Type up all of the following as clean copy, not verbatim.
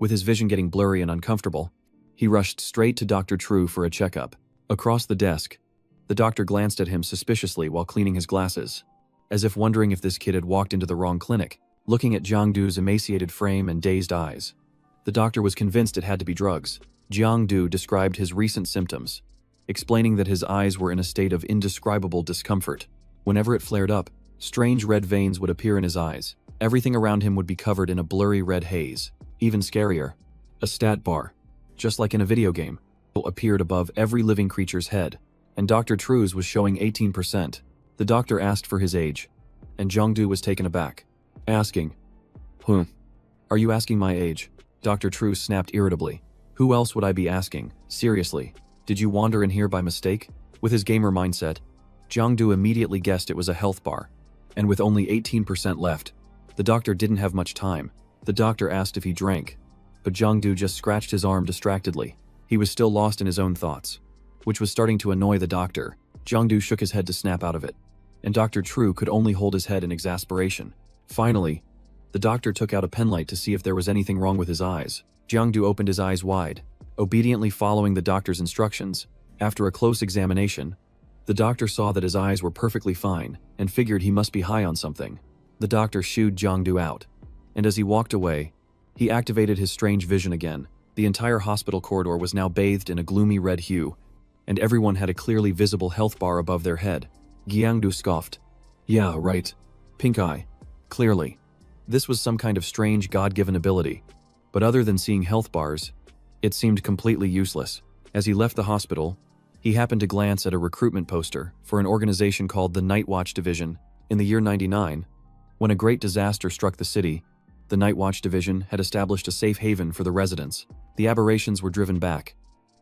With his vision getting blurry and uncomfortable, he rushed straight to Dr. True for a checkup. Across the desk, the doctor glanced at him suspiciously while cleaning his glasses, as if wondering if this kid had walked into the wrong clinic. Looking at Jangdu's emaciated frame and dazed eyes, the doctor was convinced it had to be drugs. Jangdu described his recent symptoms, explaining that his eyes were in a state of indescribable discomfort. Whenever it flared up, strange red veins would appear in his eyes. Everything around him would be covered in a blurry red haze. Even scarier, a stat bar, just like in a video game, appeared above every living creature's head, and Dr. True's was showing 18%. The doctor asked for his age, and Jangdu was taken aback, asking, Are you asking my age?" Dr. True snapped irritably. "Who else would I be asking? Seriously, did you wander in here by mistake?" With his gamer mindset, Jangdu immediately guessed it was a health bar, and with only 18% left, the doctor didn't have much time. The doctor asked if he drank, but Jangdu just scratched his arm distractedly. He was still lost in his own thoughts, which was starting to annoy the doctor. Jangdu shook his head to snap out of it, and Dr. True could only hold his head in exasperation. Finally, the doctor took out a penlight to see if there was anything wrong with his eyes. Jangdu opened his eyes wide, obediently following the doctor's instructions. After a close examination, the doctor saw that his eyes were perfectly fine and figured he must be high on something. The doctor shooed Jangdu out, and as he walked away, he activated his strange vision again. The entire hospital corridor was now bathed in a gloomy red hue, and everyone had a clearly visible health bar above their head. Jangdu scoffed. "Yeah, right. Pink eye. Clearly. This was some kind of strange God-given ability, but other than seeing health bars, it seemed completely useless." As he left the hospital, he happened to glance at a recruitment poster for an organization called the Night Watch Division. In the year 99, when a great disaster struck the city, the Night Watch Division had established a safe haven for the residents. The aberrations were driven back,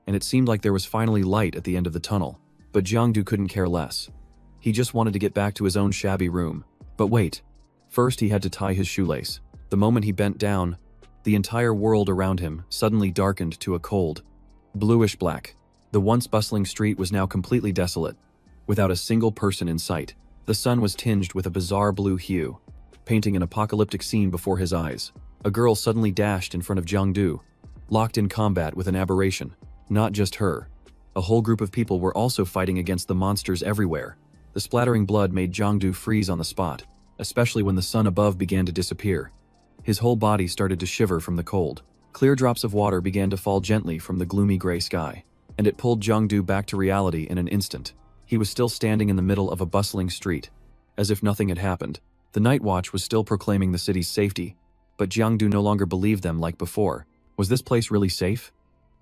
and it seemed like there was finally light at the end of the tunnel. But Jangdu couldn't care less. He just wanted to get back to his own shabby room. But wait. First he had to tie his shoelace. The moment he bent down, the entire world around him suddenly darkened to a cold, bluish black. The once bustling street was now completely desolate, without a single person in sight. The sun was tinged with a bizarre blue hue, painting an apocalyptic scene before his eyes. A girl suddenly dashed in front of Jangdu, locked in combat with an aberration. Not just her. A whole group of people were also fighting against the monsters everywhere. The splattering blood made Jangdu freeze on the spot, especially when the sun above began to disappear. His whole body started to shiver from the cold. Clear drops of water began to fall gently from the gloomy gray sky, and it pulled Jangdu back to reality in an instant. He was still standing in the middle of a bustling street, as if nothing had happened. The Night Watch was still proclaiming the city's safety, but Jangdu no longer believed them like before. Was this place really safe?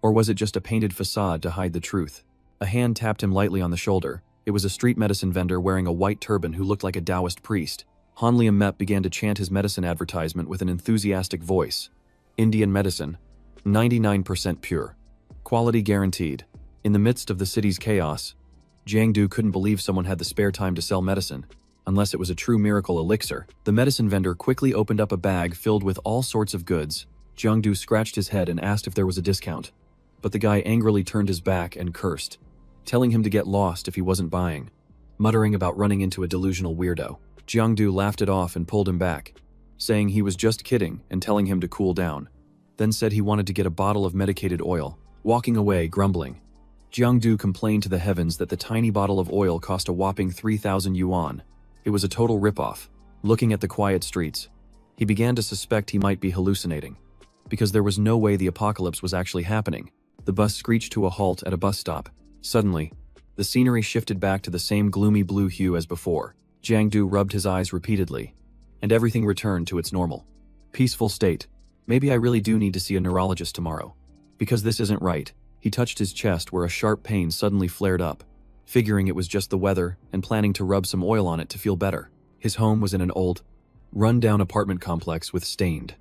Or was it just a painted facade to hide the truth? A hand tapped him lightly on the shoulder. It was a street medicine vendor wearing a white turban who looked like a Taoist priest. Han Liam Mep began to chant his medicine advertisement with an enthusiastic voice. Indian medicine, 99% pure. Quality guaranteed. In the midst of the city's chaos, Jangdu couldn't believe someone had the spare time to sell medicine, unless it was a true miracle elixir. The medicine vendor quickly opened up a bag filled with all sorts of goods. Jangdu scratched his head and asked if there was a discount, but the guy angrily turned his back and cursed, telling him to get lost if he wasn't buying, muttering about running into a delusional weirdo. Jangdu laughed it off and pulled him back, saying he was just kidding and telling him to cool down, then said he wanted to get a bottle of medicated oil, walking away grumbling. Jangdu complained to the heavens that the tiny bottle of oil cost a whopping 3,000 yuan. It was a total ripoff. Looking at the quiet streets, he began to suspect he might be hallucinating, because there was no way the apocalypse was actually happening. The bus screeched to a halt at a bus stop. Suddenly, the scenery shifted back to the same gloomy blue hue as before. Jangdu rubbed his eyes repeatedly, and everything returned to its normal, peaceful state. Maybe I really do need to see a neurologist tomorrow, because this isn't right. He touched his chest where a sharp pain suddenly flared up, figuring it was just the weather and planning to rub some oil on it to feel better. His home was in an old, run-down apartment complex with stained,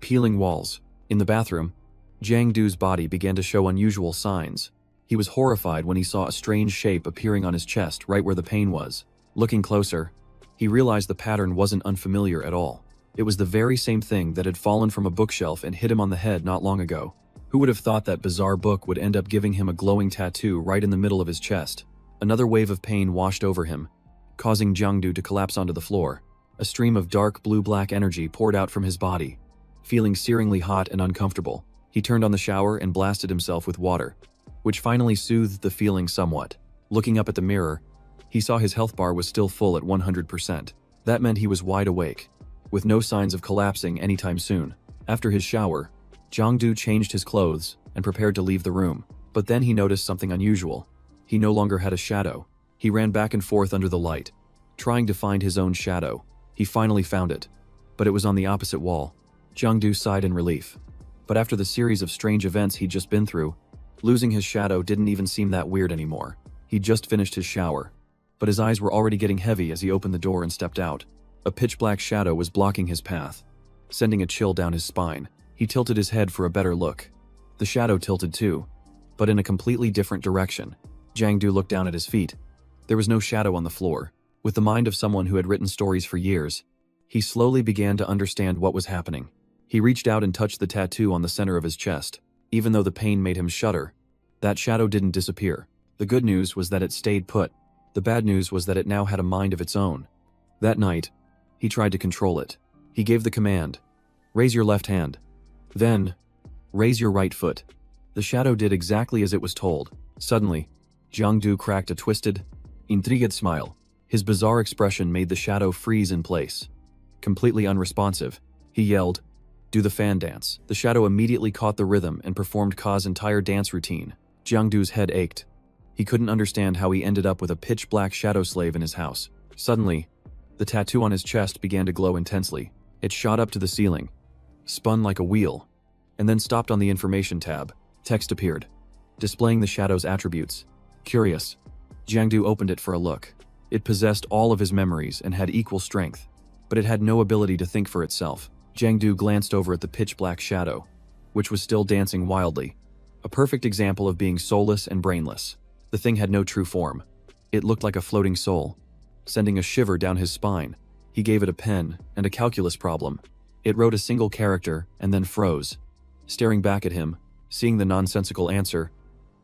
peeling walls. In the bathroom, Jangdu's body began to show unusual signs. He was horrified when he saw a strange shape appearing on his chest right where the pain was. Looking closer, he realized the pattern wasn't unfamiliar at all. It was the very same thing that had fallen from a bookshelf and hit him on the head not long ago. Who would have thought that bizarre book would end up giving him a glowing tattoo right in the middle of his chest? Another wave of pain washed over him, causing Jangdu to collapse onto the floor. A stream of dark blue-black energy poured out from his body, Feeling searingly hot and uncomfortable, he turned on the shower and blasted himself with water, which finally soothed the feeling somewhat. Looking up at the mirror, he saw his health bar was still full at 100%. That meant he was wide awake, with no signs of collapsing anytime soon. After his shower, Jangdu changed his clothes and prepared to leave the room. But then he noticed something unusual. He no longer had a shadow. He ran back and forth under the light, trying to find his own shadow. He finally found it, but it was on the opposite wall. Jangdu sighed in relief. But after the series of strange events he'd just been through, losing his shadow didn't even seem that weird anymore. He'd just finished his shower, but his eyes were already getting heavy as he opened the door and stepped out. A pitch-black shadow was blocking his path, sending a chill down his spine. He tilted his head for a better look. The shadow tilted too, but in a completely different direction. Jangdu looked down at his feet. There was no shadow on the floor. With the mind of someone who had written stories for years, he slowly began to understand what was happening. He reached out and touched the tattoo on the center of his chest. Even though the pain made him shudder, that shadow didn't disappear. The good news was that it stayed put. The bad news was that it now had a mind of its own. That night, he tried to control it. He gave the command, "Raise your left hand." Then, "Raise your right foot." The shadow did exactly as it was told. Suddenly, Jangdu cracked a twisted, intrigued smile. His bizarre expression made the shadow freeze in place. Completely unresponsive, he yelled, "Do the fan dance." The shadow immediately caught the rhythm and performed Ka's entire dance routine. Jiangdu's head ached. He couldn't understand how he ended up with a pitch-black shadow slave in his house. Suddenly, the tattoo on his chest began to glow intensely. It shot up to the ceiling, spun like a wheel, and then stopped on the information tab. Text appeared, displaying the shadow's attributes. Curious, Jangdu opened it for a look. It possessed all of his memories and had equal strength, but it had no ability to think for itself. Jangdu glanced over at the pitch-black shadow, which was still dancing wildly. A perfect example of being soulless and brainless. The thing had no true form. It looked like a floating soul, sending a shiver down his spine. He gave it a pen and a calculus problem. It wrote a single character and then froze. Staring back at him, seeing the nonsensical answer,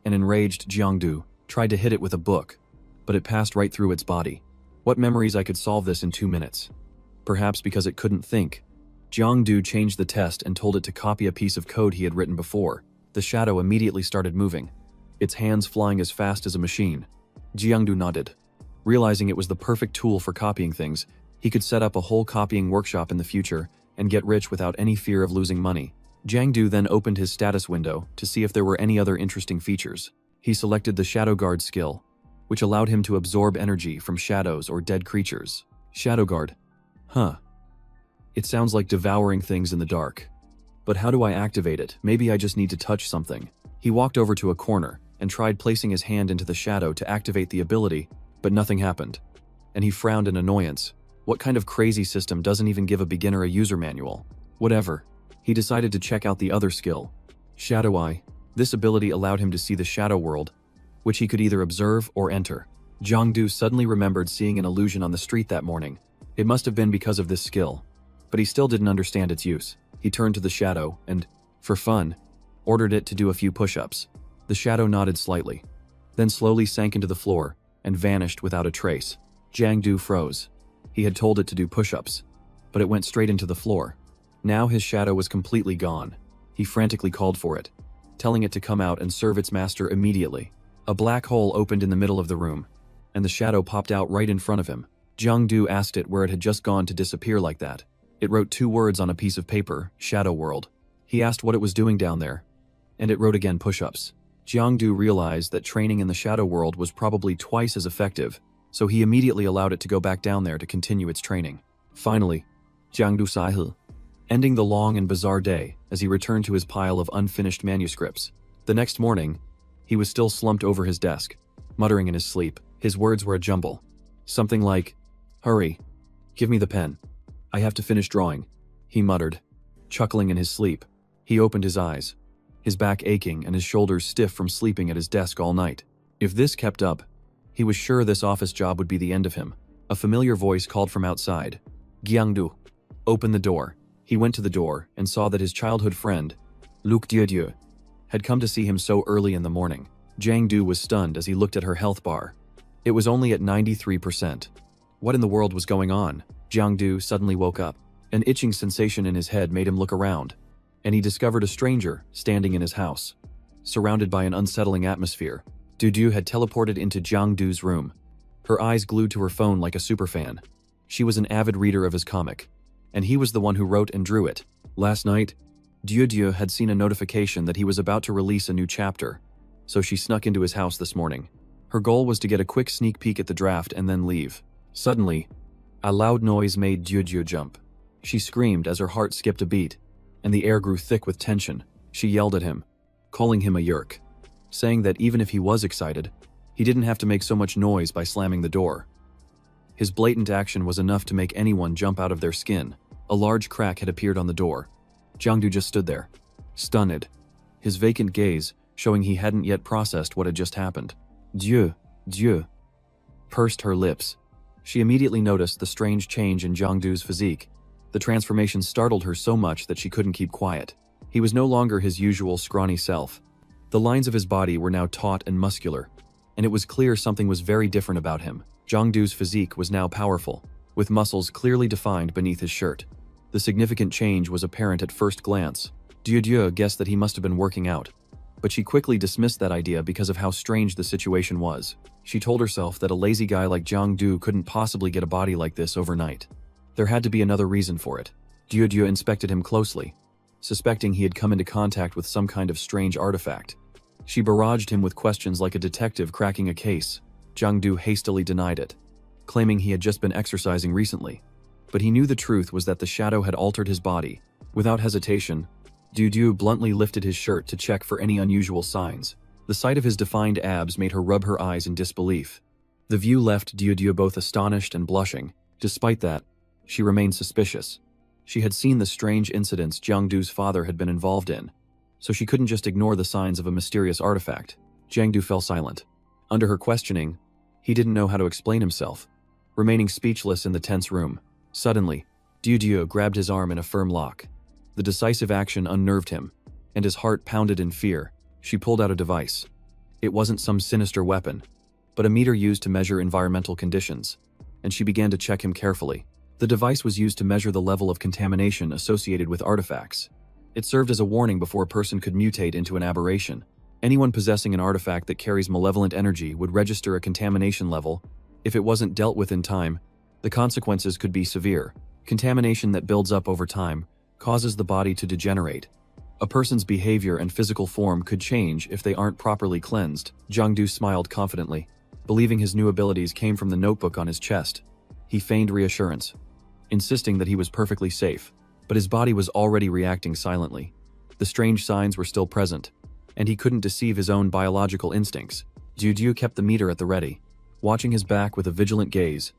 an enraged Jangdu tried to hit it with a book, but it passed right through its body. What memories I could solve this in 2 minutes? Perhaps because it couldn't think. Jangdu changed the test and told it to copy a piece of code he had written before. The shadow immediately started moving, its hands flying as fast as a machine. Jiangdu nodded. Realizing it was the perfect tool for copying things, he could set up a whole copying workshop in the future and get rich without any fear of losing money. Jangdu then opened his status window to see if there were any other interesting features. He selected the Shadow Guard skill, which allowed him to absorb energy from shadows or dead creatures. Shadow Guard. Huh. It sounds like devouring things in the dark. But how do I activate it? Maybe I just need to touch something. He walked over to a corner and tried placing his hand into the shadow to activate the ability, but nothing happened. And he frowned in annoyance. What kind of crazy system doesn't even give a beginner a user manual? Whatever. He decided to check out the other skill, Shadow Eye. This ability allowed him to see the shadow world, which he could either observe or enter. Jangdu suddenly remembered seeing an illusion on the street that morning. It must have been because of this skill, but he still didn't understand its use. He turned to the shadow and, for fun, ordered it to do a few push-ups. The shadow nodded slightly, then slowly sank into the floor and vanished without a trace. Jangdu froze. He had told it to do push-ups, but it went straight into the floor. Now his shadow was completely gone. He frantically called for it, telling it to come out and serve its master immediately. A black hole opened in the middle of the room, and the shadow popped out right in front of him. Jangdu asked it where it had just gone to disappear like that. It wrote 2 words on a piece of paper, Shadow World. He asked what it was doing down there, and it wrote again push-ups. Jangdu realized that training in the Shadow World was probably twice as effective, so he immediately allowed it to go back down there to continue its training. Finally, Jangdu sighed, ending the long and bizarre day as he returned to his pile of unfinished manuscripts. The next morning, he was still slumped over his desk, muttering in his sleep. His words were a jumble. Something like, "Hurry, give me the pen. I have to finish drawing," he muttered, chuckling in his sleep. He opened his eyes, his back aching and his shoulders stiff from sleeping at his desk all night. If this kept up, he was sure this office job would be the end of him. A familiar voice called from outside. "Jiangdu, open the door." He went to the door and saw that his childhood friend, Luc Dieu, had come to see him so early in the morning. Jangdu was stunned as he looked at her health bar. It was only at 93%. What in the world was going on? Jangdu suddenly woke up. An itching sensation in his head made him look around, and he discovered a stranger standing in his house. Surrounded by an unsettling atmosphere, Dudu had teleported into Jangdu's room, her eyes glued to her phone like a superfan. She was an avid reader of his comic, and he was the one who wrote and drew it. Last night, Dudu had seen a notification that he was about to release a new chapter, so she snuck into his house this morning. Her goal was to get a quick sneak peek at the draft and then leave. Suddenly, a loud noise made Dudu jump. She screamed as her heart skipped a beat, and the air grew thick with tension. She yelled at him, calling him a yerk, saying that even if he was excited, he didn't have to make so much noise by slamming the door. His blatant action was enough to make anyone jump out of their skin. A large crack had appeared on the door. Jangdu just stood there, stunned, his vacant gaze showing he hadn't yet processed what had just happened. Dieu, pursed her lips. She immediately noticed the strange change in Jangdu's physique. The transformation startled her so much that she couldn't keep quiet. He was no longer his usual scrawny self. The lines of his body were now taut and muscular, and it was clear something was very different about him. Jangdu's physique was now powerful, with muscles clearly defined beneath his shirt. The significant change was apparent at first glance. Dieu guessed that he must have been working out, but she quickly dismissed that idea because of how strange the situation was. She told herself that a lazy guy like Jangdu couldn't possibly get a body like this overnight. There had to be another reason for it. Dieu inspected him closely, suspecting he had come into contact with some kind of strange artifact. She barraged him with questions like a detective cracking a case. Jangdu hastily denied it, claiming he had just been exercising recently. But he knew the truth was that the shadow had altered his body. Without hesitation, Dieu bluntly lifted his shirt to check for any unusual signs. The sight of his defined abs made her rub her eyes in disbelief. The view left Dieu both astonished and blushing. Despite that, she remained suspicious. She had seen the strange incidents Jangdu's father had been involved in, so she couldn't just ignore the signs of a mysterious artifact. Jangdu fell silent. Under her questioning, he didn't know how to explain himself, remaining speechless in the tense room. Suddenly, Dieu grabbed his arm in a firm lock. The decisive action unnerved him, and his heart pounded in fear. She pulled out a device. It wasn't some sinister weapon, but a meter used to measure environmental conditions, and she began to check him carefully. The device was used to measure the level of contamination associated with artifacts. It served as a warning before a person could mutate into an aberration. Anyone possessing an artifact that carries malevolent energy would register a contamination level. If it wasn't dealt with in time, the consequences could be severe. Contamination that builds up over time causes the body to degenerate. A person's behavior and physical form could change if they aren't properly cleansed. Jangdu smiled confidently, believing his new abilities came from the notebook on his chest. He feigned reassurance, insisting that he was perfectly safe, but his body was already reacting silently. The strange signs were still present, and he couldn't deceive his own biological instincts. Dieu kept the meter at the ready, watching his back with a vigilant gaze,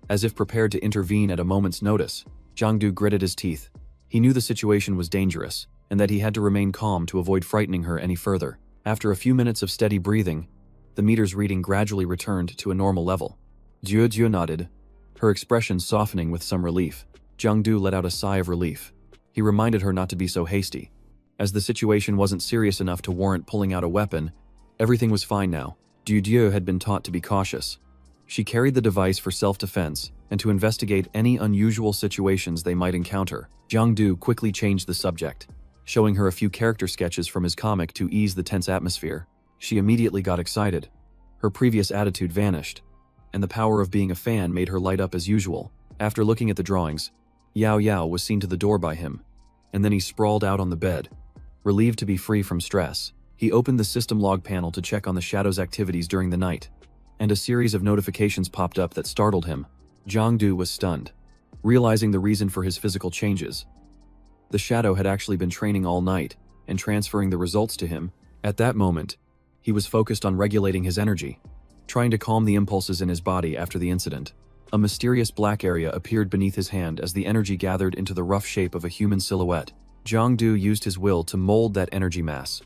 as if prepared to intervene at a moment's notice. Jangdu gritted his teeth. He knew the situation was dangerous, and that he had to remain calm to avoid frightening her any further. After a few minutes of steady breathing, the meter's reading gradually returned to a normal level. Dieu nodded, her expression softening with some relief. Jangdu let out a sigh of relief. He reminded her not to be so hasty. As the situation wasn't serious enough to warrant pulling out a weapon, everything was fine now. Dieu had been taught to be cautious. She carried the device for self-defense and to investigate any unusual situations they might encounter. Jangdu quickly changed the subject, showing her a few character sketches from his comic to ease the tense atmosphere. She immediately got excited. Her previous attitude vanished, and the power of being a fan made her light up as usual. After looking at the drawings, Yao Yao was seen to the door by him, and then he sprawled out on the bed, relieved to be free from stress. He opened the system log panel to check on the shadow's activities during the night, and a series of notifications popped up that startled him. Jangdu was stunned, realizing the reason for his physical changes. The shadow had actually been training all night and transferring the results to him. At that moment, he was focused on regulating his energy, trying to calm the impulses in his body after the incident. A mysterious black area appeared beneath his hand as the energy gathered into the rough shape of a human silhouette. Jangdu used his will to mold that energy mass,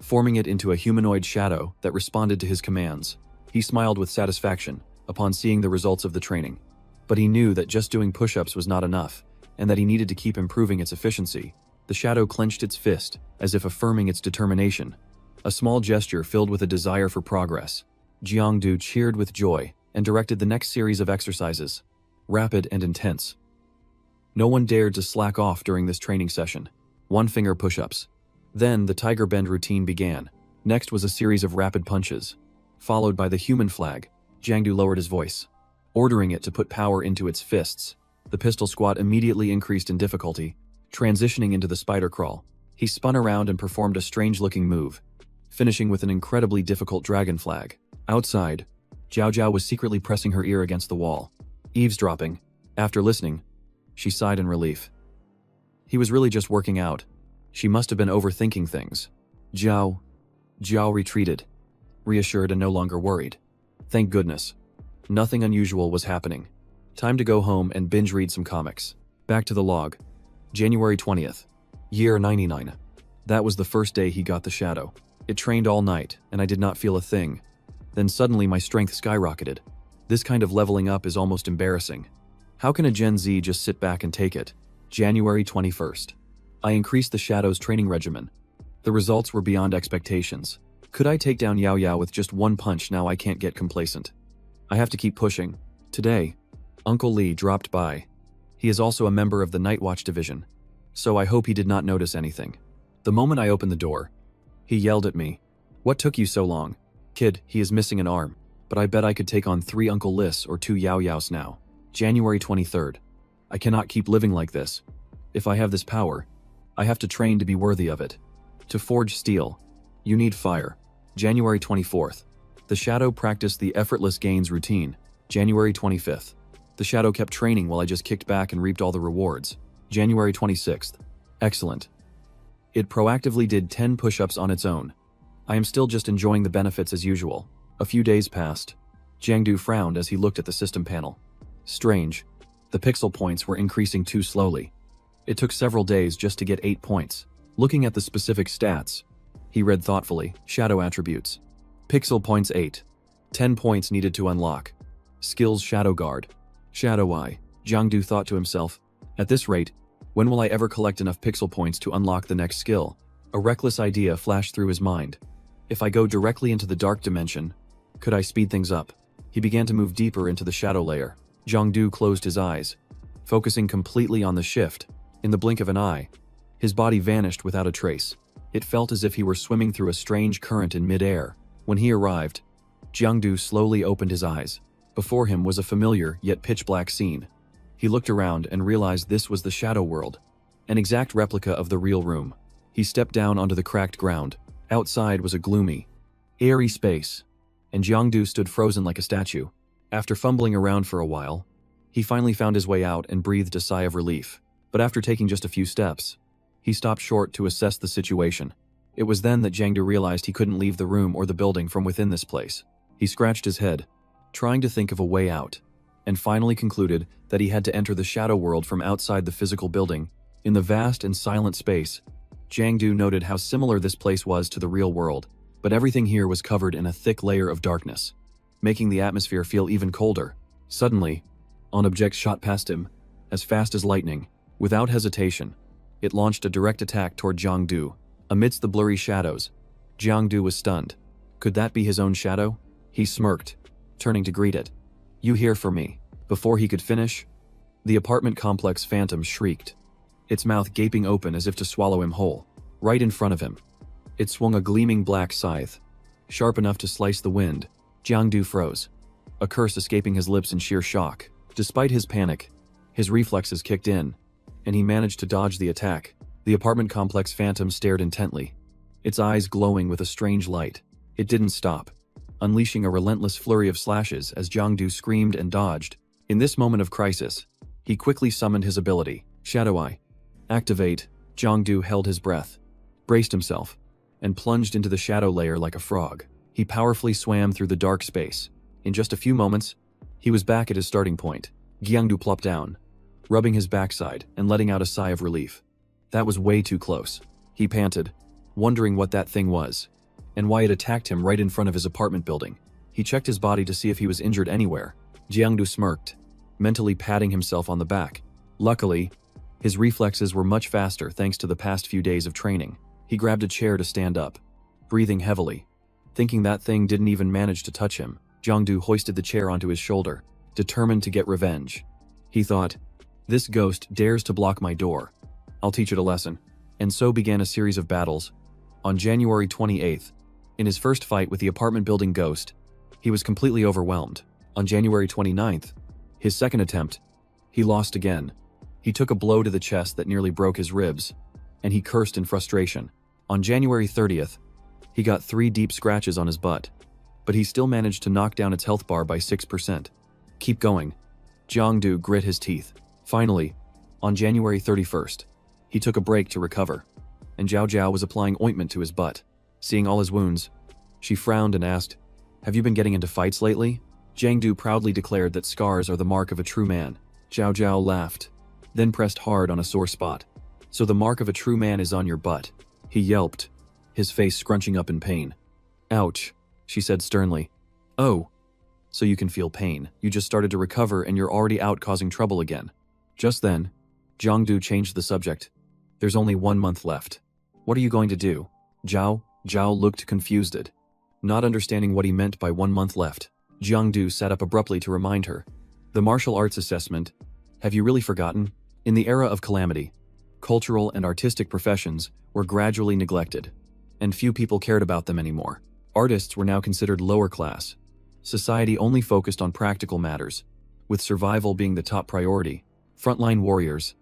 forming it into a humanoid shadow that responded to his commands. He smiled with satisfaction upon seeing the results of the training, but he knew that just doing push-ups was not enough, and that he needed to keep improving its efficiency. The shadow clenched its fist, as if affirming its determination, a small gesture filled with a desire for progress. Jangdu cheered with joy and directed the next series of exercises, rapid and intense. No one dared to slack off during this training session. One-finger push-ups. Then the tiger bend routine began. Next was a series of rapid punches, followed by the human flag. Jangdu lowered his voice, ordering it to put power into its fists. The pistol squat immediately increased in difficulty, transitioning into the spider crawl. He spun around and performed a strange-looking move, finishing with an incredibly difficult dragon flag. Outside, Jao Jiao was secretly pressing her ear against the wall, eavesdropping. After listening, she sighed in relief. He was really just working out. She must have been overthinking things. Jao retreated, reassured and no longer worried. Thank goodness. Nothing unusual was happening. Time to go home and binge read some comics. Back to the log. January 20th. Year 99. That was the first day he got the shadow. It trained all night, and I did not feel a thing. Then suddenly my strength skyrocketed. This kind of leveling up is almost embarrassing. How can a Gen Z just sit back and take it? January 21st. I increased the Shadow's training regimen. The results were beyond expectations. Could I take down Yao Yao with just one punch? Now I can't get complacent. I have to keep pushing. Today, Uncle Lee dropped by. He is also a member of the Night Watch division, so I hope he did not notice anything. The moment I opened the door, he yelled at me. What took you so long? Kid, he is missing an arm, but I bet I could take on 3 Uncle Lis or 2 Yao Yaos now. January 23rd. I cannot keep living like this. If I have this power, I have to train to be worthy of it. To forge steel, you need fire. January 24th. The Shadow practiced the effortless gains routine. January 25th. The Shadow kept training while I just kicked back and reaped all the rewards. January 26th. Excellent. It proactively did 10 push-ups on its own. I am still just enjoying the benefits as usual. A few days passed. Jangdu frowned as he looked at the system panel. Strange. The pixel points were increasing too slowly. It took several days just to get 8 points. Looking at the specific stats, he read thoughtfully. Shadow attributes. Pixel points 8. 10 points needed to unlock. Skills Shadow Guard. Shadow Eye. Jangdu thought to himself. At this rate, when will I ever collect enough pixel points to unlock the next skill? A reckless idea flashed through his mind. If I go directly into the dark dimension, could I speed things up? He began to move deeper into the shadow layer. Jangdu closed his eyes, focusing completely on the shift. In the blink of an eye, his body vanished without a trace. It felt as if he were swimming through a strange current in mid-air. When he arrived, Jangdu slowly opened his eyes. Before him was a familiar yet pitch-black scene. He looked around and realized this was the shadow world, an exact replica of the real room. He stepped down onto the cracked ground. Outside was a gloomy, airy space, and Jangdu stood frozen like a statue. After fumbling around for a while, he finally found his way out and breathed a sigh of relief. But after taking just a few steps, he stopped short to assess the situation. It was then that Jangdu realized he couldn't leave the room or the building from within this place. He scratched his head, trying to think of a way out, and finally concluded that he had to enter the shadow world from outside the physical building. In the vast and silent space, Jangdu noted how similar this place was to the real world, but everything here was covered in a thick layer of darkness, making the atmosphere feel even colder. Suddenly, an object shot past him, as fast as lightning. Without hesitation, it launched a direct attack toward Jangdu. Amidst the blurry shadows, Jangdu was stunned. Could that be his own shadow? He smirked, turning to greet it. You here for me? Before he could finish, the apartment complex phantom shrieked, its mouth gaping open as if to swallow him whole. Right in front of him, it swung a gleaming black scythe, sharp enough to slice the wind. Jangdu froze, a curse escaping his lips in sheer shock. Despite his panic, his reflexes kicked in, and he managed to dodge the attack. The apartment complex phantom stared intently, its eyes glowing with a strange light. It didn't stop, unleashing a relentless flurry of slashes as Jangdu screamed and dodged. In this moment of crisis, he quickly summoned his ability, Shadow Eye. Activate. Jangdu held his breath, braced himself, and plunged into the shadow layer like a frog. He powerfully swam through the dark space. In just a few moments, he was back at his starting point. Jangdu plopped down, rubbing his backside and letting out a sigh of relief. That was way too close. He panted, wondering what that thing was, and why it attacked him right in front of his apartment building. He checked his body to see if he was injured anywhere. Jangdu smirked, mentally patting himself on the back. Luckily, his reflexes were much faster thanks to the past few days of training. He grabbed a chair to stand up, breathing heavily. Thinking that thing didn't even manage to touch him, Jangdu hoisted the chair onto his shoulder, determined to get revenge. He thought, This ghost dares to block my door. I'll teach it a lesson. And so began a series of battles. On January 28th, in his first fight with the apartment building ghost, he was completely overwhelmed. On January 29th, his second attempt, he lost again. He took a blow to the chest that nearly broke his ribs, and he cursed in frustration. On January 30th, he got 3 deep scratches on his butt, but he still managed to knock down its health bar by 6%. Keep going. Jangdu grit his teeth. Finally, on January 31st, he took a break to recover, and Jao Jiao was applying ointment to his butt. Seeing all his wounds, she frowned and asked, "Have you been getting into fights lately?" Jangdu proudly declared that scars are the mark of a true man. Jao Jiao laughed, then pressed hard on a sore spot. "So the mark of a true man is on your butt," he yelped, his face scrunching up in pain. "Ouch," she said sternly. "Oh, so you can feel pain. You just started to recover and you're already out causing trouble again." Just then, Jangdu changed the subject. "There's only 1 month left. What are you going to do?" Jao Jiao looked confused, not understanding what he meant by 1 month left. Jangdu sat up abruptly to remind her. "The martial arts assessment. Have you really forgotten? In the era of calamity, cultural and artistic professions were gradually neglected, and few people cared about them anymore. Artists were now considered lower class. Society only focused on practical matters, with survival being the top priority. Frontline warriors,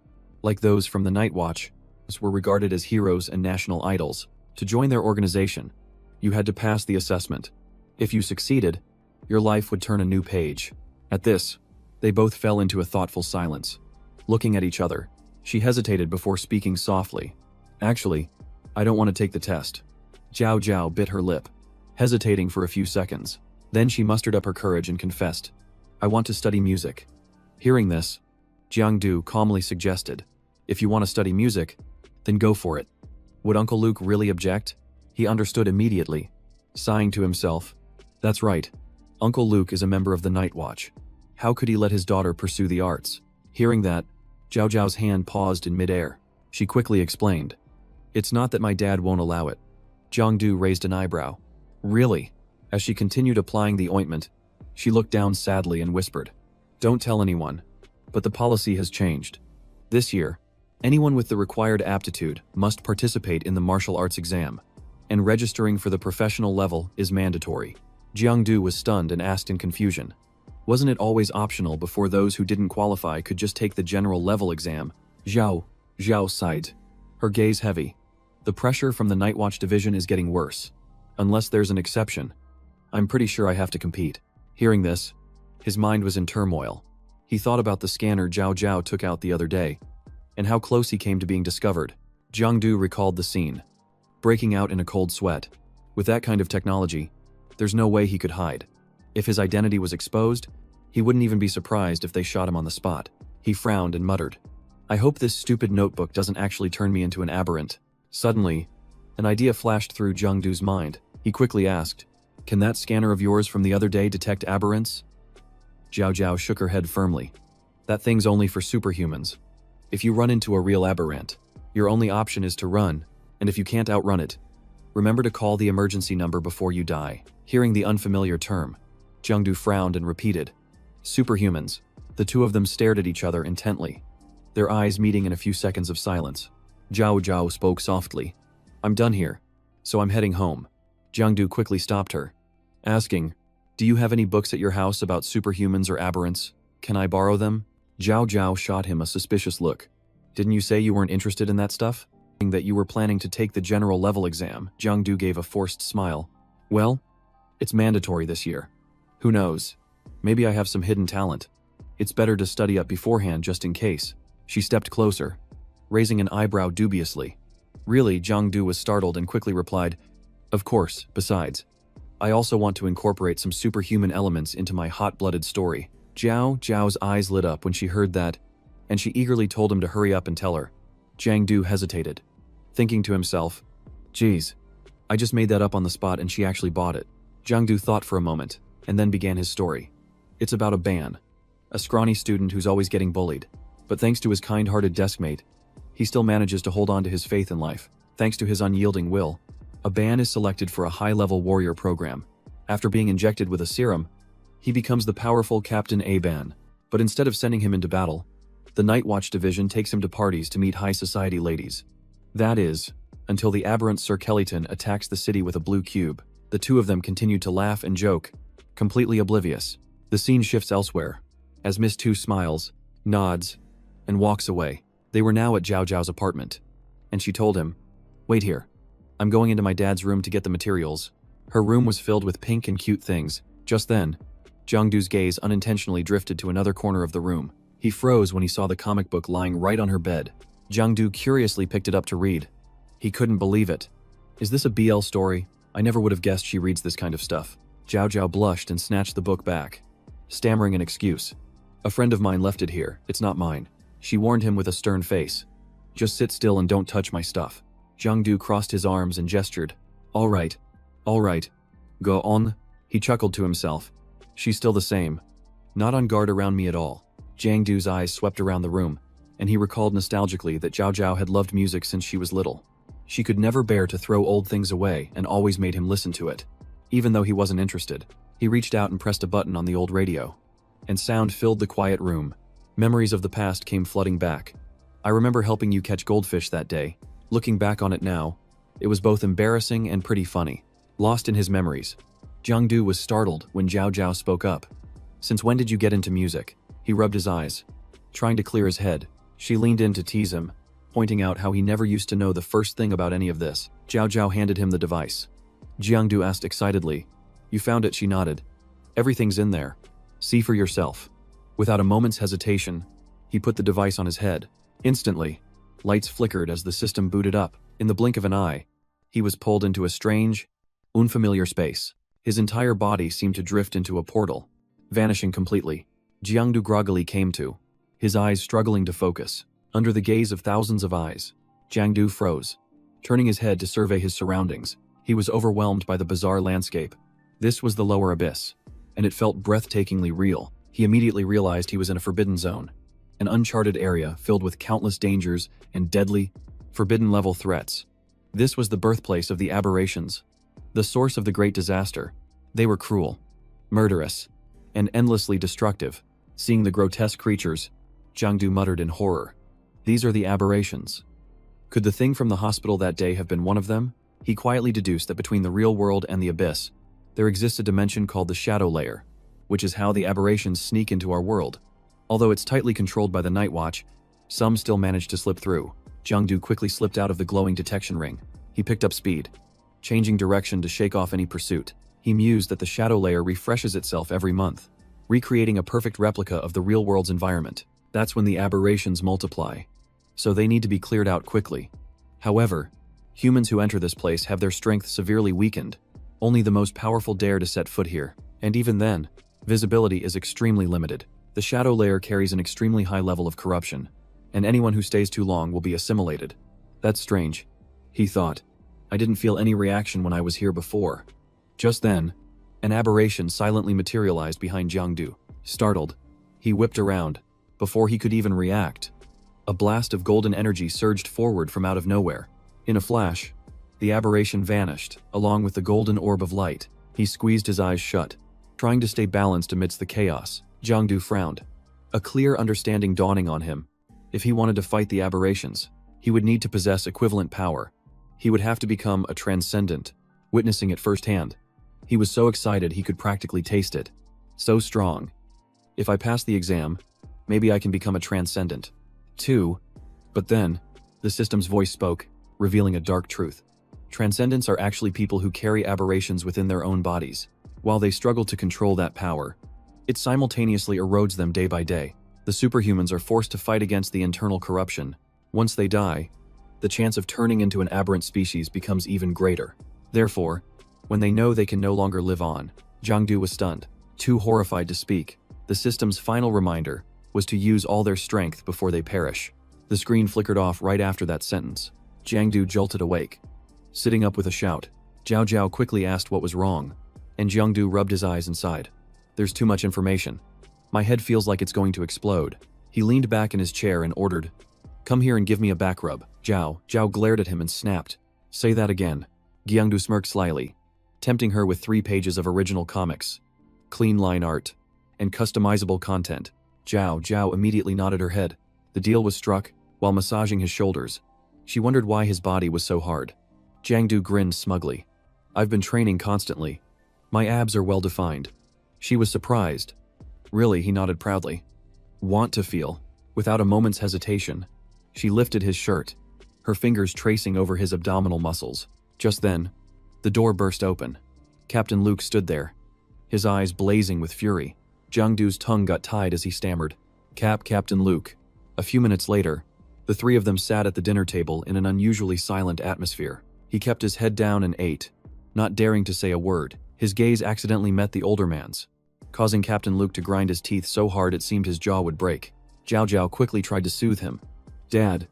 like those from the Night Watch, were regarded as heroes and national idols. To join their organization, you had to pass the assessment. If you succeeded, your life would turn a new page." At this, they both fell into a thoughtful silence. Looking at each other, she hesitated before speaking softly. "Actually, I don't want to take the test." Jao Jiao bit her lip, hesitating for a few seconds. Then she mustered up her courage and confessed, "I want to study music." Hearing this, Jangdu calmly suggested, "If you want to study music, then go for it." Would Uncle Luke really object? He understood immediately, sighing to himself. That's right, Uncle Luke is a member of the Night Watch. How could he let his daughter pursue the arts? Hearing that, Jao Jiao's hand paused in midair. She quickly explained, "It's not that my dad won't allow it." Jangdu raised an eyebrow. "Really?" As she continued applying the ointment, she looked down sadly and whispered, "Don't tell anyone, but the policy has changed. This year, anyone with the required aptitude must participate in the martial arts exam, and registering for the professional level is mandatory." Jangdu was stunned and asked in confusion, "Wasn't it always optional before those who didn't qualify could just take the general level exam?" Zhao sighed, her gaze heavy. "The pressure from the Night Watch division is getting worse. Unless there's an exception, I'm pretty sure I have to compete." Hearing this, his mind was in turmoil. He thought about the scanner Jao Jiao took out the other day, and how close he came to being discovered. Jangdu recalled the scene, breaking out in a cold sweat. With that kind of technology, there's no way he could hide. If his identity was exposed, he wouldn't even be surprised if they shot him on the spot. He frowned and muttered, "I hope this stupid notebook doesn't actually turn me into an aberrant." Suddenly, an idea flashed through Jangdu's mind. He quickly asked, "Can that scanner of yours from the other day detect aberrants?" Jao Jiao shook her head firmly. "That thing's only for superhumans. If you run into a real aberrant, your only option is to run, and if you can't outrun it, remember to call the emergency number before you die." Hearing the unfamiliar term, Jangdu frowned and repeated, "Superhumans." The two of them stared at each other intently, their eyes meeting in a few seconds of silence. Jao Jiao spoke softly, "I'm done here, so I'm heading home." Jangdu quickly stopped her, asking, "Do you have any books at your house about superhumans or aberrants? Can I borrow them?" Jao Jiao shot him a suspicious look. "Didn't you say you weren't interested in that stuff? That you were planning to take the general level exam?" Jangdu gave a forced smile. "Well, it's mandatory this year. Who knows? Maybe I have some hidden talent. It's better to study up beforehand just in case." She stepped closer, raising an eyebrow dubiously. "Really?" Jangdu was startled and quickly replied, "Of course, besides, I also want to incorporate some superhuman elements into my hot-blooded story." Jao Jiao's eyes lit up when she heard that, and she eagerly told him to hurry up and tell her. Jangdu hesitated, thinking to himself, "Geez, I just made that up on the spot and she actually bought it." Jangdu thought for a moment, and then began his story. It's about a Ban, a scrawny student who's always getting bullied, but thanks to his kind-hearted deskmate, he still manages to hold on to his faith in life. Thanks to his unyielding will, a Ban is selected for a high-level warrior program. After being injected with a serum, he becomes the powerful Captain A-Ban. But instead of sending him into battle, The Night Watch division takes him to parties to meet high society ladies. That is, until the aberrant Sir Kellyton attacks the city with a blue cube. The two of them continue to laugh and joke, completely oblivious. The scene shifts elsewhere, as Miss Two smiles, nods, and walks away. They were now at Jao Jiao's apartment, and she told him, "Wait here. I'm going into my dad's room to get the materials." Her room was filled with pink and cute things. Just then, Jangdu's gaze unintentionally drifted to another corner of the room. He froze when he saw the comic book lying right on her bed. Jangdu curiously picked it up to read. He couldn't believe it. Is this a BL story? I never would have guessed she reads this kind of stuff. Jao Jiao blushed and snatched the book back, stammering an excuse. "A friend of mine left it here. It's not mine." She warned him with a stern face. "Just sit still and don't touch my stuff." Jangdu crossed his arms and gestured. All right. Go on." He chuckled to himself. "She's still the same. Not on guard around me at all." Jangdu's eyes swept around the room, and he recalled nostalgically that Jao Jiao had loved music since she was little. She could never bear to throw old things away and always made him listen to it. Even though he wasn't interested, he reached out and pressed a button on the old radio, and sound filled the quiet room. Memories of the past came flooding back. "I remember helping you catch goldfish that day." Looking back on it now, it was both embarrassing and pretty funny. Lost in his memories, Jangdu was startled when Jao Jiao spoke up. "Since when did you get into music?" He rubbed his eyes, trying to clear his head. She leaned in to tease him, pointing out how he never used to know the first thing about any of this. Jao Jiao handed him the device. Jiangdu asked excitedly, "You found it?" She nodded. "Everything's in there. See for yourself." Without a moment's hesitation, he put the device on his head. Instantly, lights flickered as the system booted up. In the blink of an eye, he was pulled into a strange, unfamiliar space. His entire body seemed to drift into a portal, vanishing completely. Jiangdu groggily came to, his eyes struggling to focus. Under the gaze of thousands of eyes, Jangdu froze, turning his head to survey his surroundings. He was overwhelmed by the bizarre landscape. This was the lower abyss, and it felt breathtakingly real. He immediately realized he was in a forbidden zone, an uncharted area filled with countless dangers and deadly, forbidden-level threats. This was the birthplace of the aberrations, the source of the great disaster. They were cruel, murderous, and endlessly destructive. Seeing the grotesque creatures, Jangdu muttered in horror. "These are the aberrations." Could the thing from the hospital that day have been one of them? He quietly deduced that between the real world and the abyss, there exists a dimension called the shadow layer, which is how the aberrations sneak into our world. Although it's tightly controlled by the Night Watch, some still manage to slip through. Jangdu quickly slipped out of the glowing detection ring. He picked up speed, changing direction to shake off any pursuit. He mused that the shadow layer refreshes itself every month, recreating a perfect replica of the real world's environment. That's when the aberrations multiply, so they need to be cleared out quickly. However, humans who enter this place have their strength severely weakened. Only the most powerful dare to set foot here, and even then, visibility is extremely limited. The shadow layer carries an extremely high level of corruption, and anyone who stays too long will be assimilated. That's strange, he thought. I didn't feel any reaction when I was here before. Just then, an aberration silently materialized behind Jangdu. Startled, he whipped around. Before he could even react, a blast of golden energy surged forward from out of nowhere. In a flash, the aberration vanished, along with the golden orb of light. He squeezed his eyes shut, trying to stay balanced amidst the chaos. Jangdu frowned, a clear understanding dawning on him. If he wanted to fight the aberrations, he would need to possess equivalent power. He would have to become a transcendent, witnessing it firsthand. He was so excited he could practically taste it. So strong. If I pass the exam, maybe I can become a transcendent, too. But then, the system's voice spoke, revealing a dark truth. Transcendents are actually people who carry aberrations within their own bodies. While they struggle to control that power, it simultaneously erodes them day by day. The superhumans are forced to fight against the internal corruption. Once they die, the chance of turning into an aberrant species becomes even greater. Therefore, when they know they can no longer live on, Jangdu was stunned, too horrified to speak. The system's final reminder was to use all their strength before they perish. The screen flickered off right after that sentence. Jangdu jolted awake, sitting up with a shout. Jao Jiao quickly asked what was wrong, and Jangdu rubbed his eyes and sighed. There's too much information. My head feels like it's going to explode. He leaned back in his chair and ordered, "Come here and give me a back rub." Jiao glared at him and snapped. "Say that again." Jiangdu smirked slyly, tempting her with 3 pages of original comics, clean line art, and customizable content. Jao immediately nodded her head. The deal was struck while massaging his shoulders. She wondered why his body was so hard. Jangdu grinned smugly. I've been training constantly. My abs are well defined. She was surprised. Really, he nodded proudly. Want to feel. Without a moment's hesitation, she lifted his shirt, her fingers tracing over his abdominal muscles. Just then, the door burst open. Captain Luke stood there, his eyes blazing with fury. Jangdu's tongue got tied as he stammered, Captain Luke." A few minutes later, the three of them sat at the dinner table in an unusually silent atmosphere. He kept his head down and ate, not daring to say a word. His gaze accidentally met the older man's, causing Captain Luke to grind his teeth so hard it seemed his jaw would break. Jao Jiao quickly tried to soothe him. "Dad,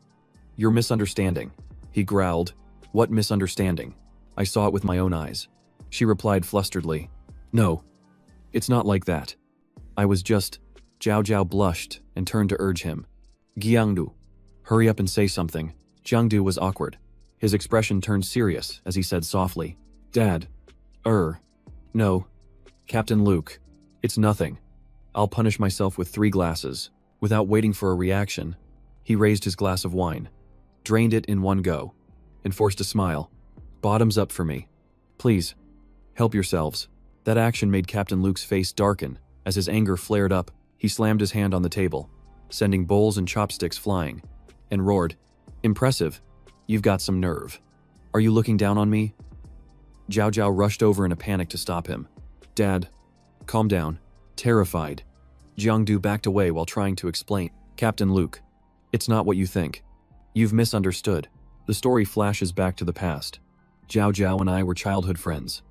you're misunderstanding," he growled. "What misunderstanding? I saw it with my own eyes." She replied flusteredly. "No, it's not like that. I was just..." Jao Jiao blushed and turned to urge him. "Jiangdu, hurry up and say something." Jangdu was awkward. His expression turned serious as he said softly, "Dad, no, Captain Luke, it's nothing. I'll punish myself with 3 glasses." Without waiting for a reaction, he raised his glass of wine, drained it in one go, and forced a smile. "Bottoms up for me. Please, help yourselves." That action made Captain Luke's face darken. As his anger flared up, he slammed his hand on the table, sending bowls and chopsticks flying, and roared, "Impressive. You've got some nerve. Are you looking down on me?" Jao Jiao rushed over in a panic to stop him. "Dad, calm down." Terrified, Jangdu backed away while trying to explain. "Captain Luke, it's not what you think. You've misunderstood." The story flashes back to the past. Jao Jiao and I were childhood friends,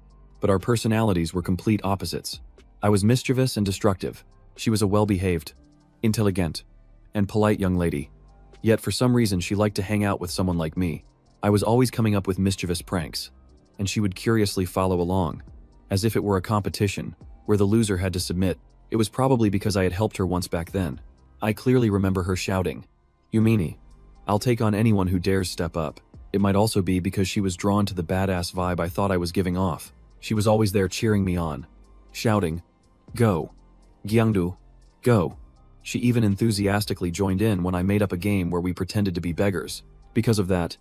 but our personalities were complete opposites. I was mischievous and destructive. She was a well-behaved, intelligent, and polite young lady. Yet for some reason she liked to hang out with someone like me. I was always coming up with mischievous pranks, and she would curiously follow along, as if it were a competition where the loser had to submit. It was probably because I had helped her once back then. I clearly remember her shouting, "Yumini, I'll take on anyone who dares step up." It might also be because she was drawn to the badass vibe I thought I was giving off. She was always there cheering me on, shouting, "Go, Jiangdu, go." She even enthusiastically joined in when I made up a game where we pretended to be beggars. Because of that,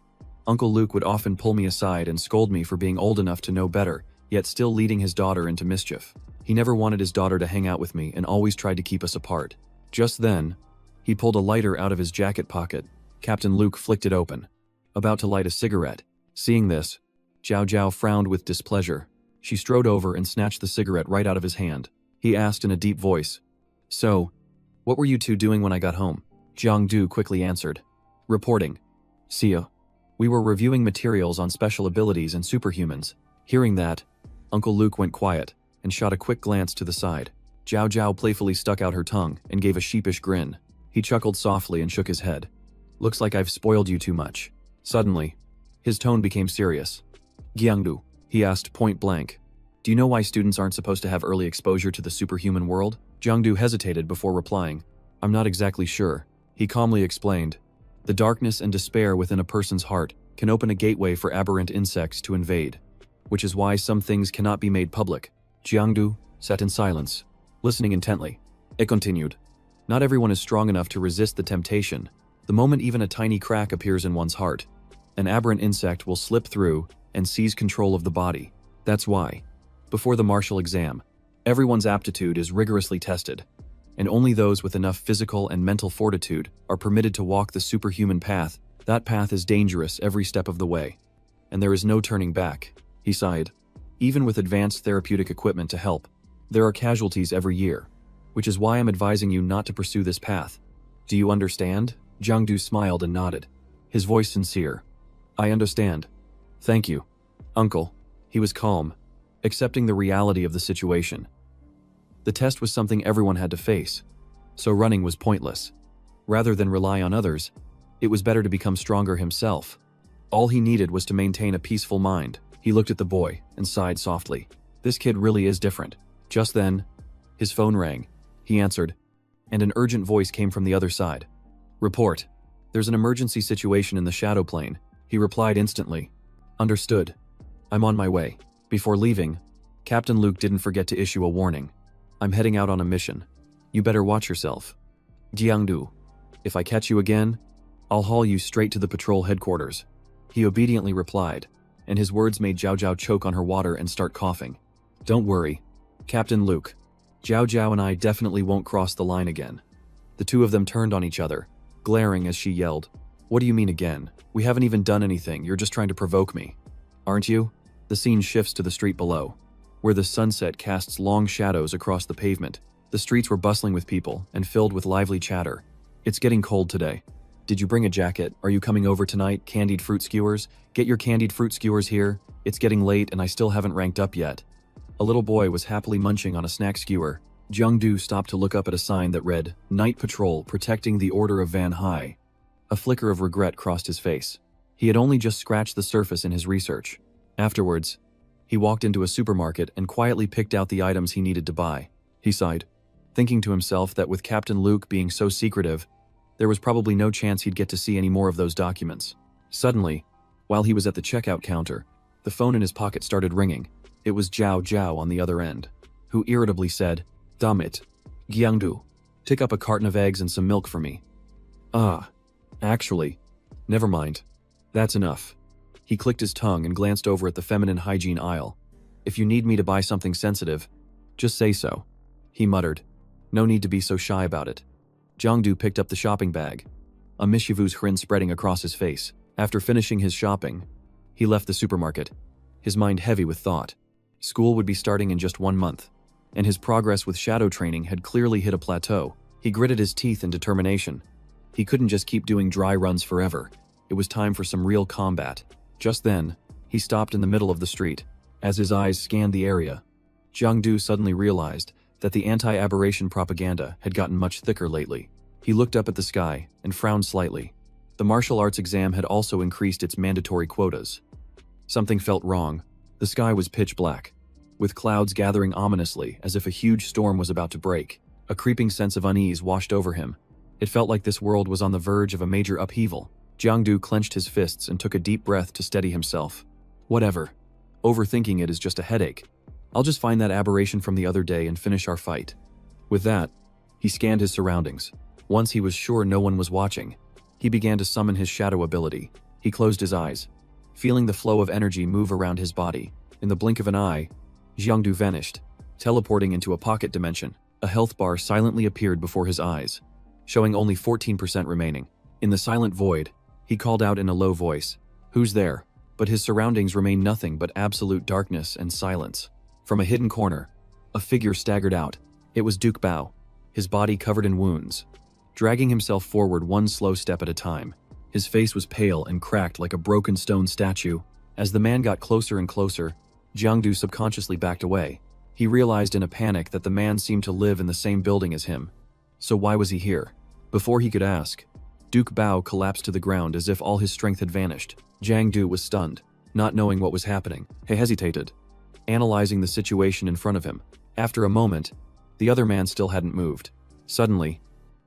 Uncle Luke would often pull me aside and scold me for being old enough to know better, yet still leading his daughter into mischief. He never wanted his daughter to hang out with me and always tried to keep us apart. Just then, he pulled a lighter out of his jacket pocket. Captain Luke flicked it open, about to light a cigarette. Seeing this, Jao Jiao frowned with displeasure. She strode over and snatched the cigarette right out of his hand. He asked in a deep voice, "So, what were you two doing when I got home?" Jangdu quickly answered, "Reporting. See ya. We were reviewing materials on special abilities and superhumans." Hearing that, Uncle Luke went quiet and shot a quick glance to the side. Jao Jiao playfully stuck out her tongue and gave a sheepish grin. He chuckled softly and shook his head. "Looks like I've spoiled you too much." Suddenly, his tone became serious. "Jiangdu," he asked point blank, "do you know why students aren't supposed to have early exposure to the superhuman world?" Jangdu hesitated before replying, "I'm not exactly sure." He calmly explained, "The darkness and despair within a person's heart can open a gateway for aberrant insects to invade, which is why some things cannot be made public." Jiangdu sat in silence, listening intently. It continued, "Not everyone is strong enough to resist the temptation. The moment even a tiny crack appears in one's heart, an aberrant insect will slip through and seize control of the body. That's why, before the martial exam, everyone's aptitude is rigorously tested, and only those with enough physical and mental fortitude are permitted to walk the superhuman path. That path is dangerous every step of the way, and there is no turning back." He sighed. "Even with advanced therapeutic equipment to help, there are casualties every year, which is why I'm advising you not to pursue this path. Do you understand?" Jangdu smiled and nodded, his voice sincere. "I understand. Thank you, Uncle." He was calm, accepting the reality of the situation. The test was something everyone had to face, so running was pointless. Rather than rely on others, it was better to become stronger himself. All he needed was to maintain a peaceful mind. He looked at the boy and sighed softly. This kid really is different. Just then, his phone rang. He answered, and an urgent voice came from the other side. "Report. There's an emergency situation in the shadow plane." He replied instantly. "Understood. I'm on my way." Before leaving, Captain Luke didn't forget to issue a warning. "I'm heading out on a mission. You better watch yourself. Jiangdu, If I catch you again, I'll haul you straight to the patrol headquarters. He obediently replied, and his words made Jao Jiao choke on her water and start coughing. Don't worry, Captain Luke. Jao Jiao and I definitely won't cross the line again. The two of them turned on each other, glaring as she yelled, What do you mean again? We haven't even done anything, you're just trying to provoke me. Aren't you? The scene shifts to the street below, where the sunset casts long shadows across the pavement. The streets were bustling with people and filled with lively chatter. It's getting cold today. Did you bring a jacket? Are you coming over tonight? Candied fruit skewers? Get your candied fruit skewers here. It's getting late and I still haven't ranked up yet. A little boy was happily munching on a snack skewer. Jangdu stopped to look up at a sign that read, Night Patrol Protecting the Order of Van Hai. A flicker of regret crossed his face. He had only just scratched the surface in his research. Afterwards, he walked into a supermarket and quietly picked out the items he needed to buy. He sighed, thinking to himself that with Captain Luke being so secretive, there was probably no chance he'd get to see any more of those documents. Suddenly, while he was at the checkout counter, the phone in his pocket started ringing. It was Jao Jiao on the other end, who irritably said, Damn it, Jangdu, pick up a carton of eggs and some milk for me. Actually, never mind. That's enough. He clicked his tongue and glanced over at the feminine hygiene aisle. If you need me to buy something sensitive, just say so. He muttered. No need to be so shy about it. Jangdu picked up the shopping bag, a mischievous grin spreading across his face. After finishing his shopping, he left the supermarket, his mind heavy with thought. School would be starting in just 1 month, and his progress with shadow training had clearly hit a plateau. He gritted his teeth in determination. He couldn't just keep doing dry runs forever. It was time for some real combat. Just then, he stopped in the middle of the street. As his eyes scanned the area, Jangdu suddenly realized that the anti-aberration propaganda had gotten much thicker lately. He looked up at the sky and frowned slightly. The martial arts exam had also increased its mandatory quotas. Something felt wrong. The sky was pitch black, with clouds gathering ominously as if a huge storm was about to break. A creeping sense of unease washed over him. It felt like this world was on the verge of a major upheaval. Jangdu clenched his fists and took a deep breath to steady himself. Whatever. Overthinking it is just a headache. I'll just find that aberration from the other day and finish our fight. With that, he scanned his surroundings. Once he was sure no one was watching, he began to summon his shadow ability. He closed his eyes, feeling the flow of energy move around his body. In the blink of an eye, Jangdu vanished, teleporting into a pocket dimension. A health bar silently appeared before his eyes, showing only 14% remaining. In the silent void, he called out in a low voice, Who's there? But his surroundings remained nothing but absolute darkness and silence. From a hidden corner, a figure staggered out. It was Duke Bao, his body covered in wounds, dragging himself forward one slow step at a time. His face was pale and cracked like a broken stone statue. As the man got closer and closer, Jangdu subconsciously backed away. He realized in a panic that the man seemed to live in the same building as him. So why was he here? Before he could ask, Duke Bao collapsed to the ground as if all his strength had vanished. Jangdu was stunned, not knowing what was happening. He hesitated, analyzing the situation in front of him. After a moment, the other man still hadn't moved. Suddenly,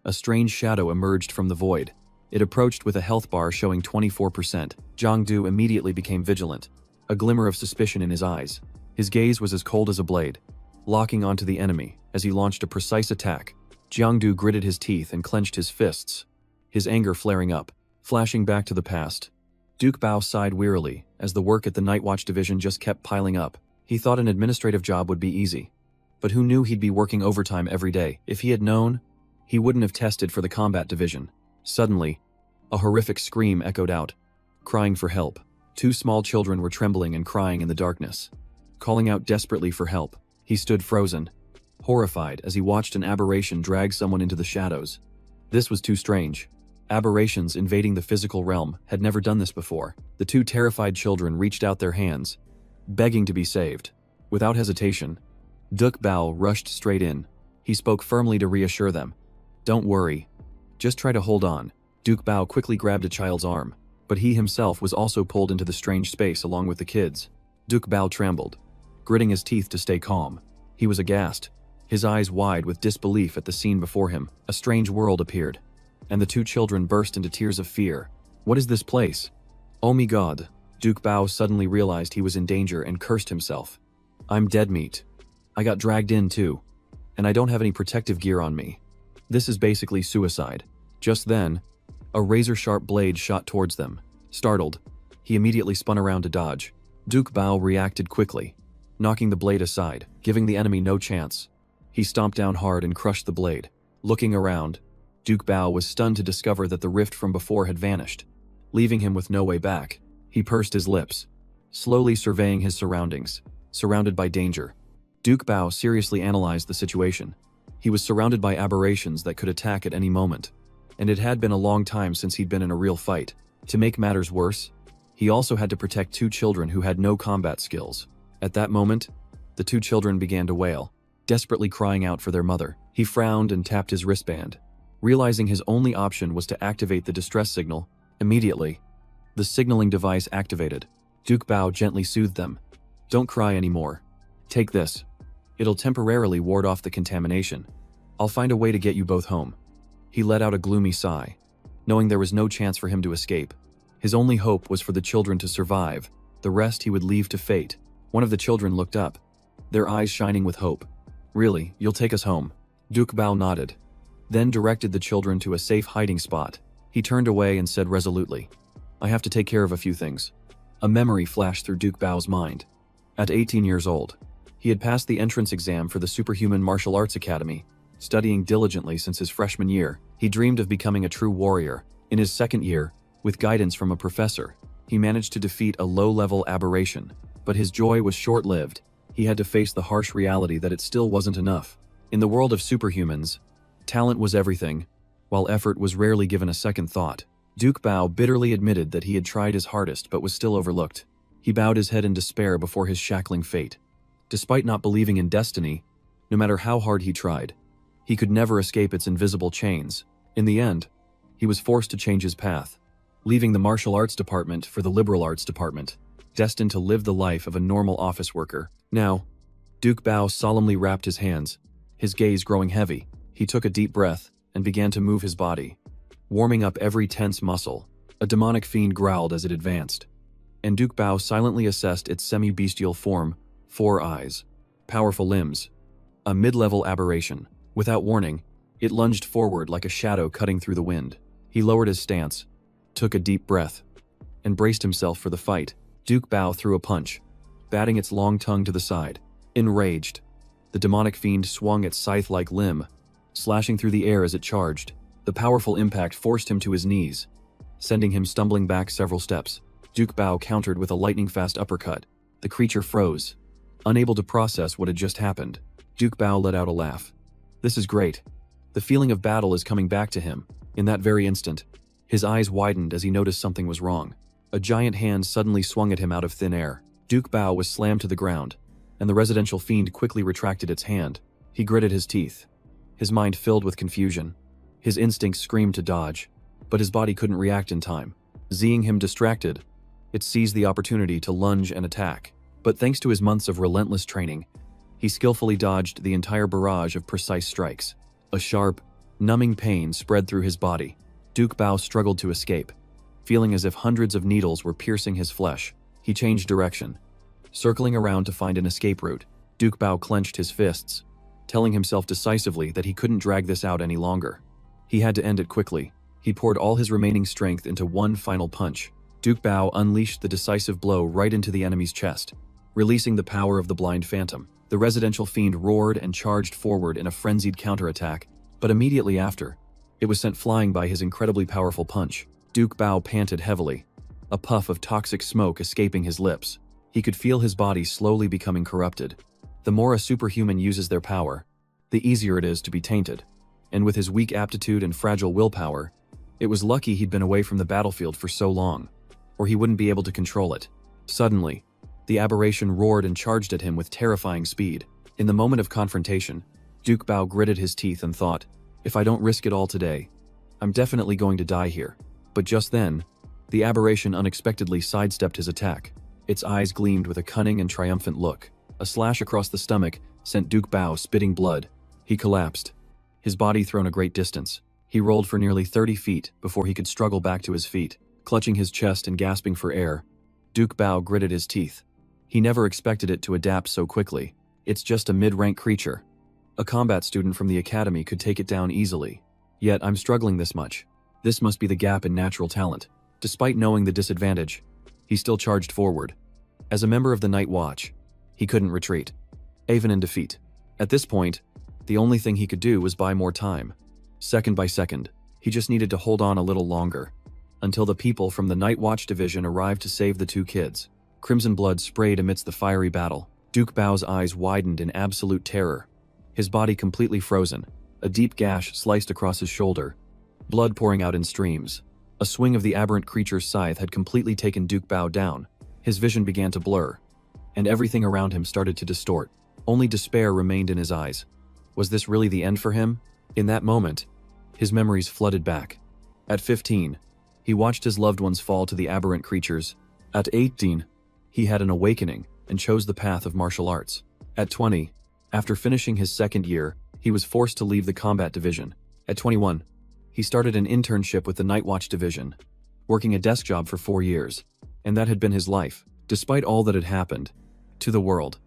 a strange shadow emerged from the void. It approached with a health bar showing 24%. Jangdu immediately became vigilant, a glimmer of suspicion in his eyes. His gaze was as cold as a blade, locking onto the enemy as he launched a precise attack. Jangdu gritted his teeth and clenched his fists, his anger flaring up. Flashing back to the past, Duke Bao sighed wearily as the work at the Night Watch division just kept piling up. He thought an administrative job would be easy, but who knew he'd be working overtime every day? If he had known, he wouldn't have tested for the combat division. Suddenly, a horrific scream echoed out, crying for help. 2 small children were trembling and crying in the darkness, calling out desperately for help. He stood frozen, horrified as he watched an aberration drag someone into the shadows. This was too strange. Aberrations invading the physical realm had never done this before. The 2 terrified children reached out their hands, begging to be saved. Without hesitation, Duke Bao rushed straight in. He spoke firmly to reassure them. Don't worry. Just try to hold on. Duke Bao quickly grabbed a child's arm, but he himself was also pulled into the strange space along with the kids. Duke Bao trembled, gritting his teeth to stay calm. He was aghast, his eyes wide with disbelief at the scene before him. A strange world appeared, and the 2 children burst into tears of fear. What is this place? Oh my God. Duke Bao suddenly realized he was in danger and cursed himself. I'm dead meat. I got dragged in too, and I don't have any protective gear on me. This is basically suicide. Just then, a razor-sharp blade shot towards them. Startled, he immediately spun around to dodge. Duke Bao reacted quickly, knocking the blade aside, giving the enemy no chance. He stomped down hard and crushed the blade. Looking around, Duke Bao was stunned to discover that the rift from before had vanished, leaving him with no way back. He pursed his lips, slowly surveying his surroundings. Surrounded by danger, Duke Bao seriously analyzed the situation. He was surrounded by aberrations that could attack at any moment, and it had been a long time since he'd been in a real fight. To make matters worse, he also had to protect two children who had no combat skills. At that moment, the two children began to wail, desperately crying out for their mother. He frowned and tapped his wristband, realizing his only option was to activate the distress signal. Immediately, the signaling device activated. Duke Bao gently soothed them. "Don't cry anymore. Take this. It'll temporarily ward off the contamination. I'll find a way to get you both home." He let out a gloomy sigh, knowing there was no chance for him to escape. His only hope was for the children to survive. The rest he would leave to fate. One of the children looked up, their eyes shining with hope. "Really, you'll take us home?" Duke Bao nodded, then directed the children to a safe hiding spot. He turned away and said resolutely, "I have to take care of a few things." A memory flashed through Duke Bao's mind. At 18 years old, he had passed the entrance exam for the Superhuman Martial Arts Academy. Studying diligently since his freshman year, he dreamed of becoming a true warrior. In his second year, with guidance from a professor, he managed to defeat a low-level aberration. But his joy was short-lived. He had to face the harsh reality that it still wasn't enough. In the world of superhumans, talent was everything, while effort was rarely given a second thought. Duke Bao bitterly admitted that he had tried his hardest but was still overlooked. He bowed his head in despair before his shackling fate. Despite not believing in destiny, no matter how hard he tried, he could never escape its invisible chains. In the end, he was forced to change his path, leaving the martial arts department for the liberal arts department, destined to live the life of a normal office worker. Now, Duke Bao solemnly wrapped his hands, his gaze growing heavy. He took a deep breath and began to move his body, warming up every tense muscle. A demonic fiend growled as it advanced, and Duke Bao silently assessed its semi-bestial form: 4 eyes, powerful limbs, a mid-level aberration. Without warning, it lunged forward like a shadow cutting through the wind. He lowered his stance, took a deep breath, and braced himself for the fight. Duke Bao threw a punch, batting its long tongue to the side. Enraged, the demonic fiend swung its scythe-like limb, slashing through the air as it charged. The powerful impact forced him to his knees, sending him stumbling back several steps. Duke Bao countered with a lightning-fast uppercut. The creature froze, unable to process what had just happened. Duke Bao let out a laugh. "This is great." The feeling of battle is coming back to him. In that very instant, his eyes widened as he noticed something was wrong. A giant hand suddenly swung at him out of thin air. Duke Bao was slammed to the ground, and the residential fiend quickly retracted its hand. He gritted his teeth, his mind filled with confusion. His instincts screamed to dodge, but his body couldn't react in time. Seeing him distracted, it seized the opportunity to lunge and attack. But thanks to his months of relentless training, he skillfully dodged the entire barrage of precise strikes. A sharp, numbing pain spread through his body. Duke Bao struggled to escape, feeling as if hundreds of needles were piercing his flesh. He changed direction, circling around to find an escape route. Duke Bao clenched his fists, telling himself decisively that he couldn't drag this out any longer. He had to end it quickly. He poured all his remaining strength into one final punch. Duke Bao unleashed the decisive blow right into the enemy's chest, releasing the power of the blind phantom. The residential fiend roared and charged forward in a frenzied counterattack, but immediately after, it was sent flying by his incredibly powerful punch. Duke Bao panted heavily, a puff of toxic smoke escaping his lips. He could feel his body slowly becoming corrupted. The more a superhuman uses their power, the easier it is to be tainted. And with his weak aptitude and fragile willpower, it was lucky he'd been away from the battlefield for so long, or he wouldn't be able to control it. Suddenly, the aberration roared and charged at him with terrifying speed. In the moment of confrontation, Duke Bao gritted his teeth and thought, "If I don't risk it all today, I'm definitely going to die here." But just then, the aberration unexpectedly sidestepped his attack. Its eyes gleamed with a cunning and triumphant look. A slash across the stomach sent Duke Bao spitting blood. He collapsed, his body thrown a great distance. He rolled for nearly 30 feet before he could struggle back to his feet. Clutching his chest and gasping for air, Duke Bao gritted his teeth. He never expected it to adapt so quickly. It's just a mid-rank creature. A combat student from the academy could take it down easily. Yet I'm struggling this much. This must be the gap in natural talent. Despite knowing the disadvantage, he still charged forward. As a member of the Night Watch, he couldn't retreat, even in defeat. At this point, the only thing he could do was buy more time. Second by second, he just needed to hold on a little longer, until the people from the Night Watch division arrived to save the two kids. Crimson blood sprayed amidst the fiery battle. Duke Bao's eyes widened in absolute terror. His body completely frozen, a deep gash sliced across his shoulder, blood pouring out in streams. A swing of the aberrant creature's scythe had completely taken Duke Bao down. His vision began to blur, and everything around him started to distort. Only despair remained in his eyes. Was this really the end for him? In that moment, his memories flooded back. At 15, he watched his loved ones fall to the aberrant creatures. At 18, he had an awakening and chose the path of martial arts. At 20, after finishing his second year, he was forced to leave the combat division. At 21, he started an internship with the Night Watch division, working a desk job for 4 years. And that had been his life. Despite all that had happened to the world,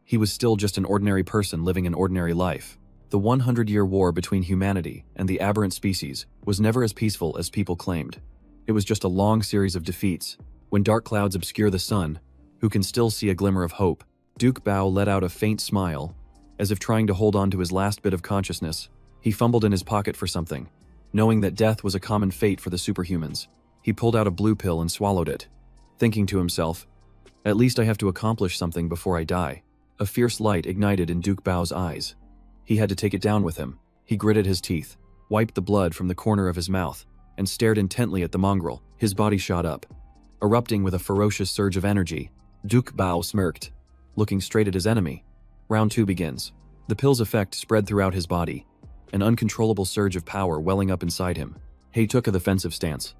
he was still just an ordinary person living an ordinary life. The 100-year war between humanity and the aberrant species was never as peaceful as people claimed. It was just a long series of defeats. When dark clouds obscure the sun, who can still see a glimmer of hope? Duke Bao let out a faint smile, as if trying to hold on to his last bit of consciousness. He fumbled in his pocket for something. Knowing that death was a common fate for the superhumans, he pulled out a blue pill and swallowed it, thinking to himself, "At least I have to accomplish something before I die." A fierce light ignited in Duke Bao's eyes. He had to take it down with him. He gritted his teeth, wiped the blood from the corner of his mouth, and stared intently at the mongrel. His body shot up, erupting with a ferocious surge of energy. Duke Bao smirked, looking straight at his enemy. Round 2 begins. The pill's effect spread throughout his body, an uncontrollable surge of power welling up inside him. He took a defensive stance,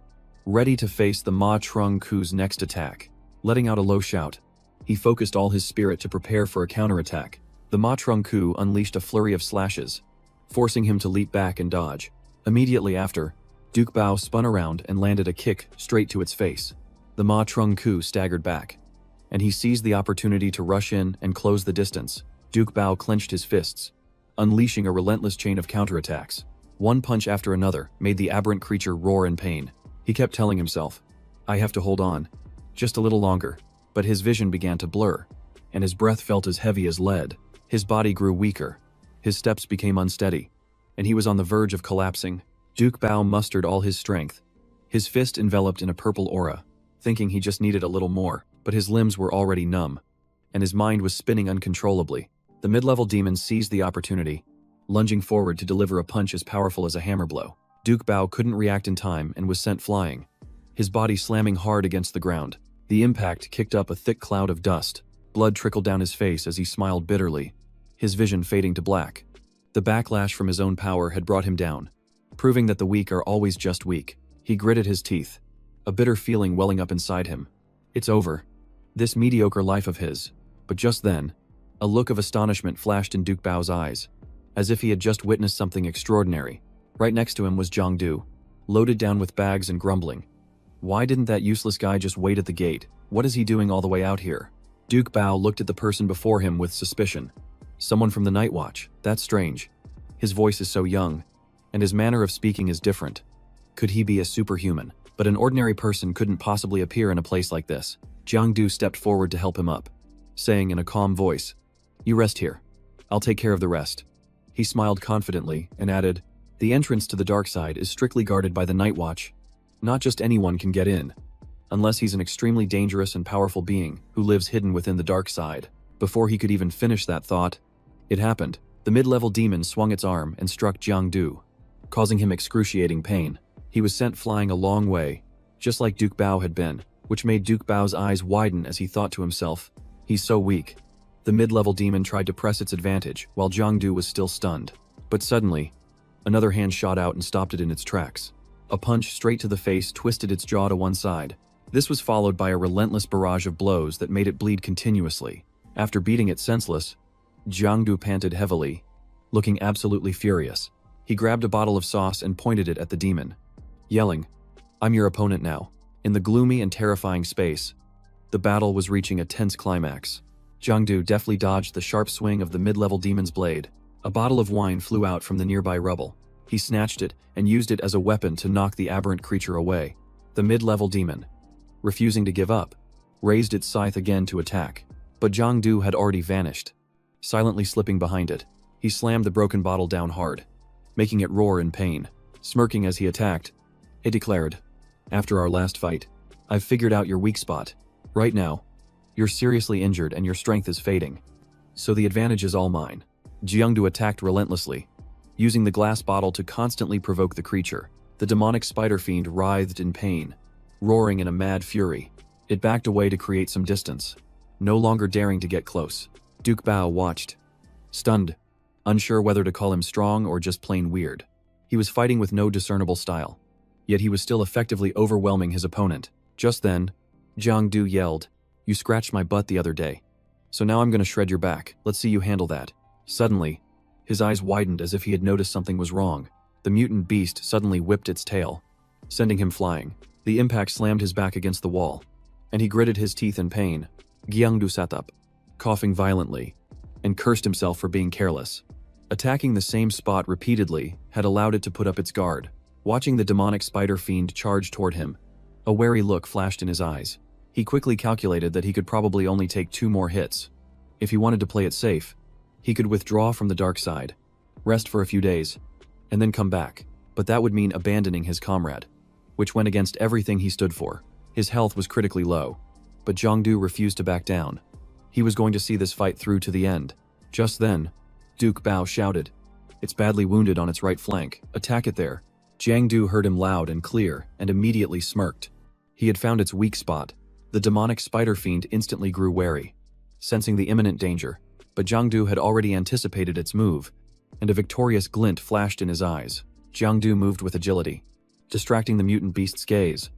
ready to face the Ma Trung Ku's next attack. Letting out a low shout, he focused all his spirit to prepare for a counterattack. The Ma Trung Ku unleashed a flurry of slashes, forcing him to leap back and dodge. Immediately after, Duke Bao spun around and landed a kick straight to its face. The Ma Trung Ku staggered back, and he seized the opportunity to rush in and close the distance. Duke Bao clenched his fists, unleashing a relentless chain of counterattacks. One punch after another made the aberrant creature roar in pain. He kept telling himself, "I have to hold on, just a little longer." But his vision began to blur, and his breath felt as heavy as lead. His body grew weaker, his steps became unsteady, and he was on the verge of collapsing. Duke Bao mustered all his strength, his fist enveloped in a purple aura, thinking he just needed a little more, but his limbs were already numb, and his mind was spinning uncontrollably. The mid-level demon seized the opportunity, lunging forward to deliver a punch as powerful as a hammer blow. Duke Bao couldn't react in time and was sent flying, his body slamming hard against the ground. The impact kicked up a thick cloud of dust. Blood trickled down his face as he smiled bitterly, his vision fading to black. The backlash from his own power had brought him down, proving that the weak are always just weak. He gritted his teeth, a bitter feeling welling up inside him. It's over, this mediocre life of his. But just then, a look of astonishment flashed in Duke Bao's eyes, as if he had just witnessed something extraordinary. Right next to him was Jangdu, loaded down with bags and grumbling. Why didn't that useless guy just wait at the gate? What is he doing all the way out here? Duke Bao looked at the person before him with suspicion. Someone from the Night Watch. That's strange. His voice is so young, and his manner of speaking is different. Could he be a superhuman? But an ordinary person couldn't possibly appear in a place like this. Jangdu stepped forward to help him up, saying in a calm voice, "You rest here. I'll take care of the rest." He smiled confidently and added, "The entrance to the dark side is strictly guarded by the Night Watch. Not just anyone can get in, unless he's an extremely dangerous and powerful being who lives hidden within the dark side." Before he could even finish that thought, it happened. The mid-level demon swung its arm and struck Jangdu, causing him excruciating pain. He was sent flying a long way, just like Duke Bao had been, which made Duke Bao's eyes widen as he thought to himself, "He's so weak." The mid-level demon tried to press its advantage while Jangdu was still stunned. But suddenly, another hand shot out and stopped it in its tracks. A punch straight to the face twisted its jaw to one side. This was followed by a relentless barrage of blows that made it bleed continuously. After beating it senseless, Jangdu panted heavily, looking absolutely furious. He grabbed a bottle of sauce and pointed it at the demon, yelling, "I'm your opponent now." In the gloomy and terrifying space, the battle was reaching a tense climax. Jangdu deftly dodged the sharp swing of the mid-level demon's blade. A bottle of wine flew out from the nearby rubble. He snatched it and used it as a weapon to knock the aberrant creature away. The mid-level demon, refusing to give up, raised its scythe again to attack. But Jangdu had already vanished. Silently slipping behind it, he slammed the broken bottle down hard, making it roar in pain. Smirking as he attacked, it declared, "After our last fight, I've figured out your weak spot. Right now, you're seriously injured and your strength is fading. So the advantage is all mine." Jangdu attacked relentlessly, using the glass bottle to constantly provoke the creature. The demonic spider fiend writhed in pain, roaring in a mad fury. It backed away to create some distance, no longer daring to get close. Duke Bao watched, stunned, unsure whether to call him strong or just plain weird. He was fighting with no discernible style, yet he was still effectively overwhelming his opponent. Just then, Jangdu yelled, "You scratched my butt the other day. So now I'm gonna shred your back. Let's see you handle that." Suddenly, his eyes widened as if he had noticed something was wrong. The mutant beast suddenly whipped its tail, sending him flying. The impact slammed his back against the wall, and he gritted his teeth in pain. Jangdu sat up, coughing violently, and cursed himself for being careless. Attacking the same spot repeatedly had allowed it to put up its guard. Watching the demonic spider fiend charge toward him, a wary look flashed in his eyes. He quickly calculated that he could probably only take 2 more hits. If he wanted to play it safe, he could withdraw from the dark side, rest for a few days, and then come back. But that would mean abandoning his comrade, which went against everything he stood for. His health was critically low, but Jangdu refused to back down. He was going to see this fight through to the end. Just then, Duke Bao shouted, "It's badly wounded on its right flank. Attack it there." Jangdu heard him loud and clear and immediately smirked. He had found its weak spot. The demonic spider fiend instantly grew wary, sensing the imminent danger. But Jangdu had already anticipated its move, and a victorious glint flashed in his eyes. Jangdu moved with agility, distracting the mutant beast's gaze.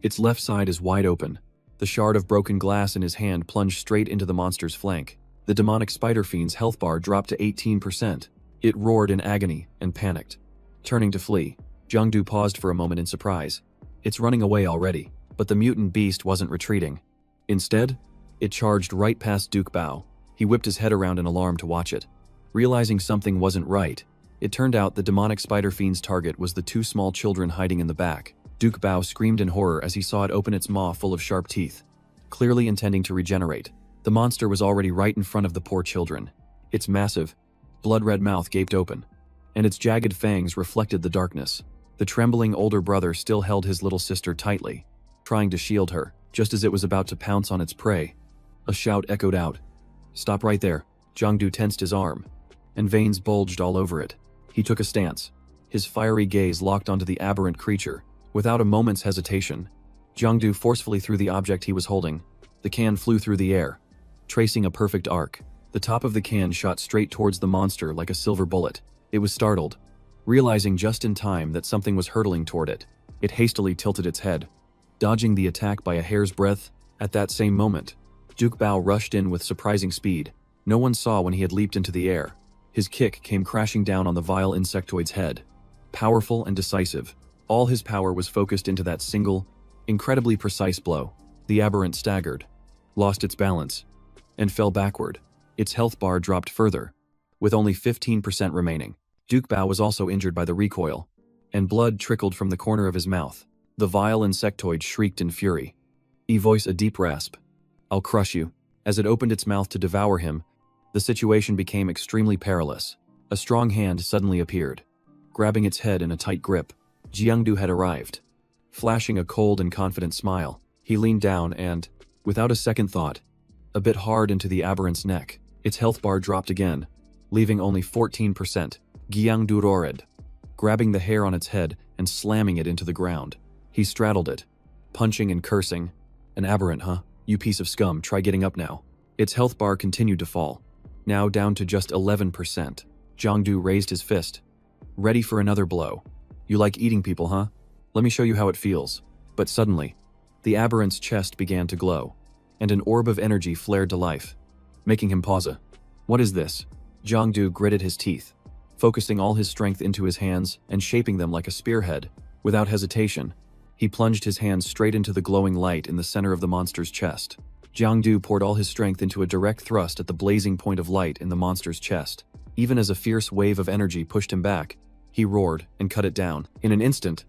Its left side is wide open. The shard of broken glass in his hand plunged straight into the monster's flank. The demonic spider fiend's health bar dropped to 18%. It roared in agony and panicked. Turning to flee, Jangdu paused for a moment in surprise. It's running away already, but the mutant beast wasn't retreating. Instead, it charged right past Duke Bao. He whipped his head around in alarm to watch it. Realizing something wasn't right, it turned out the demonic spider fiend's target was the 2 small children hiding in the back. Duke Bao screamed in horror as he saw it open its maw full of sharp teeth, clearly intending to regenerate. The monster was already right in front of the poor children. Its massive, blood-red mouth gaped open, and its jagged fangs reflected the darkness. The trembling older brother still held his little sister tightly, trying to shield her. Just as it was about to pounce on its prey, a shout echoed out. "Stop right there." Jangdu tensed his arm, and veins bulged all over it. He took a stance, his fiery gaze locked onto the aberrant creature. Without a moment's hesitation, Jangdu forcefully threw the object he was holding. The can flew through the air, tracing a perfect arc. The top of the can shot straight towards the monster like a silver bullet. It was startled, realizing just in time that something was hurtling toward it. It hastily tilted its head, dodging the attack by a hair's breadth. At that same moment, Duke Bao rushed in with surprising speed. No one saw when he had leaped into the air. His kick came crashing down on the vile insectoid's head. Powerful and decisive, all his power was focused into that single, incredibly precise blow. The aberrant staggered, lost its balance, and fell backward. Its health bar dropped further, with only 15% remaining. Duke Bao was also injured by the recoil, and blood trickled from the corner of his mouth. The vile insectoid shrieked in fury. He voiced a deep rasp. "I'll crush you." As it opened its mouth to devour him, the situation became extremely perilous. A strong hand suddenly appeared, grabbing its head in a tight grip. Jangdu had arrived. Flashing a cold and confident smile, he leaned down and, without a second thought, a bit hard into the aberrant's neck. Its health bar dropped again, leaving only 14%. Jangdu roared, grabbing the hair on its head and slamming it into the ground. He straddled it, punching and cursing. "An aberrant, huh? You piece of scum, try getting up now." Its health bar continued to fall, now down to just 11%. Jangdu raised his fist, ready for another blow. "You like eating people, huh? Let me show you how it feels." But suddenly, the aberrant's chest began to glow, and an orb of energy flared to life, making him pause. "What is this?" Jangdu gritted his teeth, focusing all his strength into his hands and shaping them like a spearhead. Without hesitation, he plunged his hands straight into the glowing light in the center of the monster's chest. Jangdu poured all his strength into a direct thrust at the blazing point of light in the monster's chest. Even as a fierce wave of energy pushed him back, He roared and cut it down. In an instant,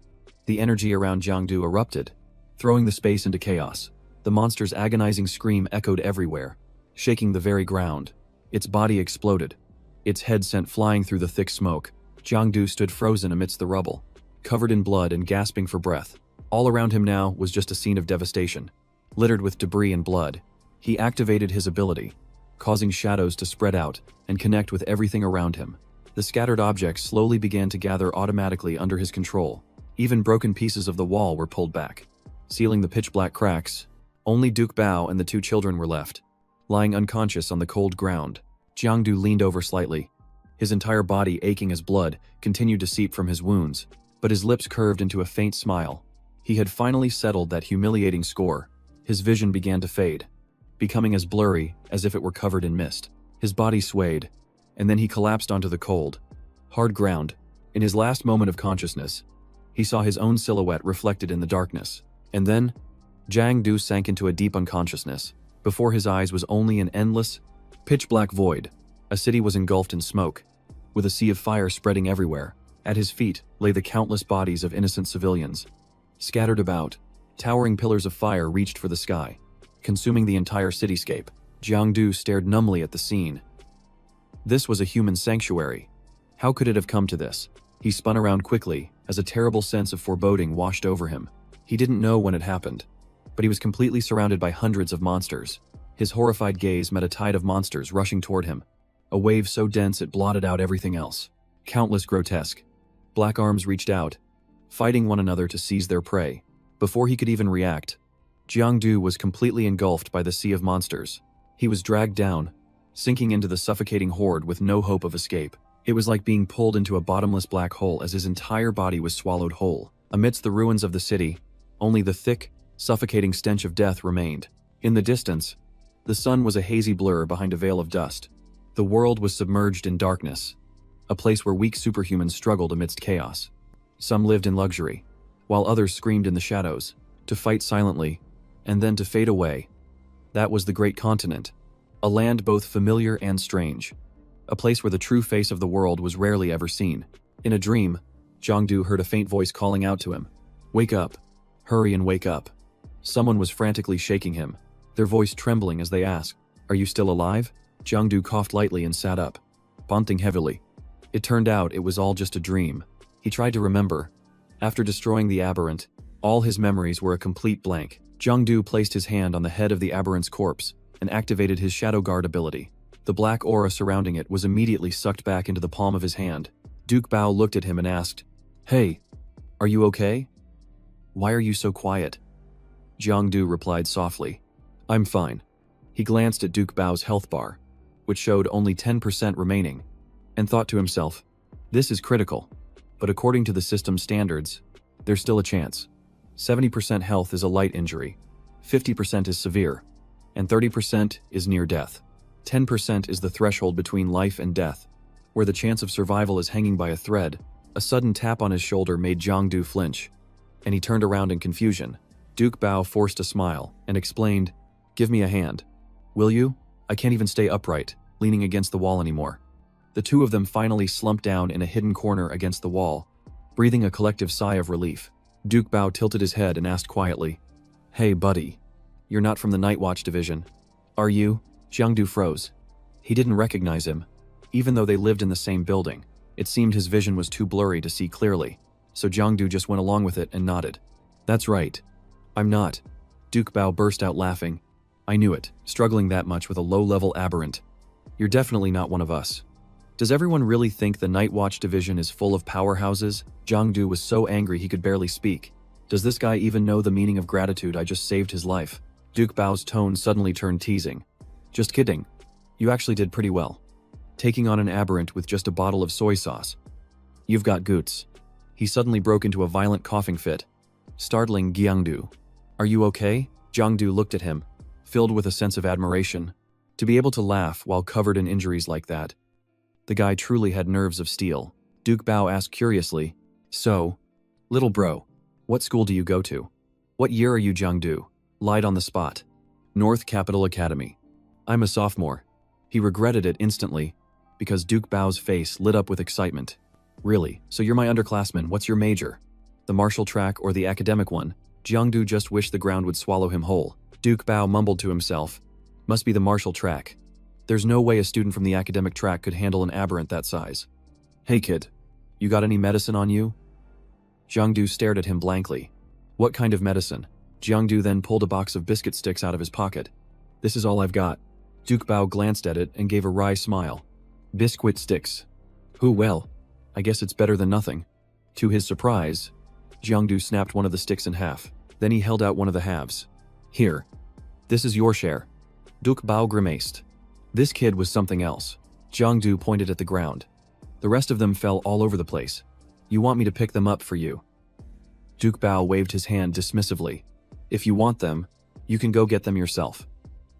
the energy around Jangdu erupted, throwing the space into chaos. The monster's agonizing scream echoed everywhere, shaking the very ground. Its body exploded, its head sent flying through the thick smoke. Jangdu stood frozen amidst the rubble, covered in blood and gasping for breath. All around him now was just a scene of devastation, littered with debris and blood. He activated his ability, causing shadows to spread out and connect with everything around him. The scattered objects slowly began to gather automatically under his control. Even broken pieces of the wall were pulled back, sealing the pitch-black cracks. Only Duke Bao and the two children were left, lying unconscious on the cold ground. Jangdu leaned over slightly, his entire body aching as blood continued to seep from his wounds, but his lips curved into a faint smile. He had finally settled that humiliating score. His vision began to fade, becoming as blurry as if it were covered in mist. His body swayed, and then he collapsed onto the cold, hard ground. In his last moment of consciousness, he saw his own silhouette reflected in the darkness. And then, Jangdu sank into a deep unconsciousness. Before his eyes was only an endless, pitch-black void. A city was engulfed in smoke, with a sea of fire spreading everywhere. At his feet lay the countless bodies of innocent civilians. Scattered about, towering pillars of fire reached for the sky, consuming the entire cityscape. Jangdu stared numbly at the scene. This was a human sanctuary. How could it have come to this? He spun around quickly as a terrible sense of foreboding washed over him. He didn't know when it happened, but he was completely surrounded by hundreds of monsters. His horrified gaze met a tide of monsters rushing toward him, a wave so dense it blotted out everything else. Countless grotesque, black arms reached out, fighting one another to seize their prey. Before he could even react, Jangdu was completely engulfed by the sea of monsters. He was dragged down, sinking into the suffocating horde with no hope of escape. It was like being pulled into a bottomless black hole as his entire body was swallowed whole. Amidst the ruins of the city, only the thick, suffocating stench of death remained. In the distance, the sun was a hazy blur behind a veil of dust. The world was submerged in darkness, a place where weak superhumans struggled amidst chaos. Some lived in luxury, while others screamed in the shadows, to fight silently, and then to fade away. That was the Great Continent, a land both familiar and strange, a place where the true face of the world was rarely ever seen. In a dream, Jangdu heard a faint voice calling out to him. "Wake up. Hurry and wake up." Someone was frantically shaking him, their voice trembling as they asked, "Are you still alive?" Jangdu coughed lightly and sat up, panting heavily. It turned out it was all just a dream. He tried to remember. After destroying the aberrant, all his memories were a complete blank. Jangdu placed his hand on the head of the aberrant's corpse and activated his Shadow Guard ability. The black aura surrounding it was immediately sucked back into the palm of his hand. Duke Bao looked at him and asked, "Hey, are you okay? Why are you so quiet?" Jangdu replied softly, "I'm fine." He glanced at Duke Bao's health bar, which showed only 10% remaining, and thought to himself, "This is critical, but according to the system's standards, there's still a chance. 70% health is a light injury, 50% is severe, and 30% is near death. 10% is the threshold between life and death, where the chance of survival is hanging by a thread." A sudden tap on his shoulder made Jangdu flinch, and he turned around in confusion. Duke Bao forced a smile and explained, "Give me a hand. Will you? I can't even stay upright, leaning against the wall anymore." The two of them finally slumped down in a hidden corner against the wall, breathing a collective sigh of relief. Duke Bao tilted his head and asked quietly, "Hey, buddy. You're not from the Night Watch division, are you?" Jangdu froze. He didn't recognize him, even though they lived in the same building. It seemed his vision was too blurry to see clearly, so Jangdu just went along with it and nodded. "That's right. I'm not." Duke Bao burst out laughing. "I knew it, struggling that much with a low-level aberrant. You're definitely not one of us. Does everyone really think the Night Watch division is full of powerhouses?" Jangdu was so angry he could barely speak. "Does this guy even know the meaning of gratitude? I just saved his life." Duke Bao's tone suddenly turned teasing. "Just kidding. You actually did pretty well, taking on an aberrant with just a bottle of soy sauce. You've got goots." He suddenly broke into a violent coughing fit, startling Jangdu. "Are you okay?" Jangdu looked at him, filled with a sense of admiration. To be able to laugh while covered in injuries like that. The guy truly had nerves of steel. Duke Bao asked curiously, "So, little bro, what school do you go to?" "What year are you?" Jangdu lied on the spot. "North Capital Academy. I'm a sophomore." He regretted it instantly, because Duke Bao's face lit up with excitement. Really? So you're my underclassman, what's your major? The martial track or the academic one? Jangdu just wished the ground would swallow him whole. Duke Bao mumbled to himself. Must be the martial track. There's no way a student from the academic track could handle an aberrant that size. Hey kid, you got any medicine on you? Jangdu stared at him blankly. What kind of medicine? Jangdu then pulled a box of biscuit sticks out of his pocket. This is all I've got. Duke Bao glanced at it and gave a wry smile. Biscuit sticks. Well, I guess it's better than nothing. To his surprise, Jangdu snapped one of the sticks in half. Then he held out one of the halves. Here. This is your share. Duke Bao grimaced. This kid was something else. Jangdu pointed at the ground. The rest of them fell all over the place. You want me to pick them up for you? Duke Bao waved his hand dismissively. If you want them, you can go get them yourself.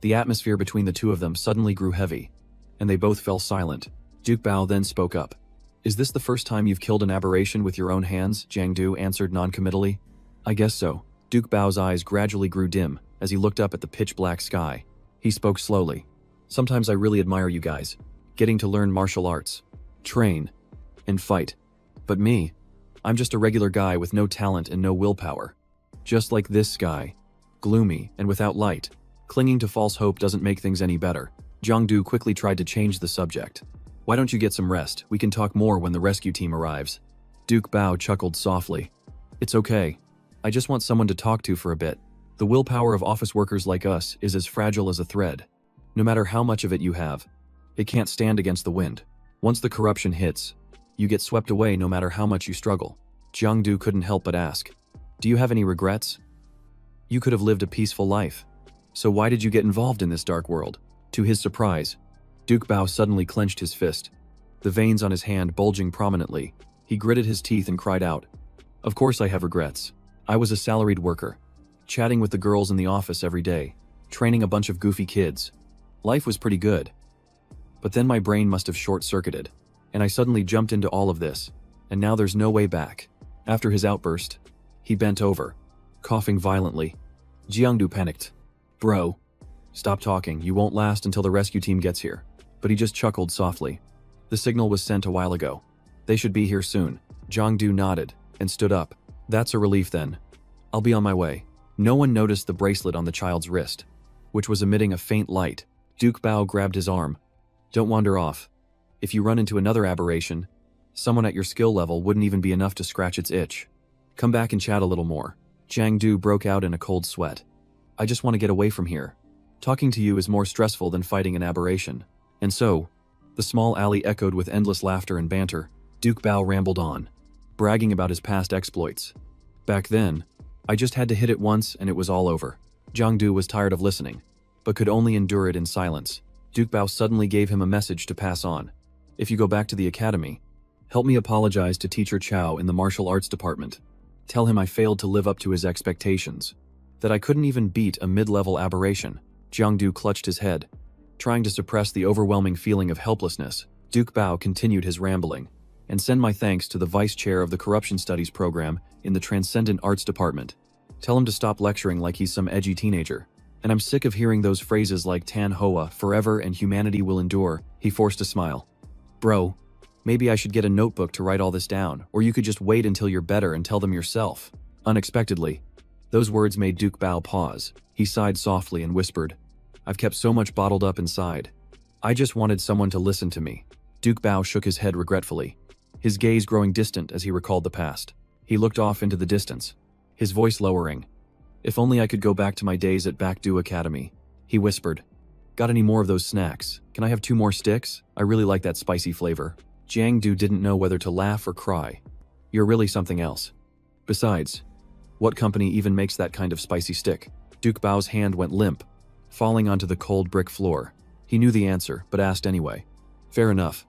The atmosphere between the two of them suddenly grew heavy, and they both fell silent. Duke Bao then spoke up. Is this the first time you've killed an aberration with your own hands? Jangdu answered noncommittally. I guess so. Duke Bao's eyes gradually grew dim as he looked up at the pitch-black sky. He spoke slowly. Sometimes I really admire you guys, getting to learn martial arts, train, and fight. But me, I'm just a regular guy with no talent and no willpower. Just like this guy, gloomy and without light. Clinging to false hope doesn't make things any better. Jangdu quickly tried to change the subject. Why don't you get some rest? We can talk more when the rescue team arrives. Duke Bao chuckled softly. It's okay. I just want someone to talk to for a bit. The willpower of office workers like us is as fragile as a thread. No matter how much of it you have, it can't stand against the wind. Once the corruption hits, you get swept away no matter how much you struggle. Jangdu couldn't help but ask. Do you have any regrets? You could have lived a peaceful life. So why did you get involved in this dark world? To his surprise, Duke Bao suddenly clenched his fist, the veins on his hand bulging prominently. He gritted his teeth and cried out. Of course I have regrets. I was a salaried worker, chatting with the girls in the office every day, training a bunch of goofy kids. Life was pretty good. But then my brain must have short-circuited, and I suddenly jumped into all of this, and now there's no way back. After his outburst, he bent over, coughing violently. Jangdu panicked. Bro, stop talking, you won't last until the rescue team gets here. But he just chuckled softly. The signal was sent a while ago. They should be here soon. Jangdu nodded and stood up. That's a relief then. I'll be on my way. No one noticed the bracelet on the child's wrist, which was emitting a faint light. Duke Bao grabbed his arm. Don't wander off. If you run into another aberration, someone at your skill level wouldn't even be enough to scratch its itch. Come back and chat a little more. Jangdu broke out in a cold sweat. I just want to get away from here. Talking to you is more stressful than fighting an aberration. And so, the small alley echoed with endless laughter and banter. Duke Bao rambled on, bragging about his past exploits. Back then, I just had to hit it once and it was all over. Jangdu was tired of listening, but could only endure it in silence. Duke Bao suddenly gave him a message to pass on. If you go back to the academy, help me apologize to Teacher Chow in the martial arts department. Tell him I failed to live up to his expectations. That I couldn't even beat a mid-level aberration. Jangdu clutched his head, trying to suppress the overwhelming feeling of helplessness. Duke Bao continued his rambling. And send my thanks to the vice chair of the Corruption Studies program in the Transcendent Arts Department. Tell him to stop lecturing like he's some edgy teenager. And I'm sick of hearing those phrases like Tan Hoa, forever and humanity will endure. He forced a smile. Bro, maybe I should get a notebook to write all this down, or you could just wait until you're better and tell them yourself. Unexpectedly, those words made Duke Bao pause. He sighed softly and whispered, I've kept so much bottled up inside. I just wanted someone to listen to me. Duke Bao shook his head regretfully, his gaze growing distant as he recalled the past. He looked off into the distance, his voice lowering. If only I could go back to my days at Bakdu Academy, he whispered. Got any more of those snacks? Can I have 2 more sticks? I really like that spicy flavor. Jangdu didn't know whether to laugh or cry. You're really something else. Besides, what company even makes that kind of spicy stick? Duke Bao's hand went limp, falling onto the cold brick floor. He knew the answer, but asked anyway. Fair enough.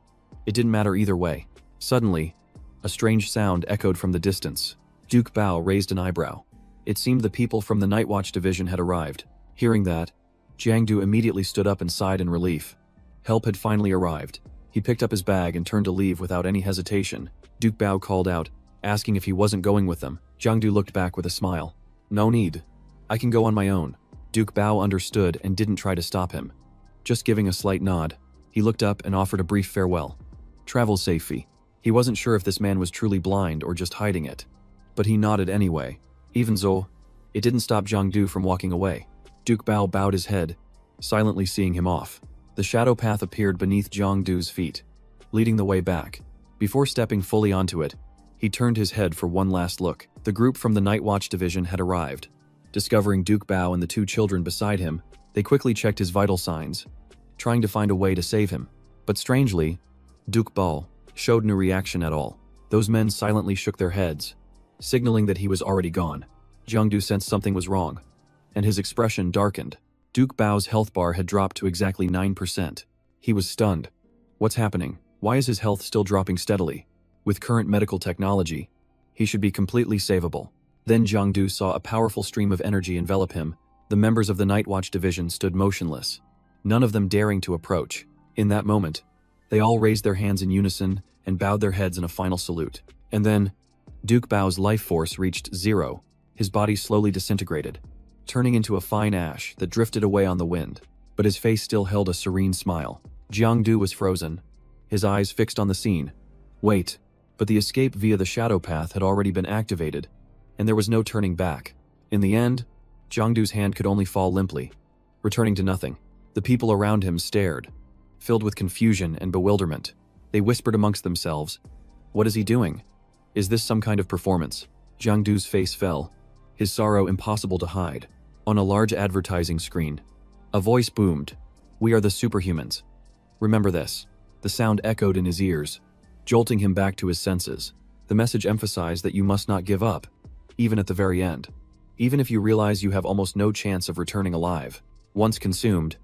It didn't matter either way. Suddenly, a strange sound echoed from the distance. Duke Bao raised an eyebrow. It seemed the people from the Night Watch division had arrived. Hearing that, Jangdu immediately stood up and sighed in relief. Help had finally arrived. He picked up his bag and turned to leave without any hesitation. Duke Bao called out, asking if he wasn't going with them. Jangdu looked back with a smile. No need. I can go on my own. Duke Bao understood and didn't try to stop him. Just giving a slight nod, he looked up and offered a brief farewell. Travel safe, Fee. He wasn't sure if this man was truly blind or just hiding it. But he nodded anyway. Even so, it didn't stop Jangdu from walking away. Duke Bao bowed his head, silently seeing him off. The shadow path appeared beneath Jangdu's feet, leading the way back. Before stepping fully onto it, he turned his head for one last look. The group from the Night Watch division had arrived. Discovering Duke Bao and the two children beside him, they quickly checked his vital signs, trying to find a way to save him. But strangely, Duke Bao showed no reaction at all. Those men silently shook their heads, signaling that he was already gone. Jangdu sensed something was wrong, and his expression darkened. Duke Bao's health bar had dropped to exactly 9%. He was stunned. What's happening? Why is his health still dropping steadily? With current medical technology, he should be completely savable. Then Jangdu saw a powerful stream of energy envelop him. The members of the Night Watch division stood motionless, none of them daring to approach. In that moment, they all raised their hands in unison and bowed their heads in a final salute. And then, Duke Bao's life force reached zero. His body slowly disintegrated, turning into a fine ash that drifted away on the wind. But his face still held a serene smile. Jangdu was frozen, his eyes fixed on the scene. Wait, but the escape via the shadow path had already been activated, and there was no turning back. In the end, Jangdu's hand could only fall limply, returning to nothing. The people around him stared, filled with confusion and bewilderment. They whispered amongst themselves, "What is he doing? Is this some kind of performance?" Jangdu's face fell, his sorrow impossible to hide. On a large advertising screen, a voice boomed, "We are the superhumans. Remember this." The sound echoed in his ears, jolting him back to his senses. The message emphasized that you must not give up, even at the very end. Even if you realize you have almost no chance of returning alive. Once consumed,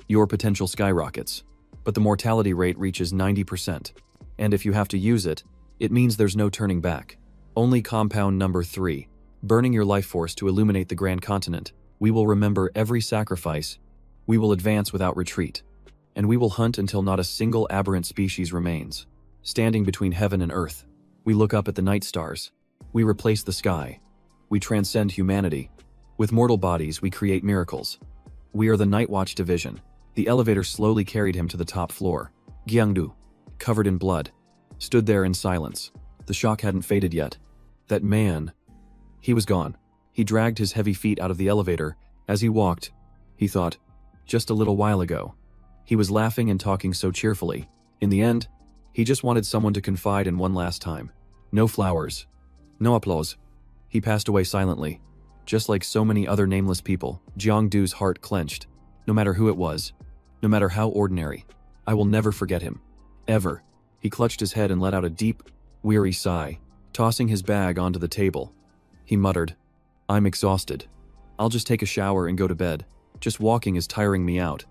your potential skyrockets. But the mortality rate reaches 90%. And if you have to use it, it means there's no turning back. Only compound number 3, burning your life force to illuminate the grand continent. We will remember every sacrifice. We will advance without retreat. And we will hunt until not a single aberrant species remains. Standing between heaven and earth, we look up at the night stars. We replace the sky. We transcend humanity. With mortal bodies, we create miracles. We are the Night Watch division. The elevator slowly carried him to the top floor. Jangdu, covered in blood, stood there in silence. The shock hadn't faded yet. That man, he was gone. He dragged his heavy feet out of the elevator. As he walked, he thought, just a little while ago, he was laughing and talking so cheerfully. In the end, he just wanted someone to confide in one last time. No flowers. No applause. He passed away silently. Just like so many other nameless people, Jangdu's heart clenched. No matter who it was, no matter how ordinary, I will never forget him. Ever. He clutched his head and let out a deep, weary sigh. Tossing his bag onto the table, he muttered, "I'm exhausted. I'll just take a shower and go to bed. Just walking is tiring me out.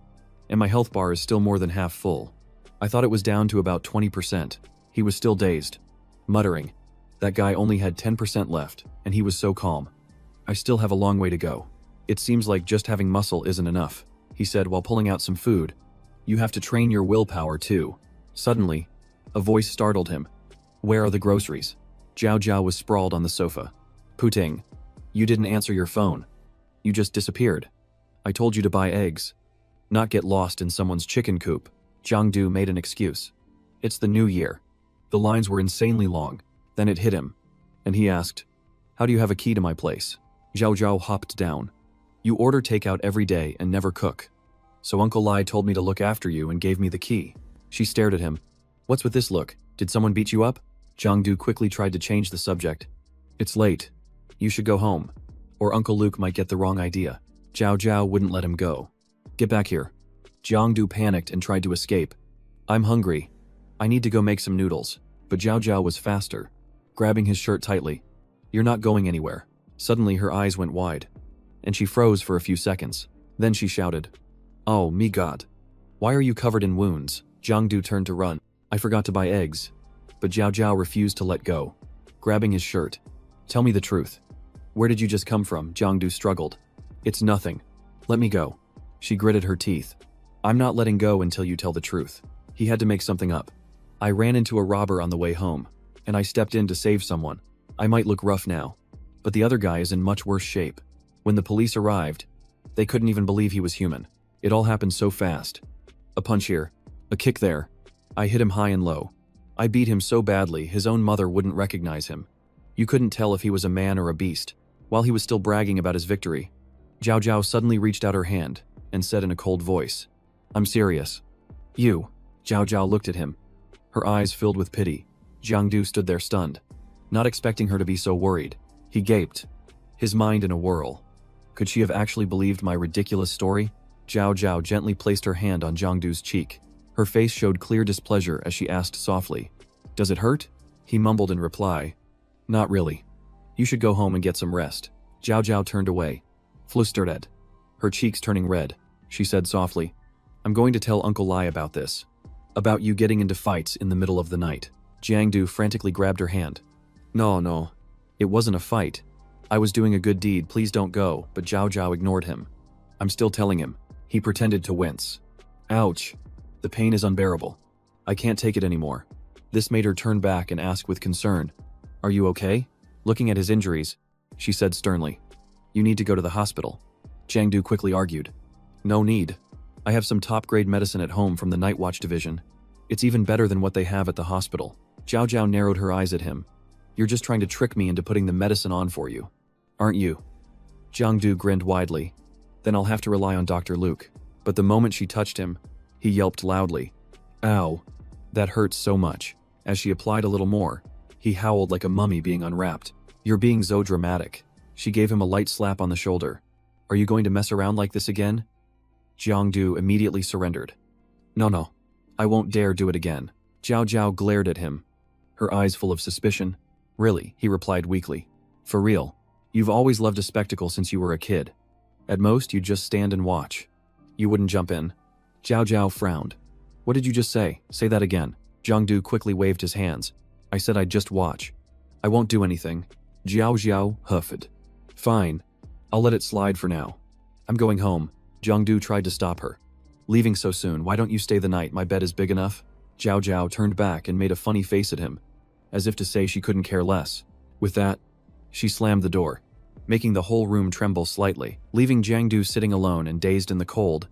And my health bar is still more than half full." I thought it was down to about 20%. He was still dazed, muttering, "That guy only had 10% left, and he was so calm. I still have a long way to go. It seems like just having muscle isn't enough," he said while pulling out some food. "You have to train your willpower too." Suddenly, a voice startled him. "Where are the groceries?" Jao Jiao was sprawled on the sofa. "Puting, you didn't answer your phone. You just disappeared. I told you to buy eggs, not get lost in someone's chicken coop." Jangdu made an excuse. "It's the new year." The lines were insanely long. Then it hit him, and he asked, "How do you have a key to my place?" Jao Jiao hopped down. "You order takeout every day and never cook. So Uncle Lai told me to look after you and gave me the key." She stared at him. "What's with this look? Did someone beat you up?" Jangdu quickly tried to change the subject. "It's late. You should go home, or Uncle Luke might get the wrong idea." Jao Jiao wouldn't let him go. "Get back here." Jangdu panicked and tried to escape. "I'm hungry. I need to go make some noodles." But Jao Jiao was faster, grabbing his shirt tightly. "You're not going anywhere." Suddenly her eyes went wide, and she froze for a few seconds. Then she shouted, "Oh, me God. Why are you covered in wounds?" Jangdu turned to run. "I forgot to buy eggs." But Jao Jiao refused to let go, grabbing his shirt. "Tell me the truth. Where did you just come from?" Jangdu struggled. "It's nothing. Let me go." She gritted her teeth. "I'm not letting go until you tell the truth." He had to make something up. "I ran into a robber on the way home, and I stepped in to save someone. I might look rough now, but the other guy is in much worse shape. When the police arrived, they couldn't even believe he was human. It all happened so fast. A punch here, a kick there. I hit him high and low. I beat him so badly his own mother wouldn't recognize him. You couldn't tell if he was a man or a beast. While he was still bragging about his victory, Jao Jiao suddenly reached out her hand and said in a cold voice, "I'm serious." "You?" Jao Jiao looked at him. Her eyes filled with pity. Jangdu stood there stunned, not expecting her to be so worried. He gaped, his mind in a whirl. Could she have actually believed my ridiculous story? Jao Jiao gently placed her hand on Jangdu's cheek. Her face showed clear displeasure as she asked softly, "Does it hurt?" He mumbled in reply, "Not really. You should go home and get some rest." Jao Jiao turned away, flustered, her cheeks turning red. She said softly, "I'm going to tell Uncle Lai about this. About you getting into fights in the middle of the night." Jangdu frantically grabbed her hand. No. It wasn't a fight. I was doing a good deed, please don't go," but Jao Jiao ignored him. "I'm still telling him." He pretended to wince. "Ouch. The pain is unbearable. I can't take it anymore." This made her turn back and ask with concern, "Are you okay?" Looking at his injuries, she said sternly, "You need to go to the hospital." Jangdu quickly argued, "No need. I have some top-grade medicine at home from the Night Watch division. It's even better than what they have at the hospital." Jao Jiao narrowed her eyes at him. "You're just trying to trick me into putting the medicine on for you, aren't you?" Jangdu grinned widely. "Then I'll have to rely on Dr. Luke." But the moment she touched him, he yelped loudly. "Ow. That hurts so much." As she applied a little more, he howled like a mummy being unwrapped. "You're being so dramatic." She gave him a light slap on the shoulder. "Are you going to mess around like this again?" Jangdu immediately surrendered. No. I won't dare do it again." Jao Jiao glared at him, her eyes full of suspicion. "Really?" he replied weakly. "For real? You've always loved a spectacle since you were a kid. At most, you'd just stand and watch. You wouldn't jump in." Jao Jiao frowned. "What did you just say? Say that again." Jangdu quickly waved his hands. "I said I'd just watch. I won't do anything." Jao Jiao huffed. "Fine. I'll let it slide for now. I'm going home." Jangdu tried to stop her. "Leaving so soon, why don't you stay the night? My bed is big enough." Jao Jiao turned back and made a funny face at him, as if to say she couldn't care less. With that, she slammed the door, making the whole room tremble slightly, leaving Jangdu sitting alone and dazed in the cold,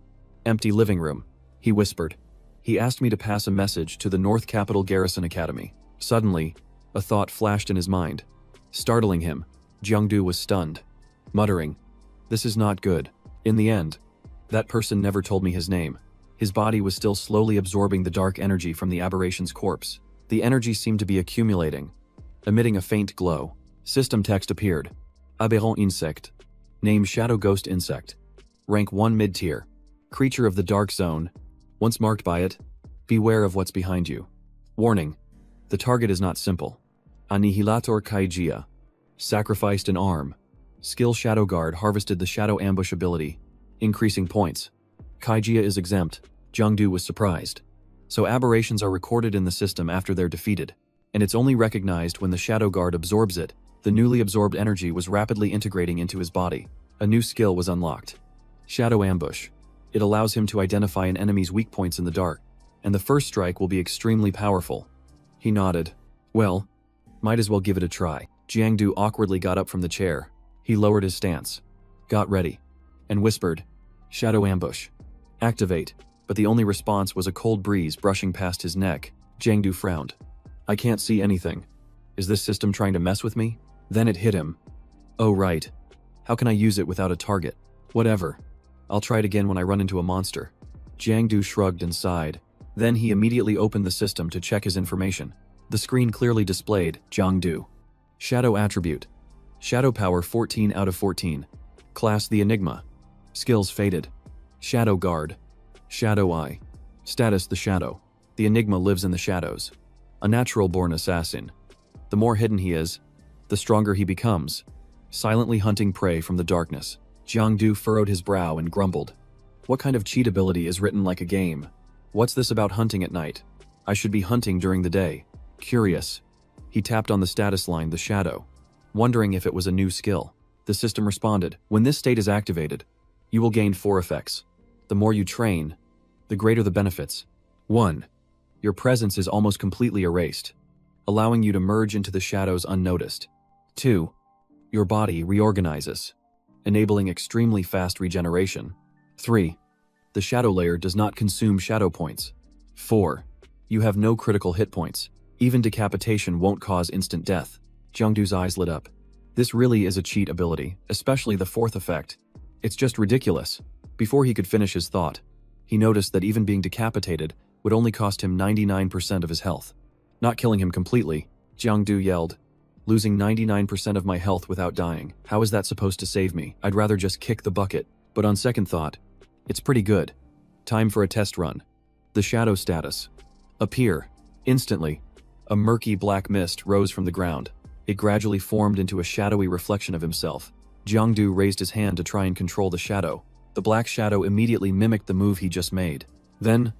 empty living room. He whispered, "He asked me to pass a message to the North Capital Garrison Academy." Suddenly, a thought flashed in his mind. Startling him, Jangdu was stunned, muttering, "This is not good." In the end, that person never told me his name. His body was still slowly absorbing the dark energy from the aberration's corpse. The energy seemed to be accumulating, emitting a faint glow. System text appeared. Aberrant insect. Name Shadow Ghost Insect. Rank 1 mid-tier. Creature of the Dark Zone. Once marked by it, beware of what's behind you. Warning. The target is not simple. Annihilator Kaijia. Sacrificed an arm. Skill Shadow Guard harvested the Shadow Ambush ability, increasing points. Kaijia is exempt. Jangdu was surprised. So aberrations are recorded in the system after they're defeated, and it's only recognized when the Shadow Guard absorbs it. The newly absorbed energy was rapidly integrating into his body. A new skill was unlocked. Shadow Ambush. It allows him to identify an enemy's weak points in the dark, and the first strike will be extremely powerful. He nodded. "Well, might as well give it a try." Jangdu awkwardly got up from the chair. He lowered his stance, got ready, and whispered, "Shadow Ambush. Activate." But the only response was a cold breeze brushing past his neck. Jangdu frowned. "I can't see anything. Is this system trying to mess with me?" Then it hit him. "Oh right. How can I use it without a target? Whatever. I'll try it again when I run into a monster." Jangdu shrugged and sighed. Then he immediately opened the system to check his information. The screen clearly displayed Jangdu. Shadow Attribute. Shadow Power 14 out of 14. Class the Enigma. Skills Faded. Shadow Guard. Shadow Eye. Status the Shadow. The Enigma lives in the shadows. A natural-born assassin. The more hidden he is, the stronger he becomes, silently hunting prey from the darkness. Jangdu furrowed his brow and grumbled. "What kind of cheat ability is written like a game? What's this about hunting at night? I should be hunting during the day." Curious, he tapped on the status line, the Shadow, wondering if it was a new skill. The system responded, "When this state is activated, you will gain 4 effects. The more you train, the greater the benefits. 1. Your presence is almost completely erased, allowing you to merge into the shadows unnoticed. 2. Your body reorganizes, enabling extremely fast regeneration. 3. The shadow layer does not consume shadow points. 4. You have no critical hit points. Even decapitation won't cause instant death. Jangdu's eyes lit up. This really is a cheat ability, especially the fourth effect. It's just ridiculous. Before he could finish his thought, he noticed that even being decapitated would only cost him 99% of his health. Not killing him completely, Jangdu yelled. Losing 99% of my health without dying. How is that supposed to save me? I'd rather just kick the bucket. But on second thought, it's pretty good. Time for a test run. The shadow status. Appear. Instantly, a murky black mist rose from the ground. It gradually formed into a shadowy reflection of himself. Jangdu raised his hand to try and control the shadow. The black shadow immediately mimicked the move he just made. Then,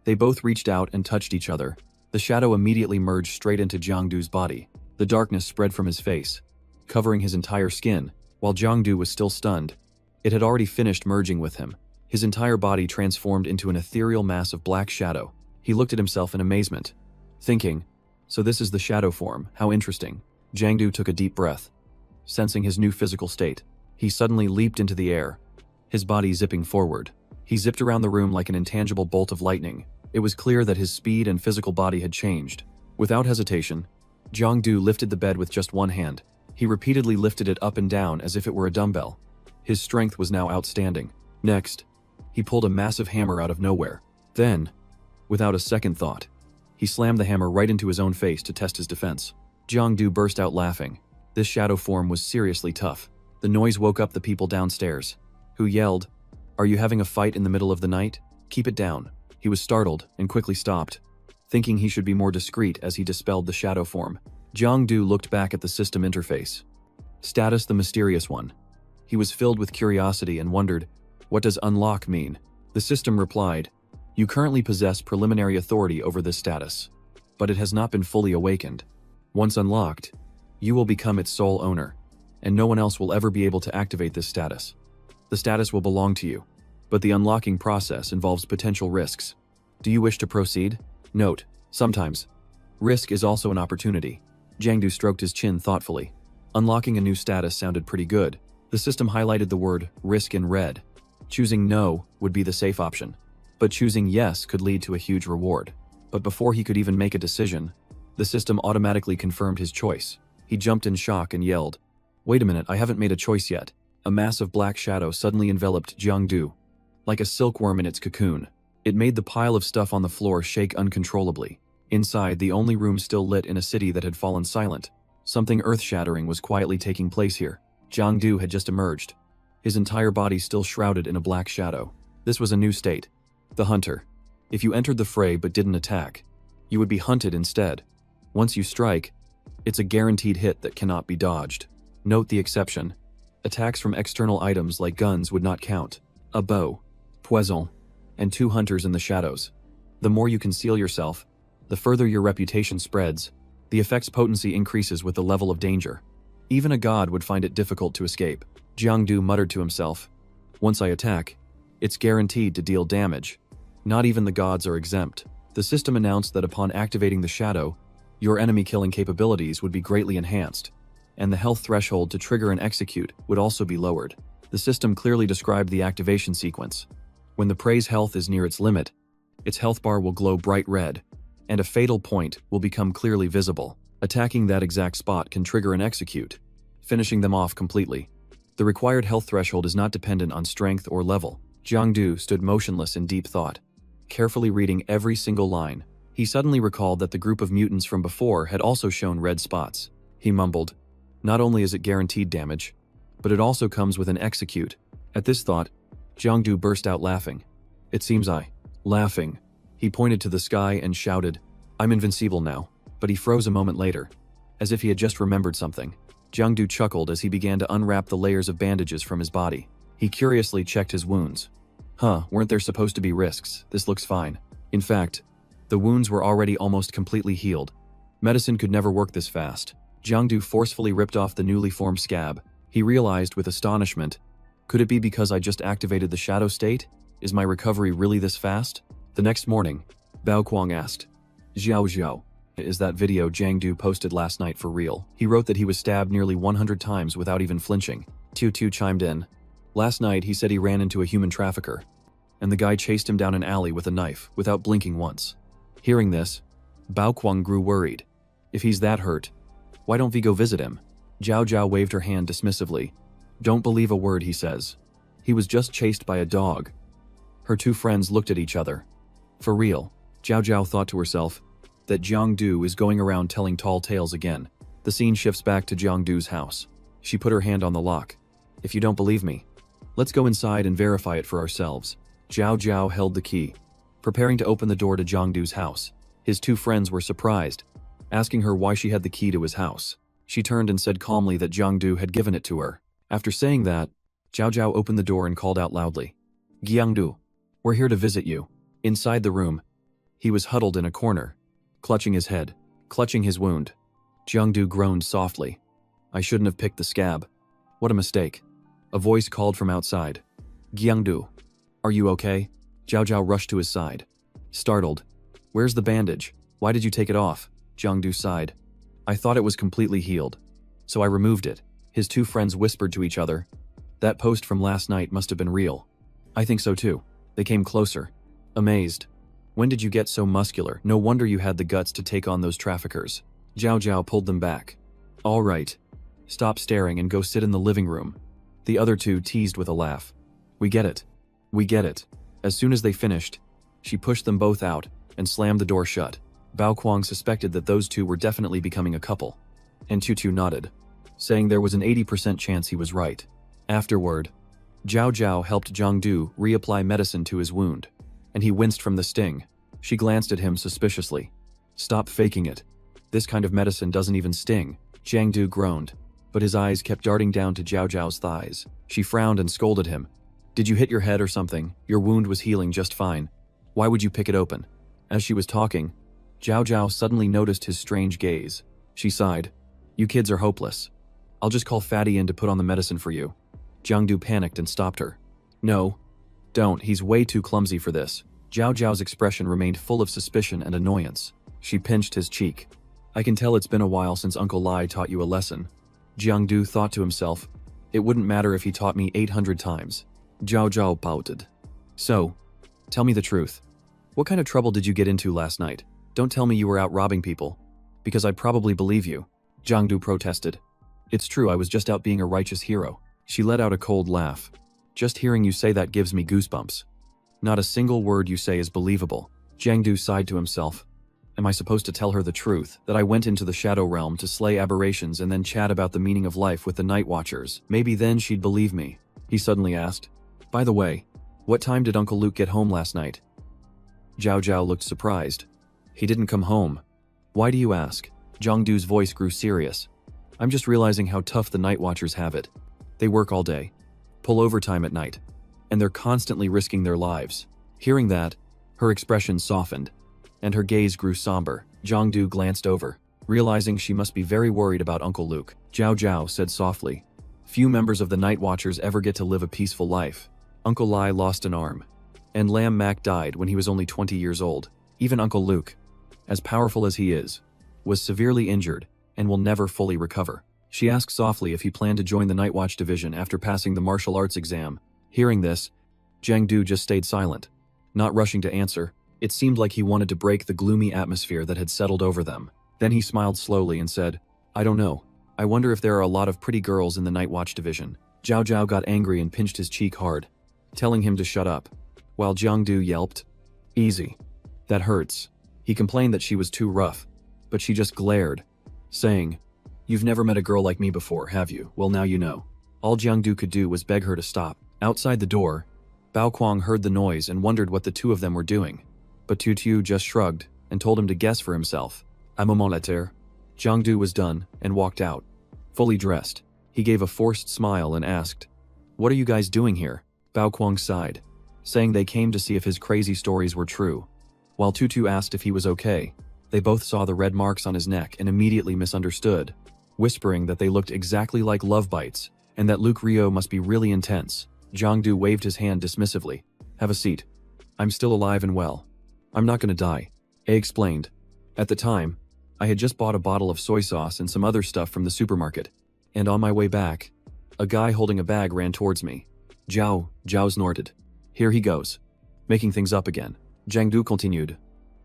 they both reached out and touched each other. The shadow immediately merged straight into Jangdu's body. The darkness spread from his face, covering his entire skin. While Jangdu was still stunned, it had already finished merging with him. His entire body transformed into an ethereal mass of black shadow. He looked at himself in amazement, thinking, so this is the shadow form, how interesting. Jangdu took a deep breath. Sensing his new physical state, he suddenly leaped into the air, his body zipping forward. He zipped around the room like an intangible bolt of lightning. It was clear that his speed and physical body had changed. Without hesitation, Jangdu lifted the bed with just one hand. He repeatedly lifted it up and down as if it were a dumbbell. His strength was now outstanding. Next, he pulled a massive hammer out of nowhere. Then, without a second thought, he slammed the hammer right into his own face to test his defense. Jangdu burst out laughing. This shadow form was seriously tough. The noise woke up the people downstairs, who yelled, "Are you having a fight in the middle of the night? Keep it down." He was startled and quickly stopped, thinking he should be more discreet as he dispelled the shadow form. Jangdu looked back at the system interface. Status: the mysterious one. He was filled with curiosity and wondered, what does unlock mean? The system replied, you currently possess preliminary authority over this status, but it has not been fully awakened. Once unlocked, you will become its sole owner, and no one else will ever be able to activate this status. The status will belong to you, but the unlocking process involves potential risks. Do you wish to proceed? Note, sometimes, risk is also an opportunity. Jangdu stroked his chin thoughtfully. Unlocking a new status sounded pretty good. The system highlighted the word risk in red. Choosing no would be the safe option, but choosing yes could lead to a huge reward. But before he could even make a decision, the system automatically confirmed his choice. He jumped in shock and yelled, wait a minute, I haven't made a choice yet. A massive black shadow suddenly enveloped Jangdu, like a silkworm in its cocoon. It made the pile of stuff on the floor shake uncontrollably. Inside, the only room still lit in a city that had fallen silent. Something earth-shattering was quietly taking place here. Jangdu had just emerged, his entire body still shrouded in a black shadow. This was a new state, the hunter. If you entered the fray but didn't attack, you would be hunted instead. Once you strike, it's a guaranteed hit that cannot be dodged. Note the exception. Attacks from external items like guns would not count. A bow, poison, and 2 hunters in the shadows. The more you conceal yourself, the further your reputation spreads. The effect's potency increases with the level of danger. Even a god would find it difficult to escape. Jangdu muttered to himself, once I attack, it's guaranteed to deal damage. Not even the gods are exempt. The system announced that upon activating the shadow, your enemy-killing capabilities would be greatly enhanced, and the health threshold to trigger and execute would also be lowered. The system clearly described the activation sequence. When the prey's health is near its limit, its health bar will glow bright red, and a fatal point will become clearly visible. Attacking that exact spot can trigger and execute, finishing them off completely. The required health threshold is not dependent on strength or level. Jangdu stood motionless in deep thought, carefully reading every single line. He suddenly recalled that the group of mutants from before had also shown red spots. He mumbled, not only is it guaranteed damage, but it also comes with an execute. At this thought, Jangdu burst out laughing. It seems laughing. He pointed to the sky and shouted, I'm invincible now. But he froze a moment later, as if he had just remembered something. Jangdu chuckled as he began to unwrap the layers of bandages from his body. He curiously checked his wounds. Weren't there supposed to be risks? This looks fine. In fact, the wounds were already almost completely healed. Medicine could never work this fast. Jangdu forcefully ripped off the newly formed scab. He realized with astonishment, could it be because I just activated the shadow state? Is my recovery really this fast? The next morning, Bao Kuang asked, Jao Jiao, is that video Jangdu posted last night for real? He wrote that he was stabbed nearly 100 times without even flinching. Tu chimed in. Last night he said he ran into a human trafficker, and the guy chased him down an alley with a knife without blinking once. Hearing this, Bao Kuang grew worried. If he's that hurt, why don't we go visit him? Jao Jiao waved her hand dismissively. Don't believe a word he says. He was just chased by a dog. Her two friends looked at each other. For real, Jao Jiao thought to herself that Jangdu is going around telling tall tales again. The scene shifts back to Jangdu's house. She put her hand on the lock. If you don't believe me, let's go inside and verify it for ourselves. Jao Jiao held the key, preparing to open the door to Jangdu's house. His two friends were surprised, asking her why she had the key to his house. She turned and said calmly that Jangdu had given it to her. After saying that, Jao Jiao opened the door and called out loudly, Jiangdu, we're here to visit you. Inside the room, he was huddled in a corner, clutching his head, clutching his wound. Jangdu groaned softly. I shouldn't have picked the scab. What a mistake. A voice called from outside. Jiangdu, are you okay? Jao Jiao rushed to his side. Startled. Where's the bandage? Why did you take it off? Jangdu sighed. I thought it was completely healed, so I removed it. His two friends whispered to each other. That post from last night must have been real. I think so too. They came closer, amazed. When did you get so muscular? No wonder you had the guts to take on those traffickers. Jao Jiao pulled them back. All right. Stop staring and go sit in the living room. The other two teased with a laugh. We get it. We get it. As soon as they finished, she pushed them both out and slammed the door shut. Bao Kuang suspected that those two were definitely becoming a couple, and Tutu nodded, saying there was an 80% chance he was right. Afterward, Jao Jiao helped Jangdu reapply medicine to his wound, and he winced from the sting. She glanced at him suspiciously. Stop faking it. This kind of medicine doesn't even sting. Jangdu groaned, but his eyes kept darting down to Jao Jiao's thighs. She frowned and scolded him. Did you hit your head or something? Your wound was healing just fine. Why would you pick it open? As she was talking, Jao Jiao suddenly noticed his strange gaze. She sighed. You kids are hopeless. I'll just call Fatty in to put on the medicine for you. Jangdu panicked and stopped her. No. Don't, he's way too clumsy for this. Jao Jiao's expression remained full of suspicion and annoyance. She pinched his cheek. I can tell it's been a while since Uncle Lai taught you a lesson. Jangdu thought to himself. It wouldn't matter if he taught me 800 times. Jao Jiao pouted. So, tell me the truth. What kind of trouble did you get into last night? Don't tell me you were out robbing people, because I'd probably believe you. Jangdu protested. It's true, I was just out being a righteous hero. She let out a cold laugh. Just hearing you say that gives me goosebumps. Not a single word you say is believable. Jangdu sighed to himself. Am I supposed to tell her the truth, that I went into the Shadow Realm to slay aberrations and then chat about the meaning of life with the Night Watchers? Maybe then she'd believe me. He suddenly asked. By the way, what time did Uncle Luke get home last night? Jao Jiao looked surprised. He didn't come home. Why do you ask? Jangdu's voice grew serious. I'm just realizing how tough the Night Watchers have it. They work all day, pull overtime at night, and they're constantly risking their lives. Hearing that, her expression softened, and her gaze grew somber. Jangdu glanced over, realizing she must be very worried about Uncle Luke. Jao Jiao said softly, few members of the Night Watchers ever get to live a peaceful life. Uncle Lai lost an arm, and Lam Mak died when he was only 20 years old. Even Uncle Luke, as powerful as he is, was severely injured and will never fully recover. She asked softly if he planned to join the Night Watch division after passing the martial arts exam. Hearing this, Jangdu just stayed silent, not rushing to answer. It seemed like he wanted to break the gloomy atmosphere that had settled over them. Then he smiled slowly and said, I don't know. I wonder if there are a lot of pretty girls in the Night Watch division. Jao Jiao got angry and pinched his cheek hard, telling him to shut up, while Jangdu yelped, Easy. That hurts. He complained that she was too rough, but she just glared, saying, You've never met a girl like me before, have you? Well, now you know. All Jangdu could do was beg her to stop. Outside the door, Bao Kuang heard the noise and wondered what the two of them were doing, but Tutu just shrugged and told him to guess for himself. A moment later, Jangdu was done and walked out, fully dressed. He gave a forced smile and asked, What are you guys doing here? Bao Kuang sighed, saying they came to see if his crazy stories were true. While Tutu asked if he was okay, they both saw the red marks on his neck and immediately misunderstood, whispering that they looked exactly like love bites and that Luke Rio must be really intense. Jangdu waved his hand dismissively. Have a seat. I'm still alive and well. I'm not gonna die. A explained. At the time, I had just bought a bottle of soy sauce and some other stuff from the supermarket, and on my way back, a guy holding a bag ran towards me. Jao snorted. Here he goes. Making things up again. Jangdu continued.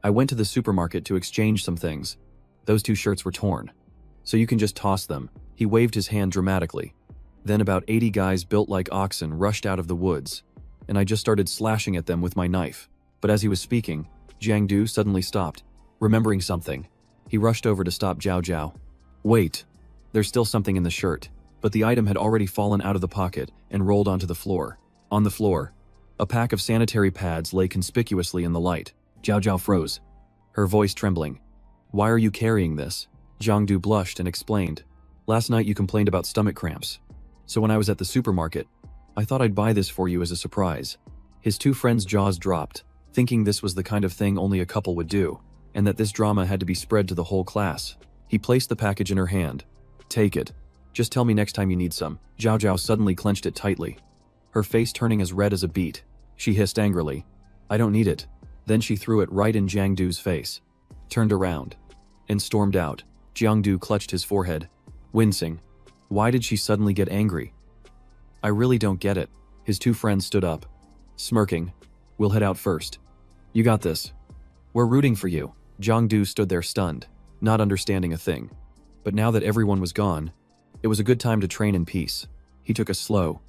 I went to the supermarket to exchange some things. Those 2 shirts were torn. So you can just toss them." He waved his hand dramatically. Then about 80 guys built like oxen rushed out of the woods, and I just started slashing at them with my knife. But as he was speaking, Jangdu suddenly stopped, remembering something. He rushed over to stop Jao Jiao. "Wait, there's still something in the shirt." But the item had already fallen out of the pocket and rolled onto the floor. On the floor, a pack of sanitary pads lay conspicuously in the light. Jao Jiao froze, her voice trembling. "Why are you carrying this?" Jangdu blushed and explained. "Last night you complained about stomach cramps. So when I was at the supermarket, I thought I'd buy this for you as a surprise." His 2 friends' jaws dropped, thinking this was the kind of thing only a couple would do, and that this drama had to be spread to the whole class. He placed the package in her hand. "Take it. Just tell me next time you need some." Jao Jiao suddenly clenched it tightly, her face turning as red as a beet. She hissed angrily, "I don't need it." Then she threw it right in Jangdu's face, turned around, and stormed out. Jangdu clutched his forehead, wincing. Why did she suddenly get angry? "I really don't get it." His 2 friends stood up, smirking. "We'll head out first. You got this. We're rooting for you." Jangdu stood there stunned, not understanding a thing. But now that everyone was gone, it was a good time to train in peace. He took a slow,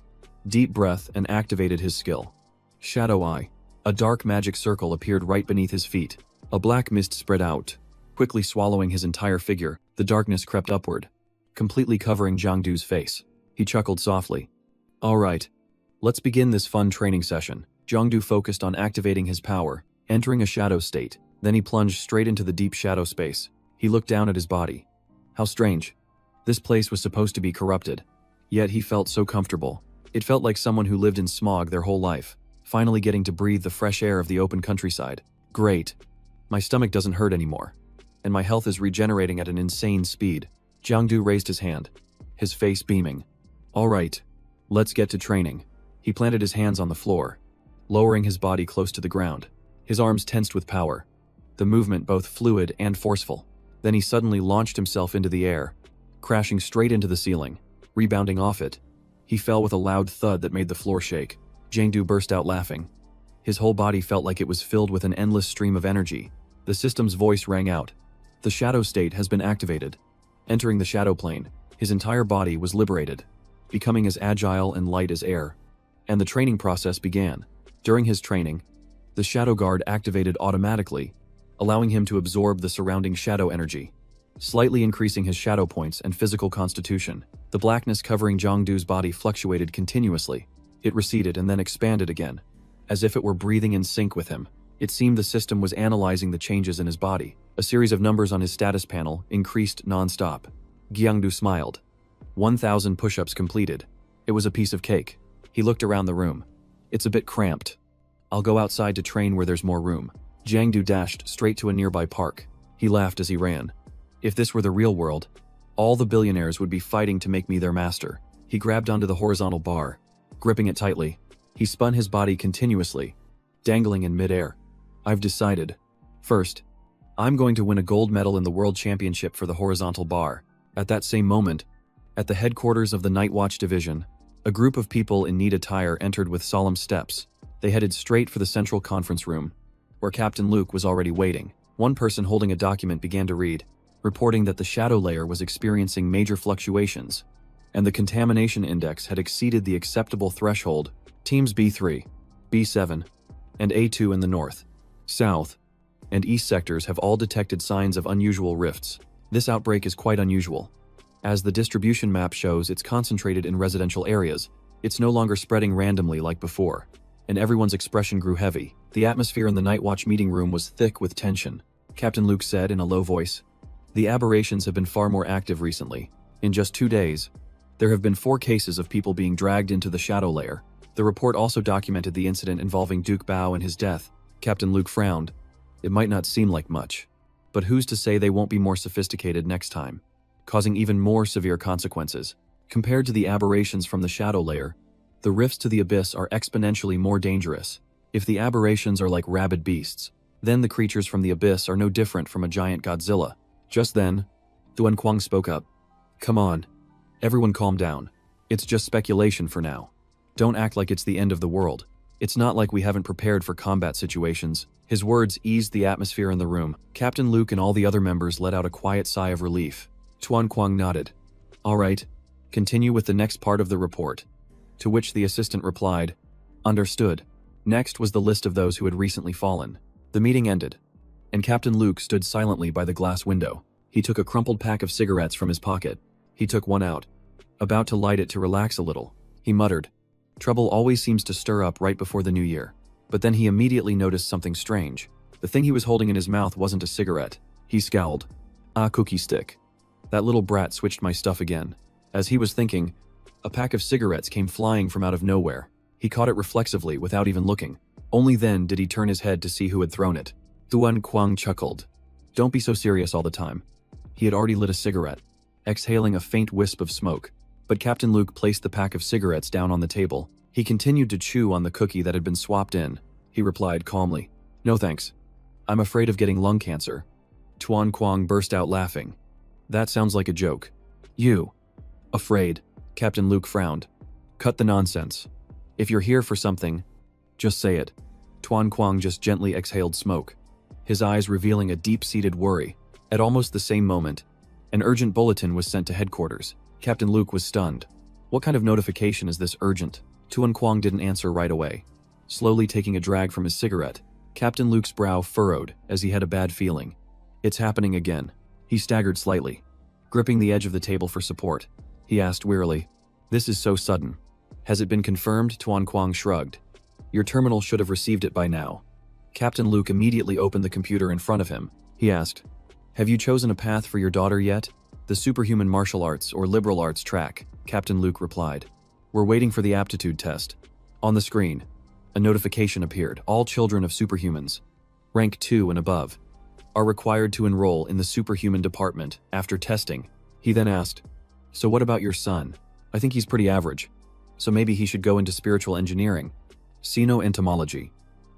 deep breath and activated his skill. Shadow Eye. A dark magic circle appeared right beneath his feet. A black mist spread out, quickly swallowing his entire figure. The darkness crept upward, completely covering Jangdu's face. He chuckled softly. "All right, let's begin this fun training session." Jangdu focused on activating his power, entering a shadow state. Then he plunged straight into the deep shadow space. He looked down at his body. How strange. This place was supposed to be corrupted. Yet he felt so comfortable. It felt like someone who lived in smog their whole life, finally getting to breathe the fresh air of the open countryside. Great. My stomach doesn't hurt anymore, and my health is regenerating at an insane speed. Jangdu raised his hand, his face beaming. "All right, let's get to training." He planted his hands on the floor, lowering his body close to the ground. His arms tensed with power, the movement both fluid and forceful. Then he suddenly launched himself into the air, crashing straight into the ceiling. Rebounding off it, he fell with a loud thud that made the floor shake. Jangdu burst out laughing. His whole body felt like it was filled with an endless stream of energy. The system's voice rang out. "The shadow state has been activated." Entering the shadow plane, his entire body was liberated, becoming as agile and light as air. And the training process began. During his training, the shadow guard activated automatically, allowing him to absorb the surrounding shadow energy, slightly increasing his shadow points and physical constitution. The blackness covering Jangdu's body fluctuated continuously. It receded and then expanded again, as if it were breathing in sync with him. It seemed the system was analyzing the changes in his body. A series of numbers on his status panel increased non-stop. Jangdu smiled. 1,000 push-ups completed. It was a piece of cake. He looked around the room. "It's a bit cramped. I'll go outside to train where there's more room." Jangdu dashed straight to a nearby park. He laughed as he ran. "If this were the real world, all the billionaires would be fighting to make me their master." He grabbed onto the horizontal bar, gripping it tightly. He spun his body continuously, dangling in midair. "I've decided. First, I'm going to win a gold medal in the World Championship for the horizontal bar." At that same moment, at the headquarters of the Night Watch Division, a group of people in neat attire entered with solemn steps. They headed straight for the central conference room, where Captain Luke was already waiting. One person holding a document began to read, reporting that the shadow layer was experiencing major fluctuations, and the contamination index had exceeded the acceptable threshold. Teams B3, B7, and A2 in the north, south, and east sectors have all detected signs of unusual rifts. This outbreak is quite unusual. As the distribution map shows, it's concentrated in residential areas. It's no longer spreading randomly like before, and everyone's expression grew heavy. The atmosphere in the Night Watch meeting room was thick with tension. Captain Luke said in a low voice, "The aberrations have been far more active recently. In just 2 days, there have been 4 cases of people being dragged into the shadow layer." The report also documented the incident involving Duke Bao and his death. Captain Luke frowned. It might not seem like much, but who's to say they won't be more sophisticated next time, causing even more severe consequences. Compared to the aberrations from the shadow layer, the rifts to the abyss are exponentially more dangerous. If the aberrations are like rabid beasts, then the creatures from the abyss are no different from a giant Godzilla. Just then, Duan Kuang spoke up. "Come on, everyone calm down. It's just speculation for now. Don't act like it's the end of the world. It's not like we haven't prepared for combat situations. His words eased the atmosphere in the room. Captain Luke and all the other members let out a quiet sigh of relief. Tuan Kwang nodded. "All right, continue with the next part of the report." To which the assistant replied, "Understood." Next was the list of those who had recently fallen. The meeting ended, and Captain Luke stood silently by the glass window. He took a crumpled pack of cigarettes from his pocket. He took one out, about to light it to relax a little. He muttered, "Trouble always seems to stir up right before the new year." But then he immediately noticed something strange. The thing he was holding in his mouth wasn't a cigarette. He scowled. "Ah, cookie stick. That little brat switched my stuff again." As he was thinking, a pack of cigarettes came flying from out of nowhere. He caught it reflexively without even looking. Only then did he turn his head to see who had thrown it. Tuan Kwang chuckled. "Don't be so serious all the time." He had already lit a cigarette, exhaling a faint wisp of smoke. But Captain Luke placed the pack of cigarettes down on the table. He continued to chew on the cookie that had been swapped in. He replied calmly, "No thanks. I'm afraid of getting lung cancer." Tuan Kwang burst out laughing. "That sounds like a joke." "You? Afraid?" Captain Luke frowned. "Cut the nonsense. If you're here for something, just say it." Tuan Kwang just gently exhaled smoke, his eyes revealing a deep-seated worry. At almost the same moment, an urgent bulletin was sent to headquarters. Captain Luke was stunned. What kind of notification is this urgent? Tuan Kwang didn't answer right away. Slowly taking a drag from his cigarette, Captain Luke's brow furrowed as he had a bad feeling. "It's happening again." He staggered slightly, gripping the edge of the table for support. He asked wearily, "This is so sudden. Has it been confirmed?" Tuan Kwang shrugged. "Your terminal should have received it by now." Captain Luke immediately opened the computer in front of him. He asked, "Have you chosen a path for your daughter yet?" "The superhuman martial arts or liberal arts track," Captain Luke replied. "We're waiting for the aptitude test." On the screen, a notification appeared. All children of superhumans, rank 2 and above, are required to enroll in the superhuman department after testing. He then asked, "So what about your son? I think he's pretty average. So maybe he should go into spiritual engineering, xeno-entomology,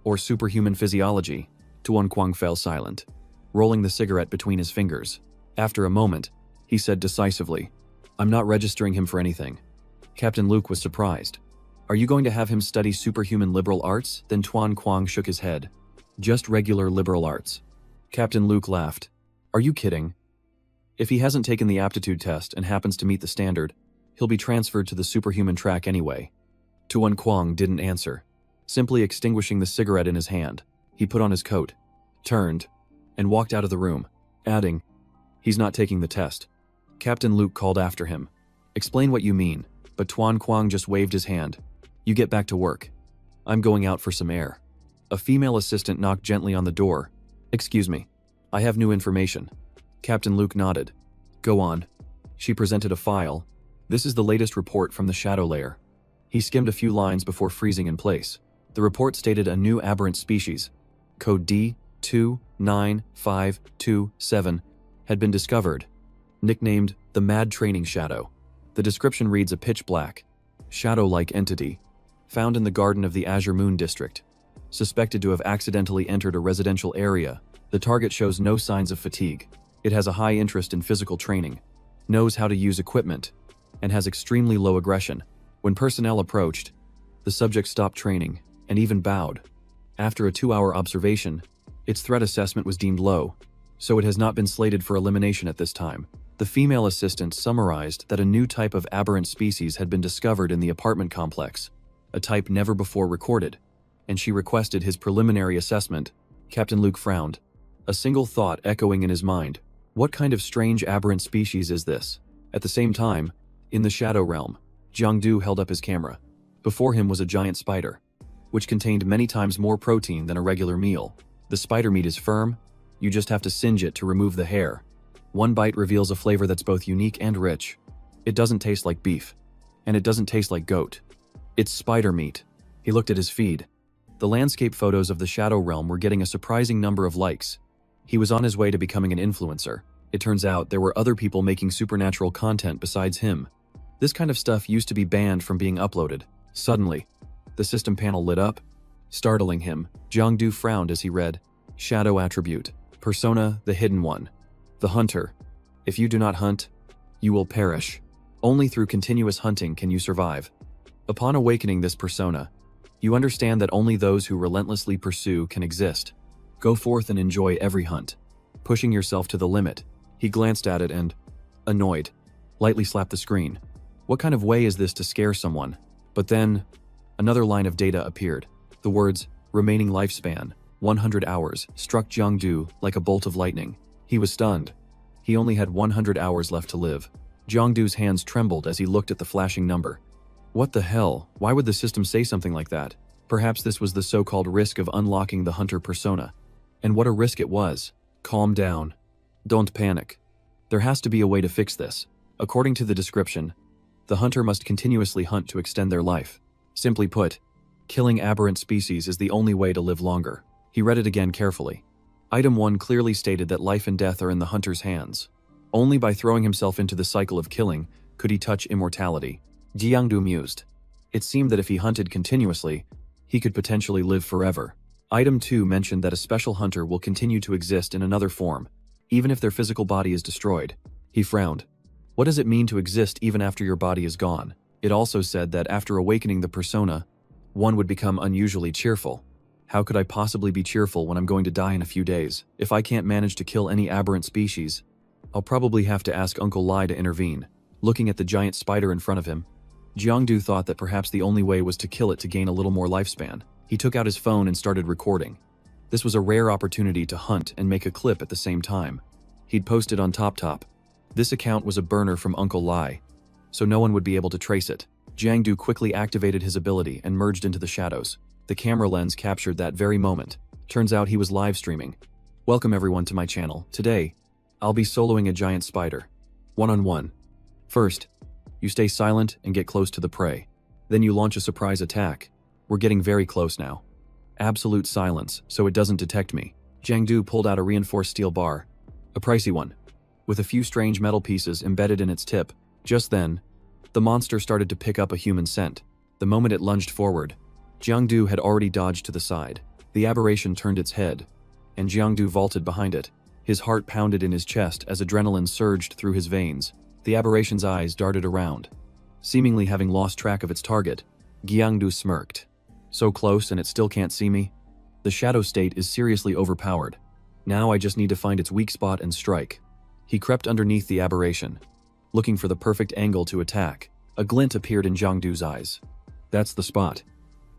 or superhuman physiology." Tuan Kwang fell silent, rolling the cigarette between his fingers. After a moment, he said decisively, "I'm not registering him for anything." Captain Luke was surprised. "Are you going to have him study superhuman liberal arts?" Then Tuan Kwang shook his head. "Just regular liberal arts." Captain Luke laughed. "Are you kidding? If he hasn't taken the aptitude test and happens to meet the standard, he'll be transferred to the superhuman track anyway." Tuan Kwang didn't answer. Simply extinguishing the cigarette in his hand, he put on his coat, turned, and walked out of the room, adding, "He's not taking the test." Captain Luke called after him, "Explain what you mean," but Tuan Kwang just waved his hand. "You get back to work. I'm going out for some air." A female assistant knocked gently on the door. "Excuse me. I have new information." Captain Luke nodded. "Go on." She presented a file. "This is the latest report from the shadow layer." He skimmed a few lines before freezing in place. The report stated a new aberrant species, code D29527, had been discovered, nicknamed the Mad Training Shadow. The description reads: a pitch-black, shadow-like entity, found in the garden of the Azure Moon district, suspected to have accidentally entered a residential area. The target shows no signs of fatigue. It has a high interest in physical training, knows how to use equipment, and has extremely low aggression. When personnel approached, the subject stopped training and even bowed. After a 2-hour observation, its threat assessment was deemed low, so it has not been slated for elimination at this time. The female assistant summarized that a new type of aberrant species had been discovered in the apartment complex, a type never before recorded, and she requested his preliminary assessment. Captain Luke frowned, a single thought echoing in his mind. What kind of strange aberrant species is this? At the same time, in the shadow realm, Jangdu held up his camera. Before him was a giant spider, which contained many times more protein than a regular meal. The spider meat is firm, you just have to singe it to remove the hair. One bite reveals a flavor that's both unique and rich. It doesn't taste like beef, and it doesn't taste like goat. It's spider meat. He looked at his feed. The landscape photos of the shadow realm were getting a surprising number of likes. He was on his way to becoming an influencer. It turns out there were other people making supernatural content besides him. This kind of stuff used to be banned from being uploaded. Suddenly, the system panel lit up, startling him. Jangdu frowned as he read, "Shadow attribute. Persona, the hidden one. The hunter. If you do not hunt, you will perish. Only through continuous hunting can you survive. Upon awakening this persona, you understand that only those who relentlessly pursue can exist. Go forth and enjoy every hunt. Pushing yourself to the limit. He glanced at it and, annoyed, lightly slapped the screen. What kind of way is this to scare someone? But then, another line of data appeared. The words, remaining lifespan, 100 hours, struck Jangdu like a bolt of lightning. He was stunned. He only had 100 hours left to live. Jangdu's hands trembled as he looked at the flashing number. What the hell? Why would the system say something like that? Perhaps this was the so-called risk of unlocking the hunter persona. And what a risk it was. Calm down. Don't panic. There has to be a way to fix this. According to the description, the hunter must continuously hunt to extend their life. Simply put, killing aberrant species is the only way to live longer. He read it again carefully. Item 1 clearly stated that life and death are in the hunter's hands. Only by throwing himself into the cycle of killing could he touch immortality. Jangdu mused. It seemed that if he hunted continuously, he could potentially live forever. Item 2 mentioned that a special hunter will continue to exist in another form, even if their physical body is destroyed. He frowned. What does it mean to exist even after your body is gone? It also said that after awakening the persona, one would become unusually cheerful. How could I possibly be cheerful when I'm going to die in a few days? If I can't manage to kill any aberrant species, I'll probably have to ask Uncle Lai to intervene. Looking at the giant spider in front of him, Jangdu thought that perhaps the only way was to kill it to gain a little more lifespan. He took out his phone and started recording. This was a rare opportunity to hunt and make a clip at the same time. He'd posted on TopTop. This account was a burner from Uncle Lai, so no one would be able to trace it. Jangdu quickly activated his ability and merged into the shadows. The camera lens captured that very moment. Turns out he was live streaming. Welcome everyone to my channel. Today, I'll be soloing a giant spider. One-on-one. First, you stay silent and get close to the prey. Then you launch a surprise attack. We're getting very close now. Absolute silence, so it doesn't detect me. Jangdu pulled out a reinforced steel bar. A pricey one, with a few strange metal pieces embedded in its tip. Just then, the monster started to pick up a human scent. The moment it lunged forward, Jangdu had already dodged to the side. The aberration turned its head, and Jangdu vaulted behind it. His heart pounded in his chest as adrenaline surged through his veins. The aberration's eyes darted around. Seemingly having lost track of its target, Jangdu smirked. So close and it still can't see me? The shadow state is seriously overpowered. Now I just need to find its weak spot and strike. He crept underneath the aberration, looking for the perfect angle to attack. A glint appeared in Jangdu's eyes. That's the spot.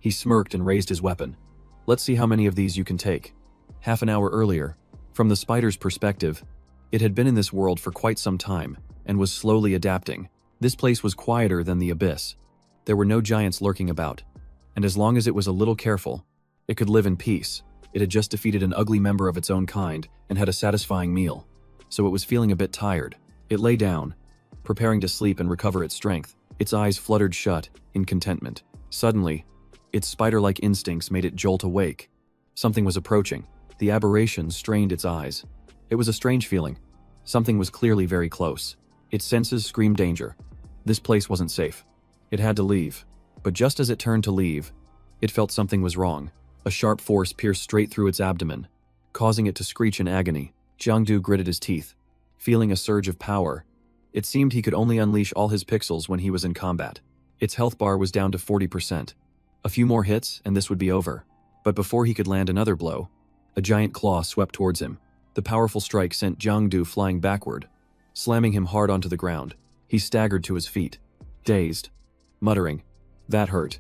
He smirked and raised his weapon. Let's see how many of these you can take. Half an hour earlier, from the spider's perspective, it had been in this world for quite some time and was slowly adapting. This place was quieter than the abyss. There were no giants lurking about, and as long as it was a little careful, it could live in peace. It had just defeated an ugly member of its own kind and had a satisfying meal, so it was feeling a bit tired. It lay down, preparing to sleep and recover its strength. Its eyes fluttered shut in contentment. Suddenly, its spider-like instincts made it jolt awake. Something was approaching. The aberration strained its eyes. It was a strange feeling. Something was clearly very close. Its senses screamed danger. This place wasn't safe. It had to leave. But just as it turned to leave, it felt something was wrong. A sharp force pierced straight through its abdomen, causing it to screech in agony. Jangdu gritted his teeth, feeling a surge of power. It seemed he could only unleash all his pixels when he was in combat. Its health bar was down to 40%. A few more hits and this would be over. But before he could land another blow, a giant claw swept towards him. The powerful strike sent Jangdu flying backward, slamming him hard onto the ground. He staggered to his feet, dazed, muttering, "That hurt.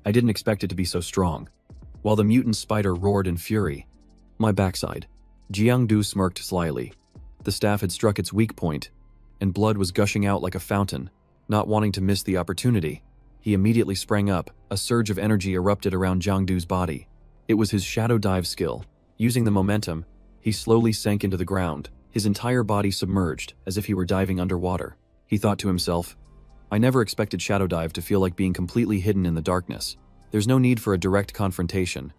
I didn't expect it to be so strong." While the mutant spider roared in fury. "My backside." Jangdu smirked slyly. The staff had struck its weak point, and blood was gushing out like a fountain. Not wanting to miss the opportunity, he immediately sprang up. A surge of energy erupted around Jangdu's body. It was his shadow dive skill. Using the momentum, he slowly sank into the ground, his entire body submerged as if he were diving underwater. He thought to himself, "I never expected shadow dive to feel like being completely hidden in the darkness. There's no need for a direct confrontation.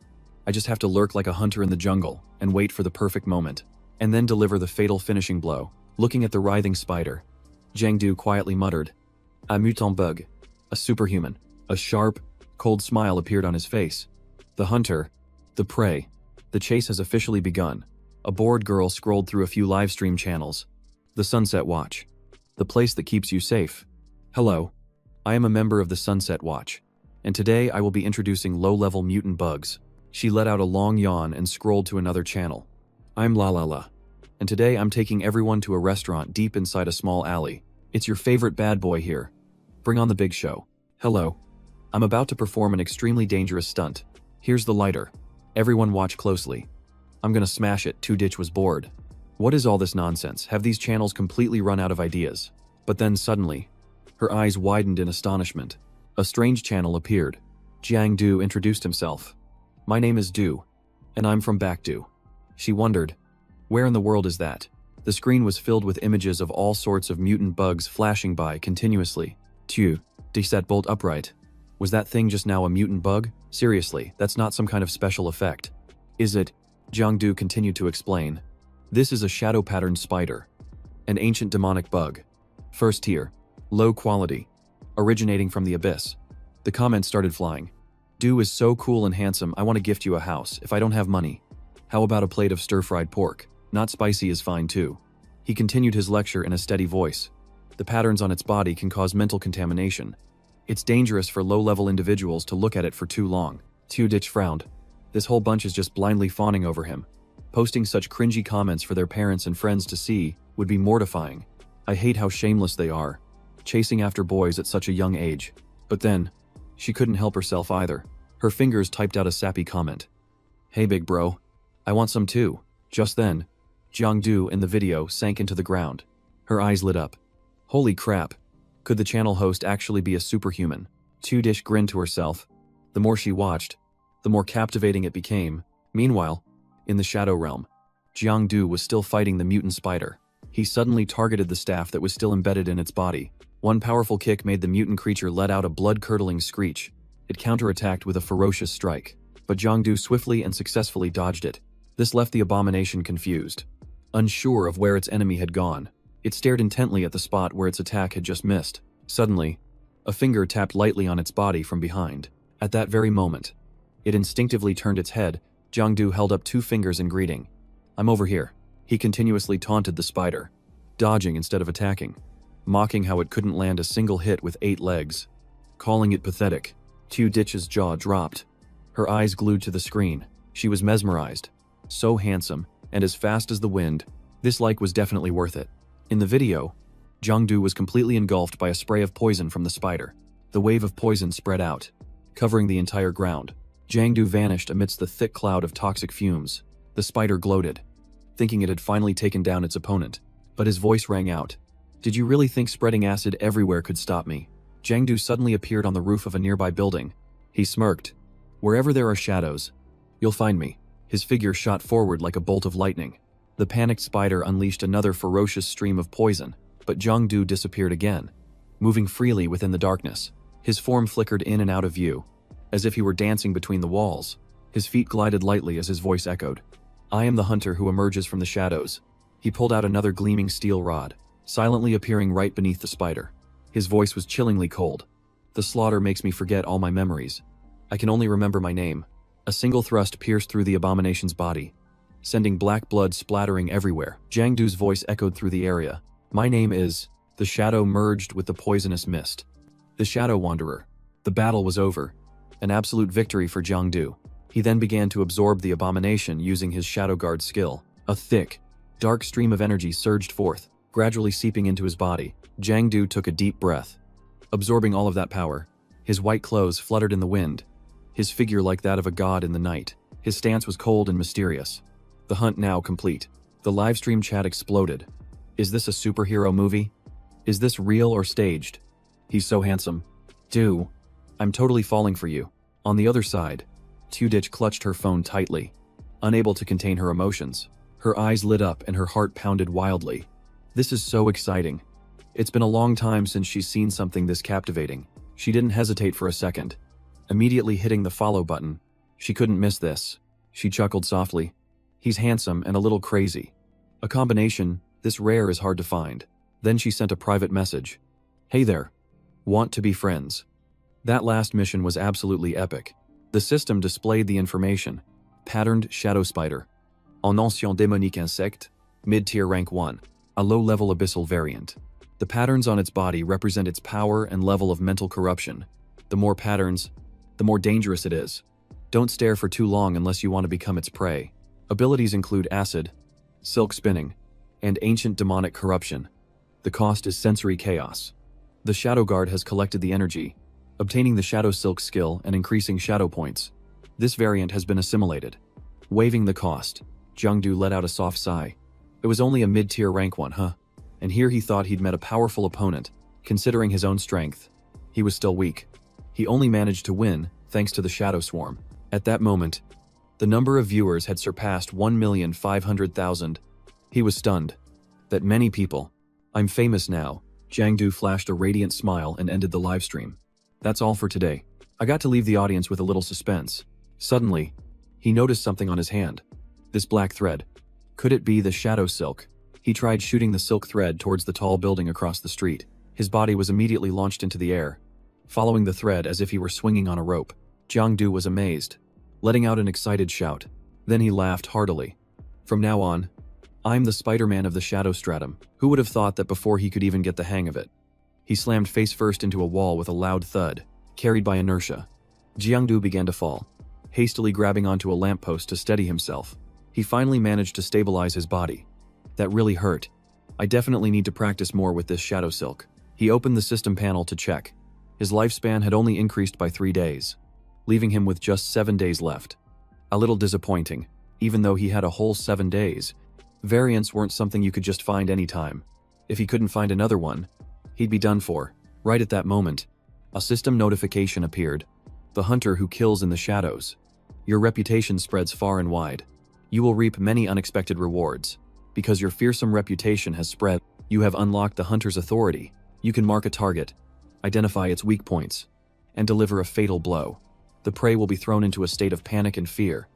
I just have to lurk like a hunter in the jungle and wait for the perfect moment, and then deliver the fatal finishing blow." Looking at the writhing spider, Jangdu quietly muttered, "A mutant bug, a superhuman." A sharp, cold smile appeared on his face. The hunter, the prey, the chase has officially begun. A bored girl scrolled through a few livestream channels. The Sunset Watch, the place that keeps you safe. Hello, I am a member of the Sunset Watch, and today I will be introducing low-level mutant bugs. She let out a long yawn and scrolled to another channel. I'm La La La. And today I'm taking everyone to a restaurant deep inside a small alley. It's your favorite bad boy here. Bring on the big show. Hello. I'm about to perform an extremely dangerous stunt. Here's the lighter. Everyone watch closely. I'm gonna smash it. Ditch was bored. What is all this nonsense? Have these channels completely run out of ideas? But then suddenly, her eyes widened in astonishment. A strange channel appeared. Jangdu introduced himself. My name is Du, and I'm from Bakdu. She wondered, where in the world is that? The screen was filled with images of all sorts of mutant bugs flashing by continuously. Dich sat bolt upright. Was that thing just now a mutant bug? Seriously, that's not some kind of special effect. Is it? Jangdu continued to explain. This is a shadow pattern spider. An ancient demonic bug. First tier. Low quality. Originating from the abyss. The comments started flying. Du is so cool and handsome, I want to gift you a house if I don't have money. How about a plate of stir-fried pork? Not spicy is fine too. He continued his lecture in a steady voice. The patterns on its body can cause mental contamination. It's dangerous for low-level individuals to look at it for too long. Ditch frowned. This whole bunch is just blindly fawning over him. Posting such cringy comments for their parents and friends to see would be mortifying. I hate how shameless they are, chasing after boys at such a young age. But then, she couldn't help herself either. Her fingers typed out a sappy comment. Hey big bro, I want some too. Just then, Jangdu in the video sank into the ground. Her eyes lit up. Holy crap. Could the channel host actually be a superhuman? Ditch grinned to herself. The more she watched, the more captivating it became. Meanwhile, in the shadow realm, Jangdu was still fighting the mutant spider. He suddenly targeted the staff that was still embedded in its body. One powerful kick made the mutant creature let out a blood-curdling screech. It counterattacked with a ferocious strike, but Jangdu swiftly and successfully dodged it. This left the abomination confused. Unsure of where its enemy had gone, it stared intently at the spot where its attack had just missed. Suddenly, a finger tapped lightly on its body from behind. At that very moment, it instinctively turned its head. Jangdu held up 2 fingers in greeting. I'm over here. He continuously taunted the spider, dodging instead of attacking, mocking how it couldn't land a single hit with 8 legs, calling it pathetic. Ditch's jaw dropped. Her eyes glued to the screen. She was mesmerized. So handsome, and as fast as the wind. This like was definitely worth it. In the video, Jangdu was completely engulfed by a spray of poison from the spider. The wave of poison spread out, covering the entire ground. Jangdu vanished amidst the thick cloud of toxic fumes. The spider gloated, thinking it had finally taken down its opponent. But his voice rang out. Did you really think spreading acid everywhere could stop me? Jangdu suddenly appeared on the roof of a nearby building. He smirked. Wherever there are shadows, you'll find me. His figure shot forward like a bolt of lightning. The panicked spider unleashed another ferocious stream of poison, but Jangdu disappeared again, moving freely within the darkness. His form flickered in and out of view, as if he were dancing between the walls. His feet glided lightly as his voice echoed. I am the hunter who emerges from the shadows. He pulled out another gleaming steel rod, silently appearing right beneath the spider. His voice was chillingly cold. The slaughter makes me forget all my memories. I can only remember my name. A single thrust pierced through the abomination's body, sending black blood splattering everywhere. Jangdu's voice echoed through the area. My name is... The shadow merged with the poisonous mist. The Shadow Wanderer. The battle was over. An absolute victory for Jangdu. He then began to absorb the abomination using his Shadow Guard skill. A thick, dark stream of energy surged forth, gradually seeping into his body. Jangdu took a deep breath. Absorbing all of that power, his white clothes fluttered in the wind, his figure like that of a god in the night. His stance was cold and mysterious. The hunt now complete. The livestream chat exploded. Is this a superhero movie? Is this real or staged? He's so handsome. Du, I'm totally falling for you. On the other side, Ditch clutched her phone tightly, unable to contain her emotions. Her eyes lit up and her heart pounded wildly. This is so exciting. It's been a long time since she's seen something this captivating. She didn't hesitate for a second, immediately hitting the follow button. She couldn't miss this. She chuckled softly. He's handsome and a little crazy. A combination this rare is hard to find. Then she sent a private message. Hey there. Want to be friends? That last mission was absolutely epic. The system displayed the information. Patterned shadow spider. En ancien démonique insecte. Mid-tier rank 1. A low-level abyssal variant. The patterns on its body represent its power and level of mental corruption. The more patterns, the more dangerous it is. Don't stare for too long unless you want to become its prey. Abilities include acid, silk spinning, and ancient demonic corruption. The cost is sensory chaos. The Shadow Guard has collected the energy, obtaining the Shadow Silk skill and increasing shadow points. This variant has been assimilated. Waiving the cost, Jangdu let out a soft sigh. It was only a mid-tier rank one, huh? And here he thought he'd met a powerful opponent. Considering his own strength, he was still weak. He only managed to win thanks to the Shadow Swarm. At that moment, the number of viewers had surpassed 1,500,000. He was stunned. That many people. I'm famous now. Jangdu flashed a radiant smile and ended the livestream. That's all for today. I got to leave the audience with a little suspense. Suddenly, he noticed something on his hand. This black thread. Could it be the shadow silk? He tried shooting the silk thread towards the tall building across the street. His body was immediately launched into the air, following the thread as if he were swinging on a rope. Jangdu was amazed, letting out an excited shout. Then he laughed heartily. From now on, I'm the Spider-Man of the Shadow Stratum. Who would have thought that before he could even get the hang of it? He slammed face first into a wall with a loud thud, carried by inertia. Jangdu began to fall, hastily grabbing onto a lamppost to steady himself. He finally managed to stabilize his body. That really hurt. I definitely need to practice more with this shadow silk. He opened the system panel to check. His lifespan had only increased by 3 days, leaving him with just 7 days left. A little disappointing, even though he had a whole 7 days. Variants weren't something you could just find anytime. If he couldn't find another one, he'd be done for. Right at that moment, a system notification appeared. The hunter who kills in the shadows. Your reputation spreads far and wide. You will reap many unexpected rewards. Because your fearsome reputation has spread, you have unlocked the hunter's authority. You can mark a target, identify its weak points, and deliver a fatal blow. The prey will be thrown into a state of panic and fear.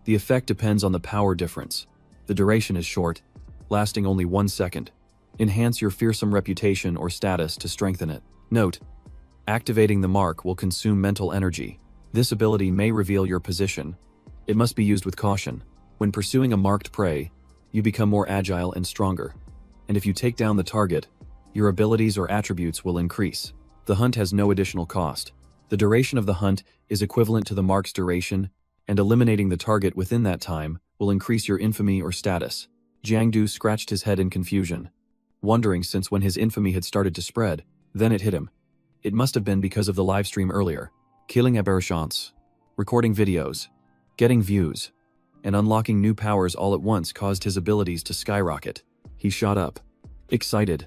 The effect depends on the power difference. The duration is short, lasting only 1 second. Enhance your fearsome reputation or status to strengthen it. Note: activating the mark will consume mental energy. This ability may reveal your position. It must be used with caution. When pursuing a marked prey, you become more agile and stronger. And if you take down the target, your abilities or attributes will increase. The hunt has no additional cost. The duration of the hunt is equivalent to the mark's duration, and eliminating the target within that time will increase your infamy or status. Jangdu scratched his head in confusion, wondering since when his infamy had started to spread. Then it hit him. It must have been because of the livestream earlier. Killing aberrations, recording videos, getting views, and unlocking new powers all at once caused his abilities to skyrocket. He shot up. Excited.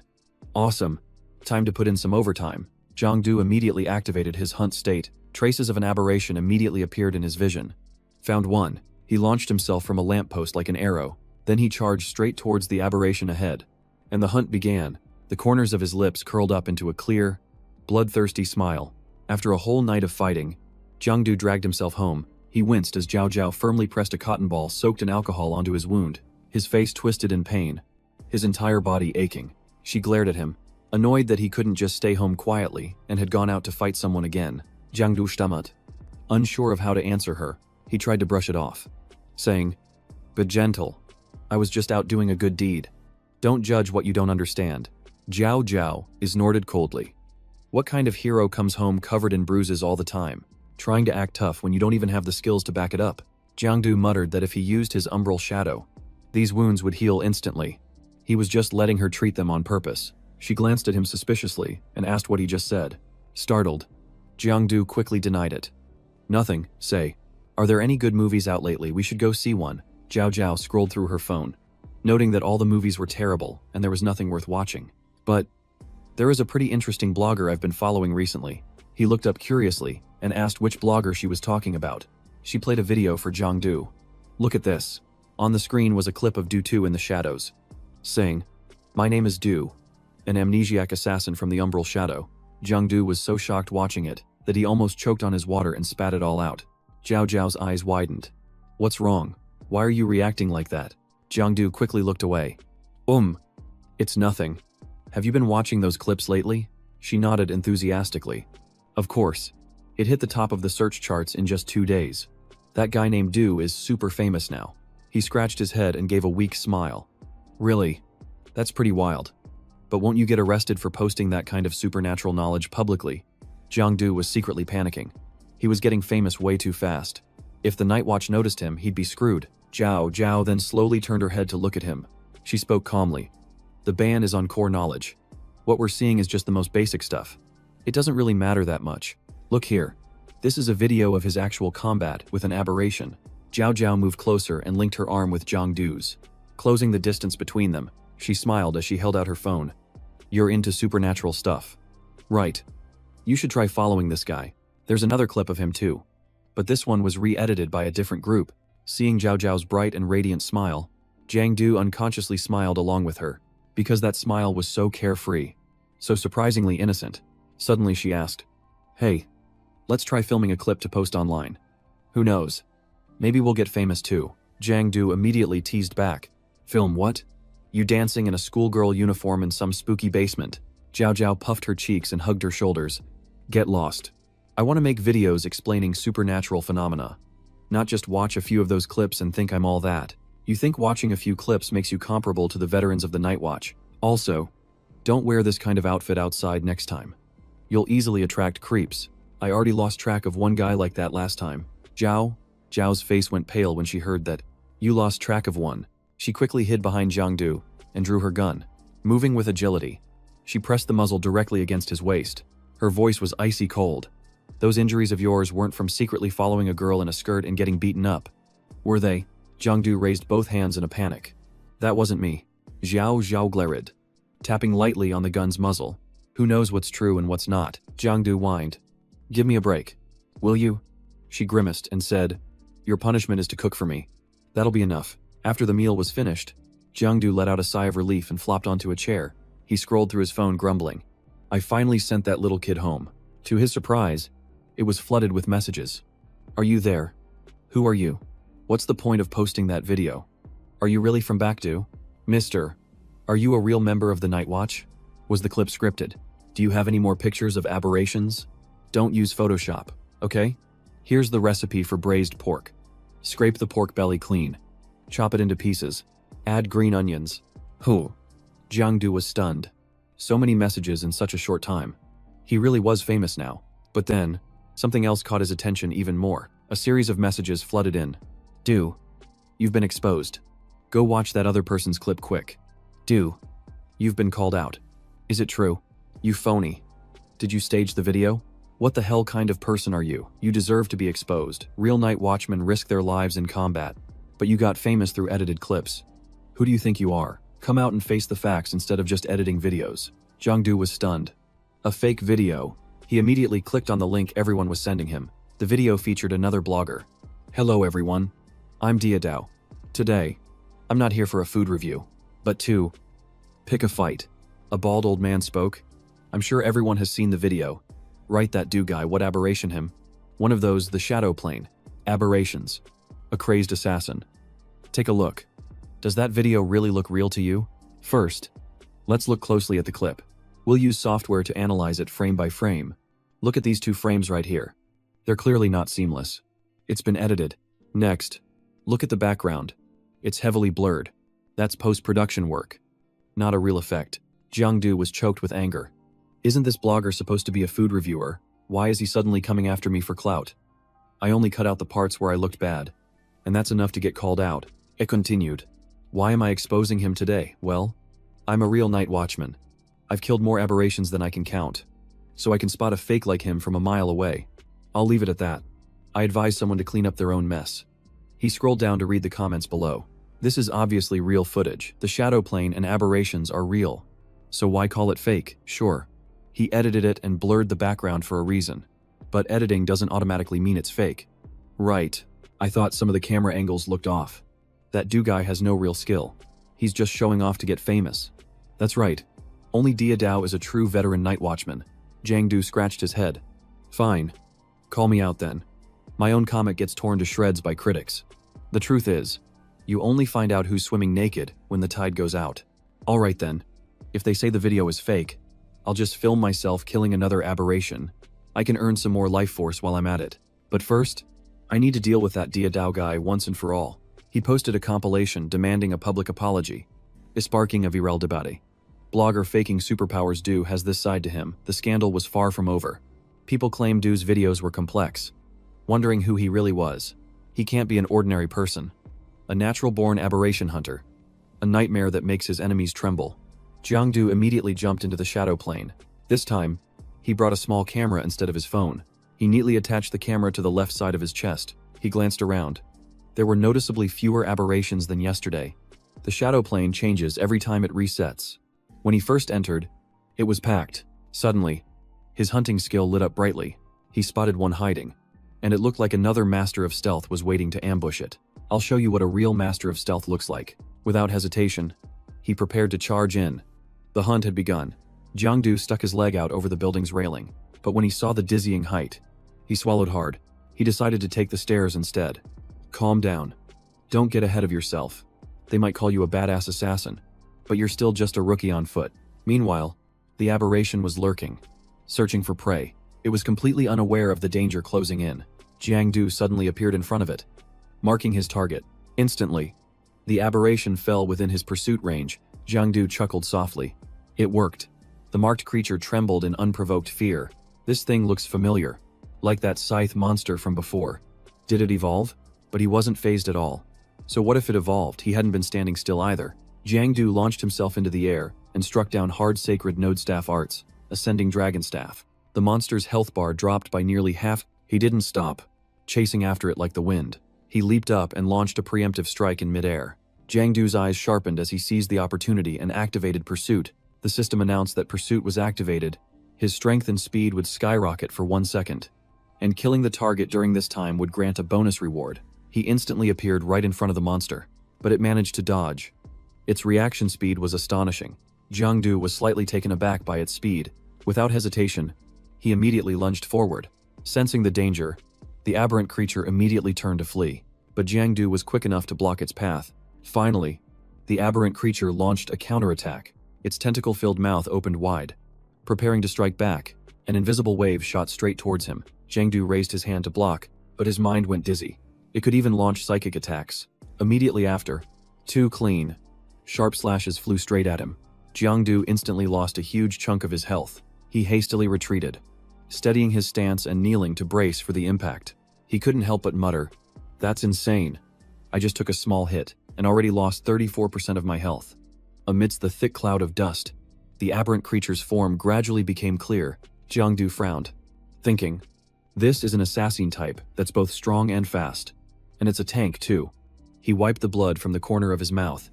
Awesome. Time to put in some overtime. Jangdu immediately activated his hunt state. Traces of an aberration immediately appeared in his vision. Found one. He launched himself from a lamppost like an arrow. Then he charged straight towards the aberration ahead. And the hunt began. The corners of his lips curled up into a clear, bloodthirsty smile. After a whole night of fighting, Jangdu dragged himself home. He winced as Jao Jiao firmly pressed a cotton ball soaked in alcohol onto his wound. His face twisted in pain, his entire body aching. She glared at him, annoyed that he couldn't just stay home quietly and had gone out to fight someone again. Jangdu stammered. Unsure of how to answer her, he tried to brush it off, saying, "But gentle. I was just out doing a good deed. Don't judge what you don't understand." Jao Jiao snorted coldly. What kind of hero comes home covered in bruises all the time, trying to act tough when you don't even have the skills to back it up? Jangdu muttered that if he used his umbral shadow, these wounds would heal instantly. He was just letting her treat them on purpose. She glanced at him suspiciously and asked what he just said. Startled, Jangdu quickly denied it. "Nothing, say. Are there any good movies out lately? We should go see one." Jao Jiao scrolled through her phone, noting that all the movies were terrible and there was nothing worth watching. "But there is a pretty interesting blogger I've been following recently." He looked up curiously and asked which blogger she was talking about. She played a video for Jangdu. "Look at this." On the screen was a clip of Du in the shadows, saying, "My name is Du, an amnesiac assassin from the umbral shadow." Jangdu was so shocked watching it that he almost choked on his water and spat it all out. Jao Jiao's eyes widened. "What's wrong? Why are you reacting like that?" Jangdu quickly looked away. It's nothing. Have you been watching those clips lately?" She nodded enthusiastically. "Of course. It hit the top of the search charts in just 2 days. That guy named Du is super famous now." He scratched his head and gave a weak smile. "Really? That's pretty wild. But won't you get arrested for posting that kind of supernatural knowledge publicly?" Jangdu was secretly panicking. He was getting famous way too fast. If the Night Watch noticed him, he'd be screwed. Jao Jiao then slowly turned her head to look at him. She spoke calmly. The ban is on core knowledge. What we're seeing is just the most basic stuff. It doesn't really matter that much. Look here. This is a video of his actual combat with an aberration. Jao Jiao moved closer and linked her arm with Jangdu's. Closing the distance between them, she smiled as she held out her phone. You're into supernatural stuff. Right. You should try following this guy. There's another clip of him too. But this one was re-edited by a different group. Seeing Jao Jiao's bright and radiant smile, Jangdu unconsciously smiled along with her, because that smile was so carefree, so surprisingly innocent. Suddenly she asked, "Hey, let's try filming a clip to post online. Who knows? Maybe we'll get famous too." Jangdu immediately teased back. "Film what? You dancing in a schoolgirl uniform in some spooky basement?" Jao Jiao puffed her cheeks and hugged her shoulders. "Get lost. I want to make videos explaining supernatural phenomena. Not just watch a few of those clips and think I'm all that. You think watching a few clips makes you comparable to the veterans of the Night Watch. Also, don't wear this kind of outfit outside next time. You'll easily attract creeps. I already lost track of one guy like that last time." Jiao's face went pale when she heard that. "You lost track of one." She quickly hid behind Jangdu and drew her gun. Moving with agility, she pressed the muzzle directly against his waist. Her voice was icy cold. "Those injuries of yours weren't from secretly following a girl in a skirt and getting beaten up, were they?" Jangdu raised both hands in a panic. "That wasn't me." Jao Jiao glared, tapping lightly on the gun's muzzle. "Who knows what's true and what's not?" Jangdu whined. "Give me a break. Will you?" She grimaced and said, "Your punishment is to cook for me. That'll be enough." After the meal was finished, Jangdu let out a sigh of relief and flopped onto a chair. He scrolled through his phone grumbling. "I finally sent that little kid home." To his surprise, it was flooded with messages. "Are you there? Who are you? What's the point of posting that video? Are you really from Bakdu? Mister, are you a real member of the Night Watch? Was the clip scripted? Do you have any more pictures of aberrations? Don't use Photoshop, okay? Here's the recipe for braised pork. Scrape the pork belly clean. Chop it into pieces. Add green onions." Who? Jangdu was stunned. So many messages in such a short time. He really was famous now. But then, something else caught his attention even more. A series of messages flooded in. You've been exposed. Go watch that other person's clip quick. You've been called out. Is it true? You phony. Did you stage the video? What the hell kind of person are you? You deserve to be exposed. Real night watchmen risk their lives in combat. But you got famous through edited clips. Who do you think you are? Come out and face the facts instead of just editing videos." Jangdu was stunned. A fake video. He immediately clicked on the link everyone was sending him. The video featured another blogger. "Hello everyone. I'm Jao Jiao. Today, I'm not here for a food review, but to pick a fight." A bald old man spoke. "I'm sure everyone has seen the video. Right, that guy, what aberration him? One of those, the shadow plane. Aberrations. A crazed assassin. Take a look. Does that video really look real to you? First, let's look closely at the clip. We'll use software to analyze it frame by frame. Look at these 2 frames right here. They're clearly not seamless. It's been edited. Next, look at the background. It's heavily blurred. That's post-production work, not a real effect." Jangdu was choked with anger. Isn't this blogger supposed to be a food reviewer? Why is he suddenly coming after me for clout? I only cut out the parts where I looked bad, and that's enough to get called out. It continued. Why am I exposing him today? Well, I'm a real night watchman. I've killed more aberrations than I can count, so I can spot a fake like him from a mile away. I'll leave it at that. I advise someone to clean up their own mess. He scrolled down to read the comments below. This is obviously real footage. The shadow plane and aberrations are real. So why call it fake? Sure. He edited it and blurred the background for a reason. But editing doesn't automatically mean it's fake. Right. I thought some of the camera angles looked off. That guy has no real skill. He's just showing off to get famous. That's right. Only Jao Jiao is a true veteran night watchman. Jangdu scratched his head. Fine. Call me out then. My own comic gets torn to shreds by critics. The truth is, you only find out who's swimming naked when the tide goes out. Alright then. If they say the video is fake, I'll just film myself killing another aberration. I can earn some more life force while I'm at it. But first, I need to deal with that Jao Jiao guy once and for all. He posted a compilation demanding a public apology, sparking a viral debate. Blogger faking superpowers Jao has this side to him. The scandal was far from over. People claim Jao's videos were complex, wondering who he really was. He can't be an ordinary person. A natural-born aberration hunter. A nightmare that makes his enemies tremble. Jangdu immediately jumped into the shadow plane. This time, he brought a small camera instead of his phone. He neatly attached the camera to the left side of his chest. He glanced around. There were noticeably fewer aberrations than yesterday. The shadow plane changes every time it resets. When he first entered, it was packed. Suddenly, his hunting skill lit up brightly. He spotted one hiding, and it looked like another master of stealth was waiting to ambush it. I'll show you what a real master of stealth looks like. Without hesitation, he prepared to charge in. The hunt had begun. Jangdu stuck his leg out over the building's railing, but when he saw the dizzying height, he swallowed hard. He decided to take the stairs instead. Calm down. Don't get ahead of yourself. They might call you a badass assassin, but you're still just a rookie on foot. Meanwhile, the aberration was lurking, searching for prey. It was completely unaware of the danger closing in. Jangdu suddenly appeared in front of it, marking his target. Instantly, the aberration fell within his pursuit range. Jangdu chuckled softly. It worked. The marked creature trembled in unprovoked fear. This thing looks familiar, like that scythe monster from before. Did it evolve? But he wasn't phased at all. So what if it evolved? He hadn't been standing still either. Jangdu launched himself into the air and struck down hard sacred node staff arts, ascending dragon staff. The monster's health bar dropped by nearly half. He didn't stop, chasing after it like the wind. He leaped up and launched a preemptive strike in midair. Jangdu's eyes sharpened as he seized the opportunity and activated pursuit. The system announced that pursuit was activated. His strength and speed would skyrocket for 1 second, and killing the target during this time would grant a bonus reward. He instantly appeared right in front of the monster, but it managed to dodge. Its reaction speed was astonishing. Jangdu was slightly taken aback by its speed. Without hesitation, he immediately lunged forward. Sensing the danger, the aberrant creature immediately turned to flee, but Jangdu was quick enough to block its path. Finally, the aberrant creature launched a counterattack. Its tentacle-filled mouth opened wide. Preparing to strike back, an invisible wave shot straight towards him. Jangdu raised his hand to block, but his mind went dizzy. It could even launch psychic attacks. Immediately after, 2 clean, sharp slashes flew straight at him. Jangdu instantly lost a huge chunk of his health. He hastily retreated, steadying his stance and kneeling to brace for the impact. He couldn't help but mutter, "That's insane. I just took a small hit and already lost 34% of my health." Amidst the thick cloud of dust, the aberrant creature's form gradually became clear. Jangdu frowned, thinking, "This is an assassin type that's both strong and fast. And it's a tank, too." He wiped the blood from the corner of his mouth.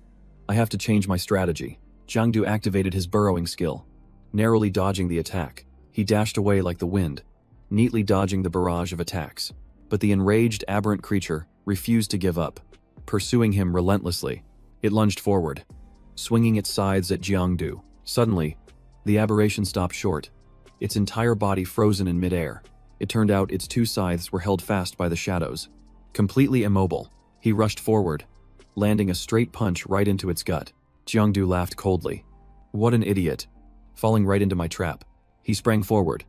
"I have to change my strategy." Jangdu activated his burrowing skill. Narrowly dodging the attack, he dashed away like the wind, neatly dodging the barrage of attacks. But the enraged aberrant creature refused to give up, pursuing him relentlessly. It lunged forward, swinging its scythes at Jangdu. Suddenly, the aberration stopped short, its entire body frozen in midair. It turned out its 2 scythes were held fast by the shadows. Completely immobile, he rushed forward, landing a straight punch right into its gut. Jangdu laughed coldly. "What an idiot. Falling right into my trap." He sprang forward.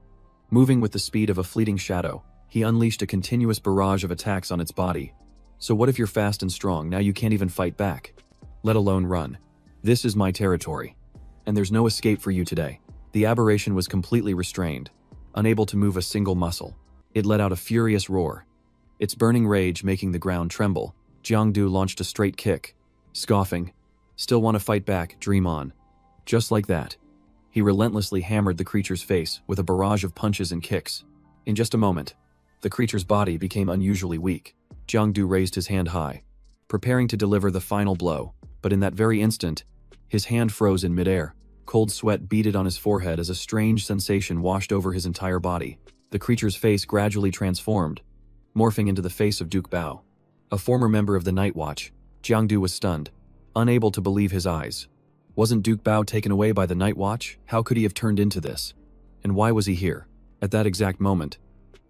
Moving with the speed of a fleeting shadow, he unleashed a continuous barrage of attacks on its body. "So what if you're fast and strong, now you can't even fight back? Let alone run. This is my territory, and there's no escape for you today." The aberration was completely restrained, unable to move a single muscle. It let out a furious roar, its burning rage making the ground tremble. Jangdu launched a straight kick, scoffing, "Still want to fight back? Dream on." Just like that, he relentlessly hammered the creature's face with a barrage of punches and kicks. In just a moment, the creature's body became unusually weak. Jangdu raised his hand high, preparing to deliver the final blow, but in that very instant, his hand froze in midair. Cold sweat beaded on his forehead as a strange sensation washed over his entire body. The creature's face gradually transformed, morphing into the face of Duke Bao, a former member of the Night Watch. Jangdu was stunned, unable to believe his eyes. Wasn't Duke Bao taken away by the Night Watch? How could he have turned into this? And why was he here? At that exact moment,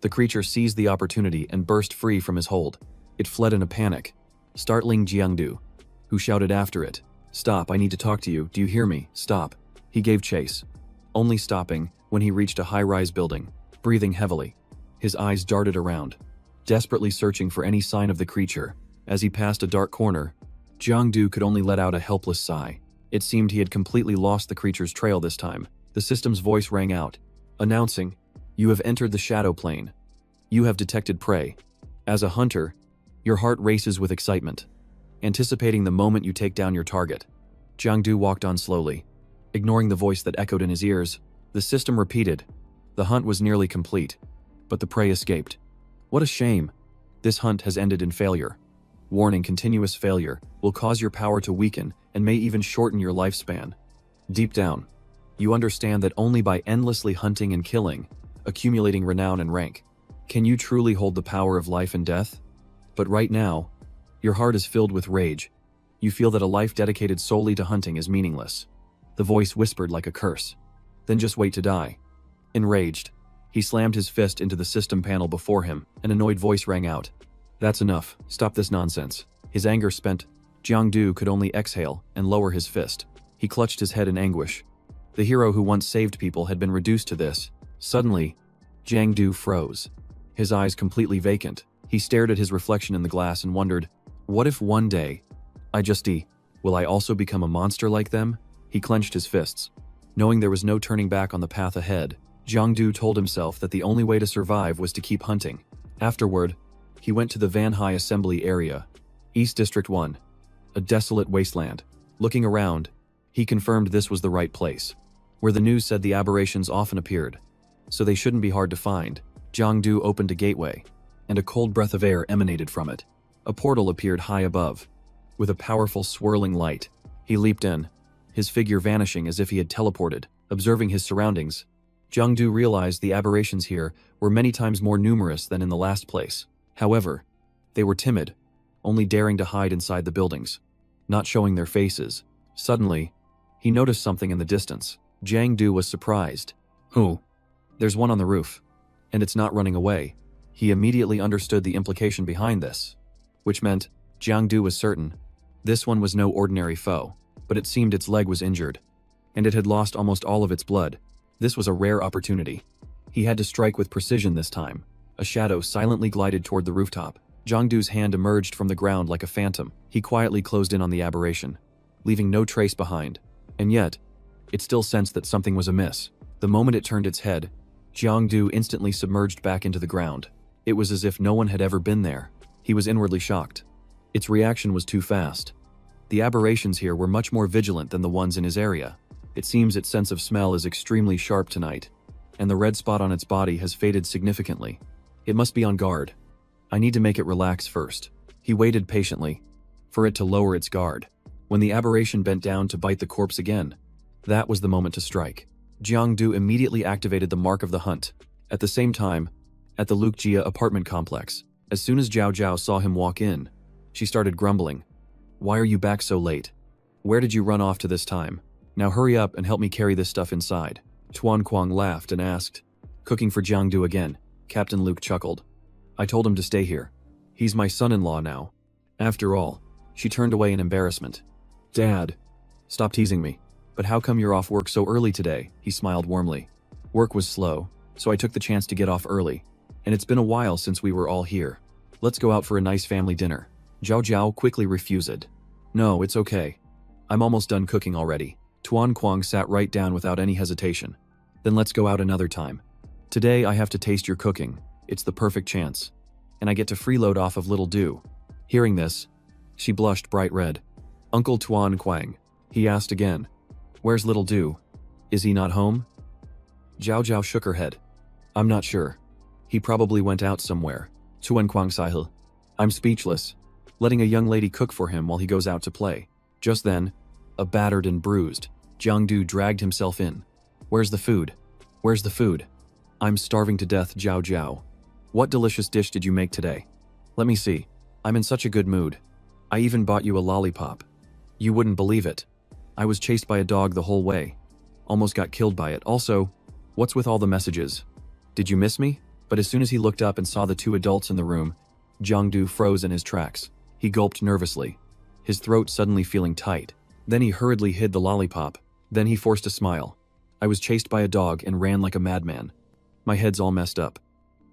the creature seized the opportunity and burst free from his hold. It fled in a panic, startling Jangdu, who shouted after it, "Stop, I need to talk to you, do you hear me? Stop." He gave chase, only stopping when he reached a high-rise building, breathing heavily. His eyes darted around, desperately searching for any sign of the creature. As he passed a dark corner, Jangdu could only let out a helpless sigh. It seemed he had completely lost the creature's trail this time. The system's voice rang out, announcing, "You have entered the shadow plane. You have detected prey. As a hunter, Your heart races with excitement, anticipating the moment you take down your target. Jangdu walked on slowly, ignoring the voice that echoed in his ears. The system repeated. The hunt was nearly complete, but the prey escaped. What a shame. This hunt has ended in failure. Warning: continuous failure will cause your power to weaken and may even shorten your lifespan. Deep down, you understand that only by endlessly hunting and killing, accumulating renown and rank, can you truly hold the power of life and death. But right now, your heart is filled with rage. You feel that a life dedicated solely to hunting is meaningless. The voice whispered like a curse. Then just wait to die. Enraged, he slammed his fist into the system panel before him. An annoyed voice rang out. That's enough. Stop this nonsense. His anger spent, Jangdu could only exhale and lower his fist. He clutched his head in anguish. The hero who once saved people had been reduced to this. Suddenly, Jangdu froze. His eyes completely vacant. He stared at his reflection in the glass and wondered, what if one day, will I also become a monster like them? He clenched his fists. Knowing there was no turning back on the path ahead, Jangdu told himself that the only way to survive was to keep hunting. Afterward, he went to the Van Hai Assembly area, East District 1, a desolate wasteland. Looking around, he confirmed this was the right place, where the news said the aberrations often appeared, so they shouldn't be hard to find. Jangdu opened a gateway, and a cold breath of air emanated from it. A portal appeared high above, with a powerful swirling light. He leaped in, his figure vanishing as if he had teleported. Observing his surroundings, Jangdu realized the aberrations here were many times more numerous than in the last place. However, they were timid, only daring to hide inside the buildings, not showing their faces. Suddenly, he noticed something in the distance. Jangdu was surprised. "Who? There's one on the roof, and it's not running away." He immediately understood the implication behind this, which meant, Jangdu was certain, this one was no ordinary foe, but it seemed its leg was injured, and it had lost almost all of its blood. This was a rare opportunity. He had to strike with precision this time. A shadow silently glided toward the rooftop. Jangdu's hand emerged from the ground like a phantom. He quietly closed in on the aberration, leaving no trace behind. And yet, it still sensed that something was amiss. The moment it turned its head, Jangdu instantly submerged back into the ground. It was as if no one had ever been there. He was inwardly shocked. Its reaction was too fast. The aberrations here were much more vigilant than the ones in his area. It seems its sense of smell is extremely sharp tonight, and the red spot on its body has faded significantly. It must be on guard. I need to make it relax first. He waited patiently, for it to lower its guard. When the aberration bent down to bite the corpse again, that was the moment to strike. Jangdu immediately activated the mark of the hunt. At the same time, at the Lukjia apartment complex, as soon as Jao Jiao saw him walk in, she started grumbling. "Why are you back so late? Where did you run off to this time? Now hurry up and help me carry this stuff inside." Tuan Kuang laughed and asked, "Cooking for Jangdu again?" Captain Luke chuckled. "I told him to stay here. He's my son-in-law now." After all, she turned away in embarrassment. "Dad, stop teasing me. But how come you're off work so early today?" He smiled warmly. "Work was slow, so I took the chance to get off early. And it's been a while since we were all here. Let's go out for a nice family dinner." Jao Jiao quickly refused. "No, it's okay. I'm almost done cooking already." Tuan Kuang sat right down without any hesitation. "Then let's go out another time. Today I have to taste your cooking. It's the perfect chance. And I get to freeload off of Little Do." Hearing this, she blushed bright red. "Uncle Tuan Kuang," he asked again. "Where's Little Do? Is he not home?" Jao Jiao shook her head. "I'm not sure. He probably went out somewhere." Tuan Kuang Sahil. "I'm speechless. Letting a young lady cook for him while he goes out to play." Just then, a battered and bruised Jangdu dragged himself in. "Where's the food? Where's the food? I'm starving to death." Jao Jiao. "What delicious dish did you make today? Let me see. I'm in such a good mood. I even bought you a lollipop. You wouldn't believe it. I was chased by a dog the whole way. Almost got killed by it. Also, what's with all the messages? Did you miss me?" But as soon as he looked up and saw the two adults in the room, Jangdu froze in his tracks. He gulped nervously, his throat suddenly feeling tight. Then he hurriedly hid the lollipop. Then he forced a smile. "I was chased by a dog and ran like a madman. My head's all messed up.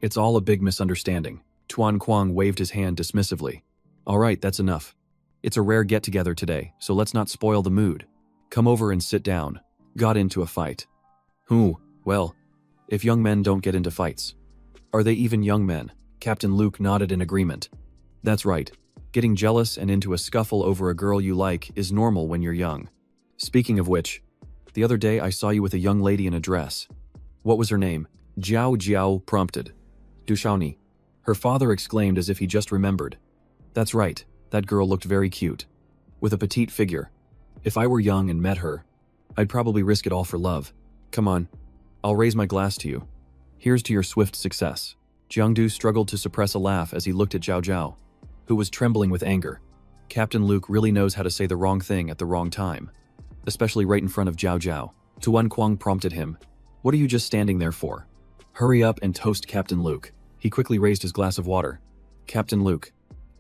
It's all a big misunderstanding." Tuan Kuang waved his hand dismissively. "All right, that's enough. It's a rare get-together today, so let's not spoil the mood. Come over and sit down." Got into a fight. "Who? Well, if young men don't get into fights. Are they even young men?" Captain Luke nodded in agreement. That's right. Getting jealous and into a scuffle over a girl you like is normal when you're young. Speaking of which, the other day I saw you with a young lady in a dress. What was her name? Jao Jiao prompted. Dushaoni. Her father exclaimed as if he just remembered. That's right, that girl looked very cute. With a petite figure. If I were young and met her, I'd probably risk it all for love. Come on, I'll raise my glass to you. Here's to your swift success. Jangdu struggled to suppress a laugh as he looked at Jao Jiao, who was trembling with anger. Captain Luke really knows how to say the wrong thing at the wrong time, especially right in front of Jao Jiao. Tuan Kuang prompted him. What are you just standing there for? Hurry up and toast Captain Luke. He quickly raised his glass of water. Captain Luke,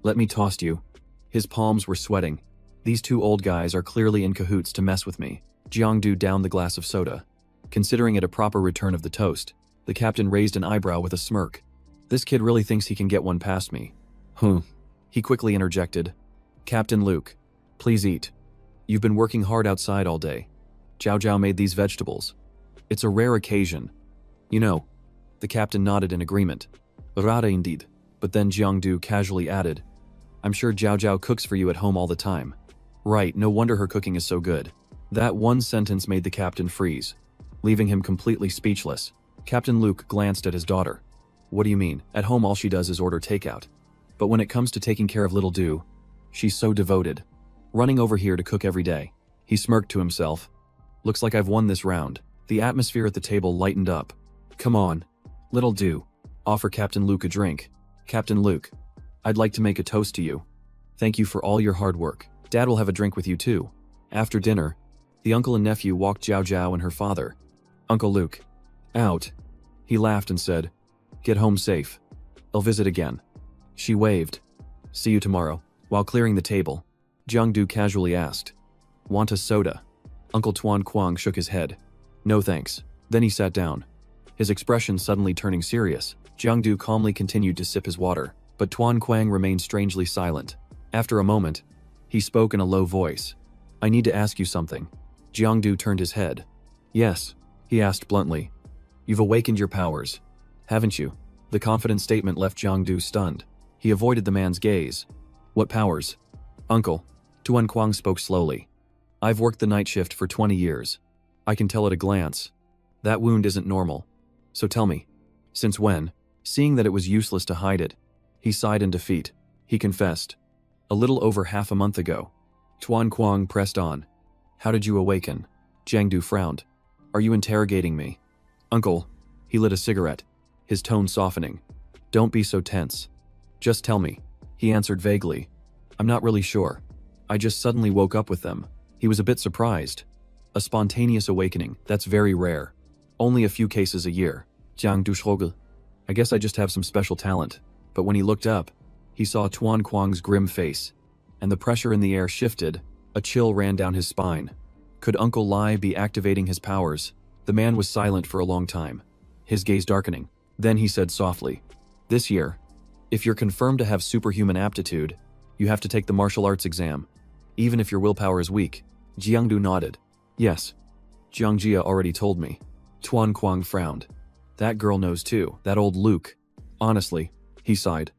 let me toast you. His palms were sweating. These two old guys are clearly in cahoots to mess with me. Jiangdu downed the glass of soda. Considering it a proper return of the toast, the captain raised an eyebrow with a smirk. This kid really thinks he can get one past me. He quickly interjected. Captain Luke, please eat. You've been working hard outside all day. Jao Jiao made these vegetables. It's a rare occasion. You know. The captain nodded in agreement. Rara indeed. But then Jiangdu casually added, I'm sure Jao Jiao cooks for you at home all the time. Right, no wonder her cooking is so good. That one sentence made the captain freeze, leaving him completely speechless. Captain Luke glanced at his daughter. What do you mean? At home all she does is order takeout. But when it comes to taking care of little Du, she's so devoted. Running over here to cook every day. He smirked to himself. Looks like I've won this round. The atmosphere at the table lightened up. Come on, little Du. Offer Captain Luke a drink. Captain Luke, I'd like to make a toast to you. Thank you for all your hard work. Dad will have a drink with you too. After dinner, the uncle and nephew walked Jao Jiao and her father. Uncle Luke. Out. He laughed and said, get home safe. I'll visit again. She waved. See you tomorrow. While clearing the table, Jangdu casually asked, want a soda? Uncle Tuan Kuang shook his head. No thanks. Then he sat down, his expression suddenly turning serious. Jangdu calmly continued to sip his water, but Tuan Kuang remained strangely silent. After a moment, he spoke in a low voice. I need to ask you something. Jiangdu turned his head. Yes, he asked bluntly. You've awakened your powers, haven't you? The confident statement left Jiangdu stunned. He avoided the man's gaze. What powers? Uncle, Tuan Kuang spoke slowly. I've worked the night shift for 20 years. I can tell at a glance. That wound isn't normal. So tell me, since when? Seeing that it was useless to hide it, he sighed in defeat. He confessed. A little over half a month ago. Tuan Kuang pressed on. How did you awaken? Jangdu frowned. Are you interrogating me? Uncle. He lit a cigarette, his tone softening. Don't be so tense. Just tell me. He answered vaguely. I'm not really sure. I just suddenly woke up with them. He was a bit surprised. A spontaneous awakening, that's very rare. Only a few cases a year. Jangdu shrugged. I guess I just have some special talent. But when he looked up, he saw Tuan Kuang's grim face, and the pressure in the air shifted. A chill ran down his spine. Could Uncle Lai be activating his powers? The man was silent for a long time, his gaze darkening. Then he said softly, this year, if you're confirmed to have superhuman aptitude, you have to take the martial arts exam, even if your willpower is weak. Jiangdu nodded. Yes. Jao Jiao already told me. Tuan Kuang frowned. That girl knows too, that old Luke. Honestly, he sighed.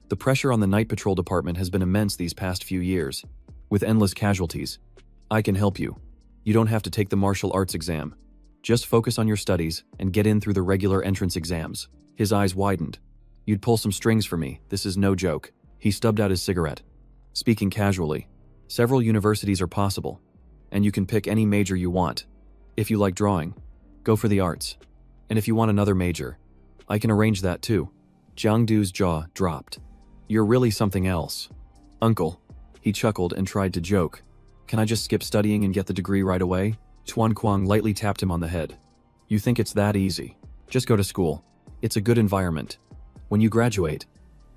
The pressure on the night patrol department has been immense these past few years, with endless casualties. I can help you. You don't have to take the martial arts exam. Just focus on your studies and get in through the regular entrance exams. His eyes widened. You'd pull some strings for me, this is no joke. He stubbed out his cigarette. Speaking casually, several universities are possible, and you can pick any major you want. If you like drawing, go for the arts. And if you want another major, I can arrange that too. Jiangdu's jaw dropped. You're really something else. Uncle. He chuckled and tried to joke. Can I just skip studying and get the degree right away? Tuan Kuang lightly tapped him on the head. You think it's that easy? Just go to school. It's a good environment. When you graduate,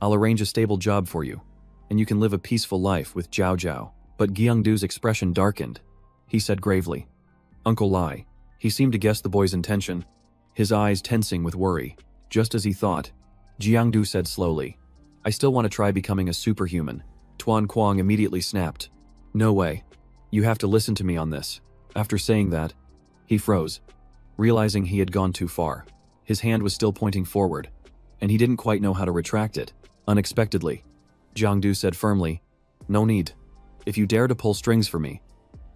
I'll arrange a stable job for you, and you can live a peaceful life with Jao Jiao. But Jiangdu's expression darkened. He said gravely, Uncle Lai. He seemed to guess the boy's intention, his eyes tensing with worry. Just as he thought, Jiangdu said slowly, I still want to try becoming a superhuman. Tuan Kuang immediately snapped. No way. You have to listen to me on this. After saying that, he froze, realizing he had gone too far. His hand was still pointing forward, and he didn't quite know how to retract it. Unexpectedly, Jangdu said firmly. No need. If you dare to pull strings for me,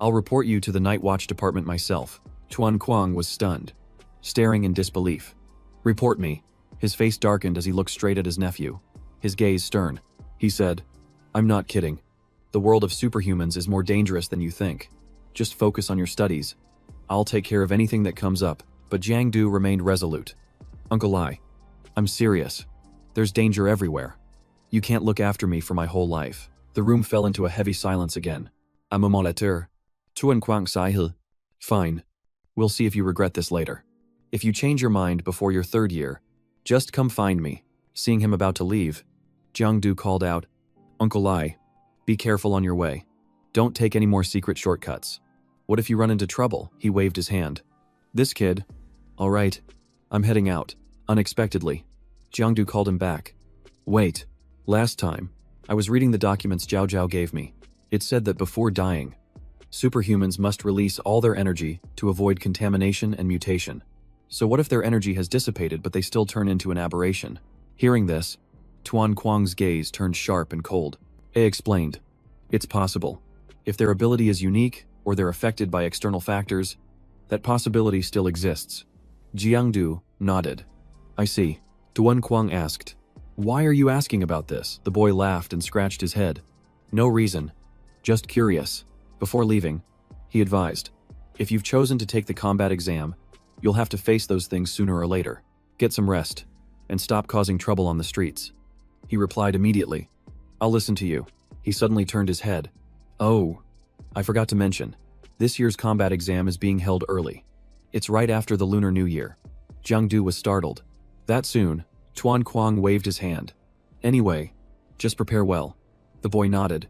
I'll report you to the Night Watch department myself. Tuan Kuang was stunned, staring in disbelief. Report me. His face darkened as he looked straight at his nephew, his gaze stern. He said, I'm not kidding. The world of superhumans is more dangerous than you think. Just focus on your studies. I'll take care of anything that comes up. But Jangdu remained resolute. Uncle Ai, I'm serious. There's danger everywhere. You can't look after me for my whole life. The room fell into a heavy silence again. A moment later, Tuan Kuang sighed. Fine. We'll see if you regret this later. If you change your mind before your 3rd year, just come find me. Seeing him about to leave, Jangdu called out, Uncle Ai, be careful on your way. Don't take any more secret shortcuts. What if you run into trouble? He waved his hand. This kid. All right. I'm heading out. Unexpectedly. Jangdu called him back. Wait. Last time, I was reading the documents Jao Jiao gave me. It said that before dying, superhumans must release all their energy to avoid contamination and mutation. So what if their energy has dissipated but they still turn into an aberration? Hearing this, Tuan Kuang's gaze turned sharp and cold. A explained. It's possible. If their ability is unique or they're affected by external factors, that possibility still exists. Jiangdu nodded. I see. Tuan Kuang asked, Why are you asking about this? The boy laughed and scratched his head. No reason. Just curious. Before leaving, he advised, if you've chosen to take the combat exam, you'll have to face those things sooner or later. Get some rest, and stop causing trouble on the streets. He replied immediately, I'll listen to you. He suddenly turned his head. Oh, I forgot to mention, this year's combat exam is being held early. It's right after the Lunar New Year. Jangdu was startled. That soon, Tuan Kuang waved his hand. Anyway, just prepare well. The boy nodded.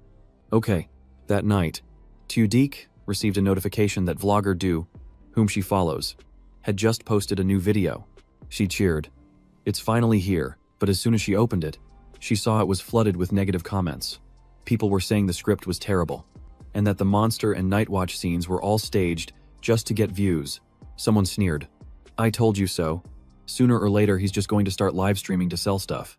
Okay. That night, Tudik received a notification that vlogger Du, whom she follows, had just posted a new video. She cheered. It's finally here, but as soon as she opened it, she saw it was flooded with negative comments. People were saying the script was terrible, and that the monster and Night Watch scenes were all staged just to get views. Someone sneered. I told you so. Sooner or later he's just going to start live streaming to sell stuff.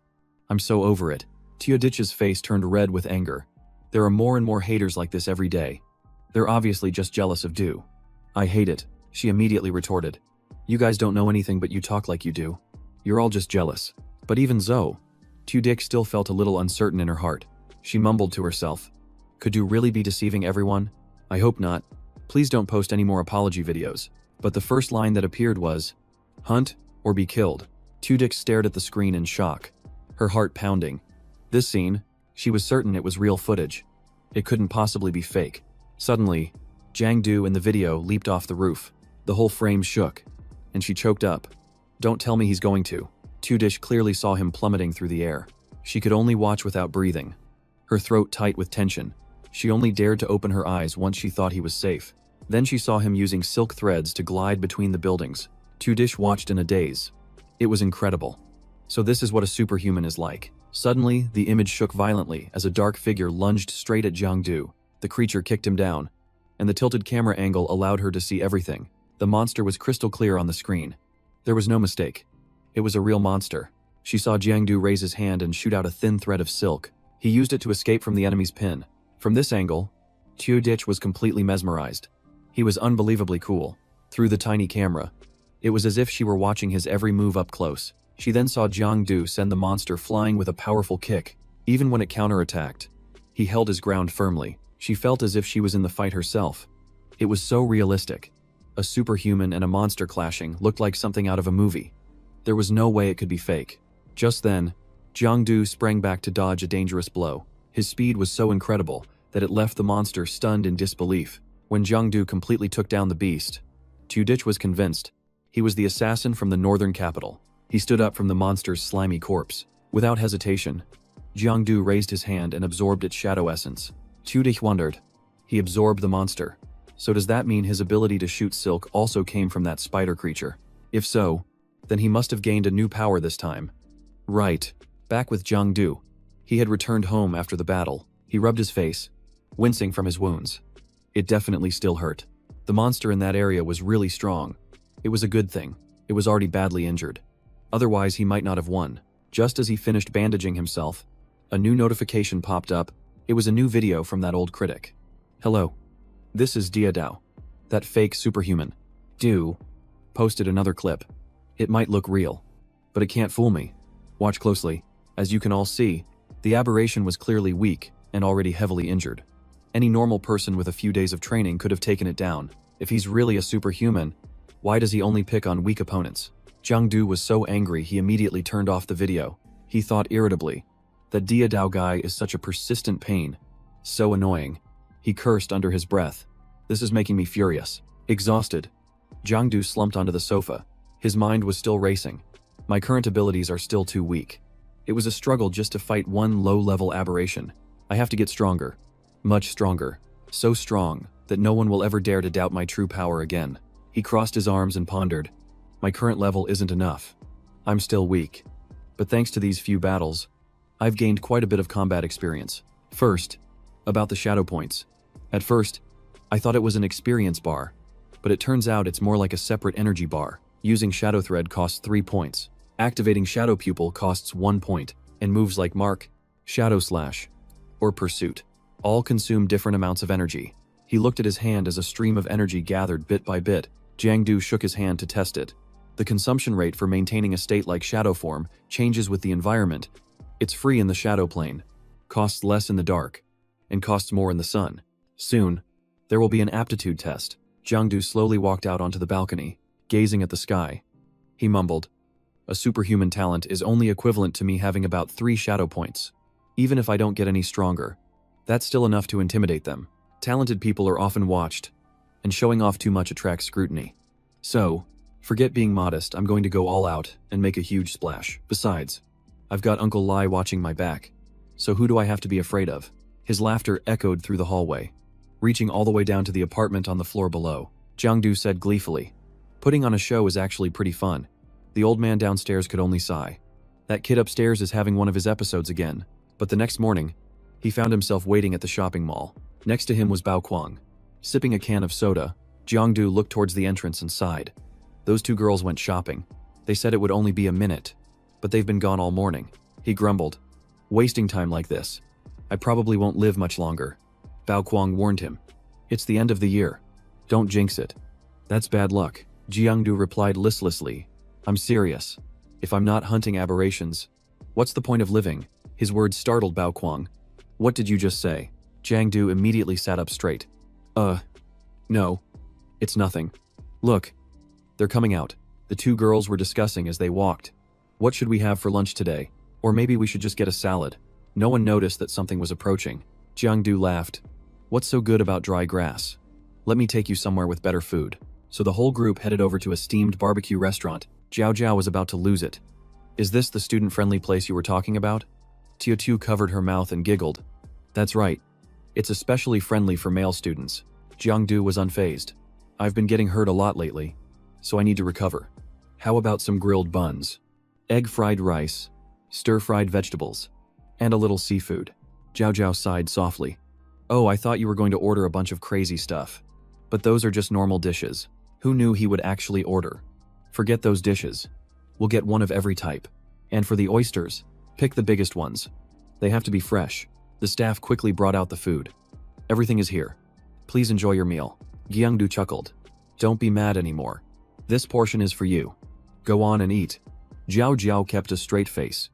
I'm so over it. Teodic's face turned red with anger. There are more and more haters like this every day. They're obviously just jealous of Du. I hate it, she immediately retorted. You guys don't know anything but you talk like you do. You're all just jealous. But even so, Tudik still felt a little uncertain in her heart. She mumbled to herself. Could Du really be deceiving everyone? I hope not. Please don't post any more apology videos. But the first line that appeared was, Hunt or be killed. Tudik stared at the screen in shock, her heart pounding. This scene, she was certain it was real footage. It couldn't possibly be fake. Suddenly, Jangdu in the video leaped off the roof. The whole frame shook, and she choked up. Don't tell me he's going to. Tudik clearly saw him plummeting through the air. She could only watch without breathing, her throat tight with tension. She only dared to open her eyes once she thought he was safe. Then she saw him using silk threads to glide between the buildings. Tudik watched in a daze. It was incredible. So this is what a superhuman is like. Suddenly, the image shook violently as a dark figure lunged straight at Jangdu. The creature kicked him down, and the tilted camera angle allowed her to see everything. The monster was crystal clear on the screen. There was no mistake. It was a real monster. She saw Jangdu raise his hand and shoot out a thin thread of silk. He used it to escape from the enemy's pin. From this angle, Tudik was completely mesmerized. He was unbelievably cool. Through the tiny camera, it was as if she were watching his every move up close. She then saw Jangdu send the monster flying with a powerful kick. Even when it counterattacked, he held his ground firmly. She felt as if she was in the fight herself. It was so realistic. A superhuman and a monster clashing looked like something out of a movie. There was no way it could be fake. Just then, Jangdu sprang back to dodge a dangerous blow. His speed was so incredible that it left the monster stunned in disbelief. When Jangdu completely took down the beast, Tudik was convinced. He was the assassin from the northern capital. He stood up from the monster's slimy corpse. Without hesitation, Jangdu raised his hand and absorbed its shadow essence. Tudik wondered. He absorbed the monster. So does that mean his ability to shoot silk also came from that spider creature? If so, then he must have gained a new power this time. Right. Back with Jangdu. He had returned home after the battle. He rubbed his face, wincing from his wounds. It definitely still hurt. The monster in that area was really strong. It was a good thing. It was already badly injured. Otherwise, he might not have won. Just as he finished bandaging himself, A new notification popped up. It was a new video from that old critic. Hello. This is Jao Jiao. That fake superhuman. Posted another clip. It might look real, but it can't fool me. Watch closely. As you can all see, the aberration was clearly weak and already heavily injured. Any normal person with a few days of training could have taken it down. If he's really a superhuman, why does he only pick on weak opponents? Jangdu was so angry he immediately turned off the video. He thought irritably, that Jao Jiao guy is such a persistent pain. So annoying. He cursed under his breath. This is making me furious. Exhausted, Jangdu slumped onto the sofa. His mind was still racing. My current abilities are still too weak. It was a struggle just to fight one low-level aberration. I have to get stronger. Much stronger. So strong that no one will ever dare to doubt my true power again. He crossed his arms and pondered. My current level isn't enough. I'm still weak. But thanks to these few battles, I've gained quite a bit of combat experience. First, about the shadow points. At first, I thought it was an experience bar, but it turns out it's more like a separate energy bar. Using Shadow Thread costs 3 points. Activating Shadow Pupil costs 1 point, and moves like Mark, Shadow Slash, or Pursuit all consume different amounts of energy. He looked at his hand as a stream of energy gathered bit by bit. Jangdu shook his hand to test it. The consumption rate for maintaining a state like shadow form changes with the environment. It's free in the shadow plane, costs less in the dark, and costs more in the sun. Soon, there will be an aptitude test. Jangdu slowly walked out onto the balcony, gazing at the sky. He mumbled, a superhuman talent is only equivalent to me having about 3 shadow points. Even if I don't get any stronger, that's still enough to intimidate them. Talented people are often watched, and showing off too much attracts scrutiny. So, forget being modest, I'm going to go all out and make a huge splash. Besides, I've got Uncle Lai watching my back, so who do I have to be afraid of? His laughter echoed through the hallway, reaching all the way down to the apartment on the floor below. Jangdu said gleefully, putting on a show is actually pretty fun. The old man downstairs could only sigh. That kid upstairs is having one of his episodes again. But the next morning, he found himself waiting at the shopping mall. Next to him was Bao Kuang. Sipping a can of soda, Jangdu looked towards the entrance and sighed. Those 2 girls went shopping. They said it would only be a minute, but they've been gone all morning. He grumbled, wasting time like this. I probably won't live much longer. Bao Kuang warned him. It's the end of the year. Don't jinx it. That's bad luck. Jangdu replied listlessly. I'm serious. If I'm not hunting aberrations, what's the point of living? His words startled Bao Kuang. What did you just say? Jangdu immediately sat up straight. No. It's nothing. Look. They're coming out. The 2 girls were discussing as they walked. What should we have for lunch today? Or maybe we should just get a salad. No one noticed that something was approaching. Jangdu laughed. What's so good about dry grass? Let me take you somewhere with better food. So the whole group headed over to a steamed barbecue restaurant. Jao Jiao was about to lose it. Is this the student-friendly place you were talking about? Tiu covered her mouth and giggled. That's right. It's especially friendly for male students. Jangdu was unfazed. I've been getting hurt a lot lately, so I need to recover. How about some grilled buns? Egg-fried rice, stir-fried vegetables, and a little seafood. Jao Jiao sighed softly. Oh, I thought you were going to order a bunch of crazy stuff. But those are just normal dishes. Who knew he would actually order? Forget those dishes. We'll get one of every type. And for the oysters, pick the biggest ones. They have to be fresh. The staff quickly brought out the food. Everything is here. Please enjoy your meal. Jangdu chuckled. Don't be mad anymore. This portion is for you. Go on and eat. Jao Jiao kept a straight face.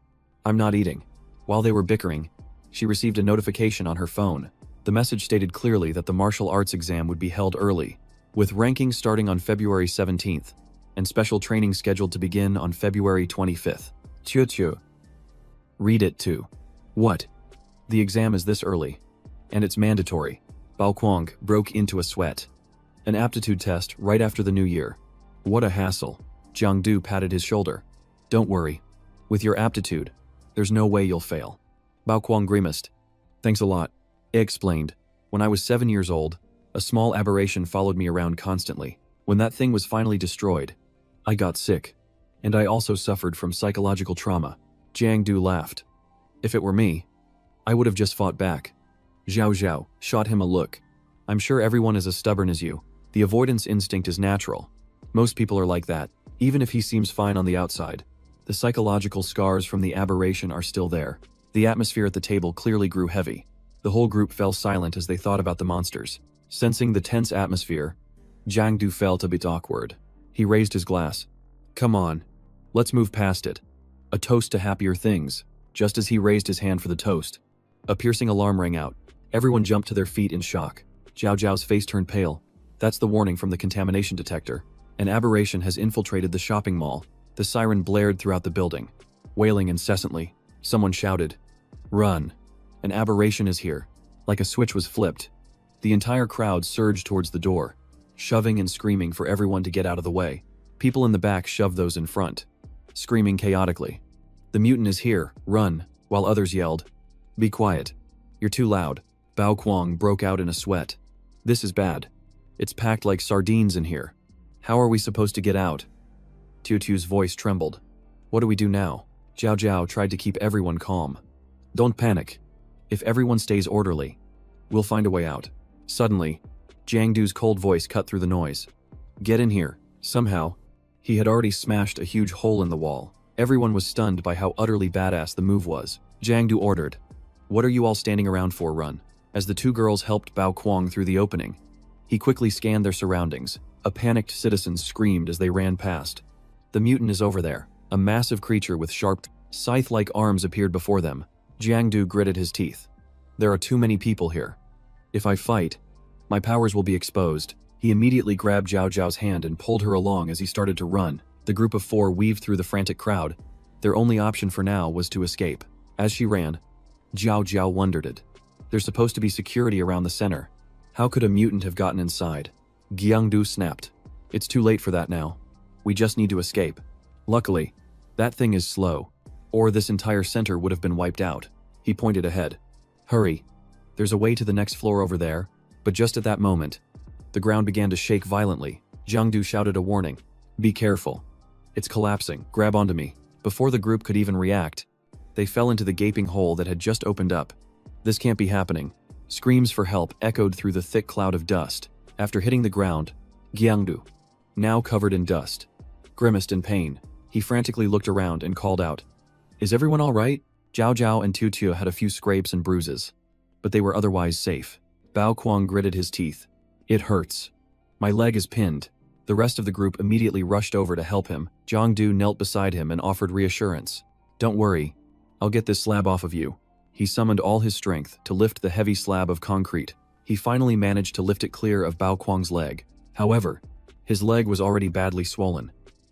I'm not eating. While they were bickering, she received a notification on her phone. The message stated clearly that the martial arts exam would be held early, with rankings starting on February 17th, and special training scheduled to begin on February 25th. Tiu. Read it too. What? The exam is this early. And it's mandatory. Bao Kuang broke into a sweat. An aptitude test right after the new year. What a hassle. Jangdu patted his shoulder. Don't worry. With your aptitude, there's no way you'll fail. Bao Kuang grimaced. Thanks a lot. He explained. When I was 7 years old, a small aberration followed me around constantly. When that thing was finally destroyed, I got sick. And I also suffered from psychological trauma. Jangdu laughed. If it were me, I would have just fought back. Jao Jiao shot him a look. I'm sure everyone is as stubborn as you. The avoidance instinct is natural. Most people are like that, even if he seems fine on the outside. The psychological scars from the aberration are still there. The atmosphere at the table clearly grew heavy. The whole group fell silent as they thought about the monsters. Sensing the tense atmosphere, Jangdu felt a bit awkward. He raised his glass. Come on, let's move past it. A toast to happier things. Just as he raised his hand for the toast, a piercing alarm rang out. Everyone jumped to their feet in shock. Jao Jiao's face turned pale. That's the warning from the contamination detector. An aberration has infiltrated the shopping mall. The siren blared throughout the building, wailing incessantly. Someone shouted, "Run! An aberration is here." Like a switch was flipped. The entire crowd surged towards the door, shoving and screaming for everyone to get out of the way. People in the back shoved those in front, screaming chaotically, "The mutant is here, run," while others yelled, "Be quiet. You're too loud." Bao Kuang broke out in a sweat. "This is bad. It's packed like sardines in here. How are we supposed to get out?" Tutu's voice trembled. "What do we do now?" Jao Jiao tried to keep everyone calm. "Don't panic. If everyone stays orderly, we'll find a way out." Suddenly, Jangdu's cold voice cut through the noise. "Get in here." Somehow, he had already smashed a huge hole in the wall. Everyone was stunned by how utterly badass the move was. Jangdu ordered, "What are you all standing around for? Run." As the two girls helped Bao Kuang through the opening, he quickly scanned their surroundings. A panicked citizen screamed as they ran past. "The mutant is over there." A massive creature with sharp, scythe-like arms appeared before them. Jangdu gritted his teeth. "There are too many people here. If I fight, my powers will be exposed." He immediately grabbed Jao Jiao's hand and pulled her along as he started to run. The group of four weaved through the frantic crowd. Their only option for now was to escape. As she ran, Jao Jiao wondered. There's supposed to be security around the center. How could a mutant have gotten inside? Jangdu snapped. "It's too late for that now. We just need to escape." Luckily, that thing is slow, or this entire center would have been wiped out. He pointed ahead. "Hurry. There's a way to the next floor over there." But just at that moment, the ground began to shake violently. Jangdu shouted a warning. "Be careful. It's collapsing. Grab onto me." Before the group could even react, they fell into the gaping hole that had just opened up. "This can't be happening." Screams for help echoed through the thick cloud of dust. After hitting the ground, Jangdu, now covered in dust, grimaced in pain. He frantically looked around and called out, "Is everyone all right?" Jao Jiao and Tutu had a few scrapes and bruises, but they were otherwise safe. Bao Kuang gritted his teeth. "It hurts. My leg is pinned." The rest of the group immediately rushed over to help him. Jangdu knelt beside him and offered reassurance. "Don't worry. I'll get this slab off of you." He summoned all his strength to lift the heavy slab of concrete. He finally managed to lift it clear of Bao Kuang's leg. However, his leg was already badly swollen.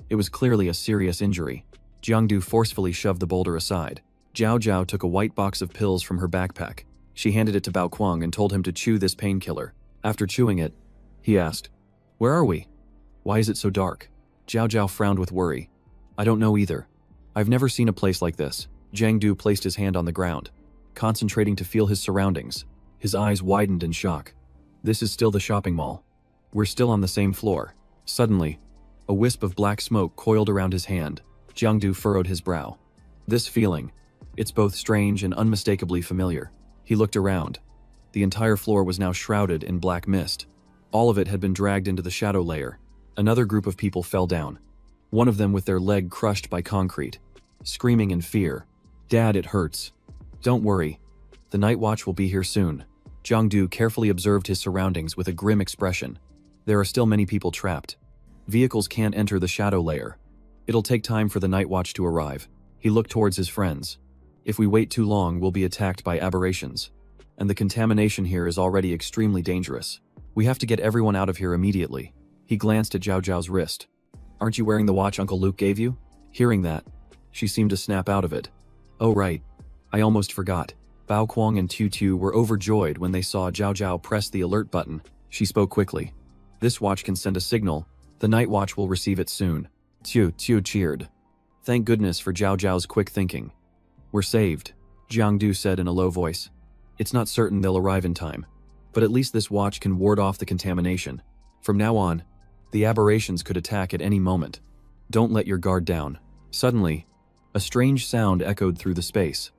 It was clearly a serious injury. Jangdu forcefully shoved the boulder aside. Jao Jiao took a white box of pills from her backpack. She handed it to Bao Kuang and told him to chew this painkiller. After chewing it, he asked, "Where are we? Why is it so dark?" Jao Jiao frowned with worry. "I don't know either. I've never seen a place like this." Jangdu placed his hand on the ground, concentrating to feel his surroundings. His eyes widened in shock. "This is still the shopping mall. We're still on the same floor." Suddenly, a wisp of black smoke coiled around his hand. Jangdu furrowed his brow. This feeling, it's both strange and unmistakably familiar. He looked around. The entire floor was now shrouded in black mist. All of it had been dragged into the shadow layer. Another group of people fell down, one of them with their leg crushed by concrete, screaming in fear. "Dad, it hurts." "Don't worry. The night watch will be here soon." Jangdu carefully observed his surroundings with a grim expression. There are still many people trapped. Vehicles can't enter the shadow layer. It'll take time for the night watch to arrive. He looked towards his friends. "If we wait too long, we'll be attacked by aberrations. And the contamination here is already extremely dangerous. We have to get everyone out of here immediately." He glanced at Jao Jiao's wrist. "Aren't you wearing the watch Uncle Luke gave you?" Hearing that, she seemed to snap out of it. "Oh right. I almost forgot." Bao Kuang and Tutu were overjoyed when they saw Jao Jiao press the alert button. She spoke quickly. "This watch can send a signal. The night watch will receive it soon." Tutu cheered. "Thank goodness for Jao Jiao's quick thinking. We're saved," Jangdu said in a low voice. "It's not certain they'll arrive in time, but at least this watch can ward off the contamination. From now on, the aberrations could attack at any moment. Don't let your guard down." Suddenly, a strange sound echoed through the space,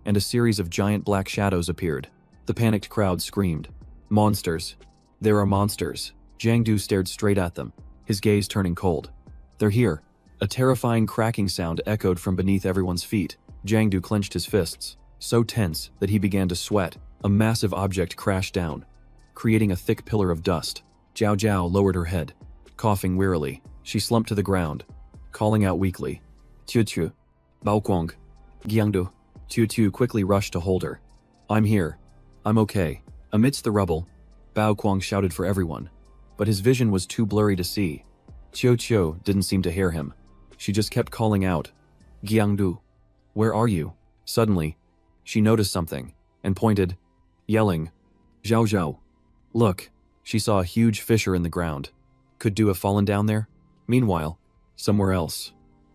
and a series of giant black shadows appeared. The panicked crowd screamed, "Monsters! There are monsters!" Jangdu stared straight at them, his gaze turning cold. "They're here." A terrifying cracking sound echoed from beneath everyone's feet. Jangdu clenched his fists. so tense that he began to sweat. A massive object crashed down, creating a thick pillar of dust. Jao Jiao lowered her head. Coughing wearily, she slumped to the ground, calling out weakly, "Tiu Tiu, Bao Guang, Jiangdu." Tiu Tiu quickly rushed to hold her. "I'm here. I'm okay." Amidst the rubble, Bao Guang shouted for everyone, but his vision was too blurry to see. Tiu Tiu didn't seem to hear him. She just kept calling out, "Jiangdu, where are you?" Suddenly, she noticed something and pointed, yelling, "Zhao Zhao, look." She saw a huge fissure in the ground. Could Du have fallen down there? Meanwhile, somewhere else,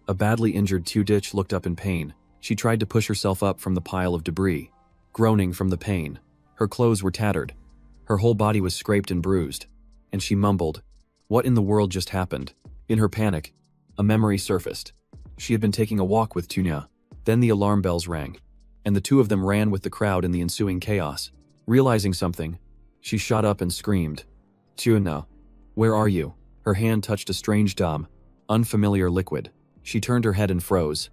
a badly injured Tudich looked up in pain. She tried to push herself up from the pile of debris, groaning from the pain. Her clothes were tattered. Her whole body was scraped and bruised, and she mumbled, "What in the world just happened?" In her panic, a memory surfaced. She had been taking a walk with Tunya. Then the alarm bells rang, and the two of them ran with the crowd in the ensuing chaos. Realizing something, she shot up and screamed, "Tunya, where are you?" Her hand touched a strange unfamiliar liquid. She turned her head and froze.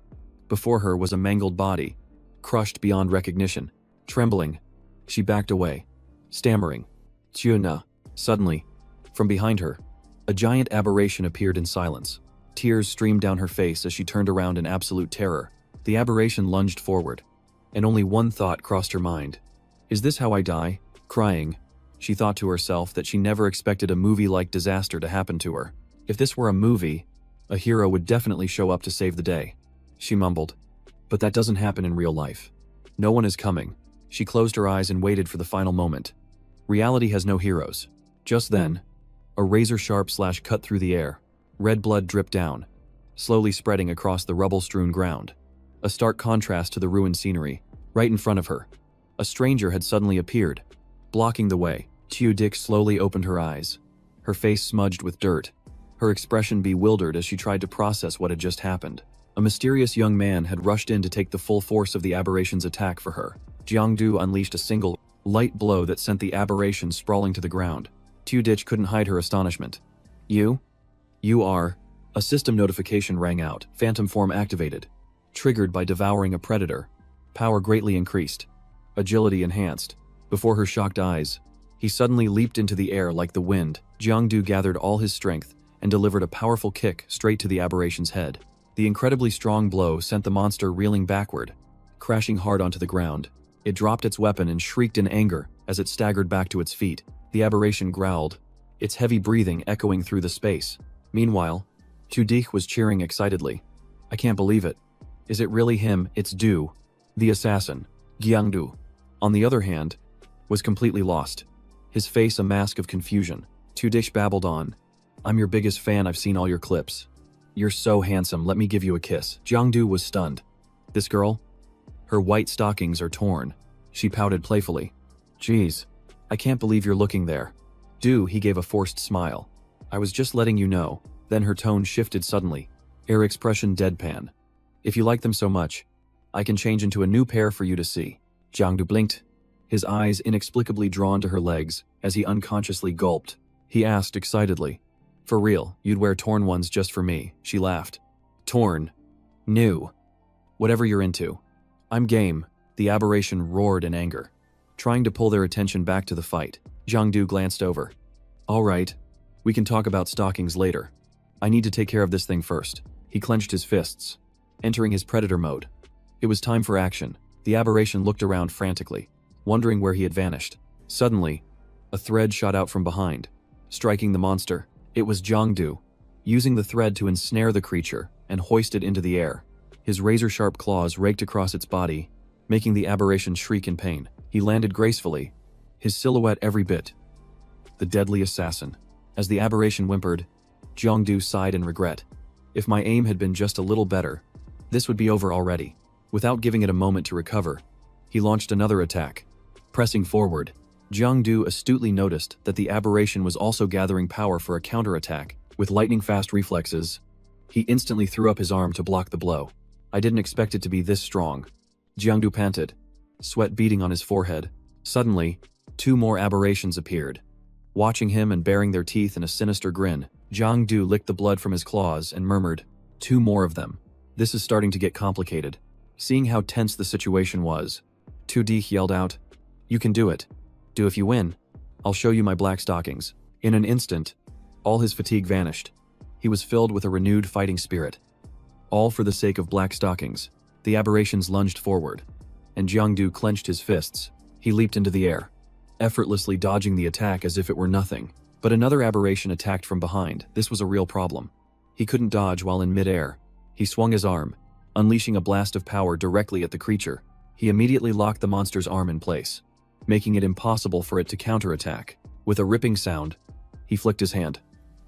Before her was a mangled body, crushed beyond recognition. Trembling, she backed away, stammering, "Tunya." Suddenly, from behind her, a giant aberration appeared in silence. Tears streamed down her face as she turned around in absolute terror. The aberration lunged forward, and only one thought crossed her mind. "Is this how I die?" Crying, she thought to herself that she never expected a movie-like disaster to happen to her. If this were a movie, a hero would definitely show up to save the day. She mumbled, "But that doesn't happen in real life. No one is coming." She closed her eyes and waited for the final moment. Reality has no heroes. Just then, a razor-sharp slash cut through the air. Red blood dripped down, slowly spreading across the rubble-strewn ground. A stark contrast to the ruined scenery. Right in front of her, a stranger had suddenly appeared, blocking the way. Tiu Dick slowly opened her eyes, her face smudged with dirt, her expression bewildered as she tried to process what had just happened. A mysterious young man had rushed in to take the full force of the aberration's attack for her. Jangdu unleashed a single, light blow that sent the aberration sprawling to the ground. Tiu Ditch couldn't hide her astonishment. You are..." A system notification rang out, phantom form activated. Triggered by devouring a predator. Power greatly increased. Agility enhanced. Before her shocked eyes, he suddenly leaped into the air like the wind. Jiangdu gathered all his strength and delivered a powerful kick straight to the aberration's head. The incredibly strong blow sent the monster reeling backward, crashing hard onto the ground. It dropped its weapon and shrieked in anger as it staggered back to its feet. The aberration growled, its heavy breathing echoing through the space. Meanwhile, Tudich was cheering excitedly. "I can't believe it. Is it really him? It's Du, the assassin." Jiangdu, on the other hand, was completely lost, his face a mask of confusion. Tudich babbled on, "I'm your biggest fan. I've seen all your clips. You're so handsome. Let me give you a kiss." Jiangdu was stunned. "This girl? Her white stockings are torn." She pouted playfully. "Geez, I can't believe you're looking there." "Du," he gave a forced smile. "I was just letting you know." Then her tone shifted suddenly, her expression deadpan. "If you like them so much, I can change into a new pair for you to see." Jangdu blinked, his eyes inexplicably drawn to her legs as he unconsciously gulped. He asked excitedly, "For real, you'd wear torn ones just for me?" She laughed. "Torn? New? Whatever you're into. I'm game." The aberration roared in anger, trying to pull their attention back to the fight. Jangdu glanced over. "All right, we can talk about stockings later. I need to take care of this thing first." He clenched his fists, entering his predator mode. It was time for action. The aberration looked around frantically, wondering where he had vanished. Suddenly, a thread shot out from behind, striking the monster. It was Jangdu, using the thread to ensnare the creature and hoist it into the air. His razor-sharp claws raked across its body, making the aberration shriek in pain. He landed gracefully, his silhouette every bit. The deadly assassin. As the aberration whimpered, Jangdu sighed in regret. If my aim had been just a little better, this would be over already. Without giving it a moment to recover, he launched another attack. Pressing forward, Jangdu astutely noticed that the aberration was also gathering power for a counterattack. With lightning-fast reflexes, he instantly threw up his arm to block the blow. "I didn't expect it to be this strong." Jangdu panted, sweat beading on his forehead. Suddenly, two more aberrations appeared. Watching him and baring their teeth in a sinister grin, Jangdu licked the blood from his claws and murmured, "Two more of them. This is starting to get complicated." Seeing how tense the situation was, 2D yelled out. You can do it. Do if you win. I'll show you my black stockings. In an instant, all his fatigue vanished. He was filled with a renewed fighting spirit. All for the sake of black stockings. The aberrations lunged forward, and Jangdu clenched his fists. He leaped into the air, effortlessly dodging the attack as if it were nothing. But another aberration attacked from behind. This was a real problem. He couldn't dodge while in mid-air. He swung his arm, unleashing a blast of power directly at the creature. He immediately locked the monster's arm in place, making it impossible for it to counterattack. With a ripping sound, he flicked his hand,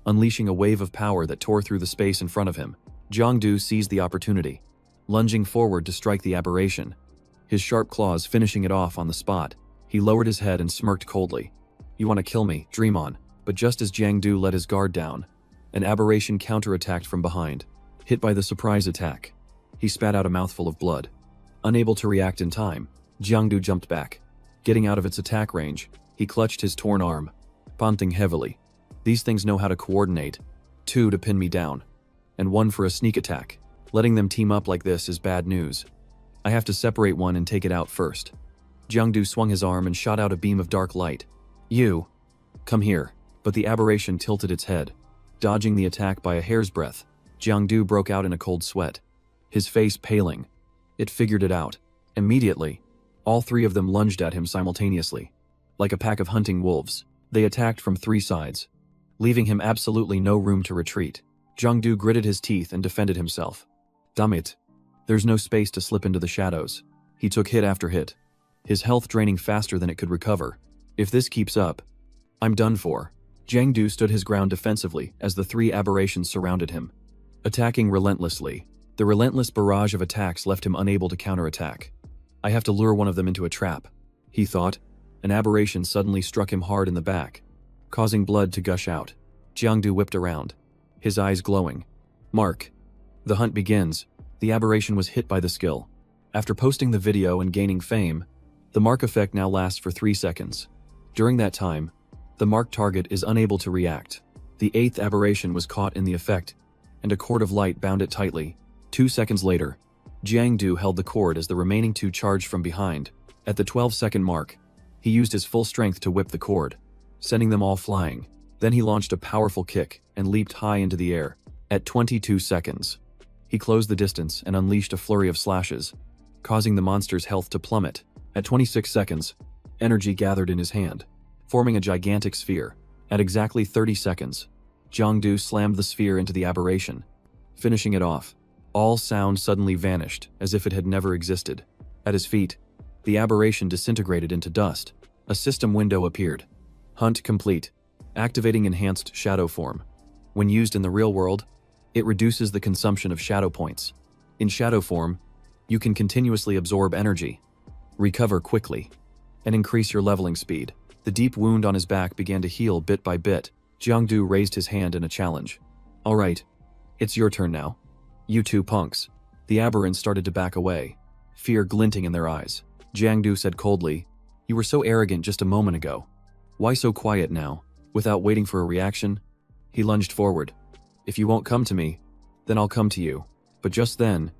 unleashing a wave of power that tore through the space in front of him. Jangdu seized the opportunity, lunging forward to strike the aberration, his sharp claws finishing it off on the spot. He lowered his head and smirked coldly. You want to kill me? Dream on. But just as Jangdu let his guard down, an aberration counterattacked from behind. Hit by the surprise attack, he spat out a mouthful of blood. Unable to react in time, Jangdu jumped back. Getting out of its attack range, he clutched his torn arm, panting heavily. These things know how to coordinate. 2 to pin me down, and 1 for a sneak attack. Letting them team up like this is bad news. I have to separate one and take it out first. Jangdu swung his arm and shot out a beam of dark light. You, come here. But the aberration tilted its head, dodging the attack by a hair's breadth. Jangdu broke out in a cold sweat, his face paling. It figured it out. Immediately, all 3 of them lunged at him simultaneously. Like a pack of hunting wolves, they attacked from 3 sides, leaving him absolutely no room to retreat. Jangdu gritted his teeth and defended himself. Damn it. There's no space to slip into the shadows. He took hit after hit, his health draining faster than it could recover. If this keeps up, I'm done for. Jangdu stood his ground defensively as the 3 aberrations surrounded him, attacking relentlessly. The relentless barrage of attacks left him unable to counterattack. I have to lure one of them into a trap, he thought. An aberration suddenly struck him hard in the back, causing blood to gush out. Jangdu whipped around, his eyes glowing. Mark. The hunt begins. The aberration was hit by the skill. After posting the video and gaining fame, the mark effect now lasts for 3 seconds. During that time, the marked target is unable to react. The 8th aberration was caught in the effect, and a cord of light bound it tightly. 2 seconds later, Jangdu held the cord as the remaining 2 charged from behind. At the 12-second mark, he used his full strength to whip the cord, sending them all flying. Then he launched a powerful kick and leaped high into the air. At 22 seconds, he closed the distance and unleashed a flurry of slashes, causing the monster's health to plummet. At 26 seconds, energy gathered in his hand, forming a gigantic sphere. At exactly 30 seconds, Jangdu slammed the sphere into the aberration, finishing it off. All sound suddenly vanished, as if it had never existed. At his feet, the aberration disintegrated into dust. A system window appeared. Hunt complete. Activating enhanced shadow form. When used in the real world, it reduces the consumption of shadow points. In shadow form, you can continuously absorb energy, recover quickly, and increase your leveling speed. The deep wound on his back began to heal bit by bit. Jangdu raised his hand in a challenge. All right, it's your turn now. You 2 punks. The aberrants started to back away, fear glinting in their eyes. Jangdu said coldly, you were so arrogant just a moment ago. Why so quiet now? Without waiting for a reaction, he lunged forward. If you won't come to me, then I'll come to you. But just then,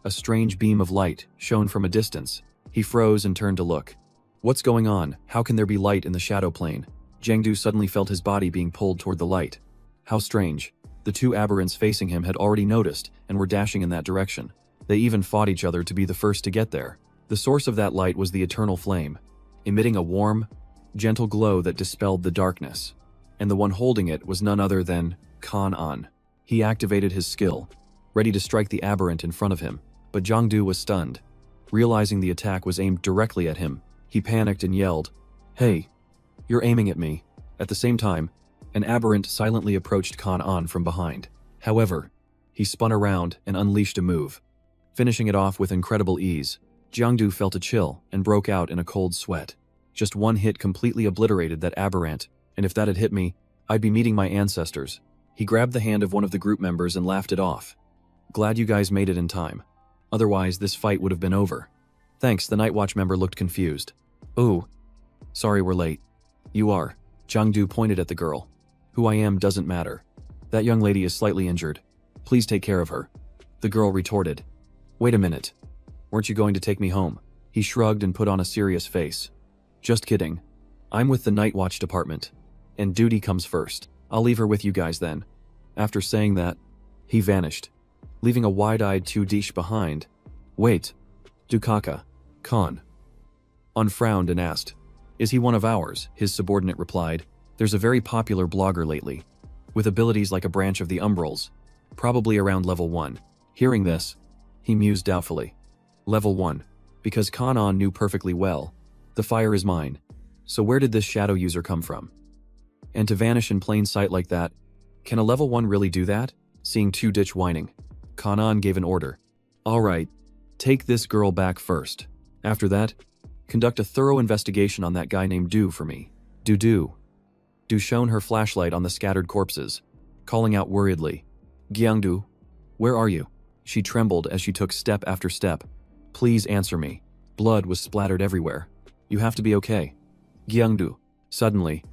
a strange beam of light shone from a distance. He froze and turned to look. What's going on? How can there be light in the shadow plane? Jangdu suddenly felt his body being pulled toward the light. How strange. The 2 aberrants facing him had already noticed and were dashing in that direction. They even fought each other to be the first to get there. The source of that light was the eternal flame, emitting a warm, gentle glow that dispelled the darkness. And the one holding it was none other than Kan. He activated his skill, ready to strike the aberrant in front of him. But Jangdu was stunned. Realizing the attack was aimed directly at him, he panicked and yelled, Hey, you're aiming at me. At the same time, an aberrant silently approached Kan from behind. However, he spun around and unleashed a move, finishing it off with incredible ease. Jangdu felt a chill and broke out in a cold sweat. Just one hit completely obliterated that aberrant, and if that had hit me, I'd be meeting my ancestors. He grabbed the hand of one of the group members and laughed it off. Glad you guys made it in time. Otherwise, this fight would have been over. Thanks, the Night Watch member looked confused. Oh, sorry we're late. You are. Jangdu pointed at the girl. Who I am doesn't matter. That young lady is slightly injured. Please take care of her. The girl retorted. Wait a minute. Weren't you going to take me home? He shrugged and put on a serious face. Just kidding. I'm with the Night Watch department. And duty comes first. I'll leave her with you guys then. After saying that, he vanished, leaving a wide-eyed Tudish behind. Wait. Dukaka. Khan. On frowned and asked, "Is he one of ours?" His subordinate replied, "There's a very popular blogger lately, with abilities like a branch of the Umbrals, probably around level 1. Hearing this, he mused doubtfully. Level 1. Because Kanan knew perfectly well, the fire is mine. So where did this shadow user come from? And to vanish in plain sight like that, can a level 1 really do that? Seeing Tudich whining, Kanan gave an order. Alright, take this girl back first. After that, conduct a thorough investigation on that guy named Du for me. Du shone her flashlight on the scattered corpses, calling out worriedly, Jangdu, where are you? She trembled as she took step after step. Please answer me. Blood was splattered everywhere. You have to be okay. Jangdu. Suddenly,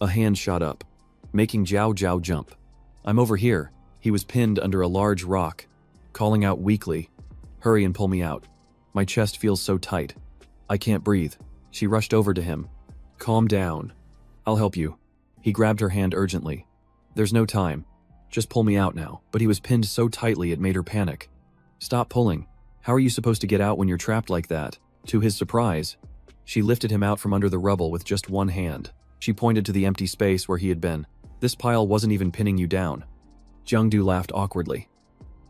a hand shot up, making Jao Jiao jump. I'm over here. He was pinned under a large rock, calling out weakly, hurry and pull me out. My chest feels so tight. I can't breathe. She rushed over to him. Calm down. I'll help you. He grabbed her hand urgently. There's no time. Just pull me out now. But he was pinned so tightly it made her panic. Stop pulling. How are you supposed to get out when you're trapped like that? To his surprise, she lifted him out from under the rubble with just one hand. She pointed to the empty space where he had been. This pile wasn't even pinning you down. Jangdu laughed awkwardly.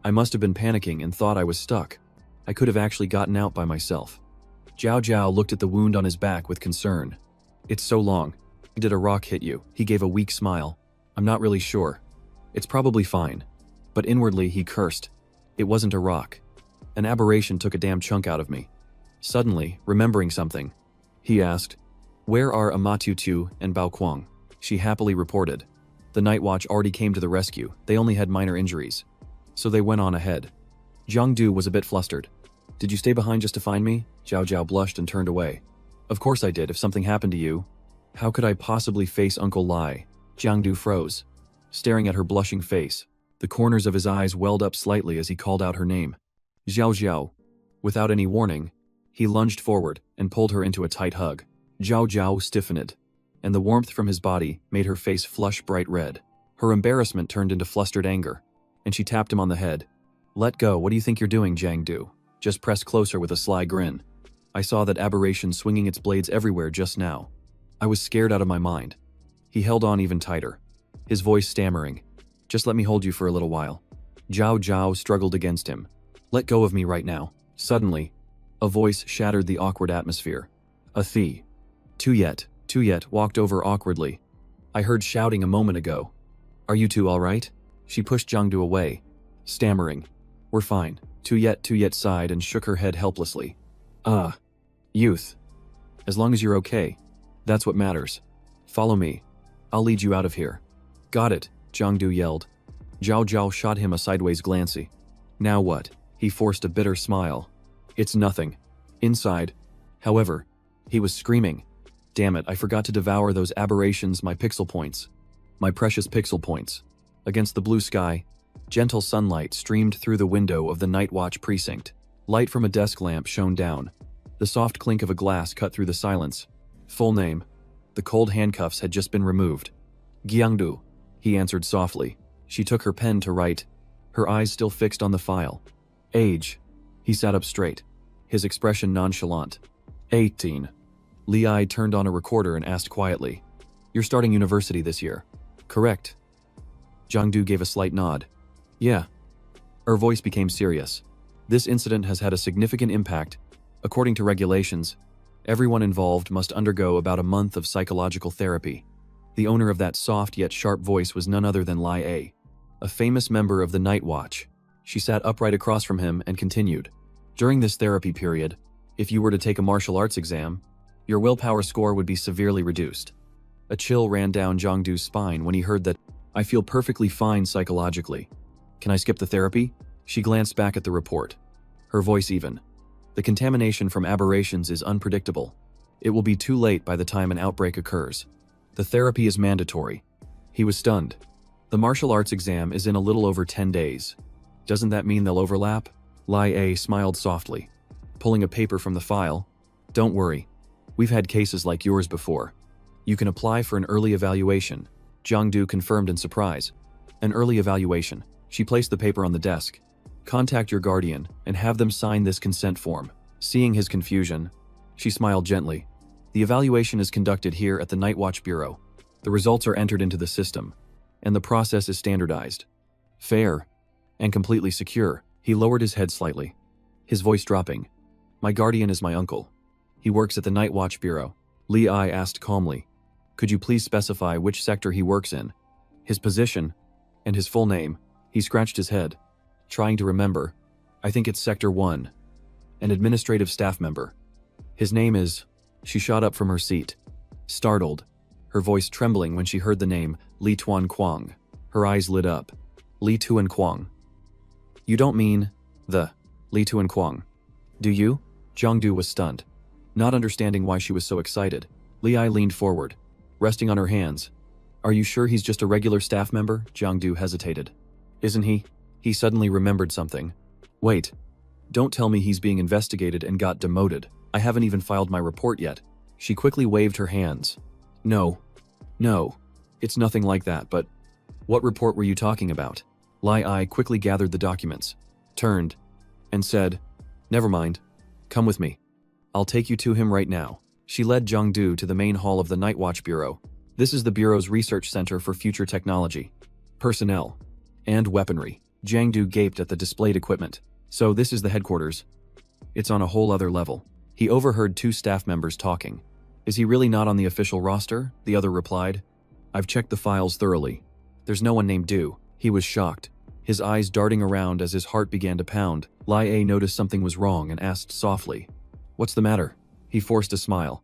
I must have been panicking and thought I was stuck. I could have actually gotten out by myself. Jao Jiao looked at the wound on his back with concern. It's so long. Did a rock hit you? He gave a weak smile. I'm not really sure. It's probably fine. But inwardly he cursed. It wasn't a rock. An aberration took a damn chunk out of me. Suddenly, remembering something, he asked, Where are Amatutu and Baoquang? She happily reported. The Night Watch already came to the rescue. They only had minor injuries. So they went on ahead. Jangdu was a bit flustered. Did you stay behind just to find me? Jao Jiao blushed and turned away. Of course I did. If something happened to you, how could I possibly face Uncle Lai? Jangdu froze, staring at her blushing face. The corners of his eyes welled up slightly as he called out her name. Jao Jiao. Without any warning, he lunged forward and pulled her into a tight hug. Jao Jiao stiffened, and the warmth from his body made her face flush bright red. Her embarrassment turned into flustered anger, and she tapped him on the head. Let go, what do you think you're doing, Jangdu? Just pressed closer with a sly grin. I saw that aberration swinging its blades everywhere just now. I was scared out of my mind. He held on even tighter, his voice stammering. Just let me hold you for a little while. Jao Jiao struggled against him. Let go of me right now. Suddenly, a voice shattered the awkward atmosphere. A thee. Tuyet walked over awkwardly. I heard shouting a moment ago. Are you two all right? She pushed Jangdu away, stammering. We're fine. Tuyet sighed and shook her head helplessly. Youth. As long as you're okay, that's what matters. Follow me. I'll lead you out of here. Got it, Jangdu yelled. Jao Jiao shot him a sideways glancy. Now what? He forced a bitter smile. It's nothing. Inside, however, he was screaming. Damn it, I forgot to devour those aberrations, my pixel points. My precious pixel points. Against the blue sky, gentle sunlight streamed through the window of the Night Watch precinct. Light from a desk lamp shone down. The soft clink of a glass cut through the silence. Full name. The cold handcuffs had just been removed. Jangdu, he answered softly. She took her pen to write, her eyes still fixed on the file. Age. He sat up straight, his expression nonchalant. 18. Li turned on a recorder and asked quietly, You're starting university this year, correct? Jangdu gave a slight nod. Yeah. Her voice became serious. This incident has had a significant impact. According to regulations, everyone involved must undergo about a month of psychological therapy. The owner of that soft yet sharp voice was none other than Li a famous member of the Night Watch. She sat upright across from him and continued. During this therapy period, if you were to take a martial arts exam, your willpower score would be severely reduced. A chill ran down Jangdu's spine when he heard that, I feel perfectly fine psychologically. Can I skip the therapy? She glanced back at the report, her voice even. The contamination from aberrations is unpredictable. It will be too late by the time an outbreak occurs. The therapy is mandatory. He was stunned. The martial arts exam is in a little over 10 days. Doesn't that mean they'll overlap? Li smiled softly. Pulling a paper from the file, Don't worry. We've had cases like yours before. You can apply for an early evaluation. Jangdu confirmed in surprise. An early evaluation. She placed the paper on the desk. Contact your guardian and have them sign this consent form. Seeing his confusion, she smiled gently. The evaluation is conducted here at the Night Watch Bureau. The results are entered into the system, and the process is standardized. Fair and completely secure. He lowered his head slightly, his voice dropping. My guardian is my uncle. He works at the Night Watch Bureau. Li Ai asked calmly. Could you please specify which sector he works in? His position and his full name. He scratched his head, trying to remember. I think it's Sector 1. An administrative staff member. His name is... She shot up from her seat, startled, her voice trembling when she heard the name Li Tuan Quang. Her eyes lit up. Li Tuan Quang. You don't mean the Li Tuan Quang, do you? Jangdu was stunned, not understanding why she was so excited. Li Ai leaned forward, resting on her hands. Are you sure he's just a regular staff member? Jangdu hesitated. Isn't he? He suddenly remembered something. Wait. Don't tell me he's being investigated and got demoted. I haven't even filed my report yet. She quickly waved her hands. No. It's nothing like that, but... What report were you talking about? Li Ai quickly gathered the documents, turned, and said, Never mind. Come with me. I'll take you to him right now. She led Jangdu to the main hall of the Night Watch Bureau. This is the Bureau's research center for future technology, personnel, and weaponry. Jangdu gaped at the displayed equipment. So this is the headquarters. It's on a whole other level. He overheard two staff members talking. Is he really not on the official roster? The other replied. I've checked the files thoroughly. There's no one named Du. He was shocked, his eyes darting around as his heart began to pound. Li A noticed something was wrong and asked softly. What's the matter? He forced a smile.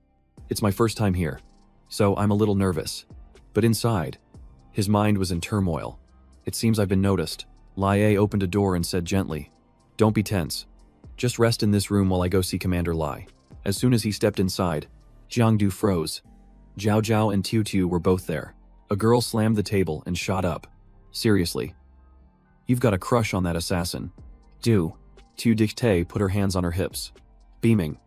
It's my first time here, so I'm a little nervous. But inside, his mind was in turmoil. It seems I've been noticed. Li A opened a door and said gently, Don't be tense. Just rest in this room while I go see Commander Lai. As soon as he stepped inside, Jangdu froze. Jao Jiao and Tiu Tiu were both there. A girl slammed the table and shot up. Seriously. You've got a crush on that assassin. Du. Tiu Dicte put her hands on her hips, beaming.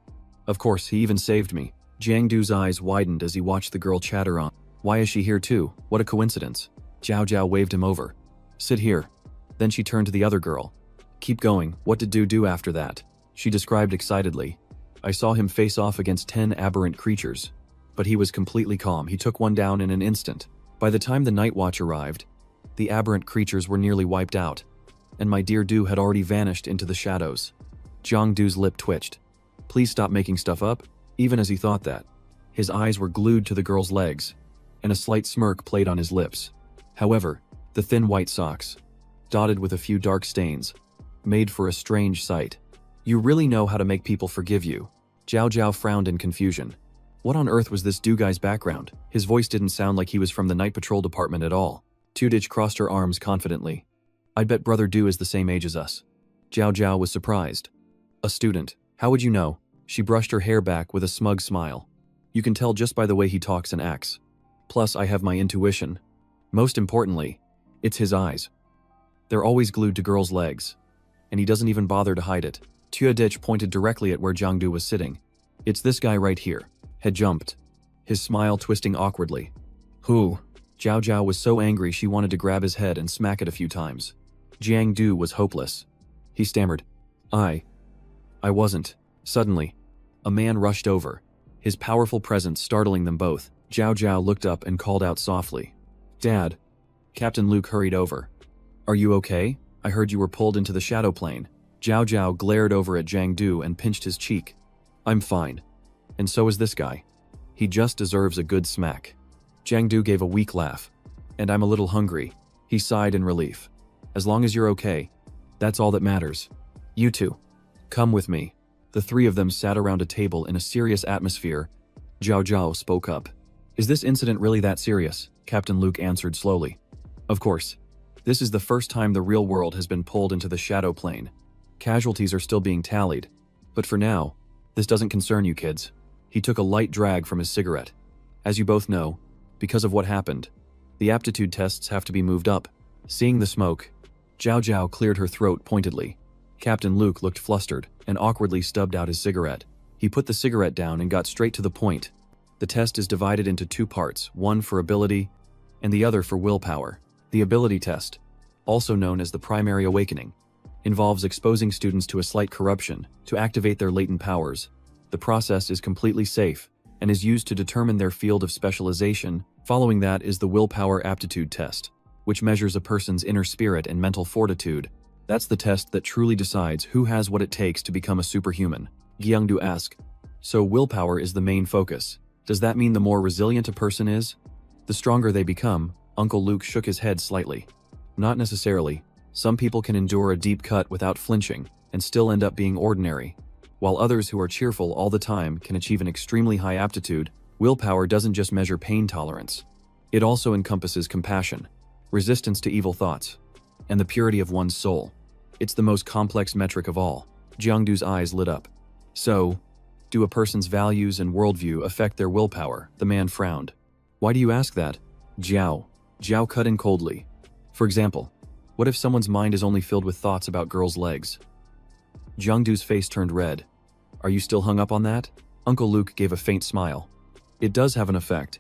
Of course, he even saved me. Jangdu's eyes widened as he watched the girl chatter on. Why is she here too? What a coincidence. Jao Jiao waved him over. Sit here. Then she turned to the other girl. Keep going. What did Du do after that? She described excitedly. I saw him face off against 10 aberrant creatures. But he was completely calm. He took one down in an instant. By the time the Night Watch arrived, the aberrant creatures were nearly wiped out, and my dear Du had already vanished into the shadows. Jangdu's lip twitched. Please stop making stuff up. Even as he thought that, his eyes were glued to the girl's legs, and a slight smirk played on his lips. However, the thin white socks, dotted with a few dark stains, made for a strange sight. You really know how to make people forgive you. Jao Jiao frowned in confusion. What on earth was this Du guy's background? His voice didn't sound like he was from the Night Patrol Department at all. Tudich crossed her arms confidently. I bet Brother Du is the same age as us. Jao Jiao was surprised. A student. How would you know? She brushed her hair back with a smug smile. You can tell just by the way he talks and acts. Plus, I have my intuition. Most importantly, it's his eyes. They're always glued to girls' legs, and he doesn't even bother to hide it. Tudich pointed directly at where Jangdu was sitting. It's this guy right here. Had jumped, his smile twisting awkwardly. Who? Jao Jiao was so angry she wanted to grab his head and smack it a few times. Jangdu was hopeless. He stammered. I wasn't. Suddenly, a man rushed over, his powerful presence startling them both. Jao Jiao looked up and called out softly. Dad. Captain Luke hurried over. Are you okay? I heard you were pulled into the shadow plane. Jao Jiao glared over at Jangdu and pinched his cheek. I'm fine. And so is this guy. He just deserves a good smack. Jangdu gave a weak laugh. And I'm a little hungry. He sighed in relief. As long as you're okay, that's all that matters. You two. Come with me. The three of them sat around a table in a serious atmosphere. Jao Jiao spoke up. Is this incident really that serious? Captain Luke answered slowly. Of course. This is the first time the real world has been pulled into the shadow plane. Casualties are still being tallied. But for now, this doesn't concern you kids. He took a light drag from his cigarette. As you both know, because of what happened, the aptitude tests have to be moved up. Seeing the smoke, Jao Jiao cleared her throat pointedly. Captain Luke looked flustered and awkwardly stubbed out his cigarette. He put the cigarette down and got straight to the point. The test is divided into two parts, one for ability and the other for willpower. The ability test, also known as the primary awakening, involves exposing students to a slight corruption to activate their latent powers. The process is completely safe and is used to determine their field of specialization. Following that is the willpower aptitude test, which measures a person's inner spirit and mental fortitude. That's the test that truly decides who has what it takes to become a superhuman. Jangdu asked, so willpower is the main focus. Does that mean the more resilient a person is, the stronger they become? Uncle Luke shook his head slightly. Not necessarily. Some people can endure a deep cut without flinching and still end up being ordinary, while others who are cheerful all the time can achieve an extremely high aptitude. Willpower doesn't just measure pain tolerance. It also encompasses compassion, resistance to evil thoughts, and the purity of one's soul. It's the most complex metric of all. Jangdu's eyes lit up. So, do a person's values and worldview affect their willpower? The man frowned. Why do you ask that? Jao cut in coldly. For example, what if someone's mind is only filled with thoughts about girls' legs? Jangdu's face turned red. Are you still hung up on that? Uncle Luke gave a faint smile. It does have an effect,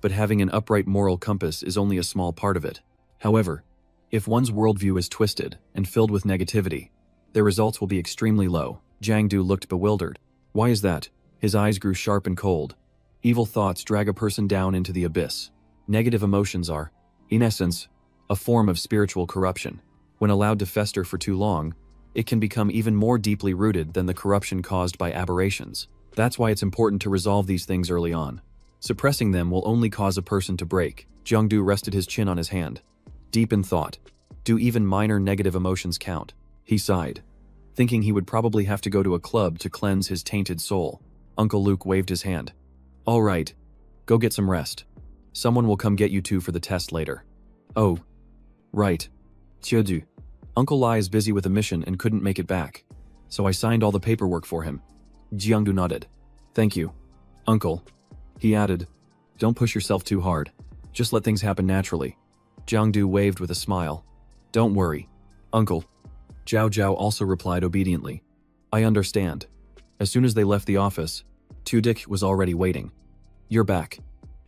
but having an upright moral compass is only a small part of it. However, if one's worldview is twisted and filled with negativity, their results will be extremely low. Jangdu looked bewildered. Why is that? His eyes grew sharp and cold. Evil thoughts drag a person down into the abyss. Negative emotions are, in essence, a form of spiritual corruption. When allowed to fester for too long, it can become even more deeply rooted than the corruption caused by aberrations. That's why it's important to resolve these things early on. Suppressing them will only cause a person to break. Jangdu rested his chin on his hand. Deep in thought. Do even minor negative emotions count? He sighed, thinking he would probably have to go to a club to cleanse his tainted soul. Uncle Luke waved his hand. All right, go get some rest. Someone will come get you two for the test later. Oh, right. Qiudu. Uncle Lai is busy with a mission and couldn't make it back, so I signed all the paperwork for him. Jiangdu nodded. Thank you, Uncle. He added, don't push yourself too hard. Just let things happen naturally. Jangdu waved with a smile. Don't worry, Uncle. Jao Jiao also replied obediently. I understand. As soon as they left the office, Tudik was already waiting. You're back.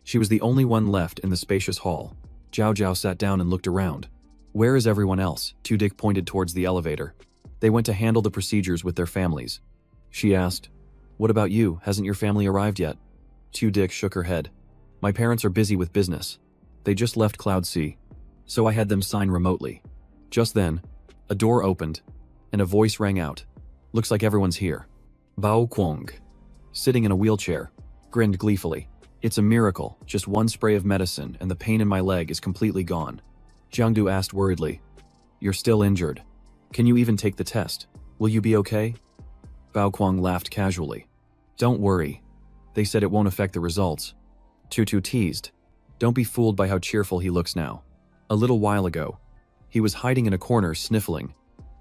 She was the only one left in the spacious hall. Jao Jiao sat down and looked around. Where is everyone else? Tudik pointed towards the elevator. They went to handle the procedures with their families. She asked, what about you? Hasn't your family arrived yet? Tudik shook her head. My parents are busy with business. They just left Cloud C, so I had them sign remotely. Just then, a door opened, and a voice rang out. Looks like everyone's here. Bao Kuang, sitting in a wheelchair, grinned gleefully. It's a miracle, just one spray of medicine and the pain in my leg is completely gone. Jangdu asked worriedly. You're still injured. Can you even take the test? Will you be okay? Bao Kuang laughed casually. Don't worry. They said it won't affect the results. Tutu teased. Don't be fooled by how cheerful he looks now. A little while ago, he was hiding in a corner sniffling.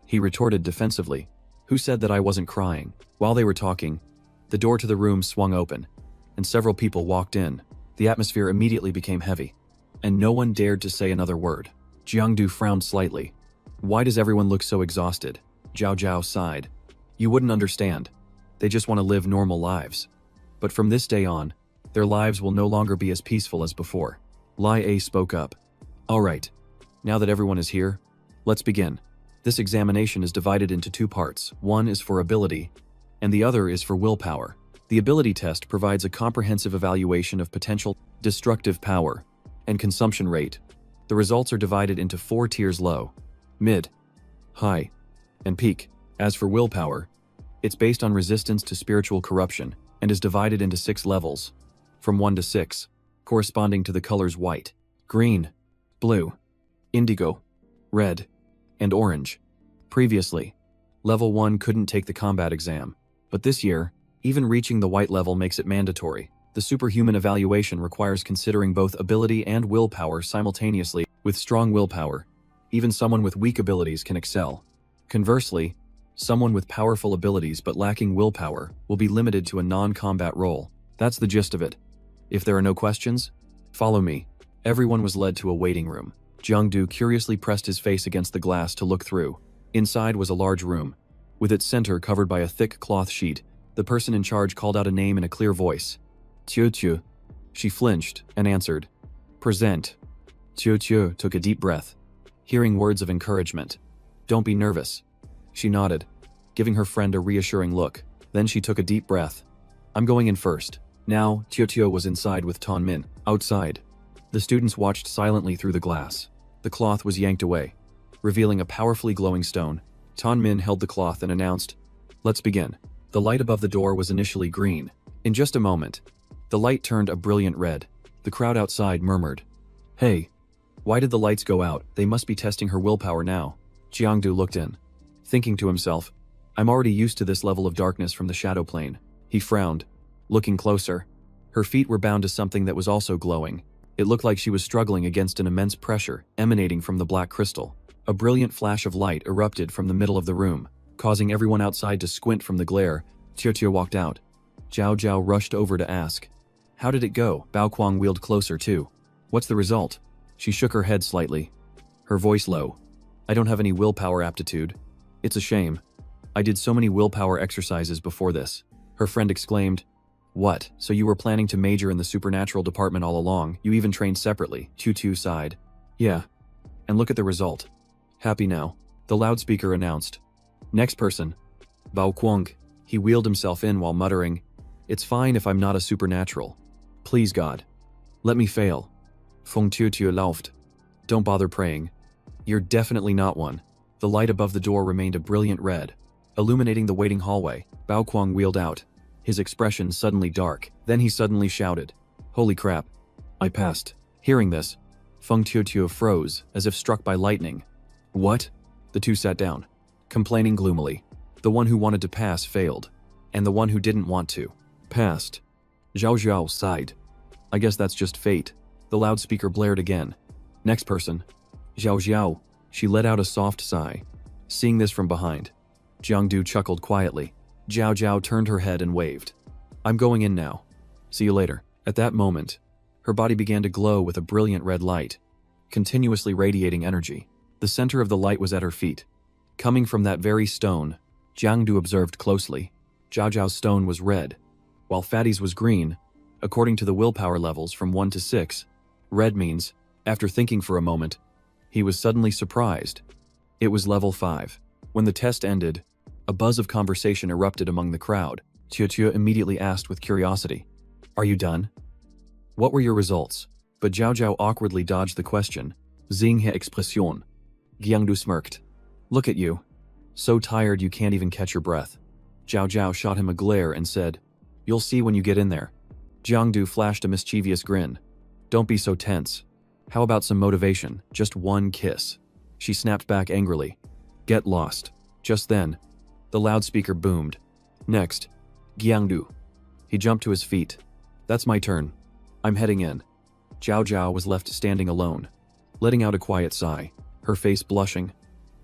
He retorted defensively. Who said that I wasn't crying? While they were talking, the door to the room swung open, and several people walked in. The atmosphere immediately became heavy, and no one dared to say another word. Jiangdu frowned slightly. Why does everyone look so exhausted? Jao Jiao sighed. You wouldn't understand. They just want to live normal lives. But from this day on, their lives will no longer be as peaceful as before. Lai A spoke up. All right, now that everyone is here, let's begin. This examination is divided into two parts. One is for ability, and the other is for willpower. The ability test provides a comprehensive evaluation of potential destructive power and consumption rate. The results are divided into 4 tiers: low, mid, high, and peak. As for willpower, it's based on resistance to spiritual corruption and is divided into 6 levels, from 1 to 6, corresponding to the colors white, green, blue, indigo, red, and orange. Previously, level 1 couldn't take the combat exam, but this year, even reaching the white level makes it mandatory. The superhuman evaluation requires considering both ability and willpower simultaneously. With strong willpower, even someone with weak abilities can excel. Conversely, someone with powerful abilities but lacking willpower will be limited to a non-combat role. That's the gist of it. If there are no questions, follow me. Everyone was led to a waiting room. Jangdu curiously pressed his face against the glass to look through. Inside was a large room, with its center covered by a thick cloth sheet The person in charge called out a name in a clear voice. Qiu Qiu. She flinched and answered. Present. Qiu Qiu took a deep breath, hearing words of encouragement. Don't be nervous. She nodded, giving her friend a reassuring look. Then she took a deep breath. I'm going in first. Now, Qiu Qiu was inside with Tan Min. Outside, the students watched silently through the glass. The cloth was yanked away, revealing a powerfully glowing stone. Tan Min held the cloth and announced, Let's begin. The light above the door was initially green. In just a moment, the light turned a brilliant red. The crowd outside murmured, Hey, why did the lights go out? They must be testing her willpower now. Jangdu looked in, thinking to himself, I'm already used to this level of darkness from the shadow plane. He frowned, looking closer. Her feet were bound to something that was also glowing. It looked like she was struggling against an immense pressure emanating from the black crystal. A brilliant flash of light erupted from the middle of the room, causing everyone outside to squint from the glare. Qiu Qiu walked out. Jao Jiao rushed over to ask, How did it go? Bao Kuang wheeled closer too. What's the result? She shook her head slightly, her voice low. I don't have any willpower aptitude. It's a shame. I did so many willpower exercises before this. Her friend exclaimed, What, so you were planning to major in the supernatural department all along? You even trained separately? Qiu Qiu sighed. Yeah. And look at the result. Happy now, the loudspeaker announced. Next person. Bao Kuang. He wheeled himself in while muttering, It's fine if I'm not a supernatural. Please God. Let me fail. Feng Qiu Qiu laughed. Don't bother praying. You're definitely not one. The light above the door remained a brilliant red, illuminating the waiting hallway. Bao Kuang wheeled out, his expression suddenly dark. Then he suddenly shouted, Holy crap. I passed. Hearing this, Feng Qiu Qiu froze, as if struck by lightning. What? The two sat down, complaining gloomily. The one who wanted to pass failed, and the one who didn't want to passed. Jao Jiao sighed. I guess that's just fate. The loudspeaker blared again. Next person. Jao Jiao. She let out a soft sigh. Seeing this from behind, Jangdu chuckled quietly. Jao Jiao turned her head and waved. I'm going in now. See you later. At that moment, her body began to glow with a brilliant red light, continuously radiating energy. The center of the light was at her feet. Coming from that very stone, Jangdu observed closely. Jao Jiao's stone was red, while Fatty's was green, according to the willpower levels from 1 to 6. Red means, after thinking for a moment, he was suddenly surprised. It was level 5. When the test ended, a buzz of conversation erupted among the crowd. Qiu Qiu immediately asked with curiosity, Are you done? What were your results? But Jao Jiao awkwardly dodged the question. Xinghe expression. Jiangdu smirked. Look at you. So tired you can't even catch your breath. Jao Jiao shot him a glare and said, You'll see when you get in there. Jiangdu flashed a mischievous grin. Don't be so tense. How about some motivation? Just one kiss. She snapped back angrily. Get lost. Just then, the loudspeaker boomed. Next, Jiangdu. He jumped to his feet. That's my turn. I'm heading in. Jao Jiao was left standing alone, letting out a quiet sigh, her face blushing.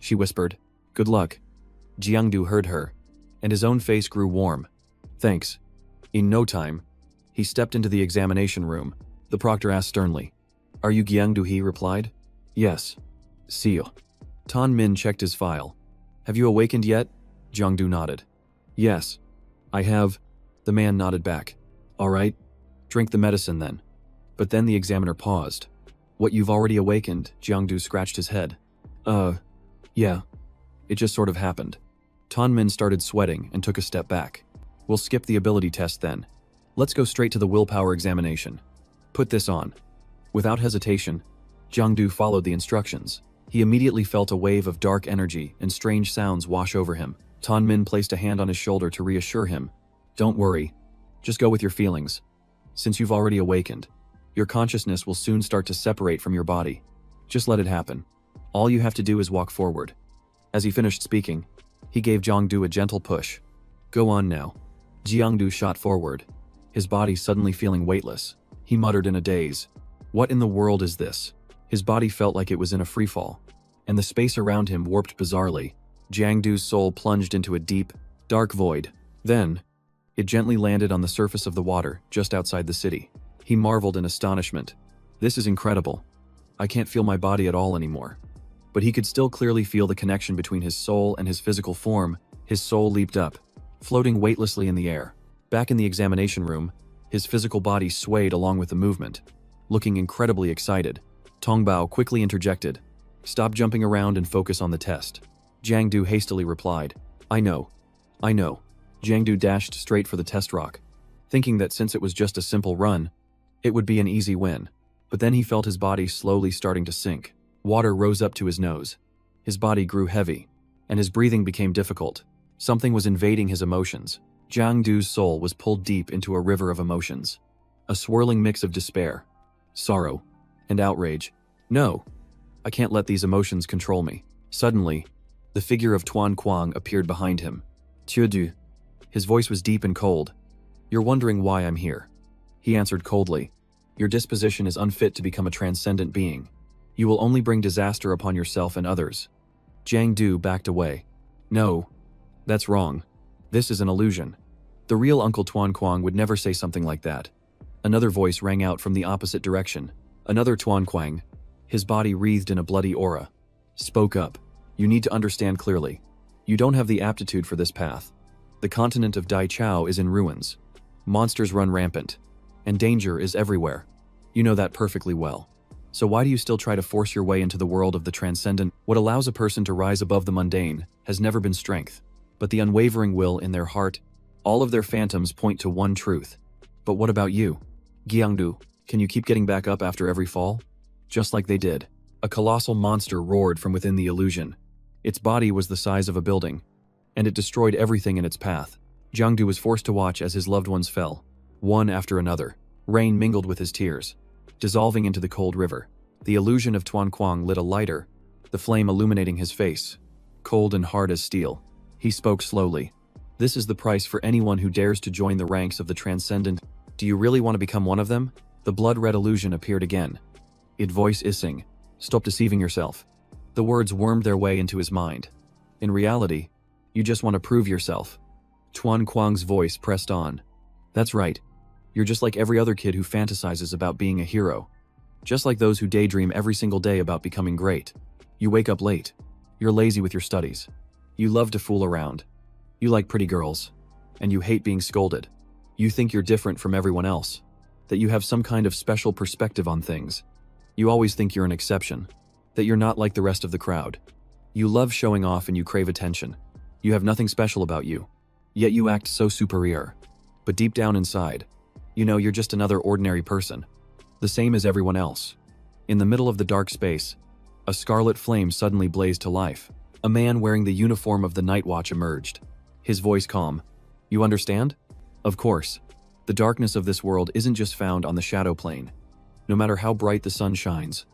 She whispered, Good luck. Jiangdu heard her, and his own face grew warm. Thanks. In no time, he stepped into the examination room. The proctor asked sternly, Are you Jiangdu? He replied, Yes. See you. Tan Min checked his file. Have you awakened yet? Jiangdu nodded. Yes. I have. The man nodded back. All right. Drink the medicine then. But then the examiner paused. What, you've already awakened? Jiangdu scratched his head. Yeah. It just sort of happened. Tan Min started sweating and took a step back. We'll skip the ability test then. Let's go straight to the willpower examination. Put this on. Without hesitation, Jangdu followed the instructions. He immediately felt a wave of dark energy and strange sounds wash over him. Tan Min placed a hand on his shoulder to reassure him. Don't worry. Just go with your feelings. Since you've already awakened, your consciousness will soon start to separate from your body. Just let it happen. All you have to do is walk forward. As he finished speaking, he gave Jiangdu a gentle push. Go on now. Jiangdu shot forward, his body suddenly feeling weightless. He muttered in a daze. What in the world is this? His body felt like it was in a freefall, and the space around him warped bizarrely. Jiangdu's soul plunged into a deep, dark void. Then, it gently landed on the surface of the water just outside the city. He marveled in astonishment. This is incredible. I can't feel my body at all anymore. But he could still clearly feel the connection between his soul and his physical form. His soul leaped up, floating weightlessly in the air. Back in the examination room, his physical body swayed along with the movement. Looking incredibly excited, Tongbao quickly interjected, "Stop jumping around and focus on the test." Jangdu hastily replied, I know. Jangdu dashed straight for the test rock, thinking that since it was just a simple run, it would be an easy win. But then he felt his body slowly starting to sink. Water rose up to his nose. His body grew heavy, and his breathing became difficult. Something was invading his emotions. Jangdu's soul was pulled deep into a river of emotions. A swirling mix of despair, sorrow, and outrage. No, I can't let these emotions control me. Suddenly, the figure of Tuan Quang appeared behind him. "Tu." His voice was deep and cold. "You're wondering why I'm here." He answered coldly. "Your disposition is unfit to become a transcendent being. You will only bring disaster upon yourself and others." Jangdu backed away. "No, that's wrong. This is an illusion. The real Uncle Tuan Quang would never say something like that." Another voice rang out from the opposite direction. Another Tuan Quang, his body wreathed in a bloody aura, spoke up. "You need to understand clearly. You don't have the aptitude for this path. The continent of Dai Chao is in ruins. Monsters run rampant, and danger is everywhere. You know that perfectly well. So why do you still try to force your way into the world of the transcendent? What allows a person to rise above the mundane has never been strength, but the unwavering will in their heart. All of their phantoms point to one truth. But what about you? Jiangdu, can you keep getting back up after every fall?" Just like they did, a colossal monster roared from within the illusion. Its body was the size of a building, and it destroyed everything in its path. Jangdu was forced to watch as his loved ones fell, one after another. Rain mingled with his tears, dissolving into the cold river. The illusion of Tuan Quang lit a lighter, the flame illuminating his face, cold and hard as steel. He spoke slowly. "This is the price for anyone who dares to join the ranks of the transcendent. Do you really want to become one of them?" The blood-red illusion appeared again. Its voice hissing, "Stop deceiving yourself." The words wormed their way into his mind. "In reality, you just want to prove yourself." Tuan Quang's voice pressed on. "That's right. You're just like every other kid who fantasizes about being a hero. Just like those who daydream every single day about becoming great. You wake up late. You're lazy with your studies. You love to fool around. You like pretty girls. And you hate being scolded. You think you're different from everyone else. That you have some kind of special perspective on things. You always think you're an exception. That you're not like the rest of the crowd. You love showing off and you crave attention. You have nothing special about you. Yet you act so superior. But deep down inside, you know you're just another ordinary person. The same as everyone else." In the middle of the dark space, a scarlet flame suddenly blazed to life. A man wearing the uniform of the Night Watch emerged. His voice calm. "You understand? Of course. The darkness of this world isn't just found on the shadow plane. No matter how bright the sun shines,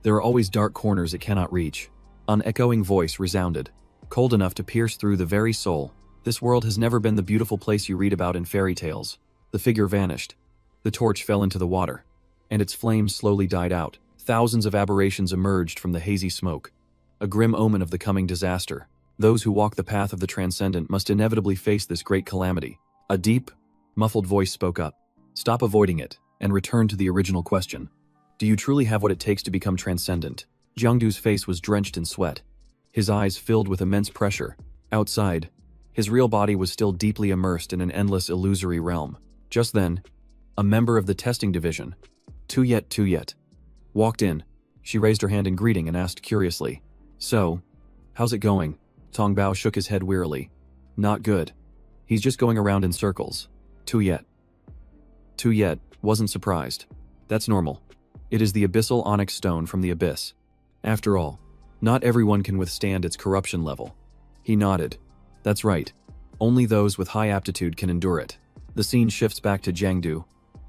there are always dark corners it cannot reach." An echoing voice resounded, cold enough to pierce through the very soul. "This world has never been the beautiful place you read about in fairy tales." The figure vanished. The torch fell into the water, and its flames slowly died out. Thousands of aberrations emerged from the hazy smoke, a grim omen of the coming disaster. Those who walk the path of the transcendent must inevitably face this great calamity. A deep, muffled voice spoke up. "Stop avoiding it, and return to the original question. Do you truly have what it takes to become transcendent?" Jiangdu's face was drenched in sweat, his eyes filled with immense pressure. Outside, his real body was still deeply immersed in an endless illusory realm. Just then, a member of the testing division, Tu Yet, walked in. She raised her hand in greeting and asked curiously, "So, how's it going?" Tongbao shook his head wearily. "Not good. He's just going around in circles." Tu Yet wasn't surprised. "That's normal. It is the abyssal onyx stone from the abyss. After all, not everyone can withstand its corruption level." He nodded. "That's right. Only those with high aptitude can endure it." The scene shifts back to Jangdu,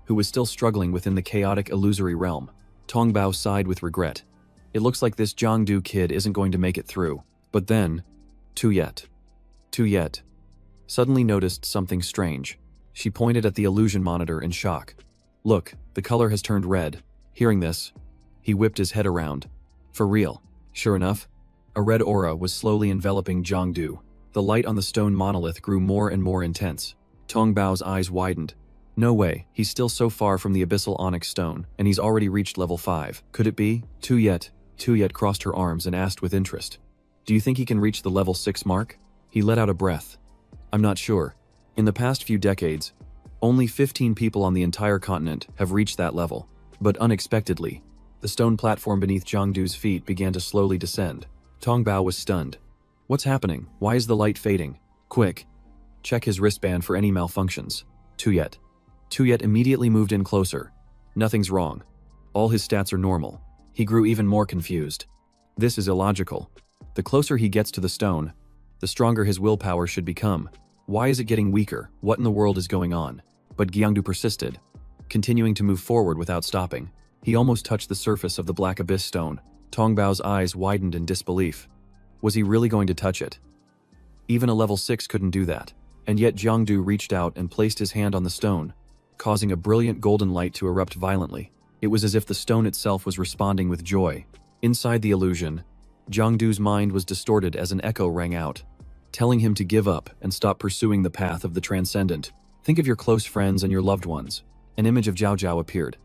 who was still struggling within the chaotic illusory realm. Tongbao sighed with regret. It looks like this Jangdu kid isn't going to make it through. But then, Tu Yet suddenly noticed something strange. She pointed at the illusion monitor in shock. "Look, the color has turned red." Hearing this, he whipped his head around. For real. Sure enough, a red aura was slowly enveloping Jangdu. The light on the stone monolith grew more and more intense. Tongbao's eyes widened. No way, he's still so far from the abyssal onyx stone, and he's already reached level 5. Could it be? Tu Yet crossed her arms and asked with interest. "Do you think he can reach the level 6 mark?" He let out a breath. "I'm not sure. In the past few decades, only 15 people on the entire continent have reached that level. But unexpectedly, the stone platform beneath Jangdu's feet began to slowly descend. Tong Bao was stunned. What's happening? Why is the light fading? Quick! Check his wristband for any malfunctions. Tuyet immediately moved in closer. Nothing's wrong. All his stats are normal. He grew even more confused. This is illogical. The closer he gets to the stone, the stronger his willpower should become. Why is it getting weaker? What in the world is going on? But Jangdu persisted, continuing to move forward without stopping. He almost touched the surface of the black abyss stone. Tong Bao's eyes widened in disbelief. Was he really going to touch it? Even a level 6 couldn't do that. And yet Jangdu reached out and placed his hand on the stone, causing a brilliant golden light to erupt violently. It was as if the stone itself was responding with joy. Inside the illusion, Jangdu's mind was distorted as an echo rang out, telling him to give up and stop pursuing the path of the transcendent. Think of your close friends and your loved ones. An image of Jao Jiao appeared.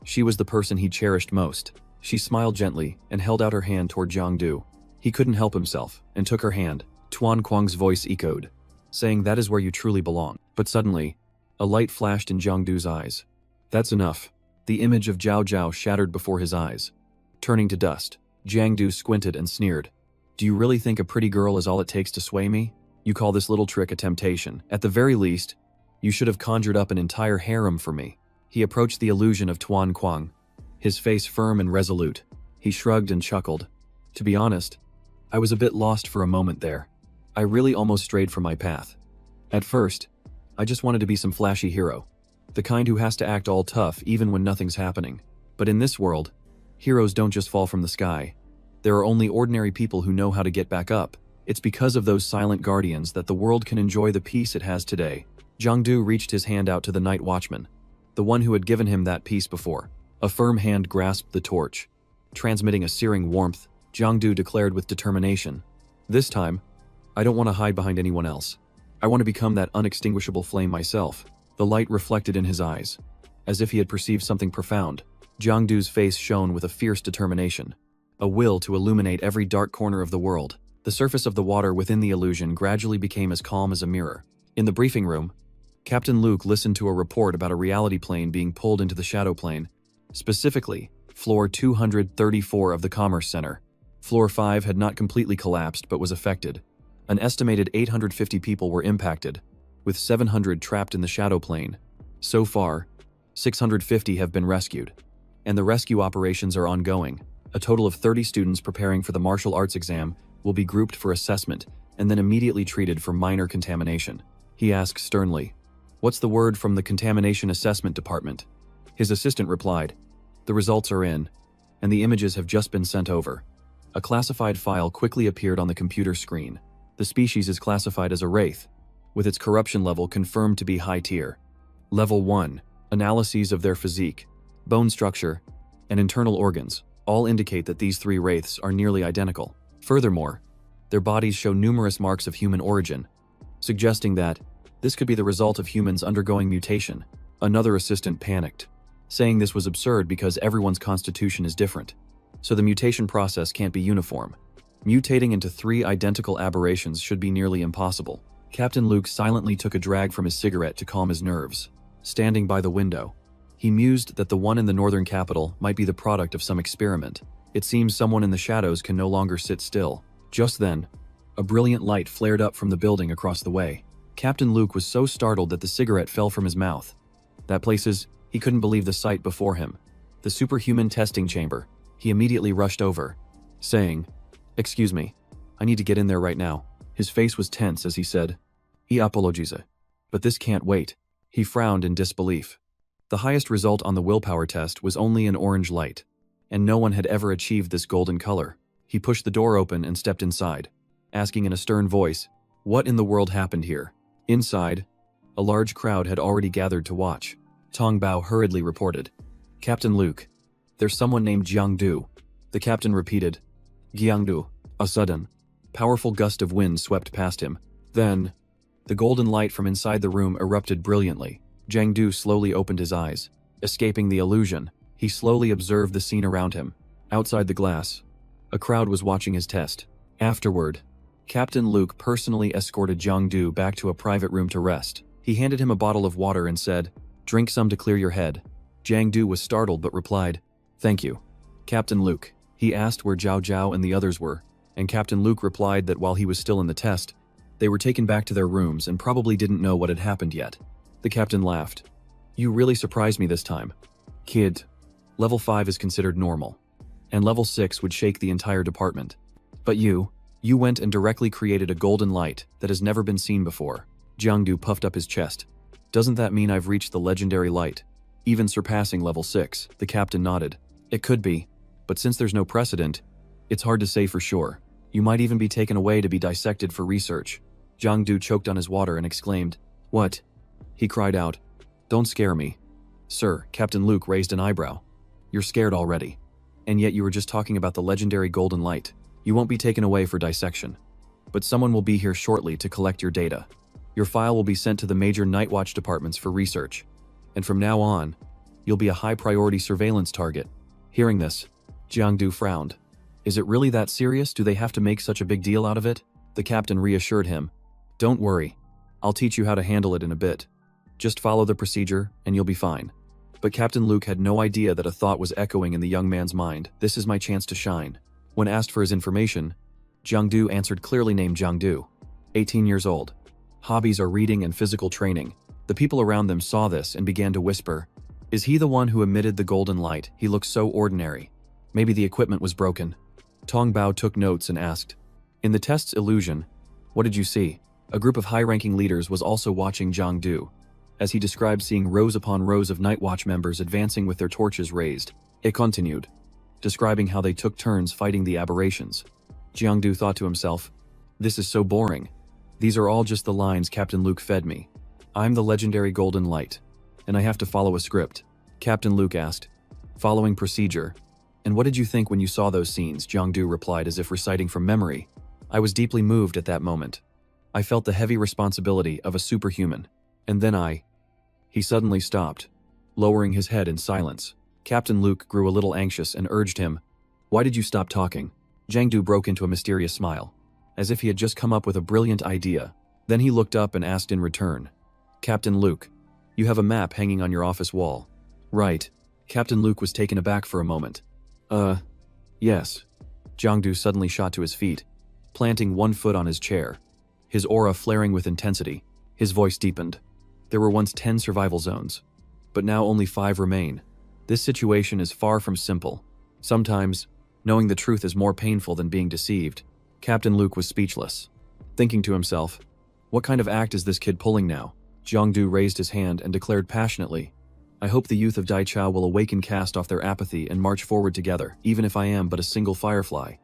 She was the person he cherished most. She smiled gently and held out her hand toward Jangdu. He couldn't help himself and took her hand. Tuan Kuang's voice echoed, saying, "That is where you truly belong." But suddenly, a light flashed in Jangdu's eyes. That's enough. The image of Jao Jiao shattered before his eyes, turning to dust. Jangdu squinted and sneered. Do you really think a pretty girl is all it takes to sway me? You call this little trick a temptation. At the very least, you should have conjured up an entire harem for me. He approached the illusion of Tuan Kuang, his face firm and resolute. He shrugged and chuckled. To be honest, I was a bit lost for a moment there. I really almost strayed from my path. At first, I just wanted to be some flashy hero, the kind who has to act all tough even when nothing's happening. But in this world, heroes don't just fall from the sky. There are only ordinary people who know how to get back up. It's because of those silent guardians that the world can enjoy the peace it has today. Jangdu reached his hand out to the night watchman, the one who had given him that peace before. A firm hand grasped the torch, transmitting a searing warmth. Jangdu declared with determination, "This time, I don't want to hide behind anyone else. I want to become that unextinguishable flame myself." The light reflected in his eyes, as if he had perceived something profound. Jangdu's face shone with a fierce determination, a will to illuminate every dark corner of the world. The surface of the water within the illusion gradually became as calm as a mirror. In the briefing room, Captain Luke listened to a report about a reality plane being pulled into the shadow plane, specifically, floor 234 of the Commerce Center. Floor 5 had not completely collapsed but was affected. An estimated 850 people were impacted, with 700 trapped in the shadow plane. So far, 650 have been rescued, and the rescue operations are ongoing. A total of 30 students preparing for the martial arts exam will be grouped for assessment and then immediately treated for minor contamination. He asked sternly, "What's the word from the Contamination Assessment Department?" His assistant replied, "The results are in, and the images have just been sent over." A classified file quickly appeared on the computer screen. The species is classified as a wraith, with its corruption level confirmed to be high tier. Level 1, analyses of their physique, bone structure, and internal organs all indicate that these three wraiths are nearly identical. Furthermore, their bodies show numerous marks of human origin, suggesting that this could be the result of humans undergoing mutation. Another assistant panicked, saying this was absurd because everyone's constitution is different, so the mutation process can't be uniform. Mutating into three identical aberrations should be nearly impossible. Captain Luke silently took a drag from his cigarette to calm his nerves. Standing by the window, he mused that the one in the northern capital might be the product of some experiment. It seems someone in the shadows can no longer sit still. Just then, a brilliant light flared up from the building across the way. Captain Luke was so startled that the cigarette fell from his mouth. That places, he couldn't believe the sight before him. The superhuman testing chamber. He immediately rushed over, saying, "Excuse me, I need to get in there right now." His face was tense as he said, "I apologize, but this can't wait." He frowned in disbelief. The highest result on the willpower test was only an orange light, and no one had ever achieved this golden color. He pushed the door open and stepped inside, asking in a stern voice, "What in the world happened here?" Inside, a large crowd had already gathered to watch. Tong Bao hurriedly reported, "Captain Luke, there's someone named Jangdu." The captain repeated, "Jangdu." A sudden, powerful gust of wind swept past him. Then, the golden light from inside the room erupted brilliantly. Jangdu slowly opened his eyes. Escaping the illusion, he slowly observed the scene around him. Outside the glass, a crowd was watching his test. Afterward, Captain Luke personally escorted Jangdu back to a private room to rest. He handed him a bottle of water and said, "Drink some to clear your head." Jangdu was startled but replied, "Thank you." "Captain Luke." He asked where Jao Jiao and the others were, and Captain Luke replied that while he was still in the test, they were taken back to their rooms and probably didn't know what had happened yet. The captain laughed. "You really surprised me this time. Kid, level 5 is considered normal, and level 6 would shake the entire department. But you went and directly created a golden light that has never been seen before." Jangdu puffed up his chest. "Doesn't that mean I've reached the legendary light, even surpassing level 6? The captain nodded. "It could be, but since there's no precedent, it's hard to say for sure. You might even be taken away to be dissected for research." Jangdu choked on his water and exclaimed, "What?" He cried out, "Don't scare me." "Sir," Captain Luke raised an eyebrow. "You're scared already. And yet you were just talking about the legendary golden light. You won't be taken away for dissection. But someone will be here shortly to collect your data. Your file will be sent to the major night watch departments for research. And from now on, you'll be a high-priority surveillance target." Hearing this, Jangdu frowned. "Is it really that serious? Do they have to make such a big deal out of it?" The captain reassured him. "Don't worry. I'll teach you how to handle it in a bit. Just follow the procedure, and you'll be fine." But Captain Luke had no idea that a thought was echoing in the young man's mind. "This is my chance to shine." When asked for his information, Jangdu answered clearly named Jangdu, 18 years old. Hobbies are reading and physical training. The people around them saw this and began to whisper, "Is he the one who emitted the golden light? He looks so ordinary. Maybe the equipment was broken." Tong Bao took notes and asked, "In the test's illusion, what did you see?" A group of high-ranking leaders was also watching Jangdu, as he described seeing rows upon rows of Night Watch members advancing with their torches raised. It continued, describing how they took turns fighting the aberrations. Jangdu thought to himself, "This is so boring. These are all just the lines Captain Luke fed me. I'm the legendary golden light, and I have to follow a script." Captain Luke asked, "Following procedure. And what did you think when you saw those scenes?" Jangdu replied as if reciting from memory. "I was deeply moved at that moment. I felt the heavy responsibility of a superhuman. And then He suddenly stopped, lowering his head in silence. Captain Luke grew a little anxious and urged him, "Why did you stop talking?" Jangdu broke into a mysterious smile, as if he had just come up with a brilliant idea. Then he looked up and asked in return, "Captain Luke, you have a map hanging on your office wall." "Right." Captain Luke was taken aback for a moment. Yes." Jangdu suddenly shot to his feet, planting one foot on his chair, his aura flaring with intensity. His voice deepened. "There were once 10 survival zones, but now only 5 remain. This situation is far from simple. Sometimes, knowing the truth is more painful than being deceived." Captain Luke was speechless, thinking to himself, "What kind of act is this kid pulling now?" Jangdu raised his hand and declared passionately, "I hope the youth of Daichao will awaken, cast off their apathy, and march forward together, even if I am but a single firefly.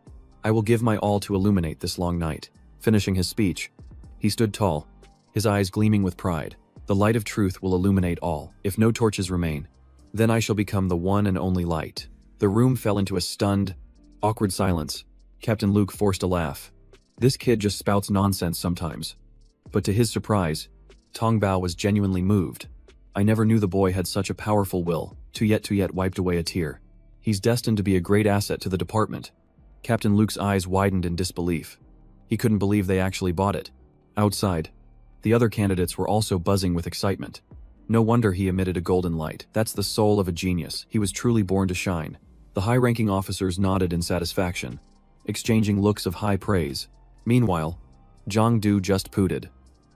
I will give my all to illuminate this long night." Finishing his speech, he stood tall, his eyes gleaming with pride. "The light of truth will illuminate all. If no torches remain, then I shall become the one and only light." The room fell into a stunned, awkward silence. Captain Luke forced a laugh. This kid just spouts nonsense sometimes. But to his surprise, Tong Bao was genuinely moved. "I never knew the boy had such a powerful will." To yet wiped away a tear. "He's destined to be a great asset to the department." Captain Luke's eyes widened in disbelief. He couldn't believe they actually bought it. Outside, the other candidates were also buzzing with excitement. No wonder he emitted a golden light. That's the soul of a genius. He was truly born to shine. The high-ranking officers nodded in satisfaction, exchanging looks of high praise. Meanwhile, Jangdu just pooted,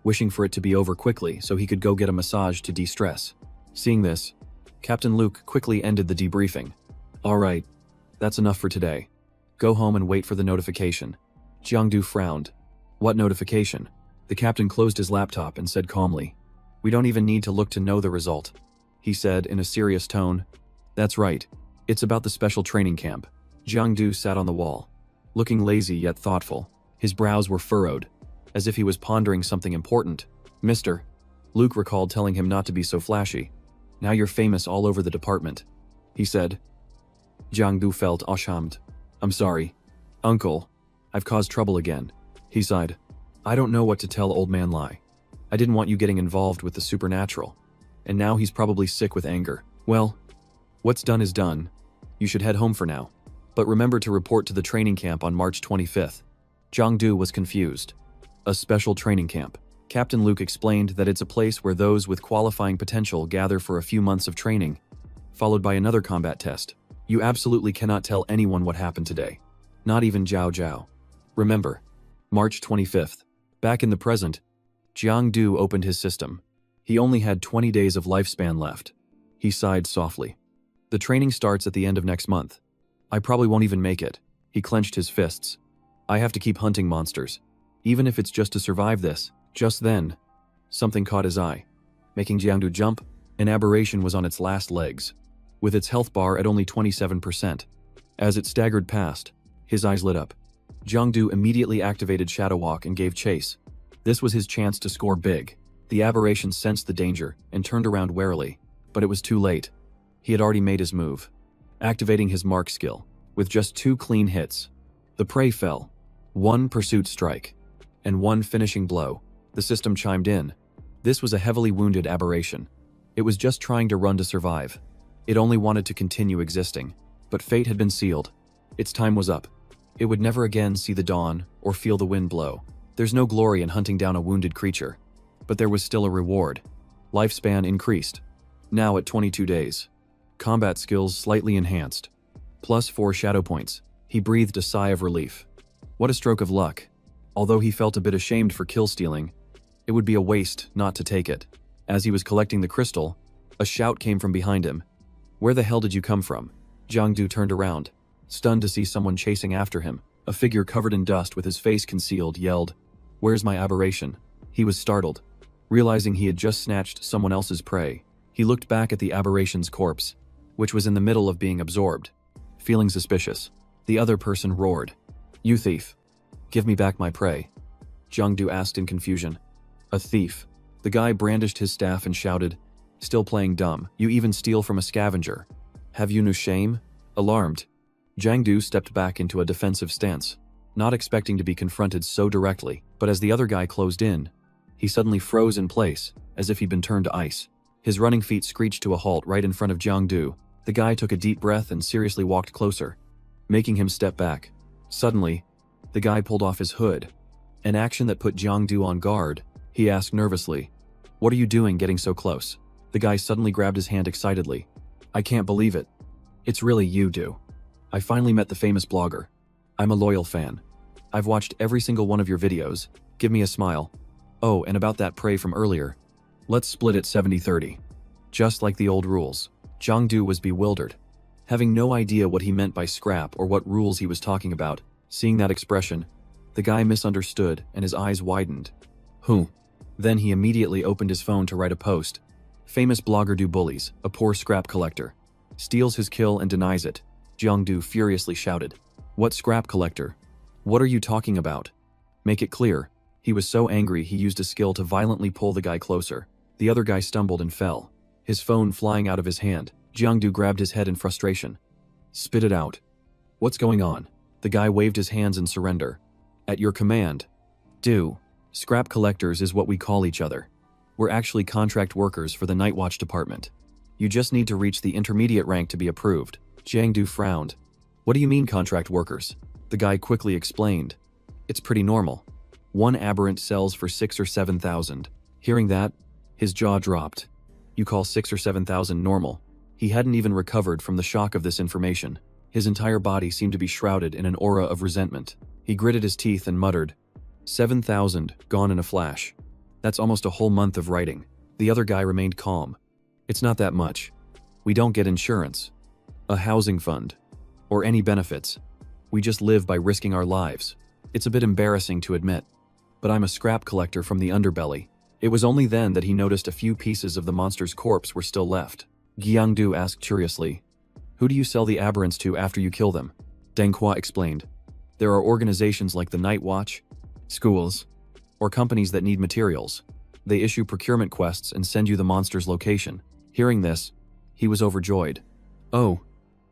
wishing for it to be over quickly so he could go get a massage to de-stress. Seeing this, Captain Luke quickly ended the debriefing. "All right, that's enough for today. Go home and wait for the notification." Jangdu frowned. "What notification?" The captain closed his laptop and said calmly, "We don't even need to look to know the result," he said in a serious tone. "That's right. It's about the special training camp." Jangdu sat on the wall, looking lazy yet thoughtful. His brows were furrowed, as if he was pondering something important. "Mister," Luke recalled telling him not to be so flashy. "Now you're famous all over the department," he said. Jangdu felt ashamed. "I'm sorry, Uncle. I've caused trouble again." He sighed. "I don't know what to tell old man Lai. I didn't want you getting involved with the supernatural. And now he's probably sick with anger. Well, what's done is done. You should head home for now. But remember to report to the training camp on March 25th. Jangdu was confused. A special training camp. Captain Luke explained that it's a place where those with qualifying potential gather for a few months of training, followed by another combat test. You absolutely cannot tell anyone what happened today. Not even Jao Jiao. Remember, March 25th. Back in the present, Jangdu opened his system. He only had 20 days of lifespan left. He sighed softly. The training starts at the end of next month. I probably won't even make it. He clenched his fists. I have to keep hunting monsters. Even if it's just to survive this. Just then, something caught his eye. Making Jangdu jump, an aberration was on its last legs, with its health bar at only 27%. As it staggered past, his eyes lit up. Jangdu immediately activated Shadow Walk and gave chase. This was his chance to score big. The aberration sensed the danger and turned around warily, but it was too late. He had already made his move, activating his mark skill. With just 2 clean hits, the prey fell. 1 pursuit strike, and 1 finishing blow. The system chimed in. This was a heavily wounded aberration. It was just trying to run to survive. It only wanted to continue existing, but fate had been sealed. Its time was up. It would never again see the dawn or feel the wind blow. There's no glory in hunting down a wounded creature, but there was still a reward. Lifespan increased, now at 22 days. Combat skills slightly enhanced, plus 4 shadow points. He breathed a sigh of relief. What a stroke of luck. Although he felt a bit ashamed for kill stealing, it would be a waste not to take it. As he was collecting the crystal, a shout came from behind him. Where the hell did you come from? Jangdu turned around, stunned to see someone chasing after him. A figure covered in dust with his face concealed yelled, "Where's my aberration?" He was startled, realizing he had just snatched someone else's prey. He looked back at the aberration's corpse, which was in the middle of being absorbed. Feeling suspicious, the other person roared, "You thief! Give me back my prey." Jangdu asked in confusion. "A thief?" The guy brandished his staff and shouted, still playing dumb, "You even steal from a scavenger? Have you no shame?" Alarmed, Jangdu stepped back into a defensive stance, not expecting to be confronted so directly, but as the other guy closed in, he suddenly froze in place, as if he'd been turned to ice. His running feet screeched to a halt right in front of Jangdu. The guy took a deep breath and seriously walked closer, making him step back. Suddenly, the guy pulled off his hood, an action that put Jangdu on guard. He asked nervously, "What are you doing getting so close?" The guy suddenly grabbed his hand excitedly. "I can't believe it. It's really you, Do. I finally met the famous blogger. I'm a loyal fan. I've watched every single one of your videos. Give me a smile. Oh, and about that prey from earlier. Let's split it 70-30. Just like the old rules." Jangdu was bewildered, having no idea what he meant by scrap or what rules he was talking about. Seeing that expression, the guy misunderstood and his eyes widened. Then he immediately opened his phone to write a post. Famous blogger Do bullies, a poor scrap collector. Steals his kill and denies it. Jangdu furiously shouted. "What scrap collector? What are you talking about? Make it clear." He was so angry he used a skill to violently pull the guy closer. The other guy stumbled and fell, his phone flying out of his hand. Jangdu grabbed his head in frustration. "Spit it out. What's going on?" The guy waved his hands in surrender. "At your command. Do. Scrap collectors is what we call each other. We're actually contract workers for the Night Watch department. You just need to reach the intermediate rank to be approved." Jangdu frowned. "What do you mean contract workers?" The guy quickly explained. "It's pretty normal. One aberrant sells for 6,000 or 7,000. Hearing that, his jaw dropped. You call 6,000 or 7,000 normal? He hadn't even recovered from the shock of this information. His entire body seemed to be shrouded in an aura of resentment. He gritted his teeth and muttered, 7,000, gone in a flash. That's almost a whole month of writing." The other guy remained calm. "It's not that much. We don't get insurance, a housing fund, or any benefits. We just live by risking our lives. It's a bit embarrassing to admit, but I'm a scrap collector from the underbelly." It was only then that he noticed a few pieces of the monster's corpse were still left. Jangdu asked curiously, "Who do you sell the aberrants to after you kill them?" Manhwa explained, "There are organizations like the Night Watch, schools, or companies that need materials. They issue procurement quests and send you the monster's location." Hearing this, he was overjoyed. "Oh,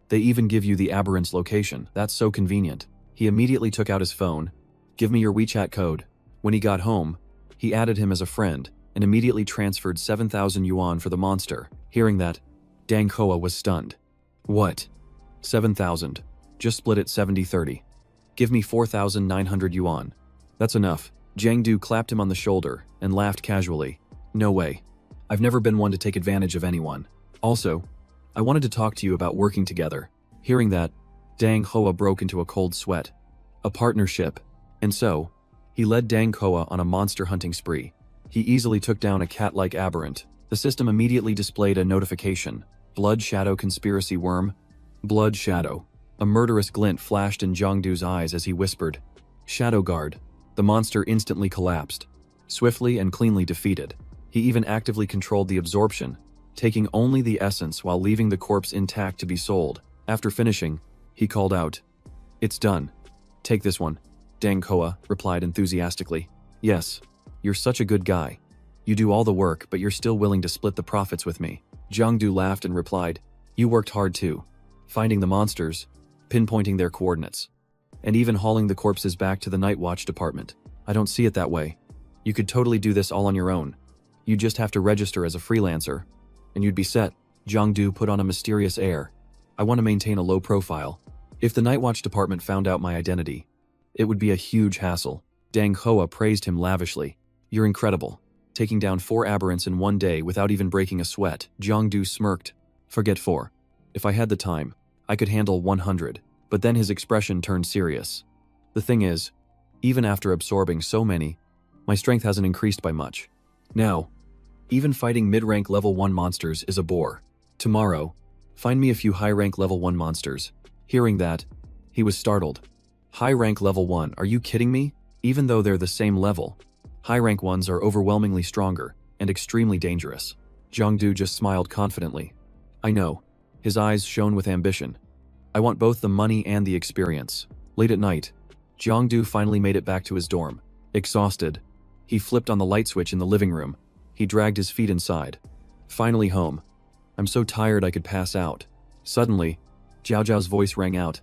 they even give you the aberrant's location. That's so convenient." He immediately took out his phone. "Give me your WeChat code." When he got home, he added him as a friend and immediately transferred 7,000 yuan for the monster. Hearing that, Manhwa was stunned. "What? 7,000? Just split it 70-30. Give me 4,900 yuan. That's enough." Jangdu clapped him on the shoulder and laughed casually. No way. I've never been one to take advantage of anyone. Also, I wanted to talk to you about working together. Hearing that, Dang Hoa broke into a cold sweat. A partnership. And so, he led Dang Hoa on a monster hunting spree. He easily took down a cat-like aberrant. The system immediately displayed a notification. Blood Shadow Conspiracy Worm. Blood Shadow. A murderous glint flashed in Jangdu's eyes as he whispered, Shadow Guard. The monster instantly collapsed, swiftly and cleanly defeated. He even actively controlled the absorption, taking only the essence while leaving the corpse intact to be sold. After finishing, he called out, It's done. Take this one. Dang Hoa replied enthusiastically. Yes, you're such a good guy. You do all the work, but you're still willing to split the profits with me. Jangdu laughed and replied, You worked hard too. Finding the monsters, pinpointing their coordinates, and even hauling the corpses back to the Night Watch department. I don't see it that way. You could totally do this all on your own. You just have to register as a freelancer, and you'd be set. Jangdu put on a mysterious air. I want to maintain a low profile. If the Night Watch department found out my identity, it would be a huge hassle. Dang Hoa praised him lavishly. You're incredible. Taking down 4 aberrants in one day without even breaking a sweat. Jangdu smirked. Forget 4. If I had the time, I could handle 100. But then his expression turned serious. The thing is, even after absorbing so many, my strength hasn't increased by much. Now, even fighting mid-rank level 1 monsters is a bore. Tomorrow, find me a few high-rank level 1 monsters. Hearing that, he was startled. High-rank level 1, are you kidding me? Even though they're the same level, high-rank ones are overwhelmingly stronger and extremely dangerous. Jangdu just smiled confidently. I know. His eyes shone with ambition. I want both the money and the experience. Late at night, Jangdu finally made it back to his dorm. Exhausted, he flipped on the light switch in the living room. He dragged his feet inside. Finally home. I'm so tired I could pass out. Suddenly, Jao Jiao's voice rang out.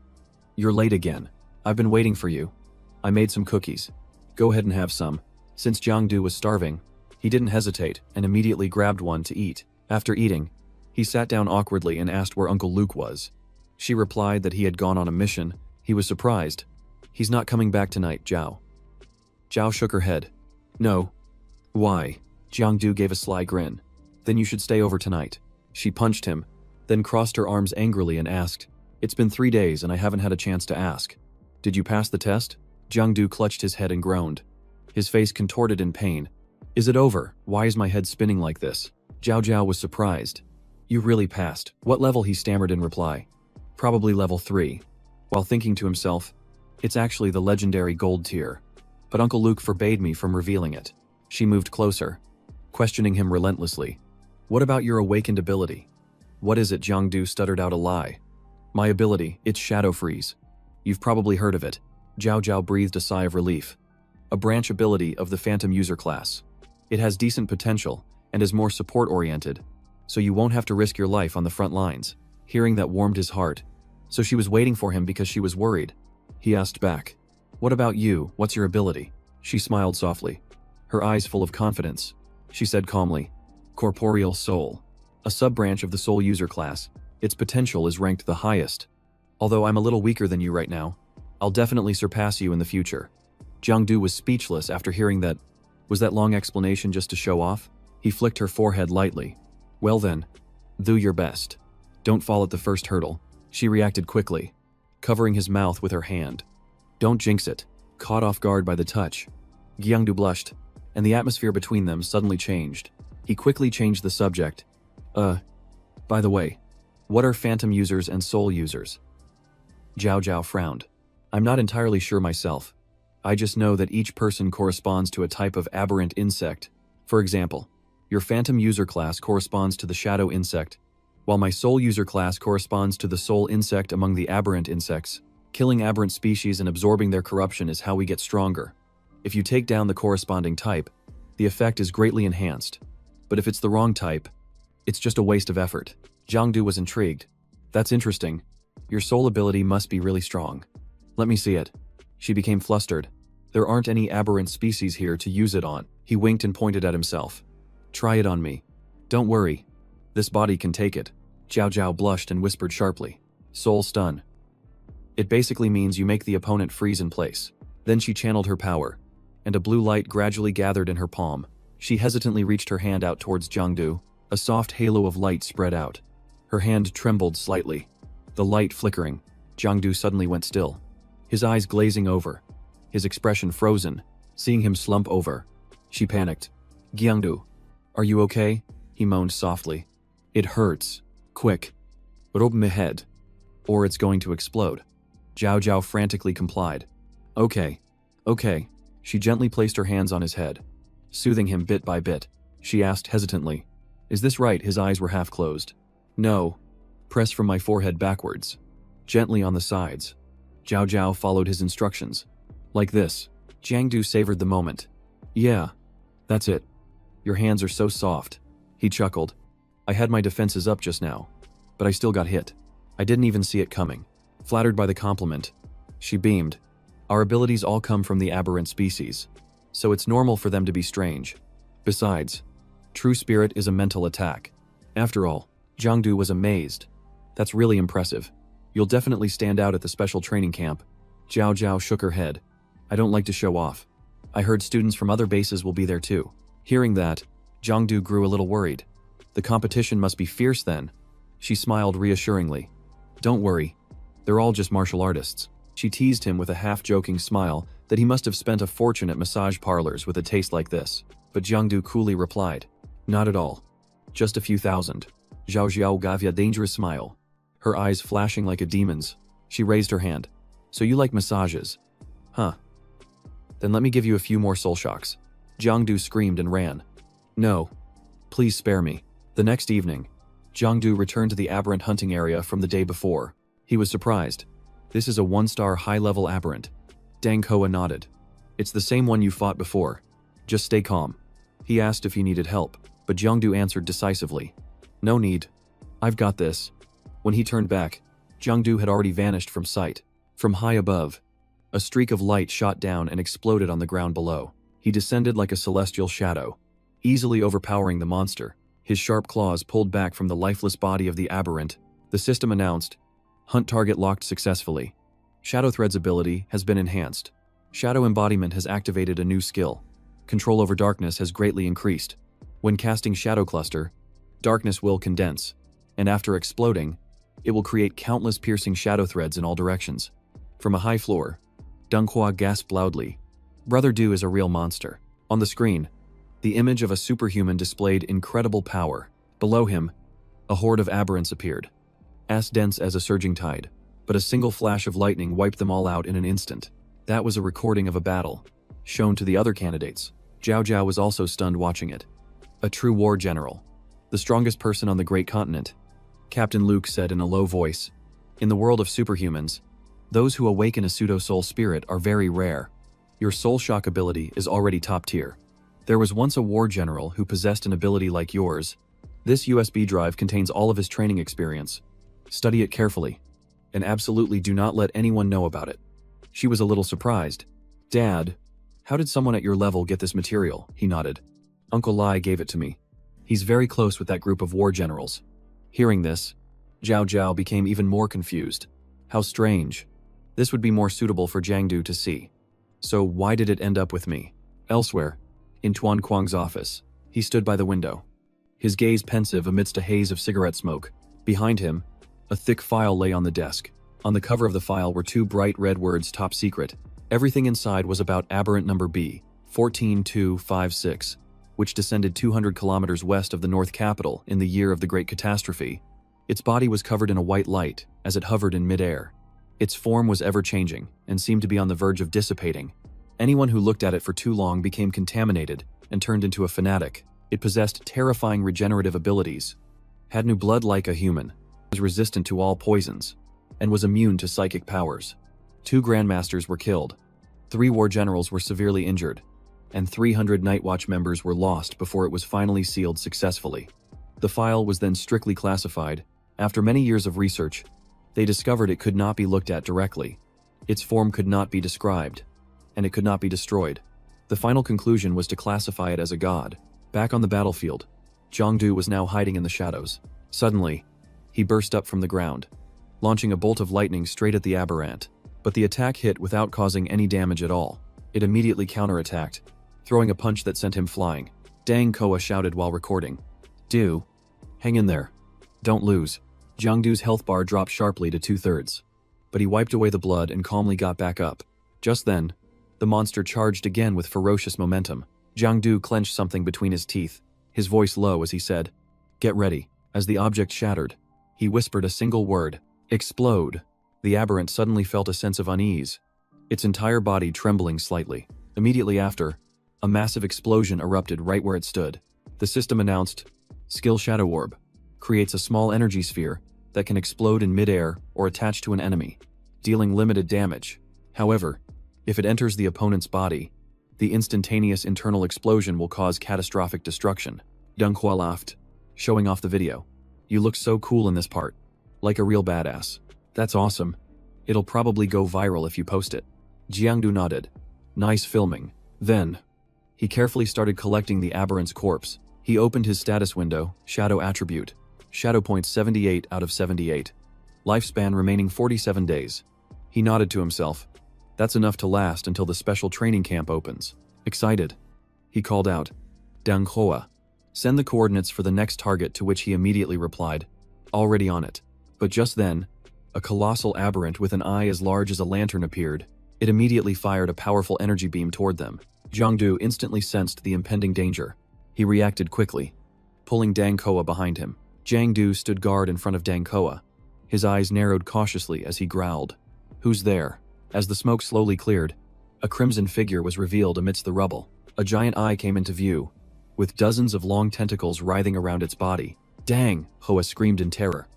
You're late again. I've been waiting for you. I made some cookies. Go ahead and have some. Since Jangdu was starving, he didn't hesitate and immediately grabbed one to eat. After eating, he sat down awkwardly and asked where Uncle Luke was. She replied that he had gone on a mission. He was surprised. He's not coming back tonight, Zhao. Zhao shook her head. No. Why? Jangdu gave a sly grin. Then you should stay over tonight. She punched him, then crossed her arms angrily and asked, It's been 3 days and I haven't had a chance to ask. Did you pass the test? Jangdu clutched his head and groaned. His face contorted in pain. Is it over? Why is my head spinning like this? Jao Jiao was surprised. You really passed. What level? He stammered in reply. Probably level 3. While thinking to himself, it's actually the legendary gold tier. But Uncle Luke forbade me from revealing it. She moved closer, questioning him relentlessly. What about your awakened ability? What is it? Jangdu stuttered out a lie. My ability, it's Shadow Freeze. You've probably heard of it. Jao Jiao breathed a sigh of relief. A branch ability of the Phantom user class. It has decent potential and is more support-oriented, so you won't have to risk your life on the front lines. Hearing that warmed his heart. So she was waiting for him because she was worried. He asked back, What about you? What's your ability? She smiled softly, her eyes full of confidence. She said calmly, Corporeal Soul. A sub-branch of the Soul user class. Its potential is ranked the highest. Although I'm a little weaker than you right now, I'll definitely surpass you in the future. Jangdu was speechless after hearing that. Was that long explanation just to show off? He flicked her forehead lightly. Well then, do your best. Don't fall at the first hurdle. She reacted quickly, covering his mouth with her hand. Don't jinx it. Caught off guard by the touch, Jangdu blushed, and the atmosphere between them suddenly changed. He quickly changed the subject. By the way, what are Phantom users and Soul users? Jao Jiao frowned. I'm not entirely sure myself. I just know that each person corresponds to a type of aberrant insect. For example, your Phantom user class corresponds to the Shadow insect, while my Soul user class corresponds to the Soul insect among the aberrant insects. Killing aberrant species and absorbing their corruption is how we get stronger. If you take down the corresponding type, the effect is greatly enhanced. But if it's the wrong type, it's just a waste of effort. Jangdu was intrigued. That's interesting. Your soul ability must be really strong. Let me see it. She became flustered. There aren't any aberrant species here to use it on. He winked and pointed at himself. Try it on me. Don't worry. This body can take it. Jao Jiao blushed and whispered sharply. Soul stun. It basically means you make the opponent freeze in place. Then she channeled her power, and a blue light gradually gathered in her palm. She hesitantly reached her hand out towards Jangdu. A soft halo of light spread out. Her hand trembled slightly. The light flickering, Jangdu suddenly went still. His eyes glazing over. His expression frozen. Seeing him slump over, she panicked. "Jangdu, are you okay?" he moaned softly. "It hurts. Quick. Rub my head. Or it's going to explode." Jao Jiao frantically complied. Okay. She gently placed her hands on his head. Soothing him bit by bit, she asked hesitantly, "Is this right?" His eyes were half closed. "No. Press from my forehead backwards. Gently on the sides." Jao Jiao followed his instructions. "Like this." Jangdu savored the moment. "Yeah. That's it. Your hands are so soft." He chuckled. "I had my defenses up just now, but I still got hit. I didn't even see it coming." Flattered by the compliment, she beamed. "Our abilities all come from the aberrant species, so it's normal for them to be strange. Besides, true spirit is a mental attack." After all, Jangdu was amazed. "That's really impressive. You'll definitely stand out at the special training camp." Jao Jiao shook her head. "I don't like to show off. I heard students from other bases will be there too." Hearing that, Jangdu grew a little worried. "The competition must be fierce then." She smiled reassuringly. "Don't worry. They're all just martial artists." She teased him with a half-joking smile that he must have spent a fortune at massage parlors with a taste like this. But Jangdu coolly replied, "Not at all. Just a few thousand." Jao Jiao gave a dangerous smile. Her eyes flashing like a demon's. She raised her hand. "So you like massages? Huh. Then let me give you a few more soul shocks." Jangdu screamed and ran. "No. Please spare me." The next evening, Jangdu returned to the aberrant hunting area from the day before. He was surprised. "This is a 1-star high-level aberrant." Dang Koa nodded. "It's the same one you fought before. Just stay calm." He asked if he needed help, but Jangdu answered decisively, "No need. I've got this." When he turned back, Jangdu had already vanished from sight. From high above, a streak of light shot down and exploded on the ground below. He descended like a celestial shadow, easily overpowering the monster. His sharp claws pulled back from the lifeless body of the aberrant. The system announced, "Hunt target locked successfully. Shadow Thread's ability has been enhanced. Shadow Embodiment has activated a new skill. Control over darkness has greatly increased. When casting Shadow Cluster, darkness will condense, and after exploding, it will create countless piercing shadow threads in all directions." From a high floor, Deng Hua gasped loudly. Brother Du is a real monster. On the screen, the image of a superhuman displayed incredible power. Below him, a horde of aberrants appeared, as dense as a surging tide. But a single flash of lightning wiped them all out in an instant. That was a recording of a battle, shown to the other candidates. Jao Jiao was also stunned watching it. "A true war general. The strongest person on the great continent," Captain Luke said in a low voice. "In the world of superhumans, those who awaken a pseudo-soul spirit are very rare. Your soul shock ability is already top tier. There was once a war general who possessed an ability like yours. This USB drive contains all of his training experience. Study it carefully, and absolutely do not let anyone know about it." She was a little surprised. "Dad, how did someone at your level get this material?" He nodded. "Uncle Lai gave it to me. He's very close with that group of war generals." Hearing this, Jao Jiao became even more confused. How strange. This would be more suitable for Jangdu to see. So why did it end up with me? Elsewhere, in Tuan Kuang's office, he stood by the window, his gaze pensive amidst a haze of cigarette smoke. Behind him, a thick file lay on the desk. On the cover of the file were 2 bright red words, "Top Secret." Everything inside was about aberrant number B, 14256, which descended 200 kilometers west of the North Capital in the year of the Great Catastrophe. Its body was covered in a white light as it hovered in midair. Its form was ever-changing and seemed to be on the verge of dissipating. Anyone who looked at it for too long became contaminated and turned into a fanatic. It possessed terrifying regenerative abilities, had new blood like a human, was resistant to all poisons, and was immune to psychic powers. 2 grandmasters were killed, 3 war generals were severely injured, and 300 Night Watch members were lost before it was finally sealed successfully. The file was then strictly classified. After many years of research, they discovered it could not be looked at directly. Its form could not be described, and it could not be destroyed. The final conclusion was to classify it as a god. Back on the battlefield, Jangdu was now hiding in the shadows. Suddenly, he burst up from the ground, launching a bolt of lightning straight at the aberrant. But the attack hit without causing any damage at all. It immediately counterattacked, throwing a punch that sent him flying. Dang, Koa shouted while recording. "Do. Hang in there. Don't lose." Jangdu's health bar dropped sharply to 2/3. But he wiped away the blood and calmly got back up. Just then, the monster charged again with ferocious momentum. Jangdu clenched something between his teeth, his voice low as he said, "Get ready." As the object shattered, he whispered a single word, "Explode." The aberrant suddenly felt a sense of unease, its entire body trembling slightly. Immediately after, a massive explosion erupted right where it stood. The system announced, "Skill Shadow Orb. Creates a small energy sphere that can explode in midair or attach to an enemy, dealing limited damage. However, if it enters the opponent's body, the instantaneous internal explosion will cause catastrophic destruction." Deng Hua laughed, showing off the video. "You look so cool in this part. Like a real badass." "That's awesome. It'll probably go viral if you post it." Jiangdu nodded. "Nice filming." Then, he carefully started collecting the aberrant's corpse. He opened his status window, Shadow Attribute. Shadow point 78 out of 78. Lifespan remaining 47 days. He nodded to himself. That's enough to last until the special training camp opens. Excited, he called out, "Deng Hua. Send the coordinates for the next target," to which he immediately replied, "Already on it." But just then, a colossal aberrant with an eye as large as a lantern appeared. It immediately fired a powerful energy beam toward them. Jangdu instantly sensed the impending danger. He reacted quickly, pulling Deng Hua behind him. Jangdu stood guard in front of Deng Hua. His eyes narrowed cautiously as he growled, "Who's there?" As the smoke slowly cleared, a crimson figure was revealed amidst the rubble. A giant eye came into view, with dozens of long tentacles writhing around its body. "Dang!" Hua screamed in terror.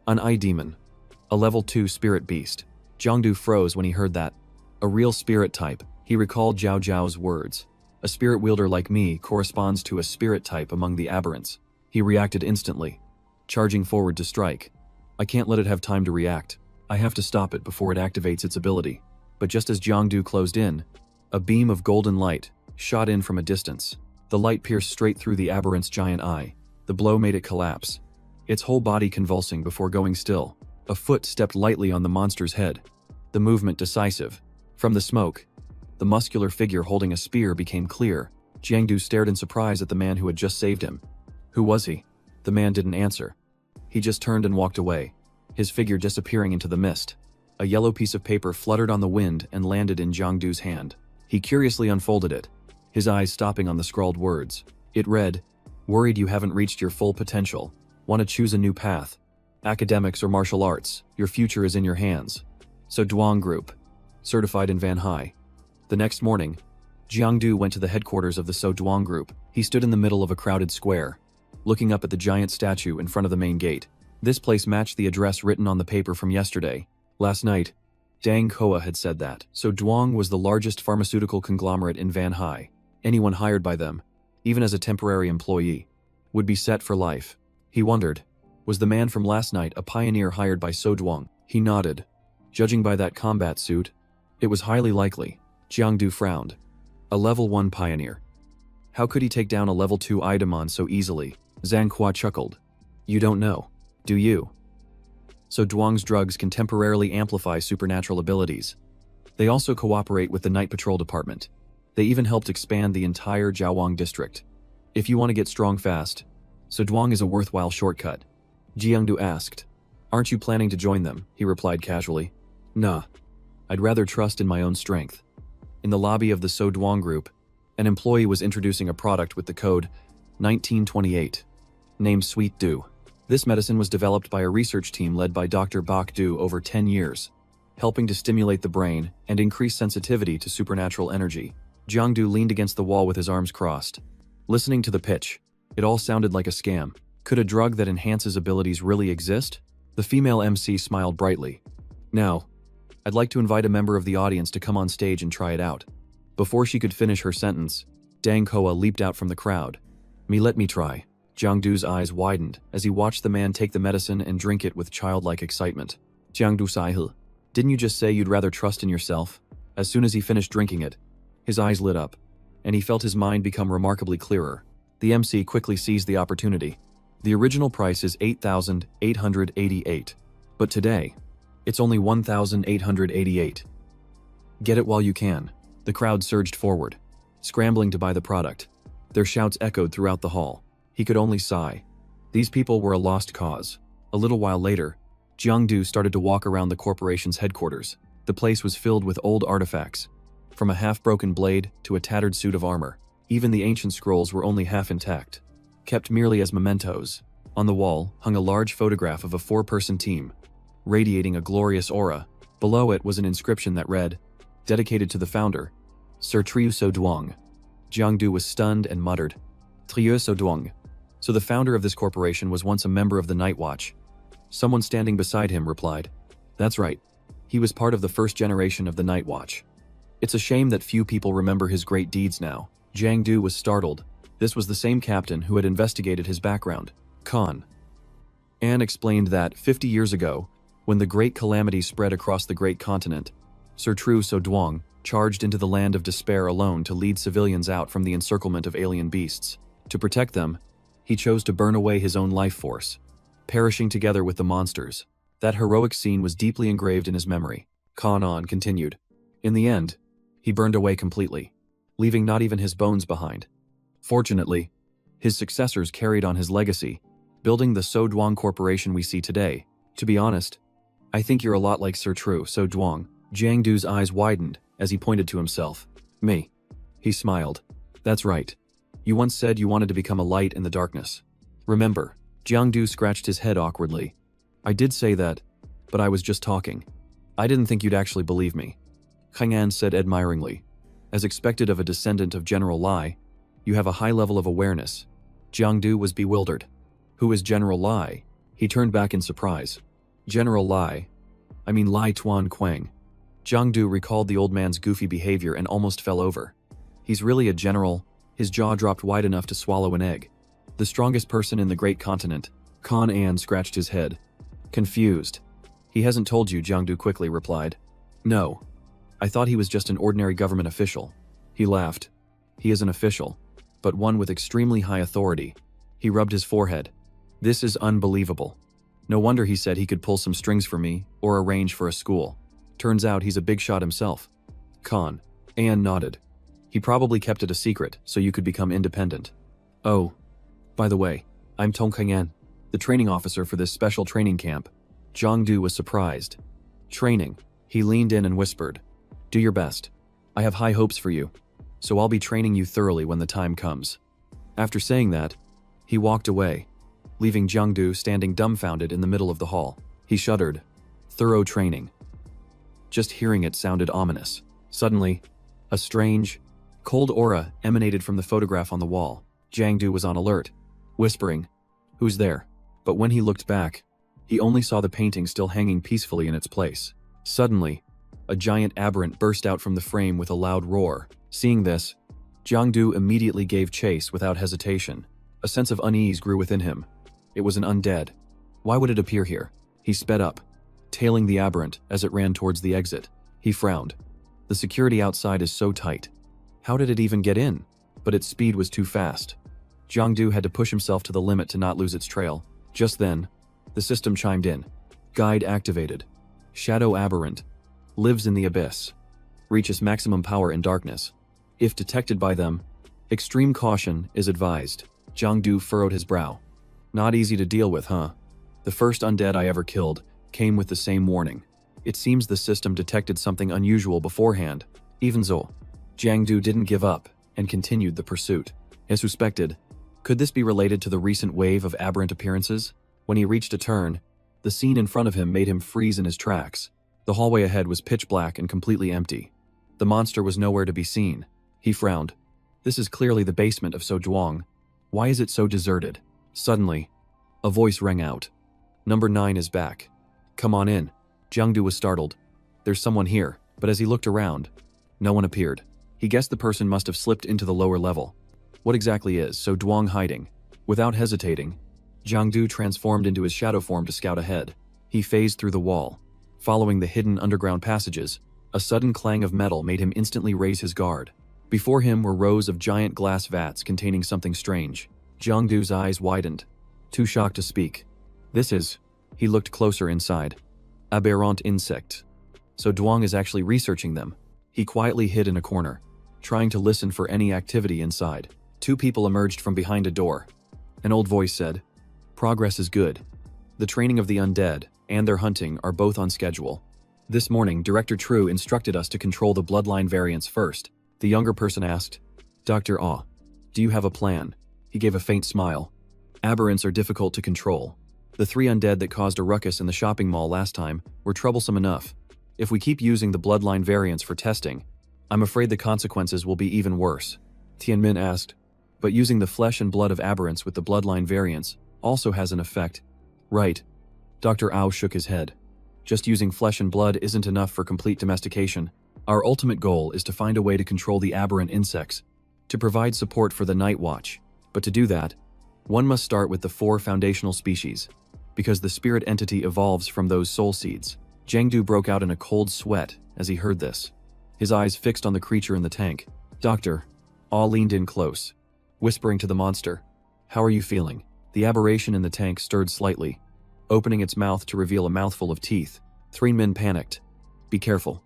"An eye demon. A level 2 spirit beast." Jangdu froze when he heard that. A real spirit type. He recalled Jao Jiao's words. A spirit wielder like me corresponds to a spirit type among the aberrants. He reacted instantly, charging forward to strike. I can't let it have time to react. I have to stop it before it activates its ability. But just as Jangdu closed in, a beam of golden light shot in from a distance. The light pierced straight through the aberrant's giant eye. The blow made it collapse, its whole body convulsing before going still. A foot stepped lightly on the monster's head, the movement decisive. From the smoke, the muscular figure holding a spear became clear. Jangdu stared in surprise at the man who had just saved him. Who was he? The man didn't answer. He just turned and walked away, his figure disappearing into the mist. A yellow piece of paper fluttered on the wind and landed in Jangdu's hand. He curiously unfolded it, his eyes stopping on the scrawled words. It read, "Worried you haven't reached your full potential. Want to choose a new path? Academics or martial arts? Your future is in your hands. So Duong Group. Certified in Van Hai." The next morning, Jiangdu went to the headquarters of the So Duong Group. He stood in the middle of a crowded square, looking up at the giant statue in front of the main gate. This place matched the address written on the paper from yesterday. Last night, Deng Hua had said that So Duong was the largest pharmaceutical conglomerate in Van Hai. Anyone hired by them, even as a temporary employee, would be set for life. He wondered, was the man from last night a pioneer hired by So Duong? He nodded. Judging by that combat suit, it was highly likely. Jiangdu frowned. A level 1 pioneer. How could he take down a level 2 Idamon so easily? Zhang Hua chuckled. You don't know, do you? So Duong's drugs can temporarily amplify supernatural abilities. They also cooperate with the Night Patrol Department. They even helped expand the entire Jiawang district. If you want to get strong fast, So Duong is a worthwhile shortcut. Jiangdu asked. Aren't you planning to join them? He replied casually. Nah. I'd rather trust in my own strength. In the lobby of the So Duong Group, an employee was introducing a product with the code 1928, named Sweet Du. This medicine was developed by a research team led by Dr. Bak Du over 10 years, helping to stimulate the brain and increase sensitivity to supernatural energy. Jiangdu leaned against the wall with his arms crossed. Listening to the pitch, it all sounded like a scam. Could a drug that enhances abilities really exist? The female MC smiled brightly. Now, I'd like to invite a member of the audience to come on stage and try it out. Before she could finish her sentence, Deng Hua leaped out from the crowd. Let me try. Jiangdu's eyes widened as he watched the man take the medicine and drink it with childlike excitement. Jiangdu Saihil, didn't you just say you'd rather trust in yourself? As soon as he finished drinking it, his eyes lit up, and he felt his mind become remarkably clearer. The MC quickly seized the opportunity. The original price is 8,888, but today, it's only 1,888. Get it while you can. The crowd surged forward, scrambling to buy the product. Their shouts echoed throughout the hall. He could only sigh. These people were a lost cause. A little while later, Jangdu started to walk around the corporation's headquarters. The place was filled with old artifacts, from a half-broken blade to a tattered suit of armor. Even the ancient scrolls were only half intact, kept merely as mementos. On the wall hung a large photograph of a 4-person team, radiating a glorious aura. Below it was an inscription that read, "Dedicated to the founder, Sir Triu Duong." Jangdu was stunned and muttered, "Triu Duong." So the founder of this corporation was once a member of the Night Watch. Someone standing beside him replied, "That's right. He was part of the first generation of the Night Watch." It's a shame that few people remember his great deeds now. Jangdu was startled. This was the same captain who had investigated his background. Khan. Anne explained that 50 years ago, when the Great Calamity spread across the Great Continent, Sir Triu Duong charged into the Land of Despair alone to lead civilians out from the encirclement of alien beasts. To protect them, he chose to burn away his own life force, perishing together with the monsters. That heroic scene was deeply engraved in his memory. Khan continued. In the end, he burned away completely, leaving not even his bones behind. Fortunately, his successors carried on his legacy, building the Duong Corporation we see today. To be honest, I think you're a lot like Sir Triu Duong. Jangdu's eyes widened as he pointed to himself. Me. He smiled. That's right. You once said you wanted to become a light in the darkness. Remember? Jangdu scratched his head awkwardly. I did say that, but I was just talking. I didn't think you'd actually believe me. Hang'an said admiringly. As expected of a descendant of General Lai, you have a high level of awareness. Jangdu was bewildered. Who is General Lai? He turned back in surprise. General Lai? I mean Lai Tuan Quang. Jangdu recalled the old man's goofy behavior and almost fell over. He's really a general. His jaw dropped wide enough to swallow an egg. The strongest person in the great continent. Khan scratched his head. Confused. He hasn't told you, Jangdu quickly replied. No. I thought he was just an ordinary government official. He laughed. He is an official, but one with extremely high authority. He rubbed his forehead. This is unbelievable. No wonder he said he could pull some strings for me or arrange for a school. Turns out he's a big shot himself. Khan. Anne nodded. He probably kept it a secret so you could become independent. Oh. By the way, I'm Tong Kang'an, the training officer for this special training camp. Jangdu was surprised. Training. He leaned in and whispered. Do your best. I have high hopes for you, so I'll be training you thoroughly when the time comes. After saying that, he walked away, leaving Jangdu standing dumbfounded in the middle of the hall. He shuddered. Thorough training. Just hearing it sounded ominous. Suddenly, a strange, cold aura emanated from the photograph on the wall. Jangdu was on alert, whispering, "Who's there?" But when he looked back, he only saw the painting still hanging peacefully in its place. Suddenly, a giant aberrant burst out from the frame with a loud roar. Seeing this, Jangdu immediately gave chase without hesitation. A sense of unease grew within him. It was an undead. Why would it appear here? He sped up, tailing the aberrant as it ran towards the exit. He frowned. The security outside is so tight. How did it even get in? But its speed was too fast. Jangdu had to push himself to the limit to not lose its trail. Just then, the system chimed in. Guide activated. Shadow aberrant. Lives in the abyss. Reaches maximum power in darkness. If detected by them, extreme caution is advised. Jangdu furrowed his brow. Not easy to deal with, huh? The first undead I ever killed came with the same warning. It seems the system detected something unusual beforehand. Even so, Jangdu didn't give up and continued the pursuit. As suspected, could this be related to the recent wave of aberrant appearances? When he reached a turn, the scene in front of him made him freeze in his tracks. The hallway ahead was pitch black and completely empty. The monster was nowhere to be seen. He frowned. This is clearly the basement of Duong. Why is it so deserted? Suddenly, a voice rang out. Number 9 is back. Come on in. Jangdu was startled. There's someone here, but as he looked around, no one appeared. He guessed the person must have slipped into the lower level. What exactly is Duong hiding? Without hesitating, Jangdu transformed into his shadow form to scout ahead. He phased through the wall. Following the hidden underground passages, a sudden clang of metal made him instantly raise his guard. Before him were rows of giant glass vats containing something strange. Jangdu's eyes widened, too shocked to speak. This is... He looked closer inside. Aberrant insect. So Duong is actually researching them. He quietly hid in a corner, trying to listen for any activity inside. Two people emerged from behind a door. An old voice said, "Progress is good. The training of the undead and their hunting are both on schedule. This morning, Director True instructed us to control the bloodline variants first." The younger person asked, "Dr. Ah, do you have a plan?" He gave a faint smile. "Aberrants are difficult to control. The three undead that caused a ruckus in the shopping mall last time were troublesome enough. If we keep using the bloodline variants for testing, I'm afraid the consequences will be even worse." Tianmin asked, "But using the flesh and blood of aberrants with the bloodline variants also has an effect, right?" Dr. Ao shook his head. "Just using flesh and blood isn't enough for complete domestication. Our ultimate goal is to find a way to control the aberrant insects, to provide support for the Night Watch. But to do that, one must start with the 4 foundational species, because the spirit entity evolves from those soul seeds." Jangdu broke out in a cold sweat as he heard this, his eyes fixed on the creature in the tank. "Doctor," Ah leaned in close, whispering to the monster, "How are you feeling?" The aberration in the tank stirred slightly, opening its mouth to reveal a mouthful of teeth. Three men panicked. "Be careful."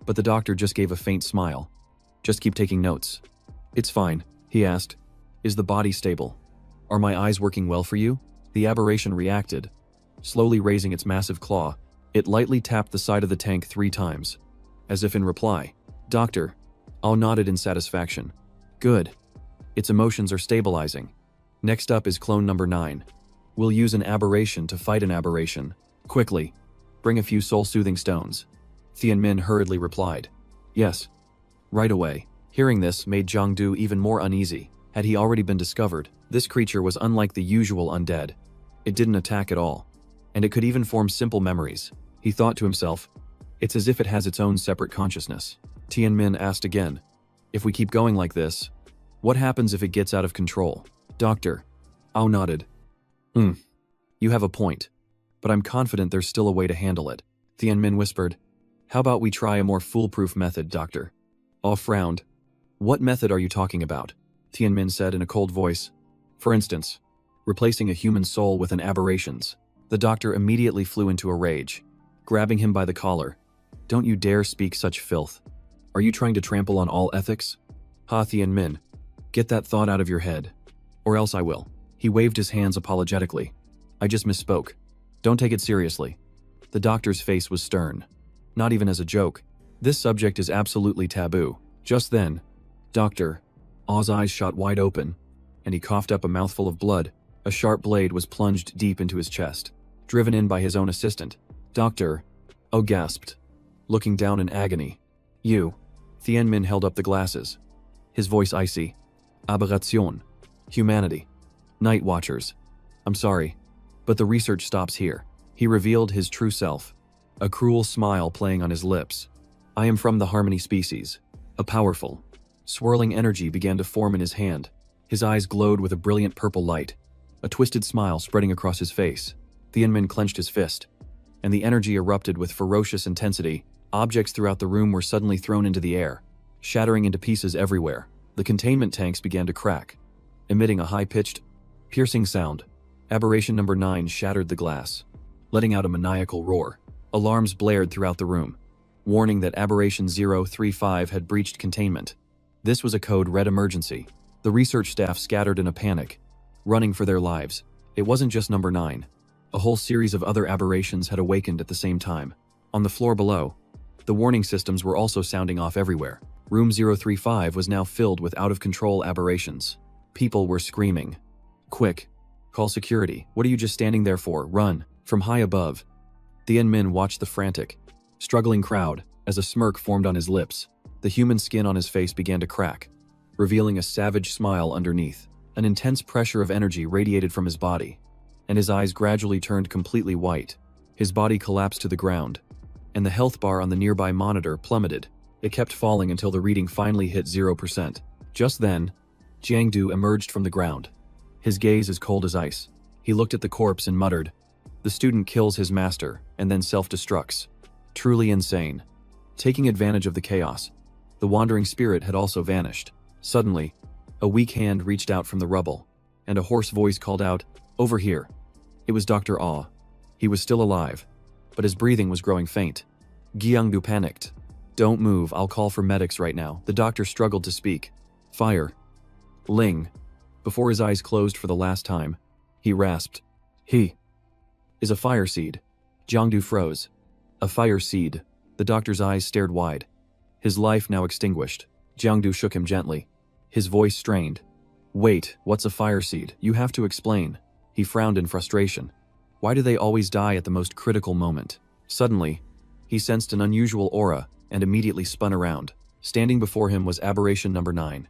But the doctor just gave a faint smile. "Just keep taking notes." "It's fine," he asked. "Is the body stable? Are my eyes working well for you?" The aberration reacted, slowly raising its massive claw. It lightly tapped the side of the tank 3 times, as if in reply. "Doctor," Ah nodded in satisfaction. "Good. Its emotions are stabilizing. Next up is clone number 9. We'll use an aberration to fight an aberration. Quickly, bring a few soul-soothing stones." Tianmin hurriedly replied, "Yes, right away." Hearing this made Jangdu even more uneasy. Had he already been discovered? This creature was unlike the usual undead. It didn't attack at all, and it could even form simple memories. He thought to himself, "It's as if it has its own separate consciousness." Tianmin asked again, "If we keep going like this, what happens if it gets out of control?" "Doctor," Ao nodded. You have a point, but I'm confident there's still a way to handle it." Tianmin whispered, "How about we try a more foolproof method, Doctor?" Ao frowned. "What method are you talking about?" Tianmin said in a cold voice. "For instance, replacing a human soul with an aberration's." The doctor immediately flew into a rage, grabbing him by the collar. "Don't you dare speak such filth. Are you trying to trample on all ethics?" "Ha, Tianmin, get that thought out of your head, or else I will." He waved his hands apologetically. "I just misspoke. Don't take it seriously." The doctor's face was stern. "Not even as a joke. This subject is absolutely taboo." Just then, "Doctor," A's eyes shot wide open, and he coughed up a mouthful of blood. A sharp blade was plunged deep into his chest, driven in by his own assistant. "Doctor," Oh gasped, looking down in agony. "You." Tianmin held up the glasses, his voice icy. "Aberration. Humanity. Night Watchers. I'm sorry, but the research stops here." He revealed his true self, a cruel smile playing on his lips. "I am from the Harmony species." A powerful, swirling energy began to form in his hand. His eyes glowed with a brilliant purple light, a twisted smile spreading across his face. Tianmin clenched his fist, and the energy erupted with ferocious intensity. Objects throughout the room were suddenly thrown into the air, shattering into pieces everywhere. The containment tanks began to crack, emitting a high-pitched, piercing sound. Aberration number 9 shattered the glass, letting out a maniacal roar. Alarms blared throughout the room, warning that Aberration 035 had breached containment. This was a code red emergency. The research staff scattered in a panic, running for their lives. It wasn't just number 9. A whole series of other aberrations had awakened at the same time. On the floor below, the warning systems were also sounding off everywhere. Room 035 was now filled with out-of-control aberrations. People were screaming. "Quick! Call security. What are you just standing there for? Run!" From high above, Tianmin watched the frantic, struggling crowd as a smirk formed on his lips. The human skin on his face began to crack, revealing a savage smile underneath. An intense pressure of energy radiated from his body, and his eyes gradually turned completely white. His body collapsed to the ground, and the health bar on the nearby monitor plummeted. It kept falling until the reading finally hit 0%. Just then, Jangdu emerged from the ground, his gaze as cold as ice. He looked at the corpse and muttered, "The student kills his master and then self-destructs. Truly insane." Taking advantage of the chaos, the wandering spirit had also vanished. Suddenly, a weak hand reached out from the rubble, and a hoarse voice called out, "Over here." It was Dr. He was still alive, but his breathing was growing faint. Jangdu panicked. Don't move, I'll call for medics right now. The doctor struggled to speak. Fire. Ling. Before his eyes closed for the last time, he rasped. He is a fire seed. Jangdu froze. A fire seed. The doctor's eyes stared wide. His life now extinguished. Jangdu shook him gently. His voice strained. Wait, what's a fire seed? You have to explain. He frowned in frustration. Why do they always die at the most critical moment? Suddenly, he sensed an unusual aura and immediately spun around. Standing before him was aberration number 9.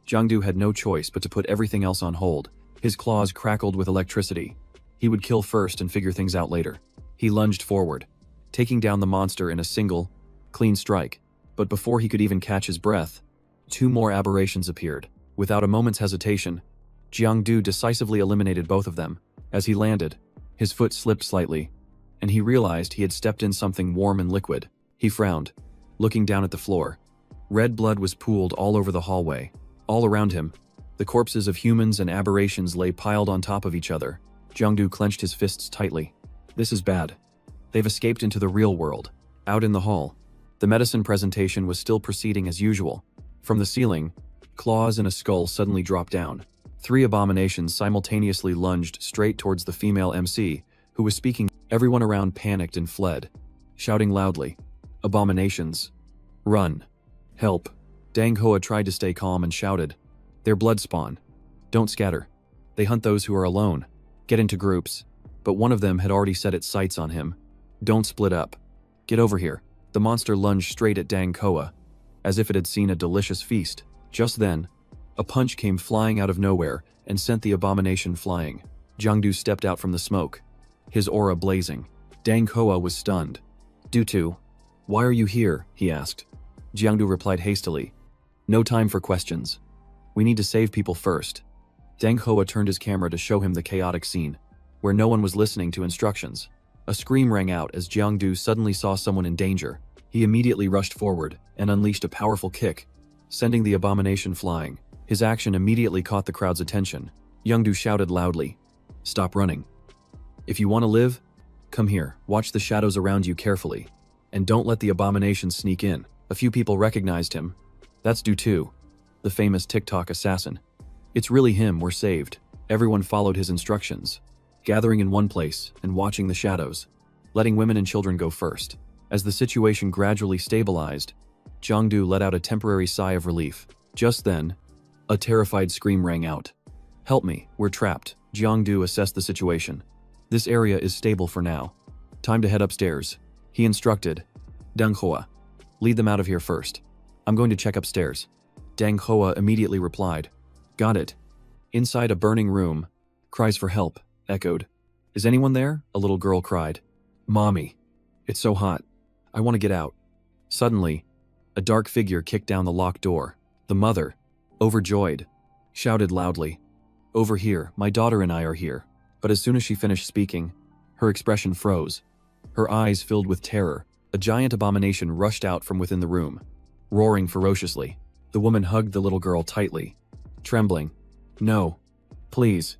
Jangdu had no choice but to put everything else on hold. His claws crackled with electricity. He would kill first and figure things out later. He lunged forward, taking down the monster in a single, clean strike. But before he could even catch his breath, 2 more aberrations appeared. Without a moment's hesitation, Jangdu decisively eliminated both of them. As he landed, his foot slipped slightly, and he realized he had stepped in something warm and liquid. He frowned, looking down at the floor. Red blood was pooled all over the hallway. All around him, the corpses of humans and aberrations lay piled on top of each other. Jangdu clenched his fists tightly. This is bad. They've escaped into the real world. Out in the hall, the medicine presentation was still proceeding as usual. From the ceiling, claws and a skull suddenly dropped down. 3 abominations simultaneously lunged straight towards the female MC, who was speaking. Everyone around panicked and fled, shouting loudly, Abominations. Run. Help. Dang Hoa tried to stay calm and shouted, They're blood spawn. Don't scatter. They hunt those who are alone. Get into groups. But one of them had already set its sights on him. Don't split up. Get over here. The monster lunged straight at Dang Hoa, as if it had seen a delicious feast. Just then, a punch came flying out of nowhere and sent the abomination flying. Jangdu stepped out from the smoke, his aura blazing. Dang Hoa was stunned. Due to, why are you here? He asked. Jangdu replied hastily. No time for questions. We need to save people first. Dang Hoa turned his camera to show him the chaotic scene, where no one was listening to instructions. A scream rang out as Jangdu suddenly saw someone in danger. He immediately rushed forward and unleashed a powerful kick, sending the abomination flying. His action immediately caught the crowd's attention. Jangdu shouted loudly, Stop running. If you want to live, come here. Watch the shadows around you carefully, and don't let the abomination sneak in. A few people recognized him. That's due to the famous TikTok assassin. It's really him, we're saved. Everyone followed his instructions, gathering in one place and watching the shadows, letting women and children go first. As the situation gradually stabilized, Jangdu let out a temporary sigh of relief. Just then, a terrified scream rang out. Help me, we're trapped. Jangdu assessed the situation. This area is stable for now. Time to head upstairs. He instructed. Dang Hoa, lead them out of here first. I'm going to check upstairs. Dang Hoa immediately replied. Got it. Inside a burning room, cries for help echoed. Is anyone there? A little girl cried. Mommy, it's so hot. I want to get out. Suddenly, a dark figure kicked down the locked door. The mother, overjoyed, shouted loudly, Over here, my daughter and I are here. But as soon as she finished speaking, her expression froze. Her eyes filled with terror. A giant abomination rushed out from within the room, roaring ferociously. The woman hugged the little girl tightly, trembling. No, please.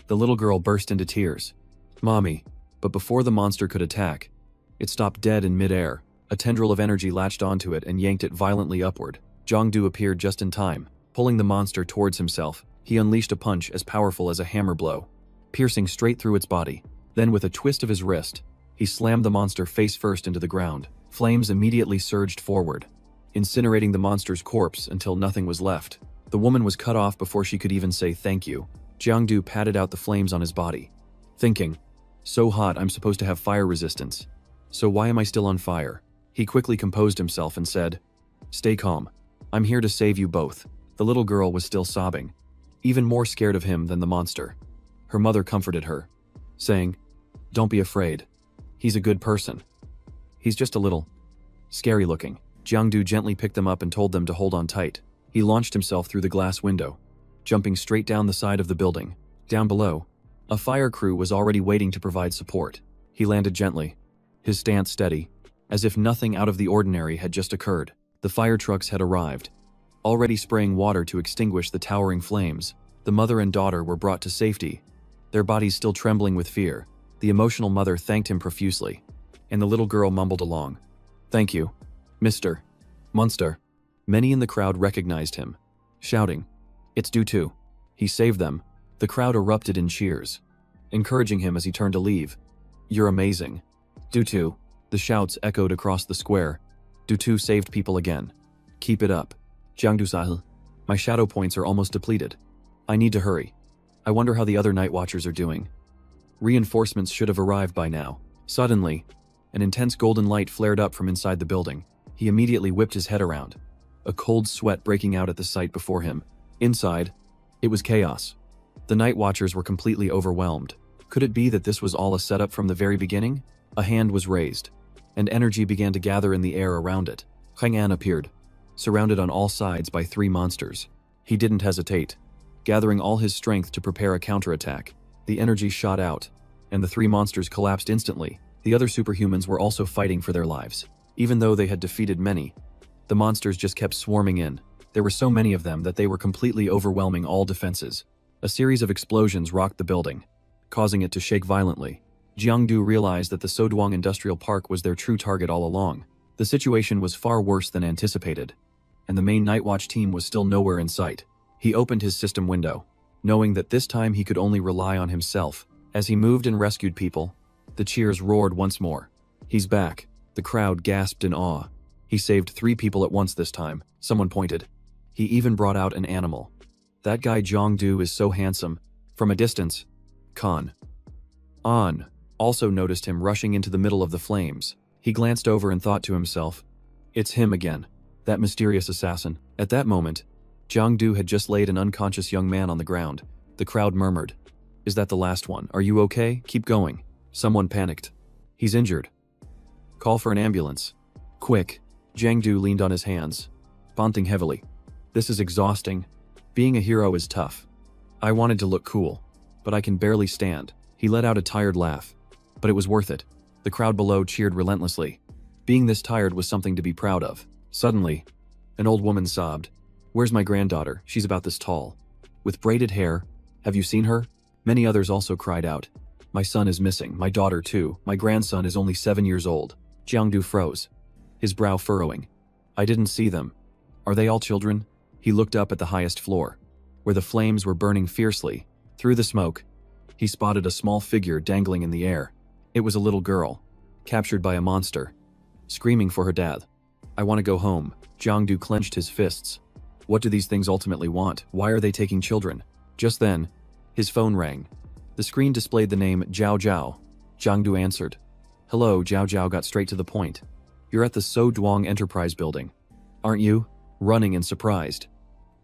The little girl burst into tears. Mommy. But before the monster could attack, it stopped dead in midair. A tendril of energy latched onto it and yanked it violently upward. Jangdu appeared just in time, pulling the monster towards himself. He unleashed a punch as powerful as a hammer blow, piercing straight through its body. Then with a twist of his wrist, he slammed the monster face first into the ground. Flames immediately surged forward, incinerating the monster's corpse until nothing was left. The woman was cut off before she could even say thank you. Jangdu patted out the flames on his body, thinking, so hot I'm supposed to have fire resistance. So why am I still on fire? He quickly composed himself and said, Stay calm. I'm here to save you both. The little girl was still sobbing, even more scared of him than the monster. Her mother comforted her, saying, Don't be afraid. He's a good person. He's just a little scary looking. Jangdu gently picked them up and told them to hold on tight. He launched himself through the glass window, jumping straight down the side of the building. Down below, a fire crew was already waiting to provide support. He landed gently, his stance steady, as if nothing out of the ordinary had just occurred. The fire trucks had arrived, already spraying water to extinguish the towering flames. The mother and daughter were brought to safety, their bodies still trembling with fear. The emotional mother thanked him profusely, and the little girl mumbled along. Thank you, Mr. Monster. Many in the crowd recognized him, shouting, "It's Du. He saved them." The crowd erupted in cheers, encouraging him as he turned to leave. "You're amazing. Du." The shouts echoed across the square. Du saved people again. "Keep it up. Jangdu. My shadow points are almost depleted. I need to hurry. I wonder how the other night watchers are doing. Reinforcements should have arrived by now." Suddenly, an intense golden light flared up from inside the building. He immediately whipped his head around, a cold sweat breaking out at the sight before him. Inside, it was chaos. The night watchers were completely overwhelmed. Could it be that this was all a setup from the very beginning? A hand was raised, and energy began to gather in the air around it. Chang'an appeared, surrounded on all sides by 3 monsters. He didn't hesitate, gathering all his strength to prepare a counterattack. The energy shot out, and the 3 monsters collapsed instantly. The other superhumans were also fighting for their lives. Even though they had defeated many, the monsters just kept swarming in. There were so many of them that they were completely overwhelming all defenses. A series of explosions rocked the building, causing it to shake violently. Jangdu realized that the Soduang Industrial Park was their true target all along. The situation was far worse than anticipated, and the main Nightwatch team was still nowhere in sight. He opened his system window, knowing that this time he could only rely on himself. As he moved and rescued people, the cheers roared once more. "He's back." The crowd gasped in awe. "He saved 3 people at once this time," someone pointed. "He even brought out an animal. That guy Jangdu is so handsome." From a distance, Khan An also noticed him rushing into the middle of the flames. He glanced over and thought to himself, "It's him again, that mysterious assassin." At that moment, Jangdu had just laid an unconscious young man on the ground. The crowd murmured, "Is that the last one? Are you okay? Keep going." Someone panicked. "He's injured. Call for an ambulance. Quick." Jangdu leaned on his hands, panting heavily. "This is exhausting. Being a hero is tough. I wanted to look cool, but I can barely stand." He let out a tired laugh. But it was worth it. The crowd below cheered relentlessly. Being this tired was something to be proud of. Suddenly, an old woman sobbed. "Where's my granddaughter? She's about this tall, with braided hair. Have you seen her?" Many others also cried out, "My son is missing. My daughter too. My grandson is only 7 years old." Jangdu froze, his brow furrowing. "I didn't see them. Are they all children?" He looked up at the highest floor, where the flames were burning fiercely. Through the smoke, he spotted a small figure dangling in the air. It was a little girl, captured by a monster, screaming for her dad. "I want to go home." Jangdu clenched his fists. What do these things ultimately want? Why are they taking children? Just then, his phone rang. The screen displayed the name Jao Jiao. Jangdu answered. "Hello." Jao Jiao got straight to the point. "You're at the Soduang Enterprise building, aren't you?" Running and surprised,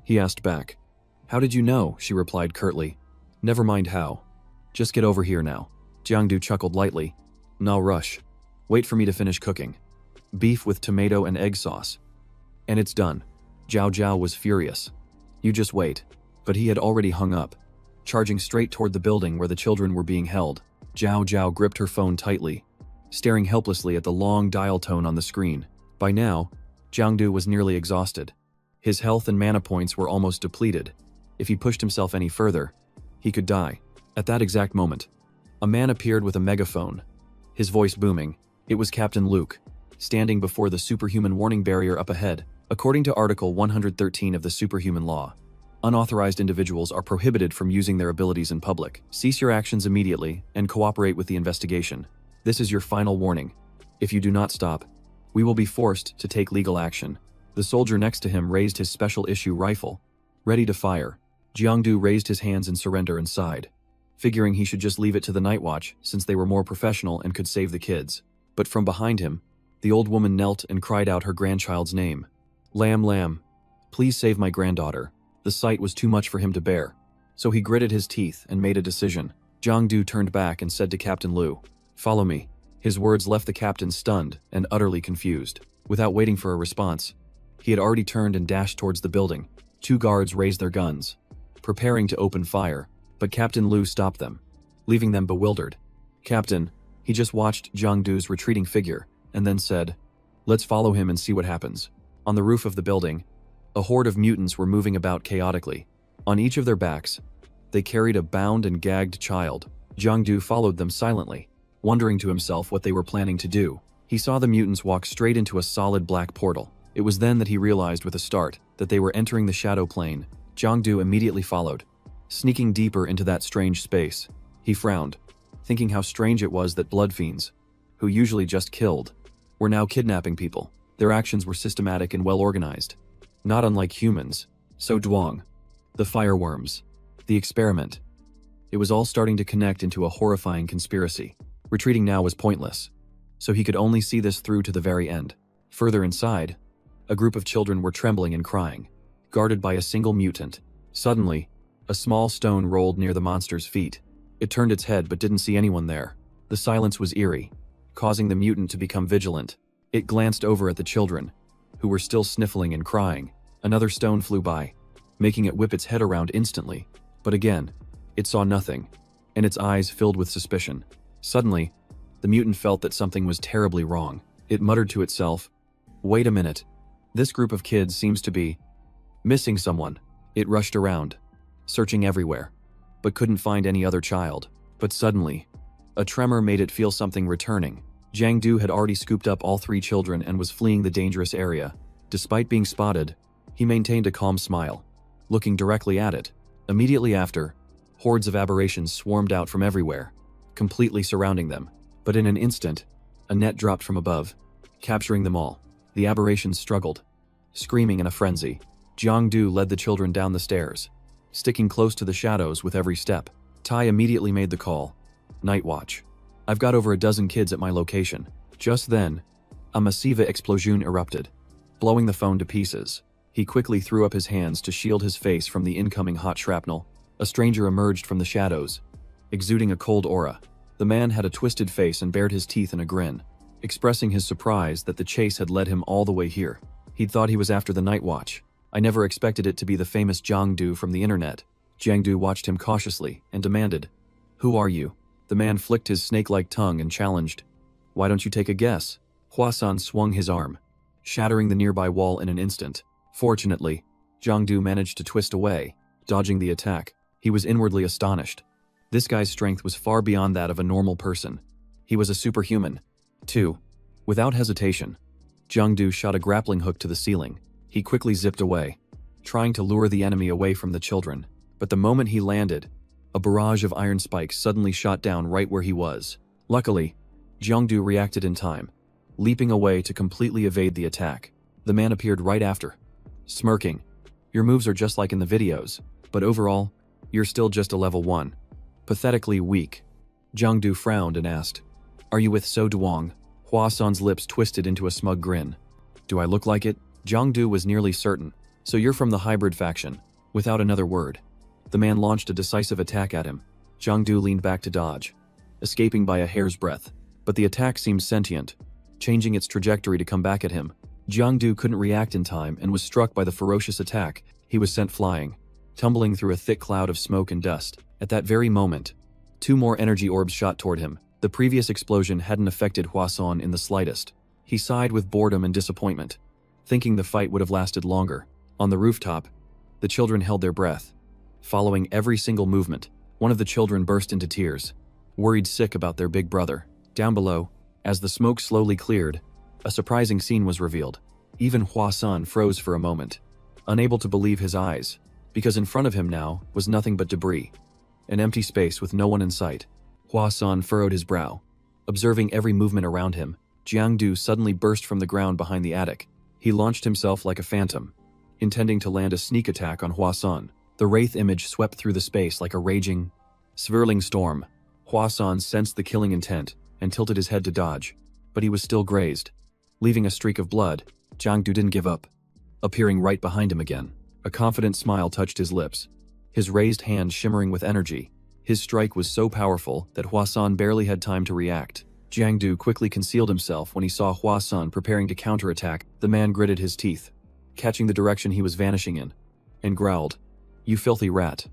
he asked back. "How did you know?" She replied curtly. "Never mind how. Just get over here now." Jangdu chuckled lightly. "No rush. Wait for me to finish cooking. Beef with tomato and egg sauce. And it's done." Jao Jiao was furious. "You just wait." But he had already hung up, charging straight toward the building where the children were being held. Jao Jiao gripped her phone tightly, staring helplessly at the long dial tone on the screen. By now, Jangdu was nearly exhausted. His health and mana points were almost depleted. If he pushed himself any further, he could die. At that exact moment, a man appeared with a megaphone, his voice booming. It was Captain Luke, standing before the superhuman warning barrier up ahead. According to Article 113 of the Superhuman Law, unauthorized individuals are prohibited from using their abilities in public. Cease your actions immediately and cooperate with the investigation. This is your final warning. If you do not stop, we will be forced to take legal action. The soldier next to him raised his special issue rifle, ready to fire. Jangdu raised his hands in surrender and sighed, figuring he should just leave it to the Night Watch since they were more professional and could save the kids. But from behind him, the old woman knelt and cried out her grandchild's name. "Lamb, lamb, please save my granddaughter." The sight was too much for him to bear, so he gritted his teeth and made a decision. Jangdu turned back and said to Captain Lu, "Follow me." His words left the captain stunned and utterly confused. Without waiting for a response, he had already turned and dashed towards the building. 2 guards raised their guns, preparing to open fire, but Captain Lu stopped them, leaving them bewildered. "Captain," he just watched Jangdu's retreating figure and then said, "Let's follow him and see what happens." On the roof of the building, a horde of mutants were moving about chaotically. On each of their backs, they carried a bound and gagged child. Jangdu followed them silently, wondering to himself what they were planning to do. He saw the mutants walk straight into a solid black portal. It was then that he realized with a start that they were entering the shadow plane. Jangdu immediately followed. Sneaking deeper into that strange space, he frowned, thinking how strange it was that blood fiends, who usually just killed, were now kidnapping people. Their actions were systematic and well-organized. Not unlike humans. So Duong, the fireworms, the experiment. It was all starting to connect into a horrifying conspiracy. Retreating now was pointless, so he could only see this through to the very end. Further inside, a group of children were trembling and crying, guarded by a single mutant. Suddenly, a small stone rolled near the monster's feet. It turned its head but didn't see anyone there. The silence was eerie, causing the mutant to become vigilant. It glanced over at the children, who were still sniffling and crying. Another stone flew by, making it whip its head around instantly. But again, it saw nothing, and its eyes filled with suspicion. Suddenly, the mutant felt that something was terribly wrong. It muttered to itself, "Wait a minute. This group of kids seems to be missing someone." It rushed around, searching everywhere, but couldn't find any other child. But suddenly, a tremor made it feel something returning. Jangdu had already scooped up all 3 children and was fleeing the dangerous area. Despite being spotted, he maintained a calm smile, looking directly at it. Immediately after, hordes of aberrations swarmed out from everywhere, completely surrounding them. But in an instant, a net dropped from above, capturing them all. The aberrations struggled, screaming in a frenzy. Jangdu led the children down the stairs, sticking close to the shadows with every step. Tai immediately made the call. "Night watch. I've got over a dozen kids at my location." Just then, a massive explosion erupted, blowing the phone to pieces. He quickly threw up his hands to shield his face from the incoming hot shrapnel. A stranger emerged from the shadows, exuding a cold aura. The man had a twisted face and bared his teeth in a grin, expressing his surprise that the chase had led him all the way here. He'd thought he was after the night watch. "I never expected it to be the famous Jangdu from the internet." Jangdu watched him cautiously and demanded, "Who are you?" The man flicked his snake-like tongue and challenged, "Why don't you take a guess?" Hua-san swung his arm, shattering the nearby wall in an instant. Fortunately, Jangdu managed to twist away, dodging the attack. He was inwardly astonished. This guy's strength was far beyond that of a normal person. He was a superhuman, too. Without hesitation, Jangdu shot a grappling hook to the ceiling. He quickly zipped away, trying to lure the enemy away from the children. But the moment he landed, a barrage of iron spikes suddenly shot down right where he was. Luckily, Jangdu reacted in time, leaping away to completely evade the attack. The man appeared right after, smirking. "Your moves are just like in the videos, but overall, you're still just a level 1. Pathetically weak." Jangdu frowned and asked, "Are you with So Duong?" Hua-san's lips twisted into a smug grin. "Do I look like it?" Jangdu was nearly certain. "So you're from the hybrid faction." Without another word, the man launched a decisive attack at him. Jangdu leaned back to dodge, escaping by a hair's breadth. But the attack seemed sentient, changing its trajectory to come back at him. Jangdu couldn't react in time and was struck by the ferocious attack. He was sent flying, tumbling through a thick cloud of smoke and dust. At that very moment, 2 more energy orbs shot toward him. The previous explosion hadn't affected Hua-san in the slightest. He sighed with boredom and disappointment, thinking the fight would have lasted longer. On the rooftop, the children held their breath, following every single movement. One of the children burst into tears, worried sick about their big brother. Down below, as the smoke slowly cleared, a surprising scene was revealed. Even Hua-san froze for a moment, unable to believe his eyes, because in front of him now was nothing but debris. An empty space with no one in sight. Hua-san furrowed his brow, observing every movement around him. Jangdu suddenly burst from the ground behind the attic. He launched himself like a phantom, intending to land a sneak attack on Hua-san. The wraith image swept through the space like a raging, swirling storm. Hua-san sensed the killing intent and tilted his head to dodge, but he was still grazed. Leaving a streak of blood, Jangdu didn't give up, appearing right behind him again. A confident smile touched his lips, his raised hand shimmering with energy. His strike was so powerful that Hua-san barely had time to react. Jangdu quickly concealed himself when he saw Hua-san preparing to counterattack. The man gritted his teeth, catching the direction he was vanishing in, and growled, "You filthy rat."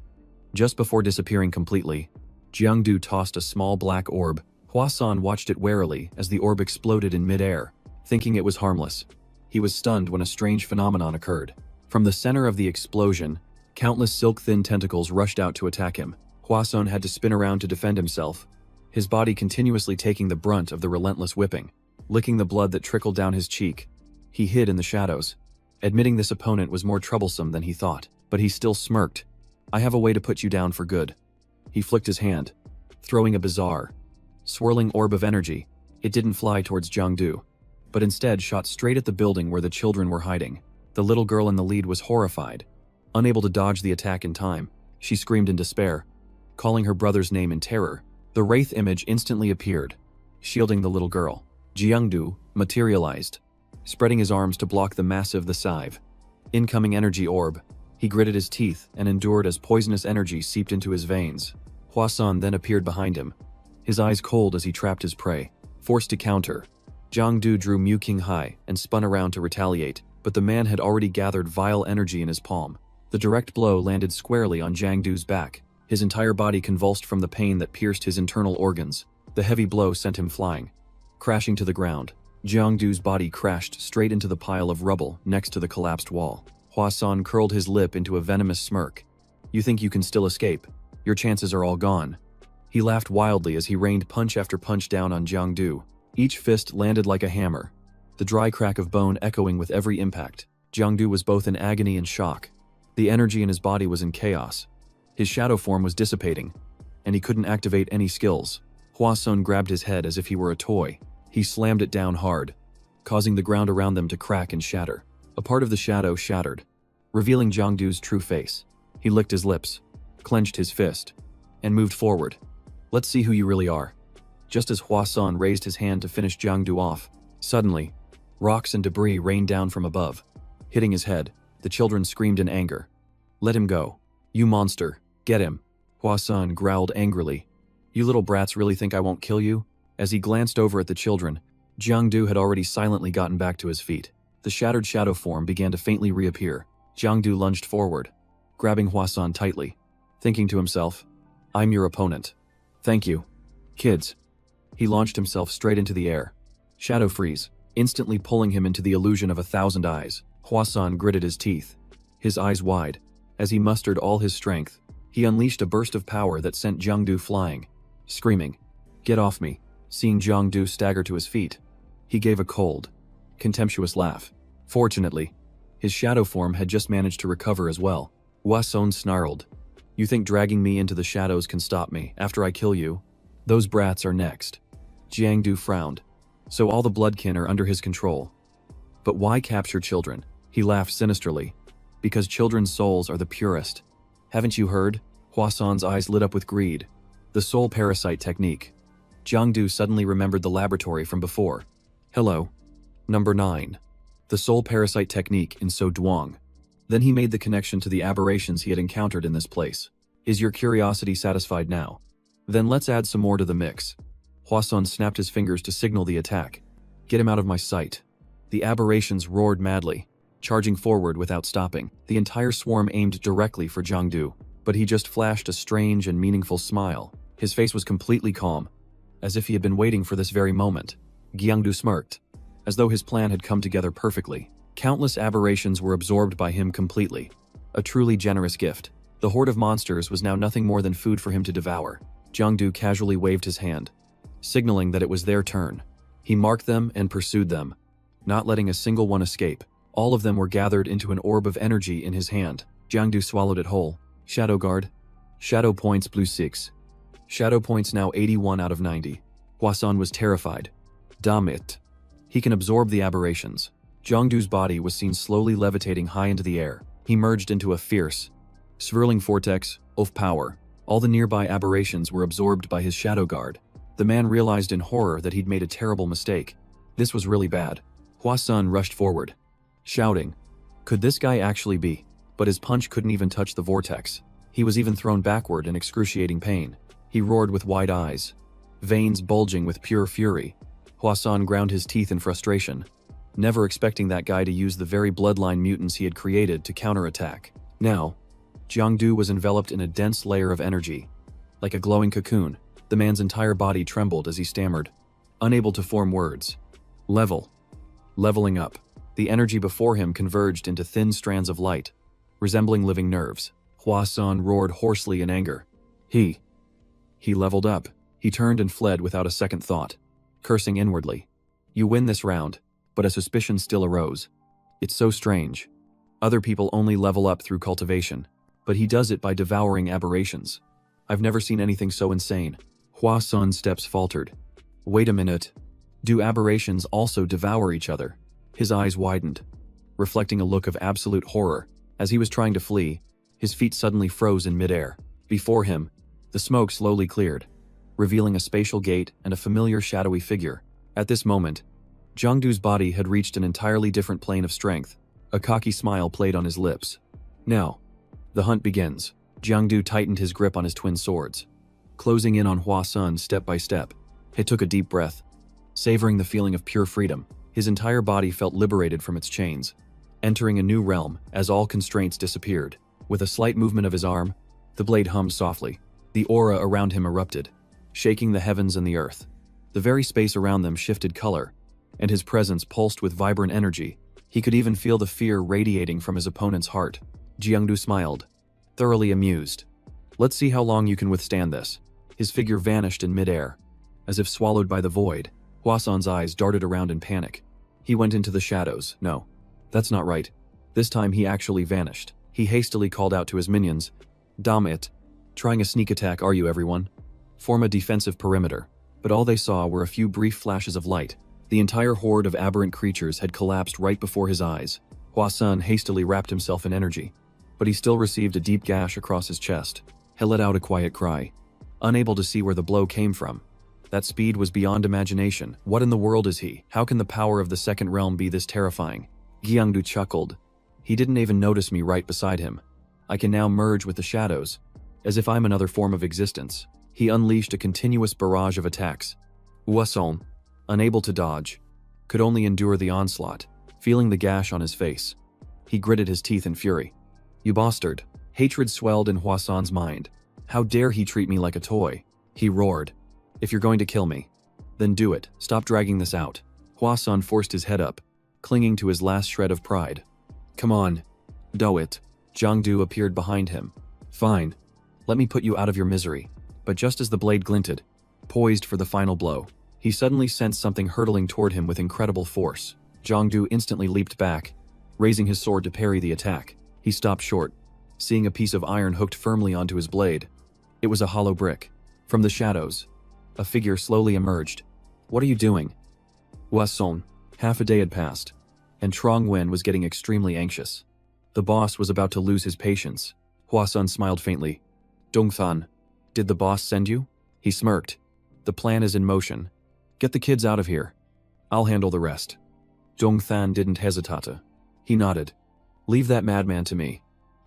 Just before disappearing completely, Jangdu tossed a small black orb. Hua-san watched it warily as the orb exploded in midair, thinking it was harmless. He was stunned when a strange phenomenon occurred. From the center of the explosion, countless silk-thin tentacles rushed out to attack him. Hua-san had to spin around to defend himself, his body continuously taking the brunt of the relentless whipping. Licking the blood that trickled down his cheek, He hid in the shadows. Admitting this opponent was more troublesome than he thought, but he still smirked. I have a way to put you down for good. He flicked his hand, throwing a bizarre, swirling orb of energy. It didn't fly towards Jangdu, but instead shot straight at the building where the children were hiding. The little girl in the lead was horrified. Unable to dodge the attack in time, she screamed in despair, calling her brother's name in terror. The wraith image instantly appeared, shielding the little girl. Jangdu materialized, spreading his arms to block the massive scythe. Incoming energy orb. He gritted his teeth and endured as poisonous energy seeped into his veins. Hwasun then appeared behind him, his eyes cold as he trapped his prey. Forced to counter, Jangdu drew Mu King high and spun around to retaliate, but the man had already gathered vile energy in his palm. The direct blow landed squarely on Jangdu's back. His entire body convulsed from the pain that pierced his internal organs. The heavy blow sent him flying, crashing to the ground. Jangdu's body crashed straight into the pile of rubble next to the collapsed wall. Hwasun curled his lip into a venomous smirk. You think you can still escape? Your chances are all gone. He laughed wildly as he rained punch after punch down on Jangdu. Each fist landed like a hammer, the dry crack of bone echoing with every impact. Jangdu was both in agony and shock. The energy in his body was in chaos. His shadow form was dissipating, and he couldn't activate any skills. Hwasun grabbed his head as if he were a toy. He slammed it down hard, causing the ground around them to crack and shatter. A part of the shadow shattered, revealing Jangdu's true face. He licked his lips, clenched his fist, and moved forward. Let's see who you really are. Just as Hwasun raised his hand to finish Jangdu off, suddenly, rocks and debris rained down from above. Hitting his head, the children screamed in anger. Let him go. You monster. Get him. Hwasun growled angrily. You little brats really think I won't kill you? As he glanced over at the children, Jangdu had already silently gotten back to his feet. The shattered shadow form began to faintly reappear. Jangdu lunged forward, grabbing Hwasun tightly, thinking to himself, I'm your opponent. Thank you. Kids. He launched himself straight into the air. Shadow freeze, instantly pulling him into the illusion of 1,000 eyes. Hwasun gritted his teeth, his eyes wide. As he mustered all his strength, he unleashed a burst of power that sent Jangdu flying, screaming, Get off me. Seeing Jangdu stagger to his feet, he gave a cold, contemptuous laugh. Fortunately, his shadow form had just managed to recover as well. Hwasun snarled, You think dragging me into the shadows can stop me after I kill you? Those brats are next. Jangdu frowned. So all the bloodkin are under his control. But why capture children? He laughed sinisterly. Because children's souls are the purest. Haven't you heard? Hwasun's eyes lit up with greed. The soul parasite technique. Jangdu suddenly remembered the laboratory from before. Hello. Number 9. The soul parasite technique in So Duong. Then he made the connection to the aberrations he had encountered in this place. Is your curiosity satisfied now? Then let's add some more to the mix. Hwasun snapped his fingers to signal the attack. Get him out of my sight. The aberrations roared madly, charging forward without stopping. The entire swarm aimed directly for Jangdu, but he just flashed a strange and meaningful smile. His face was completely calm, as if he had been waiting for this very moment. Jangdu smirked, as though his plan had come together perfectly. Countless aberrations were absorbed by him completely. A truly generous gift. The horde of monsters was now nothing more than food for him to devour. Jangdu casually waved his hand, signaling that it was their turn. He marked them and pursued them, not letting a single one escape. All of them were gathered into an orb of energy in his hand. Jangdu swallowed it whole. Shadow Guard. Shadow points blue 6. Shadow points now 81 out of 90. Hwasun was terrified. Damn it. He can absorb the aberrations. Jangdu's body was seen slowly levitating high into the air. He merged into a fierce, swirling vortex of power. All the nearby aberrations were absorbed by his Shadow Guard. The man realized in horror that he'd made a terrible mistake. This was really bad. Hwasun rushed forward, shouting, Could this guy actually be? But his punch couldn't even touch the vortex. He was even thrown backward in excruciating pain. He roared with wide eyes, veins bulging with pure fury. Hwasun ground his teeth in frustration, never expecting that guy to use the very bloodline mutants he had created to counterattack. Now, Jangdu was enveloped in a dense layer of energy. Like a glowing cocoon, the man's entire body trembled as he stammered, unable to form words. Leveling up. The energy before him converged into thin strands of light, resembling living nerves. Hwasun roared hoarsely in anger. He leveled up. He turned and fled without a second thought, cursing inwardly. You win this round. but a suspicion still arose. It's so strange. Other people only level up through cultivation, but he does it by devouring aberrations. I've never seen anything so insane. Hua Sun's steps faltered. Wait a minute. Do aberrations also devour each other? His eyes widened, reflecting a look of absolute horror. As he was trying to flee, his feet suddenly froze in midair. Before him, the smoke slowly cleared, revealing a spatial gate and a familiar shadowy figure. At this moment, Jangdu's body had reached an entirely different plane of strength. A cocky smile played on his lips. Now, the hunt begins. Jangdu tightened his grip on his twin swords, closing in on Hua Sun step by step. He took a deep breath, savoring the feeling of pure freedom. His entire body felt liberated from its chains, entering a new realm as all constraints disappeared. With a slight movement of his arm, the blade hummed softly. The aura around him erupted, shaking the heavens and the earth. The very space around them shifted color, and his presence pulsed with vibrant energy. He could even feel the fear radiating from his opponent's heart. Jangdu smiled, thoroughly amused. Let's see how long you can withstand this. His figure vanished in midair, as if swallowed by the void. Huasan's eyes darted around in panic. He went into the shadows. No, that's not right. This time he actually vanished. He hastily called out to his minions. Damn it. Trying a sneak attack, are you, everyone? Form a defensive perimeter. But all they saw were a few brief flashes of light. The entire horde of aberrant creatures had collapsed right before his eyes. Huasan hastily wrapped himself in energy, but he still received a deep gash across his chest. He let out a quiet cry, unable to see where the blow came from. That speed was beyond imagination. What in the world is he? How can the power of the second realm be this terrifying? Jangdu chuckled. He didn't even notice me right beside him. I can now merge with the shadows, as if I'm another form of existence. He unleashed a continuous barrage of attacks. Huasan, unable to dodge, could only endure the onslaught, feeling the gash on his face. He gritted his teeth in fury. You bastard. Hatred swelled in Huasan's mind. How dare he treat me like a toy? He roared. If you're going to kill me, then do it. Stop dragging this out. Huasan forced his head up, clinging to his last shred of pride. Come on. Do it. Jangdu appeared behind him. Fine. Let me put you out of your misery. But just as the blade glinted, poised for the final blow, he suddenly sensed something hurtling toward him with incredible force. Jangdu instantly leaped back, raising his sword to parry the attack. He stopped short, seeing a piece of iron hooked firmly onto his blade. It was a hollow brick. From the shadows, a figure slowly emerged. What are you doing? Huasan. Half a day had passed, and Trong Wen was getting extremely anxious. The boss was about to lose his patience. Huasan smiled faintly. Dongthan, did the boss send you? He smirked. The plan is in motion. Get the kids out of here. I'll handle the rest. Dongthan didn't hesitate. He nodded. Leave that madman to me.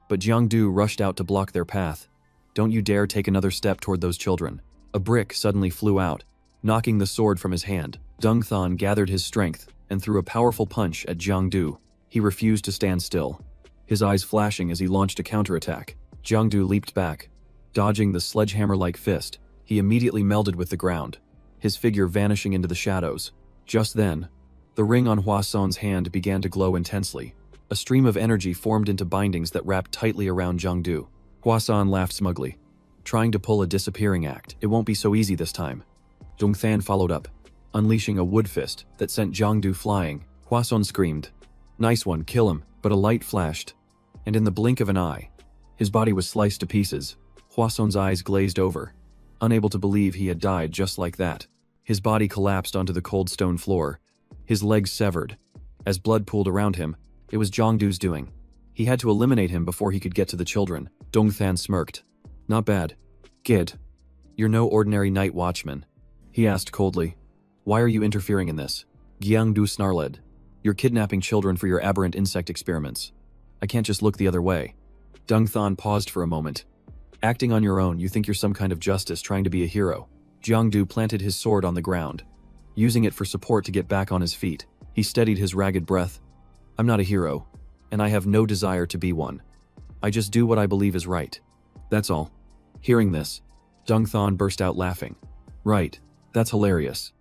But Jangdu rushed out to block their path. Don't you dare take another step toward those children. A brick suddenly flew out, knocking the sword from his hand. Dongthan gathered his strength and threw a powerful punch at Jangdu. He refused to stand still, his eyes flashing as he launched a counterattack. Jangdu leaped back, dodging the sledgehammer-like fist. He immediately melded with the ground, his figure vanishing into the shadows. Just then, the ring on Huasan's hand began to glow intensely. A stream of energy formed into bindings that wrapped tightly around Jangdu. Huasan laughed smugly, trying to pull a disappearing act. It won't be so easy this time. Dongthan followed up, unleashing a wood fist that sent Jangdu flying. Huasan screamed. Nice one, kill him. But a light flashed, and in the blink of an eye, his body was sliced to pieces. Huasan's eyes glazed over, unable to believe he had died just like that. His body collapsed onto the cold stone floor, his legs severed. As blood pooled around him, it was Jangdu's doing. He had to eliminate him before he could get to the children. Dongthan smirked. Not bad. Kid, you're no ordinary night watchman. He asked coldly. Why are you interfering in this? Jangdu snarled. You're kidnapping children for your aberrant insect experiments. I can't just look the other way. Dongthan paused for a moment. Acting on your own, you think you're some kind of justice trying to be a hero. Jangdu planted his sword on the ground, using it for support to get back on his feet. He steadied his ragged breath. I'm not a hero, and I have no desire to be one. I just do what I believe is right. That's all. Hearing this, Dongthan burst out laughing. Right, that's hilarious.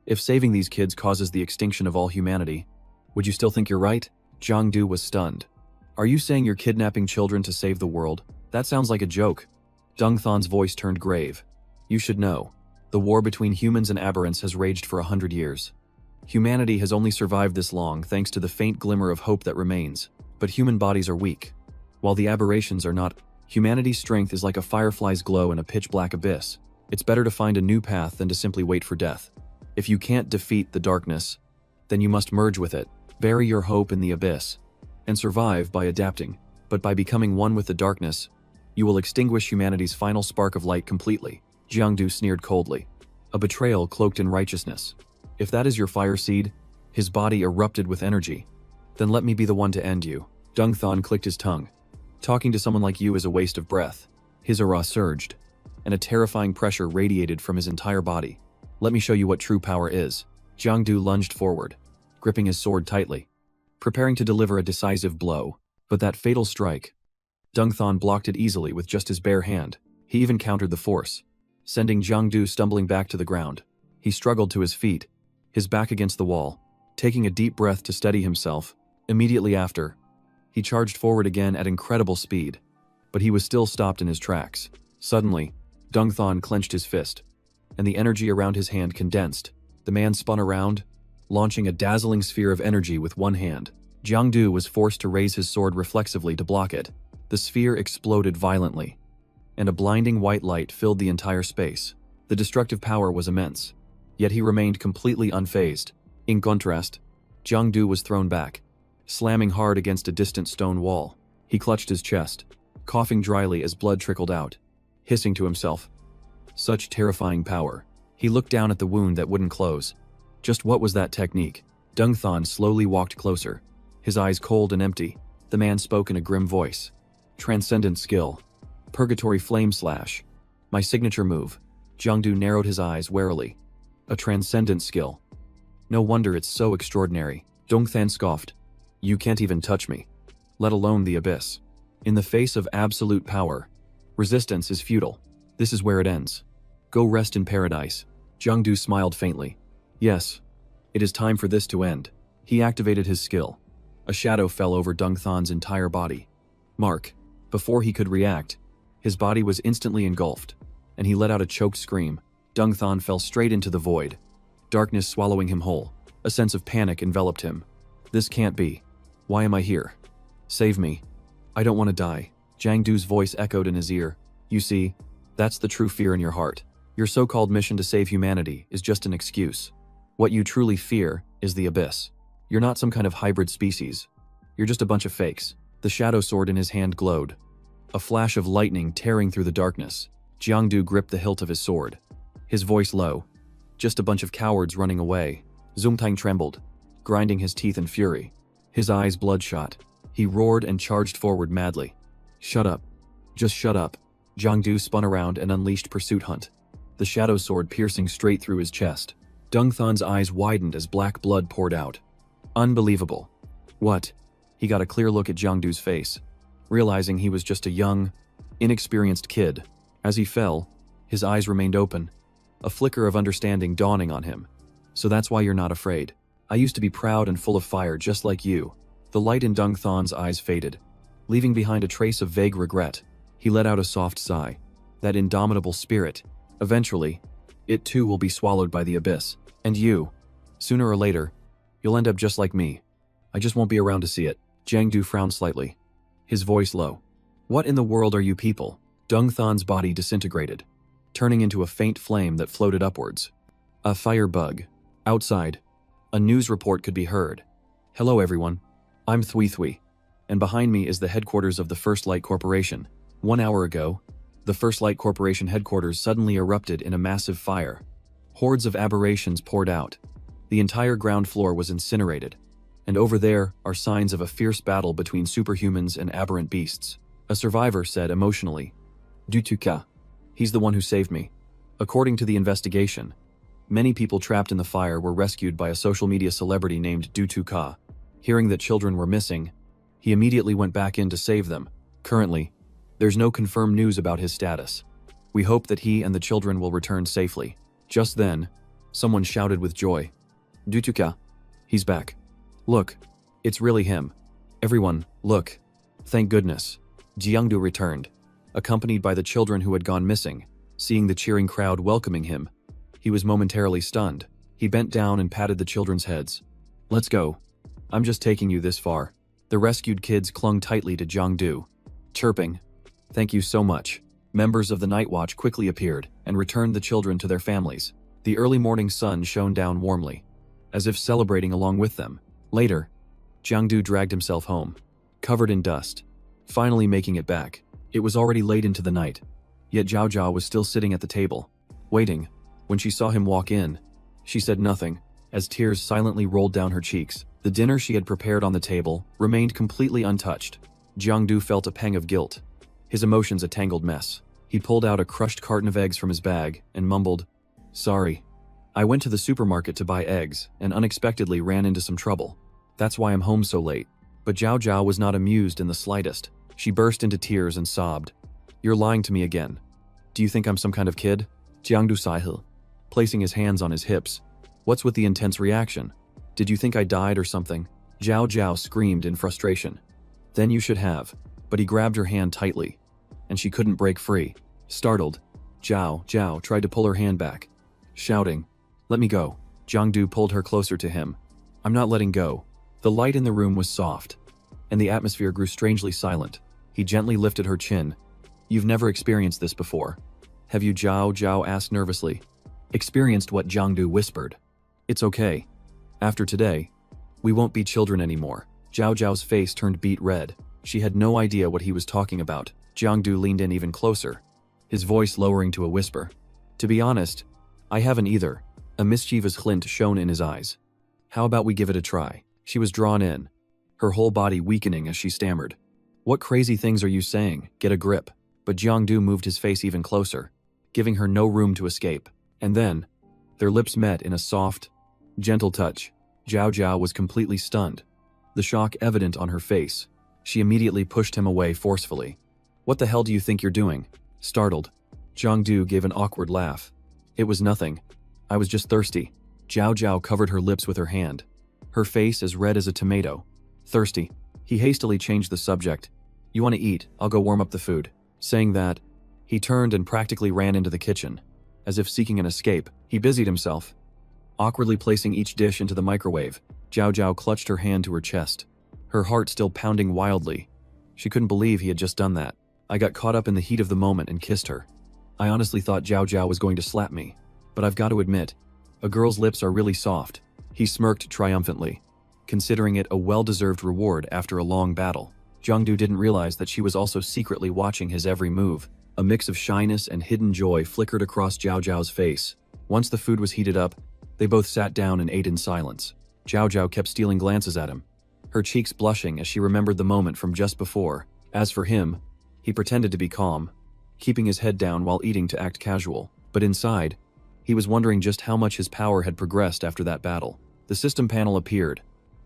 If saving these kids causes the extinction of all humanity, would you still think you're right? Jangdu was stunned. Are you saying you're kidnapping children to save the world? That sounds like a joke. Dongthan's voice turned grave. You should know. The war between humans and aberrants has raged for 100 years. Humanity has only survived this long thanks to the faint glimmer of hope that remains, but human bodies are weak. While the aberrations are not, humanity's strength is like a firefly's glow in a pitch-black abyss. It's better to find a new path than to simply wait for death. If you can't defeat the darkness, then you must merge with it, bury your hope in the abyss, and survive by adapting. But by becoming one with the darkness, you will extinguish humanity's final spark of light completely. Jangdu sneered coldly. A betrayal cloaked in righteousness. If that is your fire seed, his body erupted with energy. Then let me be the one to end you. Dung Thon clicked his tongue. Talking to someone like you is a waste of breath. His aura surged, and a terrifying pressure radiated from his entire body. Let me show you what true power is. Jangdu lunged forward, gripping his sword tightly, preparing to deliver a decisive blow. But that fatal strike, Dung Thon blocked it easily with just his bare hand. He even countered the force, sending Jangdu stumbling back to the ground. He struggled to his feet, his back against the wall, taking a deep breath to steady himself. Immediately after, he charged forward again at incredible speed, but he was still stopped in his tracks. Suddenly, Dung Thon clenched his fist, and the energy around his hand condensed. The man spun around, launching a dazzling sphere of energy with one hand. Jangdu was forced to raise his sword reflexively to block it. The sphere exploded violently, and a blinding white light filled the entire space. The destructive power was immense, yet he remained completely unfazed. In contrast, Jangdu was thrown back, slamming hard against a distant stone wall. He clutched his chest, coughing dryly as blood trickled out, hissing to himself. Such terrifying power. He looked down at the wound that wouldn't close. Just what was that technique? Dung Thon slowly walked closer, his eyes cold and empty. The man spoke in a grim voice. Transcendent skill. Purgatory flame slash. My signature move. Jangdu narrowed his eyes warily. A transcendent skill. No wonder it's so extraordinary. Dung Thon scoffed. You can't even touch me, let alone the abyss. In the face of absolute power, resistance is futile. This is where it ends. Go rest in paradise. Jangdu smiled faintly. Yes, it is time for this to end. He activated his skill. A shadow fell over Dung Thon's entire body. Mark. Before he could react, his body was instantly engulfed, and he let out a choked scream. Dung Thon fell straight into the void, darkness swallowing him whole. A sense of panic enveloped him. This can't be. Why am I here? Save me. I don't want to die. Jangdu's voice echoed in his ear. You see, that's the true fear in your heart. Your so-called mission to save humanity is just an excuse. What you truly fear is the abyss. You're not some kind of hybrid species. You're just a bunch of fakes. The shadow sword in his hand glowed, a flash of lightning tearing through the darkness. Jangdu gripped the hilt of his sword, his voice low. Just a bunch of cowards running away. Zhongtang trembled, grinding his teeth in fury, his eyes bloodshot. He roared and charged forward madly. Shut up. Just shut up. Jangdu spun around and unleashed Pursuit Hunt, the shadow sword piercing straight through his chest. Dung Thon's eyes widened as black blood poured out. Unbelievable. What? He got a clear look at Jangdu's face, realizing he was just a young, inexperienced kid. As he fell, his eyes remained open, a flicker of understanding dawning on him. So that's why you're not afraid. I used to be proud and full of fire just like you. The light in Dung Thon's eyes faded, leaving behind a trace of vague regret. He let out a soft sigh. That indomitable spirit. Eventually, it too will be swallowed by the abyss. And you, sooner or later, you'll end up just like me. I just won't be around to see it. Jangdu frowned slightly, his voice low. What in the world are you people? Dung Thon's body disintegrated, turning into a faint flame that floated upwards. A firebug. Outside, a news report could be heard. Hello everyone. I'm Thui Thui, and behind me is the headquarters of the First Light Corporation. 1 hour ago, the First Light Corporation headquarters suddenly erupted in a massive fire. Hordes of aberrations poured out. The entire ground floor was incinerated, and over there are signs of a fierce battle between superhumans and aberrant beasts. A survivor said emotionally, Dutuka. He's the one who saved me. According to the investigation, many people trapped in the fire were rescued by a social media celebrity named Dutuka. Hearing that children were missing, he immediately went back in to save them. Currently, there's no confirmed news about his status. We hope that he and the children will return safely. Just then, someone shouted with joy, Dutuka. He's back. Look, it's really him. Everyone, look. Thank goodness. Jangdu returned, accompanied by the children who had gone missing. Seeing the cheering crowd welcoming him, he was momentarily stunned. He bent down and patted the children's heads. Let's go. I'm just taking you this far. The rescued kids clung tightly to Jangdu, chirping, Thank you so much. Members of the Night Watch quickly appeared and returned the children to their families. The early morning sun shone down warmly, as if celebrating along with them. Later, Jangdu dragged himself home, covered in dust, finally making it back. It was already late into the night, yet Jao Jiao was still sitting at the table, waiting. When she saw him walk in, she said nothing, as tears silently rolled down her cheeks. The dinner she had prepared on the table remained completely untouched. Jangdu felt a pang of guilt, his emotions a tangled mess. He pulled out a crushed carton of eggs from his bag and mumbled, Sorry. I went to the supermarket to buy eggs and unexpectedly ran into some trouble. That's why I'm home so late. But Jao Jiao was not amused in the slightest. She burst into tears and sobbed. You're lying to me again. Do you think I'm some kind of kid? Jangdu Saihil, placing his hands on his hips. What's with the intense reaction? Did you think I died or something? Jao Jiao screamed in frustration. Then you should have. But he grabbed her hand tightly, and she couldn't break free. Startled, Jao Jiao tried to pull her hand back, shouting, Let me go. Jangdu pulled her closer to him. I'm not letting go. The light in the room was soft, and the atmosphere grew strangely silent. He gently lifted her chin. You've never experienced this before. Have you? Jao Jiao asked nervously. Experienced what? Jangdu whispered. It's okay. After today, we won't be children anymore. Jao Jiao's face turned beet red. She had no idea what he was talking about. Jangdu leaned in even closer, his voice lowering to a whisper. To be honest, I haven't either. A mischievous glint shone in his eyes. How about we give it a try? She was drawn in, her whole body weakening as she stammered. What crazy things are you saying? Get a grip. But Jangdu moved his face even closer, giving her no room to escape. And then, their lips met in a soft, gentle touch. Jao Jiao was completely stunned, the shock evident on her face. She immediately pushed him away forcefully. What the hell do you think you're doing? Startled, Jangdu gave an awkward laugh. It was nothing. I was just thirsty. Jao Jiao covered her lips with her hand, her face as red as a tomato. Thirsty. He hastily changed the subject. You want to eat? I'll go warm up the food. Saying that, he turned and practically ran into the kitchen. As if seeking an escape, he busied himself, awkwardly placing each dish into the microwave. Jao Jiao clutched her hand to her chest, her heart still pounding wildly. She couldn't believe he had just done that. I got caught up in the heat of the moment and kissed her. I honestly thought Jao Jiao was going to slap me, but I've got to admit, a girl's lips are really soft. He smirked triumphantly, considering it a well-deserved reward after a long battle. Jangdu didn't realize that she was also secretly watching his every move. A mix of shyness and hidden joy flickered across Jao Jiao's face. Once the food was heated up, they both sat down and ate in silence. Jao Jiao kept stealing glances at him, her cheeks blushing as she remembered the moment from just before. As for him, he pretended to be calm, keeping his head down while eating to act casual. But inside, he was wondering just how much his power had progressed after that battle. The system panel appeared.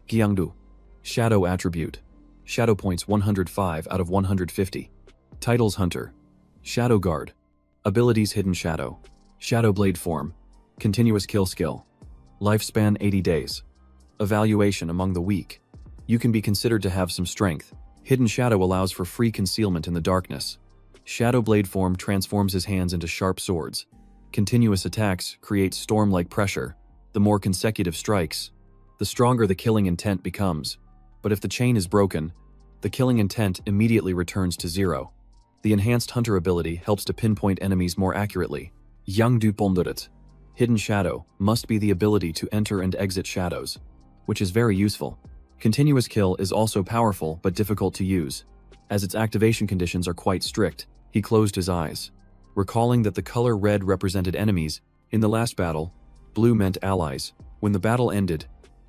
Jangdu. Shadow attribute. Shadow points 105 out of 150. Titles Hunter. Shadow Guard. Abilities Hidden Shadow. Shadow Blade Form. Continuous Kill Skill. Lifespan 80 days. Evaluation among the weak. You can be considered to have some strength. Hidden Shadow allows for free concealment in the darkness. Shadow Blade Form transforms his hands into sharp swords. Continuous attacks create storm-like pressure. The more consecutive strikes, the stronger the killing intent becomes. But if the chain is broken, the killing intent immediately returns to zero. The enhanced hunter ability helps to pinpoint enemies more accurately. Jangdu Pondurit. Hidden Shadow must be the ability to enter and exit shadows, which is very useful. Continuous Kill is also powerful but difficult to use, as its activation conditions are quite strict. He closed his eyes, recalling that the color red represented enemies. In the last battle, blue meant allies. When the battle ended,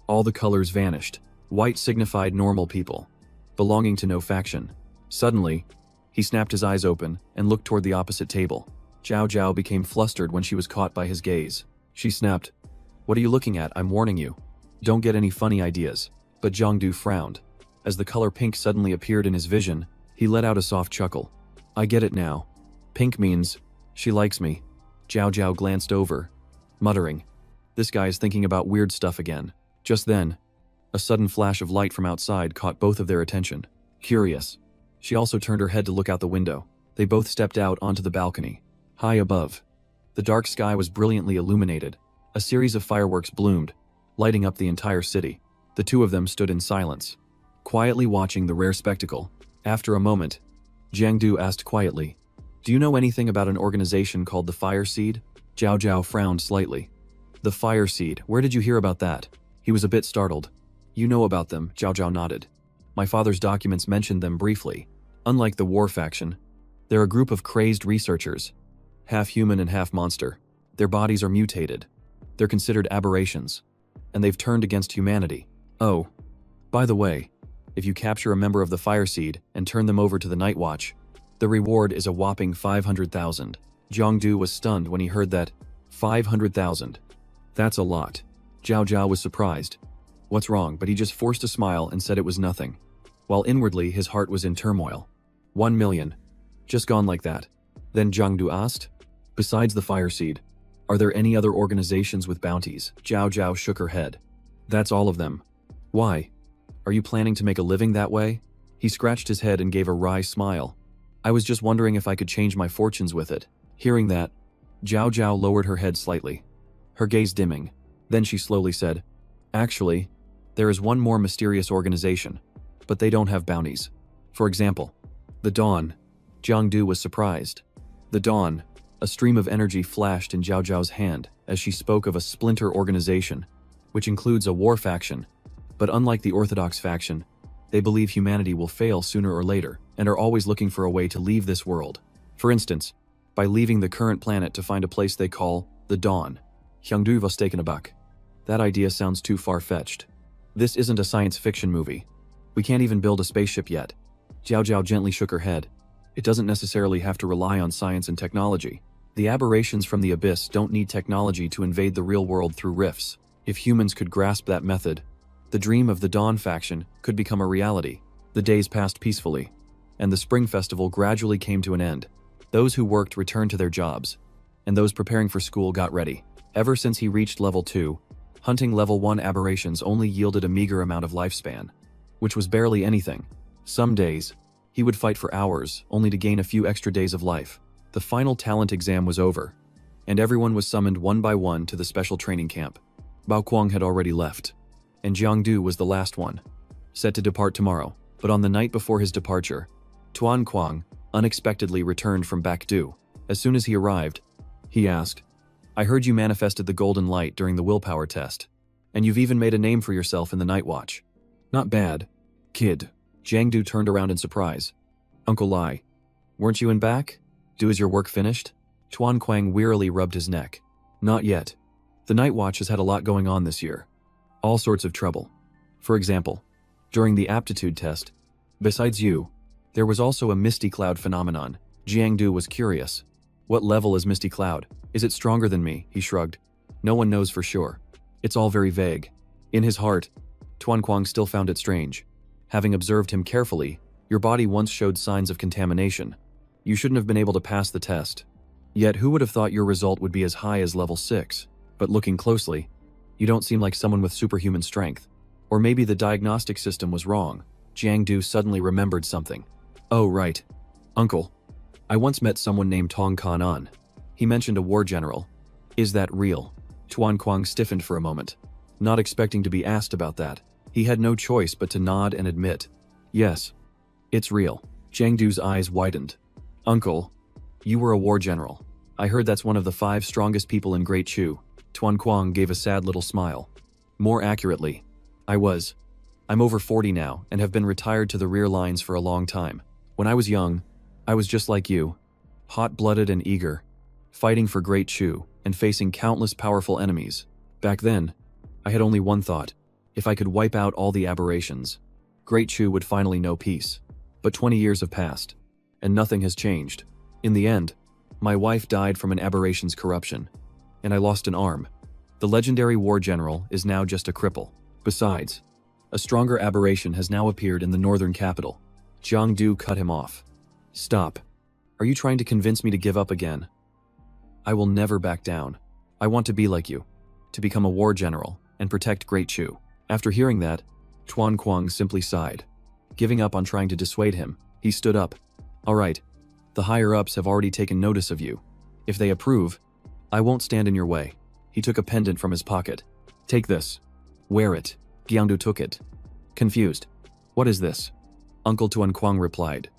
all the colors vanished. White signified normal people, belonging to no faction. Suddenly, he snapped his eyes open and looked toward the opposite table. Jao Jiao became flustered when she was caught by his gaze. She snapped, What are you looking at? I'm warning you. Don't get any funny ideas. But Jangdu frowned. As the color pink suddenly appeared in his vision, he let out a soft chuckle. I get it now. Pink means, she likes me. Jao Jiao glanced over, muttering, This guy is thinking about weird stuff again. Just then, a sudden flash of light from outside caught both of their attention. Curious, she also turned her head to look out the window. They both stepped out onto the balcony. High above, the dark sky was brilliantly illuminated. A series of fireworks bloomed, lighting up the entire city. The two of them stood in silence, quietly watching the rare spectacle. After a moment, Jangdu asked quietly, "Do you know anything about an organization called the Fire Seed?" Jao Jiao frowned slightly. "The Fire Seed, where did you hear about that?" He was a bit startled. "You know about them," Jao Jiao nodded. "My father's documents mentioned them briefly. Unlike the war faction, they're a group of crazed researchers, half human and half monster. Their bodies are mutated. They're considered aberrations, and they've turned against humanity. Oh, by the way, if you capture a member of the Fire Seed and turn them over to the Night Watch, the reward is a whopping 500,000. Jangdu was stunned when he heard that. 500,000. That's a lot. Jao Jiao was surprised. What's wrong? But he just forced a smile and said it was nothing, while inwardly his heart was in turmoil. 1 million. Just gone like that. Then Jangdu asked, "Besides the Fire Seed, are there any other organizations with bounties?" Jao Jiao shook her head. "That's all of them." "Why? Are you planning to make a living that way?" He scratched his head and gave a wry smile. "I was just wondering if I could change my fortunes with it." Hearing that, Jao Jiao lowered her head slightly, her gaze dimming. Then she slowly said, "Actually, there is one more mysterious organization, but they don't have bounties. For example, the Dawn." Jangdu was surprised. The Dawn. A stream of energy flashed in Jao Jiao's hand as she spoke of a splinter organization, which includes a war faction. But unlike the Orthodox faction, they believe humanity will fail sooner or later and are always looking for a way to leave this world. For instance, by leaving the current planet to find a place they call the Dawn. Jangdu was taken aback. That idea sounds too far-fetched. This isn't a science fiction movie. We can't even build a spaceship yet. Jao Jiao gently shook her head. It doesn't necessarily have to rely on science and technology. The aberrations from the abyss don't need technology to invade the real world through rifts. If humans could grasp that method, the dream of the Dawn faction could become a reality. The days passed peacefully, and the spring festival gradually came to an end. Those who worked returned to their jobs, and those preparing for school got ready. Ever since he reached level 2, hunting level 1 aberrations only yielded a meager amount of lifespan, which was barely anything. Some days, he would fight for hours, only to gain a few extra days of life. The final talent exam was over, and everyone was summoned one by one to the special training camp. Bao Kuang had already left, and Jangdu was the last one, set to depart tomorrow. But on the night before his departure, Tuan Kuang unexpectedly returned from Bakdu. As soon as he arrived, he asked, "I heard you manifested the golden light during the willpower test, and you've even made a name for yourself in the Night Watch. Not bad, kid." Jangdu turned around in surprise. "Uncle Lai, weren't you in back? Is your work finished?" Tuan Kuang wearily rubbed his neck. "Not yet. The Night Watch has had a lot going on this year. All sorts of trouble. For example, during the aptitude test, besides you, there was also a misty cloud phenomenon." Jangdu was curious. "What level is misty cloud? Is it stronger than me?" He shrugged. "No one knows for sure. It's all very vague." In his heart, Tuan Kuang still found it strange. Having observed him carefully, your body once showed signs of contamination. You shouldn't have been able to pass the test. Yet who would have thought your result would be as high as level 6? But looking closely, you don't seem like someone with superhuman strength. Or maybe the diagnostic system was wrong. Jangdu suddenly remembered something. "Oh right. Uncle, I once met someone named Tong Kanan. He mentioned a war general. Is that real?" Tuan Kuang stiffened for a moment, not expecting to be asked about that. He had no choice but to nod and admit, "Yes, it's real." Jangdu's eyes widened. "Uncle, you were a war general. I heard that's one of the 5 strongest people in Great Chu." Tuan Kuang gave a sad little smile. "More accurately, I was. I'm over 40 now and have been retired to the rear lines for a long time. When I was young, I was just like you, hot-blooded and eager, fighting for Great Chu and facing countless powerful enemies. Back then, I had only one thought. If I could wipe out all the aberrations, Great Chu would finally know peace. But 20 years have passed, and nothing has changed. In the end, my wife died from an aberration's corruption, and I lost an arm. The legendary war general is now just a cripple. Besides, a stronger aberration has now appeared in the northern capital." Jangdu cut him off. "Stop. Are you trying to convince me to give up again? I will never back down. I want to be like you, to become a war general and protect Great Chu." After hearing that, Tuan Kuang simply sighed. Giving up on trying to dissuade him, he stood up. "All right, the higher-ups have already taken notice of you. If they approve, I won't stand in your way." He took a pendant from his pocket. Take this. Wear it. Jangdu took it. Confused. What is this? Uncle Tuan Kwang replied.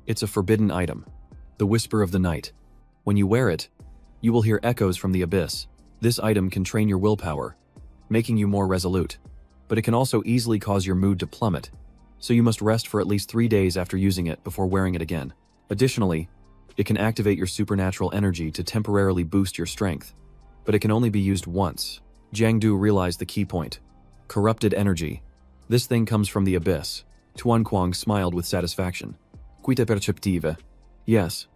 It's a forbidden item. The whisper of the night. When you wear it, you will hear echoes from the abyss. This item can train your willpower, making you more resolute. But it can also easily cause your mood to plummet, so you must rest for at least 3 days after using it before wearing it again. Additionally, it can activate your supernatural energy to temporarily boost your strength, but it can only be used once. Jangdu realized the key point. Corrupted energy. This thing comes from the abyss. Tuan Kwang smiled with satisfaction. Quite perceptive. Yes,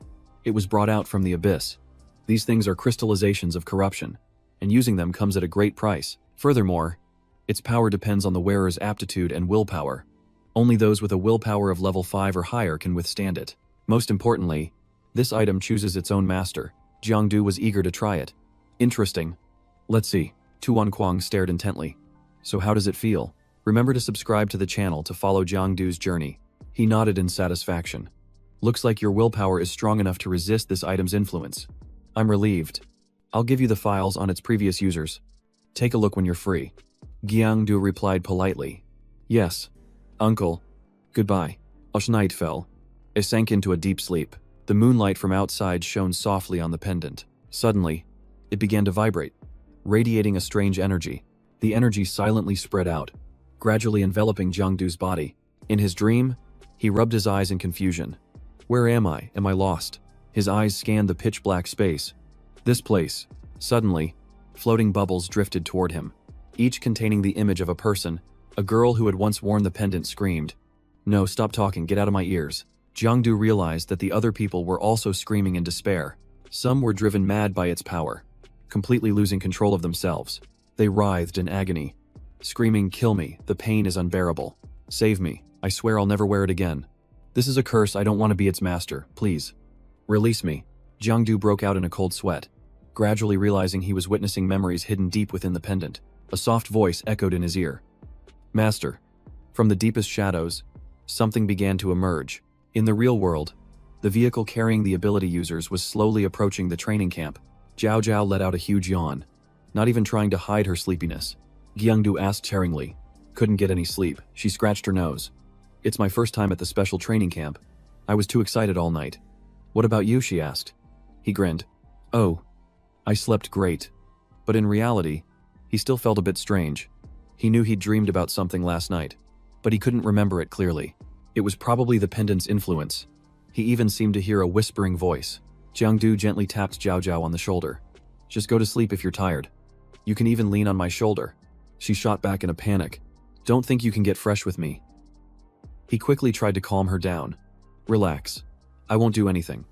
it was brought out from the abyss. These things are crystallizations of corruption, and using them comes at a great price. Furthermore, its power depends on the wearer's aptitude and willpower. Only those with a willpower of level 5 or higher can withstand it. Most importantly, this item chooses its own master. Jangdu was eager to try it. Interesting. Let's see. Tuan Kwang stared intently. So how does it feel? Remember to subscribe to the channel to follow Jangdu's journey. He nodded in satisfaction. Looks like your willpower is strong enough to resist this item's influence. I'm relieved. I'll give you the files on its previous users. Take a look when you're free. Jangdu replied politely. Yes, uncle. Goodbye. As night fell, I sank into a deep sleep. The moonlight from outside shone softly on the pendant. Suddenly, it began to vibrate, radiating a strange energy. The energy silently spread out, gradually enveloping Jangdu's body. In his dream, he rubbed his eyes in confusion. Where am I? Am I lost? His eyes scanned the pitch-black space. This place. Suddenly, floating bubbles drifted toward him, each containing the image of a person. A girl who had once worn the pendant screamed. No, stop talking, get out of my ears. Jangdu realized that the other people were also screaming in despair. Some were driven mad by its power, completely losing control of themselves. They writhed in agony, screaming, kill me, the pain is unbearable. Save me, I swear I'll never wear it again. This is a curse, I don't want to be its master, please. Release me. Jangdu broke out in a cold sweat, gradually realizing he was witnessing memories hidden deep within the pendant. A soft voice echoed in his ear. Master. From the deepest shadows, something began to emerge. In the real world, the vehicle carrying the ability users was slowly approaching the training camp. Jao Jiao let out a huge yawn, not even trying to hide her sleepiness. Jangdu asked tearingly. Couldn't get any sleep. She scratched her nose. It's my first time at the special training camp. I was too excited all night. What about you? She asked. He grinned. Oh, I slept great. But in reality, he still felt a bit strange. He knew he'd dreamed about something last night, but he couldn't remember it clearly. It was probably the pendant's influence. He even seemed to hear a whispering voice. Jangdu gently tapped Jao Jiao on the shoulder. Just go to sleep if you're tired. You can even lean on my shoulder. She shot back in a panic. Don't think you can get fresh with me. He quickly tried to calm her down. Relax. I won't do anything.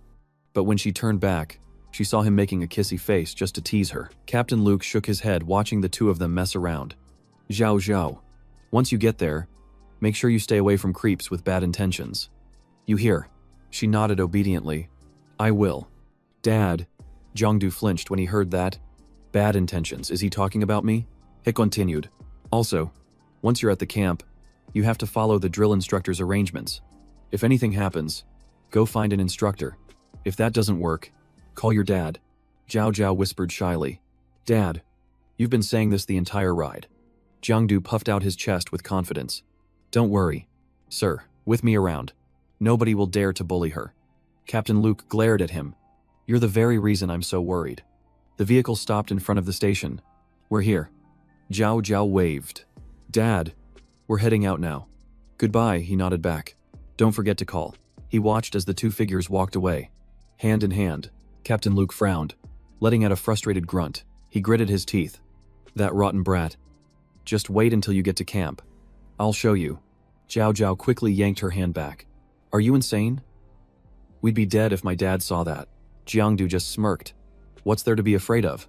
But when she turned back, she saw him making a kissy face just to tease her. Captain Luke shook his head watching the two of them mess around. Jao Jiao. Once you get there, make sure you stay away from creeps with bad intentions. You hear? She nodded obediently. I will. Dad. Jangdu flinched when he heard that. Bad intentions, is he talking about me? He continued. Also, once you're at the camp, you have to follow the drill instructor's arrangements. If anything happens, go find an instructor. If that doesn't work, call your dad. Jao Jiao whispered shyly. Dad, you've been saying this the entire ride. Jangdu puffed out his chest with confidence. Don't worry, sir, with me around, nobody will dare to bully her. Captain Luke glared at him. You're the very reason I'm so worried. The vehicle stopped in front of the station. We're here. Jao Jiao waved. Dad, we're heading out now. Goodbye, he nodded back. Don't forget to call. He watched as the two figures walked away. Hand in hand, Captain Luke frowned, letting out a frustrated grunt. He gritted his teeth. That rotten brat. Just wait until you get to camp. I'll show you. Jao Jiao quickly yanked her hand back. Are you insane? We'd be dead if my dad saw that. Jangdu just smirked. What's there to be afraid of?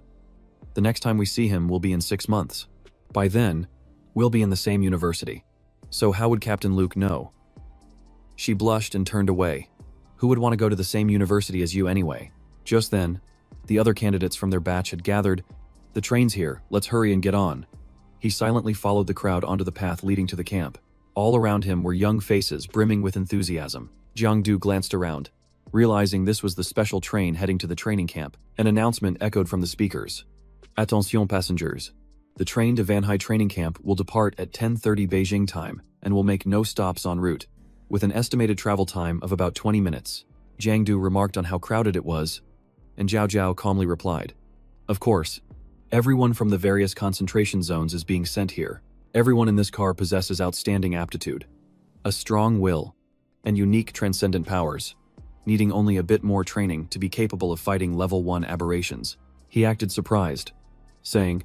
The next time we see him will be in 6 months. By then, we'll be in the same university. So how would Captain Luke know? She blushed and turned away. Who would want to go to the same university as you anyway? Just then, the other candidates from their batch had gathered. The train's here, let's hurry and get on. He silently followed the crowd onto the path leading to the camp. All around him were young faces brimming with enthusiasm. Jangdu glanced around, realizing this was the special train heading to the training camp. An announcement echoed from the speakers. Attention passengers. The train to Vanhai training camp will depart at 10:30 Beijing time and will make no stops en route, with an estimated travel time of about 20 minutes. Jangdu remarked on how crowded it was, and Jao Jiao calmly replied, "Of course. Everyone from the various concentration zones is being sent here. Everyone in this car possesses outstanding aptitude, a strong will, and unique transcendent powers, needing only a bit more training to be capable of fighting level 1 aberrations." He acted surprised, saying,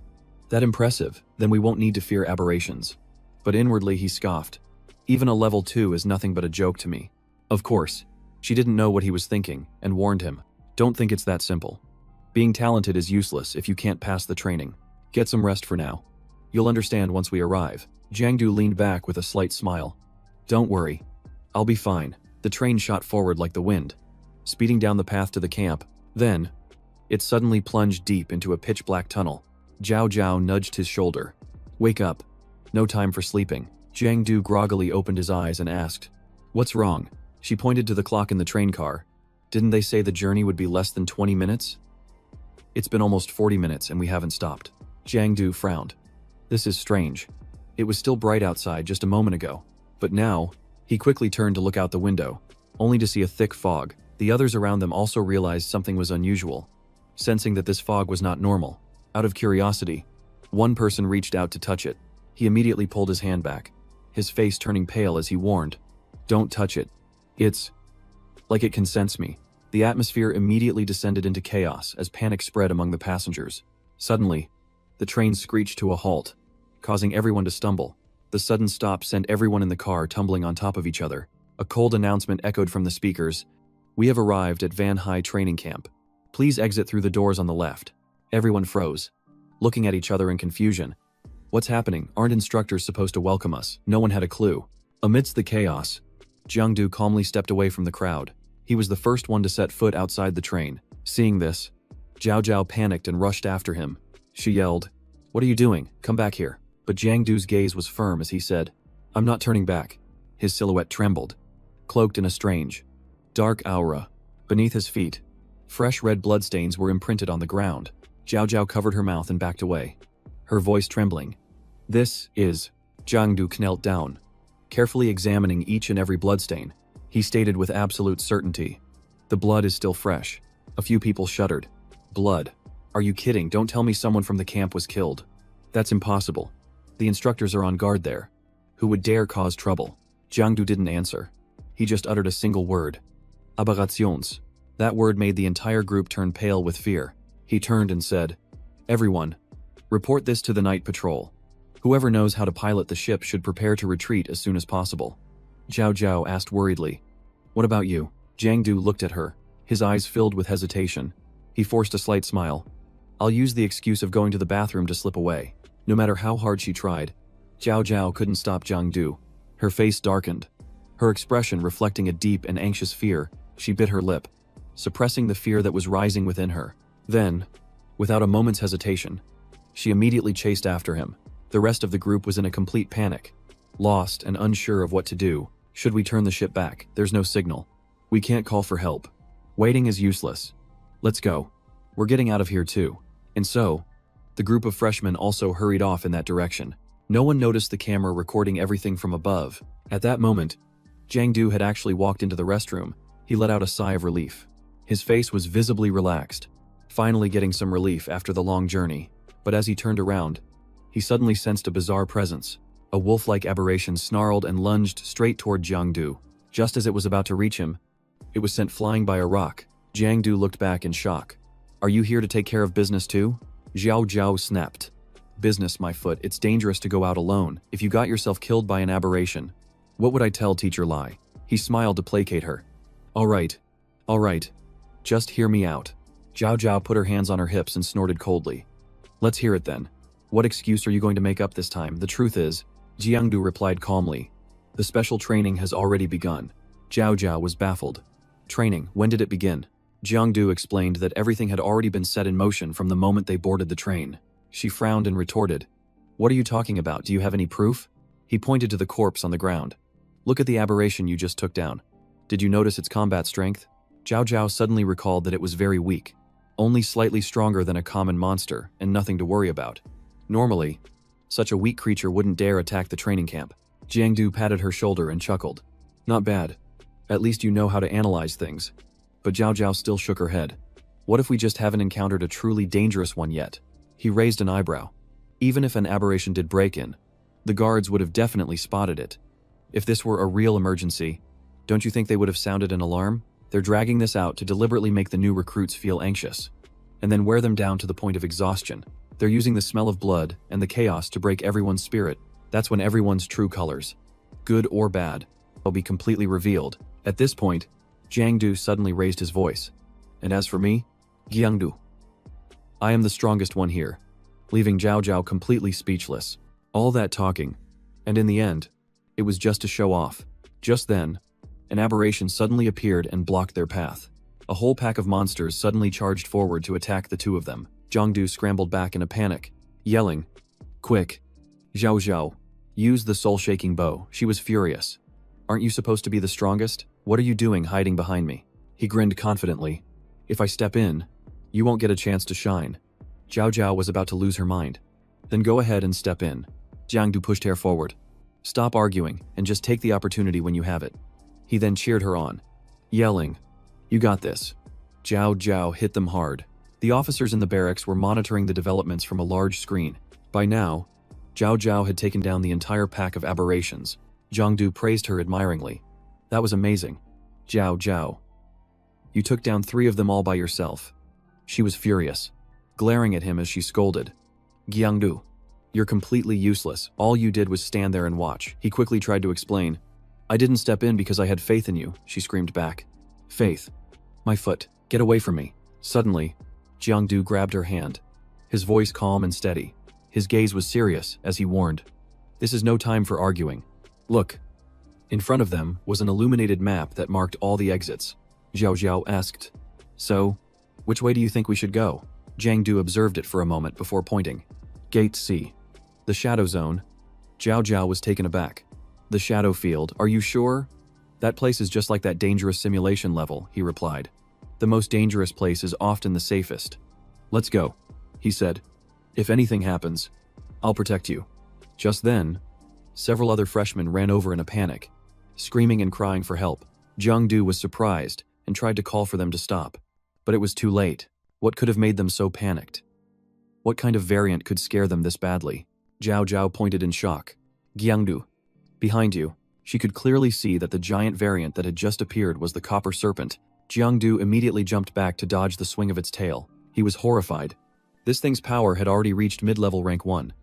"That impressive, then we won't need to fear aberrations." But inwardly he scoffed. Even a level 2 is nothing but a joke to me. Of course, she didn't know what he was thinking and warned him, "Don't think it's that simple. Being talented is useless if you can't pass the training. Get some rest for now. You'll understand once we arrive." Jangdu leaned back with a slight smile. "Don't worry. I'll be fine." The train shot forward like the wind, speeding down the path to the camp. Then, it suddenly plunged deep into a pitch-black tunnel. Jao Jiao nudged his shoulder. "Wake up. No time for sleeping." Jangdu groggily opened his eyes and asked, "What's wrong?" She pointed to the clock in the train car. "Didn't they say the journey would be less than 20 minutes? It's been almost 40 minutes and we haven't stopped." Jangdu frowned. "This is strange. It was still bright outside just a moment ago. But now," he quickly turned to look out the window, only to see a thick fog. The others around them also realized something was unusual, sensing that this fog was not normal. Out of curiosity, one person reached out to touch it. He immediately pulled his hand back, his face turning pale as he warned, "Don't touch it. It's like it can sense me." The atmosphere immediately descended into chaos as panic spread among the passengers. Suddenly, the train screeched to a halt, causing everyone to stumble. The sudden stop sent everyone in the car tumbling on top of each other. A cold announcement echoed from the speakers, "We have arrived at Vanhai training camp. Please exit through the doors on the left." Everyone froze, looking at each other in confusion. What's happening? Aren't instructors supposed to welcome us? No one had a clue. Amidst the chaos, Jangdu calmly stepped away from the crowd. He was the first one to set foot outside the train. Seeing this, Jao Jiao panicked and rushed after him. She yelled, "What are you doing? Come back here." But Jangdu's gaze was firm as he said, "I'm not turning back." His silhouette trembled, cloaked in a strange, dark aura. Beneath his feet, fresh red bloodstains were imprinted on the ground. Jao Jiao covered her mouth and backed away, her voice trembling. "This is..." Jangdu knelt down, carefully examining each and every bloodstain. He stated with absolute certainty, "The blood is still fresh." A few people shuddered. "Blood? Are you kidding? Don't tell me someone from the camp was killed. That's impossible. The instructors are on guard there. Who would dare cause trouble?" Jangdu didn't answer. He just uttered a single word, "Aberrations." That word made the entire group turn pale with fear. He turned and said, "Everyone, report this to the night patrol. Whoever knows how to pilot the ship should prepare to retreat as soon as possible." Jao Jiao asked worriedly, "What about you?" Jangdu looked at her, his eyes filled with hesitation. He forced a slight smile. "I'll use the excuse of going to the bathroom to slip away." No matter how hard she tried, Jao Jiao couldn't stop Jangdu. Her face darkened, her expression reflecting a deep and anxious fear. She bit her lip, suppressing the fear that was rising within her. Then, without a moment's hesitation, she immediately chased after him. The rest of the group was in a complete panic, lost and unsure of what to do. Should we turn the ship back? There's no signal. We can't call for help. Waiting is useless. Let's go. We're getting out of here too. And so, the group of freshmen also hurried off in that direction. No one noticed the camera recording everything from above. At that moment, Jangdu had actually walked into the restroom. He let out a sigh of relief. His face was visibly relaxed, finally getting some relief after the long journey. But as he turned around, he suddenly sensed a bizarre presence. A wolf-like aberration snarled and lunged straight toward Jangdu. Just as it was about to reach him, it was sent flying by a rock. Jangdu looked back in shock. "Are you here to take care of business too?" Jao Jiao snapped. "Business, my foot. It's dangerous to go out alone. If you got yourself killed by an aberration, what would I tell Teacher Lai?" He smiled to placate her. All right. Just hear me out." Jao Jiao put her hands on her hips and snorted coldly. "Let's hear it then. What excuse are you going to make up this time? The truth is," Jiangdu replied calmly, "the special training has already begun." Jao Jiao was baffled. "Training? When did it begin?" Jiangdu explained that everything had already been set in motion from the moment they boarded the train. She frowned and retorted, "What are you talking about? Do you have any proof?" He pointed to the corpse on the ground. "Look at the aberration you just took down. Did you notice its combat strength?" Jao Jiao suddenly recalled that it was very weak. only slightly stronger than a common monster and nothing to worry about. Normally, such a weak creature wouldn't dare attack the training camp. Jangdu patted her shoulder and chuckled. Not bad. At least you know how to analyze things. But Jao Jiao still shook her head. What if we just haven't encountered a truly dangerous one yet? He raised an eyebrow. Even if an aberration did break in, the guards would have definitely spotted it. If this were a real emergency, don't you think they would have sounded an alarm? They're dragging this out to deliberately make the new recruits feel anxious, and then wear them down to the point of exhaustion. They're using the smell of blood and the chaos to break everyone's spirit. That's when everyone's true colors, good or bad, will be completely revealed. At this point, Jangdu suddenly raised his voice. And as for me, Jangdu, I am the strongest one here, leaving Jao Jiao completely speechless. All that talking, and in the end, it was just to show off. Just then, an aberration suddenly appeared and blocked their path. A whole pack of monsters suddenly charged forward to attack the two of them. Jangdu scrambled back in a panic, yelling, "Quick! Jao Jiao, use the soul-shaking bow." She was furious. "Aren't you supposed to be the strongest? What are you doing hiding behind me?" He grinned confidently. "If I step in, you won't get a chance to shine." Jao Jiao was about to lose her mind. "Then go ahead and step in." Jangdu pushed her forward. "Stop arguing and just take the opportunity when you have it." He then cheered her on, yelling, "You got this." Jao Jiao hit them hard. The officers in the barracks were monitoring the developments from a large screen. By now, Jao Jiao had taken down the entire pack of aberrations. Jangdu praised her admiringly. "That was amazing. Jao Jiao. You took down 3 of them all by yourself." She was furious, glaring at him as she scolded. "Jangdu, you're completely useless. All you did was stand there and watch." He quickly tried to explain. "I didn't step in because I had faith in you," she screamed back. "Faith? My foot. Get away from me." Suddenly, Jangdu grabbed her hand, his voice calm and steady. His gaze was serious as he warned, "This is no time for arguing. Look." In front of them was an illuminated map that marked all the exits. Jao Jiao asked, "So, which way do you think we should go?" Jangdu observed it for a moment before pointing. "Gate C. The shadow zone." Jao Jiao was taken aback. "The shadow field, are you sure?" "That place is just like that dangerous simulation level," he replied. "The most dangerous place is often the safest." "Let's go," he said. "If anything happens, I'll protect you." Just then, several other freshmen ran over in a panic, screaming and crying for help. Jangdu was surprised and tried to call for them to stop, but it was too late. What could have made them so panicked? What kind of variant could scare them this badly? Jao Jiao pointed in shock. "Jangdu, behind you." She could clearly see that the giant variant that had just appeared was the copper serpent. Jangdu immediately jumped back to dodge the swing of its tail. He was horrified. This thing's power had already reached mid-level rank 1,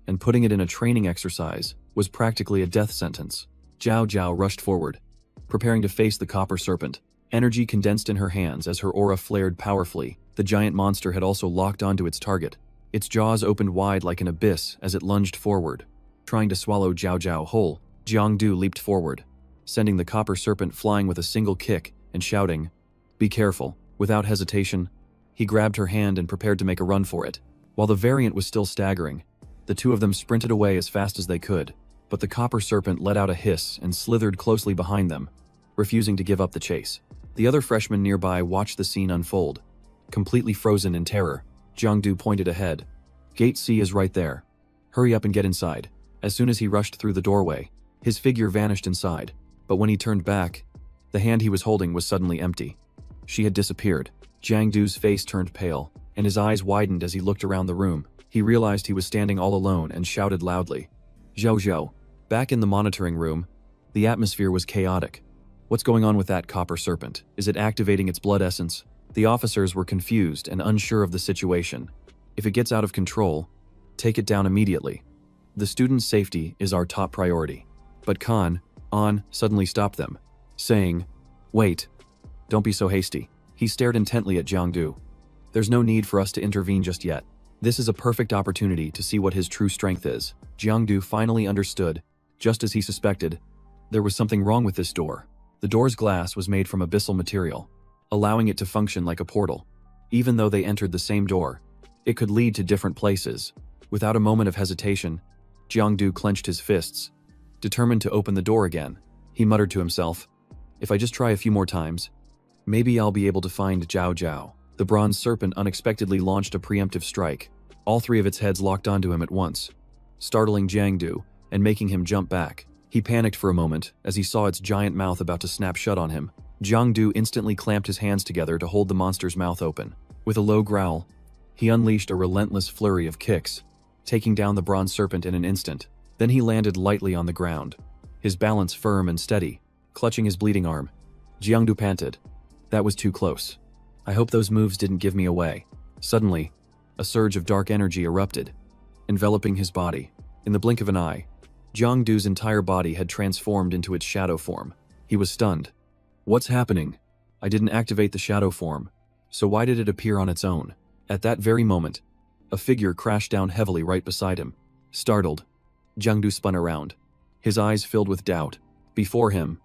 and putting it in a training exercise was practically a death sentence. Jao Jiao rushed forward, preparing to face the copper serpent. Energy condensed in her hands as her aura flared powerfully. The giant monster had also locked onto its target. Its jaws opened wide like an abyss as it lunged forward, trying to swallow Jao Jiao whole. Jangdu leaped forward, sending the copper serpent flying with a single kick and shouting, "Be careful." Without hesitation, he grabbed her hand and prepared to make a run for it. While the variant was still staggering, the two of them sprinted away as fast as they could, but the copper serpent let out a hiss and slithered closely behind them, refusing to give up the chase. The other freshmen nearby watched the scene unfold, completely frozen in terror. Jangdu pointed ahead. "Gate C is right there. Hurry up and get inside." As soon as he rushed through the doorway, his figure vanished inside, but when he turned back, the hand he was holding was suddenly empty. She had disappeared. Jangdu's face turned pale, and his eyes widened as he looked around the room. He realized he was standing all alone and shouted loudly, "Jao Jiao." Back in the monitoring room, the atmosphere was chaotic. What's going on with that copper serpent? Is it activating its blood essence? The officers were confused and unsure of the situation. If it gets out of control, take it down immediately. The student's safety is our top priority. But An suddenly stopped them, saying, "Wait, don't be so hasty." He stared intently at Jangdu. "There's no need for us to intervene just yet. This is a perfect opportunity to see what his true strength is." Jangdu finally understood, just as he suspected. There was something wrong with this door. The door's glass was made from abyssal material, allowing it to function like a portal. Even though they entered the same door, it could lead to different places. Without a moment of hesitation, Jangdu clenched his fists, determined to open the door again. He muttered to himself, "If I just try a few more times, maybe I'll be able to find Jao Jiao." The bronze serpent unexpectedly launched a preemptive strike. All three of its heads locked onto him at once, startling Jangdu and making him jump back. He panicked for a moment as he saw its giant mouth about to snap shut on him. Jangdu instantly clamped his hands together to hold the monster's mouth open. With a low growl, he unleashed a relentless flurry of kicks, taking down the bronze serpent in an instant. Then he landed lightly on the ground, his balance firm and steady, clutching his bleeding arm. Jangdu panted. That was too close. I hope those moves didn't give me away. Suddenly, a surge of dark energy erupted, enveloping his body. In the blink of an eye, Jangdu's entire body had transformed into its shadow form. He was stunned. What's happening? I didn't activate the shadow form, so why did it appear on its own? At that very moment, a figure crashed down heavily right beside him. Startled, Jangdu spun around, his eyes filled with doubt. Before him,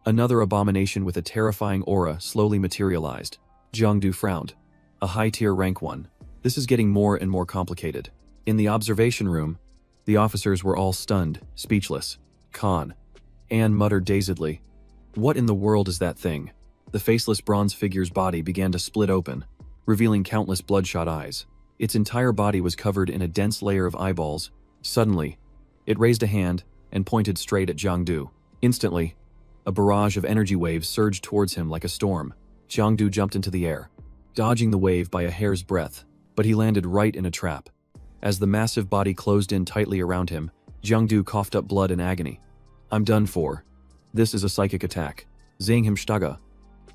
another abomination with a terrifying aura slowly materialized. Jangdu frowned. A high-tier rank one. This is getting more and more complicated. In the observation room, the officers were all stunned, speechless. Khan. Anne muttered dazedly. What in the world is that thing? The faceless bronze figure's body began to split open, revealing countless bloodshot eyes. Its entire body was covered in a dense layer of eyeballs. Suddenly, it raised a hand and pointed straight at Jangdu. Instantly, a barrage of energy waves surged towards him like a storm. Jangdu jumped into the air, dodging the wave by a hair's breadth, but he landed right in a trap. As the massive body closed in tightly around him, Jangdu coughed up blood in agony. I'm done for. This is a psychic attack. Zhanghamstaga.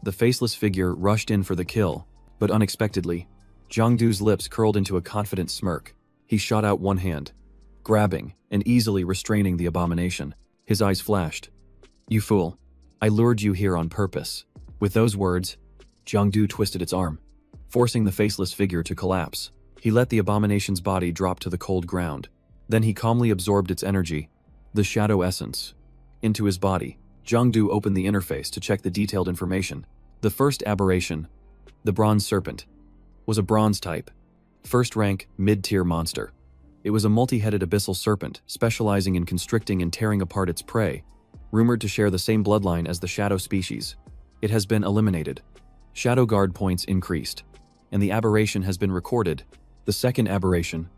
The faceless figure rushed in for the kill, but unexpectedly, Jangdu's lips curled into a confident smirk. He shot out one hand, grabbing and easily restraining the abomination. His eyes flashed. You fool. I lured you here on purpose. With those words, Jangdu twisted its arm, forcing the faceless figure to collapse. He let the abomination's body drop to the cold ground. Then he calmly absorbed its energy, the shadow essence, into his body. Jangdu opened the interface to check the detailed information. The first aberration, the bronze serpent, was a bronze type, first rank, mid-tier monster. It was a multi-headed abyssal serpent, specializing in constricting and tearing apart its prey, rumored to share the same bloodline as the shadow species. It has been eliminated. Shadow guard points increased, and the aberration has been recorded. The second aberration,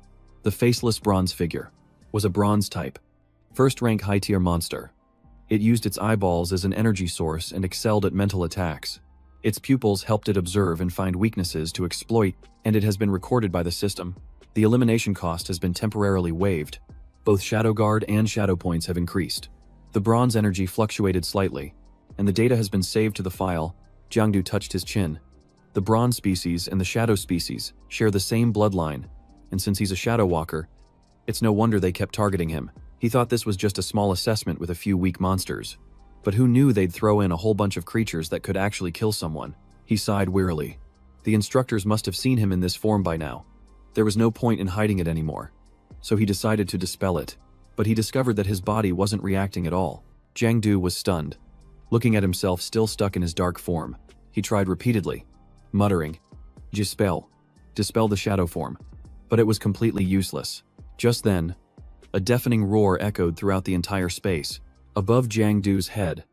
the faceless bronze figure, was a bronze type, first rank high-tier monster. It used its eyeballs as an energy source and excelled at mental attacks. Its pupils helped it observe and find weaknesses to exploit, and it has been recorded by the system. The elimination cost has been temporarily waived. Both shadow guard and shadow points have increased. The bronze energy fluctuated slightly, and the data has been saved to the file. Jangdu touched his chin. The bronze species and the shadow species share the same bloodline, and since he's a shadow walker, it's no wonder they kept targeting him. He thought this was just a small assessment with a few weak monsters. But who knew they'd throw in a whole bunch of creatures that could actually kill someone? He sighed wearily. The instructors must have seen him in this form by now. There was no point in hiding it anymore. So he decided to dispel it. But he discovered that his body wasn't reacting at all. Jangdu was stunned. Looking at himself still stuck in his dark form, he tried repeatedly, muttering, Dispel the shadow form. But it was completely useless. Just then, a deafening roar echoed throughout the entire space. Above Jangdu's head,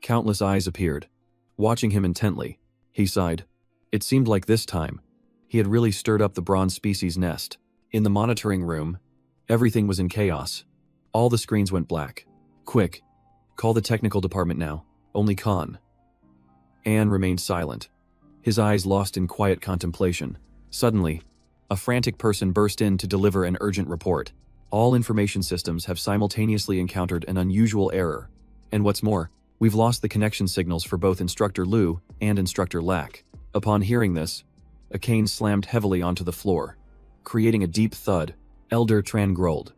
countless eyes appeared, watching him intently. He sighed. It seemed like this time, he had really stirred up the bronze species nest. In the monitoring room, everything was in chaos. All the screens went black. Quick, call the technical department now. Only Khan. Anne remained silent, his eyes lost in quiet contemplation. Suddenly, a frantic person burst in to deliver an urgent report. All information systems have simultaneously encountered an unusual error. And what's more, we've lost the connection signals for both Instructor Liu and Instructor Lack. Upon hearing this, a cane slammed heavily onto the floor, creating a deep thud. Elder Tran growled.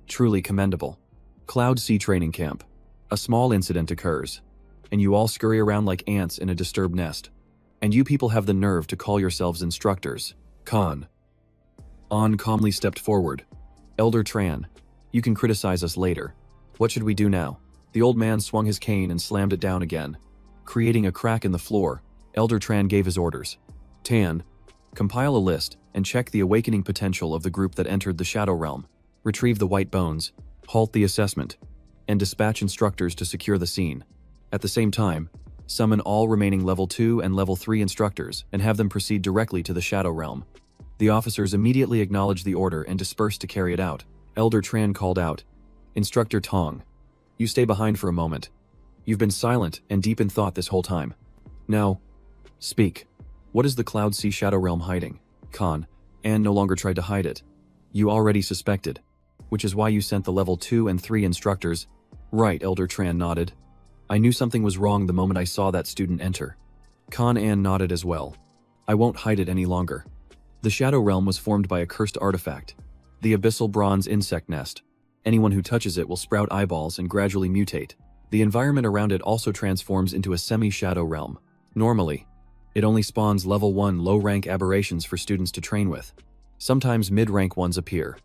Truly commendable. Cloud Sea Training Camp. A small incident occurs, and you all scurry around like ants in a disturbed nest. And you people have the nerve to call yourselves instructors. Khan. An calmly stepped forward. Elder Tran, you can criticize us later. What should we do now? The old man swung his cane and slammed it down again, creating a crack in the floor. Elder Tran gave his orders. Tan, compile a list and check the awakening potential of the group that entered the Shadow Realm. Retrieve the white bones, halt the assessment, and dispatch instructors to secure the scene. At the same time, Summon all remaining level 2 and level 3 instructors and have them proceed directly to the Shadow Realm. The officers immediately acknowledged the order and dispersed to carry it out. Elder Tran called out, "Instructor Tong, you stay behind for a moment. You've been silent and deep in thought this whole time. Now, speak. What is the Cloud Sea Shadow Realm hiding?" Khan, Anne no longer tried to hide it. "You already suspected, which is why you sent the level 2 and 3 instructors." "Right," Elder Tran nodded. "I knew something was wrong the moment I saw that student enter." Khan Anne nodded as well. "I won't hide it any longer." The Shadow Realm was formed by a cursed artifact, the abyssal bronze insect nest. Anyone who touches it will sprout eyeballs and gradually mutate. The environment around it also transforms into a semi-shadow realm. Normally, it only spawns level 1 low-rank aberrations for students to train with. Sometimes mid-rank ones appear,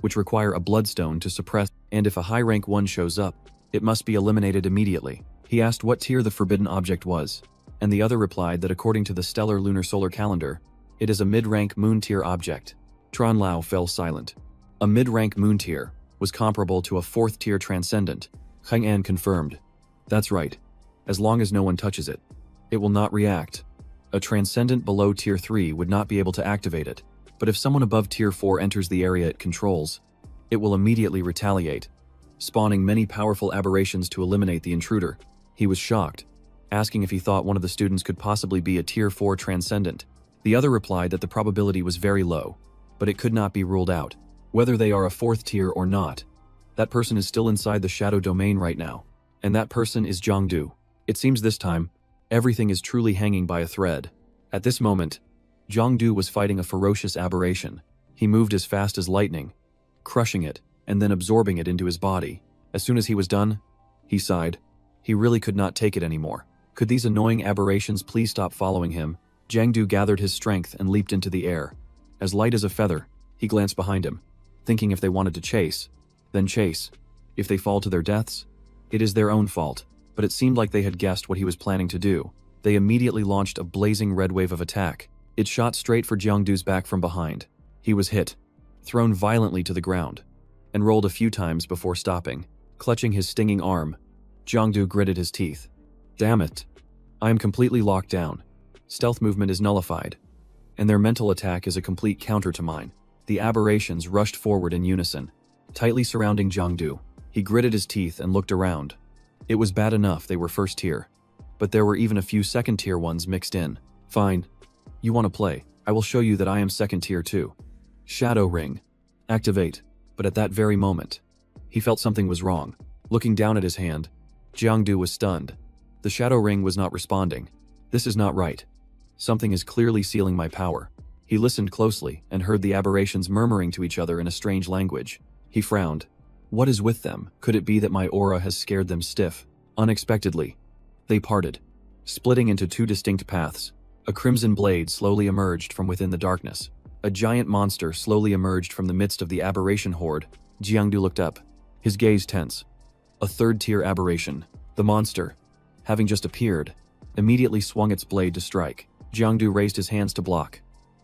which require a bloodstone to suppress, and if a high-rank one shows up, it must be eliminated immediately. He asked what tier the forbidden object was, and the other replied that according to the stellar lunar solar calendar, it is a mid-rank moon-tier object. Tran Lao fell silent. A mid-rank moon-tier was comparable to a 4th-tier transcendent. Hang An confirmed. "That's right. As long as no one touches it, it will not react. A transcendent below tier 3 would not be able to activate it, but if someone above tier 4 enters the area it controls, it will immediately retaliate, spawning many powerful aberrations to eliminate the intruder." He was shocked, asking if he thought one of the students could possibly be a tier 4 transcendent. The other replied that the probability was very low, but it could not be ruled out. Whether they are a 4th tier or not, that person is still inside the shadow domain right now, and that person is Jangdu. It seems this time, everything is truly hanging by a thread. At this moment, Jangdu was fighting a ferocious aberration. He moved as fast as lightning, crushing it, and then absorbing it into his body. As soon as he was done, he sighed. He really could not take it anymore. Could these annoying aberrations please stop following him? Jangdu gathered his strength and leaped into the air. As light as a feather, he glanced behind him, thinking if they wanted to chase, then chase. If they fall to their deaths, it is their own fault. But it seemed like they had guessed what he was planning to do. They immediately launched a blazing red wave of attack. It shot straight for Jiangdu's back from behind. He was hit, thrown violently to the ground, and rolled a few times before stopping. Clutching his stinging arm, Jangdu gritted his teeth. "Damn it. I am completely locked down. Stealth movement is nullified, and their mental attack is a complete counter to mine." The aberrations rushed forward in unison, tightly surrounding Jangdu. He gritted his teeth and looked around. It was bad enough they were 1st tier, but there were even a few 2nd tier ones mixed in. "Fine. You want to play? I will show you that I am 2nd tier too. Shadow Ring. Activate." But at that very moment, he felt something was wrong. Looking down at his hand, Jiangdu was stunned. The Shadow Ring was not responding. "This is not right. Something is clearly sealing my power." He listened closely and heard the aberrations murmuring to each other in a strange language. He frowned. What is with them? Could it be that my aura has scared them stiff? Unexpectedly, they parted, splitting into 2 distinct paths. A crimson blade slowly emerged from within the darkness. A giant monster slowly emerged from the midst of the aberration horde. Jiangdu looked up, his gaze tense. A 3rd-tier aberration. The monster, having just appeared, immediately swung its blade to strike. Jiangdu raised his hands to block,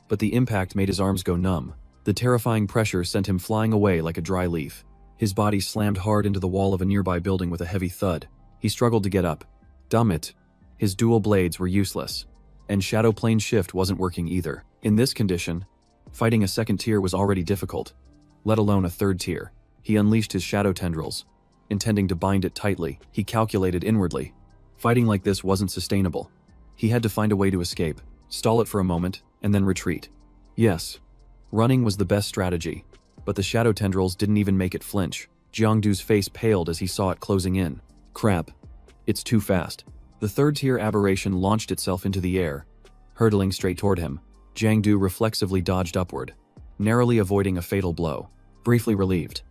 but the impact made his arms go numb. The terrifying pressure sent him flying away like a dry leaf. His body slammed hard into the wall of a nearby building with a heavy thud. He struggled to get up. Damn it. His dual blades were useless, and Shadow Plane Shift wasn't working either. In this condition, fighting a 2nd tier was already difficult, let alone a 3rd tier. He unleashed his shadow tendrils, intending to bind it tightly. He calculated inwardly. Fighting like this wasn't sustainable. He had to find a way to escape, stall it for a moment, and then retreat. Yes, running was the best strategy, but the shadow tendrils didn't even make it flinch. Jiangdu's face paled as he saw it closing in. Crap. It's too fast. The 3rd-tier aberration launched itself into the air, hurtling straight toward him. Jangdu reflexively dodged upward, narrowly avoiding a fatal blow. Briefly relieved,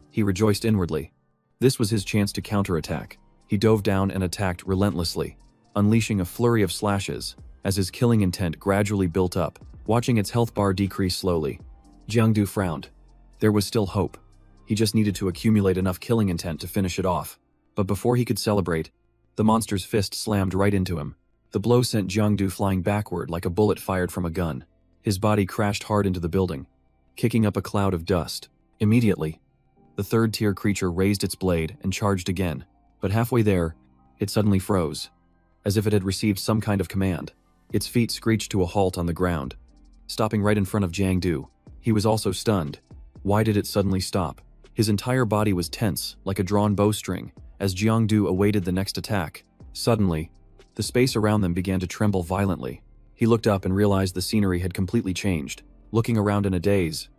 he rejoiced inwardly. This was his chance to counterattack. He dove down and attacked relentlessly, unleashing a flurry of slashes as his killing intent gradually built up. Watching its health bar decrease slowly, Jangdu frowned. There was still hope. He just needed to accumulate enough killing intent to finish it off. But before he could celebrate, the monster's fist slammed right into him. The blow sent Jangdu flying backward like a bullet fired from a gun. His body crashed hard into the building, kicking up a cloud of dust. Immediately, the 3rd-tier creature raised its blade and charged again. But halfway there, it suddenly froze. as if it had received some kind of command. Its feet screeched to a halt on the ground, stopping right in front of Jangdu. He was also stunned. Why did it suddenly stop? His entire body was tense, like a drawn bowstring, as Jangdu awaited the next attack. Suddenly, the space around them began to tremble violently. He looked up and realized the scenery had completely changed. Looking around in a daze,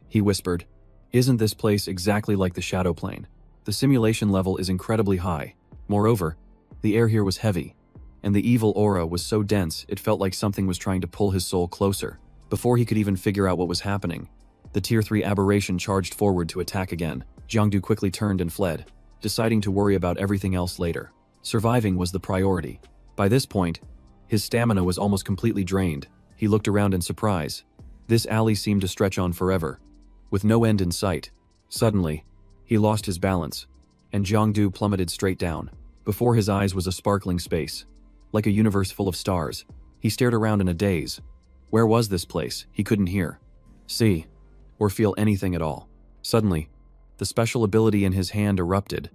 he whispered, "Isn't this place exactly like the shadow plane? The simulation level is incredibly high. Moreover, the air here was heavy, and the evil aura was so dense it felt like something was trying to pull his soul closer." Before he could even figure out what was happening, the Tier 3 aberration charged forward to attack again. Jangdu quickly turned and fled, deciding to worry about everything else later. Surviving was the priority. By this point, his stamina was almost completely drained. He looked around in surprise. This alley seemed to stretch on forever, with no end in sight. Suddenly, he lost his balance, and Jangdu plummeted straight down. Before his eyes was a sparkling space, like a universe full of stars. He stared around in a daze. Where was this place? He couldn't hear, see, or feel anything at all. Suddenly, the special ability in his hand erupted,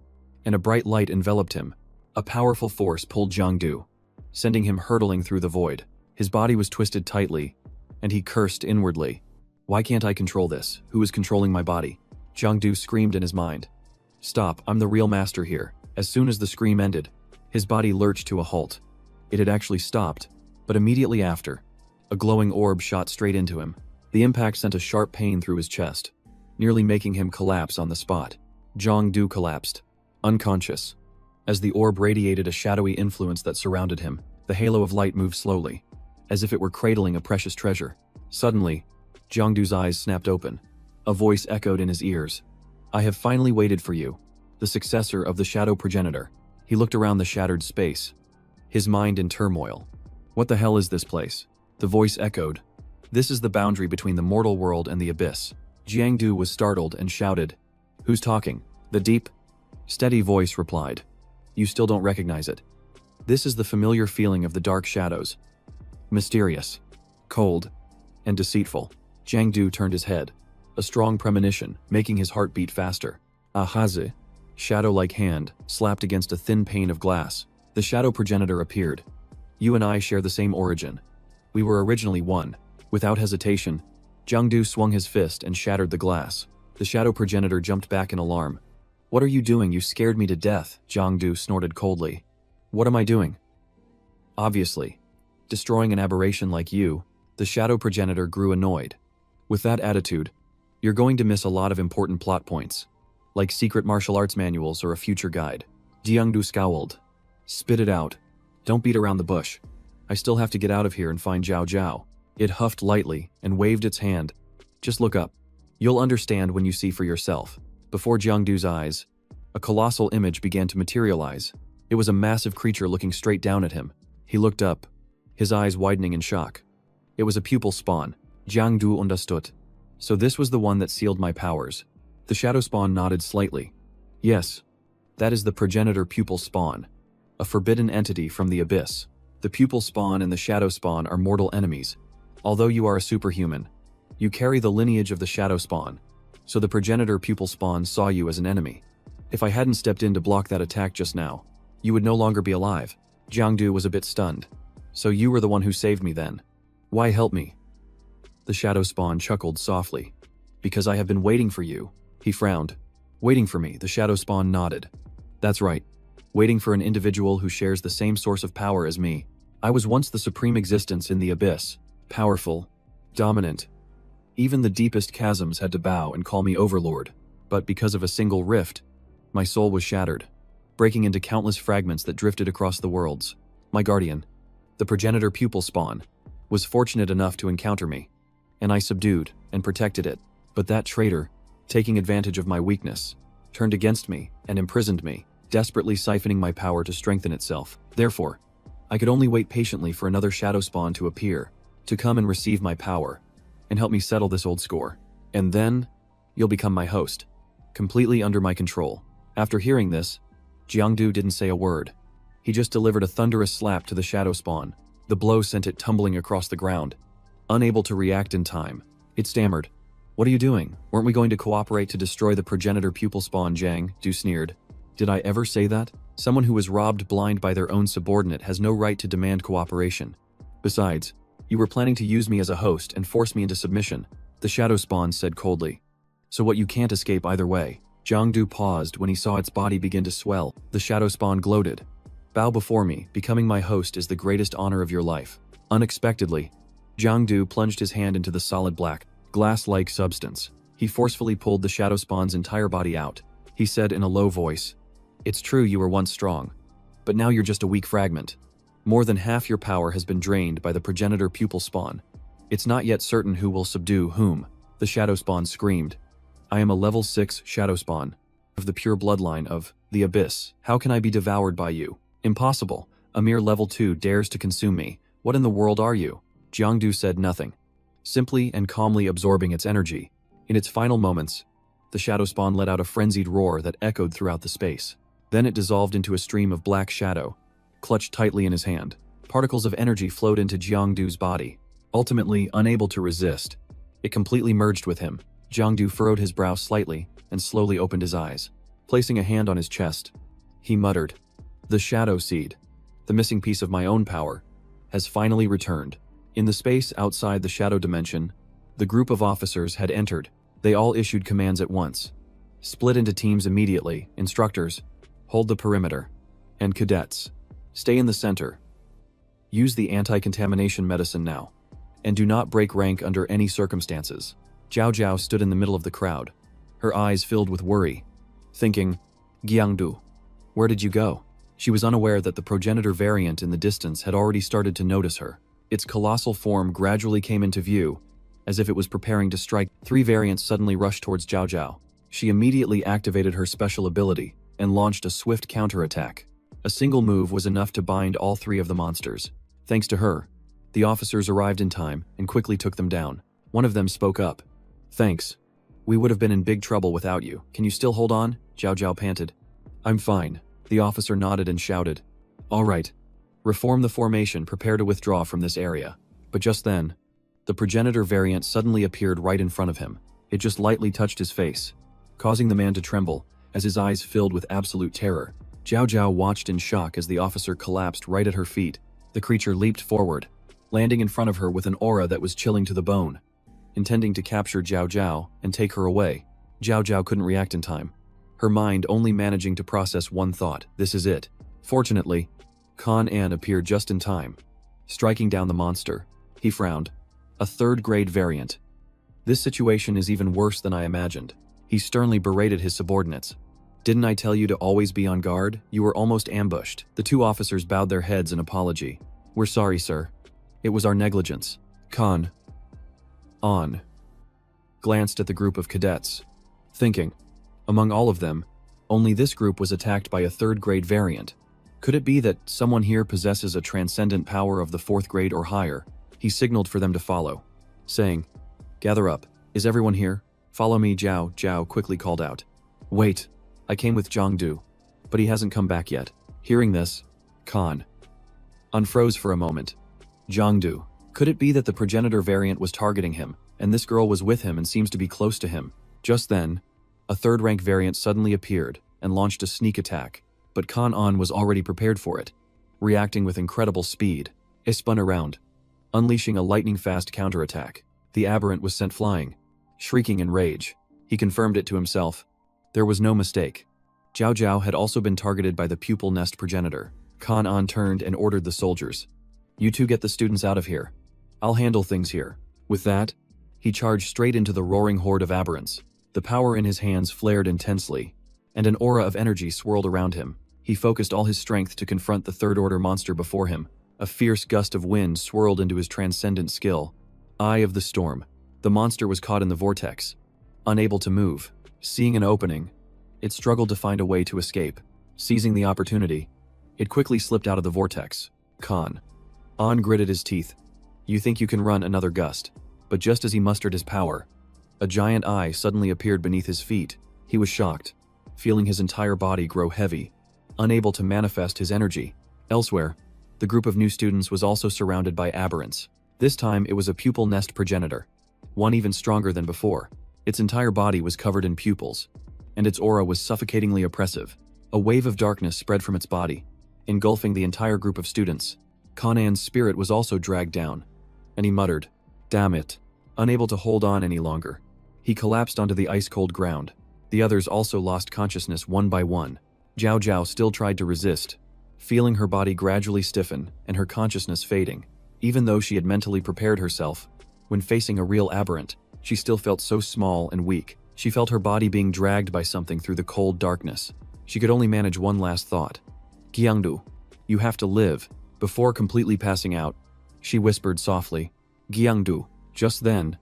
and a bright light enveloped him. A powerful force pulled Jangdu, sending him hurtling through the void. His body was twisted tightly, and he cursed inwardly. "Why can't I control this? Who is controlling my body?" Jangdu screamed in his mind. "Stop, I'm the real master here." As soon as the scream ended, his body lurched to a halt. It had actually stopped, but immediately after, a glowing orb shot straight into him. The impact sent a sharp pain through his chest, nearly making him collapse on the spot. Jangdu collapsed, unconscious. As the orb radiated a shadowy influence that surrounded him, the halo of light moved slowly, as if it were cradling a precious treasure. Suddenly, Jangdu's eyes snapped open. A voice echoed in his ears. "I have finally waited for you, the successor of the shadow progenitor." He looked around the shattered space, his mind in turmoil. "What the hell is this place?" The voice echoed. "This is the boundary between the mortal world and the abyss." Jangdu was startled and shouted, "Who's talking?" The deep, steady voice replied, "You still don't recognize it. This is the familiar feeling of the dark shadows. Mysterious, cold, and deceitful." Jangdu turned his head, a strong premonition, making his heart beat faster. A haze, shadow-like hand, slapped against a thin pane of glass. The shadow progenitor appeared. "You and I share the same origin. We were originally one." Without hesitation, Jangdu swung his fist and shattered the glass. The shadow progenitor jumped back in alarm. "What are you doing? You scared me to death," Jangdu snorted coldly. "What am I doing?" "Obviously, destroying an aberration like you." The shadow progenitor grew annoyed. "With that attitude, you're going to miss a lot of important plot points, like secret martial arts manuals or a future guide." Jangdu scowled. "Spit it out. Don't beat around the bush. I still have to get out of here and find Jao Jiao." It huffed lightly and waved its hand. "Just look up. You'll understand when you see for yourself." Before Jiangdu's eyes, a colossal image began to materialize. It was a massive creature looking straight down at him. He looked up, his eyes widening in shock. It was a pupil spawn. Jangdu understood. "So this was the one that sealed my powers." The shadow spawn nodded slightly. "Yes, that is the progenitor pupil spawn, a forbidden entity from the abyss. The pupil spawn and the shadow spawn are mortal enemies. Although you are a superhuman, you carry the lineage of the shadow spawn, so the progenitor pupil spawn saw you as an enemy. If I hadn't stepped in to block that attack just now, you would no longer be alive." Jangdu was a bit stunned. "So you were the one who saved me then? Why help me?" The shadow spawn chuckled softly. "Because I have been waiting for you." He frowned. "Waiting for me?" The shadow spawn nodded. "That's right. Waiting for an individual who shares the same source of power as me. I was once the supreme existence in the abyss, powerful, dominant. Even the deepest chasms had to bow and call me overlord. But because of a single rift, my soul was shattered, breaking into countless fragments that drifted across the worlds. My guardian, the progenitor pupil spawn, was fortunate enough to encounter me, and I subdued and protected it. But that traitor, taking advantage of my weakness, turned against me and imprisoned me, desperately siphoning my power to strengthen itself. Therefore, I could only wait patiently for another shadow spawn to appear, to come and receive my power, and help me settle this old score. And then, you'll become my host, completely under my control." After hearing this, Jangdu didn't say a word. He just delivered a thunderous slap to the shadow spawn. The blow sent it tumbling across the ground. Unable to react in time, it stammered, "What are you doing? Weren't we going to cooperate to destroy the progenitor pupil spawn?" Jangdu sneered. "Did I ever say that?" Someone who was robbed blind by their own subordinate has no right to demand cooperation. Besides, you were planning to use me as a host and force me into submission, the shadow spawn said coldly. So what, you can't escape either way. Jangdu paused when he saw its body begin to swell. The shadow spawn gloated. Bow before me, becoming my host is the greatest honor of your life. Unexpectedly, Jangdu plunged his hand into the solid black, glass-like substance. He forcefully pulled the shadow spawn's entire body out. He said in a low voice, "It's true you were once strong, but now you're just a weak fragment. More than half your power has been drained by the progenitor pupil spawn. It's not yet certain who will subdue whom," the shadow spawn screamed. "I am a level 6 shadow spawn, of the pure bloodline of the Abyss. How can I be devoured by you? Impossible. A mere level 2 dares to consume me. What in the world are you?" Jangdu said nothing, simply and calmly absorbing its energy. In its final moments, the shadow spawn let out a frenzied roar that echoed throughout the space. Then it dissolved into a stream of black shadow, clutched tightly in his hand. Particles of energy flowed into Jangdu's body. Ultimately, unable to resist, it completely merged with him. Jangdu furrowed his brow slightly and slowly opened his eyes. Placing a hand on his chest, he muttered, "The shadow seed, the missing piece of my own power, has finally returned." In the space outside the shadow dimension, the group of officers had entered. They all issued commands at once. Split into teams immediately. Instructors, hold the perimeter. And cadets, stay in the center. Use the anti-contamination medicine now. And do not break rank under any circumstances. Jao Jiao stood in the middle of the crowd, her eyes filled with worry, thinking, "Jangdu, where did you go?" She was unaware that the progenitor variant in the distance had already started to notice her. Its colossal form gradually came into view, as if it was preparing to strike. 3 variants suddenly rushed towards Jao Jiao. She immediately activated her special ability and launched a swift counterattack. A single move was enough to bind all 3 of the monsters. Thanks to her, the officers arrived in time and quickly took them down. One of them spoke up. "Thanks. We would have been in big trouble without you. Can you still hold on?" Jao Jiao panted. "I'm fine." The officer nodded and shouted, "All right. Reform the formation, prepare to withdraw from this area." But just then, the progenitor variant suddenly appeared right in front of him. It just lightly touched his face, causing the man to tremble as his eyes filled with absolute terror. Jao Jiao watched in shock as the officer collapsed right at her feet. The creature leaped forward, landing in front of her with an aura that was chilling to the bone, intending to capture Jao Jiao and take her away. Jao Jiao couldn't react in time, her mind only managing to process one thought: this is it. Fortunately, Kan An appeared just in time, striking down the monster. He frowned. A 3rd-grade variant. "This situation is even worse than I imagined." He sternly berated his subordinates. "Didn't I tell you to always be on guard? You were almost ambushed." The 2 officers bowed their heads in apology. "We're sorry, sir. It was our negligence." Kan An glanced at the group of cadets, thinking, among all of them, only this group was attacked by a 3rd-grade variant. Could it be that someone here possesses a transcendent power of the 4th grade or higher? He signaled for them to follow, saying, "Gather up. Is everyone here? Follow me." Jao Jiao quickly called out, "Wait, I came with Jangdu, but he hasn't come back yet." Hearing this, Kan unfroze for a moment. Jangdu. Could it be that the progenitor variant was targeting him, and this girl was with him and seems to be close to him? Just then, a 3rd-rank variant suddenly appeared and launched a sneak attack, but Kan An was already prepared for it, reacting with incredible speed. It spun around, unleashing a lightning-fast counterattack. The aberrant was sent flying, shrieking in rage. He confirmed it to himself. There was no mistake. Jao Jiao had also been targeted by the pupil nest progenitor. Kan An turned and ordered the soldiers, "You 2 get the students out of here. I'll handle things here." With that, he charged straight into the roaring horde of aberrants. The power in his hands flared intensely, and an aura of energy swirled around him. He focused all his strength to confront the 3rd-order monster before him. A fierce gust of wind swirled into his transcendent skill. Eye of the storm. The monster was caught in the vortex, unable to move. Seeing an opening, it struggled to find a way to escape. Seizing the opportunity, it quickly slipped out of the vortex. Kan An gritted his teeth. "You think you can run another gust?" But just as he mustered his power, a giant eye suddenly appeared beneath his feet. He was shocked, feeling his entire body grow heavy, unable to manifest his energy. Elsewhere, the group of new students was also surrounded by aberrants. This time it was a pupil nest progenitor, one even stronger than before. Its entire body was covered in pupils, and its aura was suffocatingly oppressive. A wave of darkness spread from its body, engulfing the entire group of students. Conan's spirit was also dragged down, and he muttered, "Damn it." Unable to hold on any longer, he collapsed onto the ice-cold ground. The others also lost consciousness one by one. Jao Jiao still tried to resist, feeling her body gradually stiffen and her consciousness fading. Even though she had mentally prepared herself, when facing a real aberrant, she still felt so small and weak. She felt her body being dragged by something through the cold darkness. She could only manage one last thought. "Jangdu, you have to live." Before completely passing out, she whispered softly, "Jangdu." Just then,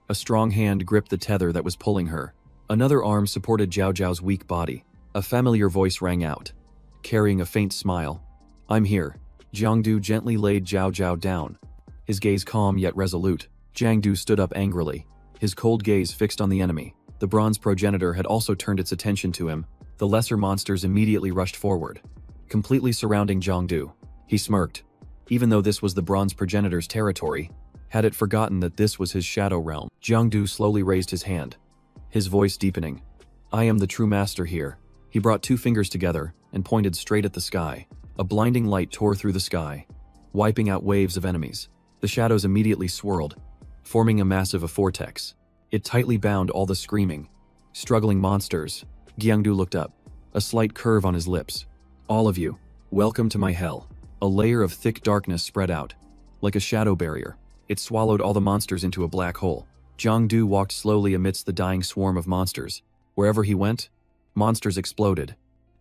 a strong hand gripped the tether that was pulling her. Another arm supported Jao Jiao's weak body. A familiar voice rang out, carrying a faint smile. "I'm here." Jangdu gently laid Jao Jiao down, his gaze calm yet resolute. Jangdu stood up angrily, his cold gaze fixed on the enemy. The bronze progenitor had also turned its attention to him. The lesser monsters immediately rushed forward, completely surrounding Jangdu. He smirked. Even though this was the bronze progenitor's territory, had it forgotten that this was his shadow realm? Jangdu slowly raised his hand, his voice deepening. "I am the true master here." He brought two fingers together and pointed straight at the sky. A blinding light tore through the sky, wiping out waves of enemies. The shadows immediately swirled, forming a massive vortex. It tightly bound all the screaming, struggling monsters. Jangdu looked up, a slight curve on his lips. "All of you, welcome to my hell." A layer of thick darkness spread out, like a shadow barrier. It swallowed all the monsters into a black hole. Jangdu walked slowly amidst the dying swarm of monsters. Wherever he went, monsters exploded,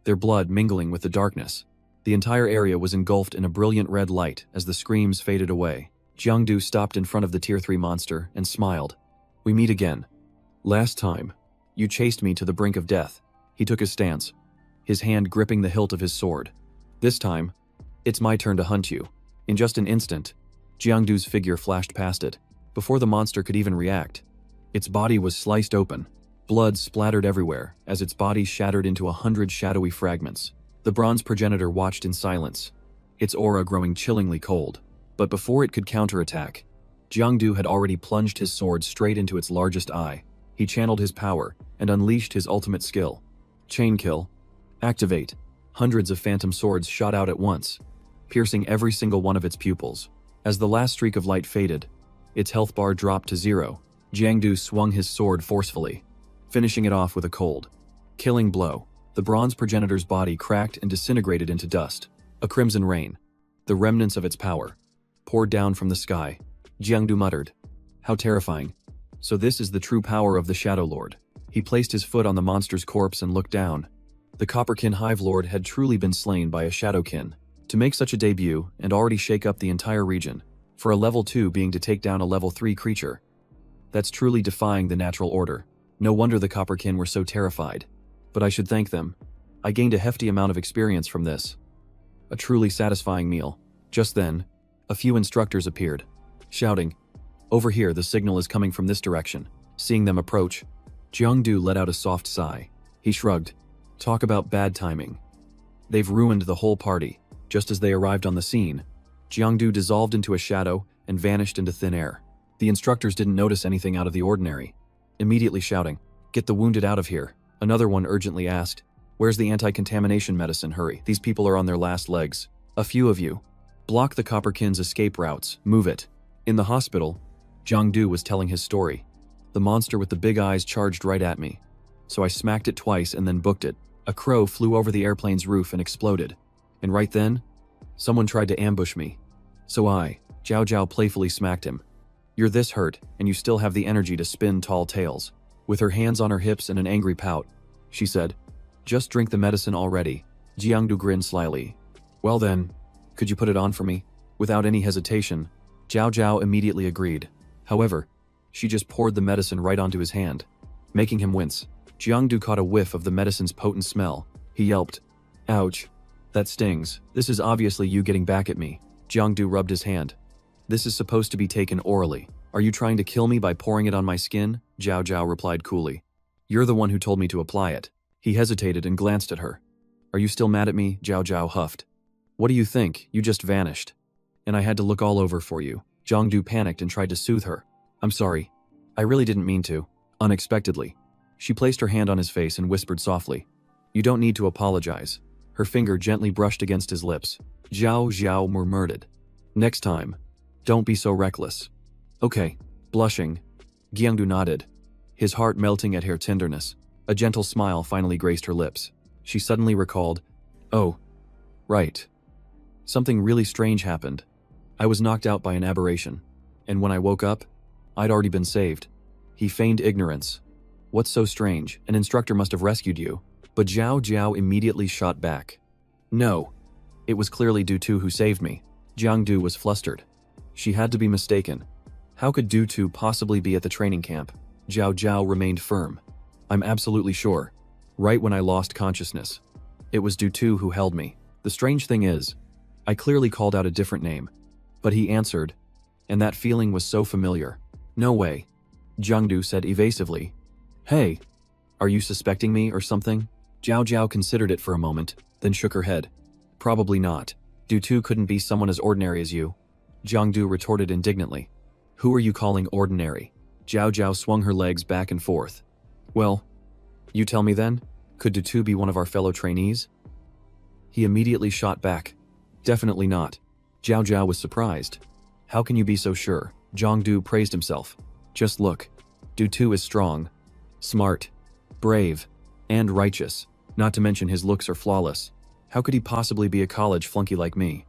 their blood mingling with the darkness. The entire area was engulfed in a brilliant red light as the screams faded away. Jangdu stopped in front of the Tier 3 monster and smiled. "We meet again. Last time, you chased me to the brink of death." He took his stance, his hand gripping the hilt of his sword. "This time, it's my turn to hunt you." In just an instant, Jiangdu's figure flashed past it. Before the monster could even react, its body was sliced open. Blood splattered everywhere as its body shattered into 100 shadowy fragments. The bronze progenitor watched in silence, its aura growing chillingly cold. But before it could counterattack, Jangdu had already plunged his sword straight into its largest eye. He channeled his power and unleashed his ultimate skill. Chain kill. Activate. Hundreds of phantom swords shot out at once, piercing every single one of its pupils. As the last streak of light faded, its health bar dropped to 0. Jangdu swung his sword forcefully, finishing it off with a cold, killing blow. The bronze progenitor's body cracked and disintegrated into dust. A crimson rain, the remnants of its power, poured down from the sky. Jangdu muttered, "How terrifying. So this is the true power of the Shadow Lord." He placed his foot on the monster's corpse and looked down. The Copperkin Hive Lord had truly been slain by a Shadowkin. To make such a debut and already shake up the entire region, for a level 2 being to take down a level 3 creature, that's truly defying the natural order. No wonder the Copperkin were so terrified. But I should thank them. I gained a hefty amount of experience from this. A truly satisfying meal. Just then, a few instructors appeared, shouting, "Over here, the signal is coming from this direction." Seeing them approach, Jangdu let out a soft sigh. He shrugged. Talk about bad timing. They've ruined the whole party. Just as they arrived on the scene, Jangdu dissolved into a shadow and vanished into thin air. The instructors didn't notice anything out of the ordinary, immediately shouting, "Get the wounded out of here." Another one urgently asked, "Where's the anti-contamination medicine? Hurry, these people are on their last legs." "A few of you. Block the Copperkin's escape routes. Move it." In the hospital, Jangdu was telling his story. "The monster with the big eyes charged right at me, so I smacked it twice and then booked it. A crow flew over the airplane's roof and exploded. And right then, someone tried to ambush me. So Jao Jiao playfully smacked him. You're this hurt, and you still have the energy to spin tall tales." With her hands on her hips and an angry pout, she said, "Just drink the medicine already." Jiangdu grinned slyly. "Well then, could you put it on for me?" Without any hesitation, Jao Jiao immediately agreed. However, she just poured the medicine right onto his hand, making him wince. Jiangdu caught a whiff of the medicine's potent smell. He yelped, "Ouch. That stings. This is obviously you getting back at me." Jiangdu rubbed his hand. "This is supposed to be taken orally. Are you trying to kill me by pouring it on my skin?" Jao Jiao replied coolly. "You're the one who told me to apply it." He hesitated and glanced at her. "Are you still mad at me?" Jao Jiao huffed. "What do you think? You just vanished. And I had to look all over for you." Jangdu panicked and tried to soothe her. "I'm sorry. I really didn't mean to." Unexpectedly, she placed her hand on his face and whispered softly, You don't need to apologize. Her finger gently brushed against his lips. Jao Jiao murmured. Next time, don't be so reckless. Okay. Blushing, Jangdu nodded, his heart melting at her tenderness. A gentle smile finally graced her lips. She suddenly recalled, oh, right. Something really strange happened. I was knocked out by an aberration, and when I woke up, I'd already been saved. He feigned ignorance. What's so strange? An instructor must have rescued you. But Jao Jiao immediately shot back. No, it was clearly Du Tu who saved me. Jangdu was flustered. She had to be mistaken. How could Du Tu possibly be at the training camp? Jao Jiao remained firm. I'm absolutely sure. Right when I lost consciousness. It was Du Tu who held me. The strange thing is, I clearly called out a different name. But he answered, and that feeling was so familiar. No way. Jangdu said evasively. Hey, are you suspecting me or something? Jao Jiao considered it for a moment, then shook her head. Probably not. Du Tu couldn't be someone as ordinary as you. Jangdu retorted indignantly. Who are you calling ordinary? Jao Jiao swung her legs back and forth. Well, you tell me then? Could Du Tu be one of our fellow trainees? He immediately shot back. Definitely not. Jao Jiao was surprised. How can you be so sure? Jangdu praised himself. Just look. Du Tu is strong, smart, brave, and righteous. Not to mention his looks are flawless. How could he possibly be a college flunky like me?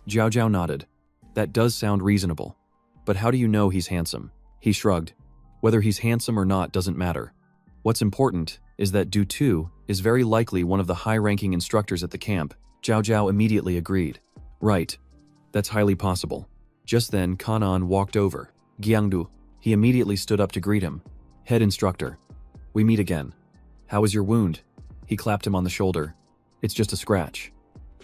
Jao Jiao nodded. That does sound reasonable. But how do you know he's handsome? He shrugged. Whether he's handsome or not doesn't matter. What's important is that Du Tu is very likely one of the high-ranking instructors at the camp. Jao Jiao immediately agreed. Right. That's highly possible. Just then, Kanan walked over. Jangdu. He immediately stood up to greet him. Head instructor. We meet again. How is your wound? He clapped him on the shoulder. It's just a scratch.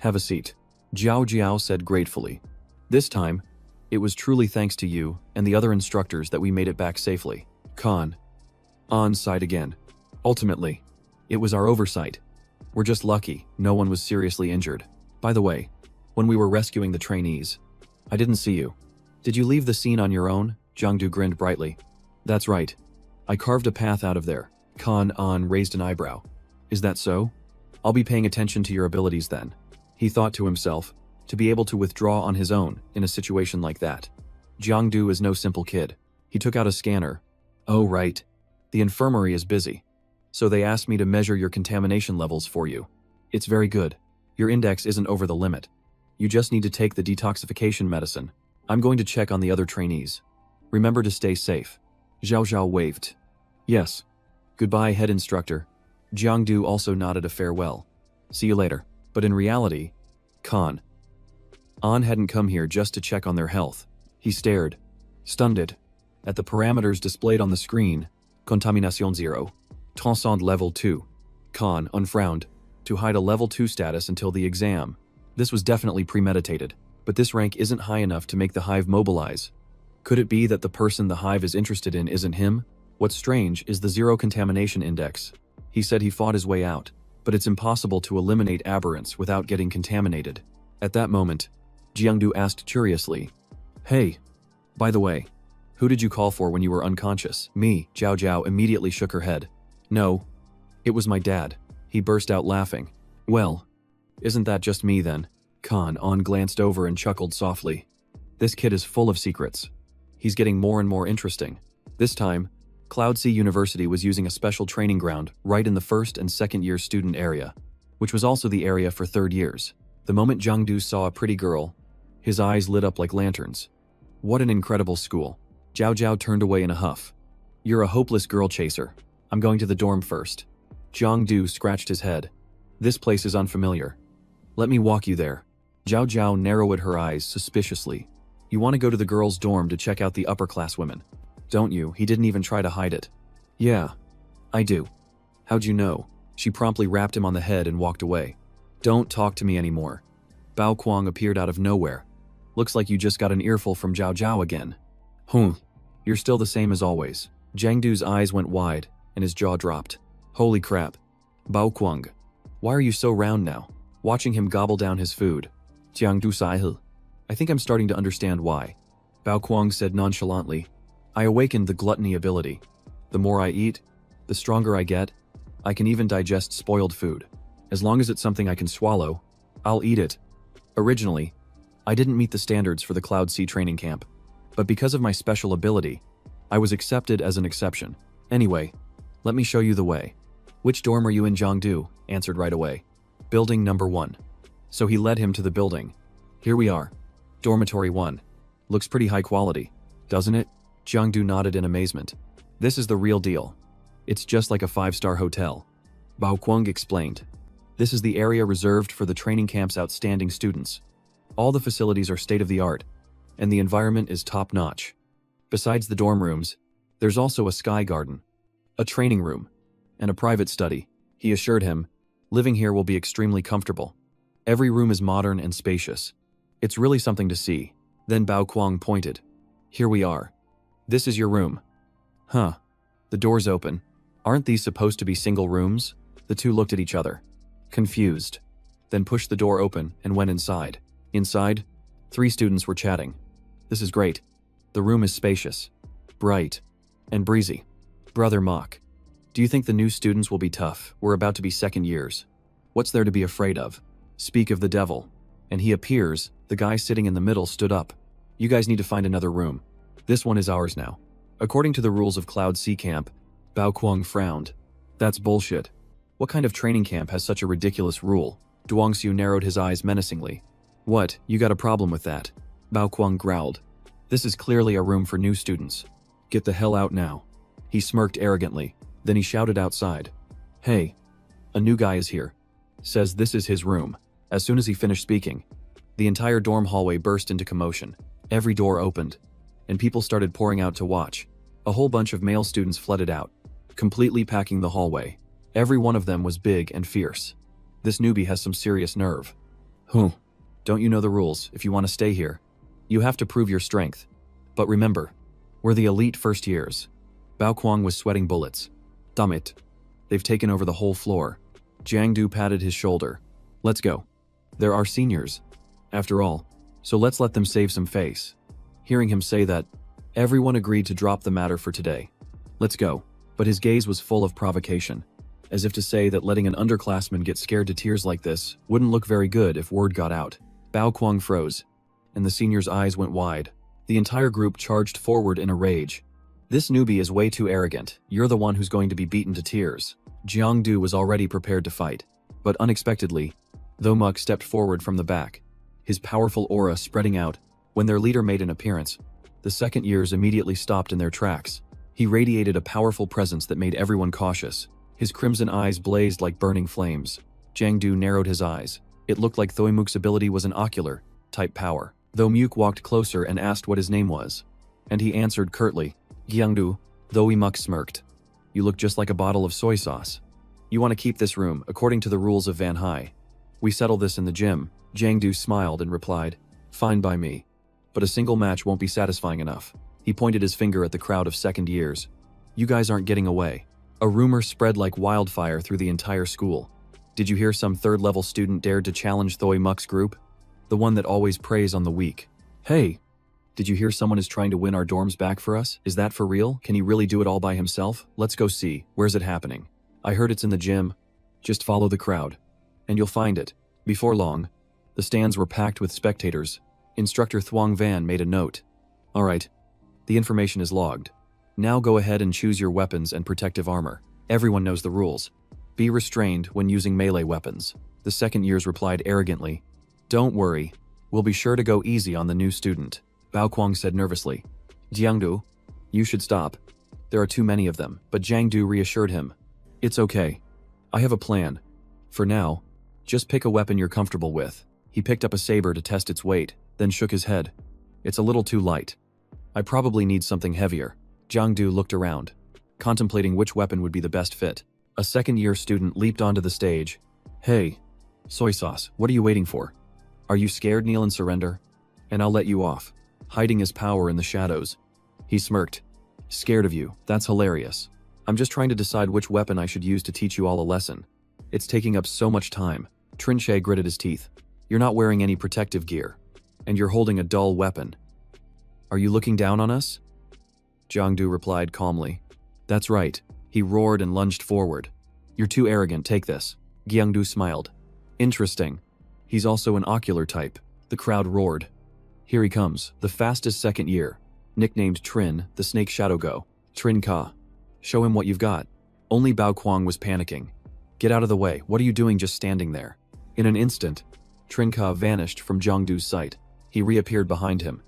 Have a seat. Jao Jiao said gratefully. This time, it was truly thanks to you and the other instructors that we made it back safely. Khan. On site again. Ultimately, it was our oversight. We're just lucky no one was seriously injured. By the way, when we were rescuing the trainees, I didn't see you. Did you leave the scene on your own? Jangdu grinned brightly. That's right. I carved a path out of there. Khan An raised an eyebrow. Is that so? I'll be paying attention to your abilities then. He thought to himself, to be able to withdraw on his own in a situation like that. Jangdu is no simple kid. He took out a scanner. Oh right. The infirmary is busy. So they asked me to measure your contamination levels for you. It's very good. Your index isn't over the limit. You just need to take the detoxification medicine. I'm going to check on the other trainees. Remember to stay safe. Zhao Zhao waved. Yes. Goodbye, head instructor. Jangdu also nodded a farewell. See you later. But in reality, Khan An hadn't come here just to check on their health. He stared, stunned, at the parameters displayed on the screen. Contamination 0. Transcend level 2. Khan unfrowned, to hide a level 2 status until the exam. This was definitely premeditated, but this rank isn't high enough to make the hive mobilize. Could it be that the person the hive is interested in isn't him? What's strange is the 0 contamination index. He said he fought his way out, but it's impossible to eliminate aberrants without getting contaminated. At that moment, Jiangdu asked curiously, Hey, by the way, who did you call for when you were unconscious? Me. Zhao Jiao immediately shook her head. No, it was my dad. He burst out laughing. Well, isn't that just me then? Khan An glanced over and chuckled softly. This kid is full of secrets. He's getting more and more interesting. This time, Cloud Sea University was using a special training ground right in the first and second year student area, which was also the area for third years. The moment Jangdu saw a pretty girl, his eyes lit up like lanterns. What an incredible school. Zhao Jiao turned away in a huff. You're a hopeless girl chaser. I'm going to the dorm first. Jangdu scratched his head. This place is unfamiliar. Let me walk you there. Zhao Jiao narrowed her eyes suspiciously. You want to go to the girls' dorm to check out the upper-class women, don't you? He didn't even try to hide it. Yeah, I do. How'd you know? She promptly rapped him on the head and walked away. Don't talk to me anymore. Bao Kuang appeared out of nowhere. Looks like you just got an earful from Zhao Jiao again. You're still the same as always. Jangdu's eyes went wide, and his jaw dropped. Holy crap. Bao Kuang. Why are you so round now? Watching him gobble down his food. Jiangdu Saihil. I think I'm starting to understand why. Bao Kuang said nonchalantly. I awakened the gluttony ability. The more I eat, the stronger I get. I can even digest spoiled food. As long as it's something I can swallow, I'll eat it. Originally, I didn't meet the standards for the Cloud Sea training camp, but because of my special ability, I was accepted as an exception. Anyway, let me show you the way. Which dorm are you in? Jangdu answered right away. Building number 1. So he led him to the building. Here we are. Dormitory 1. Looks pretty high quality, doesn't it? Jangdu nodded in amazement. This is the real deal. It's just like a 5-star hotel. Bao Kuang explained. This is the area reserved for the training camp's outstanding students. All the facilities are state-of-the-art, and the environment is top-notch. Besides the dorm rooms, there's also a sky garden, a training room, and a private study. He assured him, living here will be extremely comfortable. Every room is modern and spacious. It's really something to see. Then Bao Kuang pointed. Here we are. This is your room. Huh. The door's open. Aren't these supposed to be single rooms? The two looked at each other, confused, then pushed the door open and went inside. Inside, 3 students were chatting. This is great. The room is spacious, bright, and breezy. Brother Mock, do you think the new students will be tough? We're about to be second years. What's there to be afraid of? Speak of the devil. And he appears. The guy sitting in the middle stood up. You guys need to find another room. This one is ours now. According to the rules of Cloud Sea Camp, Bao Kuang frowned. That's bullshit. What kind of training camp has such a ridiculous rule? Duangxiu narrowed his eyes menacingly. What, you got a problem with that? Bao Kuang growled. This is clearly a room for new students. Get the hell out now. He smirked arrogantly. Then he shouted outside. Hey, a new guy is here. Says this is his room. As soon as he finished speaking, the entire dorm hallway burst into commotion. Every door opened, and people started pouring out to watch. A whole bunch of male students flooded out, completely packing the hallway. Every one of them was big and fierce. This newbie has some serious nerve. Don't you know the rules? If you want to stay here, you have to prove your strength. But remember, we're the elite first years. Bao Kuang was sweating bullets. Damn it. They've taken over the whole floor. Jangdu patted his shoulder. Let's go. There are seniors, after all, so let's let them save some face. Hearing him say that, everyone agreed to drop the matter for today. Let's go. But his gaze was full of provocation, as if to say that letting an underclassman get scared to tears like this wouldn't look very good if word got out. Bao Kuang froze, and the senior's eyes went wide. The entire group charged forward in a rage. This newbie is way too arrogant. You're the one who's going to be beaten to tears. Jangdu was already prepared to fight, but unexpectedly, Thomuk stepped forward from the back, his powerful aura spreading out. When their leader made an appearance, the second years immediately stopped in their tracks. He radiated a powerful presence that made everyone cautious. His crimson eyes blazed like burning flames. Jangdu narrowed his eyes. It looked like Thoimuk's ability was an ocular-type power. Thomuk walked closer and asked what his name was, and he answered curtly, Jangdu. Thoimuk smirked. You look just like a bottle of soy sauce. You want to keep this room, according to the rules of Van Hai. We settle this in the gym. Jangdu smiled and replied, Fine by me. But a single match won't be satisfying enough. He pointed his finger at the crowd of second years. You guys aren't getting away. A rumor spread like wildfire through the entire school. Did you hear some third-level student dared to challenge Thoimuk's group? The one that always preys on the weak. Hey, did you hear someone is trying to win our dorms back for us? Is that for real? Can he really do it all by himself? Let's go see. Where's it happening? I heard it's in the gym. Just follow the crowd, and you'll find it. Before long, the stands were packed with spectators. Instructor Thuong Van made a note. All right, the information is logged. Now go ahead and choose your weapons and protective armor. Everyone knows the rules. Be restrained when using melee weapons. The second years replied arrogantly. Don't worry, we'll be sure to go easy on the new student. Bao Kuang said nervously. Jiangdu, you should stop. There are too many of them, but Jangdu reassured him. It's okay. I have a plan. For now, just pick a weapon you're comfortable with. He picked up a saber to test its weight, then shook his head. It's a little too light. I probably need something heavier. Jangdu looked around, contemplating which weapon would be the best fit. A second-year student leaped onto the stage. Hey, soy sauce, what are you waiting for? Are you scared? Kneel and surrender, and I'll let you off. Hiding his power in the shadows, he smirked. Scared of you? That's hilarious. I'm just trying to decide which weapon I should use to teach you all a lesson. It's taking up so much time. Trinche gritted his teeth. You're not wearing any protective gear, and you're holding a dull weapon. Are you looking down on us? Jangdu replied calmly. That's right. He roared and lunged forward. You're too arrogant, take this. Jangdu smiled. Interesting. He's also an ocular type. The crowd roared. Here he comes, the fastest second year. Nicknamed Trin, the snake shadow go. Trin Ka. Show him what you've got. Only Bao Kuang was panicking. Get out of the way, what are you doing just standing there? In an instant, Trin Ka vanished from Jangdu's sight. He reappeared behind him,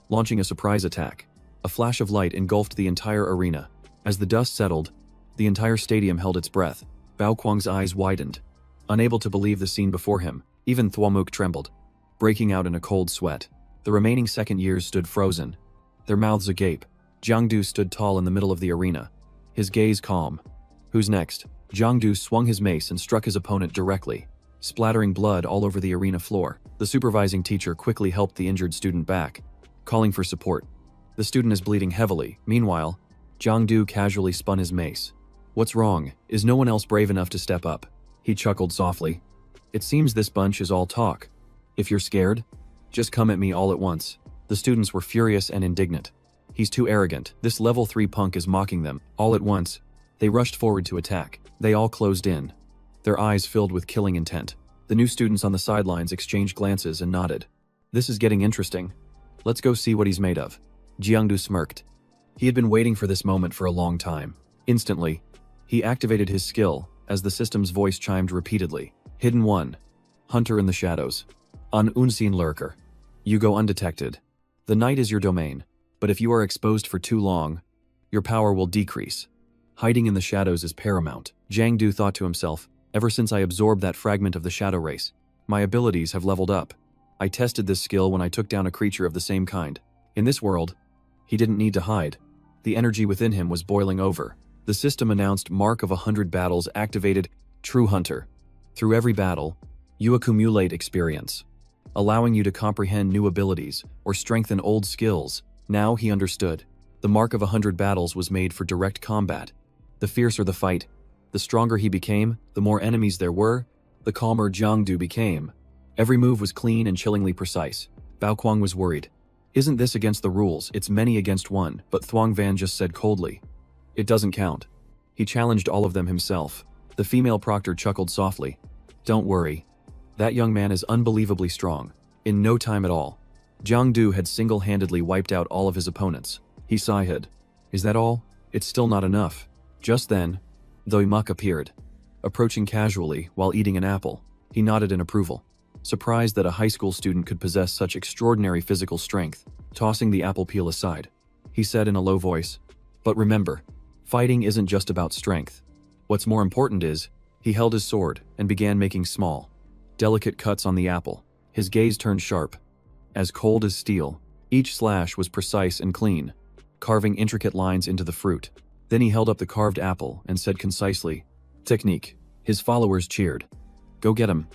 launching a surprise attack. A flash of light engulfed the entire arena. As the dust settled, the entire stadium held its breath. Bao Kuang's eyes widened. Unable to believe the scene before him, even Thuamuk trembled, breaking out in a cold sweat. The remaining second years stood frozen, their mouths agape. Jangdu stood tall in the middle of the arena, his gaze calm. Who's next? Jangdu swung his mace and struck his opponent directly, splattering blood all over the arena floor. The supervising teacher quickly helped the injured student back, calling for support. The student is bleeding heavily. Meanwhile, Jangdu casually spun his mace. What's wrong? Is no one else brave enough to step up? He chuckled softly. It seems this bunch is all talk. If you're scared, just come at me all at once. The students were furious and indignant. He's too arrogant. This level 3 punk is mocking them. All at once, they rushed forward to attack. They all closed in, their eyes filled with killing intent. The new students on the sidelines exchanged glances and nodded. This is getting interesting. Let's go see what he's made of. Jiangdu smirked. He had been waiting for this moment for a long time. Instantly, he activated his skill as the system's voice chimed repeatedly. Hidden 1. Hunter in the shadows. An unseen lurker. You go undetected. The night is your domain, but if you are exposed for too long, your power will decrease. Hiding in the shadows is paramount. Jangdu thought to himself, ever since I absorbed that fragment of the shadow race, my abilities have leveled up. I tested this skill when I took down a creature of the same kind. In this world, he didn't need to hide. The energy within him was boiling over. The system announced mark of 100 battles activated. True Hunter. Through every battle, you accumulate experience, allowing you to comprehend new abilities or strengthen old skills. Now he understood. The mark of 100 battles was made for direct combat. The fiercer the fight, the stronger he became, the more enemies there were, the calmer Jangdu became. Every move was clean and chillingly precise. Bao Kuang was worried. Isn't this against the rules? It's many against one, but Thuong Van just said coldly. It doesn't count. He challenged all of them himself. The female proctor chuckled softly. Don't worry. That young man is unbelievably strong. In no time at all, Jangdu had single-handedly wiped out all of his opponents. He sighed. Is that all? It's still not enough. Just then, Thoimuk appeared, approaching casually while eating an apple. He nodded in approval, surprised that a high school student could possess such extraordinary physical strength. Tossing the apple peel aside, he said in a low voice, but remember, fighting isn't just about strength. What's more important is, he held his sword and began making small, delicate cuts on the apple. His gaze turned sharp, as cold as steel. Each slash was precise and clean, carving intricate lines into the fruit. Then he held up the carved apple and said concisely, Technique. His followers cheered. Go get him.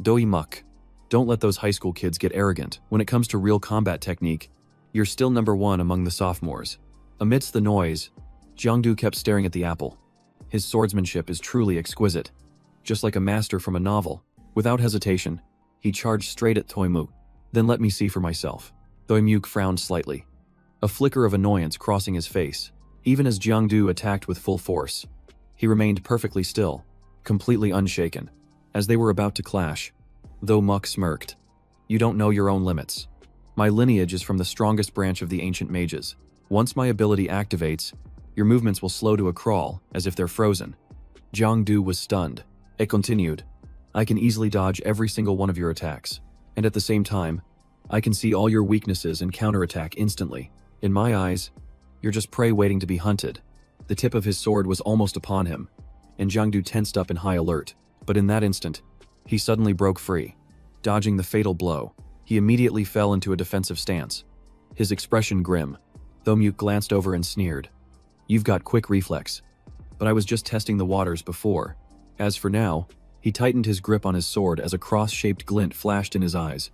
Thoimuk. Don't let those high school kids get arrogant. When it comes to real combat technique, you're still number 1 among the sophomores. Amidst the noise, Jangdu kept staring at the apple. His swordsmanship is truly exquisite, just like a master from a novel. Without hesitation, he charged straight at Thoimuk. Then let me see for myself. Thoimuk frowned slightly, a flicker of annoyance crossing his face. Even as Jangdu attacked with full force, he remained perfectly still, completely unshaken. As they were about to clash, Thoimuk smirked. You don't know your own limits. My lineage is from the strongest branch of the ancient mages. Once my ability activates, your movements will slow to a crawl, as if they're frozen. Jangdu was stunned. It continued. I can easily dodge every single one of your attacks, and at the same time, I can see all your weaknesses and counterattack instantly. In my eyes, you're just prey waiting to be hunted. The tip of his sword was almost upon him, and Jangdu tensed up in high alert. But in that instant, he suddenly broke free. Dodging the fatal blow, he immediately fell into a defensive stance, his expression grim. Thoimuk glanced over and sneered. You've got quick reflex, but I was just testing the waters before. As for now, he tightened his grip on his sword as a cross-shaped glint flashed in his eyes.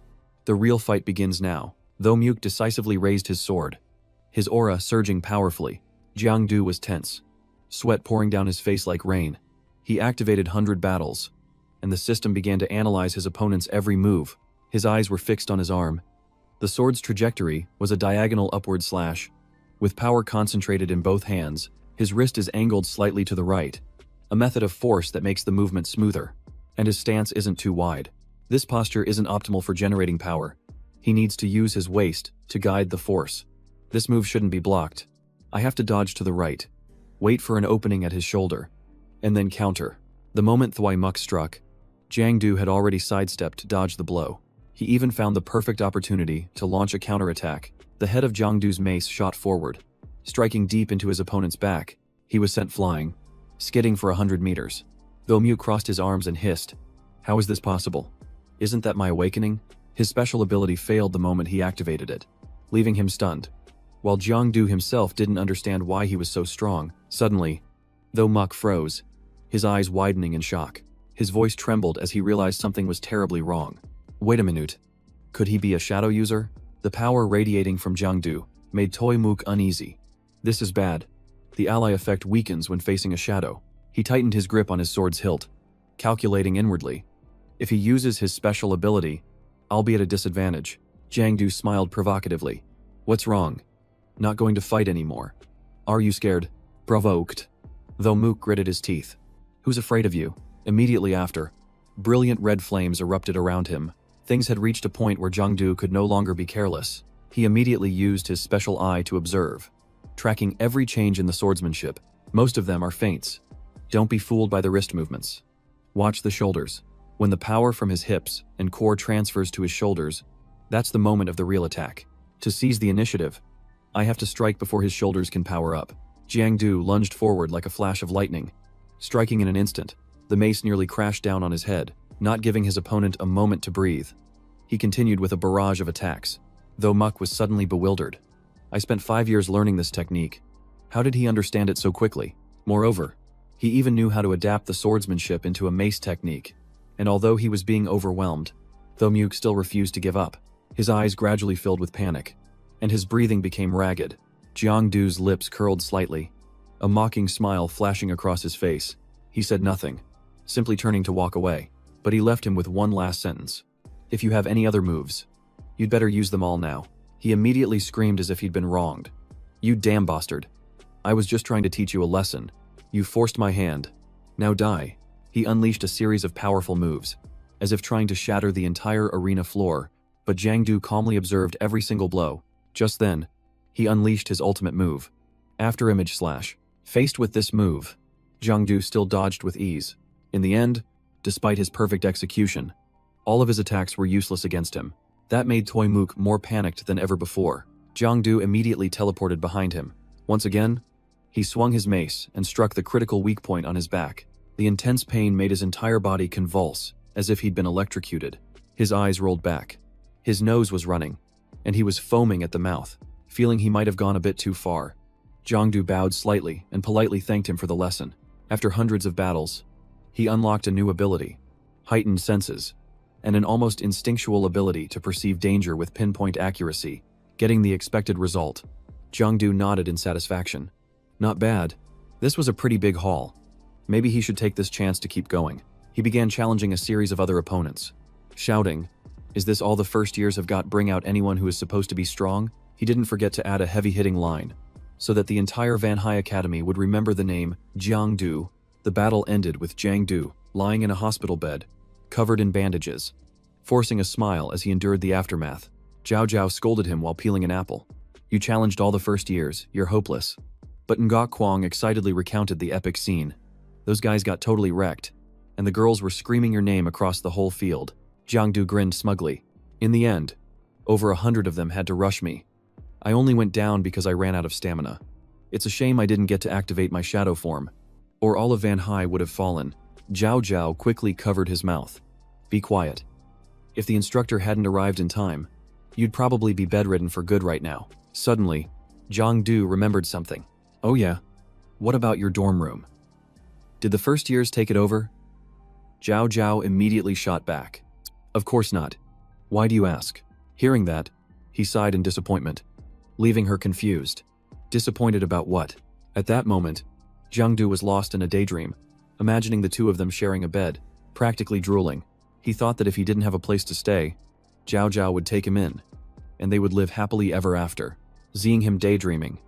The real fight begins now. Thoimuk decisively raised his sword, his aura surging powerfully. Jangdu was tense, sweat pouring down his face like rain. He activated 100 battles, and the system began to analyze his opponent's every move. His eyes were fixed on his arm. The sword's trajectory was a diagonal upward slash. With power concentrated in both hands, his wrist is angled slightly to the right, a method of force that makes the movement smoother. And his stance isn't too wide. This posture isn't optimal for generating power. He needs to use his waist to guide the force. This move shouldn't be blocked. I have to dodge to the right, wait for an opening at his shoulder, and then counter. The moment Thwai Muk struck, Jangdu had already sidestepped to dodge the blow. He even found the perfect opportunity to launch a counterattack. The head of Jangdu's mace shot forward, striking deep into his opponent's back. He was sent flying, skidding for 100 meters. Though Muk crossed his arms and hissed, "How is this possible? Isn't that my awakening?" His special ability failed the moment he activated it, leaving him stunned. While Jangdu himself didn't understand why he was so strong, suddenly, though Muk froze, his eyes widening in shock. His voice trembled as he realized something was terribly wrong. Wait a minute. Could he be a shadow user? The power radiating from Jangdu made Thwai Muk uneasy. This is bad. The ally effect weakens when facing a shadow. He tightened his grip on his sword's hilt, calculating inwardly. If he uses his special ability, I'll be at a disadvantage. Jangdu smiled provocatively. What's wrong? Not going to fight anymore. Are you scared? Provoked. Though Muk gritted his teeth. Who's afraid of you? Immediately after, brilliant red flames erupted around him. Things had reached a point where Jangdu could no longer be careless. He immediately used his special eye to observe, tracking every change in the swordsmanship. Most of them are feints. Don't be fooled by the wrist movements. Watch the shoulders. When the power from his hips and core transfers to his shoulders, that's the moment of the real attack. To seize the initiative, I have to strike before his shoulders can power up. Jangdu lunged forward like a flash of lightning, striking in an instant. The mace nearly crashed down on his head, not giving his opponent a moment to breathe. He continued with a barrage of attacks, though Muk was suddenly bewildered. I spent 5 years learning this technique. How did he understand it so quickly? Moreover, he even knew how to adapt the swordsmanship into a mace technique. And although he was being overwhelmed, though Muk still refused to give up, his eyes gradually filled with panic, and his breathing became ragged. Jangdu's lips curled slightly, a mocking smile flashing across his face. He said nothing, simply turning to walk away. But he left him with one last sentence. If you have any other moves, you'd better use them all now. He immediately screamed as if he'd been wronged. You damn bastard. I was just trying to teach you a lesson. You forced my hand. Now die. He unleashed a series of powerful moves, as if trying to shatter the entire arena floor, but Jangdu calmly observed every single blow. Just then, he unleashed his ultimate move. After image slash. Faced with this move, Jangdu still dodged with ease. In the end, despite his perfect execution, all of his attacks were useless against him. That made Thwai Muk more panicked than ever before. Jangdu immediately teleported behind him. Once again, he swung his mace and struck the critical weak point on his back. The intense pain made his entire body convulse, as if he'd been electrocuted. His eyes rolled back. His nose was running, and he was foaming at the mouth, feeling he might have gone a bit too far. Jangdu bowed slightly and politely thanked him for the lesson. After hundreds of battles, he unlocked a new ability, heightened senses, and an almost instinctual ability to perceive danger with pinpoint accuracy, getting the expected result. Jangdu nodded in satisfaction. Not bad. This was a pretty big haul. Maybe he should take this chance to keep going. He began challenging a series of other opponents, shouting, "Is this all the first years have got? Bring out anyone who is supposed to be strong?" He didn't forget to add a heavy-hitting line, so that the entire Van Hai Academy would remember the name Jangdu. The battle ended with Jangdu lying in a hospital bed, covered in bandages, forcing a smile as he endured the aftermath. Jao Jiao scolded him while peeling an apple. "You challenged all the first years, you're hopeless." But Nga Kwang excitedly recounted the epic scene. Those guys got totally wrecked, and the girls were screaming your name across the whole field. Jangdu grinned smugly. In the end, over 100 of them had to rush me. I only went down because I ran out of stamina. It's a shame I didn't get to activate my shadow form, or all of Van Hai would have fallen. Jao Jiao quickly covered his mouth. Be quiet. If the instructor hadn't arrived in time, you'd probably be bedridden for good right now. Suddenly, Jangdu remembered something. Oh yeah, what about your dorm room? Did the first years take it over? Jao Jiao immediately shot back. Of course not. Why do you ask? Hearing that, he sighed in disappointment, leaving her confused. Disappointed about what? At that moment, Jangdu was lost in a daydream, imagining the two of them sharing a bed, practically drooling. He thought that if he didn't have a place to stay, Jao Jiao would take him in, and they would live happily ever after. Seeing him daydreaming,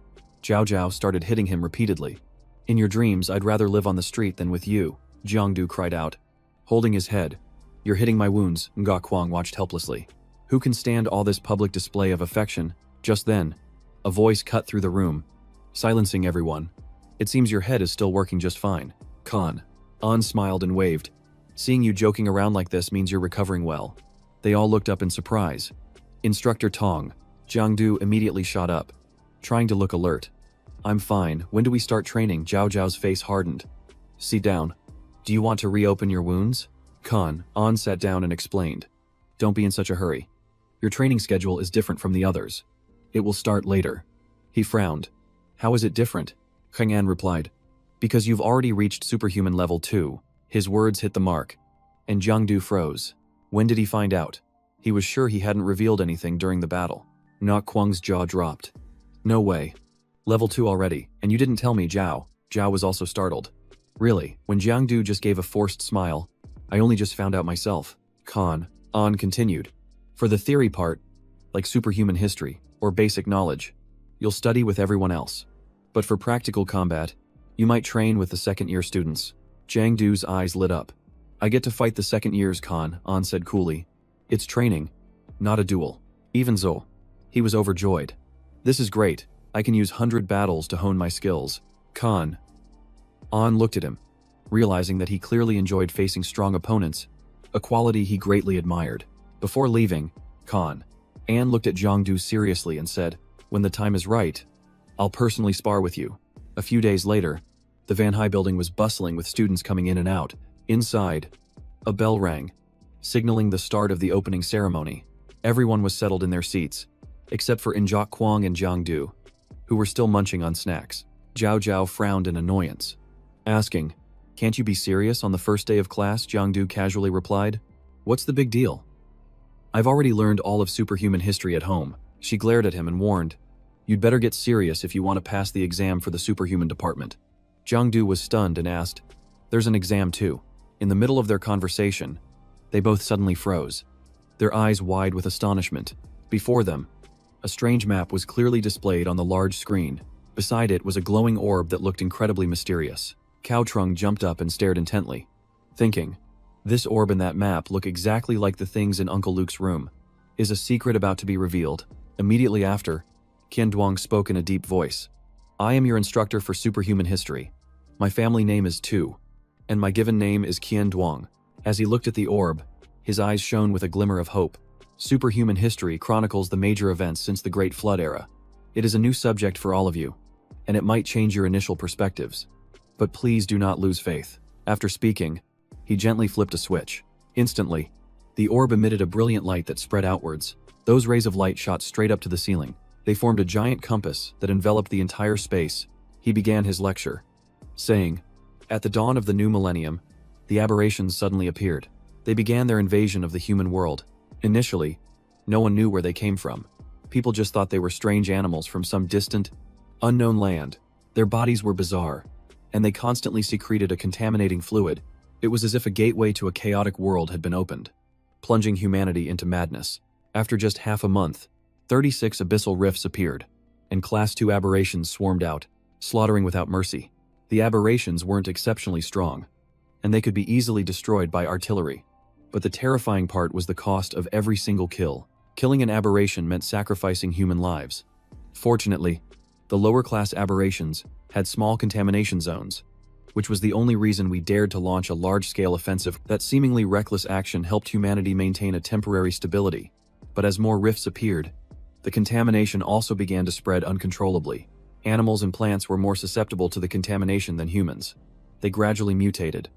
Jao Jiao started hitting him repeatedly. In your dreams, I'd rather live on the street than with you, Jangdu cried out, holding his head. You're hitting my wounds, Nga Kuang watched helplessly. Who can stand all this public display of affection? Just then, a voice cut through the room, silencing everyone. It seems your head is still working just fine. Khan. An smiled and waved. Seeing you joking around like this means you're recovering well. They all looked up in surprise. Instructor Tong. Jangdu immediately shot up, trying to look alert. I'm fine. When do we start training? Jao Jiao's face hardened. Sit down. Do you want to reopen your wounds? Khan. An sat down and explained. Don't be in such a hurry. Your training schedule is different from the others. It will start later. He frowned. How is it different? Chang'an replied. Because you've already reached superhuman level 2. His words hit the mark, and Jangdu froze. When did he find out? He was sure he hadn't revealed anything during the battle. Nga Kuang's jaw dropped. No way. Level 2 already, and you didn't tell me, Zhao. Zhao was also startled. Really, when Jangdu just gave a forced smile, I only just found out myself. Khan. An continued. For the theory part, like superhuman history, or basic knowledge, you'll study with everyone else. But for practical combat, you might train with the second-year students. Jangdu's eyes lit up. I get to fight the second years, Khan, An said coolly. It's training, not a duel. Even so, he was overjoyed. This is great. I can use 100 battles to hone my skills. Khan. An looked at him, realizing that he clearly enjoyed facing strong opponents, a quality he greatly admired. Before leaving, Khan. An looked at Jangdu seriously and said, when the time is right, I'll personally spar with you. A few days later, the Van High building was bustling with students coming in and out. Inside, a bell rang, signaling the start of the opening ceremony. Everyone was settled in their seats, except for Nga Kuang and Jangdu, who were still munching on snacks. Jao Jiao frowned in annoyance, asking, Can't you be serious on the first day of class? Jangdu casually replied. What's the big deal? I've already learned all of superhuman history at home. She glared at him and warned, You'd better get serious if you want to pass the exam for the superhuman department. Jangdu was stunned and asked, There's an exam too. In the middle of their conversation, they both suddenly froze, their eyes wide with astonishment. Before them, a strange map was clearly displayed on the large screen. Beside it was a glowing orb that looked incredibly mysterious. Cao Trung jumped up and stared intently, thinking, This orb and that map look exactly like the things in Uncle Luke's room. Is a secret about to be revealed? Immediately after, Qian Duang spoke in a deep voice. I am your instructor for superhuman history. My family name is Tu, and my given name is Qian Duang. As he looked at the orb, his eyes shone with a glimmer of hope. Superhuman history chronicles the major events since the Great Flood era. It is a new subject for all of you, and it might change your initial perspectives. But please do not lose faith. After speaking, he gently flipped a switch. Instantly, the orb emitted a brilliant light that spread outwards. Those rays of light shot straight up to the ceiling. They formed a giant compass that enveloped the entire space. He began his lecture, saying, At the dawn of the new millennium, the aberrations suddenly appeared. They began their invasion of the human world. Initially, no one knew where they came from. People just thought they were strange animals from some distant, unknown land. Their bodies were bizarre, and they constantly secreted a contaminating fluid. It was as if a gateway to a chaotic world had been opened, plunging humanity into madness. After just half a month, 36 abyssal rifts appeared, and Class 2 aberrations swarmed out, slaughtering without mercy. The aberrations weren't exceptionally strong, and they could be easily destroyed by artillery. But the terrifying part was the cost of every single kill. Killing an aberration meant sacrificing human lives. Fortunately, the lower-class aberrations had small contamination zones, which was the only reason we dared to launch a large-scale offensive. That seemingly reckless action helped humanity maintain a temporary stability. But as more rifts appeared, the contamination also began to spread uncontrollably. Animals and plants were more susceptible to the contamination than humans. They gradually mutated,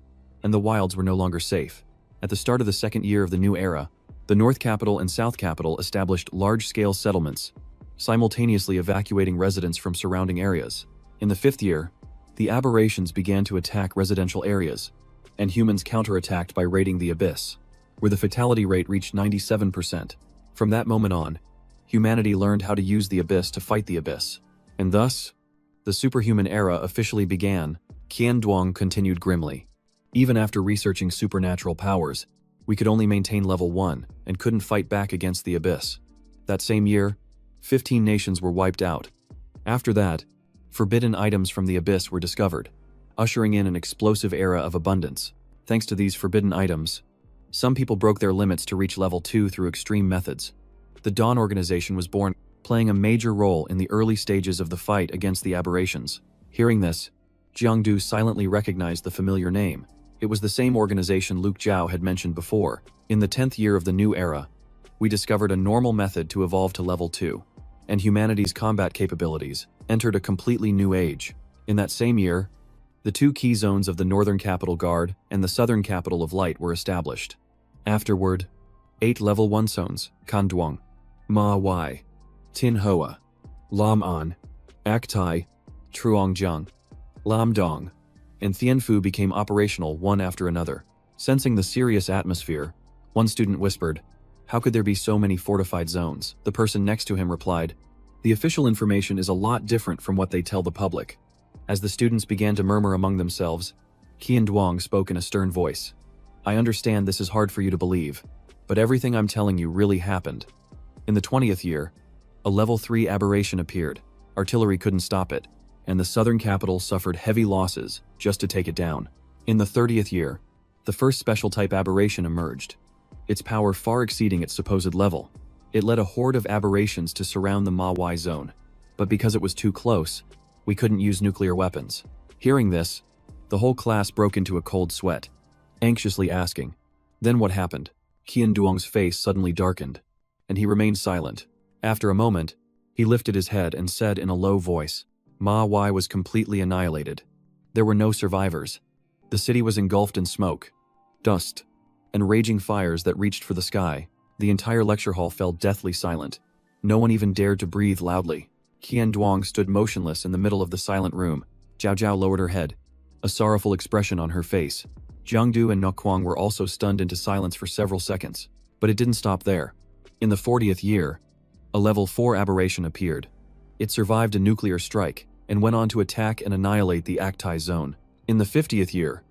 and the wilds were no longer safe. At the start of the second year of the new era, the North Capital and South Capital established large-scale settlements, simultaneously evacuating residents from surrounding areas. In the fifth year, the aberrations began to attack residential areas, and humans counterattacked by raiding the abyss, where the fatality rate reached 97%. From that moment on, humanity learned how to use the abyss to fight the abyss. And thus, the superhuman era officially began. Qian Duang continued grimly. Even after researching supernatural powers, we could only maintain level 1 and couldn't fight back against the abyss. That same year, 15 nations were wiped out. After that, forbidden items from the abyss were discovered. ushering in an explosive era of abundance. Thanks to these forbidden items, some people broke their limits to reach level 2 through extreme methods. The Dawn organization was born, playing a major role in the early stages of the fight against the aberrations. Hearing this, Jangdu silently recognized the familiar name. It was the same organization Luke Zhao had mentioned before. In the 10th year of the new era, we discovered a normal method to evolve to level 2, and humanity's combat capabilities entered a completely new age. In that same year, the 2 key zones of the Northern Capital Guard and the Southern Capital of Light were established. Afterward, 8 level 1 zones, Kanduang, Ma Wai, Tin Hoa, Lam An, Ak Tai, Truongjiang, Lam Dong, and Thienfu became operational one after another. Sensing the serious atmosphere, one student whispered, "How could there be so many fortified zones?" The person next to him replied, "The official information is a lot different from what they tell the public." As the students began to murmur among themselves, Qian Duong spoke in a stern voice. "I understand this is hard for you to believe, but everything I'm telling you really happened. In the 20th year, a level 3 aberration appeared. Artillery couldn't stop it, and the southern capital suffered heavy losses just to take it down. In the 30th year, the first special type aberration emerged, its power far exceeding its supposed level. It led a horde of aberrations to surround the Ma Wai zone, but because it was too close, we couldn't use nuclear weapons." Hearing this, the whole class broke into a cold sweat, anxiously asking, "Then what happened?" Qian Duong's face suddenly darkened, and he remained silent. After a moment, he lifted his head and said in a low voice, "Ma Wai was completely annihilated. There were no survivors. The city was engulfed in smoke, dust, and raging fires that reached for the sky." The entire lecture hall fell deathly silent. No one even dared to breathe loudly. Qian Duong stood motionless in the middle of the silent room. Jao Jiao lowered her head, a sorrowful expression on her face. Jangdu and Nokwang were also stunned into silence for several seconds. But it didn't stop there. In the 40th year, a level 4 aberration appeared. It survived a nuclear strike and went on to attack and annihilate the Ak Tai zone. In the 50th year,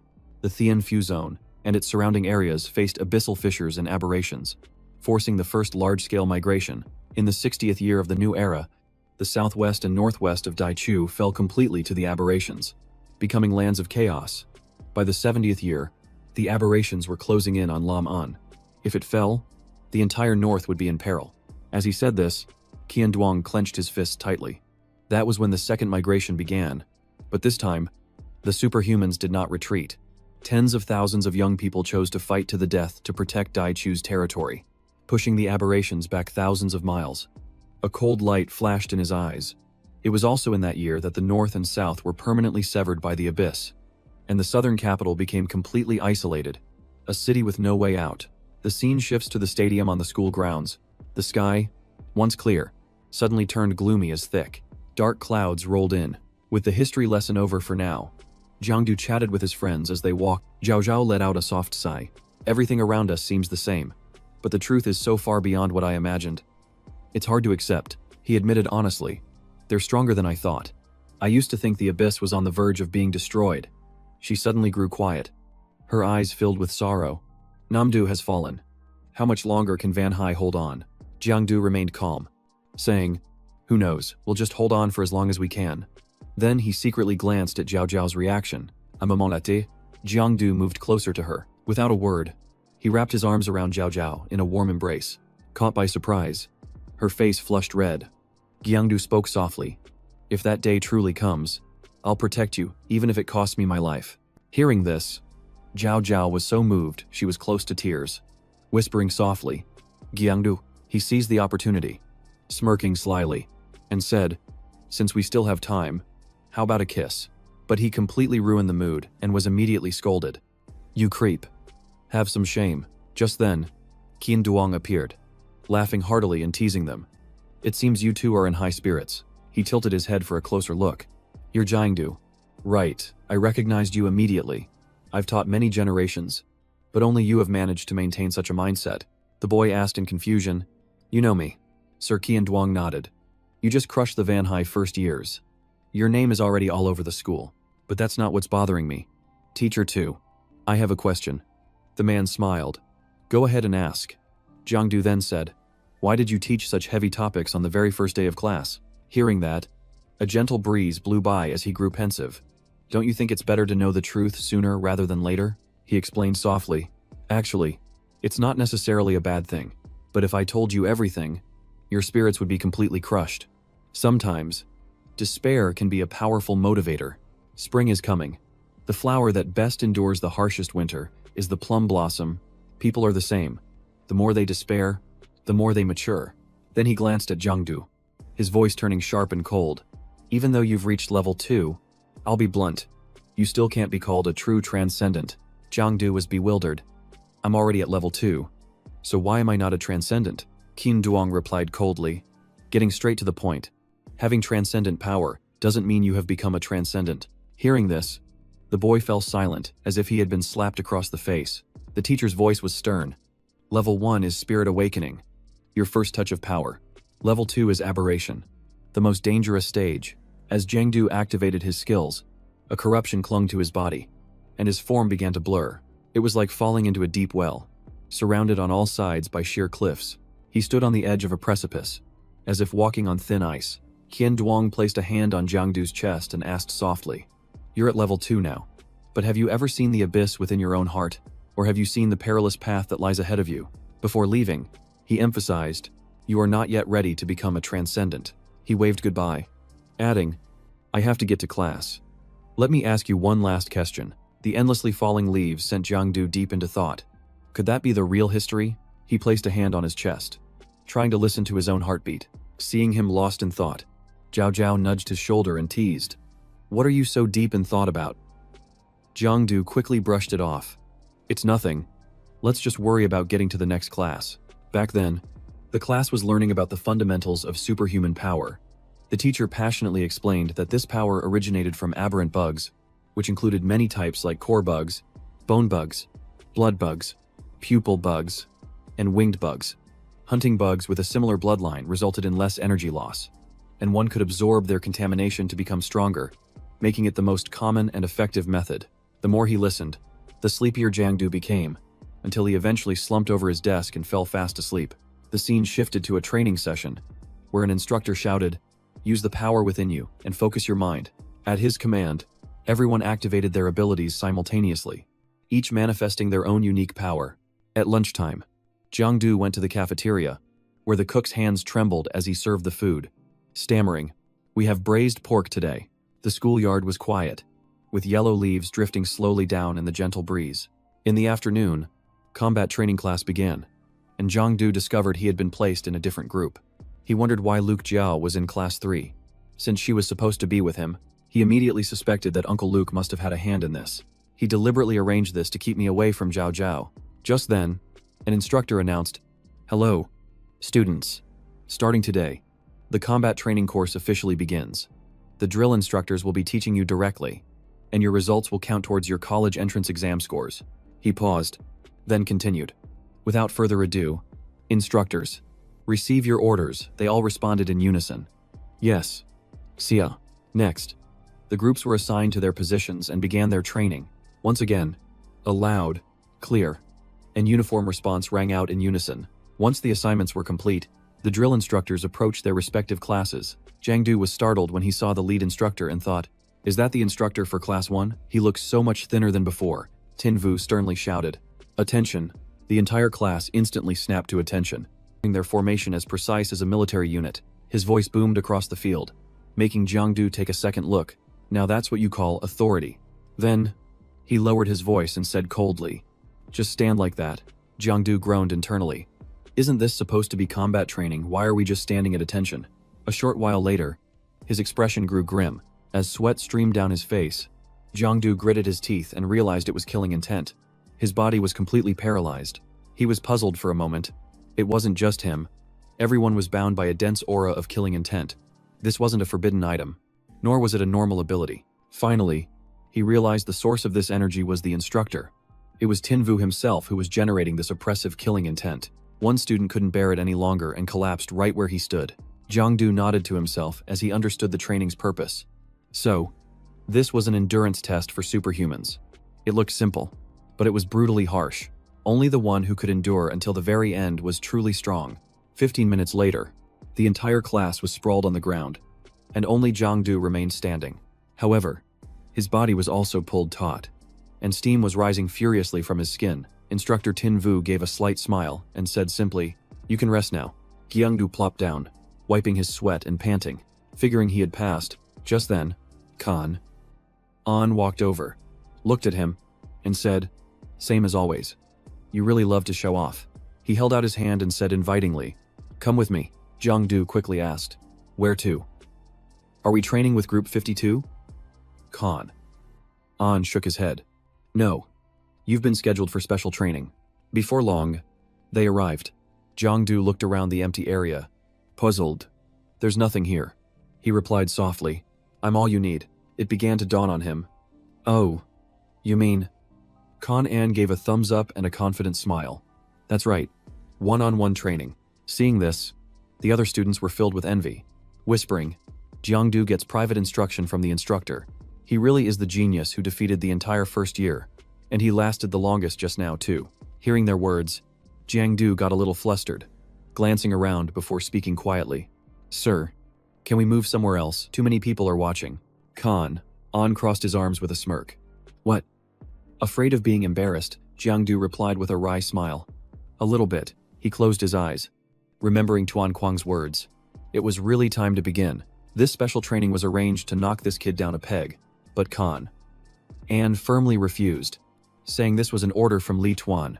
the Thienfu zone and its surrounding areas faced abyssal fissures and aberrations, forcing the first large-scale migration. In the 60th year of the new era, the southwest and northwest of Daichu fell completely to the aberrations, becoming lands of chaos. By the 70th year, the aberrations were closing in on Lam An. If it fell, the entire north would be in peril. As he said this, Qian Duong clenched his fists tightly. That was when the second migration began. But this time, the superhumans did not retreat. Tens of thousands of young people chose to fight to the death to protect Daichu's territory, pushing the aberrations back thousands of miles. A cold light flashed in his eyes. It was also in that year that the north and south were permanently severed by the abyss, and the southern capital became completely isolated, a city with no way out. The scene shifts to the stadium on the school grounds. The sky, once clear, suddenly turned gloomy as thick. Dark clouds rolled in. With the history lesson over for now, Jangdu chatted with his friends as they walked. Jao Jiao let out a soft sigh. "Everything around us seems the same, but the truth is so far beyond what I imagined. It's hard to accept," he admitted honestly. "They're stronger than I thought. I used to think the abyss was on the verge of being destroyed." She suddenly grew quiet, her eyes filled with sorrow. "Namdu has fallen. How much longer can Van Hai hold on?" Jiangdu remained calm, saying, "Who knows, we'll just hold on for as long as we can." Then he secretly glanced at Jao Jiao's reaction. "A moment later." Jiangdu moved closer to her. Without a word, he wrapped his arms around Jao Jiao in a warm embrace. Caught by surprise, her face flushed red. Jiangdu spoke softly, "If that day truly comes, I'll protect you, even if it costs me my life." Hearing this, Jao Jiao was so moved she was close to tears. Whispering softly, "Jiangdu," he seized the opportunity, smirking slyly, and said, "Since we still have time, how about a kiss?" But he completely ruined the mood and was immediately scolded. "You creep. Have some shame." Just then, Qian Duong appeared, laughing heartily and teasing them. "It seems you two are in high spirits." He tilted his head for a closer look. "You're Jangdu." "Right, I recognized you immediately. I've taught many generations, but only you have managed to maintain such a mindset." The boy asked in confusion, "You know me?" Sir Qian Duong nodded. "You just crushed the Van Hai first years. Your name is already all over the school. But that's not what's bothering me. Teacher 2. I have a question." The man smiled. "Go ahead and ask." Jangdu then said, "Why did you teach such heavy topics on the very first day of class?" Hearing that, a gentle breeze blew by as he grew pensive. Don't you think it's better to know the truth sooner rather than later? He explained softly. Actually, it's not necessarily a bad thing. But if I told you everything, your spirits would be completely crushed. Sometimes, despair can be a powerful motivator. Spring is coming. The flower that best endures the harshest winter is the plum blossom. People are the same. The more they despair, the more they mature. Then he glanced at Jangdu, his voice turning sharp and cold. Even though you've reached level 2, I'll be blunt. You still can't be called a true transcendent. Jangdu was bewildered. I'm already at level 2. So why am I not a transcendent? Qin Duong replied coldly, getting straight to the point. Having transcendent power doesn't mean you have become a transcendent. Hearing this, the boy fell silent, as if he had been slapped across the face. The teacher's voice was stern. Level 1 is Spirit Awakening, your first touch of power. Level 2 is Aberration, the most dangerous stage. As Jangdu activated his skills, a corruption clung to his body, and his form began to blur. It was like falling into a deep well, surrounded on all sides by sheer cliffs. He stood on the edge of a precipice, as if walking on thin ice. Qin Duong placed a hand on Jangdu's chest and asked softly, "You're at level 2 now, but have you ever seen the abyss within your own heart? Or have you seen the perilous path that lies ahead of you?" Before leaving, he emphasized, "You are not yet ready to become a transcendent." He waved goodbye, adding, "I have to get to class. Let me ask you one last question." The endlessly falling leaves sent Jangdu deep into thought. Could that be the real history? He placed a hand on his chest, trying to listen to his own heartbeat. Seeing him lost in thought, Jao Jiao nudged his shoulder and teased, "What are you so deep in thought about?" Jangdu quickly brushed it off. "It's nothing. Let's just worry about getting to the next class." Back then, the class was learning about the fundamentals of superhuman power. The teacher passionately explained that this power originated from aberrant bugs, which included many types like core bugs, bone bugs, blood bugs, pupil bugs, and winged bugs. Hunting bugs with a similar bloodline resulted in less energy loss, and one could absorb their contamination to become stronger, making it the most common and effective method. The more he listened, the sleepier Jangdu became, until he eventually slumped over his desk and fell fast asleep. The scene shifted to a training session, where an instructor shouted, "Use the power within you and focus your mind." At his command, everyone activated their abilities simultaneously, each manifesting their own unique power. At lunchtime, Jangdu went to the cafeteria, where the cook's hands trembled as he served the food. Stammering, "We have braised pork today." The schoolyard was quiet, with yellow leaves drifting slowly down in the gentle breeze. In the afternoon, combat training class began, and Jangdu discovered he had been placed in a different group. He wondered why Luke Jiao was in class 3. Since she was supposed to be with him, he immediately suspected that Uncle Luke must have had a hand in this. He deliberately arranged this to keep me away from Jao Jiao. Just then, an instructor announced, "Hello, students. Starting today, the combat training course officially begins. The drill instructors will be teaching you directly, and your results will count towards your college entrance exam scores." He paused, then continued, "Without further ado, instructors, receive your orders." They all responded in unison. "Yes, Sia." Next, the groups were assigned to their positions and began their training. Once again, a loud, clear, and uniform response rang out in unison. Once the assignments were complete, the drill instructors approached their respective classes. Jangdu was startled when he saw the lead instructor and thought, "Is that the instructor for class 1? He looks so much thinner than before." Tinvu sternly shouted, "Attention!" The entire class instantly snapped to attention, their formation as precise as a military unit. His voice boomed across the field, making Jangdu take a second look. "Now that's what you call authority." Then, he lowered his voice and said coldly, "Just stand like that." Jangdu groaned internally. "Isn't this supposed to be combat training? Why are we just standing at attention?" A short while later, his expression grew grim. As sweat streamed down his face, Jangdu gritted his teeth and realized it was killing intent. His body was completely paralyzed. He was puzzled for a moment. It wasn't just him. Everyone was bound by a dense aura of killing intent. This wasn't a forbidden item, nor was it a normal ability. Finally, he realized the source of this energy was the instructor. It was Tinvu himself who was generating this oppressive killing intent. One student couldn't bear it any longer and collapsed right where he stood. Jangdu nodded to himself as he understood the training's purpose. So, this was an endurance test for superhumans. It looked simple, but it was brutally harsh. Only the one who could endure until the very end was truly strong. 15 minutes later, the entire class was sprawled on the ground, and only Jangdu remained standing. However, His body was also pulled taut, and steam was rising furiously from his skin. Instructor Tin Vu gave a slight smile and said simply, "You can rest now." Jangdu plopped down, wiping his sweat and panting, figuring he had passed. Just then, Khan An walked over, looked at him, and said, "Same as always. You really love to show off." He held out his hand and said invitingly, "Come with me." Jangdu quickly asked, "Where to? Are we training with Group 52? Khan An shook his head. "No. You've been scheduled for special training." Before long, they arrived. Jangdu looked around the empty area, puzzled. "There's nothing here," he replied softly. "I'm all you need." It began to dawn on him. "Oh, you mean?" Khan An gave a thumbs up and a confident smile. "That's right. One-on-one training." Seeing this, the other students were filled with envy, whispering, "Jangdu gets private instruction from the instructor. He really is the genius who defeated the entire first year, and he lasted the longest just now too." Hearing their words, Jangdu got a little flustered, glancing around before speaking quietly. "Sir, can we move somewhere else? Too many people are watching." Khan An crossed his arms with a smirk. "What?" Afraid of being embarrassed, Jangdu replied with a wry smile. "A little bit." He closed his eyes, remembering Tuan Kuang's words. It was really time to begin. This special training was arranged to knock this kid down a peg, but Khan An firmly refused, saying this was an order from Li Tuan,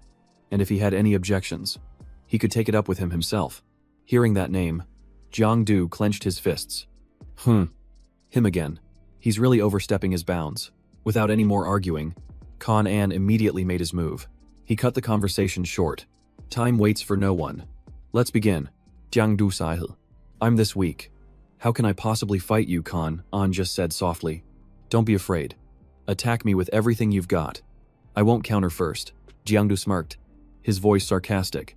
and if he had any objections, he could take it up with him himself. Hearing that name, Jangdu clenched his fists. Him again. He's really overstepping his bounds. Without any more arguing, Khan An immediately made his move. He cut the conversation short. "Time waits for no one. Let's begin." Jangdu Sahil. "I'm this weak. How can I possibly fight you?" Khan An just said softly. "Don't be afraid. Attack me with everything you've got. I won't counter first." Jangdu smirked, his voice sarcastic.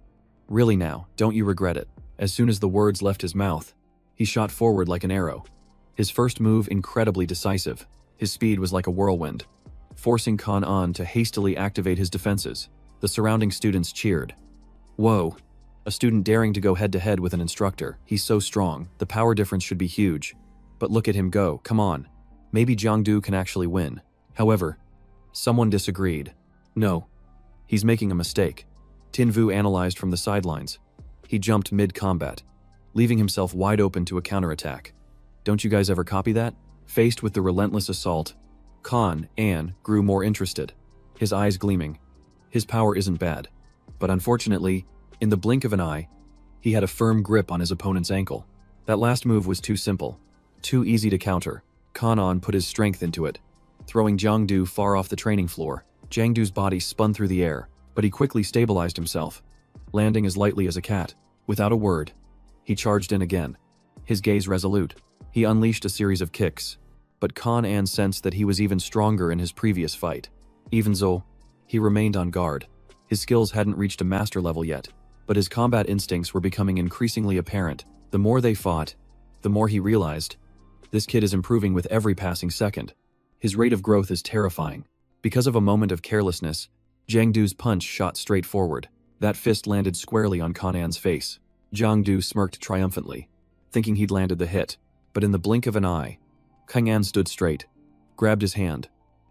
"Really now, don't you regret it?" As soon as the words left his mouth, he shot forward like an arrow. His first move incredibly decisive. His speed was like a whirlwind, forcing Khan An to hastily activate his defenses. The surrounding students cheered. "Whoa. A student daring to go head-to-head with an instructor. He's so strong. The power difference should be huge. But look at him go. Come on. Maybe Jangdu can actually win." However, someone disagreed. "No. He's making a mistake." Tin Vu analyzed from the sidelines. He jumped mid-combat, leaving himself wide open to a counterattack. "Don't you guys ever copy that?" Faced with the relentless assault, Khan An grew more interested, his eyes gleaming. His power isn't bad, but unfortunately, in the blink of an eye, he had a firm grip on his opponent's ankle. That last move was too simple, too easy to counter. Khan An put his strength into it, throwing Jangdu far off the training floor. Jangdu's body spun through the air, but he quickly stabilized himself, landing as lightly as a cat. Without a word, he charged in again, his gaze resolute. He unleashed a series of kicks, but Khan An sensed that he was even stronger in his previous fight. Even so, he remained on guard. His skills hadn't reached a master level yet, but his combat instincts were becoming increasingly apparent. The more they fought, the more he realized, this kid is improving with every passing second. His rate of growth is terrifying. Because of a moment of carelessness, Jangdu's punch shot straight forward. That fist landed squarely on Khan An's face. Jangdu smirked triumphantly, thinking he'd landed the hit, but in the blink of an eye, Khan An stood straight, grabbed his hand,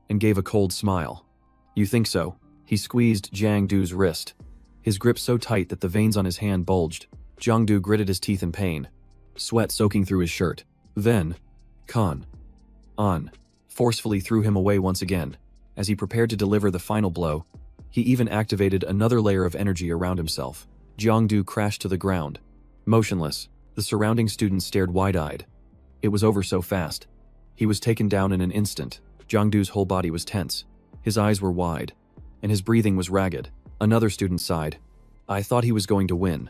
and gave a cold smile. "You think so?" He squeezed Jangdu's wrist, his grip so tight that the veins on his hand bulged. Jangdu gritted his teeth in pain, sweat soaking through his shirt. Then, Khan An forcefully threw him away once again. As he prepared to deliver the final blow, he even activated another layer of energy around himself. Jangdu crashed to the ground, motionless. The surrounding students stared wide-eyed. It was over so fast. He was taken down in an instant. Jangdu's whole body was tense. His eyes were wide, and his breathing was ragged. Another student sighed. "I thought he was going to win.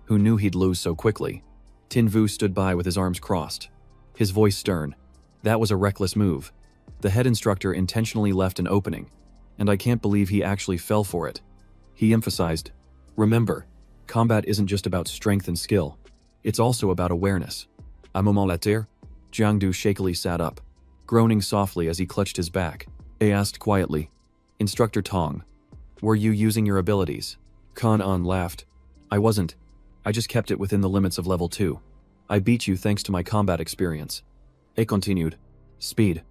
Who knew he'd lose so quickly?" Tin Vu stood by with his arms crossed, his voice stern. "That was a reckless move. The head instructor intentionally left an opening, and I can't believe he actually fell for it." He emphasized, "Remember, combat isn't just about strength and skill. It's also about awareness." "A moment later," Jangdu shakily sat up, groaning softly as he clutched his back. He asked quietly, "Instructor Tong, were you using your abilities?" Khan An laughed. "I wasn't. I just kept it within the limits of level 2. I beat you thanks to my combat experience." He continued, "Speed,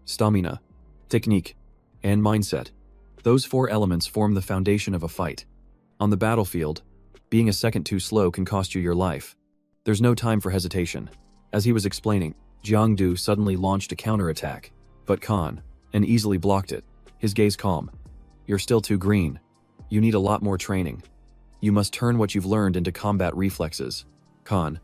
stamina, technique, and mindset. Those 4 elements form the foundation of a fight. On the battlefield, being a second too slow can cost you your life. There's no time for hesitation. As he was explaining, Jangdu suddenly launched a counterattack, but Khan and easily blocked it, his gaze calm. You're still too green. You need a lot more training. You must turn what you've learned into combat reflexes. Khan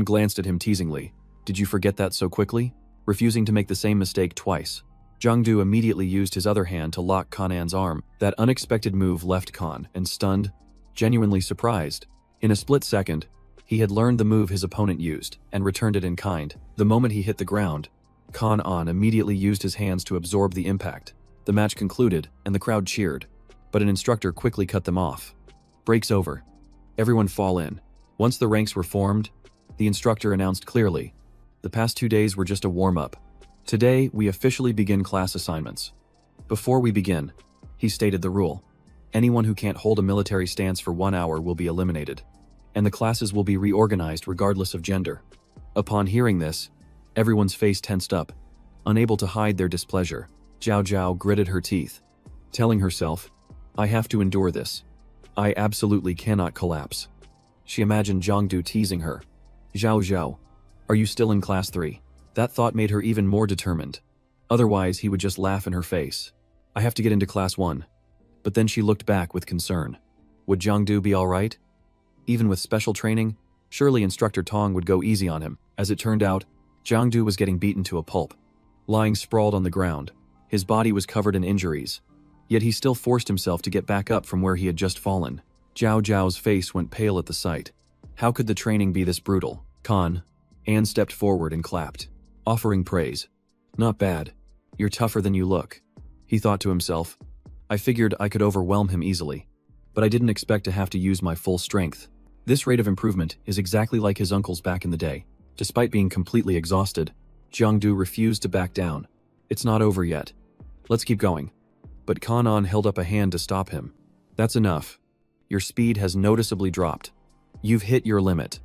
glanced at him teasingly. Did you forget that so quickly? Refusing to make the same mistake twice. Jangdu immediately used his other hand to lock Kanan's arm. That unexpected move left Khan and stunned, genuinely surprised. In a split second, he had learned the move his opponent used and returned it in kind. The moment he hit the ground, Kanan immediately used his hands to absorb the impact. The match concluded and the crowd cheered, but an instructor quickly cut them off. Break's over. Everyone fall in. Once the ranks were formed, the instructor announced clearly, the past 2 days were just a warm-up. Today, we officially begin class assignments. Before we begin, he stated the rule. Anyone who can't hold a military stance for 1 hour will be eliminated, and the classes will be reorganized regardless of gender. Upon hearing this, everyone's face tensed up. Unable to hide their displeasure, Jao Jiao gritted her teeth, telling herself, I have to endure this. I absolutely cannot collapse. She imagined Jangdu teasing her. Jao Jiao, are you still in class 3? That thought made her even more determined. Otherwise, he would just laugh in her face. I have to get into class 1. But then she looked back with concern. Would Jangdu be alright? Even with special training, surely Instructor Tong would go easy on him. As it turned out, Jangdu was getting beaten to a pulp. Lying sprawled on the ground, his body was covered in injuries. Yet he still forced himself to get back up from where he had just fallen. Jao Jiao's face went pale at the sight. How could the training be this brutal? Anne stepped forward and clapped, offering praise. Not bad. You're tougher than you look. He thought to himself. I figured I could overwhelm him easily, but I didn't expect to have to use my full strength. This rate of improvement is exactly like his uncle's back in the day. Despite being completely exhausted, Jangdu refused to back down. It's not over yet. Let's keep going. But Kanan held up a hand to stop him. That's enough. Your speed has noticeably dropped. You've hit your limit.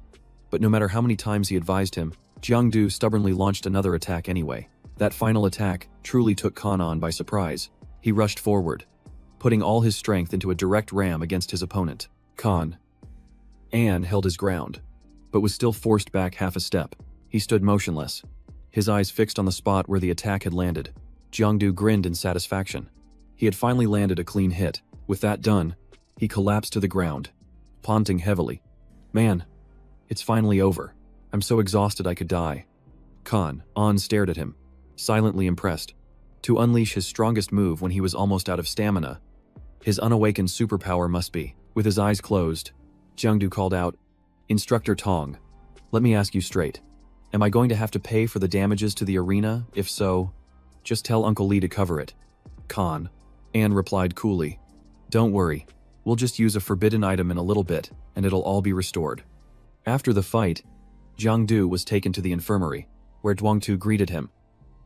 But no matter how many times he advised him, Jangdu stubbornly launched another attack anyway. That final attack truly took Kanan by surprise. He rushed forward, putting all his strength into a direct ram against his opponent. Anne held his ground, but was still forced back half a step. He stood motionless, his eyes fixed on the spot where the attack had landed. Jangdu grinned in satisfaction. He had finally landed a clean hit. With that done, he collapsed to the ground, panting heavily. Man, it's finally over. I'm so exhausted I could die. An stared at him, silently impressed. To unleash his strongest move when he was almost out of stamina. His unawakened superpower must be. With his eyes closed, Jangdu called out, Instructor Tong, let me ask you straight. Am I going to have to pay for the damages to the arena? If so, just tell Uncle Lee to cover it. Anne replied coolly. Don't worry, we'll just use a forbidden item in a little bit, and it'll all be restored. After the fight, Jangdu was taken to the infirmary, where Duangtu greeted him.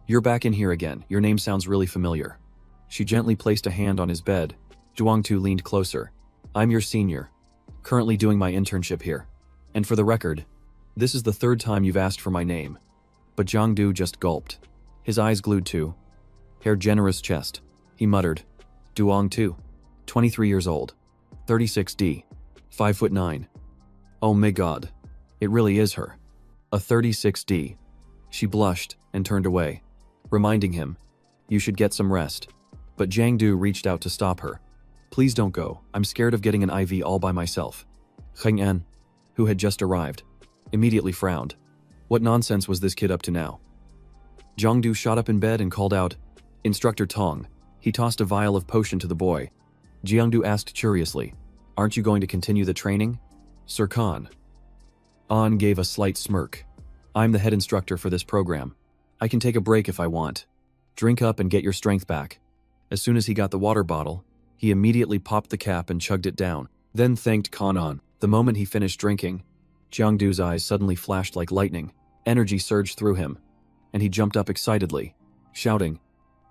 You're back in here again, your name sounds really familiar. She gently placed a hand on his bed. Duangtu leaned closer. I'm your senior, currently doing my internship here. And for the record, this is the 3rd time you've asked for my name. But Jangdu just gulped, his eyes glued to her generous chest. He muttered, Duangtu, 23 years old, 36D, 5'9". Oh my god, it really is her. A 36D. She blushed and turned away, reminding him, you should get some rest. But Jangdu reached out to stop her. Please don't go, I'm scared of getting an IV all by myself. An, who had just arrived, immediately frowned. What nonsense was this kid up to now? Jangdu shot up in bed and called out, Instructor Tong. He tossed a vial of potion to the boy. Jangdu asked curiously, aren't you going to continue the training? Sir An gave a slight smirk. I'm the head instructor for this program. I can take a break if I want. Drink up and get your strength back. As soon as he got the water bottle, he immediately popped the cap and chugged it down, then thanked Kanan. The moment he finished drinking, Jangdu's eyes suddenly flashed like lightning. Energy surged through him, and he jumped up excitedly, shouting,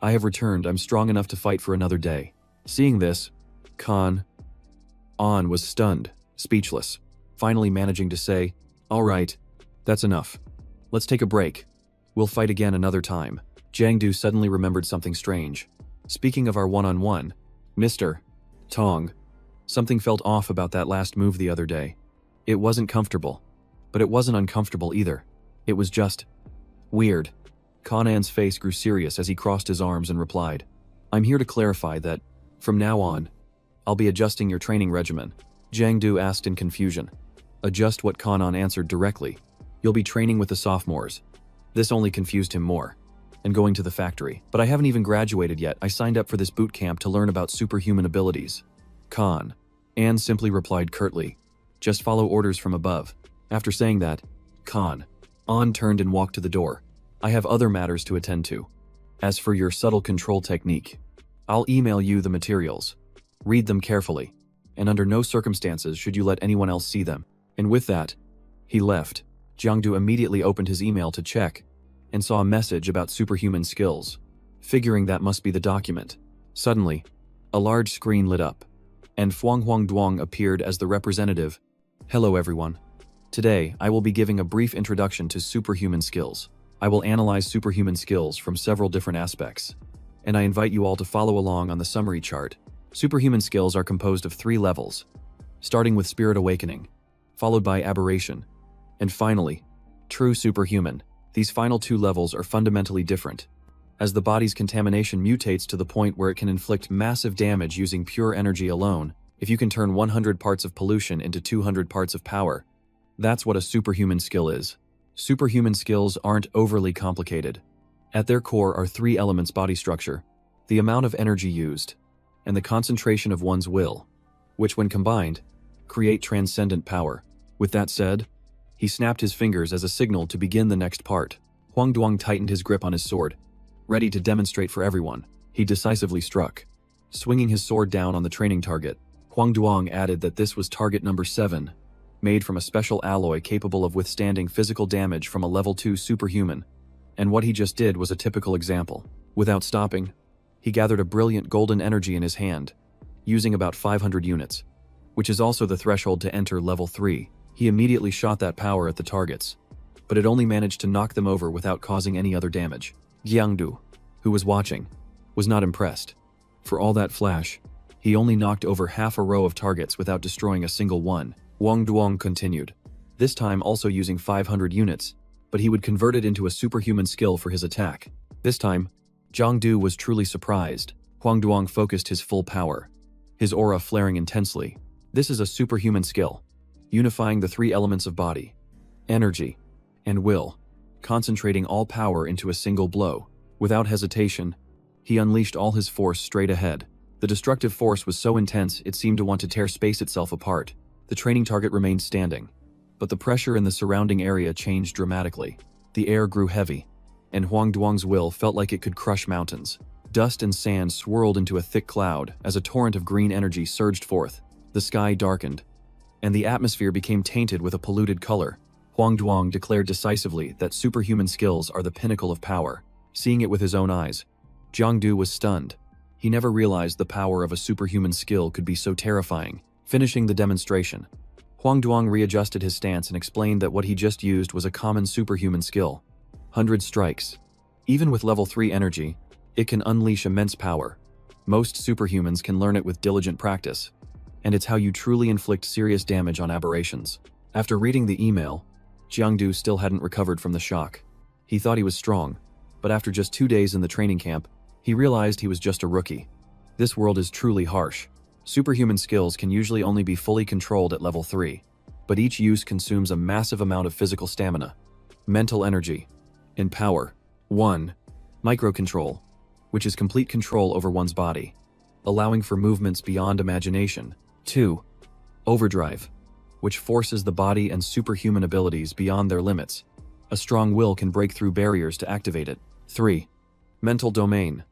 I have returned, I'm strong enough to fight for another day. Seeing this, An was stunned, speechless, finally managing to say, all right, that's enough. Let's take a break. We'll fight again another time. Jangdu suddenly remembered something strange. Speaking of our one-on-one, Mr. Tong, something felt off about that last move the other day. It wasn't comfortable, but it wasn't uncomfortable either. It was just weird. Conan's face grew serious as he crossed his arms and replied, I'm here to clarify that, from now on, I'll be adjusting your training regimen. Jangdu asked in confusion. Adjust what? Conan answered directly. You'll be training with the sophomores. This only confused him more. And going to the factory. But I haven't even graduated yet. I signed up for this boot camp to learn about superhuman abilities. Khan. Anne simply replied curtly. Just follow orders from above. After saying that, Khan. An turned and walked to the door. I have other matters to attend to. As for your subtle control technique, I'll email you the materials. Read them carefully. And under no circumstances should you let anyone else see them. And with that, he left. Jangdu immediately opened his email to check and saw a message about superhuman skills. Figuring that must be the document. Suddenly, a large screen lit up, and Fuang Huangduang appeared as the representative. Hello everyone. Today, I will be giving a brief introduction to superhuman skills. I will analyze superhuman skills from several different aspects, and I invite you all to follow along on the summary chart. Superhuman skills are composed of 3 levels, starting with Spirit Awakening, followed by Aberration, and finally, True Superhuman. These final 2 levels are fundamentally different, as the body's contamination mutates to the point where it can inflict massive damage using pure energy alone. If you can turn 100 parts of pollution into 200 parts of power, that's what a superhuman skill is. Superhuman skills aren't overly complicated. At their core are 3 elements: body structure, the amount of energy used, and the concentration of one's will, which when combined, create transcendent power. With that said, he snapped his fingers as a signal to begin the next part. Huangduang tightened his grip on his sword. Ready to demonstrate for everyone, he decisively struck, swinging his sword down on the training target. Huangduang added that this was target number 7, made from a special alloy capable of withstanding physical damage from a level 2 superhuman. And what he just did was a typical example. Without stopping, he gathered a brilliant golden energy in his hand, using about 500 units, which is also the threshold to enter level 3. He immediately shot that power at the targets, but it only managed to knock them over without causing any other damage. Jangdu, who was watching, was not impressed. For all that flash, he only knocked over half a row of targets without destroying a single one. Huangduang continued, this time also using 500 units, but he would convert it into a superhuman skill for his attack. This time, Jangdu was truly surprised. Huangduang focused his full power, his aura flaring intensely. This is a superhuman skill, unifying the 3 elements of body, energy, and will, concentrating all power into a single blow. Without hesitation, he unleashed all his force straight ahead. The destructive force was so intense it seemed to want to tear space itself apart. The training target remained standing, but the pressure in the surrounding area changed dramatically. The air grew heavy, and Huangduang's will felt like it could crush mountains. Dust and sand swirled into a thick cloud as a torrent of green energy surged forth. The sky darkened, and the atmosphere became tainted with a polluted color. Huangduang declared decisively that superhuman skills are the pinnacle of power. Seeing it with his own eyes, Jangdu was stunned. He never realized the power of a superhuman skill could be so terrifying. Finishing the demonstration, Huangduang readjusted his stance and explained that what he just used was a common superhuman skill. 100 strikes. Even with level 3 energy, it can unleash immense power. Most superhumans can learn it with diligent practice, and it's how you truly inflict serious damage on aberrations. After reading the email, Jangdu still hadn't recovered from the shock. He thought he was strong, but after just 2 days in the training camp, he realized he was just a rookie. This world is truly harsh. Superhuman skills can usually only be fully controlled at level 3, but each use consumes a massive amount of physical stamina, mental energy, and power. 1. Microcontrol, which is complete control over one's body, allowing for movements beyond imagination. 2. Overdrive, which forces the body and superhuman abilities beyond their limits. A strong will can break through barriers to activate it. 3. Mental domain,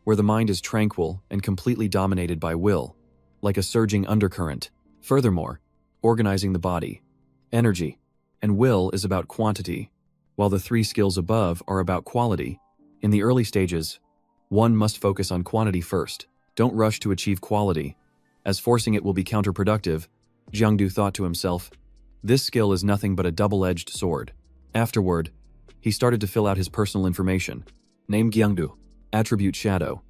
where the mind is tranquil and completely dominated by will, like a surging undercurrent. Furthermore, organizing the body, energy, and will is about quantity, while the 3 skills above are about quality. In the early stages, one must focus on quantity first. Don't rush to achieve quality, as forcing it will be counterproductive. Jangdu thought to himself, this skill is nothing but a double-edged sword. Afterward, he started to fill out his personal information. Name Jangdu. Attribute Shadow.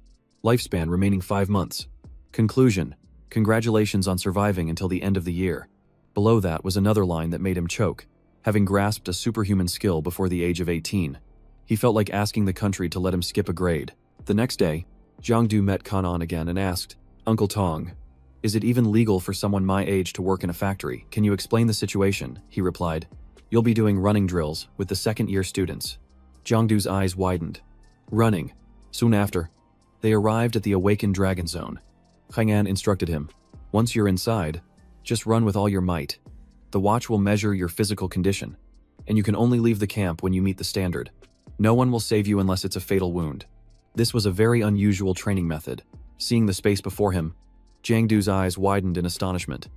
Lifespan remaining 5 months. Conclusion. Congratulations on surviving until the end of the year. Below that was another line that made him choke, having grasped a superhuman skill before the age of 18. He felt like asking the country to let him skip a grade. The next day, Jangdu met Kanan again and asked, Uncle Tong, is it even legal for someone my age to work in a factory? Can you explain the situation? He replied, you'll be doing running drills with the second-year students. Jangdu's eyes widened. Running. Soon after, they arrived at the Awakened Dragon Zone. Hainan instructed him, once you're inside, just run with all your might. The watch will measure your physical condition, and you can only leave the camp when you meet the standard. No one will save you unless it's a fatal wound. This was a very unusual training method. Seeing the space before him, Jangdu's eyes widened in astonishment.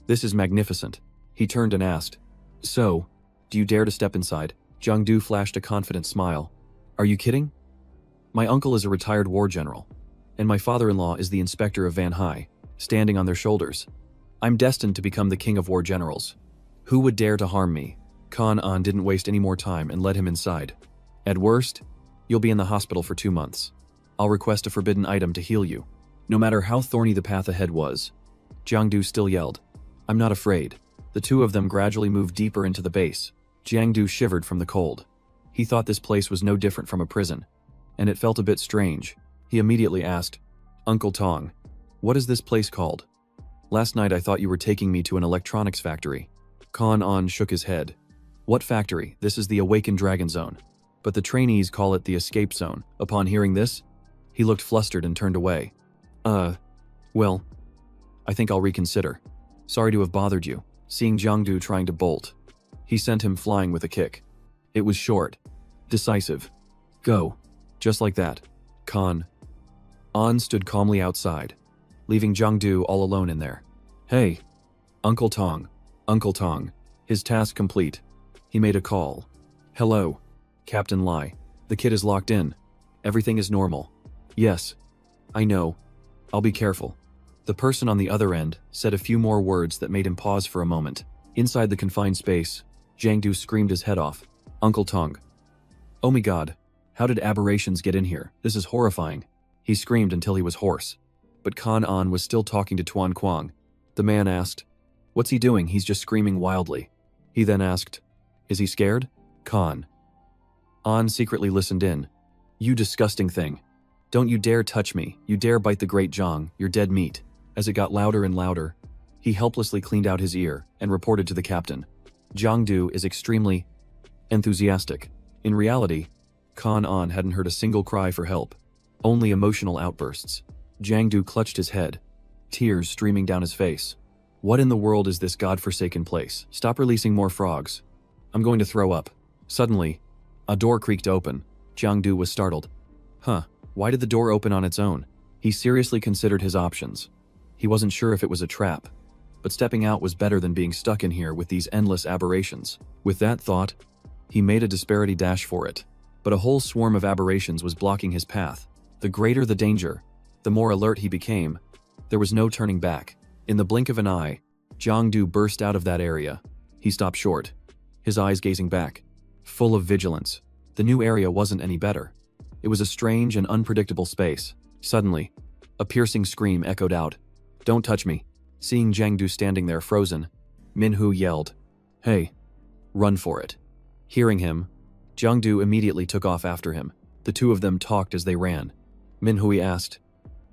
This is magnificent. He turned and asked, so, do you dare to step inside? Jangdu flashed a confident smile. Are you kidding? My uncle is a retired war general, and my father-in-law is the inspector of Van Hai, standing on their shoulders. I'm destined to become the king of war generals. Who would dare to harm me? Kanan didn't waste any more time and led him inside. At worst, you'll be in the hospital for 2 months. I'll request a forbidden item to heal you. No matter how thorny the path ahead was, Jangdu still yelled, I'm not afraid. The two of them gradually moved deeper into the base. Jangdu shivered from the cold. He thought this place was no different from a prison, and it felt a bit strange. He immediately asked, Uncle Tong, what is this place called? Last night I thought you were taking me to an electronics factory. Kanan shook his head. What factory? This is the Awakened Dragon Zone. But the trainees call it the escape zone. Upon hearing this, he looked flustered and turned away. Well, I think I'll reconsider. Sorry to have bothered you. Seeing Jangdu trying to bolt, he sent him flying with a kick. It was short, decisive. Go. Just like that. An stood calmly outside, leaving Jangdu all alone in there. Hey, Uncle Tong. Uncle Tong. His task complete. He made a call. Hello, Captain Lai. The kid is locked in. Everything is normal. Yes, I know. I'll be careful. The person on the other end said a few more words that made him pause for a moment. Inside the confined space, Jangdu screamed his head off. Uncle Tong. Oh my god, how did aberrations get in here? This is horrifying. He screamed until he was hoarse. But Kanan was still talking to Tuan Quang. The man asked, what's he doing? He's just screaming wildly. He then asked, is he scared? An secretly listened in. You disgusting thing. Don't you dare touch me. You dare bite the great Zhang. You're dead meat. As it got louder and louder, he helplessly cleaned out his ear and reported to the captain. Jangdu is extremely enthusiastic. In reality, Kanan hadn't heard a single cry for help. Only emotional outbursts. Jangdu clutched his head, tears streaming down his face. What in the world is this godforsaken place? Stop releasing more frogs. I'm going to throw up. Suddenly, a door creaked open. Jangdu was startled. Why did the door open on its own? He seriously considered his options. He wasn't sure if it was a trap, but stepping out was better than being stuck in here with these endless aberrations. With that thought, he made a disparity dash for it. But a whole swarm of aberrations was blocking his path. The greater the danger, the more alert he became. There was no turning back. In the blink of an eye, Jangdu burst out of that area. He stopped short, his eyes gazing back, full of vigilance. The new area wasn't any better. It was a strange and unpredictable space. Suddenly, a piercing scream echoed out. Don't touch me. Seeing Jangdu standing there frozen, Minhu yelled, Hey, run for it. Hearing him, Jangdu immediately took off after him. The two of them talked as they ran. Minhui asked,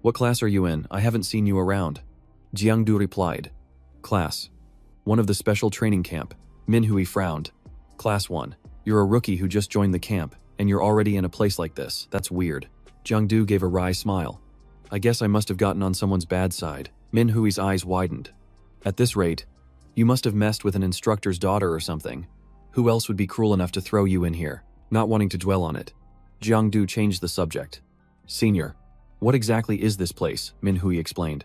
What class are you in? I haven't seen you around. Jangdu replied, Class 1 of the special training camp. Minhui frowned. Class 1. You're a rookie who just joined the camp, and you're already in a place like this. That's weird. Jangdu gave a wry smile. I guess I must have gotten on someone's bad side. Minhui's eyes widened. At this rate, you must have messed with an instructor's daughter or something. Who else would be cruel enough to throw you in here? Not wanting to dwell on it, Jangdu changed the subject. Senior, what exactly is this place? Minhui explained.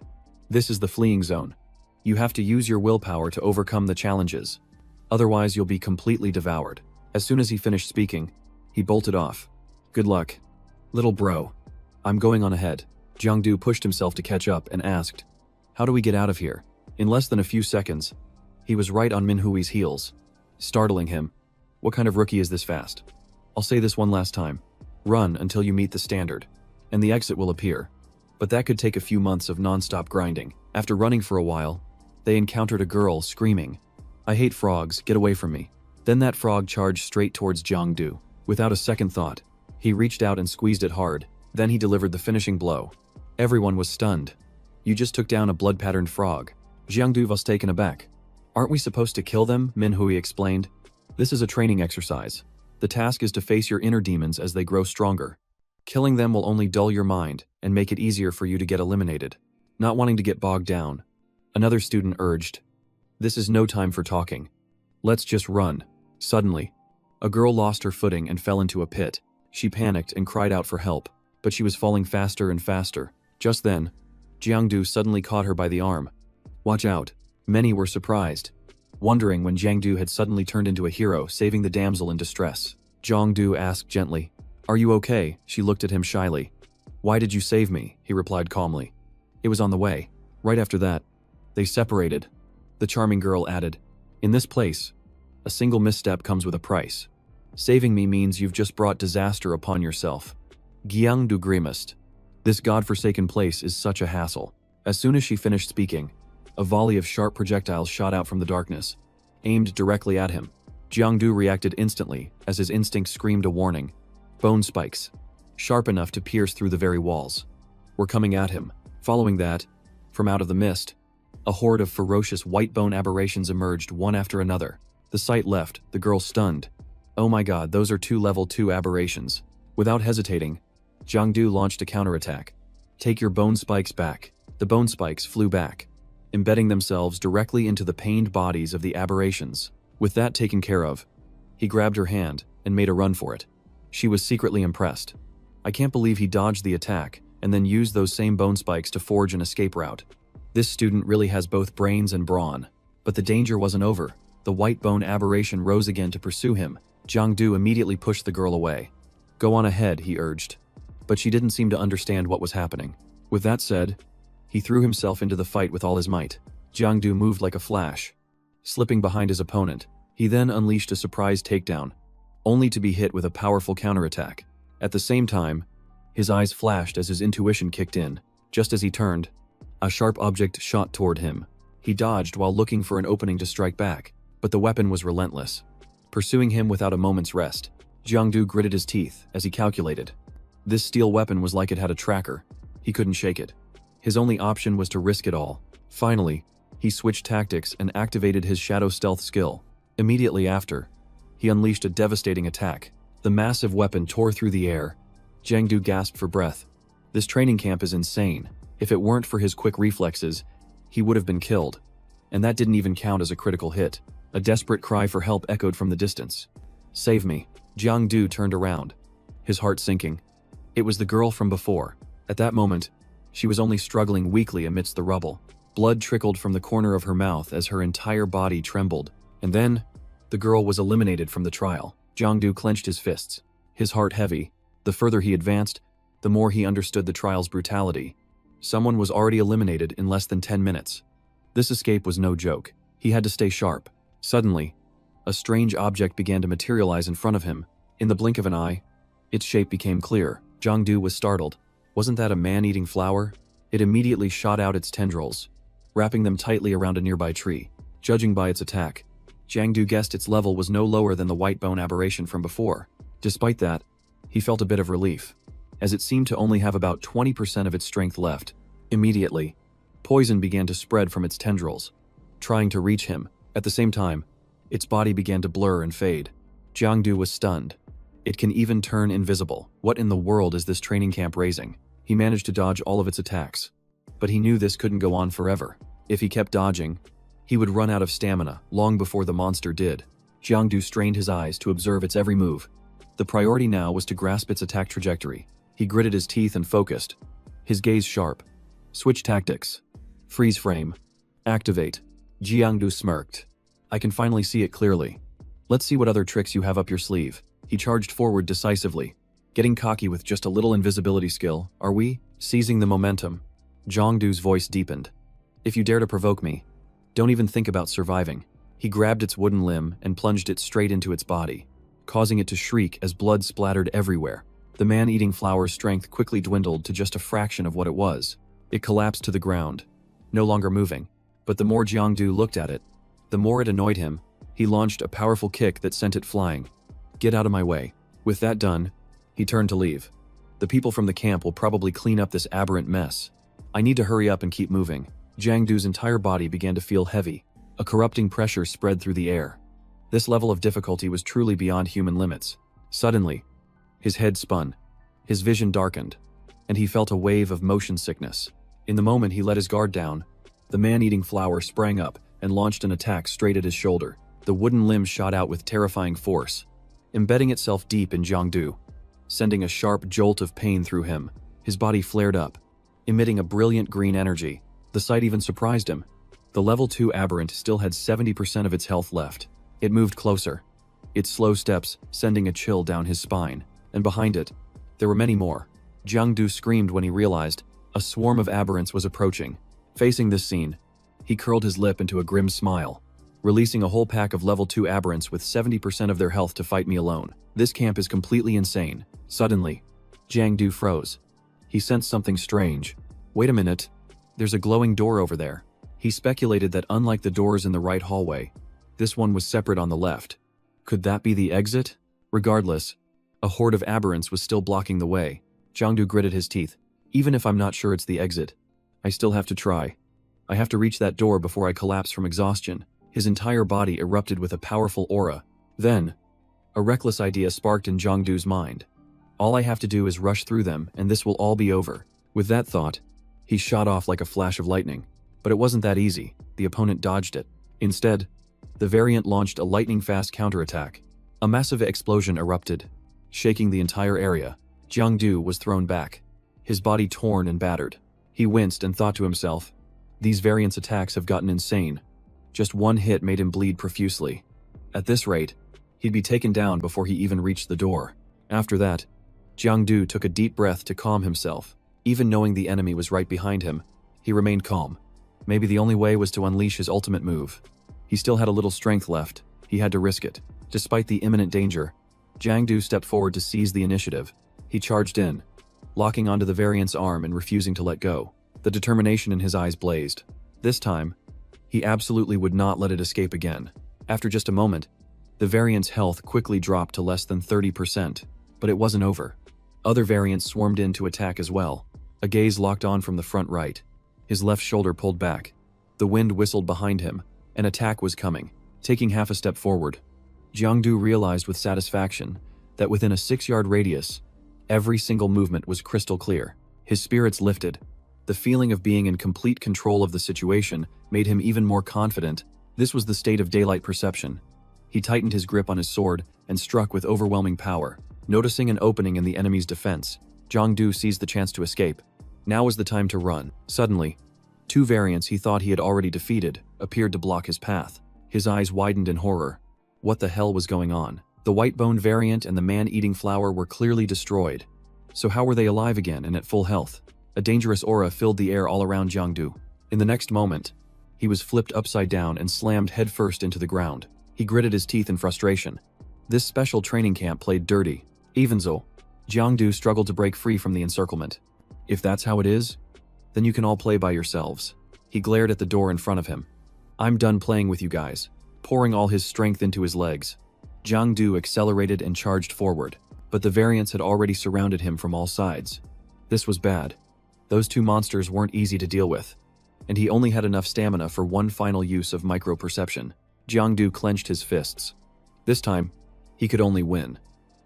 This is the fleeing zone. You have to use your willpower to overcome the challenges. Otherwise, you'll be completely devoured. As soon as he finished speaking, he bolted off. Good luck, little bro. I'm going on ahead. Jangdu pushed himself to catch up and asked, How do we get out of here? In less than a few seconds, he was right on Minhui's heels, startling him. What kind of rookie is this fast? I'll say this one last time. Run until you meet the standard, and the exit will appear. But that could take a few months of non-stop grinding. After running for a while, they encountered a girl screaming, "I hate frogs, get away from me." Then that frog charged straight towards Jangdu. Without a second thought, he reached out and squeezed it hard. Then he delivered the finishing blow. Everyone was stunned. "You just took down a blood-patterned frog." Jangdu was taken aback. "Aren't we supposed to kill them?" Manhwa explained. "This is a training exercise. The task is to face your inner demons as they grow stronger. Killing them will only dull your mind and make it easier for you to get eliminated." Not wanting to get bogged down, another student urged, "This is no time for talking. Let's just run." Suddenly, a girl lost her footing and fell into a pit. She panicked and cried out for help, but she was falling faster and faster. Just then, Jangdu suddenly caught her by the arm. "Watch out." Many were surprised, wondering when Jangdu had suddenly turned into a hero, saving the damsel in distress. Jangdu asked gently, "Are you okay?" She looked at him shyly. "Why did you save me?" He replied calmly. "It was on the way." Right after that, they separated. The charming girl added, "In this place, a single misstep comes with a price. Saving me means you've just brought disaster upon yourself." Jangdu grimaced. This godforsaken place is such a hassle. As soon as she finished speaking, a volley of sharp projectiles shot out from the darkness, aimed directly at him. Jangdu reacted instantly as his instinct screamed a warning. Bone spikes, sharp enough to pierce through the very walls, were coming at him. Following that, from out of the mist, a horde of ferocious white bone aberrations emerged one after another. The sight left the girl stunned. "Oh my god, those are 2 level 2 aberrations." Without hesitating, Jangdu launched a counterattack. "Take your bone spikes back." The bone spikes flew back, embedding themselves directly into the pained bodies of the aberrations. With that taken care of, he grabbed her hand and made a run for it. She was secretly impressed. "I can't believe he dodged the attack and then used those same bone spikes to forge an escape route. This student really has both brains and brawn." But the danger wasn't over. The white bone aberration rose again to pursue him. Jangdu immediately pushed the girl away. "Go on ahead," he urged. But she didn't seem to understand what was happening. With that said, he threw himself into the fight with all his might. Jangdu moved like a flash, slipping behind his opponent. He then unleashed a surprise takedown, only to be hit with a powerful counterattack. At the same time, his eyes flashed as his intuition kicked in. Just as he turned, a sharp object shot toward him. He dodged while looking for an opening to strike back, but the weapon was relentless, pursuing him without a moment's rest. Jangdu gritted his teeth as he calculated. This steel weapon was like it had a tracker. He couldn't shake it. His only option was to risk it all. Finally, he switched tactics and activated his shadow stealth skill. Immediately after, he unleashed a devastating attack. The massive weapon tore through the air. Jangdu gasped for breath. This training camp is insane. If it weren't for his quick reflexes, he would have been killed. And that didn't even count as a critical hit. A desperate cry for help echoed from the distance. "Save me." Jangdu turned around, his heart sinking. It was the girl from before. At that moment, she was only struggling weakly amidst the rubble. Blood trickled from the corner of her mouth as her entire body trembled. And then, the girl was eliminated from the trial. Jangdu clenched his fists, his heart heavy. The further he advanced, the more he understood the trial's brutality. Someone was already eliminated in less than 10 minutes. This escape was no joke. He had to stay sharp. Suddenly, a strange object began to materialize in front of him. In the blink of an eye, its shape became clear. Jangdu was startled. Wasn't that a man-eating flower? It immediately shot out its tendrils, wrapping them tightly around a nearby tree. Judging by its attack, Jangdu guessed its level was no lower than the white bone aberration from before. Despite that, he felt a bit of relief, as it seemed to only have about 20% of its strength left. Immediately, poison began to spread from its tendrils, trying to reach him. At the same time, its body began to blur and fade. Jangdu was stunned. It can even turn invisible. What in the world is this training camp raising? He managed to dodge all of its attacks, but he knew this couldn't go on forever. If he kept dodging, he would run out of stamina long before the monster did. Jangdu strained his eyes to observe its every move. The priority now was to grasp its attack trajectory. He gritted his teeth and focused, his gaze sharp. Switch tactics. Freeze frame. Activate. Jangdu smirked. "I can finally see it clearly. Let's see what other tricks you have up your sleeve." He charged forward decisively, getting cocky with just a little invisibility skill. "Are we?" Seizing the momentum, Jangdu's voice deepened. "If you dare to provoke me, don't even think about surviving." He grabbed its wooden limb and plunged it straight into its body, causing it to shriek as blood splattered everywhere. The man-eating flower's strength quickly dwindled to just a fraction of what it was. It collapsed to the ground, no longer moving. But the more Jangdu looked at it, the more it annoyed him. He launched a powerful kick that sent it flying. "Get out of my way." With that done, he turned to leave. "The people from the camp will probably clean up this aberrant mess. I need to hurry up and keep moving." Jangdu's entire body began to feel heavy. A corrupting pressure spread through the air. This level of difficulty was truly beyond human limits. Suddenly, his head spun, his vision darkened, and he felt a wave of motion sickness. In the moment he let his guard down, the man-eating flower sprang up and launched an attack straight at his shoulder. The wooden limb shot out with terrifying force, embedding itself deep in Jangdu, sending a sharp jolt of pain through him. His body flared up, emitting a brilliant green energy. The sight even surprised him. The level 2 aberrant still had 70% of its health left. It moved closer, its slow steps sending a chill down his spine, and behind it, there were many more. Jangdu screamed when he realized a swarm of aberrants was approaching. Facing this scene, he curled his lip into a grim smile. "Releasing a whole pack of level 2 aberrants with 70% of their health to fight me alone. This camp is completely insane." Suddenly, Jangdu froze. He sensed something strange. "Wait a minute, there's a glowing door over there." He speculated that unlike the doors in the right hallway, this one was separate on the left. Could that be the exit? Regardless, a horde of aberrants was still blocking the way. Jangdu gritted his teeth. "Even if I'm not sure it's the exit, I still have to try. I have to reach that door before I collapse from exhaustion." His entire body erupted with a powerful aura. Then, a reckless idea sparked in Jangdu's mind. "All I have to do is rush through them, and this will all be over." With that thought, he shot off like a flash of lightning. But it wasn't that easy. The opponent dodged it. Instead, the variant launched a lightning-fast counterattack. A massive explosion erupted, shaking the entire area. Jangdu was thrown back, his body torn and battered. He winced and thought to himself, "These variants' attacks have gotten insane." Just one hit made him bleed profusely. At this rate, he'd be taken down before he even reached the door. After that, Jangdu took a deep breath to calm himself. Even knowing the enemy was right behind him, he remained calm. Maybe the only way was to unleash his ultimate move. He still had a little strength left. He had to risk it. Despite the imminent danger, Jangdu stepped forward to seize the initiative. He charged in, locking onto the variant's arm and refusing to let go. The determination in his eyes blazed. This time, he absolutely would not let it escape again. After just a moment, the variant's health quickly dropped to less than 30%. But it wasn't over. Other variants swarmed in to attack as well. A gaze locked on from the front right. His left shoulder pulled back. The wind whistled behind him. An attack was coming. Taking half a step forward, Jangdu realized with satisfaction that within a 6-yard radius, every single movement was crystal clear. His spirits lifted. The feeling of being in complete control of the situation made him even more confident. This was the state of daylight perception. He tightened his grip on his sword and struck with overwhelming power. Noticing an opening in the enemy's defense, Jangdu seized the chance to escape. Now was the time to run. Suddenly, 2 variants he thought he had already defeated appeared to block his path. His eyes widened in horror. What the hell was going on? The white-boned variant and the man-eating flower were clearly destroyed. So how were they alive again and at full health? A dangerous aura filled the air all around Jangdu. In the next moment, he was flipped upside down and slammed headfirst into the ground. He gritted his teeth in frustration. This special training camp played dirty. Even so, Jangdu struggled to break free from the encirclement. If that's how it is, then you can all play by yourselves. He glared at the door in front of him. "I'm done playing with you guys." Pouring all his strength into his legs, Jangdu accelerated and charged forward, but the variants had already surrounded him from all sides. This was bad. Those 2 monsters weren't easy to deal with, and he only had enough stamina for one final use of micro-perception. Jangdu clenched his fists. This time, he could only win.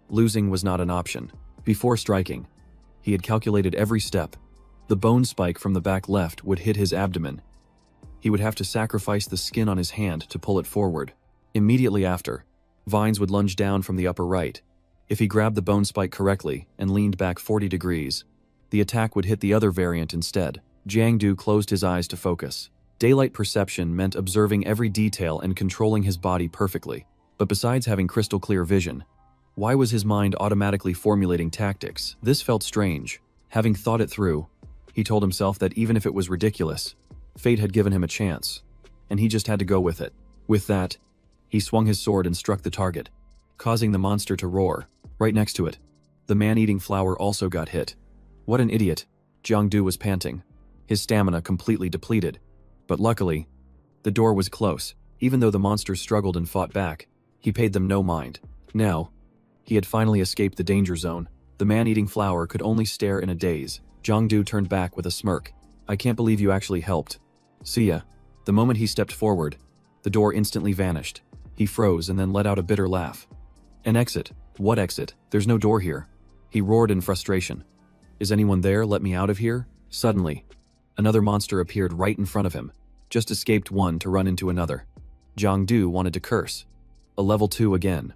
Losing was not an option. Before striking, he had calculated every step. The bone spike from the back left would hit his abdomen. He would have to sacrifice the skin on his hand to pull it forward. Immediately after, vines would lunge down from the upper right. If he grabbed the bone spike correctly and leaned back 40 degrees, the attack would hit the other variant instead. Jangdu closed his eyes to focus. Daylight perception meant observing every detail and controlling his body perfectly. But besides having crystal clear vision, why was his mind automatically formulating tactics? This felt strange. Having thought it through, he told himself that even if it was ridiculous, fate had given him a chance, and he just had to go with it. With that, he swung his sword and struck the target, causing the monster to roar. Right next to it, The man-eating flower also got hit. What an idiot. Jangdu was panting, his stamina completely depleted. But luckily, the door was close. Even though the monsters struggled and fought back, he paid them no mind. Now, he had finally escaped the danger zone. The man-eating flower could only stare in a daze. Jangdu turned back with a smirk. I can't believe you actually helped. See ya. The moment he stepped forward, the door instantly vanished. He froze and then let out a bitter laugh. An exit? What exit? There's no door here. He roared in frustration. Is anyone there? Let me out of here? Suddenly, another monster appeared right in front of him. Just escaped one to run into another. Jangdu wanted to curse. A level 2 again.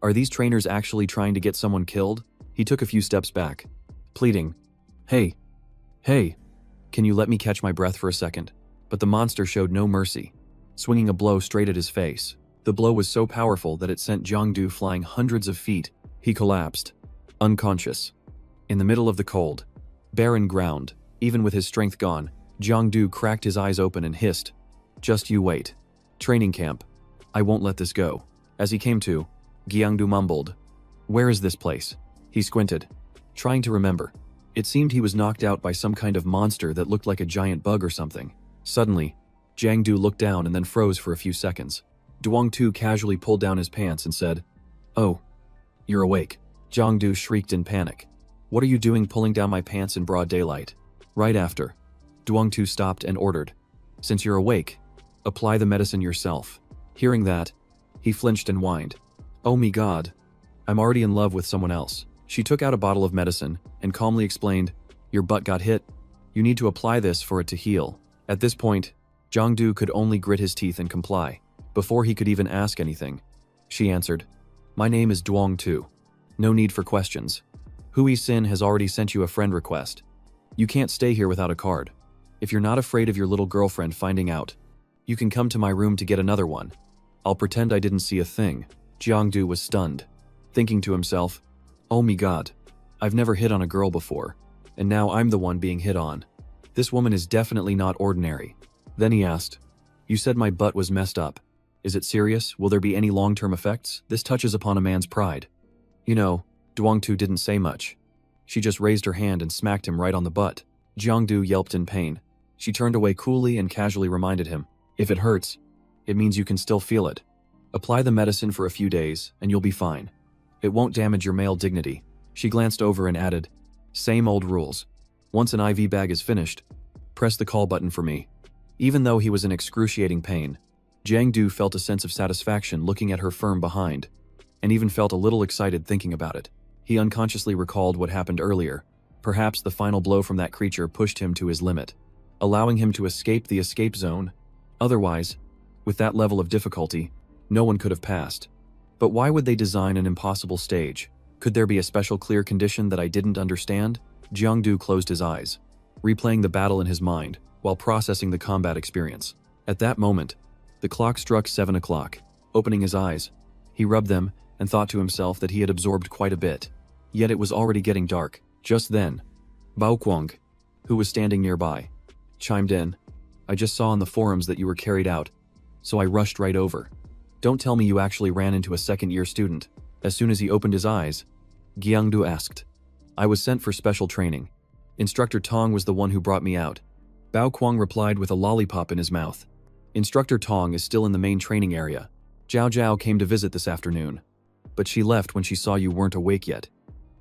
Are these trainers actually trying to get someone killed? He took a few steps back, pleading, Hey, can you let me catch my breath for a second? But the monster showed no mercy, swinging a blow straight at his face. The blow was so powerful that it sent Jangdu flying hundreds of feet. He collapsed, unconscious. In the middle of the cold, barren ground, even with his strength gone, Jangdu cracked his eyes open and hissed, Just you wait. Training camp. I won't let this go. As he came to, Jangdu mumbled, Where is this place? He squinted, trying to remember. It seemed he was knocked out by some kind of monster that looked like a giant bug or something. Suddenly, Jangdu looked down and then froze for a few seconds. Duangtu casually pulled down his pants and said, Oh, you're awake. Jangdu shrieked in panic. What are you doing pulling down my pants in broad daylight? Right after, Duangtu stopped and ordered, Since you're awake, apply the medicine yourself. Hearing that, he flinched and whined. Oh me god, I'm already in love with someone else. She took out a bottle of medicine and calmly explained, Your butt got hit. You need to apply this for it to heal. At this point, Jangdu could only grit his teeth and comply. Before he could even ask anything, she answered, My name is Duangtu. No need for questions. Hui Sin has already sent you a friend request. You can't stay here without a card. If you're not afraid of your little girlfriend finding out, you can come to my room to get another one. I'll pretend I didn't see a thing. Jangdu was stunned, thinking to himself, Oh me god, I've never hit on a girl before, and now I'm the one being hit on. This woman is definitely not ordinary. Then he asked, You said my butt was messed up. Is it serious? Will there be any long-term effects? This touches upon a man's pride. You know, Duangtu didn't say much. She just raised her hand and smacked him right on the butt. Jangdu yelped in pain. She turned away coolly and casually reminded him, If it hurts, it means you can still feel it. Apply the medicine for a few days and you'll be fine. It won't damage your male dignity. She glanced over and added, Same old rules. Once an IV bag is finished, press the call button for me. Even though he was in excruciating pain, Jangdu felt a sense of satisfaction looking at her firm behind, and even felt a little excited thinking about it. He unconsciously recalled what happened earlier. Perhaps the final blow from that creature pushed him to his limit, allowing him to escape the escape zone. Otherwise, with that level of difficulty, no one could have passed. But why would they design an impossible stage? Could there be a special clear condition that I didn't understand? Jangdu closed his eyes, replaying the battle in his mind while processing the combat experience. At that moment, the clock struck 7 o'clock. Opening his eyes, he rubbed them and thought to himself that he had absorbed quite a bit. Yet it was already getting dark. Just then, Bao Kuang, who was standing nearby, chimed in. I just saw on the forums that you were carried out, so I rushed right over. Don't tell me you actually ran into a second-year student. As soon as he opened his eyes, Jangdu asked. I was sent for special training. Instructor Tong was the one who brought me out. Bao Kuang replied with a lollipop in his mouth. Instructor Tong is still in the main training area. Jao Jiao came to visit this afternoon, but she left when she saw you weren't awake yet.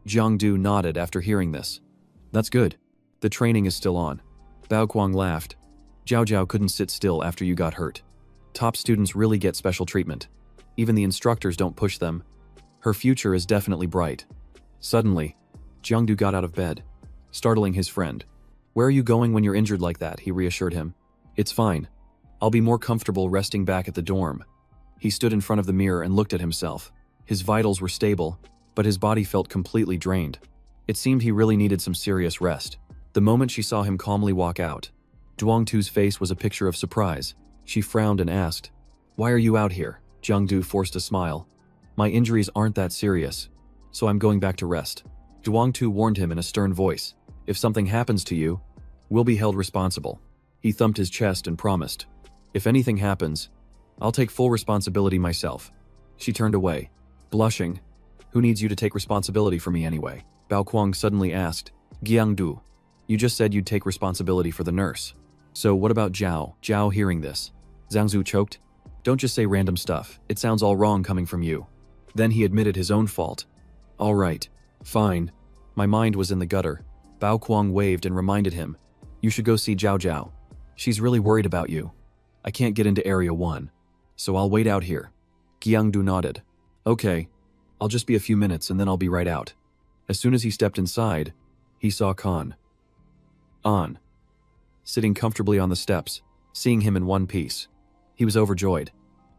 Jangdu nodded after hearing this. That's good. The training is still on. Bao Kuang laughed. Jao Jiao couldn't sit still after you got hurt. Top students really get special treatment. Even the instructors don't push them. Her future is definitely bright. Suddenly, Jangdu got out of bed, startling his friend. Where are you going when you're injured like that? He reassured him. It's fine. I'll be more comfortable resting back at the dorm. He stood in front of the mirror and looked at himself. His vitals were stable, but his body felt completely drained. It seemed he really needed some serious rest. The moment she saw him calmly walk out, Duangtu's face was a picture of surprise. She frowned and asked, Why are you out here? Jangdu forced a smile. My injuries aren't that serious, so I'm going back to rest. Duangtu warned him in a stern voice. If something happens to you, we'll be held responsible. He thumped his chest and promised. If anything happens, I'll take full responsibility myself. She turned away, blushing, Who needs you to take responsibility for me anyway? Bao Kuang suddenly asked. Jiangdu, you just said you'd take responsibility for the nurse. So what about Zhao? Zhao hearing this. Zhangzu choked. Don't just say random stuff. It sounds all wrong coming from you. Then he admitted his own fault. All right. Fine. My mind was in the gutter. Bao Kuang waved and reminded him. You should go see Jao Jiao. She's really worried about you. I can't get into Area 1. So I'll wait out here. Jiangdu nodded. Okay. I'll just be a few minutes and then I'll be right out. As soon as he stepped inside, he saw Khan. On. Sitting comfortably on the steps, seeing him in one piece. He was overjoyed.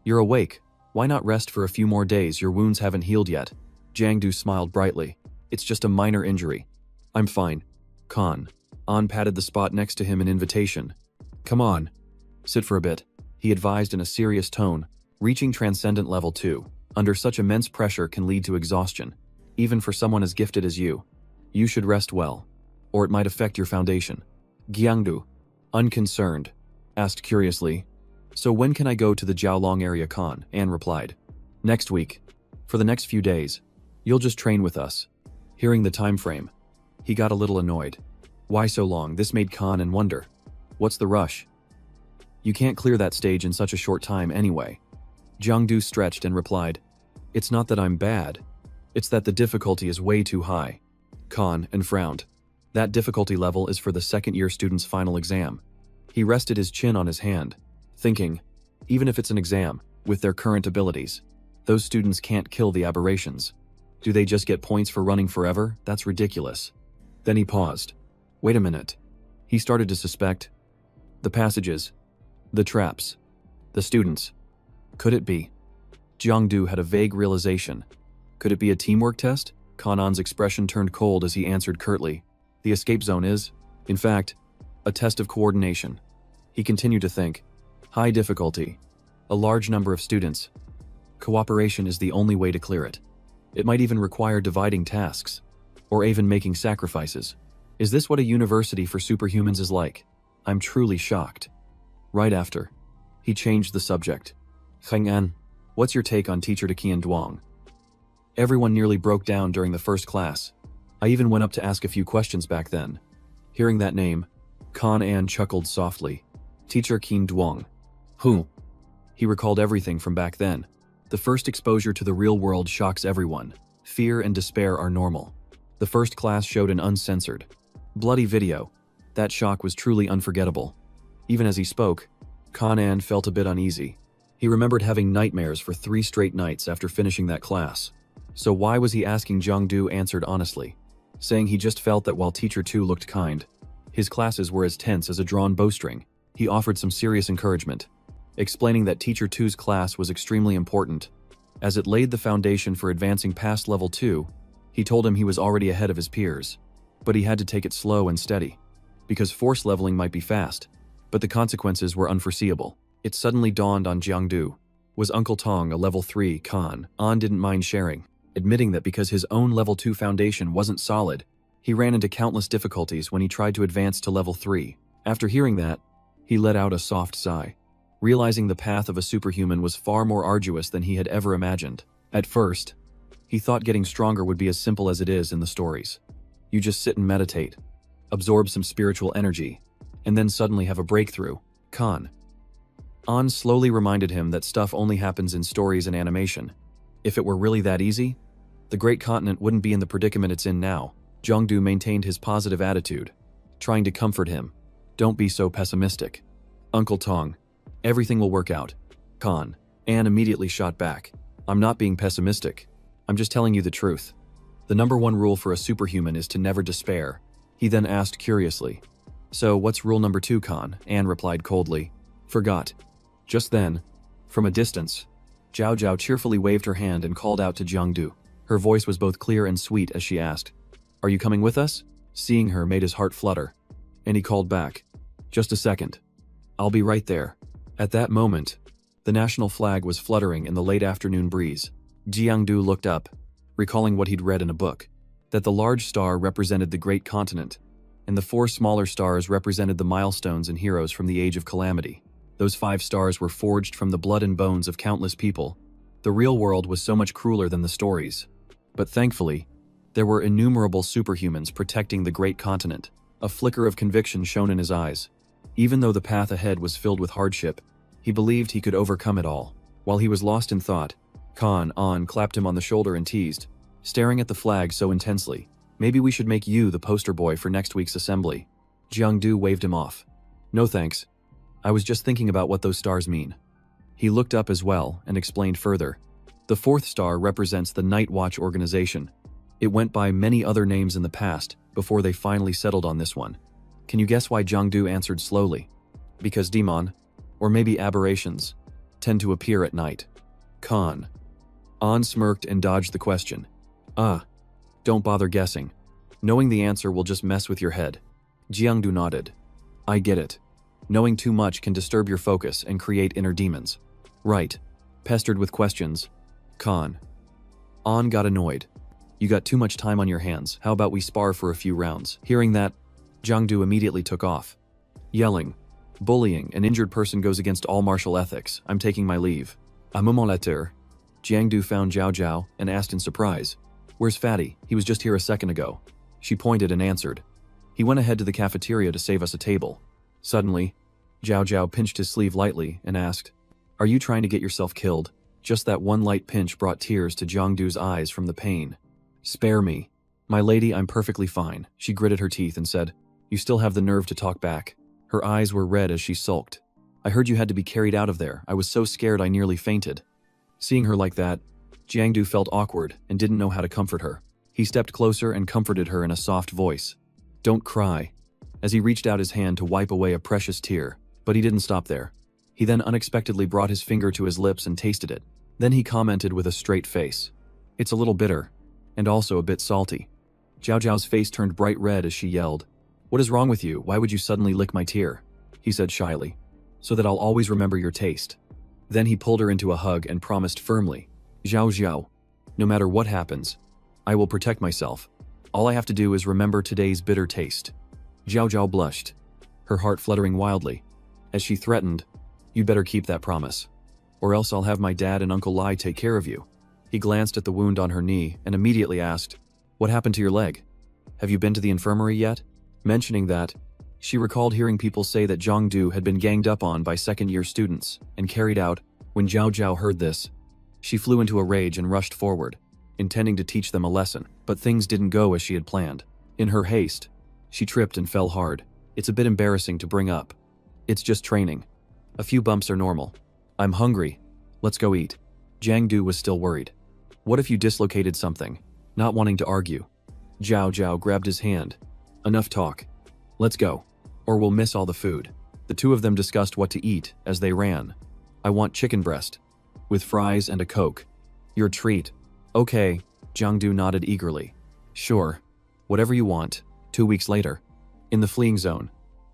You're awake. Why not rest for a few more days? Your wounds haven't healed yet. Jangdu smiled brightly. It's just a minor injury. I'm fine. Khan. An patted the spot next to him in invitation. Come on. Sit for a bit, he advised in a serious tone. Reaching Transcendent Level 2, under such immense pressure can lead to exhaustion, even for someone as gifted as you. You should rest well, or it might affect your foundation. Jiangdu, unconcerned, asked curiously, So when can I go to the Jiaolong area? Khan? An replied. Next week. For the next few days. You'll just train with us. Hearing the time frame, he got a little annoyed. Why so long? This made Khan wonder. What's the rush? You can't clear that stage in such a short time anyway. Jangdu stretched and replied. It's not that I'm bad. It's that the difficulty is way too high. Khan frowned. That difficulty level is for the second-year student's final exam. He rested his chin on his hand, thinking, even if it's an exam, with their current abilities, those students can't kill the aberrations. Do they just get points for running forever? That's ridiculous. Then he paused. Wait a minute. He started to suspect. The passages. The traps. The students. Could it be? Jiangdu had a vague realization. Could it be a teamwork test? Kanan's expression turned cold as he answered curtly. The escape zone is, in fact, a test of coordination. He continued to think. High difficulty. A large number of students. Cooperation is the only way to clear it. It might even require dividing tasks. Or even making sacrifices. Is this what a university for superhumans is like? I'm truly shocked. Right after, he changed the subject. Chang'an, what's your take on teacher Qian Duang? Everyone nearly broke down during the first class. I even went up to ask a few questions back then. Hearing that name, An chuckled softly. Teacher Qian Duang. Who? He recalled everything from back then. The first exposure to the real world shocks everyone. Fear and despair are normal. The first class showed an uncensored, bloody video. That shock was truly unforgettable. Even as he spoke, An felt a bit uneasy. He remembered having nightmares for 3 straight nights after finishing that class. So why was he asking? Jangdu answered honestly, saying he just felt that while Teacher 2 looked kind, his classes were as tense as a drawn bowstring. He offered some serious encouragement, explaining that Teacher 2's class was extremely important, as it laid the foundation for advancing past level 2. He told him he was already ahead of his peers, but he had to take it slow and steady, because force leveling might be fast, but the consequences were unforeseeable. It suddenly dawned on Jiangdu. Was Uncle Tong a level 3 Khan? An didn't mind sharing, admitting that because his own level 2 foundation wasn't solid, he ran into countless difficulties when he tried to advance to level 3. After hearing that, he let out a soft sigh, realizing the path of a superhuman was far more arduous than he had ever imagined. At first, he thought getting stronger would be as simple as it is in the stories. You just sit and meditate, absorb some spiritual energy, and then suddenly have a breakthrough. An slowly reminded him that stuff only happens in stories and animation. If it were really that easy, the great continent wouldn't be in the predicament it's in now. Jangdu maintained his positive attitude, trying to comfort him. Don't be so pessimistic. Uncle Tong, everything will work out. An immediately shot back. I'm not being pessimistic. I'm just telling you the truth. The number 1 rule for a superhuman is to never despair. He then asked curiously. So what's rule number 2, Khan? An replied coldly. Forgot. Just then, from a distance, Jao Jiao cheerfully waved her hand and called out to Jangdu. Her voice was both clear and sweet as she asked, Are you coming with us? Seeing her made his heart flutter, and he called back. Just a second. I'll be right there. At that moment, the national flag was fluttering in the late afternoon breeze. Jiangdu looked up, recalling what he'd read in a book, that the large star represented the great continent, and the 4 smaller stars represented the milestones and heroes from the Age of Calamity. Those 5 stars were forged from the blood and bones of countless people. The real world was so much crueler than the stories. But thankfully, there were innumerable superhumans protecting the great continent. A flicker of conviction shone in his eyes. Even though the path ahead was filled with hardship, he believed he could overcome it all. While he was lost in thought, An clapped him on the shoulder and teased, staring at the flag so intensely. Maybe we should make you the poster boy for next week's assembly. Jangdu waved him off. No thanks. I was just thinking about what those stars mean. He looked up as well and explained further. The fourth star represents the Night Watch organization. It went by many other names in the past before they finally settled on this one. Can you guess why Jangdu answered slowly? Because demon, or maybe aberrations, tend to appear at night. An smirked and dodged the question. Don't bother guessing. Knowing the answer will just mess with your head. Jiangdu nodded. I get it. Knowing too much can disturb your focus and create inner demons. Right. Pestered with questions. An got annoyed. You got too much time on your hands. How about we spar for a few rounds? Hearing that, Jangdu immediately took off. Yelling. Bullying an injured person goes against all martial ethics. I'm taking my leave. A moment later, Jangdu found Jao Jiao and asked in surprise. Where's Fatty? He was just here a second ago. She pointed and answered. He went ahead to the cafeteria to save us a table. Suddenly, Jao Jiao pinched his sleeve lightly and asked, Are you trying to get yourself killed? Just that one light pinch brought tears to Jangdu's eyes from the pain. Spare me. My lady, I'm perfectly fine. She gritted her teeth and said, You still have the nerve to talk back. Her eyes were red as she sulked. I heard you had to be carried out of there. I was so scared I nearly fainted. Seeing her like that, Jangdu felt awkward and didn't know how to comfort her. He stepped closer and comforted her in a soft voice. Don't cry. As he reached out his hand to wipe away a precious tear, but he didn't stop there. He then unexpectedly brought his finger to his lips and tasted it. Then he commented with a straight face. It's a little bitter, and also a bit salty. Jao Jiao's face turned bright red as she yelled. What is wrong with you? Why would you suddenly lick my tear? He said shyly. So that I'll always remember your taste. Then he pulled her into a hug and promised firmly. Jao Jiao, no matter what happens, I will protect myself. All I have to do is remember today's bitter taste. Jao Jiao blushed, her heart fluttering wildly. As she threatened, You'd better keep that promise, or else I'll have my dad and Uncle Lai take care of you. He glanced at the wound on her knee and immediately asked, What happened to your leg? Have you been to the infirmary yet? Mentioning that, she recalled hearing people say that Jangdu had been ganged up on by second-year students and carried out. When Jao Jiao heard this, she flew into a rage and rushed forward, intending to teach them a lesson, but things didn't go as she had planned. In her haste, she tripped and fell hard. It's a bit embarrassing to bring up. It's just training. A few bumps are normal. I'm hungry. Let's go eat. Jangdu was still worried. What if you dislocated something? Not wanting to argue, Jao Jiao grabbed his hand. Enough talk. Let's go, or we'll miss all the food. The two of them discussed what to eat as they ran. I want chicken breast, with fries and a Coke. Your treat. Okay, Jangdu nodded eagerly. Sure, whatever you want. 2 weeks later, in the fleeing zone,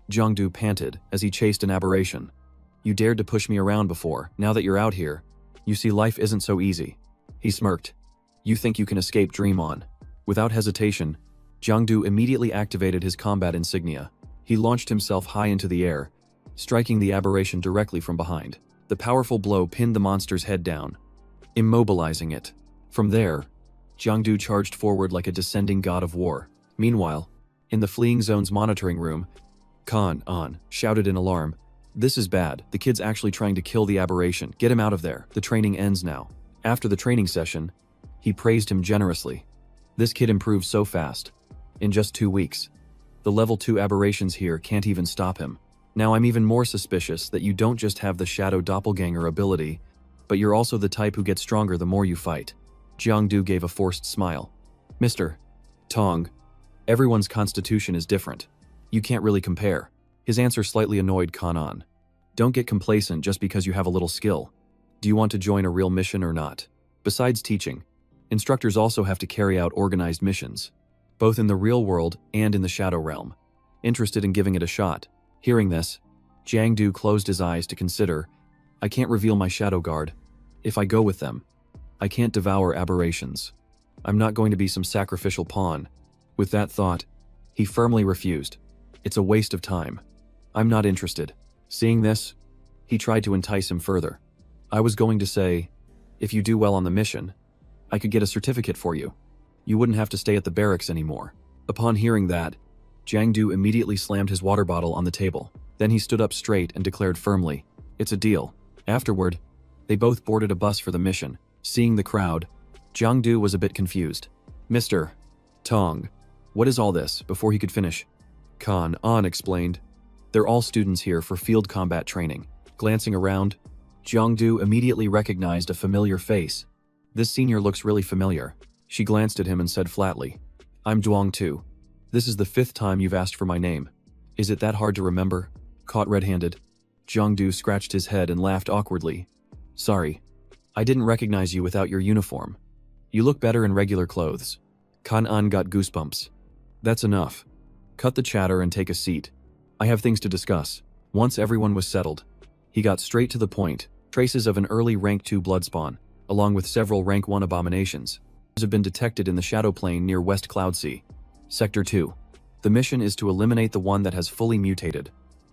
Jangdu panted as he chased an aberration. You dared to push me around before. Now that you're out here, you see life isn't so easy. He smirked. You think you can escape Dream On. Without hesitation, Jangdu immediately activated his combat insignia. He launched himself high into the air, striking the aberration directly from behind. The powerful blow pinned the monster's head down, immobilizing it. From there, Jangdu charged forward like a descending god of war. Meanwhile, in the fleeing zone's monitoring room, An shouted in alarm. This is bad. The kid's actually trying to kill the aberration. Get him out of there. The training ends now. After the training session, he praised him generously. This kid improved so fast. In just 2 weeks. The level 2 aberrations here can't even stop him. Now I'm even more suspicious that you don't just have the shadow doppelganger ability, but you're also the type who gets stronger the more you fight. Jangdu gave a forced smile. Mr. Tong, everyone's constitution is different. You can't really compare. His answer slightly annoyed An. Don't get complacent just because you have a little skill. Do you want to join a real mission or not? Besides teaching, instructors also have to carry out organized missions, both in the real world and in the shadow realm. Interested in giving it a shot? Hearing this, Jangdu closed his eyes to consider. I can't reveal my shadow guard. If I go with them, I can't devour aberrations. I'm not going to be some sacrificial pawn. With that thought, he firmly refused. It's a waste of time. I'm not interested. Seeing this, he tried to entice him further. I was going to say, if you do well on the mission, I could get a certificate for you. You wouldn't have to stay at the barracks anymore. Upon hearing that, Jangdu immediately slammed his water bottle on the table. Then he stood up straight and declared firmly, "It's a deal." Afterward, they both boarded a bus for the mission. Seeing the crowd, Jangdu was a bit confused. "Mr. Tong, what is all this?" Before he could finish, Kan An explained, "They're all students here for field combat training." Glancing around, Jangdu immediately recognized a familiar face. "This senior looks really familiar." She glanced at him and said flatly, "I'm Duong Tu. This is the 5th time you've asked for my name. Is it that hard to remember?" Caught red-handed, Jangdu scratched his head and laughed awkwardly. "Sorry, I didn't recognize you without your uniform. You look better in regular clothes." Kan An got goosebumps. "That's enough. Cut the chatter and take a seat. I have things to discuss." Once everyone was settled, he got straight to the point. Traces of an early Rank 2 blood spawn, along with several Rank 1 abominations, have been detected in the shadow plane near West Cloud Sea. Sector 2. The mission is to eliminate the one that has fully mutated.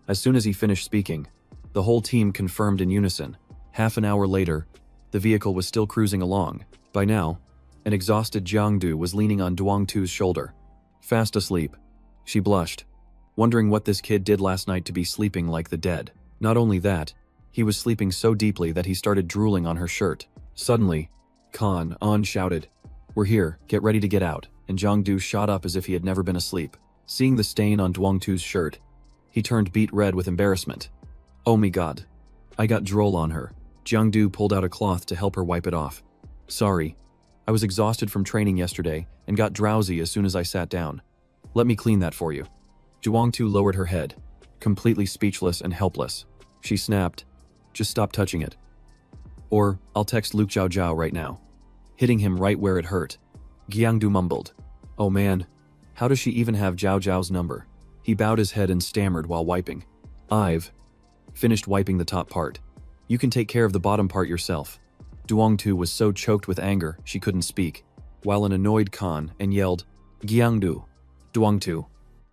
As soon as he finished speaking, the whole team confirmed in unison. Half an hour later, the vehicle was still cruising along. By now, an exhausted Jangdu was leaning on Duong Tu's shoulder. Fast asleep. She blushed, wondering what this kid did last night to be sleeping like the dead. Not only that, he was sleeping so deeply that he started drooling on her shirt. Suddenly, Kan An shouted, "We're here, get ready to get out," and Jangdu shot up as if he had never been asleep. Seeing the stain on Duong Tu's shirt, he turned beet red with embarrassment. "Oh my god. I got drool on her." Jangdu pulled out a cloth to help her wipe it off. "Sorry. I was exhausted from training yesterday and got drowsy as soon as I sat down. Let me clean that for you." Duong Tu lowered her head, completely speechless and helpless. She snapped, "Just stop touching it. Or, I'll text Luke Jao Jiao right now." Hitting him right where it hurt. Jiangdu mumbled, "Oh man, how does she even have Jao Jiao's number?" He bowed his head and stammered while wiping. "I've finished wiping the top part. You can take care of the bottom part yourself." Duong Tu was so choked with anger she couldn't speak, while an annoyed Kan and yelled, "Jiangdu, Duong Tu,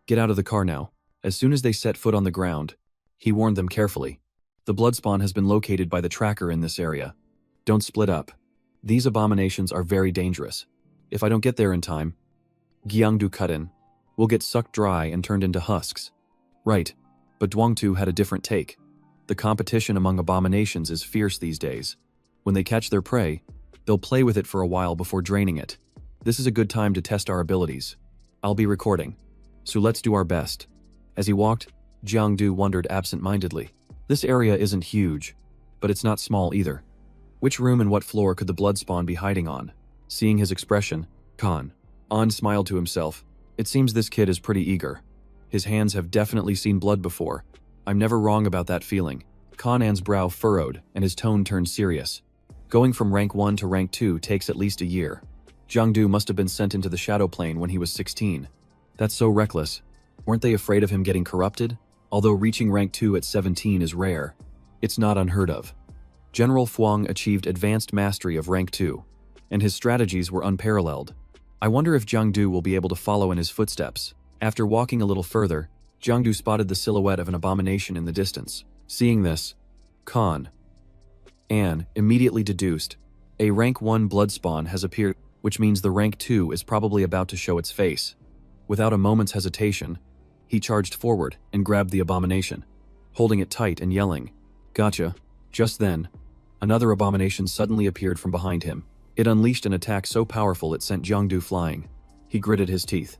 get out of the car now." As soon as they set foot on the ground, he warned them carefully. "The blood spawn has been located by the tracker in this area. Don't split up. These abominations are very dangerous. If I don't get there in time," Jiangdu cut in, "we'll get sucked dry and turned into husks." Right, but Duong Tu had a different take. The competition among abominations is fierce these days. When they catch their prey, they'll play with it for a while before draining it. This is a good time to test our abilities. I'll be recording, so let's do our best. As he walked, Jiangdu wondered absent-mindedly. This area isn't huge, but it's not small either. Which room and what floor could the blood spawn be hiding on? Seeing his expression, Kan An smiled to himself. It seems this kid is pretty eager. His hands have definitely seen blood before. I'm never wrong about that feeling. Kan An's brow furrowed and his tone turned serious. Going from rank 1 to rank 2 takes at least a year. Jangdu must have been sent into the shadow plane when he was 16. That's so reckless. Weren't they afraid of him getting corrupted? Although reaching rank 2 at 17 is rare, it's not unheard of. General Fuang achieved advanced mastery of rank 2, and his strategies were unparalleled. I wonder if Jangdu will be able to follow in his footsteps. After walking a little further, Jangdu spotted the silhouette of an abomination in the distance. Seeing this, Kan An immediately deduced, a rank 1 blood spawn has appeared, which means the rank 2 is probably about to show its face. Without a moment's hesitation, he charged forward and grabbed the abomination, holding it tight and yelling, "Gotcha." Just then, another abomination suddenly appeared from behind him. It unleashed an attack so powerful it sent Jangdu flying. He gritted his teeth,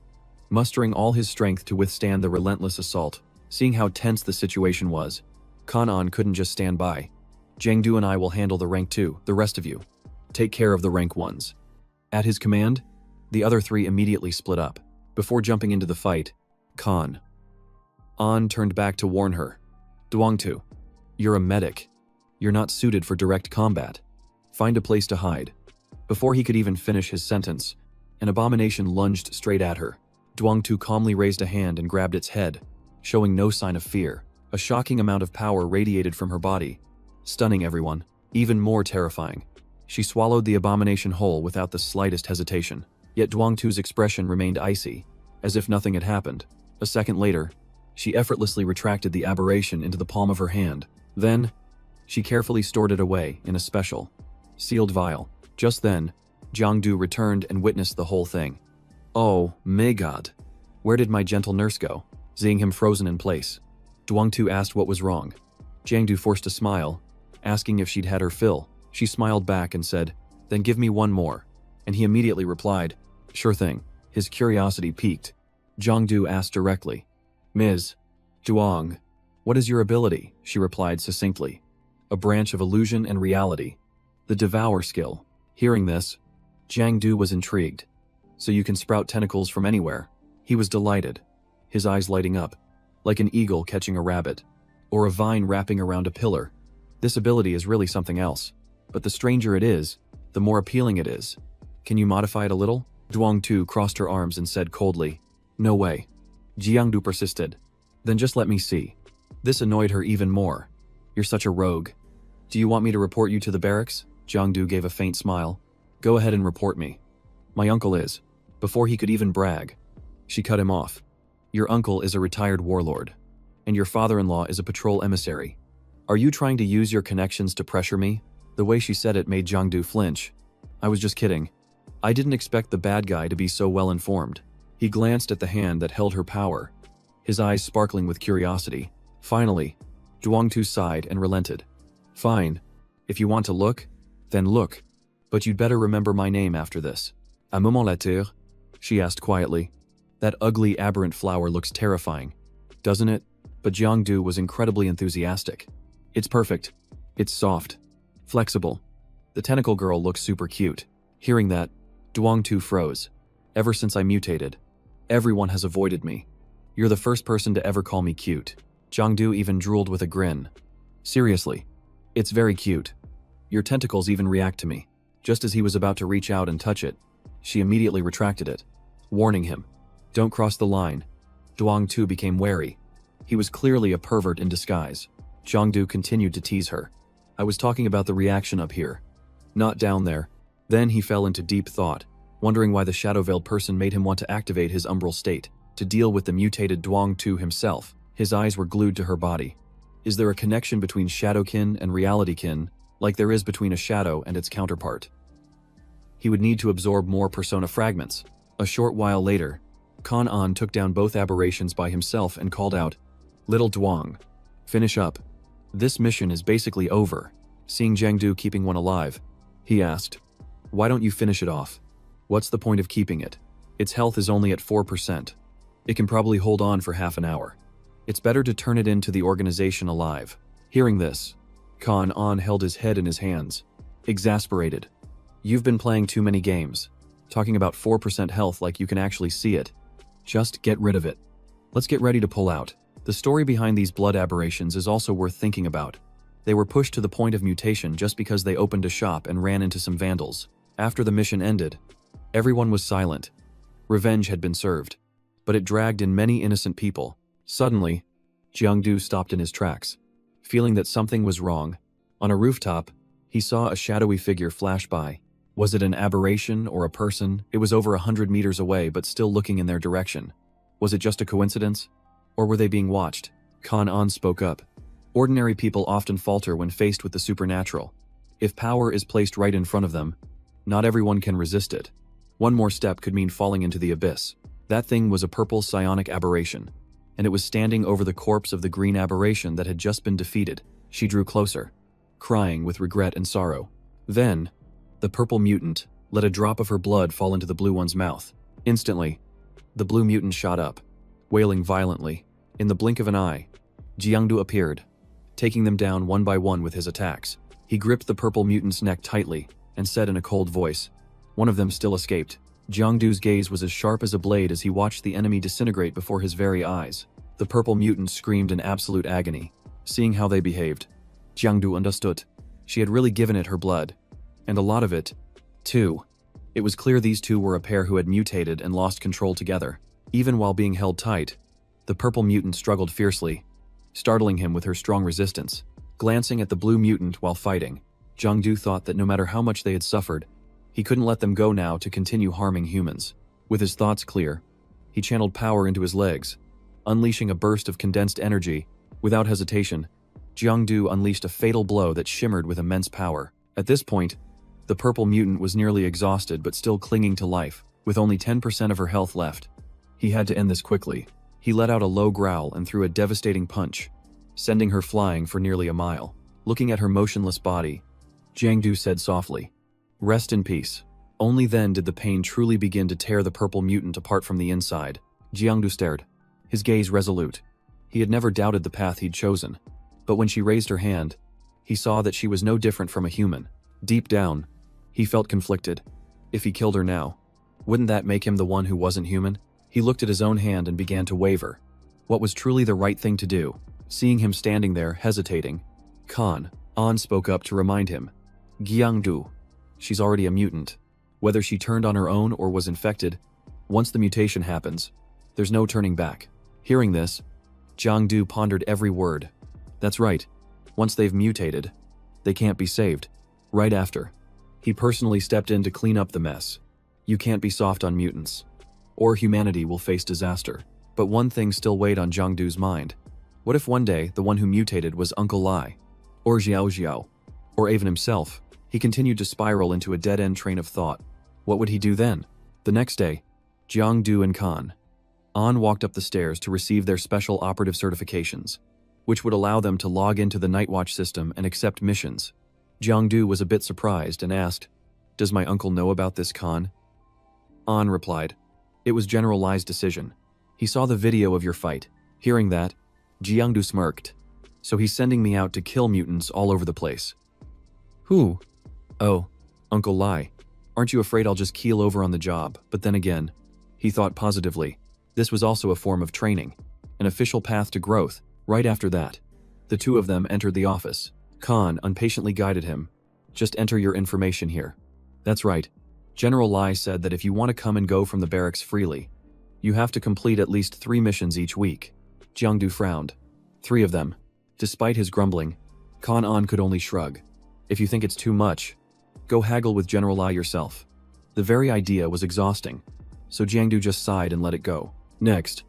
mustering all his strength to withstand the relentless assault. Seeing how tense the situation was, Kan An couldn't just stand by. "Jangdu and I will handle the rank 2, the rest of you. Take care of the rank 1s. At his command, the other 3 immediately split up. Before jumping into the fight, Kan An turned back to warn her. "Duong Tu, you're a medic. You're not suited for direct combat. Find a place to hide." Before he could even finish his sentence, an abomination lunged straight at her. Duong Tu calmly raised a hand and grabbed its head, showing no sign of fear. A shocking amount of power radiated from her body, stunning everyone. Even more terrifying, she swallowed the abomination whole without the slightest hesitation. Yet Duong Tu's expression remained icy, as if nothing had happened. A second later, she effortlessly retracted the aberration into the palm of her hand. Then, she carefully stored it away in a special, sealed vial. Just then, Jangdu returned and witnessed the whole thing. Oh, my god. Where did my gentle nurse go? Seeing him frozen in place, Duangtu asked what was wrong. Jangdu forced a smile, asking if she'd had her fill. She smiled back and said, "Then give me one more." And he immediately replied, "Sure thing." His curiosity piqued. Jangdu asked directly, "Ms. Duong, what is your ability?" She replied succinctly, "A branch of illusion and reality. The Devour skill." Hearing this, Jangdu was intrigued. "So you can sprout tentacles from anywhere?" He was delighted, his eyes lighting up, like an eagle catching a rabbit, or a vine wrapping around a pillar. This ability is really something else. But the stranger it is, the more appealing it is. "Can you modify it a little?" Duangtu crossed her arms and said coldly, "No way." Jiangdu persisted. "Then just let me see." This annoyed her even more. "You're such a rogue. Do you want me to report you to the barracks?" Jangdu gave a faint smile. "Go ahead and report me. My uncle is." Before he could even brag, she cut him off. "Your uncle is a retired warlord, and your father-in-law is a patrol emissary. Are you trying to use your connections to pressure me?" The way she said it made Jangdu flinch. "I was just kidding. I didn't expect the bad guy to be so well informed." He glanced at the hand that held her power, his eyes sparkling with curiosity. Finally, Duangtu sighed and relented. "Fine. If you want to look, then look. But you'd better remember my name after this." "A moment later?" she asked quietly. "That ugly aberrant flower looks terrifying, doesn't it?" But Jangdu was incredibly enthusiastic. "It's perfect. It's soft. Flexible. The tentacle girl looks super cute." Hearing that, Duangtu froze. "Ever since I mutated, everyone has avoided me. You're the first person to ever call me cute." Jangdu even drooled with a grin. "Seriously, it's very cute. Your tentacles even react to me." Just as he was about to reach out and touch it, she immediately retracted it, warning him, "Don't cross the line." Duangtu became wary. He was clearly a pervert in disguise. Jangdu continued to tease her. "I was talking about the reaction up here, not down there." Then he fell into deep thought, wondering why the shadow-veiled person made him want to activate his umbral state to deal with the mutated Duangtu himself. His eyes were glued to her body. Is there a connection between shadowkin and realitykin, like there is between a shadow and its counterpart? He would need to absorb more persona fragments. A short while later, Kan An took down both aberrations by himself and called out, "Little Duong, finish up. This mission is basically over." Seeing Jangdu keeping one alive, he asked, "Why don't you finish it off? What's the point of keeping it? Its health is only at 4%. It can probably hold on for half an hour. It's better to turn it into the organization alive." Hearing this, Kan An held his head in his hands, exasperated. "You've been playing too many games, talking about 4% health like you can actually see it. Just get rid of it. Let's get ready to pull out." The story behind these blood aberrations is also worth thinking about. They were pushed to the point of mutation just because they opened a shop and ran into some vandals. After the mission ended, everyone was silent. Revenge had been served, but it dragged in many innocent people. Suddenly, Jiangdu stopped in his tracks, feeling that something was wrong. On a rooftop, he saw a shadowy figure flash by. Was it an aberration or a person? It was over 100 meters away but still looking in their direction. Was it just a coincidence? Or were they being watched? Kan An spoke up. Ordinary people often falter when faced with the supernatural. If power is placed right in front of them, not everyone can resist it. One more step could mean falling into the abyss. That thing was a purple psionic aberration, and it was standing over the corpse of the green aberration that had just been defeated. She drew closer, crying with regret and sorrow. Then, the purple mutant let a drop of her blood fall into the blue one's mouth. Instantly, the blue mutant shot up, wailing violently. In the blink of an eye, Jiangdu appeared, taking them down one by one with his attacks. He gripped the purple mutant's neck tightly and said in a cold voice, "One of them still escaped." Jiangdu's gaze was as sharp as a blade as he watched the enemy disintegrate before his very eyes. The purple mutant screamed in absolute agony. Seeing how they behaved, Jiangdu understood. She had really given it her blood, and a lot of it, too. It was clear these two were a pair who had mutated and lost control together. Even while being held tight, the purple mutant struggled fiercely, startling him with her strong resistance. Glancing at the blue mutant while fighting, Jangdu thought that no matter how much they had suffered, he couldn't let them go now to continue harming humans. With his thoughts clear, he channeled power into his legs, unleashing a burst of condensed energy. Without hesitation, Jangdu unleashed a fatal blow that shimmered with immense power. At this point, The purple mutant was nearly exhausted but still clinging to life, with only 10% of her health left. He had to end this quickly. He let out a low growl and threw a devastating punch, sending her flying for nearly a mile. Looking at her motionless body, Jangdu said softly, "Rest in peace." Only then did the pain truly begin to tear the purple mutant apart from the inside. Jangdu stared, his gaze resolute. He had never doubted the path he'd chosen. But when she raised her hand, he saw that she was no different from a human. Deep down, he felt conflicted. If he killed her now, wouldn't that make him the one who wasn't human? He looked at his own hand and began to waver. What was truly the right thing to do? Seeing him standing there, hesitating, An spoke up to remind him. "Jangdu, she's already a mutant. Whether she turned on her own or was infected, once the mutation happens, there's no turning back." Hearing this, Jangdu pondered every word. That's right. Once they've mutated, they can't be saved. Right after, he personally stepped in to clean up the mess. You can't be soft on mutants, or humanity will face disaster. But one thing still weighed on Jangdu's mind. What if one day the one who mutated was Uncle Lai, or Jao Jiao, or even himself? He continued to spiral into a dead-end train of thought. What would he do then? The next day, Jangdu and An walked up the stairs to receive their special operative certifications, which would allow them to log into the Nightwatch system and accept missions. Jangdu was a bit surprised and asked, "Does my uncle know about this, Khan?" An replied, "It was General Lai's decision. He saw the video of your fight." Hearing that, Jangdu smirked. "So he's sending me out to kill mutants all over the place." "Who?" "Oh, Uncle Lai. Aren't you afraid I'll just keel over on the job?" But then again, he thought positively. This was also a form of training, an official path to growth. Right after that, the two of them entered the office. Khan impatiently guided him. "Just enter your information here." That's right. General Lai said that if you want to come and go from the barracks freely, you have to complete at least 3 missions each week. Jangdu frowned. 3 of them. Despite his grumbling, An could only shrug. "If you think it's too much, go haggle with General Lai yourself." The very idea was exhausting, so Jangdu just sighed and let it go. Next,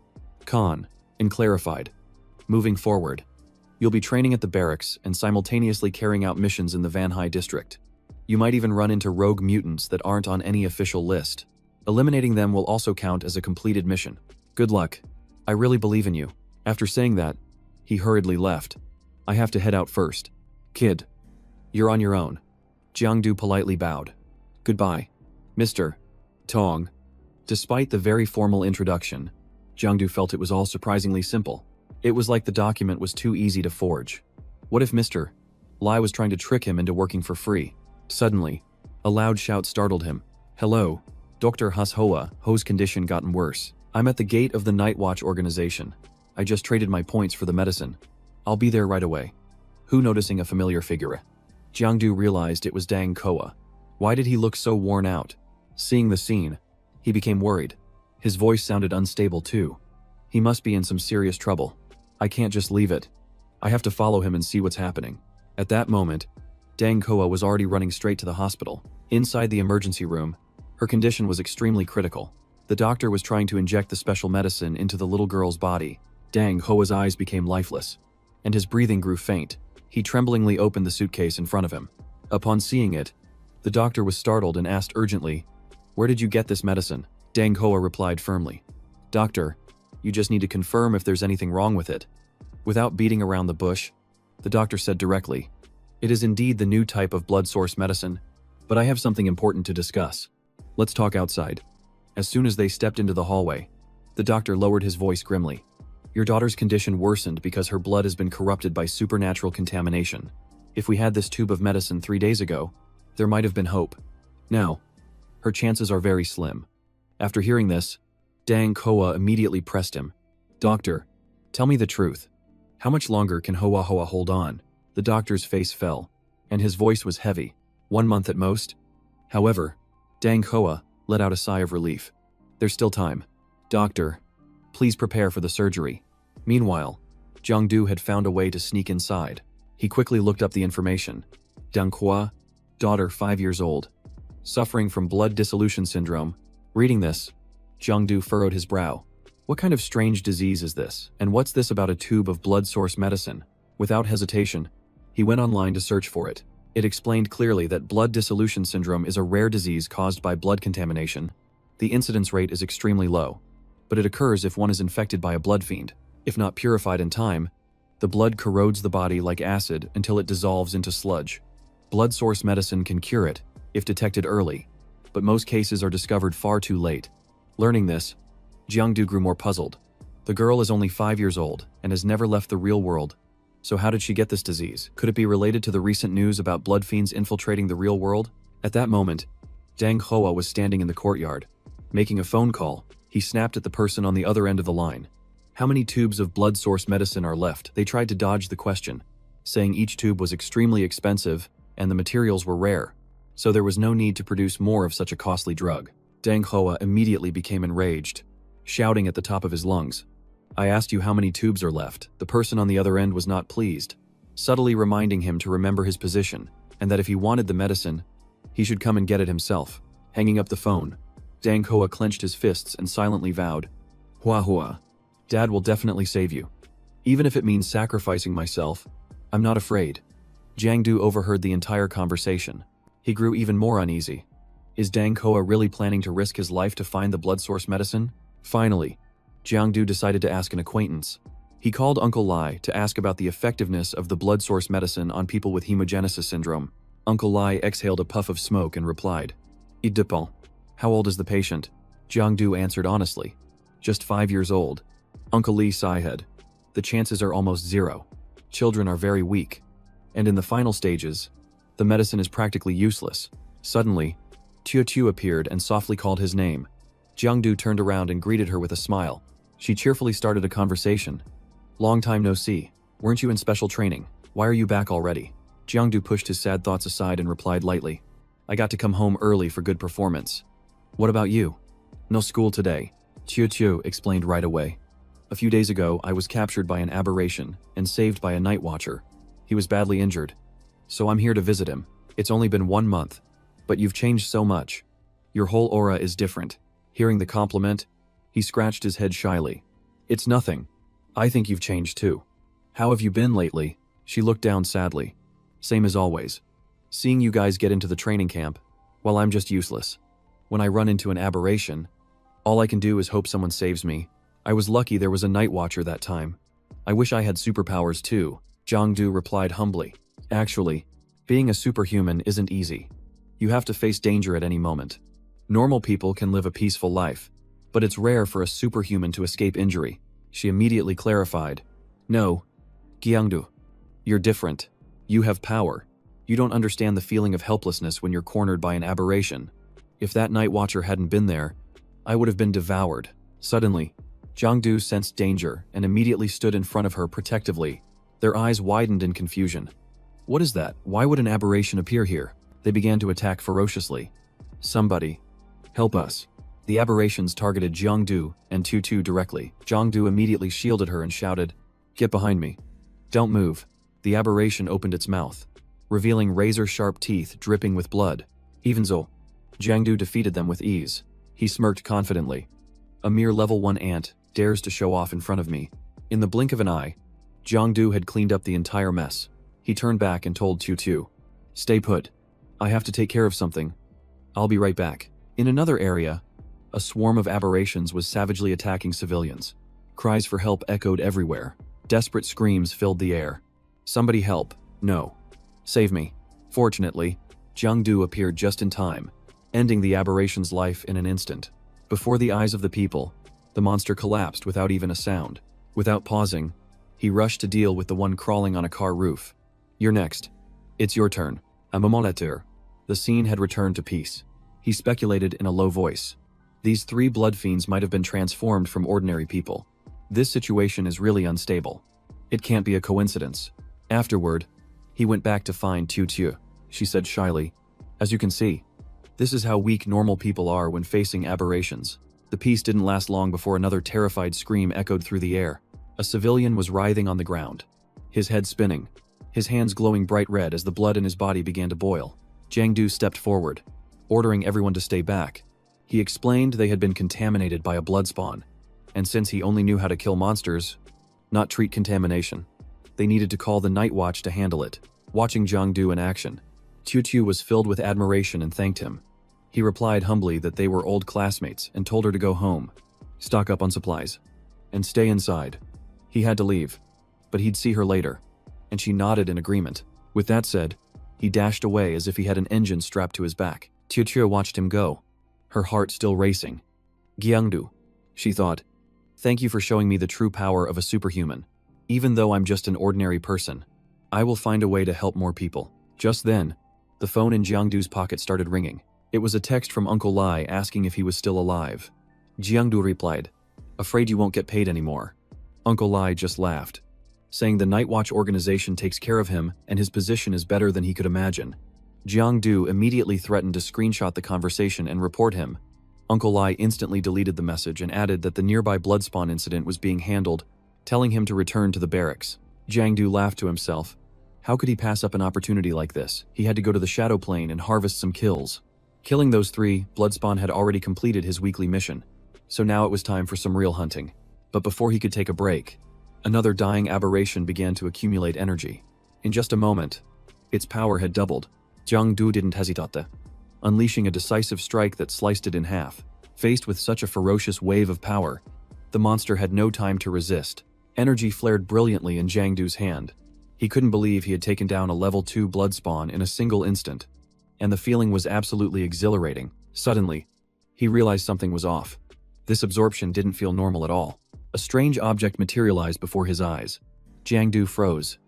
Khan clarified. "Moving forward, you'll be training at the barracks and simultaneously carrying out missions in the Vanhai district. You might even run into rogue mutants that aren't on any official list. Eliminating them will also count as a completed mission. Good luck. I really believe in you." After saying that, he hurriedly left. "I have to head out first. Kid, you're on your own." Jangdu politely bowed. "Goodbye, Mr. Tong." Despite the very formal introduction, Jangdu felt it was all surprisingly simple. It was like the document was too easy to forge. What if Mr. Lai was trying to trick him into working for free? Suddenly, a loud shout startled him. "Hello, Dr. Hashoa. Ho's condition gotten worse. I'm at the gate of the Nightwatch organization. I just traded my points for the medicine. I'll be there right away." Who noticing a familiar figure? Jangdu realized it was Dang Koa. Why did he look so worn out? Seeing the scene, he became worried. His voice sounded unstable too. He must be in some serious trouble. "I can't just leave it. I have to follow him and see what's happening." At that moment, Dang Koa was already running straight to the hospital. Inside the emergency room, her condition was extremely critical. The doctor was trying to inject the special medicine into the little girl's body. Dang Koa's eyes became lifeless, and his breathing grew faint. He tremblingly opened the suitcase in front of him. Upon seeing it, the doctor was startled and asked urgently, "Where did you get this medicine?" Dang Koa replied firmly, "Doctor, you just need to confirm if there's anything wrong with it." Without beating around the bush, the doctor said directly, "It is indeed the new type of blood source medicine, but I have something important to discuss. Let's talk outside." As soon as they stepped into the hallway, the doctor lowered his voice grimly. "Your daughter's condition worsened because her blood has been corrupted by supernatural contamination. If we had this tube of medicine 3 days ago, there might have been hope. Now, her chances are very slim." After hearing this, Dang Koa immediately pressed him. "Doctor, tell me the truth. How much longer can Hoa hold on?" The doctor's face fell, and his voice was heavy. 1 month at most? However, Dang Koa let out a sigh of relief. "There's still time. Doctor, please prepare for the surgery." Meanwhile, Jangdu had found a way to sneak inside. He quickly looked up the information. Dang Koa, daughter 5 years old, suffering from blood dissolution syndrome. Reading this, Jangdu furrowed his brow. What kind of strange disease is this? And what's this about a tube of blood source medicine? Without hesitation, he went online to search for it. It explained clearly that blood dissolution syndrome is a rare disease caused by blood contamination. The incidence rate is extremely low, but it occurs if one is infected by a blood fiend. If not purified in time, the blood corrodes the body like acid until it dissolves into sludge. Blood source medicine can cure it if detected early, but most cases are discovered far too late. Learning this, Jangdu grew more puzzled. The girl is only 5 years old and has never left the real world. So how did she get this disease? Could it be related to the recent news about blood fiends infiltrating the real world? At that moment, Dang Hoa was standing in the courtyard. Making a phone call, he snapped at the person on the other end of the line. How many tubes of blood source medicine are left? They tried to dodge the question, saying each tube was extremely expensive and the materials were rare, so there was no need to produce more of such a costly drug. Dang Hoa immediately became enraged, shouting at the top of his lungs. I asked you how many tubes are left. The person on the other end was not pleased, subtly reminding him to remember his position and that if he wanted the medicine, he should come and get it himself. Hanging up the phone, Dang Hoa clenched his fists and silently vowed, Hua Hua, Dad will definitely save you. Even if it means sacrificing myself, I'm not afraid. Jangdu overheard the entire conversation. He grew even more uneasy. Is Dang Hoa really planning to risk his life to find the blood source medicine? Finally, Jangdu decided to ask an acquaintance. He called Uncle Lai to ask about the effectiveness of the blood source medicine on people with hemogenesis syndrome. Uncle Lai exhaled a puff of smoke and replied, It dépend. How old is the patient? Jangdu answered honestly. Just 5 years old. Uncle Li sighed. The chances are almost zero. Children are very weak. And in the final stages, the medicine is practically useless. Suddenly, Tiu Tiu appeared and softly called his name. Jangdu turned around and greeted her with a smile. She cheerfully started a conversation. Long time no see. Weren't you in special training? Why are you back already? Jangdu pushed his sad thoughts aside and replied lightly. I got to come home early for good performance. What about you? No school today. Tiu Tiu explained right away. A few days ago, I was captured by an aberration and saved by a night watcher. He was badly injured. So I'm here to visit him. It's only been 1 month, but you've changed so much. Your whole aura is different. Hearing the compliment, he scratched his head shyly. It's nothing. I think you've changed too. How have you been lately? She looked down sadly. Same as always. Seeing you guys get into the training camp, while I'm just useless. When I run into an aberration, all I can do is hope someone saves me. I was lucky there was a night watcher that time. I wish I had superpowers too, Jangdu replied humbly. Actually, being a superhuman isn't easy. You have to face danger at any moment. Normal people can live a peaceful life, but it's rare for a superhuman to escape injury. She immediately clarified. No, Jiangdu, you're different. You have power. You don't understand the feeling of helplessness when you're cornered by an aberration. If that night watcher hadn't been there, I would have been devoured. Suddenly, Jangdu sensed danger and immediately stood in front of her protectively. Their eyes widened in confusion. What is that? Why would an aberration appear here? They began to attack ferociously. Somebody, help us. The aberrations targeted Jangdu and Tutu directly. Jangdu immediately shielded her and shouted, Get behind me. Don't move. The aberration opened its mouth, revealing razor-sharp teeth dripping with blood. Even so, Jangdu defeated them with ease. He smirked confidently. A mere level 1 ant dares to show off in front of me. In the blink of an eye, Jangdu had cleaned up the entire mess. He turned back and told Tutu, Stay put. I have to take care of something. I'll be right back. In another area, a swarm of aberrations was savagely attacking civilians. Cries for help echoed everywhere. Desperate screams filled the air. Somebody help. No. Save me. Fortunately, Jangdu appeared just in time, ending the aberration's life in an instant. Before the eyes of the people, the monster collapsed without even a sound. Without pausing, he rushed to deal with the one crawling on a car roof. You're next. It's your turn. A moment later, the scene had returned to peace. He speculated in a low voice. These 3 blood fiends might have been transformed from ordinary people. This situation is really unstable. It can't be a coincidence. Afterward, he went back to find Tiu Tiu. She said shyly, As you can see, this is how weak normal people are when facing aberrations. The peace didn't last long before another terrified scream echoed through the air. A civilian was writhing on the ground, his head spinning, his hands glowing bright red as the blood in his body began to boil. Jangdu stepped forward, ordering everyone to stay back. He explained they had been contaminated by a blood spawn, and since he only knew how to kill monsters, not treat contamination, they needed to call the Night Watch to handle it. Watching Jangdu in action, Qiu was filled with admiration and thanked him. He replied humbly that they were old classmates and told her to go home, stock up on supplies, and stay inside. He had to leave, but he'd see her later, and she nodded in agreement. With that said, he dashed away as if he had an engine strapped to his back. Qiu watched him go, her heart still racing. Jangdu, she thought, thank you for showing me the true power of a superhuman. Even though I'm just an ordinary person, I will find a way to help more people. Just then, the phone in Jiangdu's pocket started ringing. It was a text from Uncle Lai asking if he was still alive. Jiangdu replied, afraid you won't get paid anymore. Uncle Lai just laughed, saying the Night Watch organization takes care of him and his position is better than he could imagine. Jiangdu immediately threatened to screenshot the conversation and report him. Uncle Lai instantly deleted the message and added that the nearby blood spawn incident was being handled, telling him to return to the barracks. Jangdu laughed to himself. How could he pass up an opportunity like this? He had to go to the Shadow Plane and harvest some kills. Killing those 3, Bloodspawn had already completed his weekly mission, so now it was time for some real hunting. But before he could take a break, another dying aberration began to accumulate energy. In just a moment, its power had doubled. Jangdu didn't hesitate, unleashing a decisive strike that sliced it in half. Faced with such a ferocious wave of power, the monster had no time to resist. Energy flared brilliantly in Jangdu's hand. He couldn't believe he had taken down a level 2 bloodspawn in a single instant, and the feeling was absolutely exhilarating. Suddenly, he realized something was off. This absorption didn't feel normal at all. A strange object materialized before his eyes. Jangdu froze,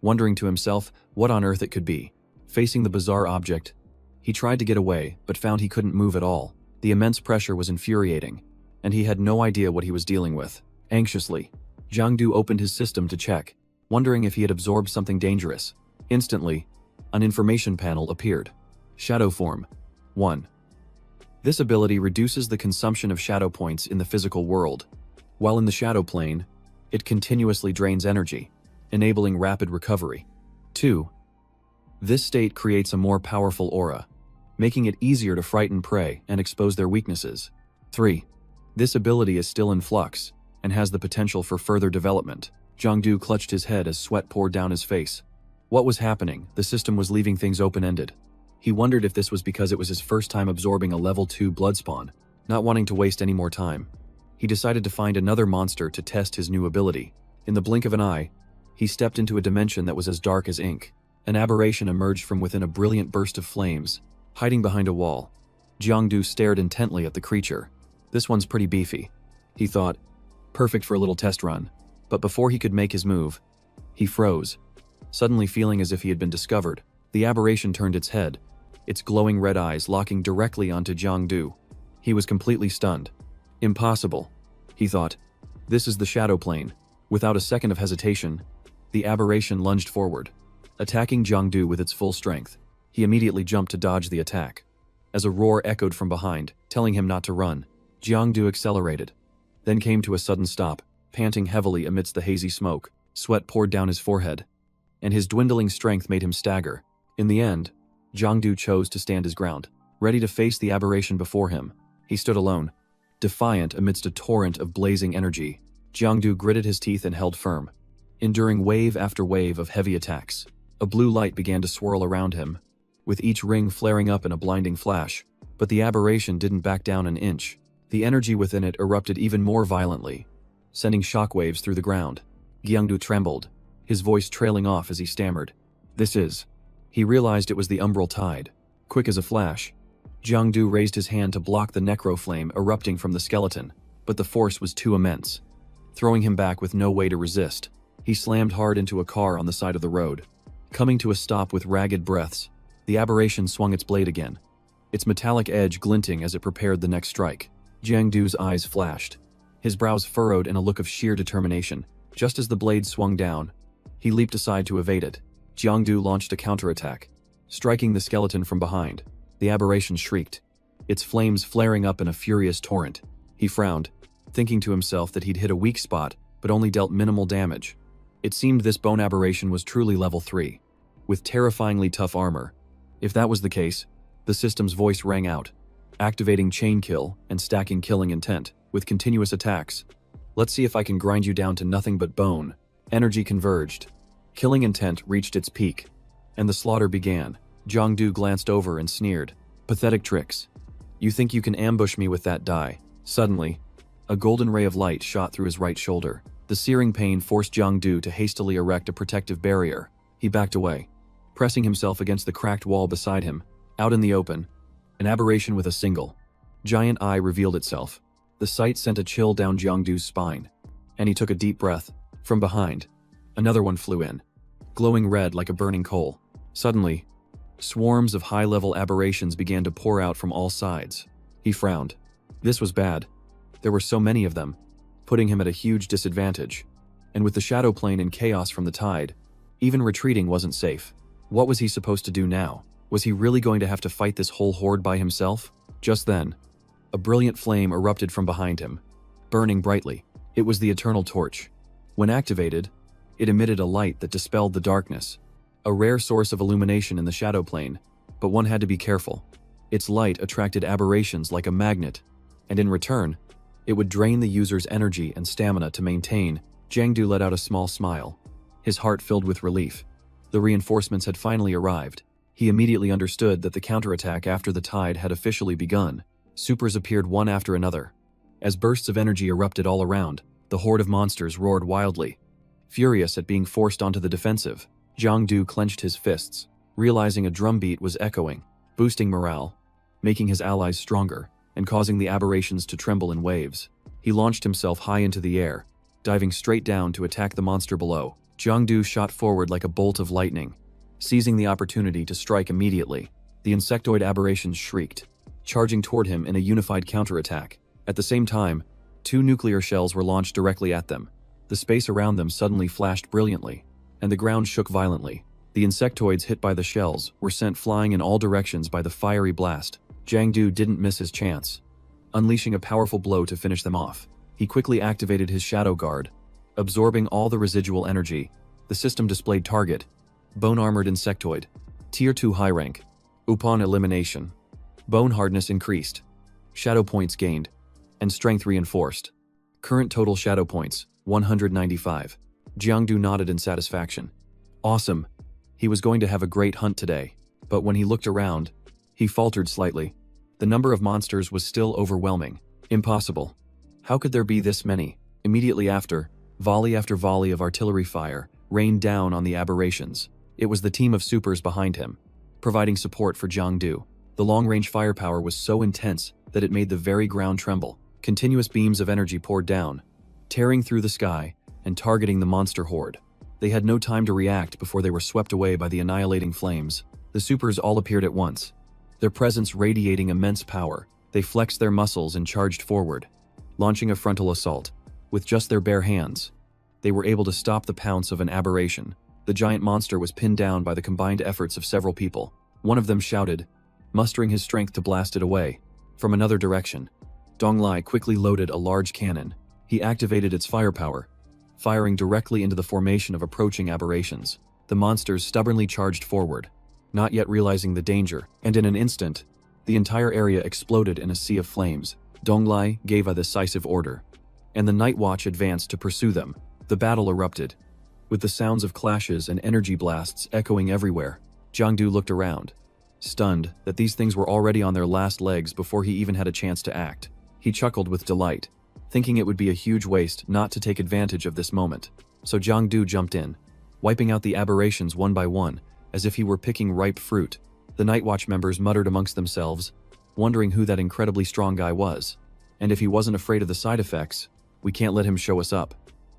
wondering to himself what on earth it could be. Facing the bizarre object, he tried to get away, but found he couldn't move at all. The immense pressure was infuriating, and he had no idea what he was dealing with. Anxiously, Jangdu opened his system to check, wondering if he had absorbed something dangerous. Instantly, an information panel appeared. Shadow Form 1. This ability reduces the consumption of shadow points in the physical world. While in the shadow plane, it continuously drains energy, enabling rapid recovery. 2. This state creates a more powerful aura, making it easier to frighten prey and expose their weaknesses. 3. This ability is still in flux and has the potential for further development. Jangdu clutched his head as sweat poured down his face. What was happening? The system was leaving things open-ended. He wondered if this was because it was his first time absorbing a level 2 bloodspawn. Not wanting to waste any more time, he decided to find another monster to test his new ability. In the blink of an eye, he stepped into a dimension that was as dark as ink. An aberration emerged from within a brilliant burst of flames, hiding behind a wall. Jangdu stared intently at the creature. This one's pretty beefy, he thought. Perfect for a little test run. But before he could make his move, he froze, suddenly feeling as if he had been discovered. The aberration turned its head, its glowing red eyes locking directly onto Jangdu. He was completely stunned. Impossible, he thought. This is the shadow plane. Without a second of hesitation, the aberration lunged forward, attacking Jangdu with its full strength. He immediately jumped to dodge the attack. As a roar echoed from behind, telling him not to run, Jangdu accelerated, then came to a sudden stop, panting heavily amidst the hazy smoke. Sweat poured down his forehead, and his dwindling strength made him stagger. In the end, Jangdu chose to stand his ground. Ready to face the aberration before him, he stood alone, defiant amidst a torrent of blazing energy. Jangdu gritted his teeth and held firm, enduring wave after wave of heavy attacks. A blue light began to swirl around him, with each ring flaring up in a blinding flash. But the aberration didn't back down an inch. The energy within it erupted even more violently, sending shockwaves through the ground. Jangdu trembled, his voice trailing off as he stammered. This is... He realized it was the umbral tide. Quick as a flash, Jangdu raised his hand to block the necro flame erupting from the skeleton, but the force was too immense, throwing him back with no way to resist. He slammed hard into a car on the side of the road. Coming to a stop with ragged breaths, the aberration swung its blade again, its metallic edge glinting as it prepared the next strike. Jangdu's eyes flashed, his brows furrowed in a look of sheer determination. Just as the blade swung down, he leaped aside to evade it. Jangdu launched a counterattack, striking the skeleton from behind. The aberration shrieked, its flames flaring up in a furious torrent. He frowned, thinking to himself that he'd hit a weak spot, but only dealt minimal damage. It seemed this bone aberration was truly level 3, with terrifyingly tough armor. If that was the case, the system's voice rang out, activating chain kill and stacking killing intent, with continuous attacks. Let's see if I can grind you down to nothing but bone. Energy converged. Killing intent reached its peak, and the slaughter began. Jangdu glanced over and sneered. Pathetic tricks. You think you can ambush me with that die? Suddenly, a golden ray of light shot through his right shoulder. The searing pain forced Jangdu to hastily erect a protective barrier. He backed away, pressing himself against the cracked wall beside him. Out in the open, an aberration with a single giant eye revealed itself. The sight sent a chill down Jangdu's spine, and he took a deep breath. From behind, another one flew in, glowing red like a burning coal. Suddenly, swarms of high-level aberrations began to pour out from all sides. He frowned. This was bad. There were so many of them, putting him at a huge disadvantage. And with the shadow plane in chaos from the tide, even retreating wasn't safe. What was he supposed to do now? Was he really going to have to fight this whole horde by himself? Just then, a brilliant flame erupted from behind him, burning brightly. It was the Eternal Torch. When activated, it emitted a light that dispelled the darkness, a rare source of illumination in the shadow plane, but one had to be careful. Its light attracted aberrations like a magnet, and in return, it would drain the user's energy and stamina to maintain. Jangdu let out a small smile, his heart filled with relief. The reinforcements had finally arrived. He immediately understood that the counterattack after the tide had officially begun. Supers appeared one after another. As bursts of energy erupted all around, the horde of monsters roared wildly. Furious at being forced onto the defensive, Jangdu clenched his fists, realizing a drumbeat was echoing, boosting morale, making his allies stronger, and causing the aberrations to tremble in waves. He launched himself high into the air, diving straight down to attack the monster below. Jangdu shot forward like a bolt of lightning, seizing the opportunity to strike immediately. The insectoid aberrations shrieked, charging toward him in a unified counterattack. At the same time, 2 nuclear shells were launched directly at them. The space around them suddenly flashed brilliantly, and the ground shook violently. The insectoids hit by the shells were sent flying in all directions by the fiery blast. Jangdu didn't miss his chance, unleashing a powerful blow to finish them off. He quickly activated his Shadow Guard, absorbing all the residual energy. The system displayed target, bone-armored insectoid, Tier 2 high rank. Upon elimination, bone hardness increased, shadow points gained, and strength reinforced. Current total shadow points, 195. Jangdu nodded in satisfaction. Awesome. He was going to have a great hunt today, but when he looked around, he faltered slightly. The number of monsters was still overwhelming. Impossible. How could there be this many? Immediately after volley of artillery fire rained down on the aberrations. It was the team of supers behind him, providing support for Jangdu. The long-range firepower was so intense that it made the very ground tremble. Continuous beams of energy poured down, tearing through the sky and targeting the monster horde. They had no time to react before they were swept away by the annihilating flames. The supers all appeared at once, their presence radiating immense power. They flexed their muscles and charged forward, launching a frontal assault. With just their bare hands, they were able to stop the pounce of an aberration. The giant monster was pinned down by the combined efforts of several people. One of them shouted, mustering his strength to blast it away. From another direction, Donglai quickly loaded a large cannon. He activated its firepower, firing directly into the formation of approaching aberrations. The monsters stubbornly charged forward, not yet realizing the danger, and in an instant, the entire area exploded in a sea of flames. Donglai gave a decisive order, and the Night Watch advanced to pursue them. The battle erupted, with the sounds of clashes and energy blasts echoing everywhere. Jangdu looked around, stunned that these things were already on their last legs before he even had a chance to act. He chuckled with delight, thinking it would be a huge waste not to take advantage of this moment. So Jangdu jumped in, wiping out the aberrations one by one, as if he were picking ripe fruit. The Night Watch members muttered amongst themselves, wondering who that incredibly strong guy was. And if he wasn't afraid of the side effects, we can't let him show us up.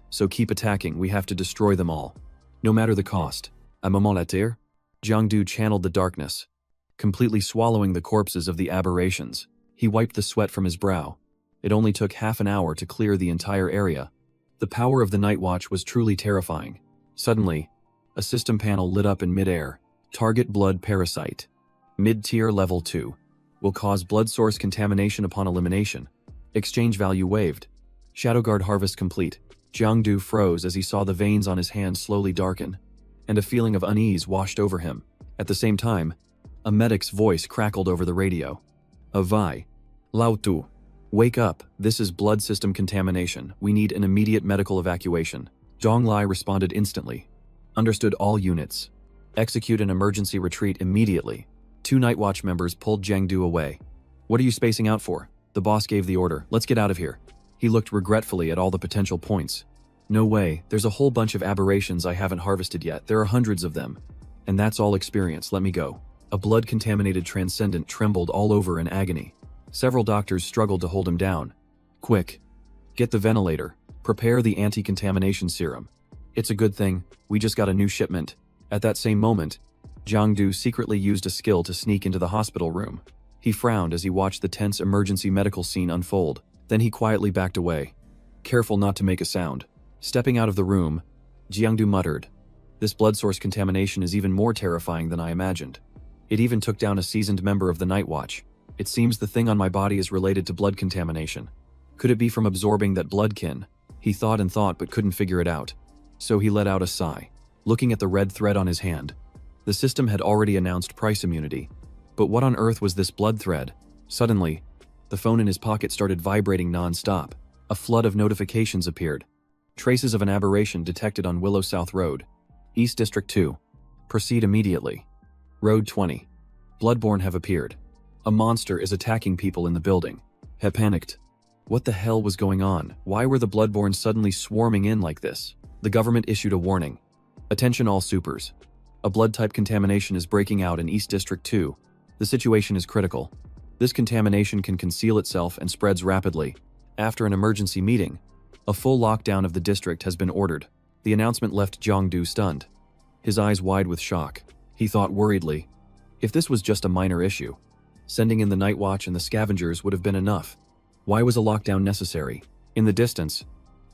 So keep attacking, we have to destroy them all, no matter the cost. A moment later, Jangdu channeled the darkness, completely swallowing the corpses of the aberrations. He wiped the sweat from his brow. It only took half an hour to clear the entire area. The power of the Night Watch was truly terrifying. Suddenly, a system panel lit up in mid-air. Target blood parasite. Mid-tier level 2. Will cause blood source contamination upon elimination. Exchange value waived. Shadow Guard harvest complete. Jangdu froze as he saw the veins on his hand slowly darken, and a feeling of unease washed over him. At the same time, a medic's voice crackled over the radio. Avai. Lao Tu. Wake up, this is blood system contamination. We need an immediate medical evacuation. Donglai responded instantly. Understood all units. Execute an emergency retreat immediately. 2 Night Watch members pulled Jangdu away. What are you spacing out for? The boss gave the order. Let's get out of here. He looked regretfully at all the potential points. No way, there's a whole bunch of aberrations I haven't harvested yet. There are hundreds of them. And that's all experience, let me go. A blood-contaminated transcendent trembled all over in agony. Several doctors struggled to hold him down. Quick. Get the ventilator. Prepare the anti-contamination serum. It's a good thing, we just got a new shipment. At that same moment, Jangdu secretly used a skill to sneak into the hospital room. He frowned as he watched the tense emergency medical scene unfold. Then he quietly backed away, careful not to make a sound. Stepping out of the room, Jangdu muttered, "This blood source contamination is even more terrifying than I imagined. It even took down a seasoned member of the Night Watch. It seems the thing on my body is related to blood contamination. Could it be from absorbing that bloodkin?" He thought and thought but couldn't figure it out. So he let out a sigh, looking at the red thread on his hand. The system had already announced price immunity. But what on earth was this blood thread? Suddenly, the phone in his pocket started vibrating non-stop. A flood of notifications appeared. Traces of an aberration detected on Willow South Road. East District 2. Proceed immediately. Road 20. Bloodborne have appeared. A monster is attacking people in the building. He panicked. What the hell was going on? Why were the Bloodborne suddenly swarming in like this? The government issued a warning. Attention all supers. A blood-type contamination is breaking out in East District 2. The situation is critical. This contamination can conceal itself and spreads rapidly. After an emergency meeting, a full lockdown of the district has been ordered. The announcement left Jangdu stunned, his eyes wide with shock. He thought worriedly, if this was just a minor issue, sending in the Night Watch and the scavengers would have been enough. Why was a lockdown necessary? In the distance,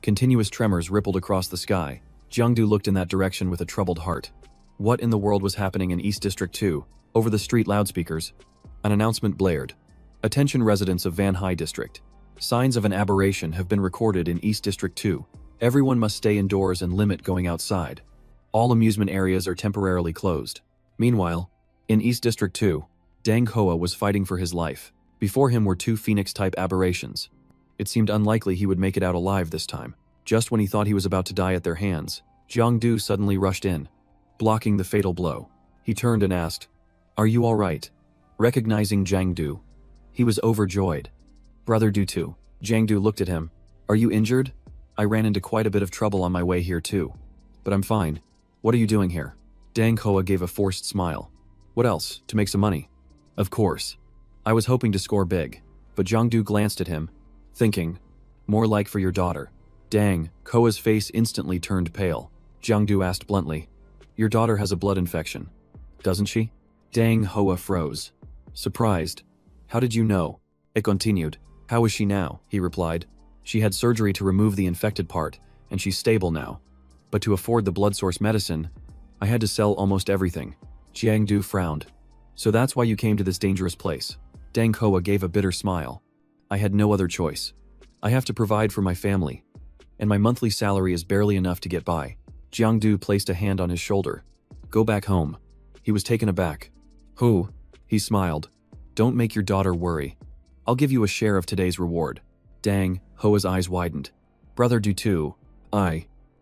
continuous tremors rippled across the sky. Jangdu looked in that direction with a troubled heart. What in the world was happening in East District 2? Over the street loudspeakers, an announcement blared. Attention residents of Van High District. Signs of an aberration have been recorded in East District 2. Everyone must stay indoors and limit going outside. All amusement areas are temporarily closed. Meanwhile, in East District 2, Dang Hoa was fighting for his life. Before him were 2 Phoenix-type aberrations. It seemed unlikely he would make it out alive this time. Just when he thought he was about to die at their hands, Jangdu suddenly rushed in, blocking the fatal blow. He turned and asked, "Are you all right?" Recognizing Jangdu, he was overjoyed. "Brother Du. Jangdu looked at him. "Are you injured? I ran into quite a bit of trouble on my way here too. But I'm fine. What are you doing here?" Dang Hoa gave a forced smile. "What else? To make some money." "Of course. I was hoping to score big." But Jangdu glanced at him, thinking, "More like for your daughter." Dang Hoa's face instantly turned pale. Jangdu asked bluntly, "Your daughter has a blood infection, doesn't she?" Dang Hoa froze, surprised. "How did you know?" It continued. "How is she now?" He replied. "She had surgery to remove the infected part, and she's stable now. But to afford the blood source medicine, I had to sell almost everything." Jangdu frowned. "So that's why you came to this dangerous place." Dang Hoa gave a bitter smile. "I had no other choice. I have to provide for my family, and my monthly salary is barely enough to get by." Jangdu placed a hand on his shoulder. "Go back home." He was taken aback. "Who?" He smiled. "Don't make your daughter worry. I'll give you a share of today's reward." Dang Hoa's eyes widened. "Brother Du.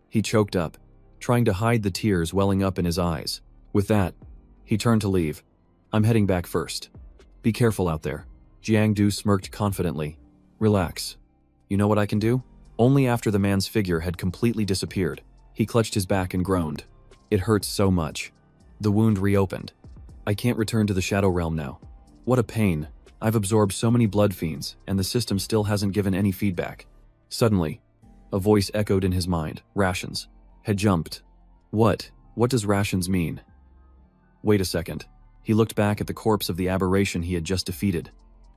He choked up, trying to hide the tears welling up in his eyes. With that, he turned to leave. "I'm heading back first. Be careful out there." Jangdu smirked confidently. "Relax. You know what I can do?" Only after the man's figure had completely disappeared, he clutched his back and groaned. "It hurts so much." The wound reopened. "I can't return to the Shadow Realm now. What a pain. I've absorbed so many blood fiends, and the system still hasn't given any feedback." Suddenly, a voice echoed in his mind. Rations. Had jumped. What does rations mean? Wait a second. He looked back at the corpse of the aberration he had just defeated.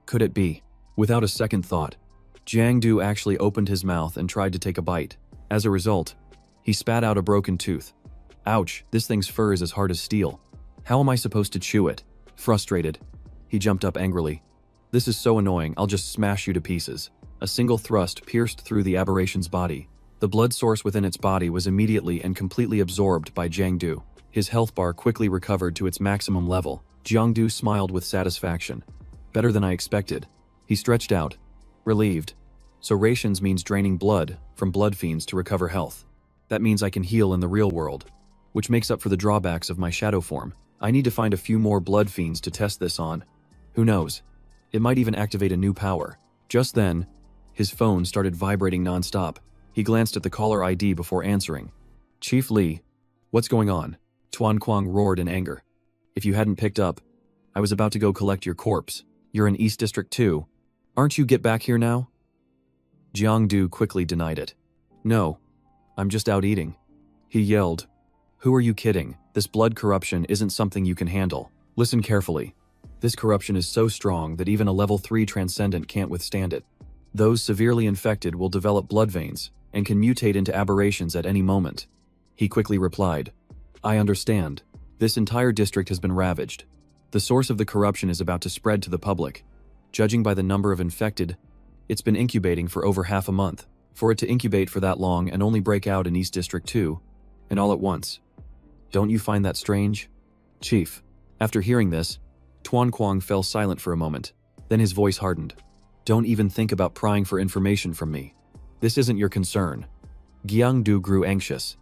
Could it be? Without a second thought, Jangdu actually opened his mouth and tried to take a bite. As a result, he spat out a broken tooth. "Ouch, this thing's fur is as hard as steel. How am I supposed to chew it?" Frustrated, he jumped up angrily. "This is so annoying, I'll just smash you to pieces." A single thrust pierced through the aberration's body. The blood source within its body was immediately and completely absorbed by Jangdu. His health bar quickly recovered to its maximum level. Jangdu smiled with satisfaction. "Better than I expected." He stretched out, relieved. "So rations means draining blood from blood fiends to recover health. That means I can heal in the real world." which makes up for the drawbacks of my shadow form. I need to find a few more blood fiends to test this on. Who knows? It might even activate a new power. Just then, his phone started vibrating nonstop. He glanced at the caller ID before answering. Chief Lee, what's going on? Tuan Kwang roared in anger. If you hadn't picked up, I was about to go collect your corpse. You're in East District 2. Aren't you get back here now? Jangdu quickly denied it. No, I'm just out eating. He yelled. Who are you kidding? This blood corruption isn't something you can handle. Listen carefully. This corruption is so strong that even a level 3 transcendent can't withstand it. Those severely infected will develop blood veins and can mutate into aberrations at any moment. He quickly replied, I understand. This entire district has been ravaged. The source of the corruption is about to spread to the public. Judging by the number of infected, it's been incubating for over half a month. For it to incubate for that long and only break out in East District 2, and all at once. Don't you find that strange? Chief. After hearing this, Tuan Kwang fell silent for a moment. Then his voice hardened. Don't even think about prying for information from me. This isn't your concern. Jangdu grew anxious.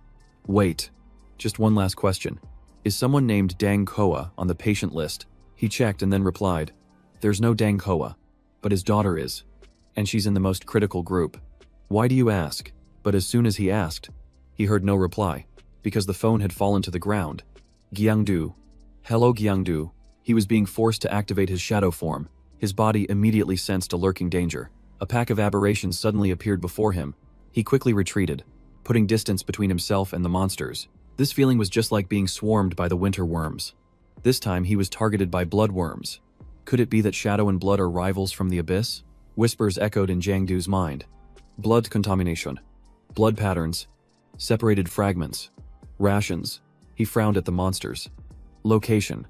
Wait. Just one last question. Is someone named Dang Koa on the patient list? He checked and then replied. There's no Dang Koa, but his daughter is. And she's in the most critical group. Why do you ask? But as soon as he asked, he heard no reply, because the phone had fallen to the ground. Jangdu. Hello Jangdu. He was being forced to activate his shadow form. His body immediately sensed a lurking danger. A pack of aberrations suddenly appeared before him. He quickly retreated, putting distance between himself and the monsters. This feeling was just like being swarmed by the winter worms. This time he was targeted by blood worms. Could it be that shadow and blood are rivals from the abyss? Whispers echoed in Jangdu's mind. Blood contamination. Blood patterns. Separated fragments. Rations. He frowned at the monsters. Location.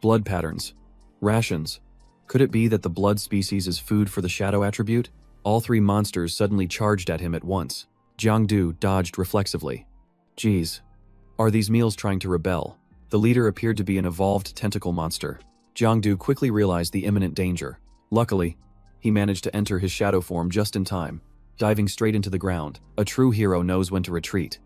Blood patterns. Rations. Could it be that the blood species is food for the shadow attribute? All three monsters suddenly charged at him at once. Jangdu dodged reflexively. Geez. Are these meals trying to rebel? The leader appeared to be an evolved tentacle monster. Jangdu quickly realized the imminent danger. Luckily, he managed to enter his shadow form just in time, diving straight into the ground. A true hero knows when to retreat.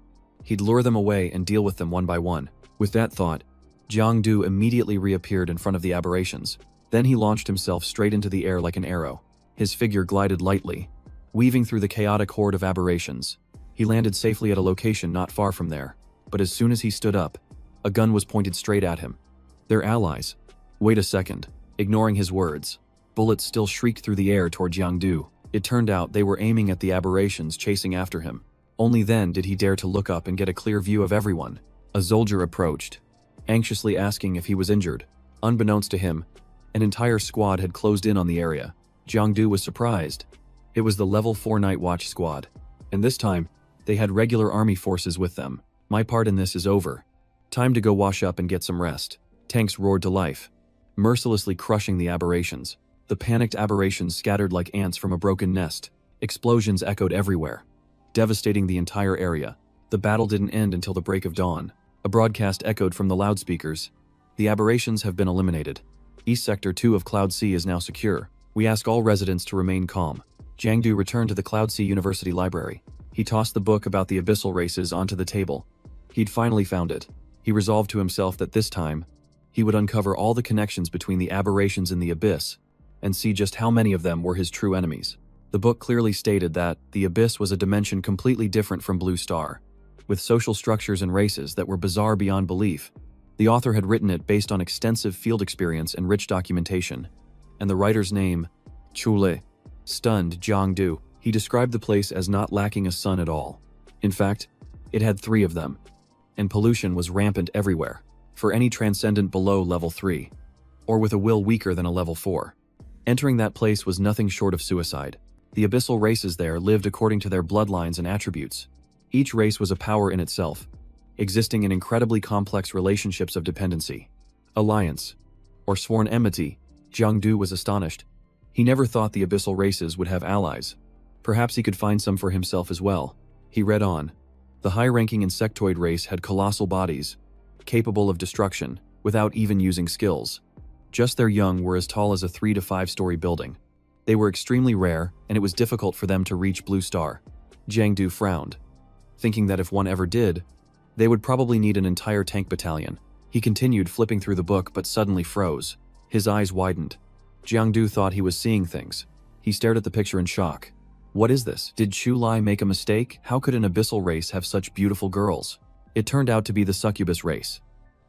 He'd lure them away and deal with them one by one. With that thought, Jangdu immediately reappeared in front of the aberrations. Then he launched himself straight into the air like an arrow. His figure glided lightly, weaving through the chaotic horde of aberrations. He landed safely at a location not far from there. But as soon as he stood up, a gun was pointed straight at him. They're allies. Wait a second. Ignoring his words, bullets still shrieked through the air toward Jangdu. It turned out they were aiming at the aberrations chasing after him. Only then did he dare to look up and get a clear view of everyone. A soldier approached, anxiously asking if he was injured. Unbeknownst to him, an entire squad had closed in on the area. Jangdu was surprised. It was the level 4 Night Watch squad. And this time, they had regular army forces with them. My part in this is over. Time to go wash up and get some rest. Tanks roared to life, mercilessly crushing the aberrations. The panicked aberrations scattered like ants from a broken nest. Explosions echoed everywhere, devastating the entire area. The battle didn't end until the break of dawn. A broadcast echoed from the loudspeakers. The aberrations have been eliminated. East Sector 2 of Cloud Sea is now secure. We ask all residents to remain calm. Jangdu returned to the Cloud Sea University Library. He tossed the book about the abyssal races onto the table. He'd finally found it. He resolved to himself that this time, he would uncover all the connections between the aberrations in the abyss and see just how many of them were his true enemies. The book clearly stated that the abyss was a dimension completely different from Blue Star, with social structures and races that were bizarre beyond belief. The author had written it based on extensive field experience and rich documentation, and the writer's name, Chule, stunned Jangdu. He described the place as not lacking a sun at all. In fact, it had 3 of them, and pollution was rampant everywhere, for any transcendent below level 3, or with a will weaker than a level 4. Entering that place was nothing short of suicide. The abyssal races there lived according to their bloodlines and attributes. Each race was a power in itself, existing in incredibly complex relationships of dependency, alliance, or sworn enmity. Jangdu was astonished. He never thought the abyssal races would have allies. Perhaps he could find some for himself as well. He read on. The high-ranking insectoid race had colossal bodies, capable of destruction, without even using skills. Just their young were as tall as a 3 to 5-story building. They were extremely rare, and it was difficult for them to reach Blue Star. Jangdu frowned, thinking that if one ever did, They would probably need an entire tank battalion. He continued flipping through the book but suddenly froze. His eyes widened. Jangdu thought he was seeing things. He stared at the picture in shock. What is this? Did Chu Lai make a mistake? How could an abyssal race have such beautiful girls? It turned out to be the succubus race.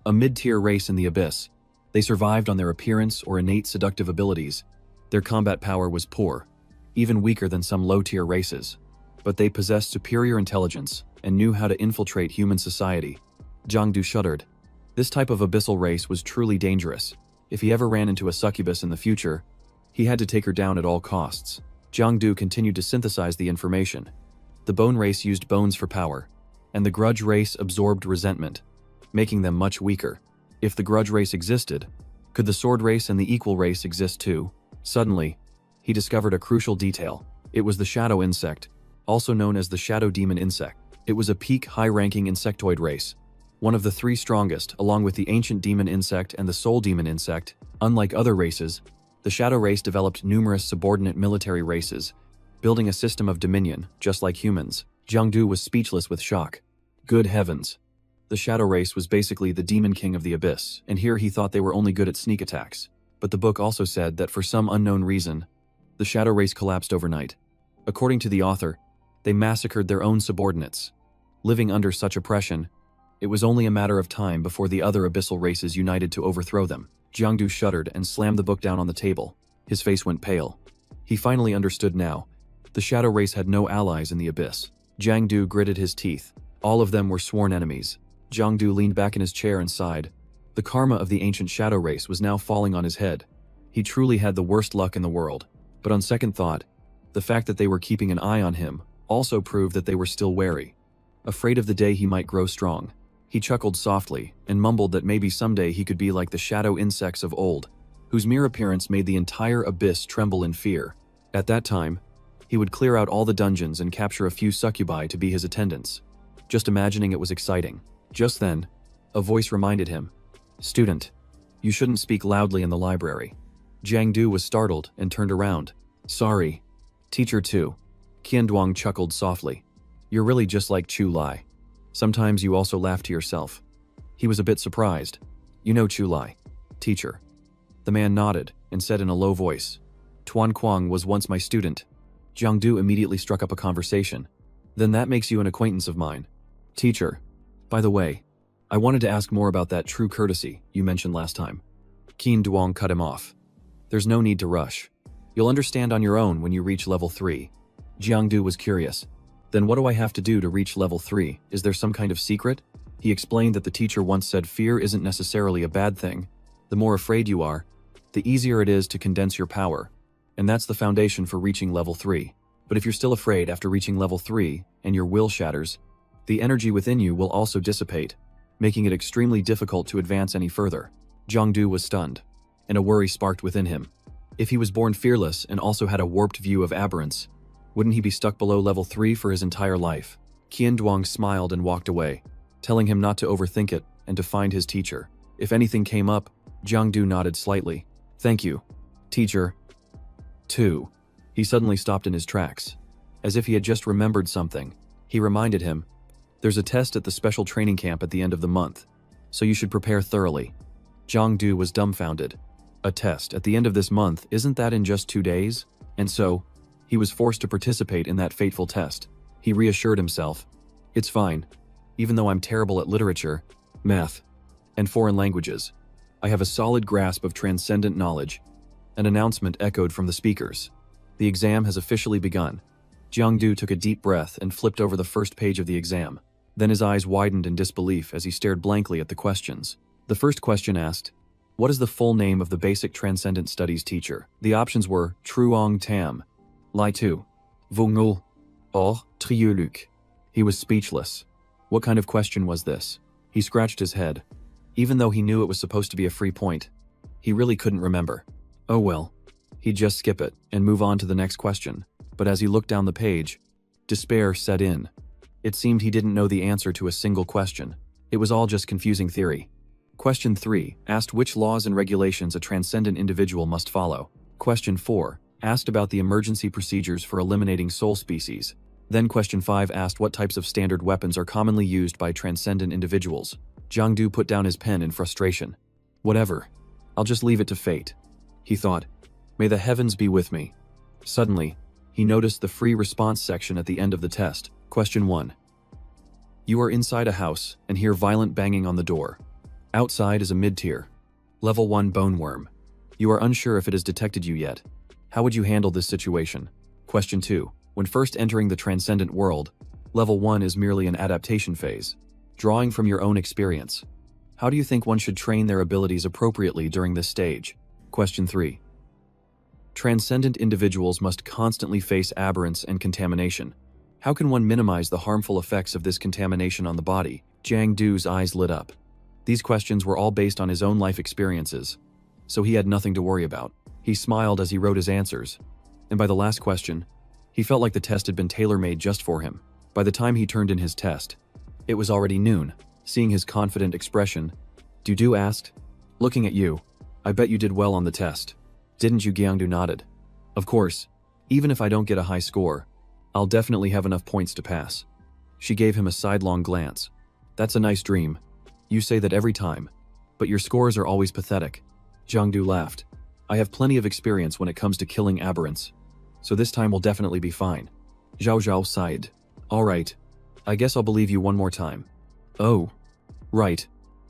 A mid-tier race in the abyss. They survived on their appearance or innate seductive abilities. Their combat power was poor, even weaker than some low-tier races. But they possessed superior intelligence and knew how to infiltrate human society. Jangdu shuddered. This type of abyssal race was truly dangerous. If he ever ran into a succubus in the future, he had to take her down at all costs. Jangdu continued to synthesize the information. The bone race used bones for power, and the grudge race absorbed resentment, making them much weaker. If the grudge race existed, could the sword race and the equal race exist too? Suddenly, he discovered a crucial detail. It was the shadow insect, also known as the shadow demon insect. It was a peak, high-ranking insectoid race, one of the three strongest, along with the ancient demon insect and the soul demon insect. Unlike other races, the shadow race developed numerous subordinate military races, building a system of dominion, just like humans. Jangdu was speechless with shock. Good heavens. The shadow race was basically the demon king of the abyss, and here he thought they were only good at sneak attacks. But the book also said that for some unknown reason, the shadow race collapsed overnight. According to the author, they massacred their own subordinates. Living under such oppression, it was only a matter of time before the other abyssal races united to overthrow them. Jangdu shuddered and slammed the book down on the table. His face went pale. He finally understood now. The shadow race had no allies in the abyss. Jangdu gritted his teeth. All of them were sworn enemies. Jangdu leaned back in his chair and sighed. The karma of the ancient shadow race was now falling on his head. He truly had the worst luck in the world. But on second thought, the fact that they were keeping an eye on him also proved that they were still wary, afraid of the day he might grow strong. He chuckled softly and mumbled that maybe someday he could be like the shadow insects of old, whose mere appearance made the entire abyss tremble in fear. At that time, he would clear out all the dungeons and capture a few succubi to be his attendants. Just imagining it was exciting. Just then, a voice reminded him, "Student, you shouldn't speak loudly in the library." Jangdu was startled and turned around. "Sorry. Teacher too." Qianduang chuckled softly. "You're really just like Chu Lai. Sometimes you also laugh to yourself." He was a bit surprised. "You know Chu Lai, teacher." The man nodded and said in a low voice, "Tuan Kuang was once my student." Jangdu immediately struck up a conversation. "Then that makes you an acquaintance of mine." "Teacher, by the way, I wanted to ask more about that true courtesy you mentioned last time." Qianduang cut him off. "There's no need to rush. You'll understand on your own when you reach level 3. Jiangdu was curious. "Then what do I have to do to reach level 3? Is there some kind of secret?" He explained that the teacher once said fear isn't necessarily a bad thing. The more afraid you are, the easier it is to condense your power. And that's the foundation for reaching level 3. But if you're still afraid after reaching level 3 and your will shatters, the energy within you will also dissipate, making it extremely difficult to advance any further. Jangdu was stunned, and a worry sparked within him. If he was born fearless and also had a warped view of aberrance, wouldn't he be stuck below level 3 for his entire life? Qianduang smiled and walked away, telling him not to overthink it and to find his teacher. If anything came up, Jangdu nodded slightly. "Thank you, teacher." 2. He suddenly stopped in his tracks. As if he had just remembered something, he reminded him, "There's a test at the special training camp at the end of the month, so you should prepare thoroughly." Jangdu was dumbfounded. A test at the end of this month, isn't that in just 2 days? And so, he was forced to participate in that fateful test. He reassured himself, "It's fine. Even though I'm terrible at literature, math, and foreign languages, I have a solid grasp of transcendent knowledge." An announcement echoed from the speakers. "The exam has officially begun." Jangdu took a deep breath and flipped over the first page of the exam. Then his eyes widened in disbelief as he stared blankly at the questions. The first question asked, "What is the full name of the basic transcendent studies teacher?" The options were Truong Tam, Lai Tu, Vungul, or Triuluk. He was speechless. What kind of question was this? He scratched his head. Even though he knew it was supposed to be a free point, he really couldn't remember. Oh well, he'd just skip it and move on to the next question. But as he looked down the page, despair set in. It seemed he didn't know the answer to a single question. It was all just confusing theory. Question 3 asked which laws and regulations a transcendent individual must follow. Question 4 asked about the emergency procedures for eliminating soul species. Then question 5 asked what types of standard weapons are commonly used by transcendent individuals. Jangdu put down his pen in frustration. Whatever. I'll just leave it to fate. He thought. May the heavens be with me. Suddenly, he noticed the free response section at the end of the test. Question 1. You are inside a house and hear violent banging on the door. Outside is a mid-tier. Level 1 bone worm. You are unsure if it has detected you yet. How would you handle this situation? Question 2. When first entering the transcendent world, Level 1 is merely an adaptation phase. Drawing from your own experience. How do you think one should train their abilities appropriately during this stage? Question 3. Transcendent individuals must constantly face aberrance and contamination. How can one minimize the harmful effects of this contamination on the body? Jangdu's eyes lit up. These questions were all based on his own life experiences, so he had nothing to worry about. He smiled as he wrote his answers, and by the last question, he felt like the test had been tailor-made just for him. By the time he turned in his test, it was already noon. Seeing his confident expression, Dudu asked, "Looking at you, I bet you did well on the test. Didn't you?" Jangdu nodded. "Of course, even if I don't get a high score, I'll definitely have enough points to pass." She gave him a sidelong glance. "That's a nice dream. You say that every time, but your scores are always pathetic." Jangdu laughed. "I have plenty of experience when it comes to killing aberrants, so this time will definitely be fine." Jao Jiao sighed. "All right, I guess I'll believe you one more time." "Oh, right.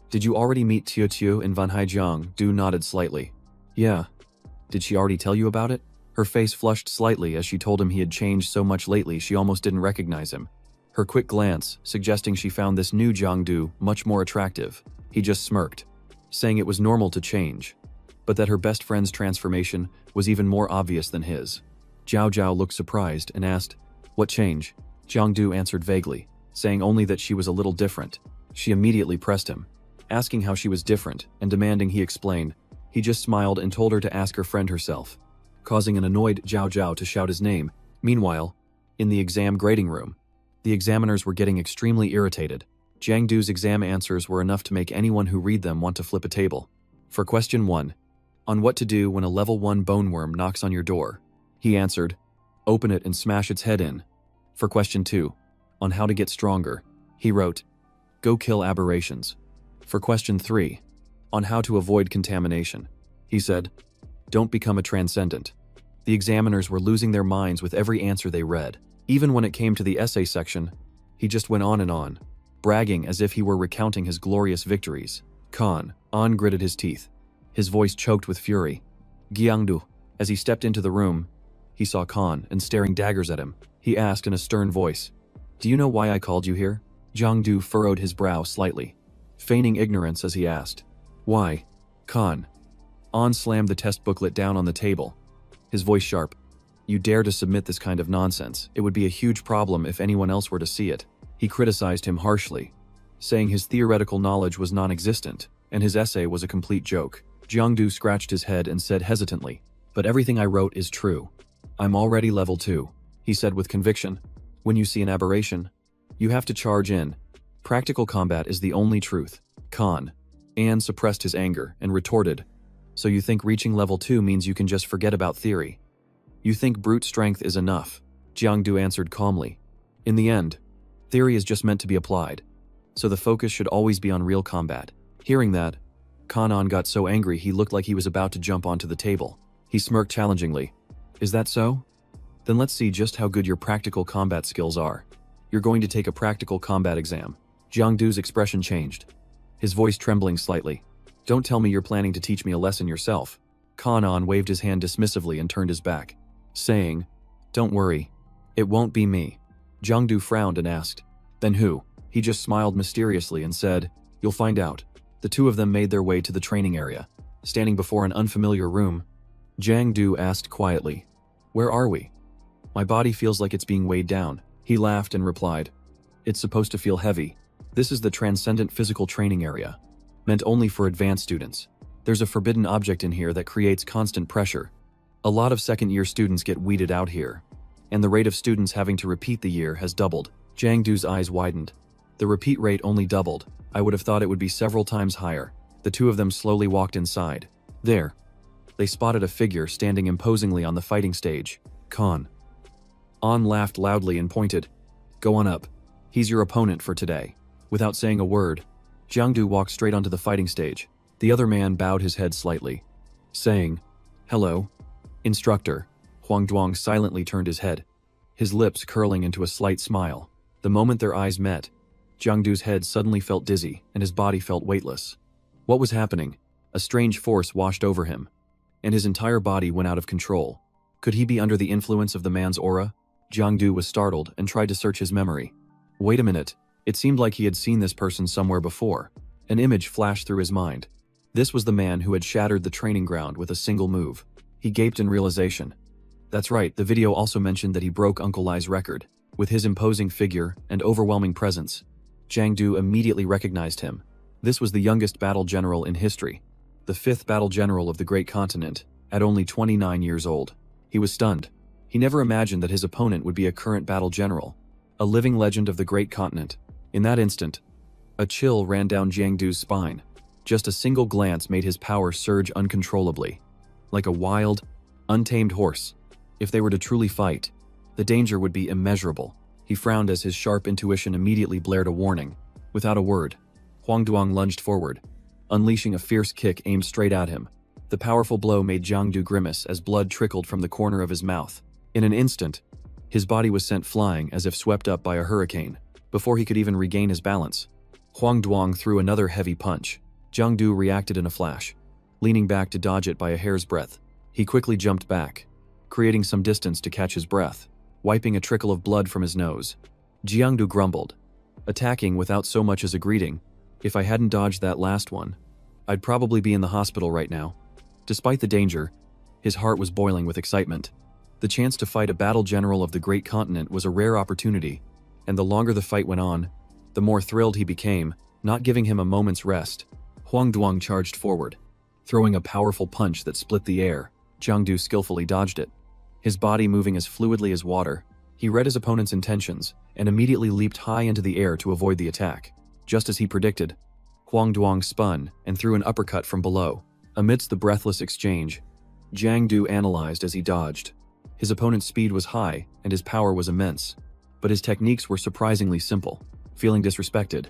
Did you already meet Tiu Tiu and Van Haijiang?" Du nodded slightly. "Yeah. Did she already tell you about it?" Her face flushed slightly as she told him he had changed so much lately she almost didn't recognize him. Her quick glance, suggesting she found this new Jangdu much more attractive. He just smirked, saying it was normal to change, but that her best friend's transformation was even more obvious than his. Jao Jiao looked surprised and asked, "What change?" Jangdu answered vaguely, saying only that she was a little different. She immediately pressed him, asking how she was different and demanding he explain. He just smiled and told her to ask her friend herself, causing an annoyed Jao Jiao to shout his name. Meanwhile, in the exam grading room, the examiners were getting extremely irritated. Jangdu's exam answers were enough to make anyone who read them want to flip a table. For question 1, on what to do when a level 1 bone worm knocks on your door, he answered, "Open it and smash its head in." For question 2, on how to get stronger, he wrote, "Go kill aberrations." For question 3, on how to avoid contamination, he said, "Don't become a transcendent." The examiners were losing their minds with every answer they read. Even when it came to the essay section, he just went on, bragging as if he were recounting his glorious victories. Khan gritted his teeth, his voice choked with fury. Jangdu. As he stepped into the room, he saw Khan and staring daggers at him. He asked in a stern voice, "Do you know why I called you here?" Jangdu furrowed his brow slightly, feigning ignorance as he asked, "Why?" Khan slammed the test booklet down on the table, his voice sharp. "You dare to submit this kind of nonsense? It would be a huge problem if anyone else were to see it." He criticized him harshly, saying his theoretical knowledge was non-existent and his essay was a complete joke. Jangdu scratched his head and said hesitantly, "But everything I wrote is true. I'm already level 2, he said with conviction. "When you see an aberration, you have to charge in. Practical combat is the only truth." Khan suppressed his anger and retorted, "So you think reaching level 2 means you can just forget about theory? You think brute strength is enough?" Jangdu answered calmly, "In the end, theory is just meant to be applied, so the focus should always be on real combat." Hearing that, Khan got so angry he looked like he was about to jump onto the table. He smirked challengingly. "Is that so? Then let's see just how good your practical combat skills are. You're going to take a practical combat exam." Jangdu's expression changed, his voice trembling slightly. "Don't tell me you're planning to teach me a lesson yourself." Khan waved his hand dismissively and turned his back, saying, "Don't worry, it won't be me." Jangdu frowned and asked, "Then who?" He just smiled mysteriously and said, "You'll find out." The two of them made their way to the training area. Standing before an unfamiliar room, Jangdu asked quietly, "Where are we? My body feels like it's being weighed down." He laughed and replied, "It's supposed to feel heavy. This is the Transcendent Physical Training Area, meant only for advanced students. There's a forbidden object in here that creates constant pressure. A lot of second-year students get weeded out here, and the rate of students having to repeat the year has doubled." Jangdu's eyes widened. The repeat rate only doubled. I would have thought it would be several times higher. The two of them slowly walked inside. There, they spotted a figure standing imposingly on the fighting stage. Khan An laughed loudly and pointed. Go on up. He's your opponent for today. Without saying a word, Jangdu walked straight onto the fighting stage. The other man bowed his head slightly, saying, Hello, instructor. Huang Duang silently turned his head, his lips curling into a slight smile. The moment their eyes met, Jangdu's head suddenly felt dizzy and his body felt weightless. What was happening? A strange force washed over him, and his entire body went out of control. Could he be under the influence of the man's aura? Jangdu was startled and tried to search his memory. Wait a minute, it seemed like he had seen this person somewhere before. An image flashed through his mind. This was the man who had shattered the training ground with a single move. He gaped in realization. That's right, the video also mentioned that he broke Uncle Lai's record. With his imposing figure and overwhelming presence, Jangdu immediately recognized him. This was the youngest battle general in history, the 5th battle general of the great continent, at only 29 years old. He was stunned. He never imagined that his opponent would be a current battle general, a living legend of the great continent. In that instant, a chill ran down Jangdu's spine. Just a single glance made his power surge uncontrollably, like a wild, untamed horse. If they were to truly fight, the danger would be immeasurable. He frowned as his sharp intuition immediately blared a warning. Without a word, Huang Duang lunged forward, unleashing a fierce kick aimed straight at him. The powerful blow made Jangdu grimace as blood trickled from the corner of his mouth. In an instant, his body was sent flying as if swept up by a hurricane. Before he could even regain his balance, Huang Duang threw another heavy punch. Jangdu reacted in a flash, leaning back to dodge it by a hair's breadth. He quickly jumped back, creating some distance to catch his breath, wiping a trickle of blood from his nose. Jangdu grumbled, attacking without so much as a greeting. If I hadn't dodged that last one, I'd probably be in the hospital right now. Despite the danger, his heart was boiling with excitement. The chance to fight a battle general of the great continent was a rare opportunity, and the longer the fight went on, the more thrilled he became. Not giving him a moment's rest, Huang Duang charged forward, throwing a powerful punch that split the air. Jangdu skillfully dodged it, his body moving as fluidly as water. He read his opponent's intentions and immediately leaped high into the air to avoid the attack. Just as he predicted, Huang Duang spun and threw an uppercut from below. Amidst the breathless exchange, Jangdu analyzed as he dodged. His opponent's speed was high and his power was immense, but his techniques were surprisingly simple. Feeling disrespected,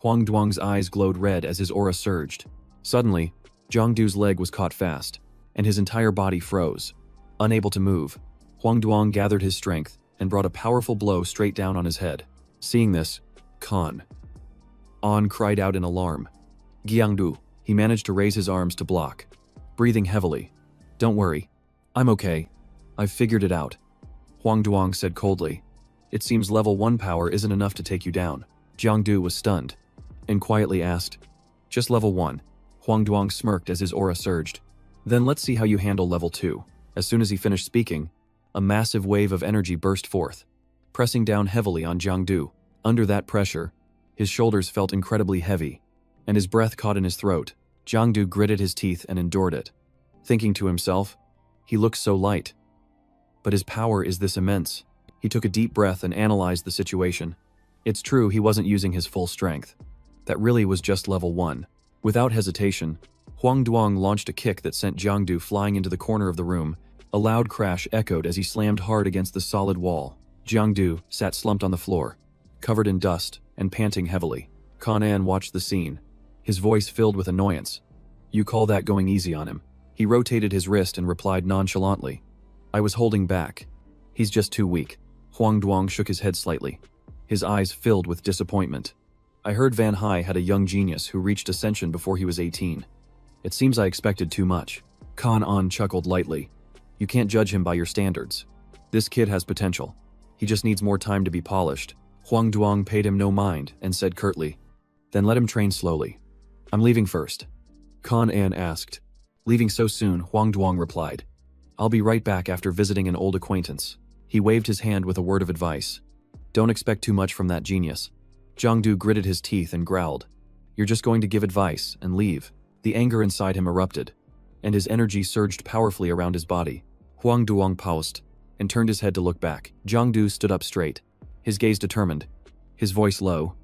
Huang Duang's eyes glowed red as his aura surged. Suddenly, Jangdu's leg was caught fast, and his entire body froze. Unable to move, Huang Duang gathered his strength and brought a powerful blow straight down on his head. Seeing this, An cried out in alarm. Jiangdu, he managed to raise his arms to block, breathing heavily. Don't worry, I'm okay. I've figured it out, Huang Duang said coldly. It seems level 1 power isn't enough to take you down. Jangdu was stunned and quietly asked, Just level 1. Huang Duang smirked as his aura surged. Then let's see how you handle level 2. As soon as he finished speaking, a massive wave of energy burst forth, pressing down heavily on Jangdu. Under that pressure, his shoulders felt incredibly heavy, and his breath caught in his throat. Jangdu gritted his teeth and endured it, thinking to himself, he looks so light, but his power is this immense. He took a deep breath and analyzed the situation. It's true he wasn't using his full strength. That really was just level 1. Without hesitation, Huang Duang launched a kick that sent Jangdu flying into the corner of the room. A loud crash echoed as he slammed hard against the solid wall. Jangdu sat slumped on the floor, covered in dust and panting heavily. An watched the scene, his voice filled with annoyance. You call that going easy on him? He rotated his wrist and replied nonchalantly. I was holding back. He's just too weak. Huang Duang shook his head slightly, his eyes filled with disappointment. I heard Van Hai had a young genius who reached ascension before he was 18. It seems I expected too much. An chuckled lightly. You can't judge him by your standards. This kid has potential. He just needs more time to be polished. Huang Duang paid him no mind and said curtly, Then let him train slowly. I'm leaving first. An asked. Leaving so soon, Huang Duang replied. I'll be right back after visiting an old acquaintance. He waved his hand with a word of advice. Don't expect too much from that genius. Jangdu gritted his teeth and growled. You're just going to give advice and leave. The anger inside him erupted, and his energy surged powerfully around his body. Huang Duang paused and turned his head to look back. Jangdu stood up straight, his gaze determined, his voice low.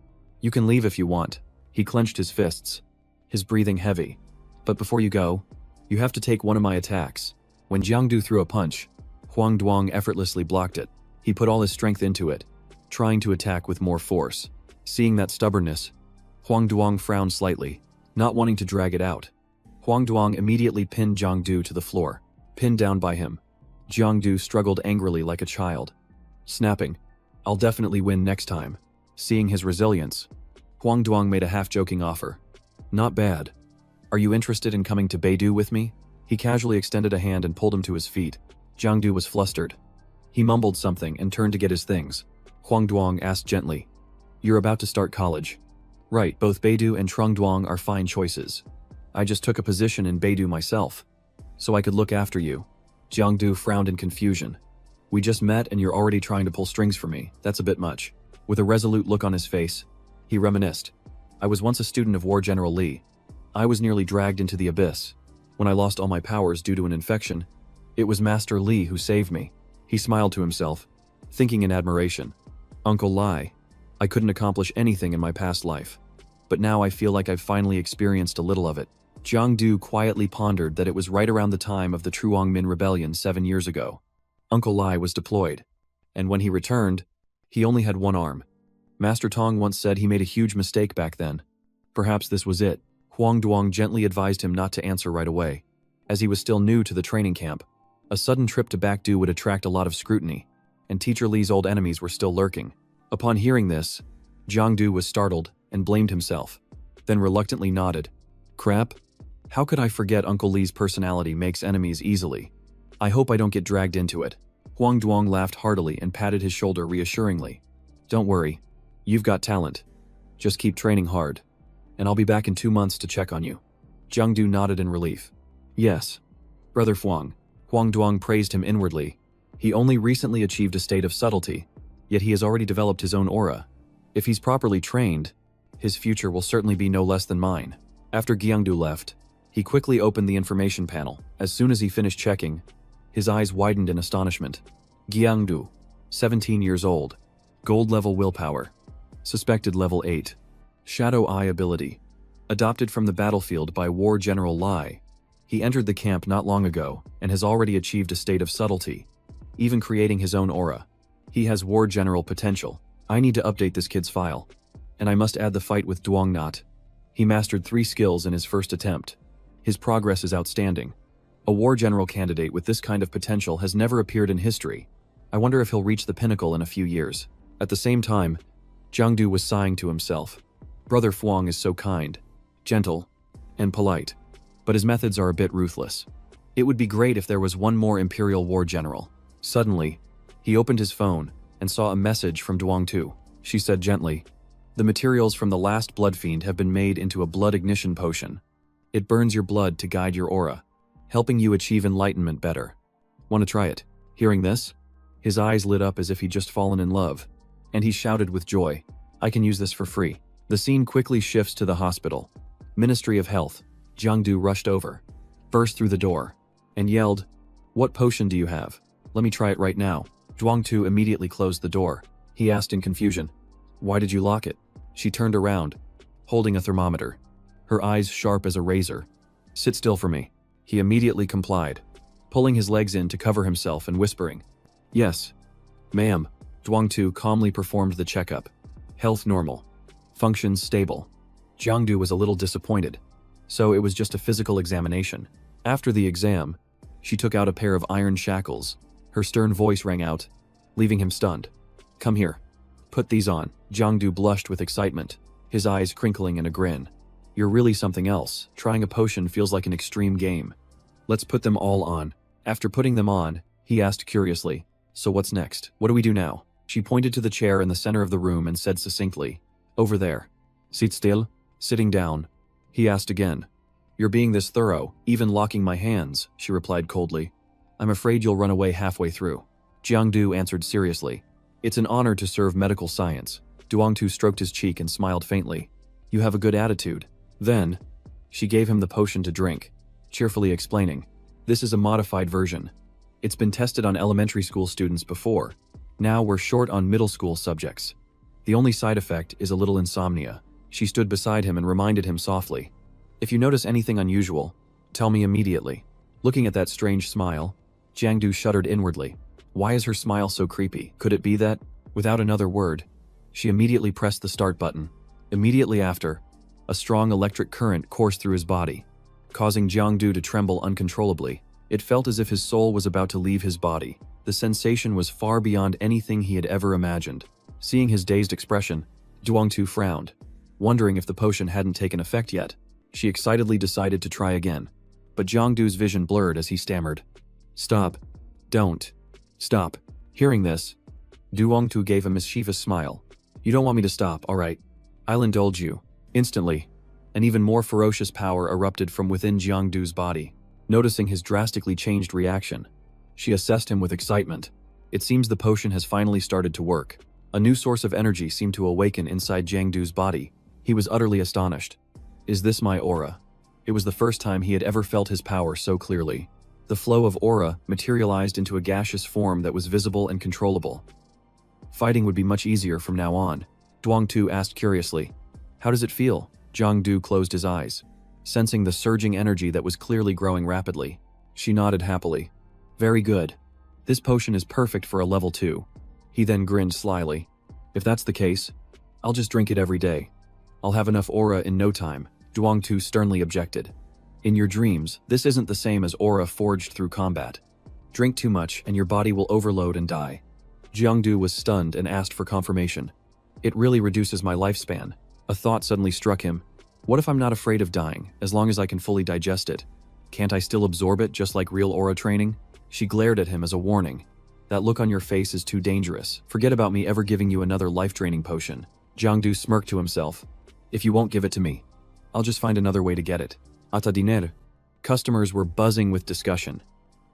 You can leave if you want. He clenched his fists, his breathing heavy. But before you go, you have to take one of my attacks. When Jangdu threw a punch, Huang Duang effortlessly blocked it. He put all his strength into it, trying to attack with more force. Seeing that stubbornness, Huang Duang frowned slightly, not wanting to drag it out. Huang Duang immediately pinned Jangdu to the floor. Pinned down by him, Jangdu struggled angrily like a child, snapping, "I'll definitely win next time." Seeing his resilience, Huang Duang made a half-joking offer. "Not bad. Are you interested in coming to Beidou with me?" He casually extended a hand and pulled him to his feet. Jangdu was flustered. He mumbled something and turned to get his things. Huang Duang asked gently, "You're about to start college." "Right, both Beidou and Trungduang are fine choices. I just took a position in Beidou myself, so I could look after you." Jangdu frowned in confusion. "We just met and you're already trying to pull strings for me. That's a bit much." With a resolute look on his face, he reminisced. "I was once a student of War General Li. I was nearly dragged into the abyss. When I lost all my powers due to an infection, it was Master Li who saved me." He smiled to himself, thinking in admiration. "Uncle Lai, I couldn't accomplish anything in my past life, but now I feel like I've finally experienced a little of it." Jangdu quietly pondered that it was right around the time of the Truongmin Rebellion 7 years ago. Uncle Lai was deployed, and when he returned, he only had one arm. Master Tong once said he made a huge mistake back then. Perhaps this was it. Huang Duang gently advised him not to answer right away, as he was still new to the training camp. A sudden trip to Bakdu would attract a lot of scrutiny, and Teacher Li's old enemies were still lurking. Upon hearing this, Jangdu was startled and blamed himself, then reluctantly nodded. "Crap. How could I forget Uncle Li's personality makes enemies easily? I hope I don't get dragged into it." Huang Duang laughed heartily and patted his shoulder reassuringly. "Don't worry. You've got talent. Just keep training hard, and I'll be back in 2 months to check on you." Jangdu nodded in relief. "Yes, Brother Huang." Huang Duang praised him inwardly. He only recently achieved a state of subtlety, yet he has already developed his own aura. If he's properly trained, his future will certainly be no less than mine. After Jiangdu left, he quickly opened the information panel. As soon as he finished checking, his eyes widened in astonishment. Jiangdu, 17 years old, gold level willpower, suspected level 8, shadow eye ability, adopted from the battlefield by War General Lai. He entered the camp not long ago and has already achieved a state of subtlety, even creating his own aura. He has War General potential. I need to update this kid's file, and I must add the fight with Duong Not. He mastered 3 skills in his first attempt. His progress is outstanding. A War General candidate with this kind of potential has never appeared in history. I wonder if he'll reach the pinnacle in a few years. At the same time, Jangdu was sighing to himself. Brother Fuang is so kind, gentle, and polite, but his methods are a bit ruthless. It would be great if there was one more Imperial War General. Suddenly, he opened his phone and saw a message from Duong Tu. She said gently, "The materials from the last blood fiend have been made into a blood ignition potion. It burns your blood to guide your aura, helping you achieve enlightenment better. Want to try it?" Hearing this, his eyes lit up as if he'd just fallen in love, and he shouted with joy, "I can use this for free." The scene quickly shifts to the hospital. Ministry of Health. Jangdu rushed over, burst through the door, and yelled, "What potion do you have? Let me try it right now." Duong Tu immediately closed the door. He asked in confusion, "Why did you lock it?" She turned around, holding a thermometer, her eyes sharp as a razor. "Sit still for me." He immediately complied, pulling his legs in to cover himself and whispering, "Yes, ma'am." Duong Tu calmly performed the checkup. Health normal. Functions stable. Jangdu was a little disappointed, so it was just a physical examination. After the exam, she took out a pair of iron shackles. Her stern voice rang out, leaving him stunned. "Come here. Put these on." Jangdu blushed with excitement, his eyes crinkling in a grin. "You're really something else. Trying a potion feels like an extreme game. Let's put them all on." After putting them on, he asked curiously, "So what's next? What do we do now?" She pointed to the chair in the center of the room and said succinctly, "Over there." "Sit still." Sitting down, he asked again. "You're being this thorough, even locking my hands," she replied coldly. "I'm afraid you'll run away halfway through." Jiangdu answered seriously, "It's an honor to serve medical science." Duong Tu stroked his cheek and smiled faintly. "You have a good attitude." Then, she gave him the potion to drink, cheerfully explaining, "This is a modified version. It's been tested on elementary school students before. Now we're short on middle school subjects. The only side effect is a little insomnia." She stood beside him and reminded him softly, "If you notice anything unusual, tell me immediately." Looking at that strange smile, Jangdu shuddered inwardly. Why is her smile so creepy? Could it be that, without another word, she immediately pressed the start button? Immediately after, a strong electric current coursed through his body, causing Jangdu to tremble uncontrollably. It felt as if his soul was about to leave his body. The sensation was far beyond anything he had ever imagined. Seeing his dazed expression, Duangtu frowned, wondering if the potion hadn't taken effect yet. She excitedly decided to try again, but Jangdu's vision blurred as he stammered, "Stop. Don't. Stop." Hearing this, Duangtu gave a mischievous smile. "You don't want me to stop, all right. I'll indulge you." Instantly, an even more ferocious power erupted from within Jiangdu's body. Noticing his drastically changed reaction, she assessed him with excitement. It seems the potion has finally started to work. A new source of energy seemed to awaken inside Jiangdu's body. He was utterly astonished. "Is this my aura?" It was the first time he had ever felt his power so clearly. The flow of aura materialized into a gaseous form that was visible and controllable. Fighting would be much easier from now on. Duangtu asked curiously, "How does it feel?" Jangdu closed his eyes, sensing the surging energy that was clearly growing rapidly. She nodded happily. "Very good. This potion is perfect for a level 2. He then grinned slyly. "If that's the case, I'll just drink it every day. I'll have enough aura in no time," Duangtu sternly objected. "In your dreams, this isn't the same as aura forged through combat. Drink too much and your body will overload and die." Jiangdu was stunned and asked for confirmation. "It really reduces my lifespan." A thought suddenly struck him. What if I'm not afraid of dying, as long as I can fully digest it? Can't I still absorb it just like real aura training? She glared at him as a warning. "That look on your face is too dangerous. Forget about me ever giving you another life-draining potion." Jangdu smirked to himself. "If you won't give it to me, I'll just find another way to get it." Ata diner. Customers were buzzing with discussion.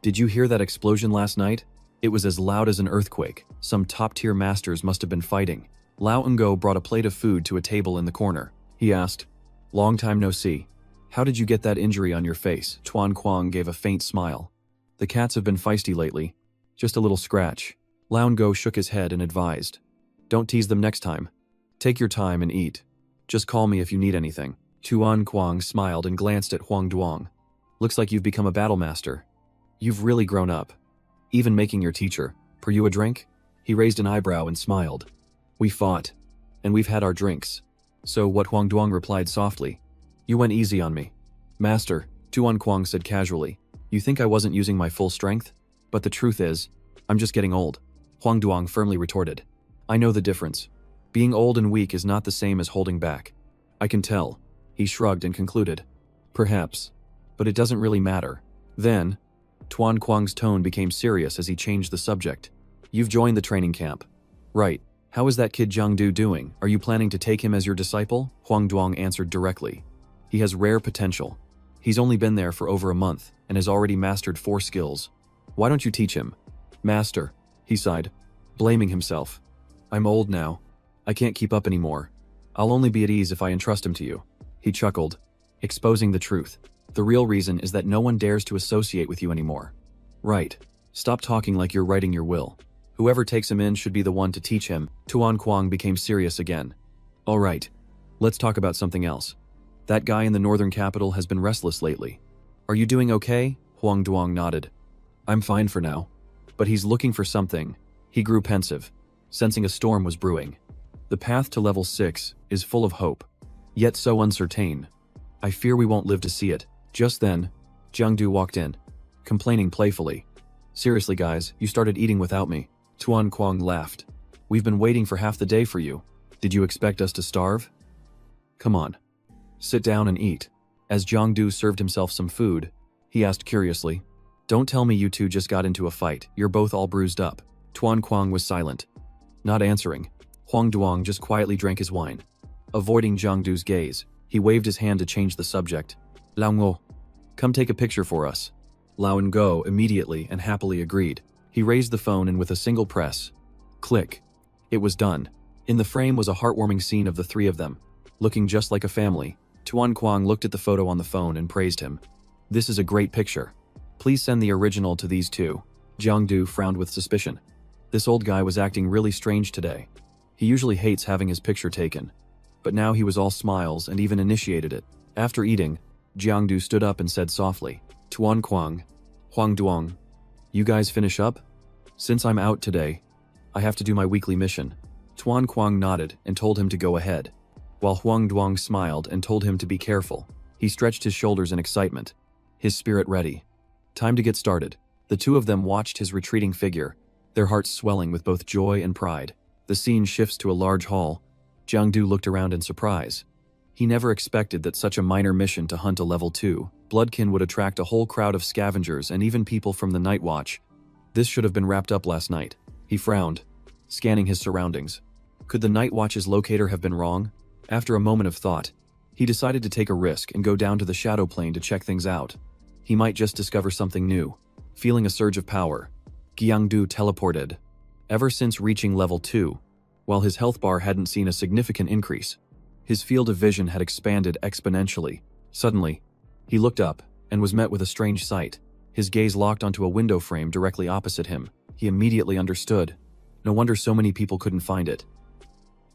"Did you hear that explosion last night? It was as loud as an earthquake. Some top-tier masters must have been fighting." Lao Ngo brought a plate of food to a table in the corner. He asked, "Long time no see. How did you get that injury on your face?" Tuan Kuang gave a faint smile. "The cats have been feisty lately. Just a little scratch." Lao Ngo shook his head and advised, "Don't tease them next time. Take your time and eat. Just call me if you need anything." Tuan Kuang smiled and glanced at Huang Duang. "Looks like you've become a battle master. You've really grown up. Even making your teacher. Pour you a drink?" He raised an eyebrow and smiled. "We fought, and we've had our drinks." "So what?" Huang Duang replied softly. "You went easy on me." "Master," Tuan Kuang said casually, "you think I wasn't using my full strength? But the truth is, I'm just getting old." Huang Duang firmly retorted, "I know the difference. Being old and weak is not the same as holding back. I can tell." He shrugged and concluded, "Perhaps, but it doesn't really matter." Then, Tuan Kuang's tone became serious as he changed the subject. "You've joined the training camp. Right. How is that kid Jangdu doing? Are you planning to take him as your disciple?" Huang Duang answered directly. "He has rare potential. He's only been there for over a month and has already mastered 4 skills. Why don't you teach him?" "Master," he sighed, blaming himself. "I'm old now. I can't keep up anymore. I'll only be at ease if I entrust him to you." He chuckled, exposing the truth. "The real reason is that no one dares to associate with you anymore." "Right. Stop talking like you're writing your will. Whoever takes him in should be the one to teach him." Tuan Kuang became serious again. "All right. Let's talk about something else. That guy in the northern capital has been restless lately. Are you doing okay?" Huang Duang nodded. "I'm fine for now. But he's looking for something." He grew pensive, sensing a storm was brewing. "The path to level 6 is full of hope, yet so uncertain. I fear we won't live to see it." Just then, Jangdu walked in, complaining playfully. "Seriously guys, you started eating without me." Tuan Kuang laughed. "We've been waiting for half the day for you. Did you expect us to starve? Come on. Sit down and eat." As Jangdu served himself some food, he asked curiously, "Don't tell me you two just got into a fight. You're both all bruised up." Tuan Kuang was silent, not answering. Huang Duang just quietly drank his wine. Avoiding Jangdu's gaze, he waved his hand to change the subject. "Lao Ngo, come take a picture for us." Lao Ngo immediately and happily agreed. He raised the phone and with a single press, click, it was done. In the frame was a heartwarming scene of the 3 of them, looking just like a family. Tuan Kuang looked at the photo on the phone and praised him. "This is a great picture. Please send the original to these 2. Jangdu frowned with suspicion. This old guy was acting really strange today. He usually hates having his picture taken, but now he was all smiles and even initiated it. After eating, Jangdu stood up and said softly, "Tuan Kuang, Huang Duang, you guys finish up?" Since I'm out today, I have to do my weekly mission. Tuan Kuang nodded and told him to go ahead, while Huang Duang smiled and told him to be careful. He stretched his shoulders in excitement, his spirit ready. Time to get started. The two of them watched his retreating figure, their hearts swelling with both joy and pride. The scene shifts to a large hall. Jangdu looked around in surprise. He never expected that such a minor mission to hunt a level 2 bloodkin would attract a whole crowd of scavengers and even people from the Night Watch. This should have been wrapped up last night. He frowned, scanning his surroundings. Could the Night Watch's locator have been wrong? After a moment of thought, he decided to take a risk and go down to the shadow plane to check things out. He might just discover something new. Feeling a surge of power, Jangdu teleported. Ever since reaching level 2, while his health bar hadn't seen a significant increase, his field of vision had expanded exponentially. Suddenly, he looked up and was met with a strange sight. His gaze locked onto a window frame directly opposite him. He immediately understood. No wonder so many people couldn't find it.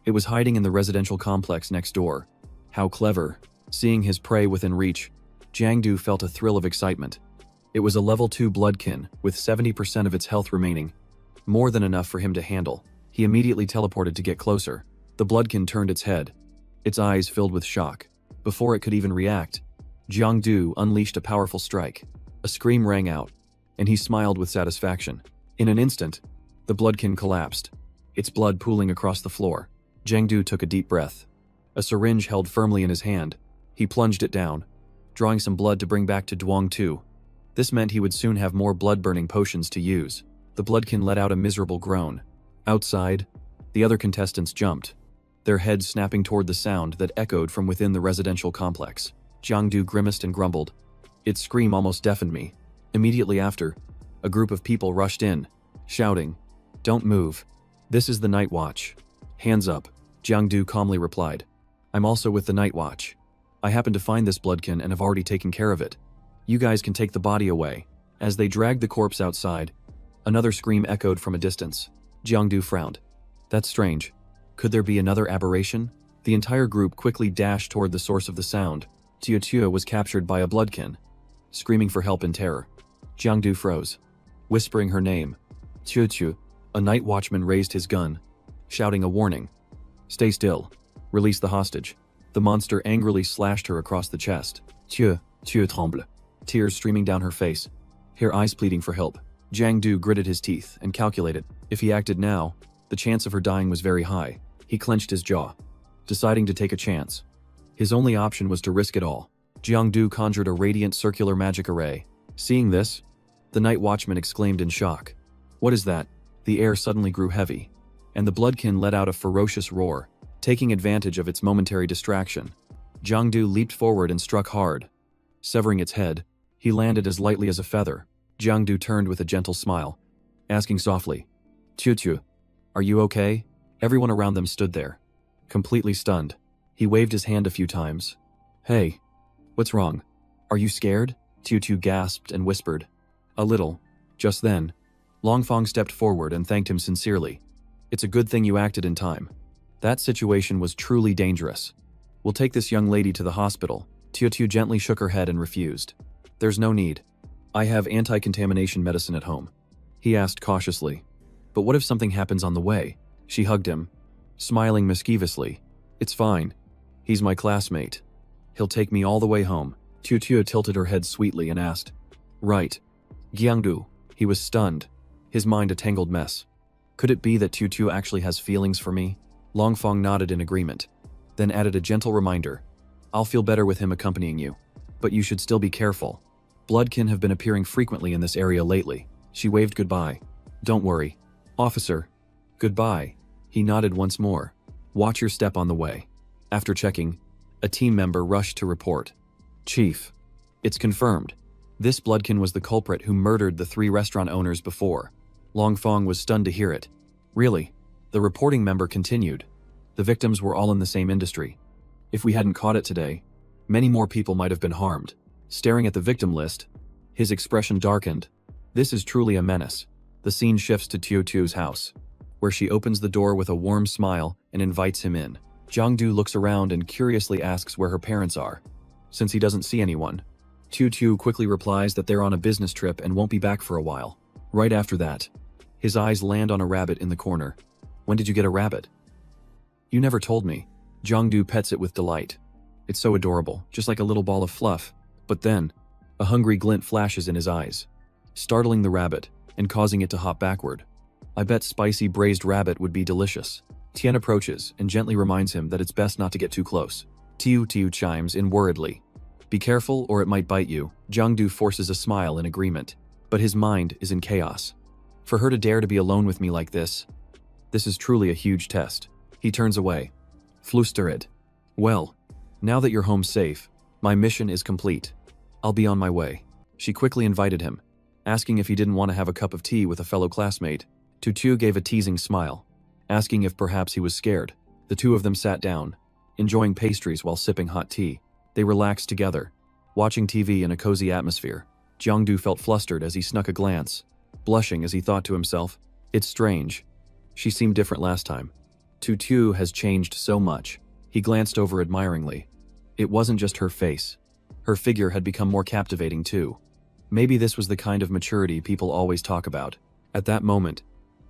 It was hiding in the residential complex next door. How clever. Seeing his prey within reach, Jangdu felt a thrill of excitement. It was a level 2 bloodkin with 70% of its health remaining. More than enough for him to handle. He immediately teleported to get closer. The bloodkin turned its head, its eyes filled with shock. Before it could even react, Jangdu unleashed a powerful strike. A scream rang out, and he smiled with satisfaction. In an instant, the bloodkin collapsed, its blood pooling across the floor. Jangdu took a deep breath. A syringe held firmly in his hand. He plunged it down, drawing some blood to bring back to Duong Tu. This meant he would soon have more blood-burning potions to use. The bloodkin let out a miserable groan. Outside, the other contestants jumped, their heads snapping toward the sound that echoed from within the residential complex. Jangdu grimaced and grumbled. Its scream almost deafened me. Immediately after, a group of people rushed in, shouting, "Don't move. This is the Night Watch." "Hands up," Jangdu calmly replied. "I'm also with the Night Watch. I happened to find this bloodkin and have already taken care of it. You guys can take the body away." As they dragged the corpse outside, another scream echoed from a distance. Jangdu frowned. That's strange. Could there be another aberration? The entire group quickly dashed toward the source of the sound. Tia was captured by a bloodkin, screaming for help in terror. Jangdu froze, whispering her name. Tia. A night watchman raised his gun, shouting a warning. "Stay still. Release the hostage." The monster angrily slashed her across the chest. Tia tremble, tears streaming down her face, her eyes pleading for help. Jangdu gritted his teeth and calculated. If he acted now, the chance of her dying was very high. He clenched his jaw, deciding to take a chance. His only option was to risk it all. Jangdu conjured a radiant circular magic array. Seeing this, the night watchman exclaimed in shock. "What is that?" The air suddenly grew heavy, and the bloodkin let out a ferocious roar. Taking advantage of its momentary distraction, Jangdu leaped forward and struck hard. Severing its head, he landed as lightly as a feather. Jangdu turned with a gentle smile, asking softly, "Tiu, are you okay?" Everyone around them stood there, completely stunned. He waved his hand a few times. "Hey, what's wrong? Are you scared?" Tiu gasped and whispered. "A little." Just then, Longfong stepped forward and thanked him sincerely. "It's a good thing you acted in time. That situation was truly dangerous. We'll take this young lady to the hospital." Tiu gently shook her head and refused. "There's no need. I have anti-contamination medicine at home," he asked cautiously. "But what if something happens on the way?" She hugged him, smiling mischievously. "It's fine. He's my classmate. He'll take me all the way home." Tiu tilted her head sweetly and asked, "Right. Jiangdu." He was stunned, his mind a tangled mess. Could it be that Tiu actually has feelings for me? Longfong nodded in agreement, then added a gentle reminder. "I'll feel better with him accompanying you. But you should still be careful. Bloodkin have been appearing frequently in this area lately." She waved goodbye. "Don't worry, officer." "Goodbye." He nodded once more. "Watch your step on the way." After checking, a team member rushed to report. "Chief, it's confirmed. This bloodkin was the culprit who murdered the 3 restaurant owners before." Longfong was stunned to hear it. "Really?" The reporting member continued. "The victims were all in the same industry. If we hadn't caught it today, many more people might have been harmed." Staring at the victim list, his expression darkened. This is truly a menace. The scene shifts to Tiu's house, where she opens the door with a warm smile and invites him in. Jangdu looks around and curiously asks where her parents are. Since he doesn't see anyone, Tiu quickly replies that they're on a business trip and won't be back for a while. Right after that, His eyes land on a rabbit in the corner. When did you get a rabbit? You never told me. Jangdu pets it with delight. It's so adorable, just like a little ball of fluff. But then, a hungry glint flashes in his eyes, startling the rabbit and causing it to hop backward. I bet spicy braised rabbit would be delicious. Tian approaches and gently reminds him that it's best not to get too close. Tiu Tiu chimes in worriedly. Be careful or it might bite you. Jangdu forces a smile in agreement, but his mind is in chaos. For her to dare to be alone with me like this is truly a huge test. He turns away. Flustered. Well, now that you're home safe, my mission is complete. I'll be on my way. She quickly invited him, asking if he didn't want to have a cup of tea with a fellow classmate. Tutu gave a teasing smile, asking if perhaps he was scared. The two of them sat down, enjoying pastries while sipping hot tea. They relaxed together, watching TV in a cozy atmosphere. Jangdu felt flustered as he snuck a glance, blushing as he thought to himself, it's strange. She seemed different last time. Tutu has changed so much. He glanced over admiringly. It wasn't just her face. Her figure had become more captivating too. Maybe this was the kind of maturity people always talk about. At that moment,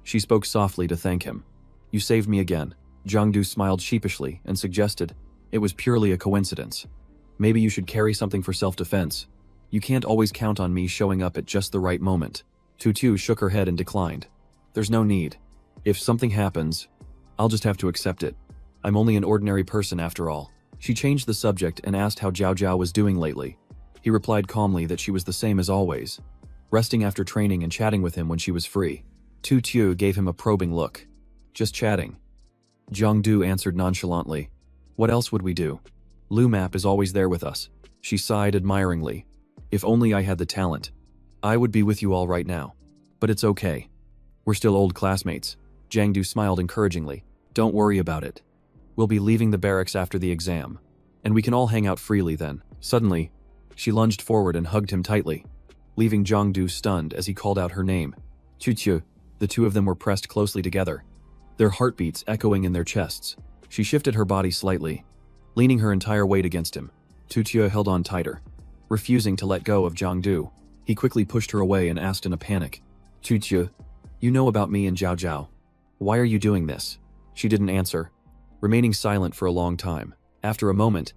she spoke softly to thank him. You saved me again. Jangdu smiled sheepishly and suggested, it was purely a coincidence. Maybe you should carry something for self-defense. You can't always count on me showing up at just the right moment. Tutu shook her head and declined. There's no need. If something happens, I'll just have to accept it. I'm only an ordinary person after all. She changed the subject and asked how Jao Jiao was doing lately. He replied calmly that she was the same as always, resting after training and chatting with him when she was free. Tutu gave him a probing look. Just chatting. Jangdu answered nonchalantly. What else would we do? Lumap is always there with us. She sighed admiringly. If only I had the talent. I would be with you all right now. But it's okay. We're still old classmates. Jangdu smiled encouragingly. Don't worry about it. We'll be leaving the barracks after the exam, and we can all hang out freely then. Suddenly, she lunged forward and hugged him tightly, leaving Jangdu stunned as he called out her name. Tutu. The two of them were pressed closely together, their heartbeats echoing in their chests. She shifted her body slightly, leaning her entire weight against him. Tutu held on tighter, refusing to let go of Jangdu. He quickly pushed her away and asked in a panic. Tutu, you know about me and Jao Jiao. Why are you doing this? She didn't answer, remaining silent for a long time. After a moment,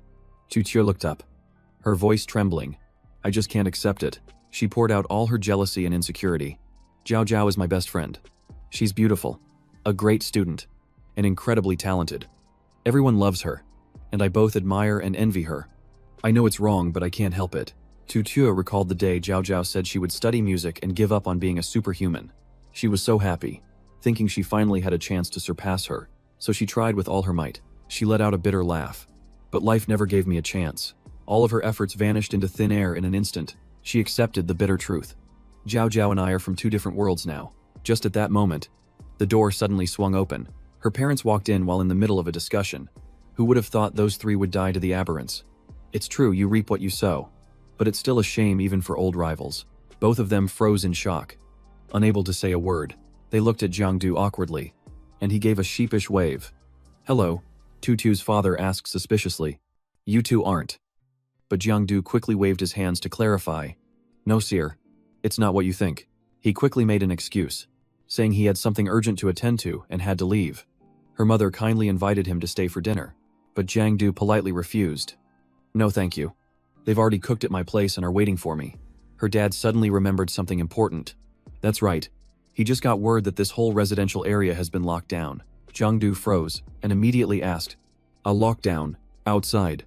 Tutu looked up, her voice trembling. I just can't accept it. She poured out all her jealousy and insecurity. Jao Jiao is my best friend. She's beautiful, a great student, and incredibly talented. Everyone loves her, and I both admire and envy her. I know it's wrong, but I can't help it. Tutu recalled the day Jao Jiao said she would study music and give up on being a superhuman. She was so happy, thinking she finally had a chance to surpass her, so she tried with all her might. She let out a bitter laugh. But life never gave me a chance. All of her efforts vanished into thin air in an instant. She accepted the bitter truth. Jao Jiao and I are from two different worlds now. Just at that moment, the door suddenly swung open. Her parents walked in while in the middle of a discussion. Who would have thought those three would die to the aberrants? It's true, you reap what you sow. But it's still a shame even for old rivals. Both of them froze in shock, unable to say a word. They looked at Jangdu awkwardly, and he gave a sheepish wave. Hello, Tutu's father asked suspiciously. You two aren't. But Jangdu quickly waved his hands to clarify. No, sir. It's not what you think. He quickly made an excuse, saying he had something urgent to attend to and had to leave. Her mother kindly invited him to stay for dinner, but Jangdu politely refused. No thank you. They've already cooked at my place and are waiting for me. Her dad suddenly remembered something important. That's right. He just got word that this whole residential area has been locked down. Jangdu froze and immediately asked, a lockdown? Outside?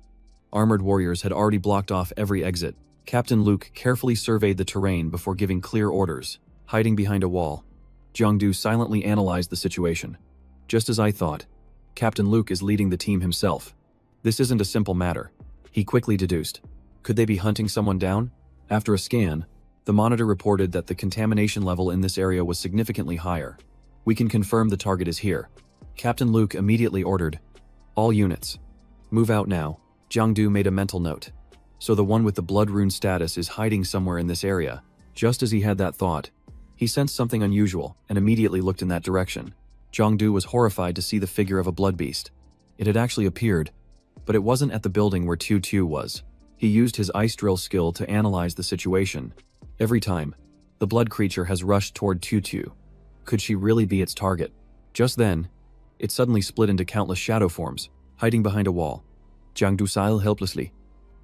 Armored warriors had already blocked off every exit. Captain Luke carefully surveyed the terrain before giving clear orders. Hiding behind a wall, Jangdu silently analyzed the situation. Just as I thought, Captain Luke is leading the team himself. This isn't a simple matter, he quickly deduced. Could they be hunting someone down? After a scan, the monitor reported that the contamination level in this area was significantly higher. We can confirm the target is here. Captain Luke immediately ordered, all units, move out now. Jangdu made a mental note. So the one with the blood rune status is hiding somewhere in this area. Just as he had that thought, he sensed something unusual and immediately looked in that direction. Jangdu was horrified to see the figure of a blood beast. It had actually appeared, but it wasn't at the building where Tutu was. He used his ice drill skill to analyze the situation. Every time, the blood creature has rushed toward Tutu, Could she really be its target? Just then, it suddenly split into countless shadow forms, hiding behind a wall. Jangdu sighed helplessly.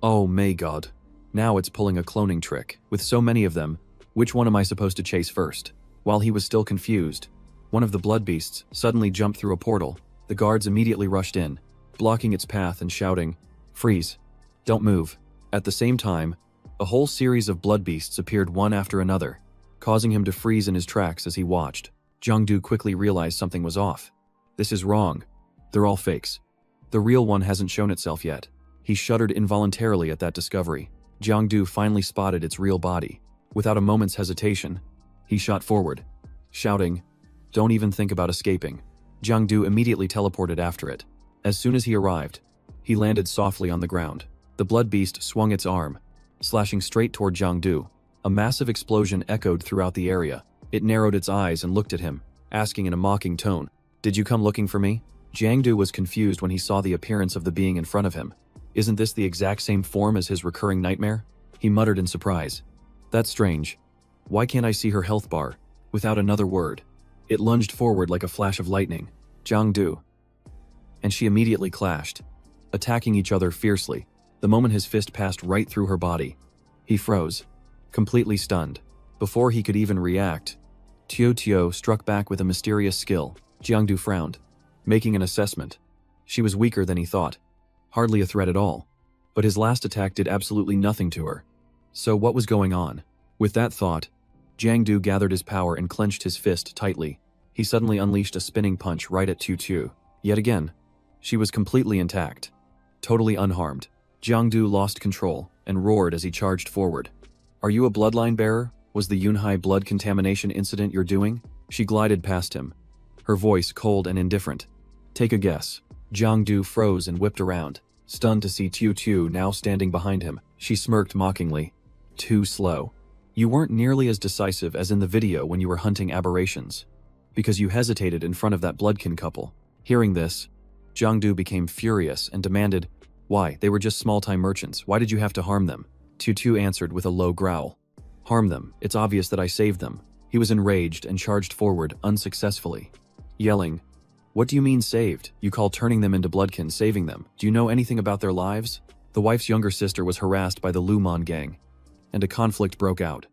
Oh my god. Now it's pulling a cloning trick. With so many of them, which one am I supposed to chase first? While he was still confused, one of the blood beasts suddenly jumped through a portal. The guards immediately rushed in, blocking its path and shouting, "Freeze! Don't move." At the same time, a whole series of blood beasts appeared one after another, causing him to freeze in his tracks as he watched. Jangdu quickly realized something was off. This is wrong. They're all fakes. The real one hasn't shown itself yet. He shuddered involuntarily at that discovery. Jangdu finally spotted its real body. Without a moment's hesitation, he shot forward, shouting, "Don't even think about escaping." Jangdu immediately teleported after it. As soon as he arrived, he landed softly on the ground. The blood beast swung its arm, slashing straight toward Jangdu. A massive explosion echoed throughout the area. It narrowed its eyes and looked at him, asking in a mocking tone, "Did you come looking for me?" Jangdu was confused when he saw the appearance of the being in front of him. Isn't this the exact same form as his recurring nightmare? He muttered in surprise. That's strange. Why can't I see her health bar? Without another word, it lunged forward like a flash of lightning. Jangdu. And she immediately clashed, attacking each other fiercely. The moment his fist passed right through her body, he froze, completely stunned. Before he could even react, Tio struck back with a mysterious skill. Jangdu frowned, making an assessment. She was weaker than he thought. Hardly a threat at all. But his last attack did absolutely nothing to her. So what was going on? With that thought, Jangdu gathered his power and clenched his fist tightly. He suddenly unleashed a spinning punch right at Tio. Yet again, she was completely intact, totally unharmed. Jangdu lost control and roared as he charged forward. "Are you a bloodline bearer? Was the Yunhai blood contamination incident you're doing?" She glided past him, her voice cold and indifferent. "Take a guess." Jangdu froze and whipped around, stunned to see Tio now standing behind him. She smirked mockingly. "Too slow. You weren't nearly as decisive as in the video when you were hunting aberrations, because you hesitated in front of that bloodkin couple." Hearing this, Jangdu became furious and demanded, "Why? They were just small-time merchants. Why did you have to harm them?" Tio answered with a low growl. "Harm them? It's obvious that I saved them." He was enraged and charged forward unsuccessfully, yelling, "What do you mean saved? You call turning them into bloodkin saving them? Do you know anything about their lives?" The wife's younger sister was harassed by the Luman gang, and a conflict broke out.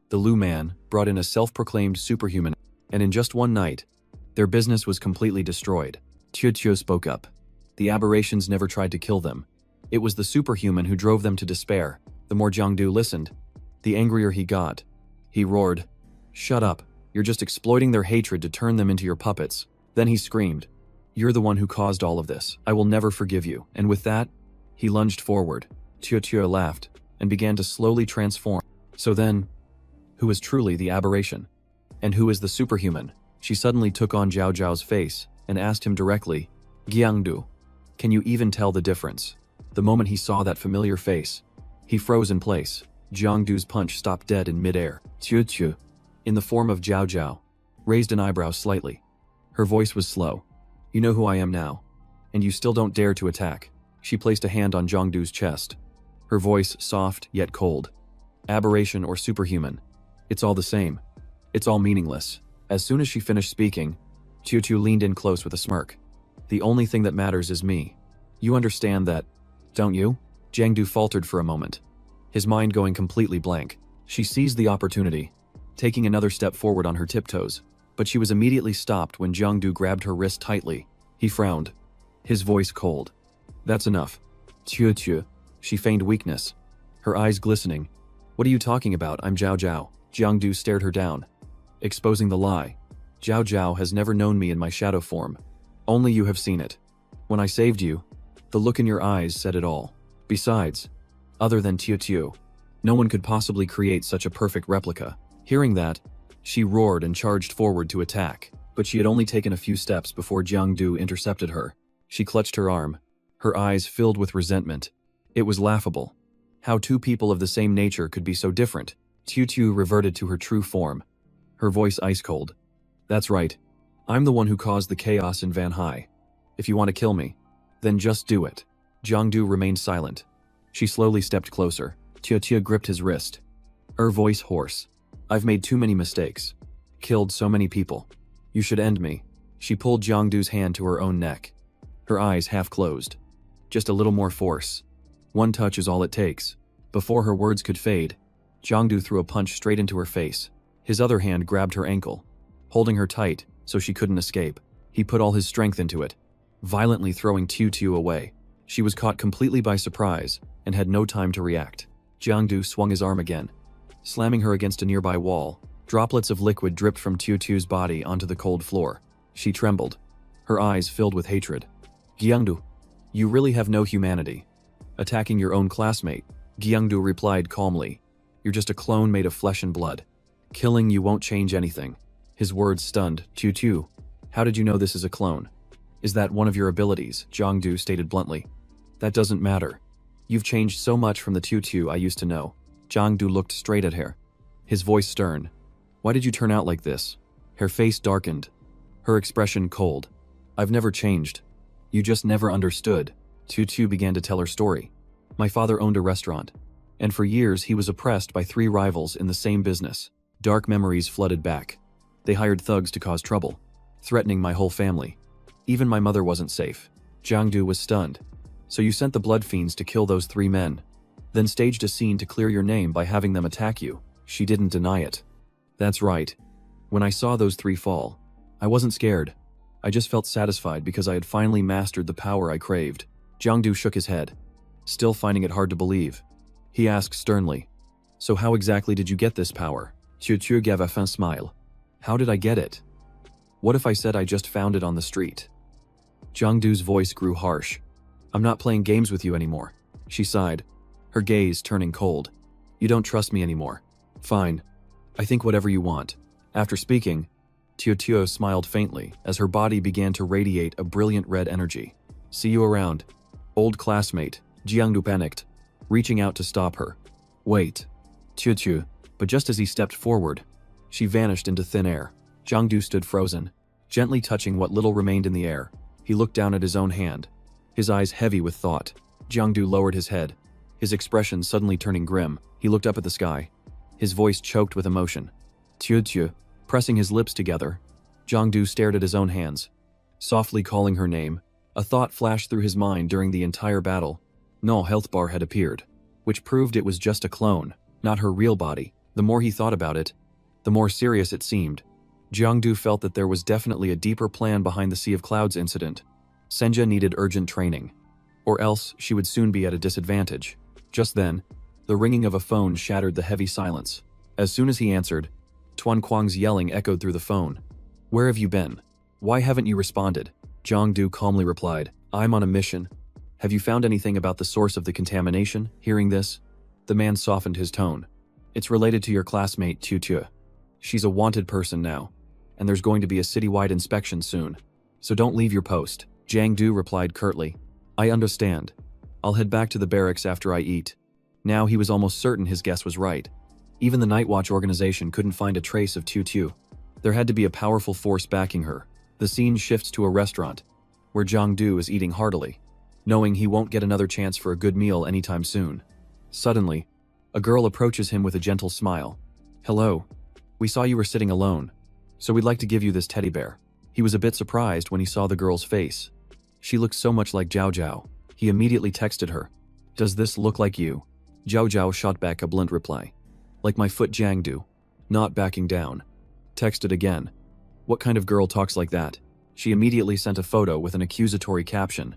The Lu man brought in a self-proclaimed superhuman, and in just one night, their business was completely destroyed. Tio spoke up. The aberrations never tried to kill them. It was the superhuman who drove them to despair. The more Jangdu listened, the angrier he got. He roared, "Shut up. You're just exploiting their hatred to turn them into your puppets." Then he screamed, "You're the one who caused all of this. I will never forgive you." And with that, he lunged forward. Tio laughed and began to slowly transform. So then, who is truly the aberration? And who is the superhuman? She suddenly took on Jao Jiao's face and asked him directly, "Jiangdu, can you even tell the difference?" The moment he saw that familiar face, he froze in place. Jiangdu's punch stopped dead in midair. Tio, in the form of Jao Jiao, raised an eyebrow slightly. Her voice was slow. "You know who I am now, and you still don't dare to attack." She placed a hand on Jiangdu's chest, her voice soft yet cold. "Aberration or superhuman, it's all the same. It's all meaningless." As soon as she finished speaking, Tio leaned in close with a smirk. "The only thing that matters is me. You understand that, don't you?" Jangdu faltered for a moment, his mind going completely blank. She seized the opportunity, taking another step forward on her tiptoes, but she was immediately stopped when Jangdu grabbed her wrist tightly. He frowned, his voice cold. "That's enough." Tio. She feigned weakness, her eyes glistening. "What are you talking about? I'm Jao Jiao." Jangdu stared her down, exposing the lie. "Jao Jiao has never known me in my shadow form. Only you have seen it. When I saved you, the look in your eyes said it all. Besides, other than Tio, no one could possibly create such a perfect replica." Hearing that, she roared and charged forward to attack, but she had only taken a few steps before Jangdu intercepted her. She clutched her arm, her eyes filled with resentment. It was laughable. How two people of the same nature could be so different. Tio reverted to her true form, her voice ice-cold. "That's right. I'm the one who caused the chaos in Manhwa. If you want to kill me, then just do it." Jangdu remained silent. She slowly stepped closer. Tio gripped his wrist, her voice hoarse. "I've made too many mistakes. Killed so many people. You should end me. She pulled Jangdu's hand to her own neck. Her eyes half closed. Just a little more force. One touch is all it takes. Before her words could fade, Jangdu threw a punch straight into her face. His other hand grabbed her ankle, holding her tight so she couldn't escape. He put all his strength into it, violently throwing Tiu away. She was caught completely by surprise and had no time to react. Jangdu swung his arm again, slamming her against a nearby wall. Droplets of liquid dripped from Tiu's body onto the cold floor. She trembled, her eyes filled with hatred. Jangdu, you really have no humanity. Attacking your own classmate, Jangdu replied calmly. You're just a clone made of flesh and blood. Killing you won't change anything. His words stunned Tiu. How did you know this is a clone? Is that one of your abilities? Jangdu stated bluntly. That doesn't matter. You've changed so much from the Tiu I used to know. Jangdu looked straight at her, his voice stern. Why did you turn out like this? Her face darkened, her expression cold. I've never changed. You just never understood. Tiu began to tell her story. My father owned a restaurant, and for years he was oppressed by 3 rivals in the same business. Dark memories flooded back. They hired thugs to cause trouble, threatening my whole family. Even my mother wasn't safe. Jangdu was stunned. So you sent the blood fiends to kill those 3 men, then staged a scene to clear your name by having them attack you. She didn't deny it. That's right. When I saw those 3 fall, I wasn't scared. I just felt satisfied because I had finally mastered the power I craved. Jangdu shook his head, still finding it hard to believe. He asked sternly, so how exactly did you get this power? Tiu gave a faint smile. How did I get it? What if I said I just found it on the street? Jangdu's voice grew harsh. I'm not playing games with you anymore. She sighed, her gaze turning cold. You don't trust me anymore. Fine. I think whatever you want. After speaking, Tiu smiled faintly as her body began to radiate a brilliant red energy. See you around. Old classmate, Jangdu panicked, reaching out to stop her. Wait. Tiu, but just as he stepped forward, she vanished into thin air. Jangdu stood frozen, gently touching what little remained in the air. He looked down at his own hand, his eyes heavy with thought. Jangdu lowered his head, his expression suddenly turning grim. He looked up at the sky, his voice choked with emotion. Tiu, pressing his lips together, Jangdu stared at his own hands, softly calling her name. A thought flashed through his mind during the entire battle. No health bar had appeared, which proved it was just a clone, not her real body. The more he thought about it, the more serious it seemed. Jangdu felt that there was definitely a deeper plan behind the Sea of Clouds incident. Senja needed urgent training, or else she would soon be at a disadvantage. Just then, the ringing of a phone shattered the heavy silence. As soon as he answered, Tuan Kuang's yelling echoed through the phone. Where have you been? Why haven't you responded? Jangdu calmly replied, I'm on a mission. Have you found anything about the source of the contamination? Hearing this, the man softened his tone. It's related to your classmate Tiu. She's a wanted person now, and there's going to be a citywide inspection soon. So don't leave your post. Jangdu replied curtly. I understand. I'll head back to the barracks after I eat. Now he was almost certain his guess was right. Even the Night Watch organization couldn't find a trace of Tiu. There had to be a powerful force backing her. The scene shifts to a restaurant, where Jangdu is eating heartily, knowing he won't get another chance for a good meal anytime soon. Suddenly, a girl approaches him with a gentle smile. Hello. We saw you were sitting alone, so we'd like to give you this teddy bear. He was a bit surprised when he saw the girl's face. She looked so much like Jao Jiao. He immediately texted her. Does this look like you? Jao Jiao shot back a blunt reply. Like my foot Jangdu. Not backing down. Texted again. What kind of girl talks like that? She immediately sent a photo with an accusatory caption.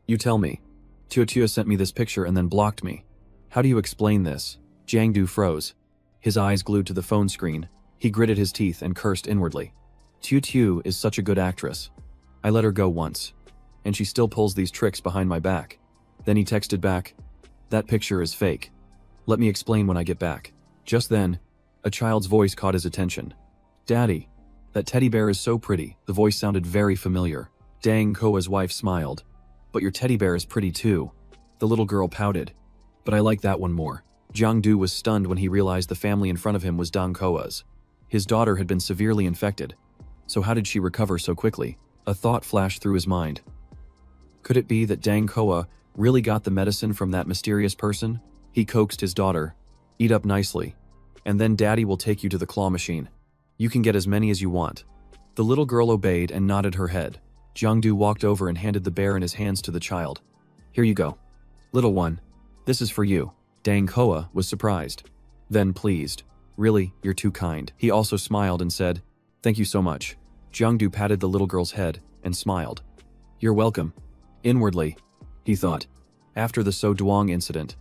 You tell me. Tiu sent me this picture and then blocked me. How do you explain this? Jangdu froze, his eyes glued to the phone screen. He gritted his teeth and cursed inwardly. Tiu is such a good actress. I let her go once, and she still pulls these tricks behind my back. Then he texted back, that picture is fake. Let me explain when I get back. Just then, a child's voice caught his attention. Daddy, that teddy bear is so pretty. The voice sounded very familiar. Dang Koa's wife smiled. But your teddy bear is pretty too. The little girl pouted. But I like that one more. Jangdu was stunned when he realized the family in front of him was Dang Koa's. His daughter had been severely infected. So how did she recover so quickly? A thought flashed through his mind. Could it be that Dang Koa really got the medicine from that mysterious person? He coaxed his daughter. Eat up nicely, and then Daddy will take you to the claw machine. You can get as many as you want. The little girl obeyed and nodded her head. Jangdu walked over and handed the bear in his hands to the child. Here you go. Little one, this is for you. Dang Hoa was surprised, then pleased. Really, you're too kind. He also smiled and said, thank you so much. Jangdu patted the little girl's head and smiled. You're welcome. Inwardly, he thought. After the So Duong incident,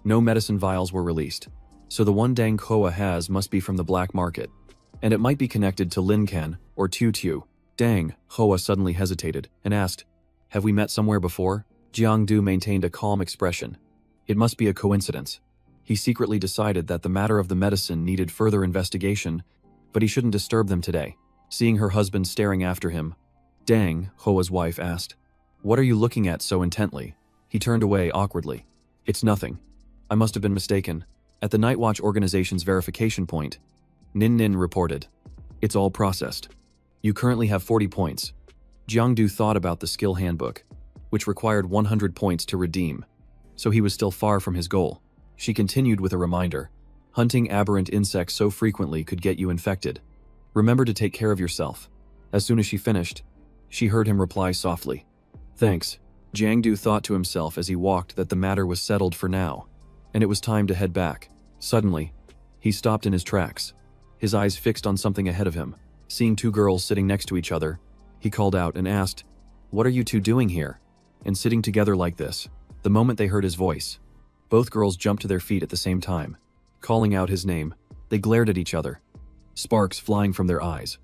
no medicine vials were released. So the one Dang Hoa has must be from the black market. And it might be connected to Lin Can or Tiu Tiu. Dang Hoa suddenly hesitated and asked, have we met somewhere before? Jiangdu maintained a calm expression. It must be a coincidence. He secretly decided that the matter of the medicine needed further investigation, but he shouldn't disturb them today. Seeing her husband staring after him, Dang Hoa's wife asked, what are you looking at so intently? He turned away awkwardly. It's nothing. I must have been mistaken. At the Night Watch organization's verification point, Nin Nin reported. It's all processed. You currently have 40 points. Jiangdu thought about the skill handbook, which required 100 points to redeem, so he was still far from his goal. She continued with a reminder. Hunting aberrant insects so frequently could get you infected. Remember to take care of yourself. As soon as she finished, she heard him reply softly. Thanks. Jangdu thought to himself as he walked that the matter was settled for now, and it was time to head back. Suddenly, he stopped in his tracks, his eyes fixed on something ahead of him. Seeing two girls sitting next to each other, he called out and asked, what are you two doing here? And sitting together like this? The moment they heard his voice, both girls jumped to their feet at the same time. Calling out his name, they glared at each other, sparks flying from their eyes.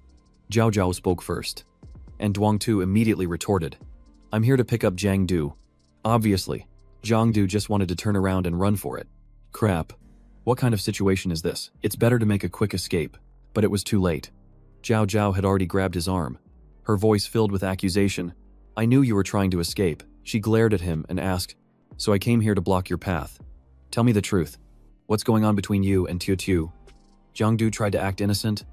Jao Jiao spoke first, and Duong Tu immediately retorted, I'm here to pick up Jangdu. Obviously, Jangdu just wanted to turn around and run for it. Crap. What kind of situation is this? It's better to make a quick escape, but it was too late. Jao Jiao had already grabbed his arm, her voice filled with accusation. I knew you were trying to escape. She glared at him and asked, so I came here to block your path. Tell me the truth. What's going on between you and Tiu Tiu? Jangdu tried to act innocent.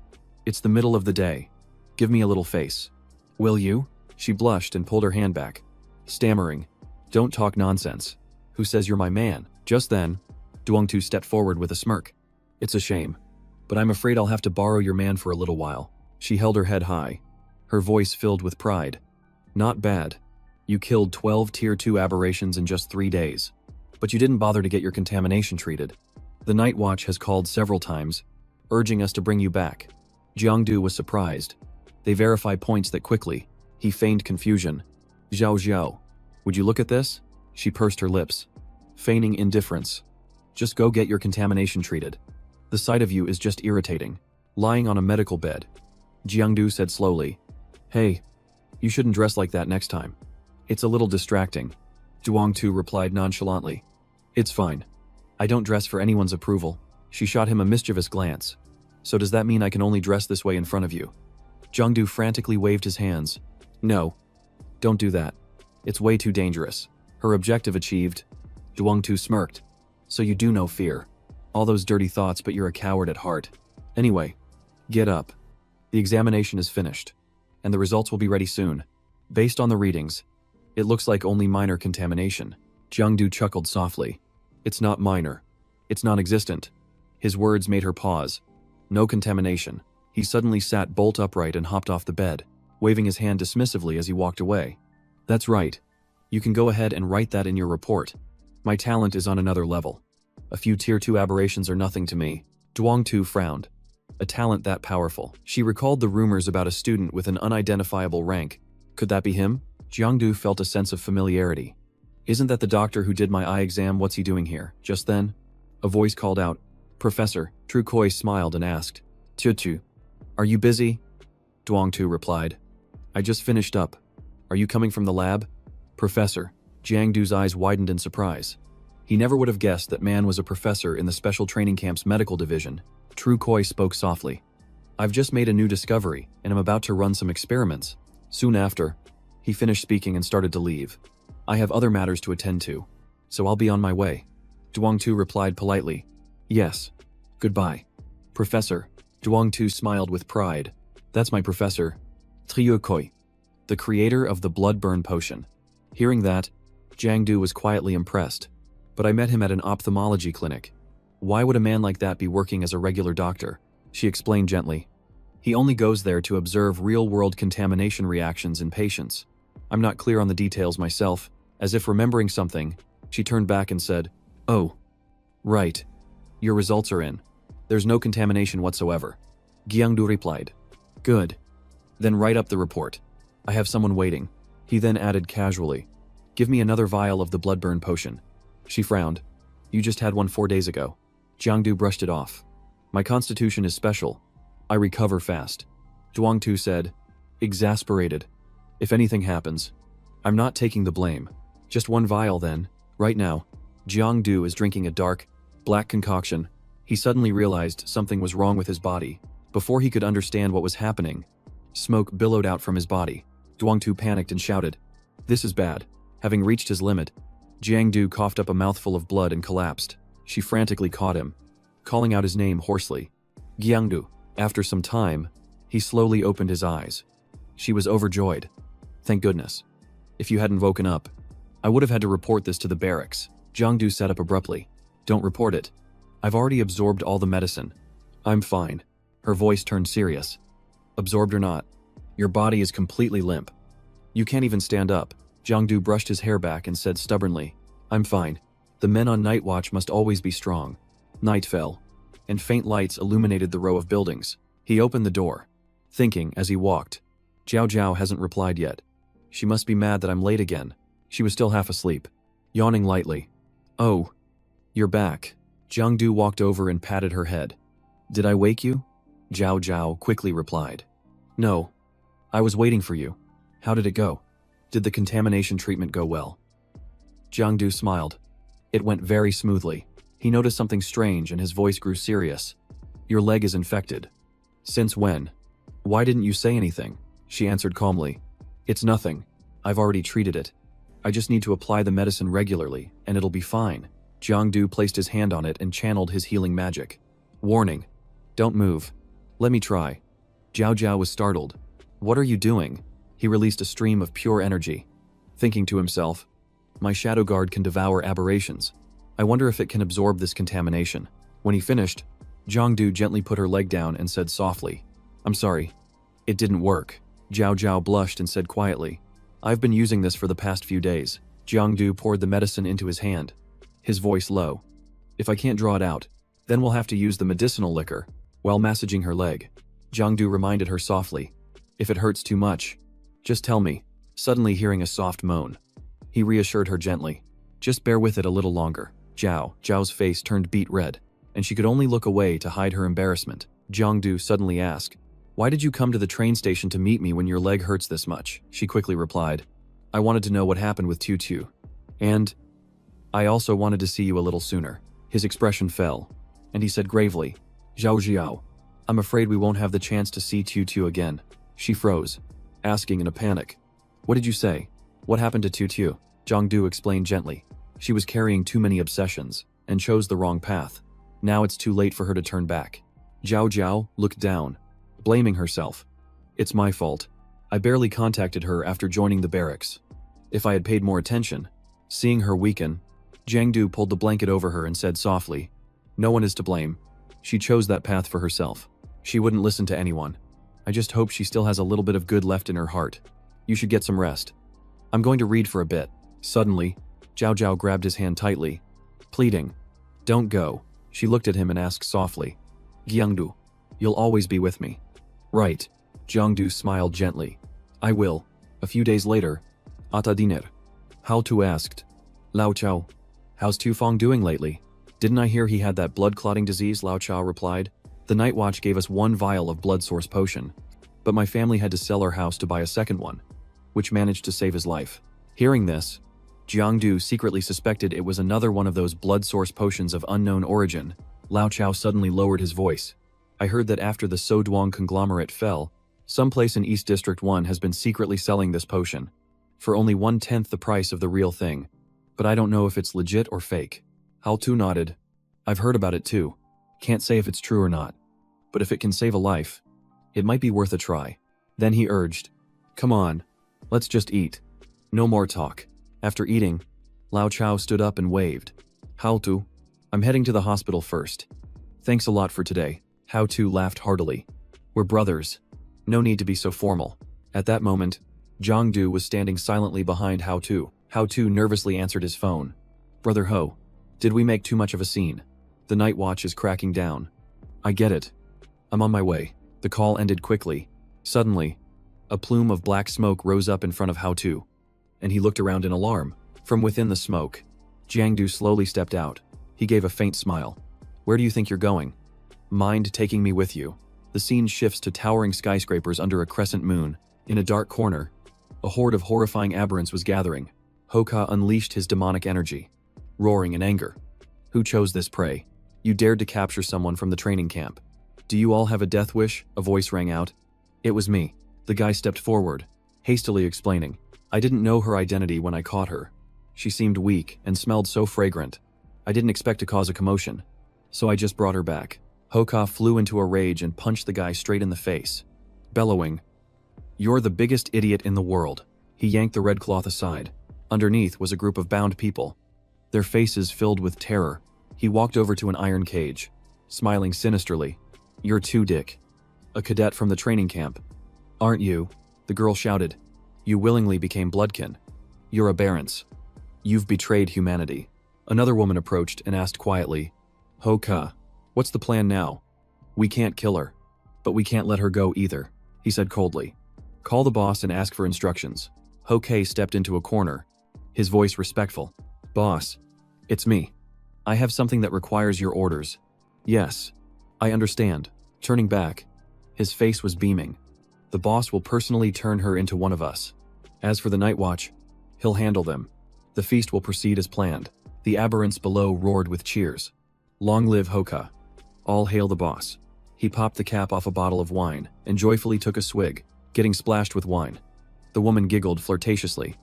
It's the middle of the day. Give me a little face. Will you? She blushed and pulled her hand back, stammering, don't talk nonsense. Who says you're my man? Just then, Duong Tu stepped forward with a smirk. It's a shame, but I'm afraid I'll have to borrow your man for a little while. She held her head high, her voice filled with pride. Not bad. You killed 12 Tier 2 aberrations in just 3 days, but you didn't bother to get your contamination treated. The Night Watch has called several times, urging us to bring you back. Jiangdu was surprised. They verify points that quickly. He feigned confusion. Jao Jiao, would you look at this? She pursed her lips, feigning indifference. Just go get your contamination treated. The sight of you is just irritating. Lying on a medical bed. Jiangdu said slowly, hey, you shouldn't dress like that next time. It's a little distracting. Duong Tu replied nonchalantly. It's fine. I don't dress for anyone's approval. She shot him a mischievous glance. So does that mean I can only dress this way in front of you? Jangdu frantically waved his hands. No. Don't do that. It's way too dangerous. Her objective achieved. Duong Tu smirked. So you do know fear. All those dirty thoughts, but you're a coward at heart. Anyway, get up. The examination is finished, and the results will be ready soon. Based on the readings, it looks like only minor contamination. Jangdu chuckled softly. It's not minor. It's non-existent. His words made her pause. No contamination. He suddenly sat bolt upright and hopped off the bed, waving his hand dismissively as he walked away. That's right. You can go ahead and write that in your report. My talent is on another level. A few Tier 2 aberrations are nothing to me. Duong Tu frowned. A talent that powerful. She recalled the rumors about a student with an unidentifiable rank. Could that be him? Jiangdu felt a sense of familiarity. Isn't that the doctor who did my eye exam? What's he doing here? Just then, a voice called out, Professor. Tru Koi smiled and asked, Tiu Tiu, are you busy? Duong Tu replied, I just finished up. Are you coming from the lab? Professor. Jiangdu's eyes widened in surprise. He never would have guessed that man was a professor in the Special Training Camp's medical division. Tru Koi spoke softly. I've just made a new discovery, and I'm about to run some experiments. Soon after, he finished speaking and started to leave. I have other matters to attend to, so I'll be on my way. Duong Tu replied politely. Yes. Goodbye. Professor. Duong Tu smiled with pride. That's my professor, Tru Koi, the creator of the blood burn potion. Hearing that, Jangdu was quietly impressed. But I met him at an ophthalmology clinic. Why would a man like that be working as a regular doctor? She explained gently. He only goes there to observe real-world contamination reactions in patients. I'm not clear on the details myself. As if remembering something, she turned back and said, "Oh, right. Your results are in. There's no contamination whatsoever." Jangdu replied. "Good. Then write up the report. I have someone waiting." He then added casually, "Give me another vial of the bloodburn potion." She frowned. "You just had one 4 days ago." Jangdu brushed it off. "My constitution is special. I recover fast." Zhuangtu said, exasperated. "If anything happens, I'm not taking the blame. Just one vial then, right now." Jangdu is drinking a dark, black concoction. He suddenly realized something was wrong with his body. Before he could understand what was happening, smoke billowed out from his body. Zhuangtu panicked and shouted, "This is bad." Having reached his limit, Jangdu coughed up a mouthful of blood and collapsed. She frantically caught him, calling out his name hoarsely. Jangdu. After some time, he slowly opened his eyes. She was overjoyed. "Thank goodness. If you hadn't woken up, I would have had to report this to the barracks." Jangdu sat up abruptly. "Don't report it. I've already absorbed all the medicine. I'm fine." Her voice turned serious. "Absorbed or not, your body is completely limp. You can't even stand up." Jangdu brushed his hair back and said stubbornly, "I'm fine. The men on night watch must always be strong." Night fell, and faint lights illuminated the row of buildings. He opened the door, thinking as he walked, "Jao Jiao hasn't replied yet. She must be mad that I'm late again." She was still half asleep, yawning lightly. "Oh, you're back." Jangdu walked over and patted her head. "Did I wake you?" Jao Jiao quickly replied. "No. I was waiting for you. How did it go? Did the contamination treatment go well?" Jangdu smiled. "It went very smoothly." He noticed something strange and his voice grew serious. "Your leg is infected." "Since when?" "Why didn't you say anything?" She answered calmly. "It's nothing. I've already treated it. I just need to apply the medicine regularly, and it'll be fine." Jangdu placed his hand on it and channeled his healing magic. "Warning. Don't move. Let me try." Jao Jiao was startled. "What are you doing?" He released a stream of pure energy, thinking to himself, "My shadow guard can devour aberrations. I wonder if it can absorb this contamination." When he finished, Jangdu gently put her leg down and said softly, "I'm sorry. It didn't work." Jao Jiao blushed and said quietly, "I've been using this for the past few days." Jangdu poured the medicine into his hand, his voice low. "If I can't draw it out, then we'll have to use the medicinal liquor." While massaging her leg, Jangdu reminded her softly, "If it hurts too much, just tell me." Suddenly hearing a soft moan, he reassured her gently, "Just bear with it a little longer." Jiao's face turned beet red, and she could only look away to hide her embarrassment. Jangdu suddenly asked, "Why did you come to the train station to meet me when your leg hurts this much?" She quickly replied, "I wanted to know what happened with Tutu. And I also wanted to see you a little sooner." His expression fell, and he said gravely, "Jao Jiao, I'm afraid we won't have the chance to see Tutu again." She froze, asking in a panic, "What did you say? What happened to Tutu?" Jangdu explained gently, "She was carrying too many obsessions and chose the wrong path. Now it's too late for her to turn back." Jao Jiao looked down, blaming herself. "It's my fault. I barely contacted her after joining the barracks. If I had paid more attention." Seeing her weaken, Jangdu pulled the blanket over her and said softly, "No one is to blame. She chose that path for herself. She wouldn't listen to anyone. I just hope she still has a little bit of good left in her heart. You should get some rest. I'm going to read for a bit." Suddenly, Jao Jiao grabbed his hand tightly, pleading, "Don't go." She looked at him and asked softly, "Jangdu, you'll always be with me?" "Right." Jangdu smiled gently. "I will." A few days later, Ata Diner. Hao Tu asked, "Lao Chao, how's Tufong doing lately?" "Didn't I hear he had that blood clotting disease?" Lao Chao replied. "The night watch gave us one vial of blood source potion, but my family had to sell our house to buy a second one, which managed to save his life." Hearing this, Jangdu secretly suspected it was another one of those blood source potions of unknown origin. Lao Chao suddenly lowered his voice. "I heard that after the Soduang conglomerate fell, someplace in East District 1 has been secretly selling this potion, for only 1/10 the price of the real thing. But I don't know if it's legit or fake." Hao Tu nodded. "I've heard about it too. Can't say if it's true or not. But if it can save a life, it might be worth a try." Then he urged, "Come on, let's just eat. No more talk." After eating, Lao Chao stood up and waved. "Hao Tu, I'm heading to the hospital first. Thanks a lot for today." Hao Tu laughed heartily. We're brothers. No need to be so formal. At that moment, Jangdu was standing silently behind Hao Tu. Hao Tu nervously answered his phone. Brother Ho, did we make too much of a scene? The night watch is cracking down. I get it. I'm on my way. The call ended quickly. Suddenly, a plume of black smoke rose up in front of Hao Tu, and he looked around in alarm. From within the smoke, Jangdu slowly stepped out. He gave a faint smile. Where do you think you're going? Mind taking me with you? The scene shifts to towering skyscrapers under a crescent moon. In a dark corner, a horde of horrifying aberrants was gathering. Hoka unleashed his demonic energy, roaring in anger. Who chose this prey? You dared to capture someone from the training camp. Do you all have a death wish? A voice rang out. It was me. The guy stepped forward, hastily explaining. I didn't know her identity when I caught her. She seemed weak and smelled so fragrant. I didn't expect to cause a commotion, so I just brought her back. Hoka flew into a rage and punched the guy straight in the face, bellowing, You're the biggest idiot in the world. He yanked the red cloth aside. Underneath was a group of bound people, their faces filled with terror. He walked over to an iron cage, smiling sinisterly. You're too Dick. A cadet from the training camp. Aren't you? The girl shouted. You willingly became bloodkin. You're aberrants. You've betrayed humanity. Another woman approached and asked quietly, Hoka, what's the plan now? We can't kill her, but we can't let her go either, he said coldly. Call the boss and ask for instructions. Hoka stepped into a corner, his voice respectful. Boss, it's me. I have something that requires your orders. Yes, I understand. Turning back, his face was beaming. The boss will personally turn her into one of us. As for the night watch, he'll handle them. The feast will proceed as planned. The aberrants below roared with cheers. Long live Hoka. All hail the boss. He popped the cap off a bottle of wine and joyfully took a swig, getting splashed with wine. The woman giggled flirtatiously.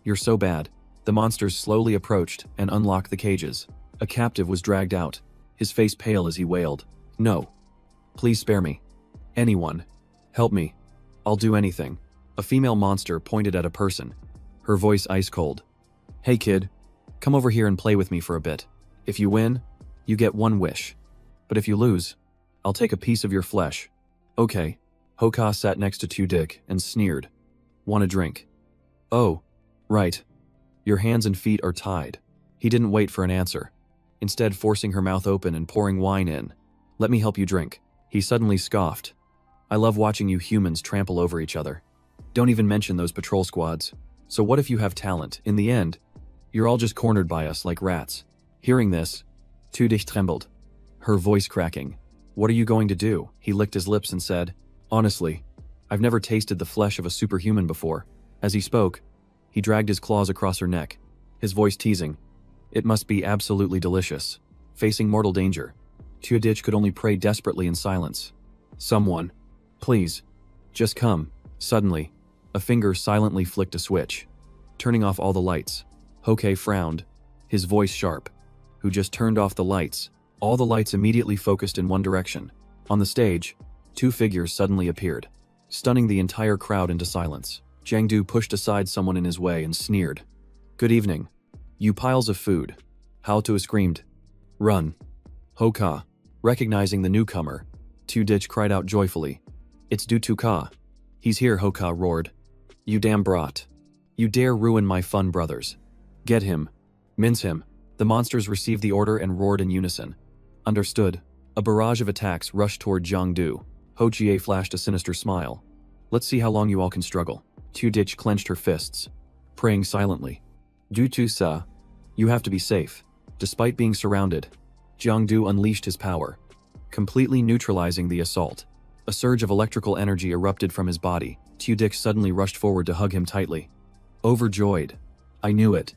You're so bad. The monsters slowly approached and unlocked the cages. A captive was dragged out, his face pale as he wailed. No. Please spare me. Anyone. Help me. I'll do anything. A female monster pointed at a person, her voice ice cold. Hey kid, come over here and play with me for a bit. If you win, you get one wish. But if you lose, I'll take a piece of your flesh. Okay. Hoka sat next to Tu Dick and sneered. Want a drink? Oh, right. Your hands and feet are tied. He didn't wait for an answer, instead forcing her mouth open and pouring wine in. Let me help you drink. He suddenly scoffed. I love watching you humans trample over each other. Don't even mention those patrol squads. So what if you have talent? In the end, you're all just cornered by us like rats. Hearing this, Tu Dick trembled, her voice cracking. What are you going to do? He licked his lips and said, Honestly, I've never tasted the flesh of a superhuman before. As he spoke, he dragged his claws across her neck, his voice teasing. It must be absolutely delicious. Facing mortal danger, Tu Dick could only pray desperately in silence. Someone, please, just come. Suddenly, a finger silently flicked a switch, turning off all the lights. Hoka frowned, his voice sharp. Who just turned off the lights? All the lights immediately focused in one direction. On the stage, two figures suddenly appeared, stunning the entire crowd into silence. Jangdu pushed aside someone in his way and sneered. Good evening. You piles of food. Hao Tu screamed. Run. Hoka, recognizing the newcomer, Tu Dick cried out joyfully. It's Du Ka. He's here, Hoka roared. You damn brat. You dare ruin my fun, brothers. Get him. Mince him. The monsters received the order and roared in unison. Understood. A barrage of attacks rushed toward Jangdu. Ho Jie flashed a sinister smile. Let's see how long you all can struggle. Tu Dick clenched her fists, praying silently. Du Sa, you have to be safe. Despite being surrounded, Jangdu unleashed his power, completely neutralizing the assault. A surge of electrical energy erupted from his body. Tu Dick suddenly rushed forward to hug him tightly. Overjoyed. I knew it.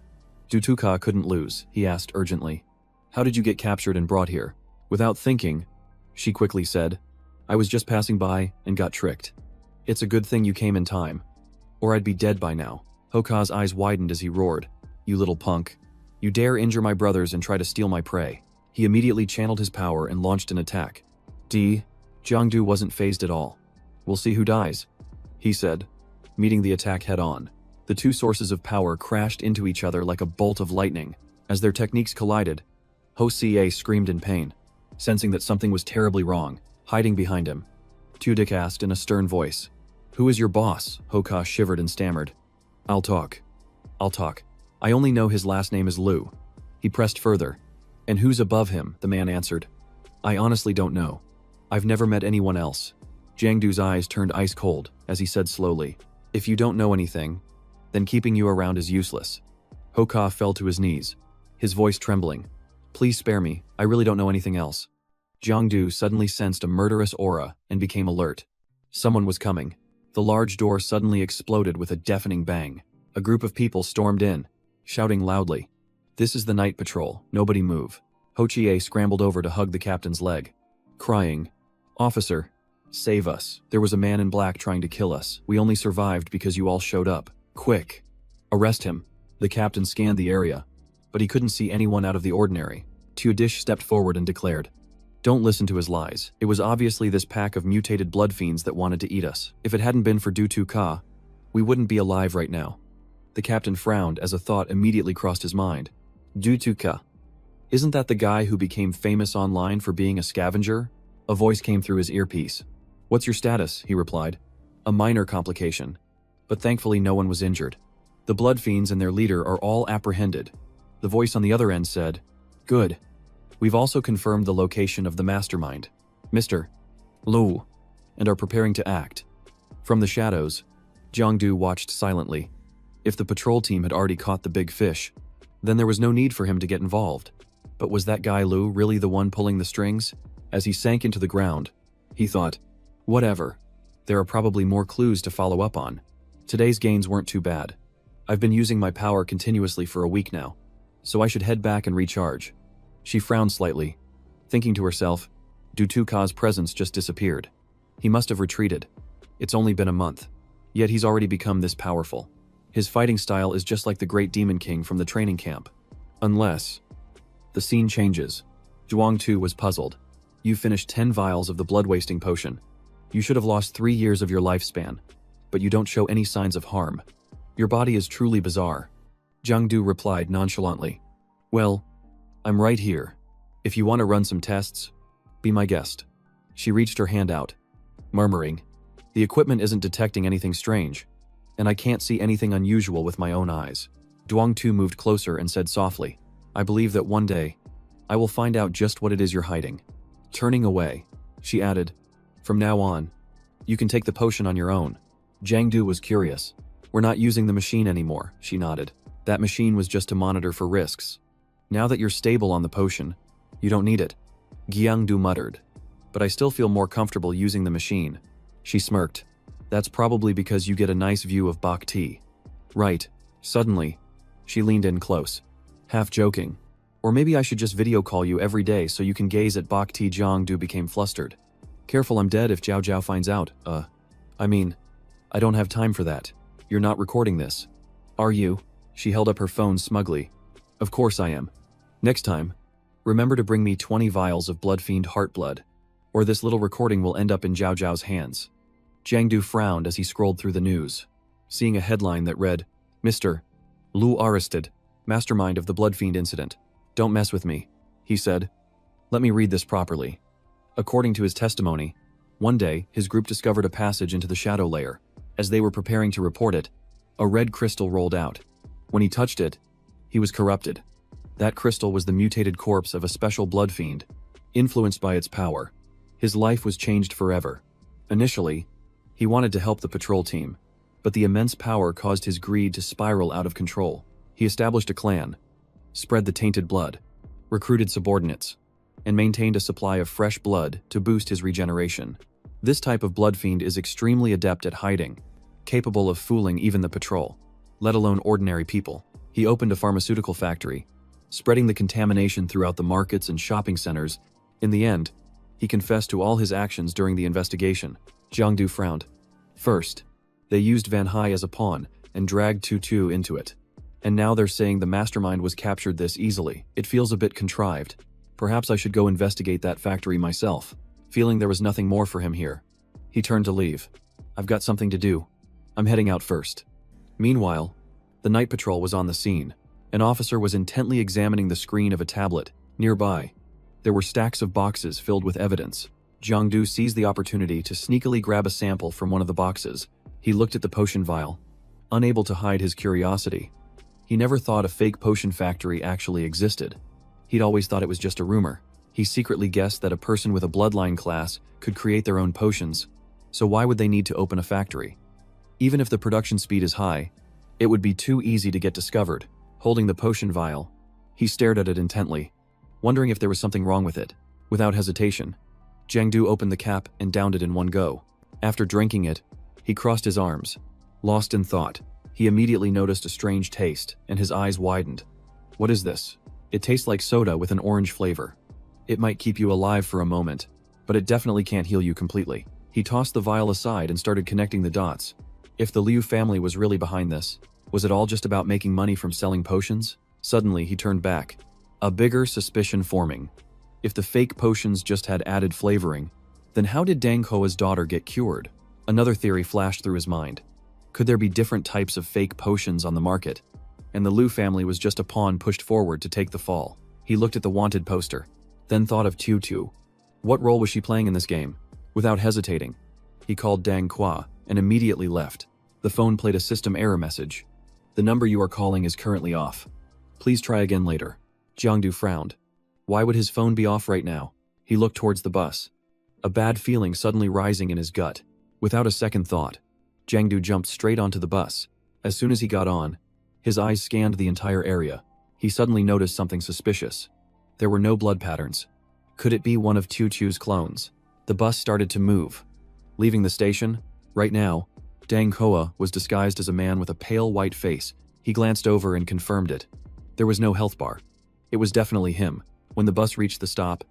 Du Ka couldn't lose, he asked urgently. How did you get captured and brought here? Without thinking, she quickly said, I was just passing by and got tricked. It's a good thing you came in time, or I'd be dead by now. Hoka's eyes widened as he roared. You little punk. You dare injure my brothers and try to steal my prey. He immediately channeled his power and launched an attack. Jangdu wasn't fazed at all. We'll see who dies, he said, meeting the attack head-on. The two sources of power crashed into each other like a bolt of lightning. As their techniques collided, Ho Jie screamed in pain, sensing that something was terribly wrong. Hiding behind him, Tudyk asked in a stern voice. Who is your boss? Hoka shivered and stammered. I'll talk. I only know his last name is Liu. He pressed further. And who's above him? The man answered. I honestly don't know. I've never met anyone else. Jangdu's eyes turned ice cold as he said slowly, if you don't know anything, then keeping you around is useless. Hoka fell to his knees, his voice trembling. Please spare me, I really don't know anything else. Jangdu suddenly sensed a murderous aura and became alert. Someone was coming. The large door suddenly exploded with a deafening bang. A group of people stormed in, shouting loudly. This is the night patrol, nobody move. Hochie scrambled over to hug the captain's leg, crying, Officer, save us. There was a man in black trying to kill us. We only survived because you all showed up. Quick. Arrest him. The captain scanned the area, but he couldn't see anyone out of the ordinary. Tudyk stepped forward and declared, Don't listen to his lies. It was obviously this pack of mutated blood fiends that wanted to eat us. If it hadn't been for Du-Tu-Ka, we wouldn't be alive right now. The captain frowned as a thought immediately crossed his mind. Du-Tu-Ka. Isn't that the guy who became famous online for being a scavenger? A voice came through his earpiece. What's your status? He replied. A minor complication. But thankfully no one was injured. The blood fiends and their leader are all apprehended. The voice on the other end said, Good. We've also confirmed the location of the mastermind, Mr. Liu, and are preparing to act. From the shadows, Jangdu watched silently. If the patrol team had already caught the big fish, then there was no need for him to get involved. But was that guy Liu really the one pulling the strings? As he sank into the ground, he thought, whatever. There are probably more clues to follow up on. Today's gains weren't too bad. I've been using my power continuously for a week now, so I should head back and recharge. She frowned slightly, thinking to herself, Du-Tu-Ka's presence just disappeared. He must have retreated. It's only been a month, yet he's already become this powerful. His fighting style is just like the Great Demon King from the training camp. Unless... The scene changes. Zhuang-Tu was puzzled. You finished 10 vials of the blood-wasting potion. You should have lost 3 years of your lifespan, but you don't show any signs of harm. Your body is truly bizarre. Jangdu replied nonchalantly. Well, I'm right here. If you want to run some tests, be my guest. She reached her hand out, murmuring, the equipment isn't detecting anything strange, and I can't see anything unusual with my own eyes. Zhuang-Tu moved closer and said softly, I believe that one day, I will find out just what it is you're hiding. Turning away, she added, from now on, you can take the potion on your own. Jangdu was curious. We're not using the machine anymore, she nodded. That machine was just to monitor for risks. Now that you're stable on the potion, you don't need it. Jiangdu muttered. But I still feel more comfortable using the machine. She smirked. That's probably because you get a nice view of Bhakti. Right. Suddenly, she leaned in close, half joking. Or maybe I should just video call you every day so you can gaze at Bhakti. Jangdu became flustered. Careful, I'm dead if Jao Jiao finds out. I don't have time for that. You're not recording this. Are you? She held up her phone smugly. Of course I am. Next time, remember to bring me 20 vials of blood fiend heart blood, or this little recording will end up in Jao Jiao's hands. Jangdu frowned as he scrolled through the news, seeing a headline that read, Mr. Liu arrested, mastermind of the blood fiend incident. Don't mess with me, he said. Let me read this properly. According to his testimony, one day his group discovered a passage into the shadow layer. As they were preparing to report it, a red crystal rolled out. When he touched it, he was corrupted. That crystal was the mutated corpse of a special blood fiend, influenced by its power. His life was changed forever. Initially, he wanted to help the patrol team, but the immense power caused his greed to spiral out of control. He established a clan, spread the tainted blood, recruited subordinates, and maintained a supply of fresh blood to boost his regeneration. This type of blood fiend is extremely adept at hiding, capable of fooling even the patrol, let alone ordinary people. He opened a pharmaceutical factory, spreading the contamination throughout the markets and shopping centers. In the end, he confessed to all his actions during the investigation. Jangdu frowned. First, they used Van Hai as a pawn and dragged Tu into it. And now they're saying the mastermind was captured this easily. It feels a bit contrived. Perhaps I should go investigate that factory myself. Feeling there was nothing more for him here, he turned to leave. I've got something to do. I'm heading out first. Meanwhile, the night patrol was on the scene. An officer was intently examining the screen of a tablet. Nearby, there were stacks of boxes filled with evidence. Jangdu seized the opportunity to sneakily grab a sample from one of the boxes. He looked at the potion vial, unable to hide his curiosity. He never thought a fake potion factory actually existed. He'd always thought it was just a rumor. He secretly guessed that a person with a bloodline class could create their own potions, so why would they need to open a factory? Even if the production speed is high, it would be too easy to get discovered. Holding the potion vial, he stared at it intently, wondering if there was something wrong with it. Without hesitation, Jangdu opened the cap and downed it in one go. After drinking it, he crossed his arms. Lost in thought, he immediately noticed a strange taste, and his eyes widened. What is this? It tastes like soda with an orange flavor. It might keep you alive for a moment, but it definitely can't heal you completely. He tossed the vial aside and started connecting the dots. If the Liu family was really behind this, was it all just about making money from selling potions? Suddenly, he turned back, a bigger suspicion forming. If the fake potions just had added flavoring, then how did Dang Koa's daughter get cured? Another theory flashed through his mind. Could there be different types of fake potions on the market? And the Liu family was just a pawn pushed forward to take the fall. He looked at the wanted poster, then thought of Tutu. What role was she playing in this game? Without hesitating, he called Dang Kwa and immediately left. The phone played a system error message. The number you are calling is currently off. Please try again later. Jangdu frowned. Why would his phone be off right now? He looked towards the bus, a bad feeling suddenly rising in his gut. Without a second thought, Jangdu jumped straight onto the bus. As soon as he got on, his eyes scanned the entire area. He suddenly noticed something suspicious. There were no blood patterns. Could it be one of Tutu's clones? The bus started to move. Leaving the station, right now, Dang Koa was disguised as a man with a pale white face. He glanced over and confirmed it. There was no health bar. It was definitely him. When the bus reached the stop,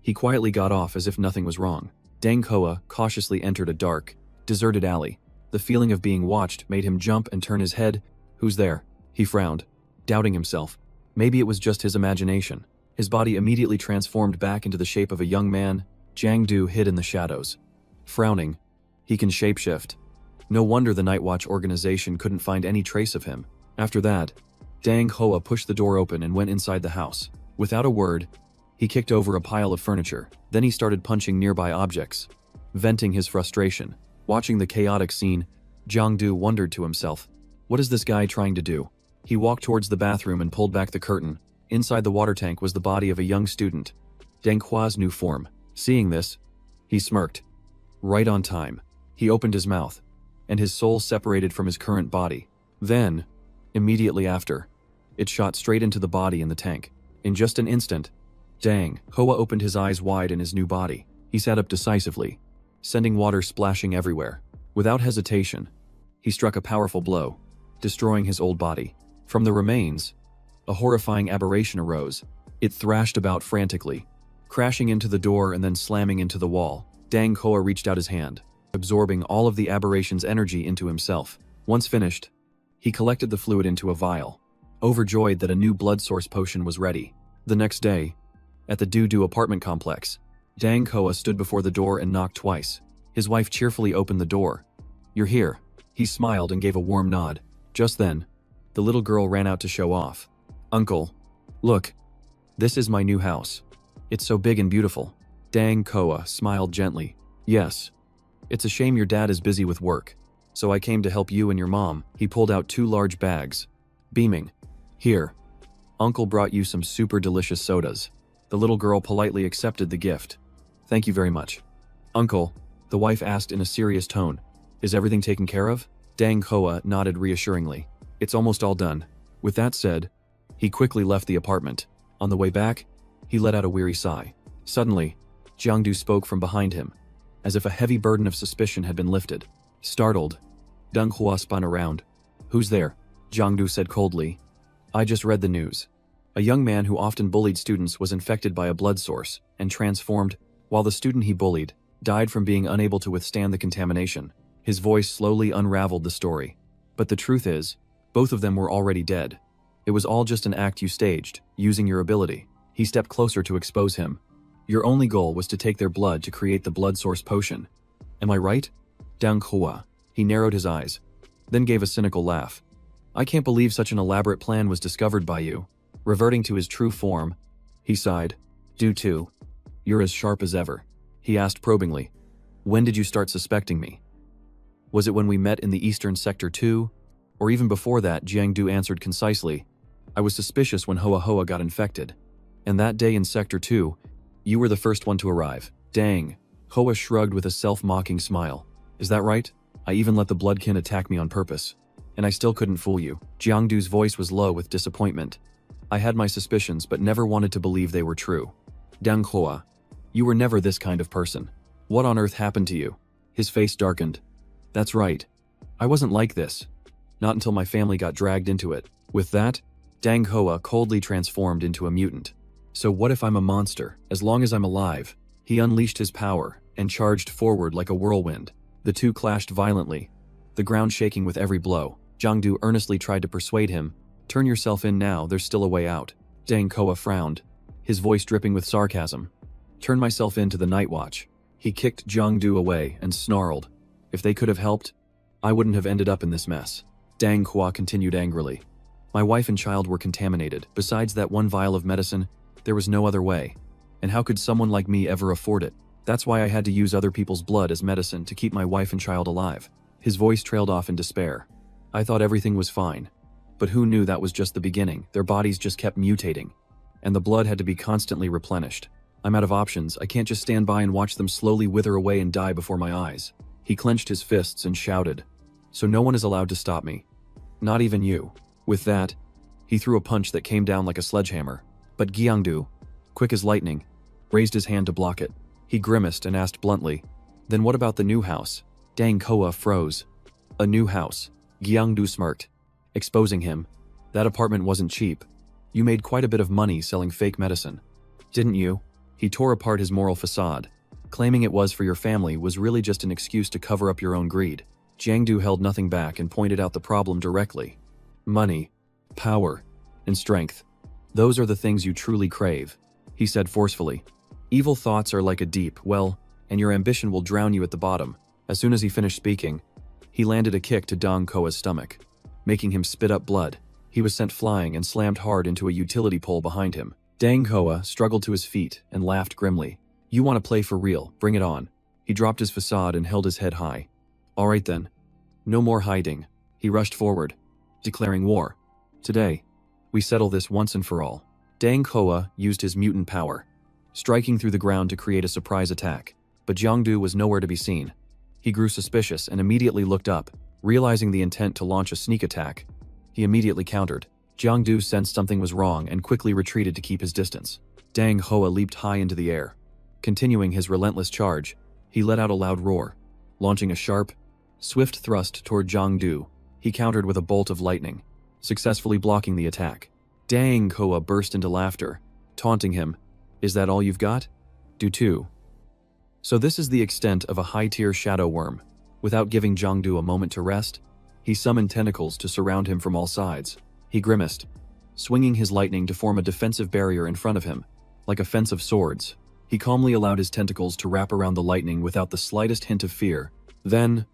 he quietly got off as if nothing was wrong. Dang Koa cautiously entered a dark, deserted alley. The feeling of being watched made him jump and turn his head. Who's there? He frowned, doubting himself. Maybe it was just his imagination. His body immediately transformed back into the shape of a young man. Jangdu hid in the shadows. Frowning, he can shapeshift. No wonder the Night Watch organization couldn't find any trace of him. After that, Dang Hoa pushed the door open and went inside the house. Without a word, he kicked over a pile of furniture. Then he started punching nearby objects, venting his frustration. Watching the chaotic scene, Jangdu wondered to himself, what is this guy trying to do? He walked towards the bathroom and pulled back the curtain. Inside the water tank was the body of a young student, Dang Hua's new form. Seeing this, he smirked. Right on time. He opened his mouth, and his soul separated from his current body. Then, immediately after, it shot straight into the body in the tank. In just an instant, Dang Hoa opened his eyes wide in his new body. He sat up decisively, sending water splashing everywhere. Without hesitation, he struck a powerful blow, destroying his old body. From the remains, a horrifying aberration arose. It thrashed about frantically, crashing into the door and then slamming into the wall. Dang Hoa reached out his hand, absorbing all of the aberration's energy into himself. Once finished, he collected the fluid into a vial, overjoyed that a new blood source potion was ready. The next day, at the Dudu apartment complex, Dang Hoa stood before the door and knocked twice. His wife cheerfully opened the door. You're here. He smiled and gave a warm nod. Just then, the little girl ran out to show off. Uncle, look, this is my new house. It's so big and beautiful. Dang Hoa smiled gently. Yes, it's a shame your dad is busy with work, so I came to help you and your mom. He pulled out 2 large bags, beaming. Here, Uncle brought you some super delicious sodas. The little girl politely accepted the gift. Thank you very much. Uncle, the wife asked in a serious tone, is everything taken care of? Dang Hoa nodded reassuringly. It's almost all done. With that said, he quickly left the apartment. On the way back, he let out a weary sigh. Suddenly, Jangdu spoke from behind him, as if a heavy burden of suspicion had been lifted. Startled, Dang Hua spun around. Who's there? Jangdu said coldly. I just read the news. A young man who often bullied students was infected by a blood source and transformed, while the student he bullied died from being unable to withstand the contamination. His voice slowly unraveled the story. But the truth is, both of them were already dead. It was all just an act you staged, using your ability. He stepped closer to expose him. Your only goal was to take their blood to create the blood source potion. Am I right? Dang Hua. He narrowed his eyes, then gave a cynical laugh. I can't believe such an elaborate plan was discovered by you. Reverting to his true form, he sighed. Do too. You're as sharp as ever. He asked probingly. When did you start suspecting me? Was it when we met in the eastern sector too? Or even before that? Jangdu answered concisely. I was suspicious when Hoa Hoa got infected. And that day in Sector 2, you were the first one to arrive. Dang. Hoa shrugged with a self-mocking smile. Is that right? I even let the bloodkin attack me on purpose. And I still couldn't fool you. Jiangdu's voice was low with disappointment. I had my suspicions but never wanted to believe they were true. Dang Hoa, you were never this kind of person. What on earth happened to you? His face darkened. That's right. I wasn't like this. Not until my family got dragged into it. With that, Dang Hoa coldly transformed into a mutant. So what if I'm a monster? As long as I'm alive. He unleashed his power and charged forward like a whirlwind. The two clashed violently, the ground shaking with every blow. Jangdu earnestly tried to persuade him. Turn yourself in now, there's still a way out. Dang Hoa frowned, his voice dripping with sarcasm. Turn myself in to the night watch. He kicked Jangdu away and snarled. If they could have helped, I wouldn't have ended up in this mess. Dang Hoa continued angrily. My wife and child were contaminated. Besides that one vial of medicine, there was no other way. And how could someone like me ever afford it? That's why I had to use other people's blood as medicine to keep my wife and child alive. His voice trailed off in despair. I thought everything was fine. But who knew that was just the beginning? Their bodies just kept mutating. And the blood had to be constantly replenished. I'm out of options. I can't just stand by and watch them slowly wither away and die before my eyes. He clenched his fists and shouted. So no one is allowed to stop me. Not even you. With that, he threw a punch that came down like a sledgehammer. But Jiangdu, quick as lightning, raised his hand to block it. He grimaced and asked bluntly, then what about the new house? Dang Hoa froze. A new house. Jiangdu smirked, exposing him. That apartment wasn't cheap. You made quite a bit of money selling fake medicine. Didn't you? He tore apart his moral facade. Claiming it was for your family was really just an excuse to cover up your own greed. Jangdu held nothing back and pointed out the problem directly. Money, power, and strength. Those are the things you truly crave, he said forcefully. Evil thoughts are like a deep well, and your ambition will drown you at the bottom. As soon as he finished speaking, he landed a kick to Dang Koa's stomach, making him spit up blood. He was sent flying and slammed hard into a utility pole behind him. Dang Koa struggled to his feet and laughed grimly. You want to play for real, bring it on. He dropped his facade and held his head high. All right then. No more hiding. He rushed forward, declaring war. Today, we settle this once and for all. Dang Koa used his mutant power, striking through the ground to create a surprise attack. But Jangdu was nowhere to be seen. He grew suspicious and immediately looked up, realizing the intent to launch a sneak attack. He immediately countered. Jangdu sensed something was wrong and quickly retreated to keep his distance. Dang Hoa leaped high into the air. Continuing his relentless charge, he let out a loud roar. Launching a sharp, swift thrust toward Jangdu, he countered with a bolt of lightning, successfully blocking the attack. Dang Hoa burst into laughter, taunting him. Is that all you've got? Do too. So this is the extent of a high-tier shadow worm. Without giving Jangdu a moment to rest, he summoned tentacles to surround him from all sides. He grimaced, swinging his lightning to form a defensive barrier in front of him, like a fence of swords. He calmly allowed his tentacles to wrap around the lightning without the slightest hint of fear. Then,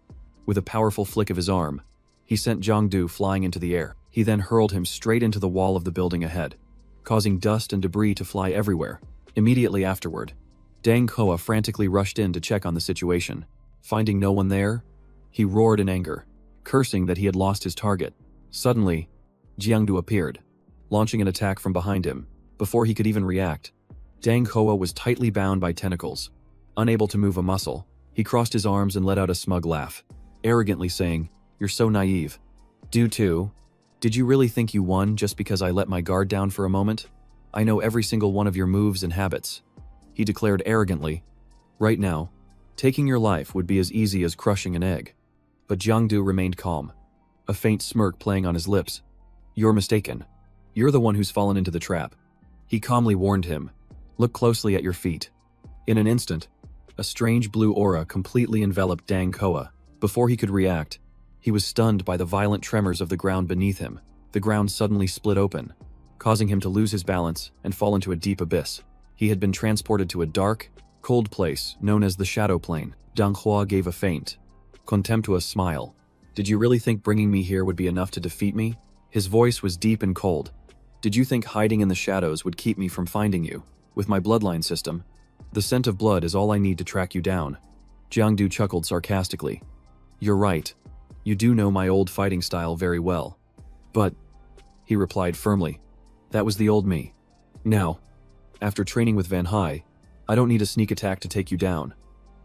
with a powerful flick of his arm, he sent Jangdu flying into the air. He then hurled him straight into the wall of the building ahead, causing dust and debris to fly everywhere. Immediately afterward, Dang Hoa frantically rushed in to check on the situation. Finding no one there, he roared in anger, cursing that he had lost his target. Suddenly, Jiangdu appeared, launching an attack from behind him. Before he could even react, Dang Hoa was tightly bound by tentacles. Unable to move a muscle, he crossed his arms and let out a smug laugh, arrogantly saying, "You're so naive. Do too. Did you really think you won just because I let my guard down for a moment? I know every single one of your moves and habits," he declared arrogantly. Right now, taking your life would be as easy as crushing an egg. But Jangdu remained calm, a faint smirk playing on his lips. You're mistaken. You're the one who's fallen into the trap. He calmly warned him. Look closely at your feet. In an instant, a strange blue aura completely enveloped Dang Hoa. Before he could react, he was stunned by the violent tremors of the ground beneath him. The ground suddenly split open, causing him to lose his balance and fall into a deep abyss. He had been transported to a dark, cold place known as the Shadow Plane. Dang Hoa gave a faint, contemptuous smile. Did you really think bringing me here would be enough to defeat me? His voice was deep and cold. Did you think hiding in the shadows would keep me from finding you? With my bloodline system, The scent of blood is all I need to track you down. Jangdu chuckled sarcastically. You're right. You do know my old fighting style very well. But, he replied firmly, that was the old me. Now, after training with Van Hai, I don't need a sneak attack to take you down.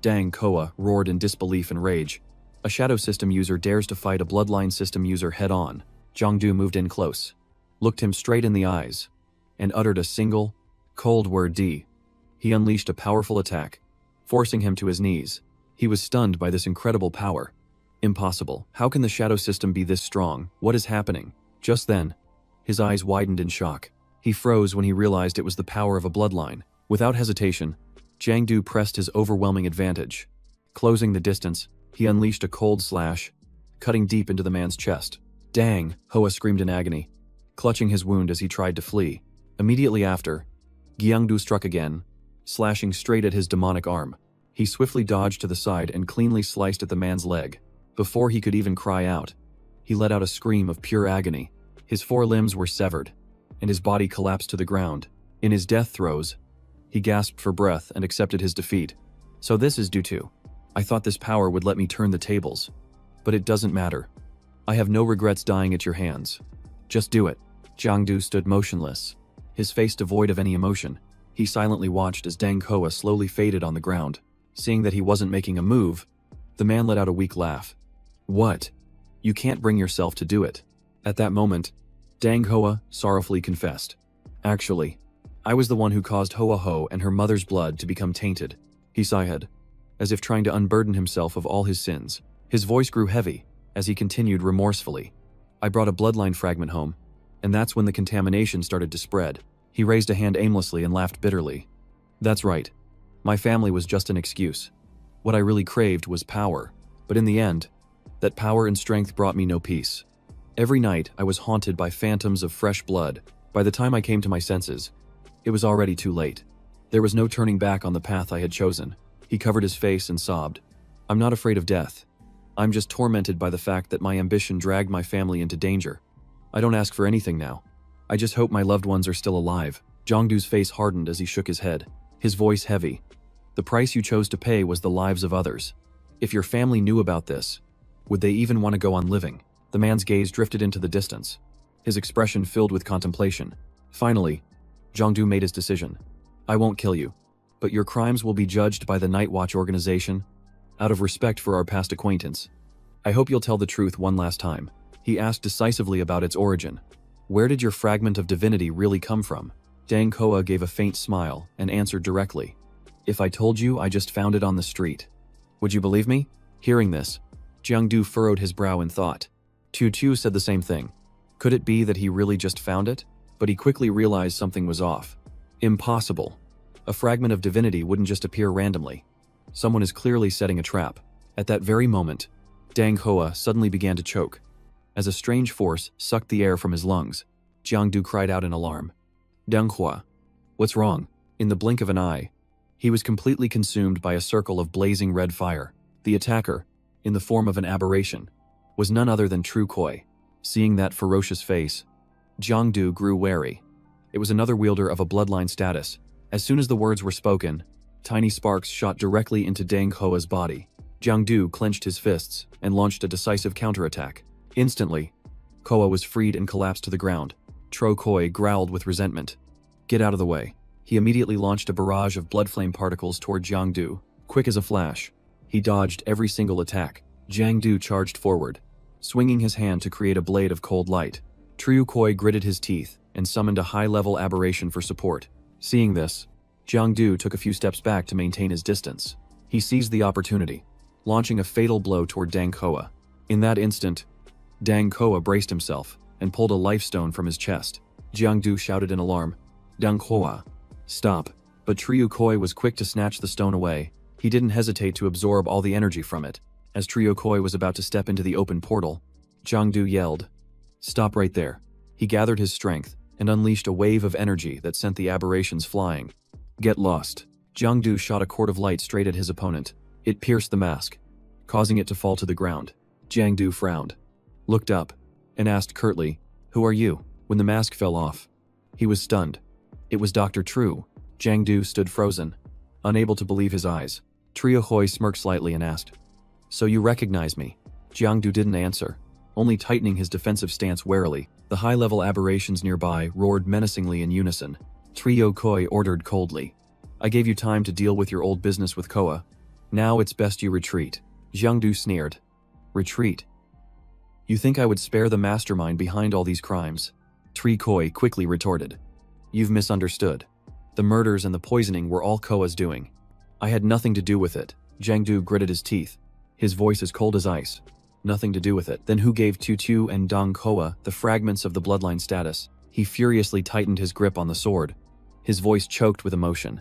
Dang Koa roared in disbelief and rage. A shadow system user dares to fight a bloodline system user head-on. Jangdu moved in close, looked him straight in the eyes, and uttered a single, cold word D. He unleashed a powerful attack, forcing him to his knees. He was stunned by this incredible power. Impossible. How can the shadow system be this strong? What is happening? Just then, his eyes widened in shock. He froze when he realized it was the power of a bloodline. Without hesitation, Jangdu pressed his overwhelming advantage. Closing the distance, he unleashed a cold slash, cutting deep into the man's chest. Dang, Hoa screamed in agony, clutching his wound as he tried to flee. Immediately after, Jangdu struck again, slashing straight at his demonic arm. He swiftly dodged to the side and cleanly sliced at the man's leg. Before he could even cry out, he let out a scream of pure agony. His 4 limbs were severed, and his body collapsed to the ground. In his death throes, he gasped for breath and accepted his defeat. So this is due to. I thought this power would let me turn the tables. But it doesn't matter. I have no regrets dying at your hands. Just do it. Jangdu stood motionless, his face devoid of any emotion. He silently watched as Dang Koa slowly faded on the ground. Seeing that he wasn't making a move, the man let out a weak laugh. What? You can't bring yourself to do it. At that moment, Dang Hoa sorrowfully confessed. Actually, I was the one who caused Hoa Ho and her mother's blood to become tainted. He sighed, as if trying to unburden himself of all his sins. His voice grew heavy as he continued remorsefully. I brought a bloodline fragment home, and that's when the contamination started to spread. He raised a hand aimlessly and laughed bitterly. That's right. My family was just an excuse. What I really craved was power, but in the end, that power and strength brought me no peace. Every night, I was haunted by phantoms of fresh blood. By the time I came to my senses, it was already too late. There was no turning back on the path I had chosen. He covered his face and sobbed. I'm not afraid of death. I'm just tormented by the fact that my ambition dragged my family into danger. I don't ask for anything now. I just hope my loved ones are still alive. Jangdu's face hardened as he shook his head, his voice heavy. The price you chose to pay was the lives of others. If your family knew about this, would they even want to go on living? The man's gaze drifted into the distance, his expression filled with contemplation. Finally, Jangdu made his decision. I won't kill you, but your crimes will be judged by the Night Watch organization, out of respect for our past acquaintance. I hope you'll tell the truth one last time. He asked decisively about its origin. Where did your fragment of divinity really come from? Dang Koa gave a faint smile and answered directly. If I told you I just found it on the street, would you believe me? Hearing this, Jangdu furrowed his brow in thought. Tu said the same thing. Could it be that he really just found it? But he quickly realized something was off. Impossible. A fragment of divinity wouldn't just appear randomly. Someone is clearly setting a trap. At that very moment, Dang Hoa suddenly began to choke. As a strange force sucked the air from his lungs, Jangdu cried out in alarm. Dang Hoa, what's wrong? In the blink of an eye, he was completely consumed by a circle of blazing red fire. The attacker, in the form of an aberration, was none other than True Koi. Seeing that ferocious face, Jangdu grew wary. It was another wielder of a bloodline status. As soon as the words were spoken, tiny sparks shot directly into Dang Hoa's body. Jangdu clenched his fists and launched a decisive counterattack. Instantly, Koa was freed and collapsed to the ground. Tro Koi growled with resentment. Get out of the way. He immediately launched a barrage of blood flame particles toward Jangdu. Quick as a flash, he dodged every single attack. Jangdu charged forward, swinging his hand to create a blade of cold light. Triu Koi gritted his teeth and summoned a high-level aberration for support. Seeing this, Jangdu took a few steps back to maintain his distance. He seized the opportunity, launching a fatal blow toward Dang Koa. In that instant, Dang Koa braced himself and pulled a life stone from his chest. Jangdu shouted in alarm, Dang Koa, stop. But Triu Koi was quick to snatch the stone away. He didn't hesitate to absorb all the energy from it. As Triu Koi was about to step into the open portal, Jangdu yelled, stop right there. He gathered his strength and unleashed a wave of energy that sent the aberrations flying. Get lost. Jangdu shot a cord of light straight at his opponent. It pierced the mask, causing it to fall to the ground. Jangdu frowned, looked up, and asked curtly, who are you? When the mask fell off, he was stunned. It was Dr. True. Jangdu stood frozen, unable to believe his eyes. Triokoi smirked slightly and asked, "So you recognize me?" Jangdu didn't answer, only tightening his defensive stance warily. The high-level aberrations nearby roared menacingly in unison. Triokoi ordered coldly, "I gave you time to deal with your old business with Koa. Now it's best you retreat." Jangdu sneered. "Retreat? You think I would spare the mastermind behind all these crimes?" Triokoi quickly retorted. "You've misunderstood. The murders and the poisoning were all Koa's doing. I had nothing to do with it." Jangdu gritted his teeth, his voice as cold as ice. "Nothing to do with it? Then who gave Tutu and Dong Koa the fragments of the bloodline status?" He furiously tightened his grip on the sword, his voice choked with emotion.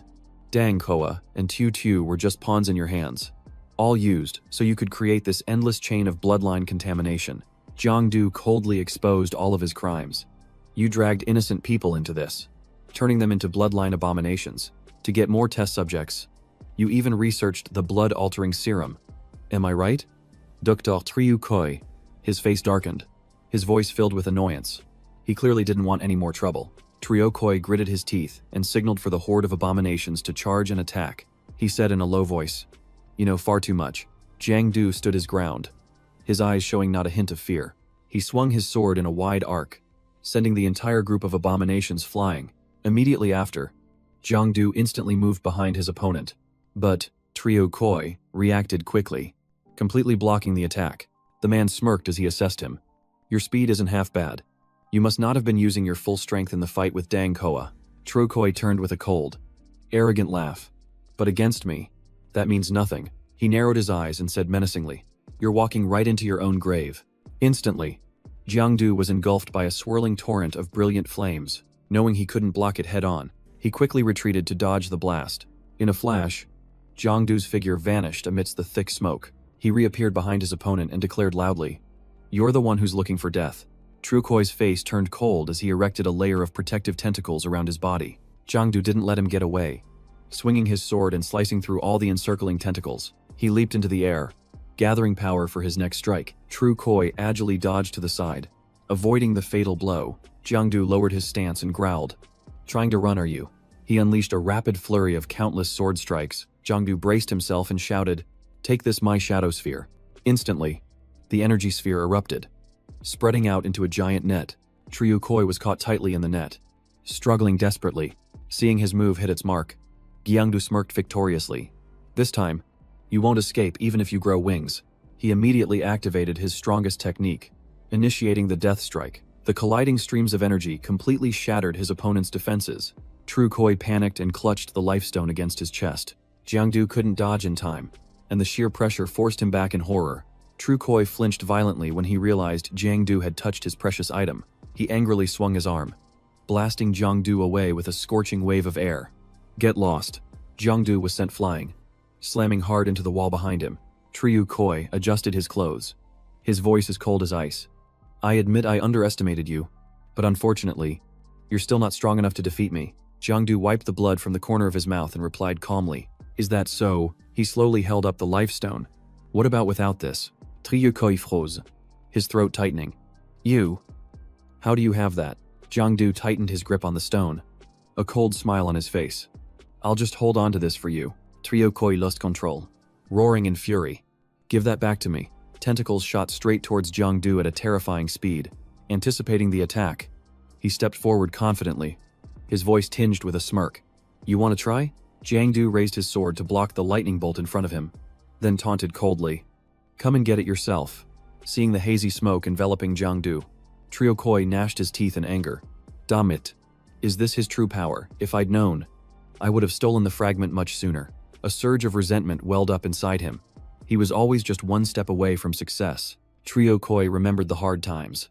"Dang Koa and Tutu were just pawns in your hands. All used so you could create this endless chain of bloodline contamination." Jangdu coldly exposed all of his crimes. "You dragged innocent people into this, turning them into bloodline abominations, to get more test subjects. You even researched the blood-altering serum. Am I right?" Dr. Triokoi, his face darkened, his voice filled with annoyance. He clearly didn't want any more trouble. Triokoi gritted his teeth and signaled for the horde of abominations to charge and attack. He said in a low voice, "You know far too much." Jangdu stood his ground, his eyes showing not a hint of fear. He swung his sword in a wide arc, sending the entire group of abominations flying. Immediately after, Jangdu instantly moved behind his opponent. But Triokoi reacted quickly, completely blocking the attack. The man smirked as he assessed him. "Your speed isn't half bad. You must not have been using your full strength in the fight with Dang Koa." Triokoi turned with a cold, arrogant laugh. "But against me, that means nothing." He narrowed his eyes and said menacingly, "You're walking right into your own grave." Instantly, Jangdu was engulfed by a swirling torrent of brilliant flames. Knowing he couldn't block it head-on, he quickly retreated to dodge the blast. In a flash, Jangdu's figure vanished amidst the thick smoke. He reappeared behind his opponent and declared loudly, "You're the one who's looking for death." Triokoi's face turned cold as he erected a layer of protective tentacles around his body. Jangdu didn't let him get away. Swinging his sword and slicing through all the encircling tentacles, he leaped into the air, gathering power for his next strike. Triokoi agilely dodged to the side, avoiding the fatal blow. Jangdu lowered his stance and growled, "Trying to run, are you?" He unleashed a rapid flurry of countless sword strikes. Jangdu braced himself and shouted, "Take this, my shadow sphere." Instantly, the energy sphere erupted, spreading out into a giant net. Triokoi was caught tightly in the net, struggling desperately. Seeing his move hit its mark, Jangdu smirked victoriously. "This time, you won't escape even if you grow wings." He immediately activated his strongest technique, initiating the death strike. The colliding streams of energy completely shattered his opponent's defenses. Triokoi panicked and clutched the lifestone against his chest. Jangdu couldn't dodge in time, and the sheer pressure forced him back in horror. Triokoi flinched violently when he realized Jangdu had touched his precious item. He angrily swung his arm, blasting Jangdu away with a scorching wave of air. "Get lost." Jangdu was sent flying, slamming hard into the wall behind him. Triokoi adjusted his clothes, his voice as cold as ice. "I admit I underestimated you, but unfortunately, you're still not strong enough to defeat me." Jangdu wiped the blood from the corner of his mouth and replied calmly, "Is that so?" He slowly held up the lifestone. "What about without this?" Triokoi froze, his throat tightening. "You? How do you have that?" Jangdu tightened his grip on the stone, a cold smile on his face. "I'll just hold on to this for you." Triokoi lost control, roaring in fury. "Give that back to me." Tentacles shot straight towards Jangdu at a terrifying speed. Anticipating the attack, he stepped forward confidently, his voice tinged with a smirk. "You want to try?" Jangdu raised his sword to block the lightning bolt in front of him, then taunted coldly, "Come and get it yourself." Seeing the hazy smoke enveloping Jangdu, Triokoi gnashed his teeth in anger. "Damn it. Is this his true power? If I'd known, I would have stolen the fragment much sooner." A surge of resentment welled up inside him. He was always just one step away from success. Triokoi remembered the hard times,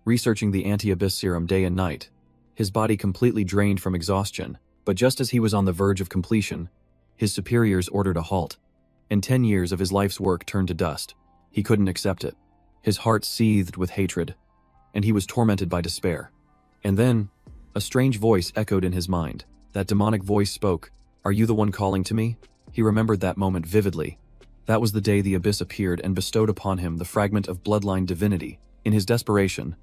researching the anti-abyss serum day and night, his body completely drained from exhaustion. But just as he was on the verge of completion, his superiors ordered a halt, and 10 years of his life's work turned to dust. He couldn't accept it. His heart seethed with hatred, and he was tormented by despair. And then, a strange voice echoed in his mind. That demonic voice spoke, "Are you the one calling to me?" He remembered that moment vividly. That was the day the abyss appeared and bestowed upon him the fragment of bloodline divinity. In his desperation,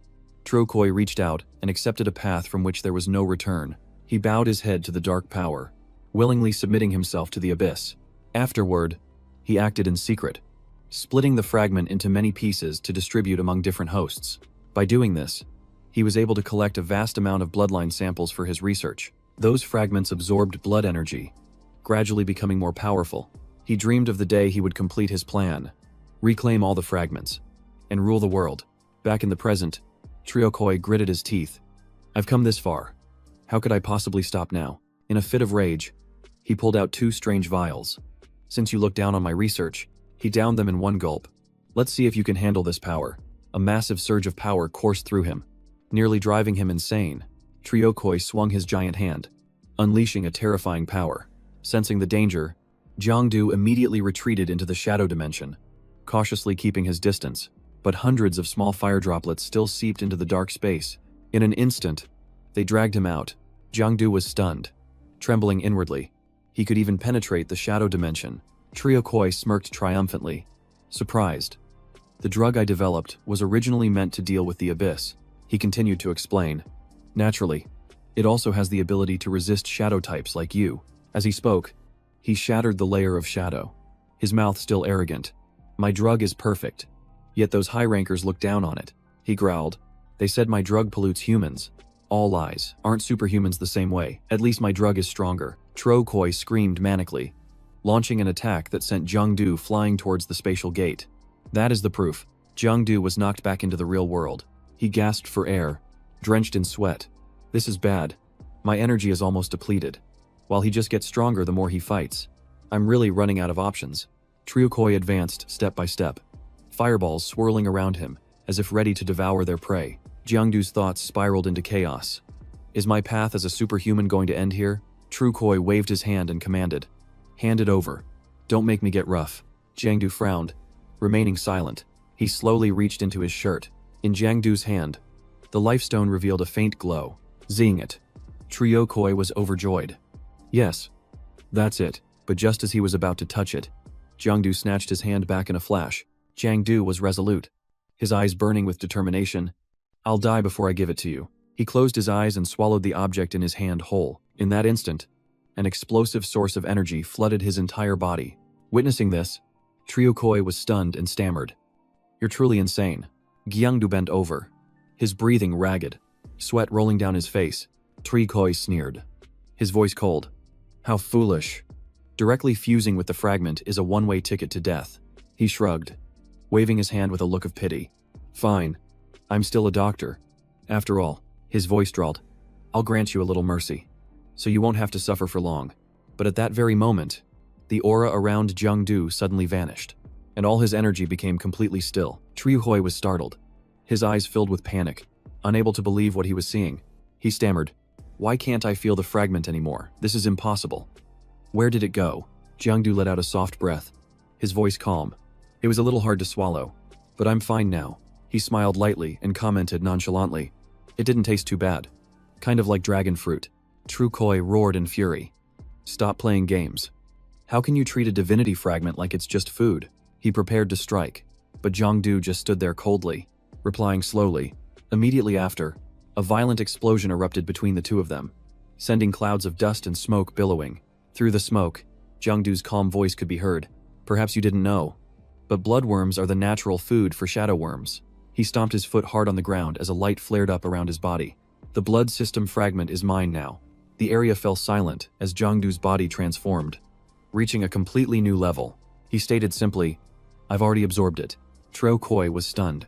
Triokoi reached out and accepted a path from which there was no return. He bowed his head to the dark power, willingly submitting himself to the abyss. Afterward, he acted in secret, splitting the fragment into many pieces to distribute among different hosts. By doing this, he was able to collect a vast amount of bloodline samples for his research. Those fragments absorbed blood energy, gradually becoming more powerful. He dreamed of the day he would complete his plan, reclaim all the fragments, and rule the world. Back in the present, Triokoi gritted his teeth. I've come this far. How could I possibly stop now? In a fit of rage, he pulled out 2 strange vials. Since you looked down on my research, he downed them in one gulp. Let's see if you can handle this power. A massive surge of power coursed through him, nearly driving him insane. Triokoi swung his giant hand, unleashing a terrifying power. Sensing the danger, Jangdu immediately retreated into the shadow dimension, cautiously keeping his distance, but hundreds of small fire droplets still seeped into the dark space. In an instant, they dragged him out. Jangdu was stunned, trembling inwardly. He could even penetrate the shadow dimension. Triokoi smirked triumphantly, surprised. The drug I developed was originally meant to deal with the abyss, he continued to explain. Naturally, it also has the ability to resist shadow types like you. As he spoke, he shattered the layer of shadow, his mouth still arrogant. My drug is perfect, yet those high rankers look down on it, he growled. They said my drug pollutes humans. All lies. Aren't superhumans the same way? At least my drug is stronger. Triokoi screamed manically, launching an attack that sent Jangdu flying towards the spatial gate. That is the proof. Jangdu was knocked back into the real world. He gasped for air, drenched in sweat. This is bad. My energy is almost depleted. While he just gets stronger the more he fights. I'm really running out of options. Triokoi advanced step by step, fireballs swirling around him, as if ready to devour their prey. Jiangdu's thoughts spiraled into chaos. Is my path as a superhuman going to end here? Triokoi waved his hand and commanded. Hand it over. Don't make me get rough. Jangdu frowned, remaining silent. He slowly reached into his shirt. In Jangdu's hand, the lifestone revealed a faint glow. Seeing it, Triokoi was overjoyed. Yes, that's it. But just as he was about to touch it, Jangdu snatched his hand back in a flash. Jangdu was resolute, his eyes burning with determination. I'll die before I give it to you. He closed his eyes and swallowed the object in his hand whole. In that instant, an explosive source of energy flooded his entire body. Witnessing this, Triokoi was stunned and stammered. You're truly insane. Jangdu bent over, his breathing ragged, sweat rolling down his face. Triokoi sneered, his voice cold. How foolish. Directly fusing with the fragment is a one-way ticket to death. He shrugged, waving his hand with a look of pity. Fine. I'm still a doctor. After all, his voice drawled. I'll grant you a little mercy, so you won't have to suffer for long. But at that very moment, the aura around Jangdu suddenly vanished, and all his energy became completely still. Triokoi was startled, his eyes filled with panic, unable to believe what he was seeing. He stammered, Why can't I feel the fragment anymore? This is impossible. Where did it go? Jangdu let out a soft breath, his voice calm. It was a little hard to swallow, but I'm fine now. He smiled lightly and commented nonchalantly. It didn't taste too bad. Kind of like dragon fruit. Triokoi roared in fury. Stop playing games. How can you treat a divinity fragment like it's just food? He prepared to strike, but Jangdu just stood there coldly, replying slowly. Immediately after, a violent explosion erupted between the two of them, sending clouds of dust and smoke billowing. Through the smoke, Jangdu's calm voice could be heard. Perhaps you didn't know, but bloodworms are the natural food for shadow worms. He stomped his foot hard on the ground as a light flared up around his body. The blood system fragment is mine now. The area fell silent as Jangdu's body transformed, reaching a completely new level. He stated simply, I've already absorbed it. Triokoi was stunned,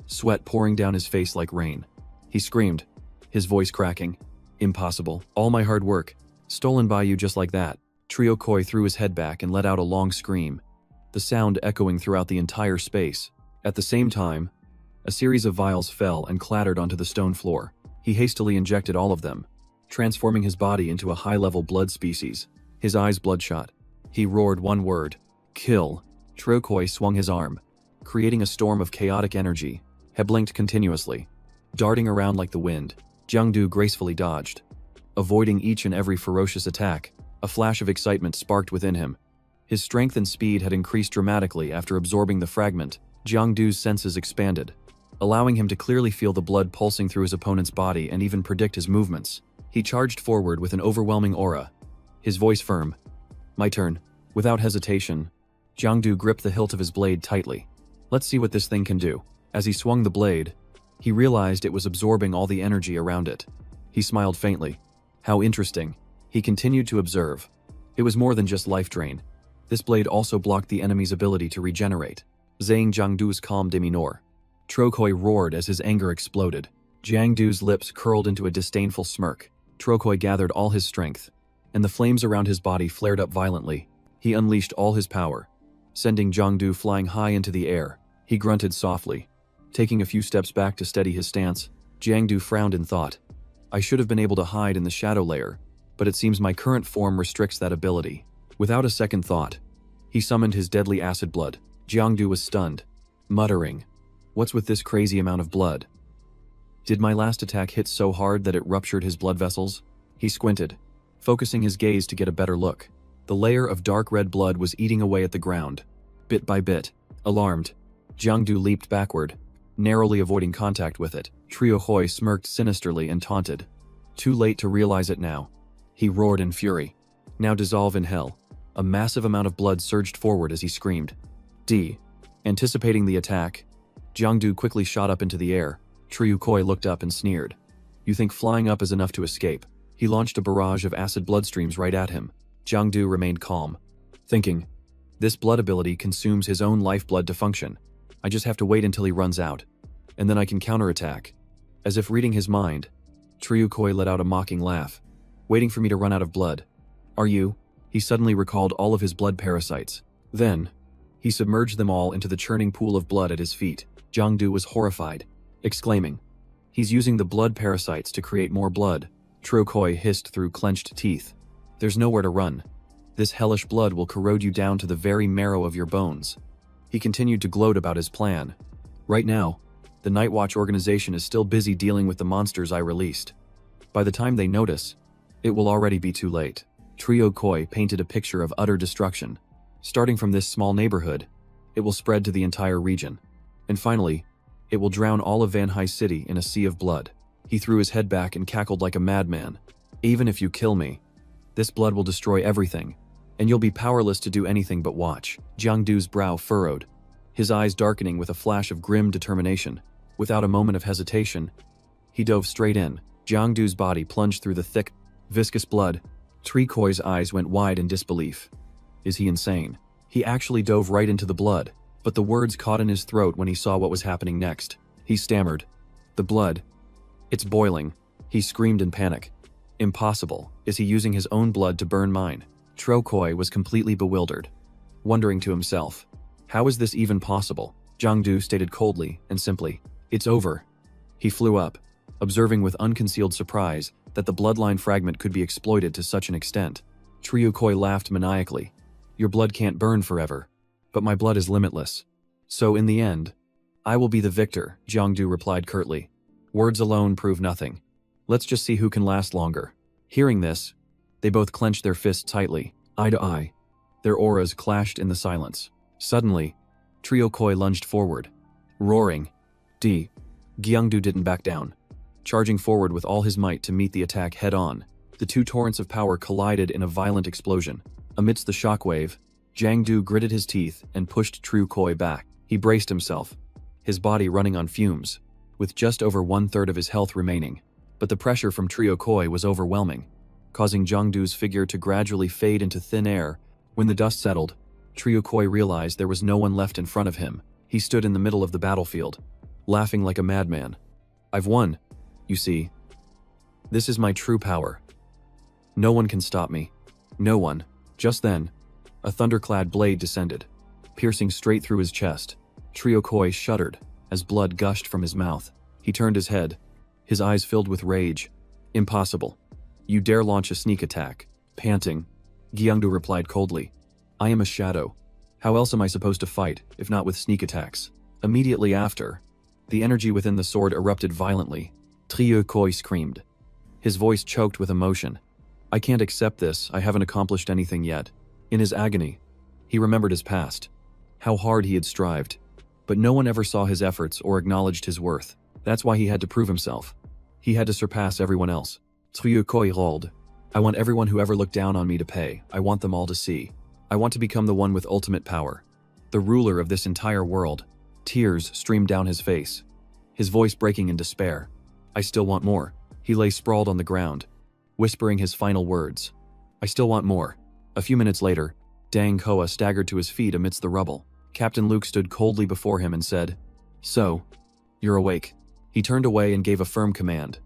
sweat pouring down his face like rain. He screamed, his voice cracking. Impossible. All my hard work, stolen by you just like that. Triokoi threw his head back and let out a long scream, the sound echoing throughout the entire space. At the same time, a series of vials fell and clattered onto the stone floor. He hastily injected all of them, transforming his body into a high-level blood species. His eyes bloodshot. He roared one word, kill. Triokoi swung his arm, creating a storm of chaotic energy. He blinked continuously, darting around like the wind. Jangdu gracefully dodged, avoiding each and every ferocious attack. A flash of excitement sparked within him. His strength and speed had increased dramatically after absorbing the fragment. Jangdu's senses expanded, allowing him to clearly feel the blood pulsing through his opponent's body and even predict his movements. He charged forward with an overwhelming aura, his voice firm. My turn. Without hesitation, Jangdu gripped the hilt of his blade tightly. Let's see what this thing can do. As he swung the blade, he realized it was absorbing all the energy around it. He smiled faintly. How interesting. He continued to observe. It was more than just life drain. This blade also blocked the enemy's ability to regenerate. Zhang Jiangdu's calm demeanor. Trokoi roared as his anger exploded. Jiangdu's lips curled into a disdainful smirk. Trokoi gathered all his strength, and the flames around his body flared up violently. He unleashed all his power, sending Jangdu flying high into the air. He grunted softly. Taking a few steps back to steady his stance, Jangdu frowned in thought. I should have been able to hide in the shadow layer, but it seems my current form restricts that ability. Without a second thought, he summoned his deadly acid blood. Jangdu was stunned, muttering, "What's with this crazy amount of blood? Did my last attack hit so hard that it ruptured his blood vessels?" He squinted, focusing his gaze to get a better look. The layer of dark red blood was eating away at the ground. Bit by bit, alarmed, Jangdu leaped backward, narrowly avoiding contact with it. Trio Hoi smirked sinisterly and taunted. Too late to realize it now. He roared in fury. Now dissolve in hell. A massive amount of blood surged forward as he screamed. D. Anticipating the attack, Jangdu quickly shot up into the air. Triukoi looked up and sneered. You think flying up is enough to escape? He launched a barrage of acid bloodstreams right at him. Jangdu remained calm, thinking, this blood ability consumes his own lifeblood to function. I just have to wait until he runs out, and then I can counterattack. As if reading his mind, Triukoi let out a mocking laugh. Waiting for me to run out of blood. Are you? He suddenly recalled all of his blood parasites. Then, he submerged them all into the churning pool of blood at his feet. Jangdu was horrified, exclaiming, he's using the blood parasites to create more blood. Trokoi hissed through clenched teeth. There's nowhere to run. This hellish blood will corrode you down to the very marrow of your bones. He continued to gloat about his plan. Right now, the Night Watch organization is still busy dealing with the monsters I released. By the time they notice, it will already be too late. Trio Koi painted a picture of utter destruction. Starting from this small neighborhood, it will spread to the entire region. And finally, it will drown all of Vanhai City in a sea of blood. He threw his head back and cackled like a madman. Even if you kill me, this blood will destroy everything, and you'll be powerless to do anything but watch. Jiangdu's brow furrowed, his eyes darkening with a flash of grim determination. Without a moment of hesitation, he dove straight in. Jiangdu's body plunged through the thick, viscous blood. Trikoi's eyes went wide in disbelief. Is he insane? He actually dove right into the blood, but the words caught in his throat when he saw what was happening next. He stammered. The blood. It's boiling. He screamed in panic. Impossible. Is he using his own blood to burn mine? Trokoi was completely bewildered, wondering to himself, how is this even possible? Jangdu stated coldly and simply, it's over. He flew up, observing with unconcealed surprise that the bloodline fragment could be exploited to such an extent. Triukoi laughed maniacally. Your blood can't burn forever, but my blood is limitless. So in the end, I will be the victor, Jangdu replied curtly. Words alone prove nothing. Let's just see who can last longer. Hearing this, they both clenched their fists tightly, eye to eye. Their auras clashed in the silence. Suddenly, Triokoi lunged forward, roaring. Jiangdu didn't back down, charging forward with all his might to meet the attack head-on. The two torrents of power collided in a violent explosion. Amidst the shockwave, Jangdu gritted his teeth and pushed Triokoi back. He braced himself, his body running on fumes, with just over 1/3 of his health remaining. But the pressure from Triokoi was overwhelming, causing Jangdu's figure to gradually fade into thin air. When the dust settled, Triokoi realized there was no one left in front of him. He stood in the middle of the battlefield, laughing like a madman. I've won, you see. This is my true power. No one can stop me. No one. Just then, a thunderclad blade descended, piercing straight through his chest. Triokoi shuddered as blood gushed from his mouth. He turned his head, his eyes filled with rage. Impossible. You dare launch a sneak attack. Panting, Jiangdu replied coldly. I am a shadow. How else am I supposed to fight, if not with sneak attacks? Immediately after, the energy within the sword erupted violently. Triokoi screamed, his voice choked with emotion. I can't accept this, I haven't accomplished anything yet. In his agony, he remembered his past, how hard he had strived, but no one ever saw his efforts or acknowledged his worth. That's why he had to prove himself. He had to surpass everyone else. Triokoi rolled. I want everyone who ever looked down on me to pay. I want them all to see. I want to become the one with ultimate power. The ruler of this entire world. Tears streamed down his face, his voice breaking in despair. I still want more. He lay sprawled on the ground, whispering his final words. I still want more. A few minutes later, Dang Hoa staggered to his feet amidst the rubble. Captain Luke stood coldly before him and said, "So, you're awake." He turned away and gave a firm command.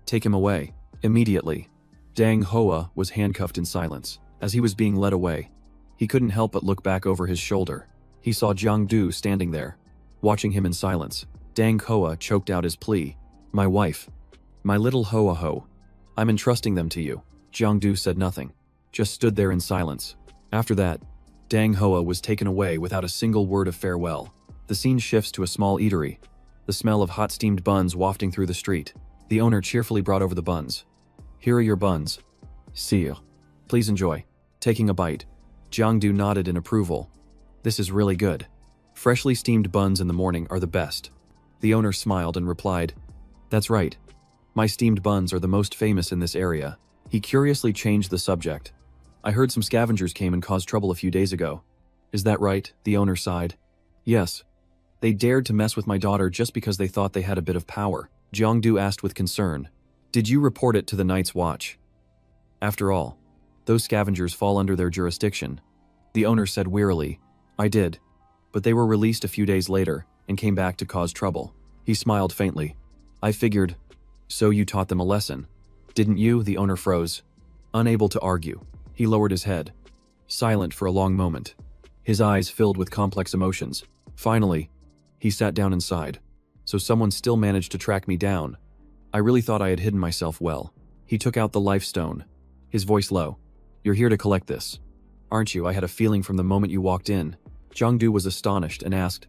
"Take him away, immediately." Dang Hoa was handcuffed in silence. As he was being led away, he couldn't help but look back over his shoulder. He saw Jangdu standing there, watching him in silence. Dang Hoa choked out his plea. "My wife. My little Hoa Ho. I'm entrusting them to you." Jangdu said nothing, just stood there in silence. After that, Dang Hoa was taken away without a single word of farewell. The scene shifts to a small eatery, the smell of hot steamed buns wafting through the street. The owner cheerfully brought over the buns. "Here are your buns. Sire. Please enjoy." Taking a bite, Jangdu nodded in approval. "This is really good. Freshly steamed buns in the morning are the best." The owner smiled and replied, "That's right. My steamed buns are the most famous in this area." He curiously changed the subject. "I heard some scavengers came and caused trouble a few days ago." "Is that right?" The owner sighed. "Yes. They dared to mess with my daughter just because they thought they had a bit of power." Jangdu asked with concern, "Did you report it to the Night's Watch?" "After all, those scavengers fall under their jurisdiction." The owner said wearily, "I did, but they were released a few days later and came back to cause trouble." He smiled faintly. "I figured. So you taught them a lesson, didn't you?" The owner froze, unable to argue. He lowered his head, silent for a long moment, his eyes filled with complex emotions. Finally, he sat down and sighed. "So someone still managed to track me down. I really thought I had hidden myself well." He took out the life stone, his voice low. "You're here to collect this, aren't you? I had a feeling from the moment you walked in." Jangdu was astonished and asked,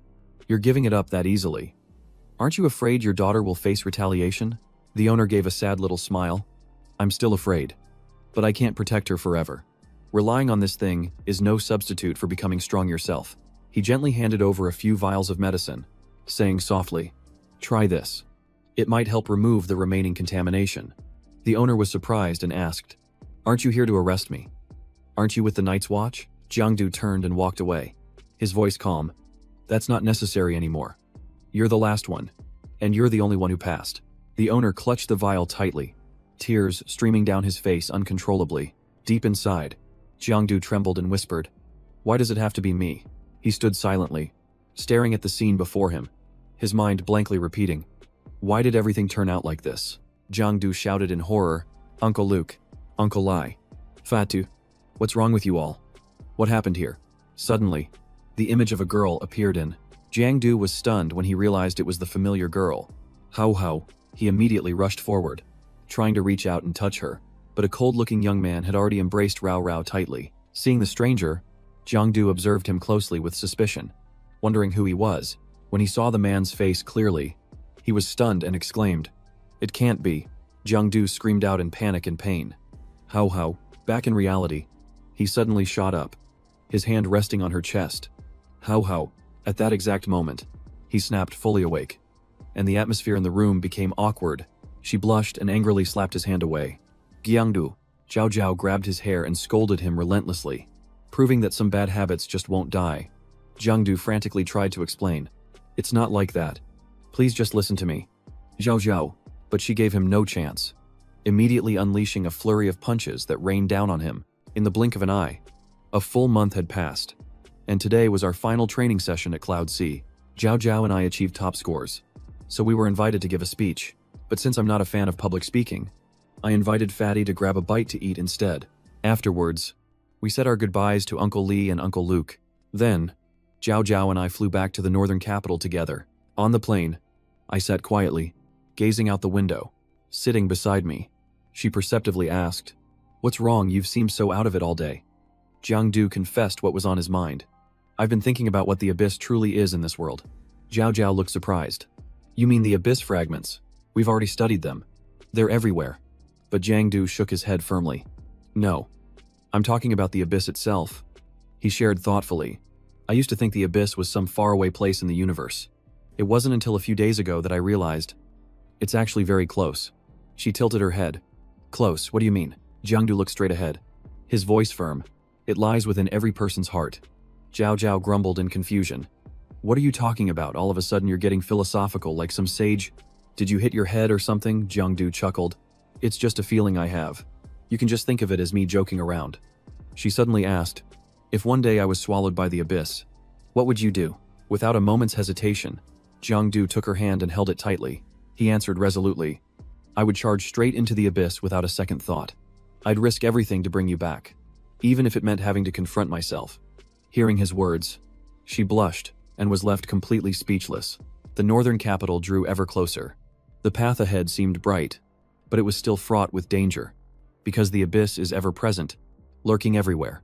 "You're giving it up that easily? Aren't you afraid your daughter will face retaliation?" The owner gave a sad little smile. "I'm still afraid, but I can't protect her forever. Relying on this thing is no substitute for becoming strong yourself." He gently handed over a few vials of medicine, saying softly, "Try this. It might help remove the remaining contamination." The owner was surprised and asked, "Aren't you here to arrest me? Aren't you with the Night's Watch?" Jangdu turned and walked away, his voice calm. "That's not necessary anymore. You're the last one, and you're the only one who passed." The owner clutched the vial tightly, tears streaming down his face uncontrollably. Deep inside, Jangdu trembled and whispered, "Why does it have to be me?" He stood silently, staring at the scene before him, his mind blankly repeating, "Why did everything turn out like this?" Jangdu shouted in horror, "Uncle Luke, Uncle Lai, Fatu, what's wrong with you all? What happened here?" Suddenly, the image of a girl appeared in. Jangdu was stunned when he realized it was the familiar girl. How. He immediately rushed forward, trying to reach out and touch her, but a cold-looking young man had already embraced Rao tightly. Seeing the stranger, Jangdu observed him closely with suspicion, wondering who he was. When he saw the man's face clearly, he was stunned and exclaimed, "It can't be." Jangdu screamed out in panic and pain. How. Back in reality, he suddenly shot up, his hand resting on her chest. How. At that exact moment, he snapped fully awake, and the atmosphere in the room became awkward. She blushed and angrily slapped his hand away. "Jangdu." Jao Jiao grabbed his hair and scolded him relentlessly, proving that some bad habits just won't die. Jangdu frantically tried to explain, "It's not like that. Please just listen to me." Jao Jiao, but she gave him no chance, immediately unleashing a flurry of punches that rained down on him in the blink of an eye. A full month had passed, and today was our final training session at Cloud C. Jao Jiao and I achieved top scores, so we were invited to give a speech. But since I'm not a fan of public speaking, I invited Fatty to grab a bite to eat instead. Afterwards, we said our goodbyes to Uncle Lee and Uncle Luke. Then, Jao Jiao and I flew back to the northern capital together. On the plane, I sat quietly, gazing out the window. Sitting beside me, she perceptively asked, "What's wrong? You've seemed so out of it all day." Jangdu confessed what was on his mind. "I've been thinking about what the abyss truly is in this world." Jao Jiao looked surprised. "You mean the abyss fragments? We've already studied them. They're everywhere." But Jangdu shook his head firmly. "No, I'm talking about the abyss itself." He shared thoughtfully, "I used to think the abyss was some faraway place in the universe. It wasn't until a few days ago that I realized it's actually very close." She tilted her head. "Close, what do you mean?" Jangdu looked straight ahead, his voice firm. It lies within every person's heart. Jao Jiao grumbled in confusion. What are you talking about? All of a sudden you're getting philosophical like some sage. Did you hit your head or something? Jangdu chuckled. It's just a feeling I have. You can just think of it as me joking around. She suddenly asked, if one day I was swallowed by the abyss, what would you do? Without a moment's hesitation, Jangdu took her hand and held it tightly. He answered resolutely, I would charge straight into the abyss without a second thought. I'd risk everything to bring you back, even if it meant having to confront myself. Hearing his words, she blushed and was left completely speechless. The northern capital drew ever closer. The path ahead seemed bright, but it was still fraught with danger, because the abyss is ever present, lurking everywhere.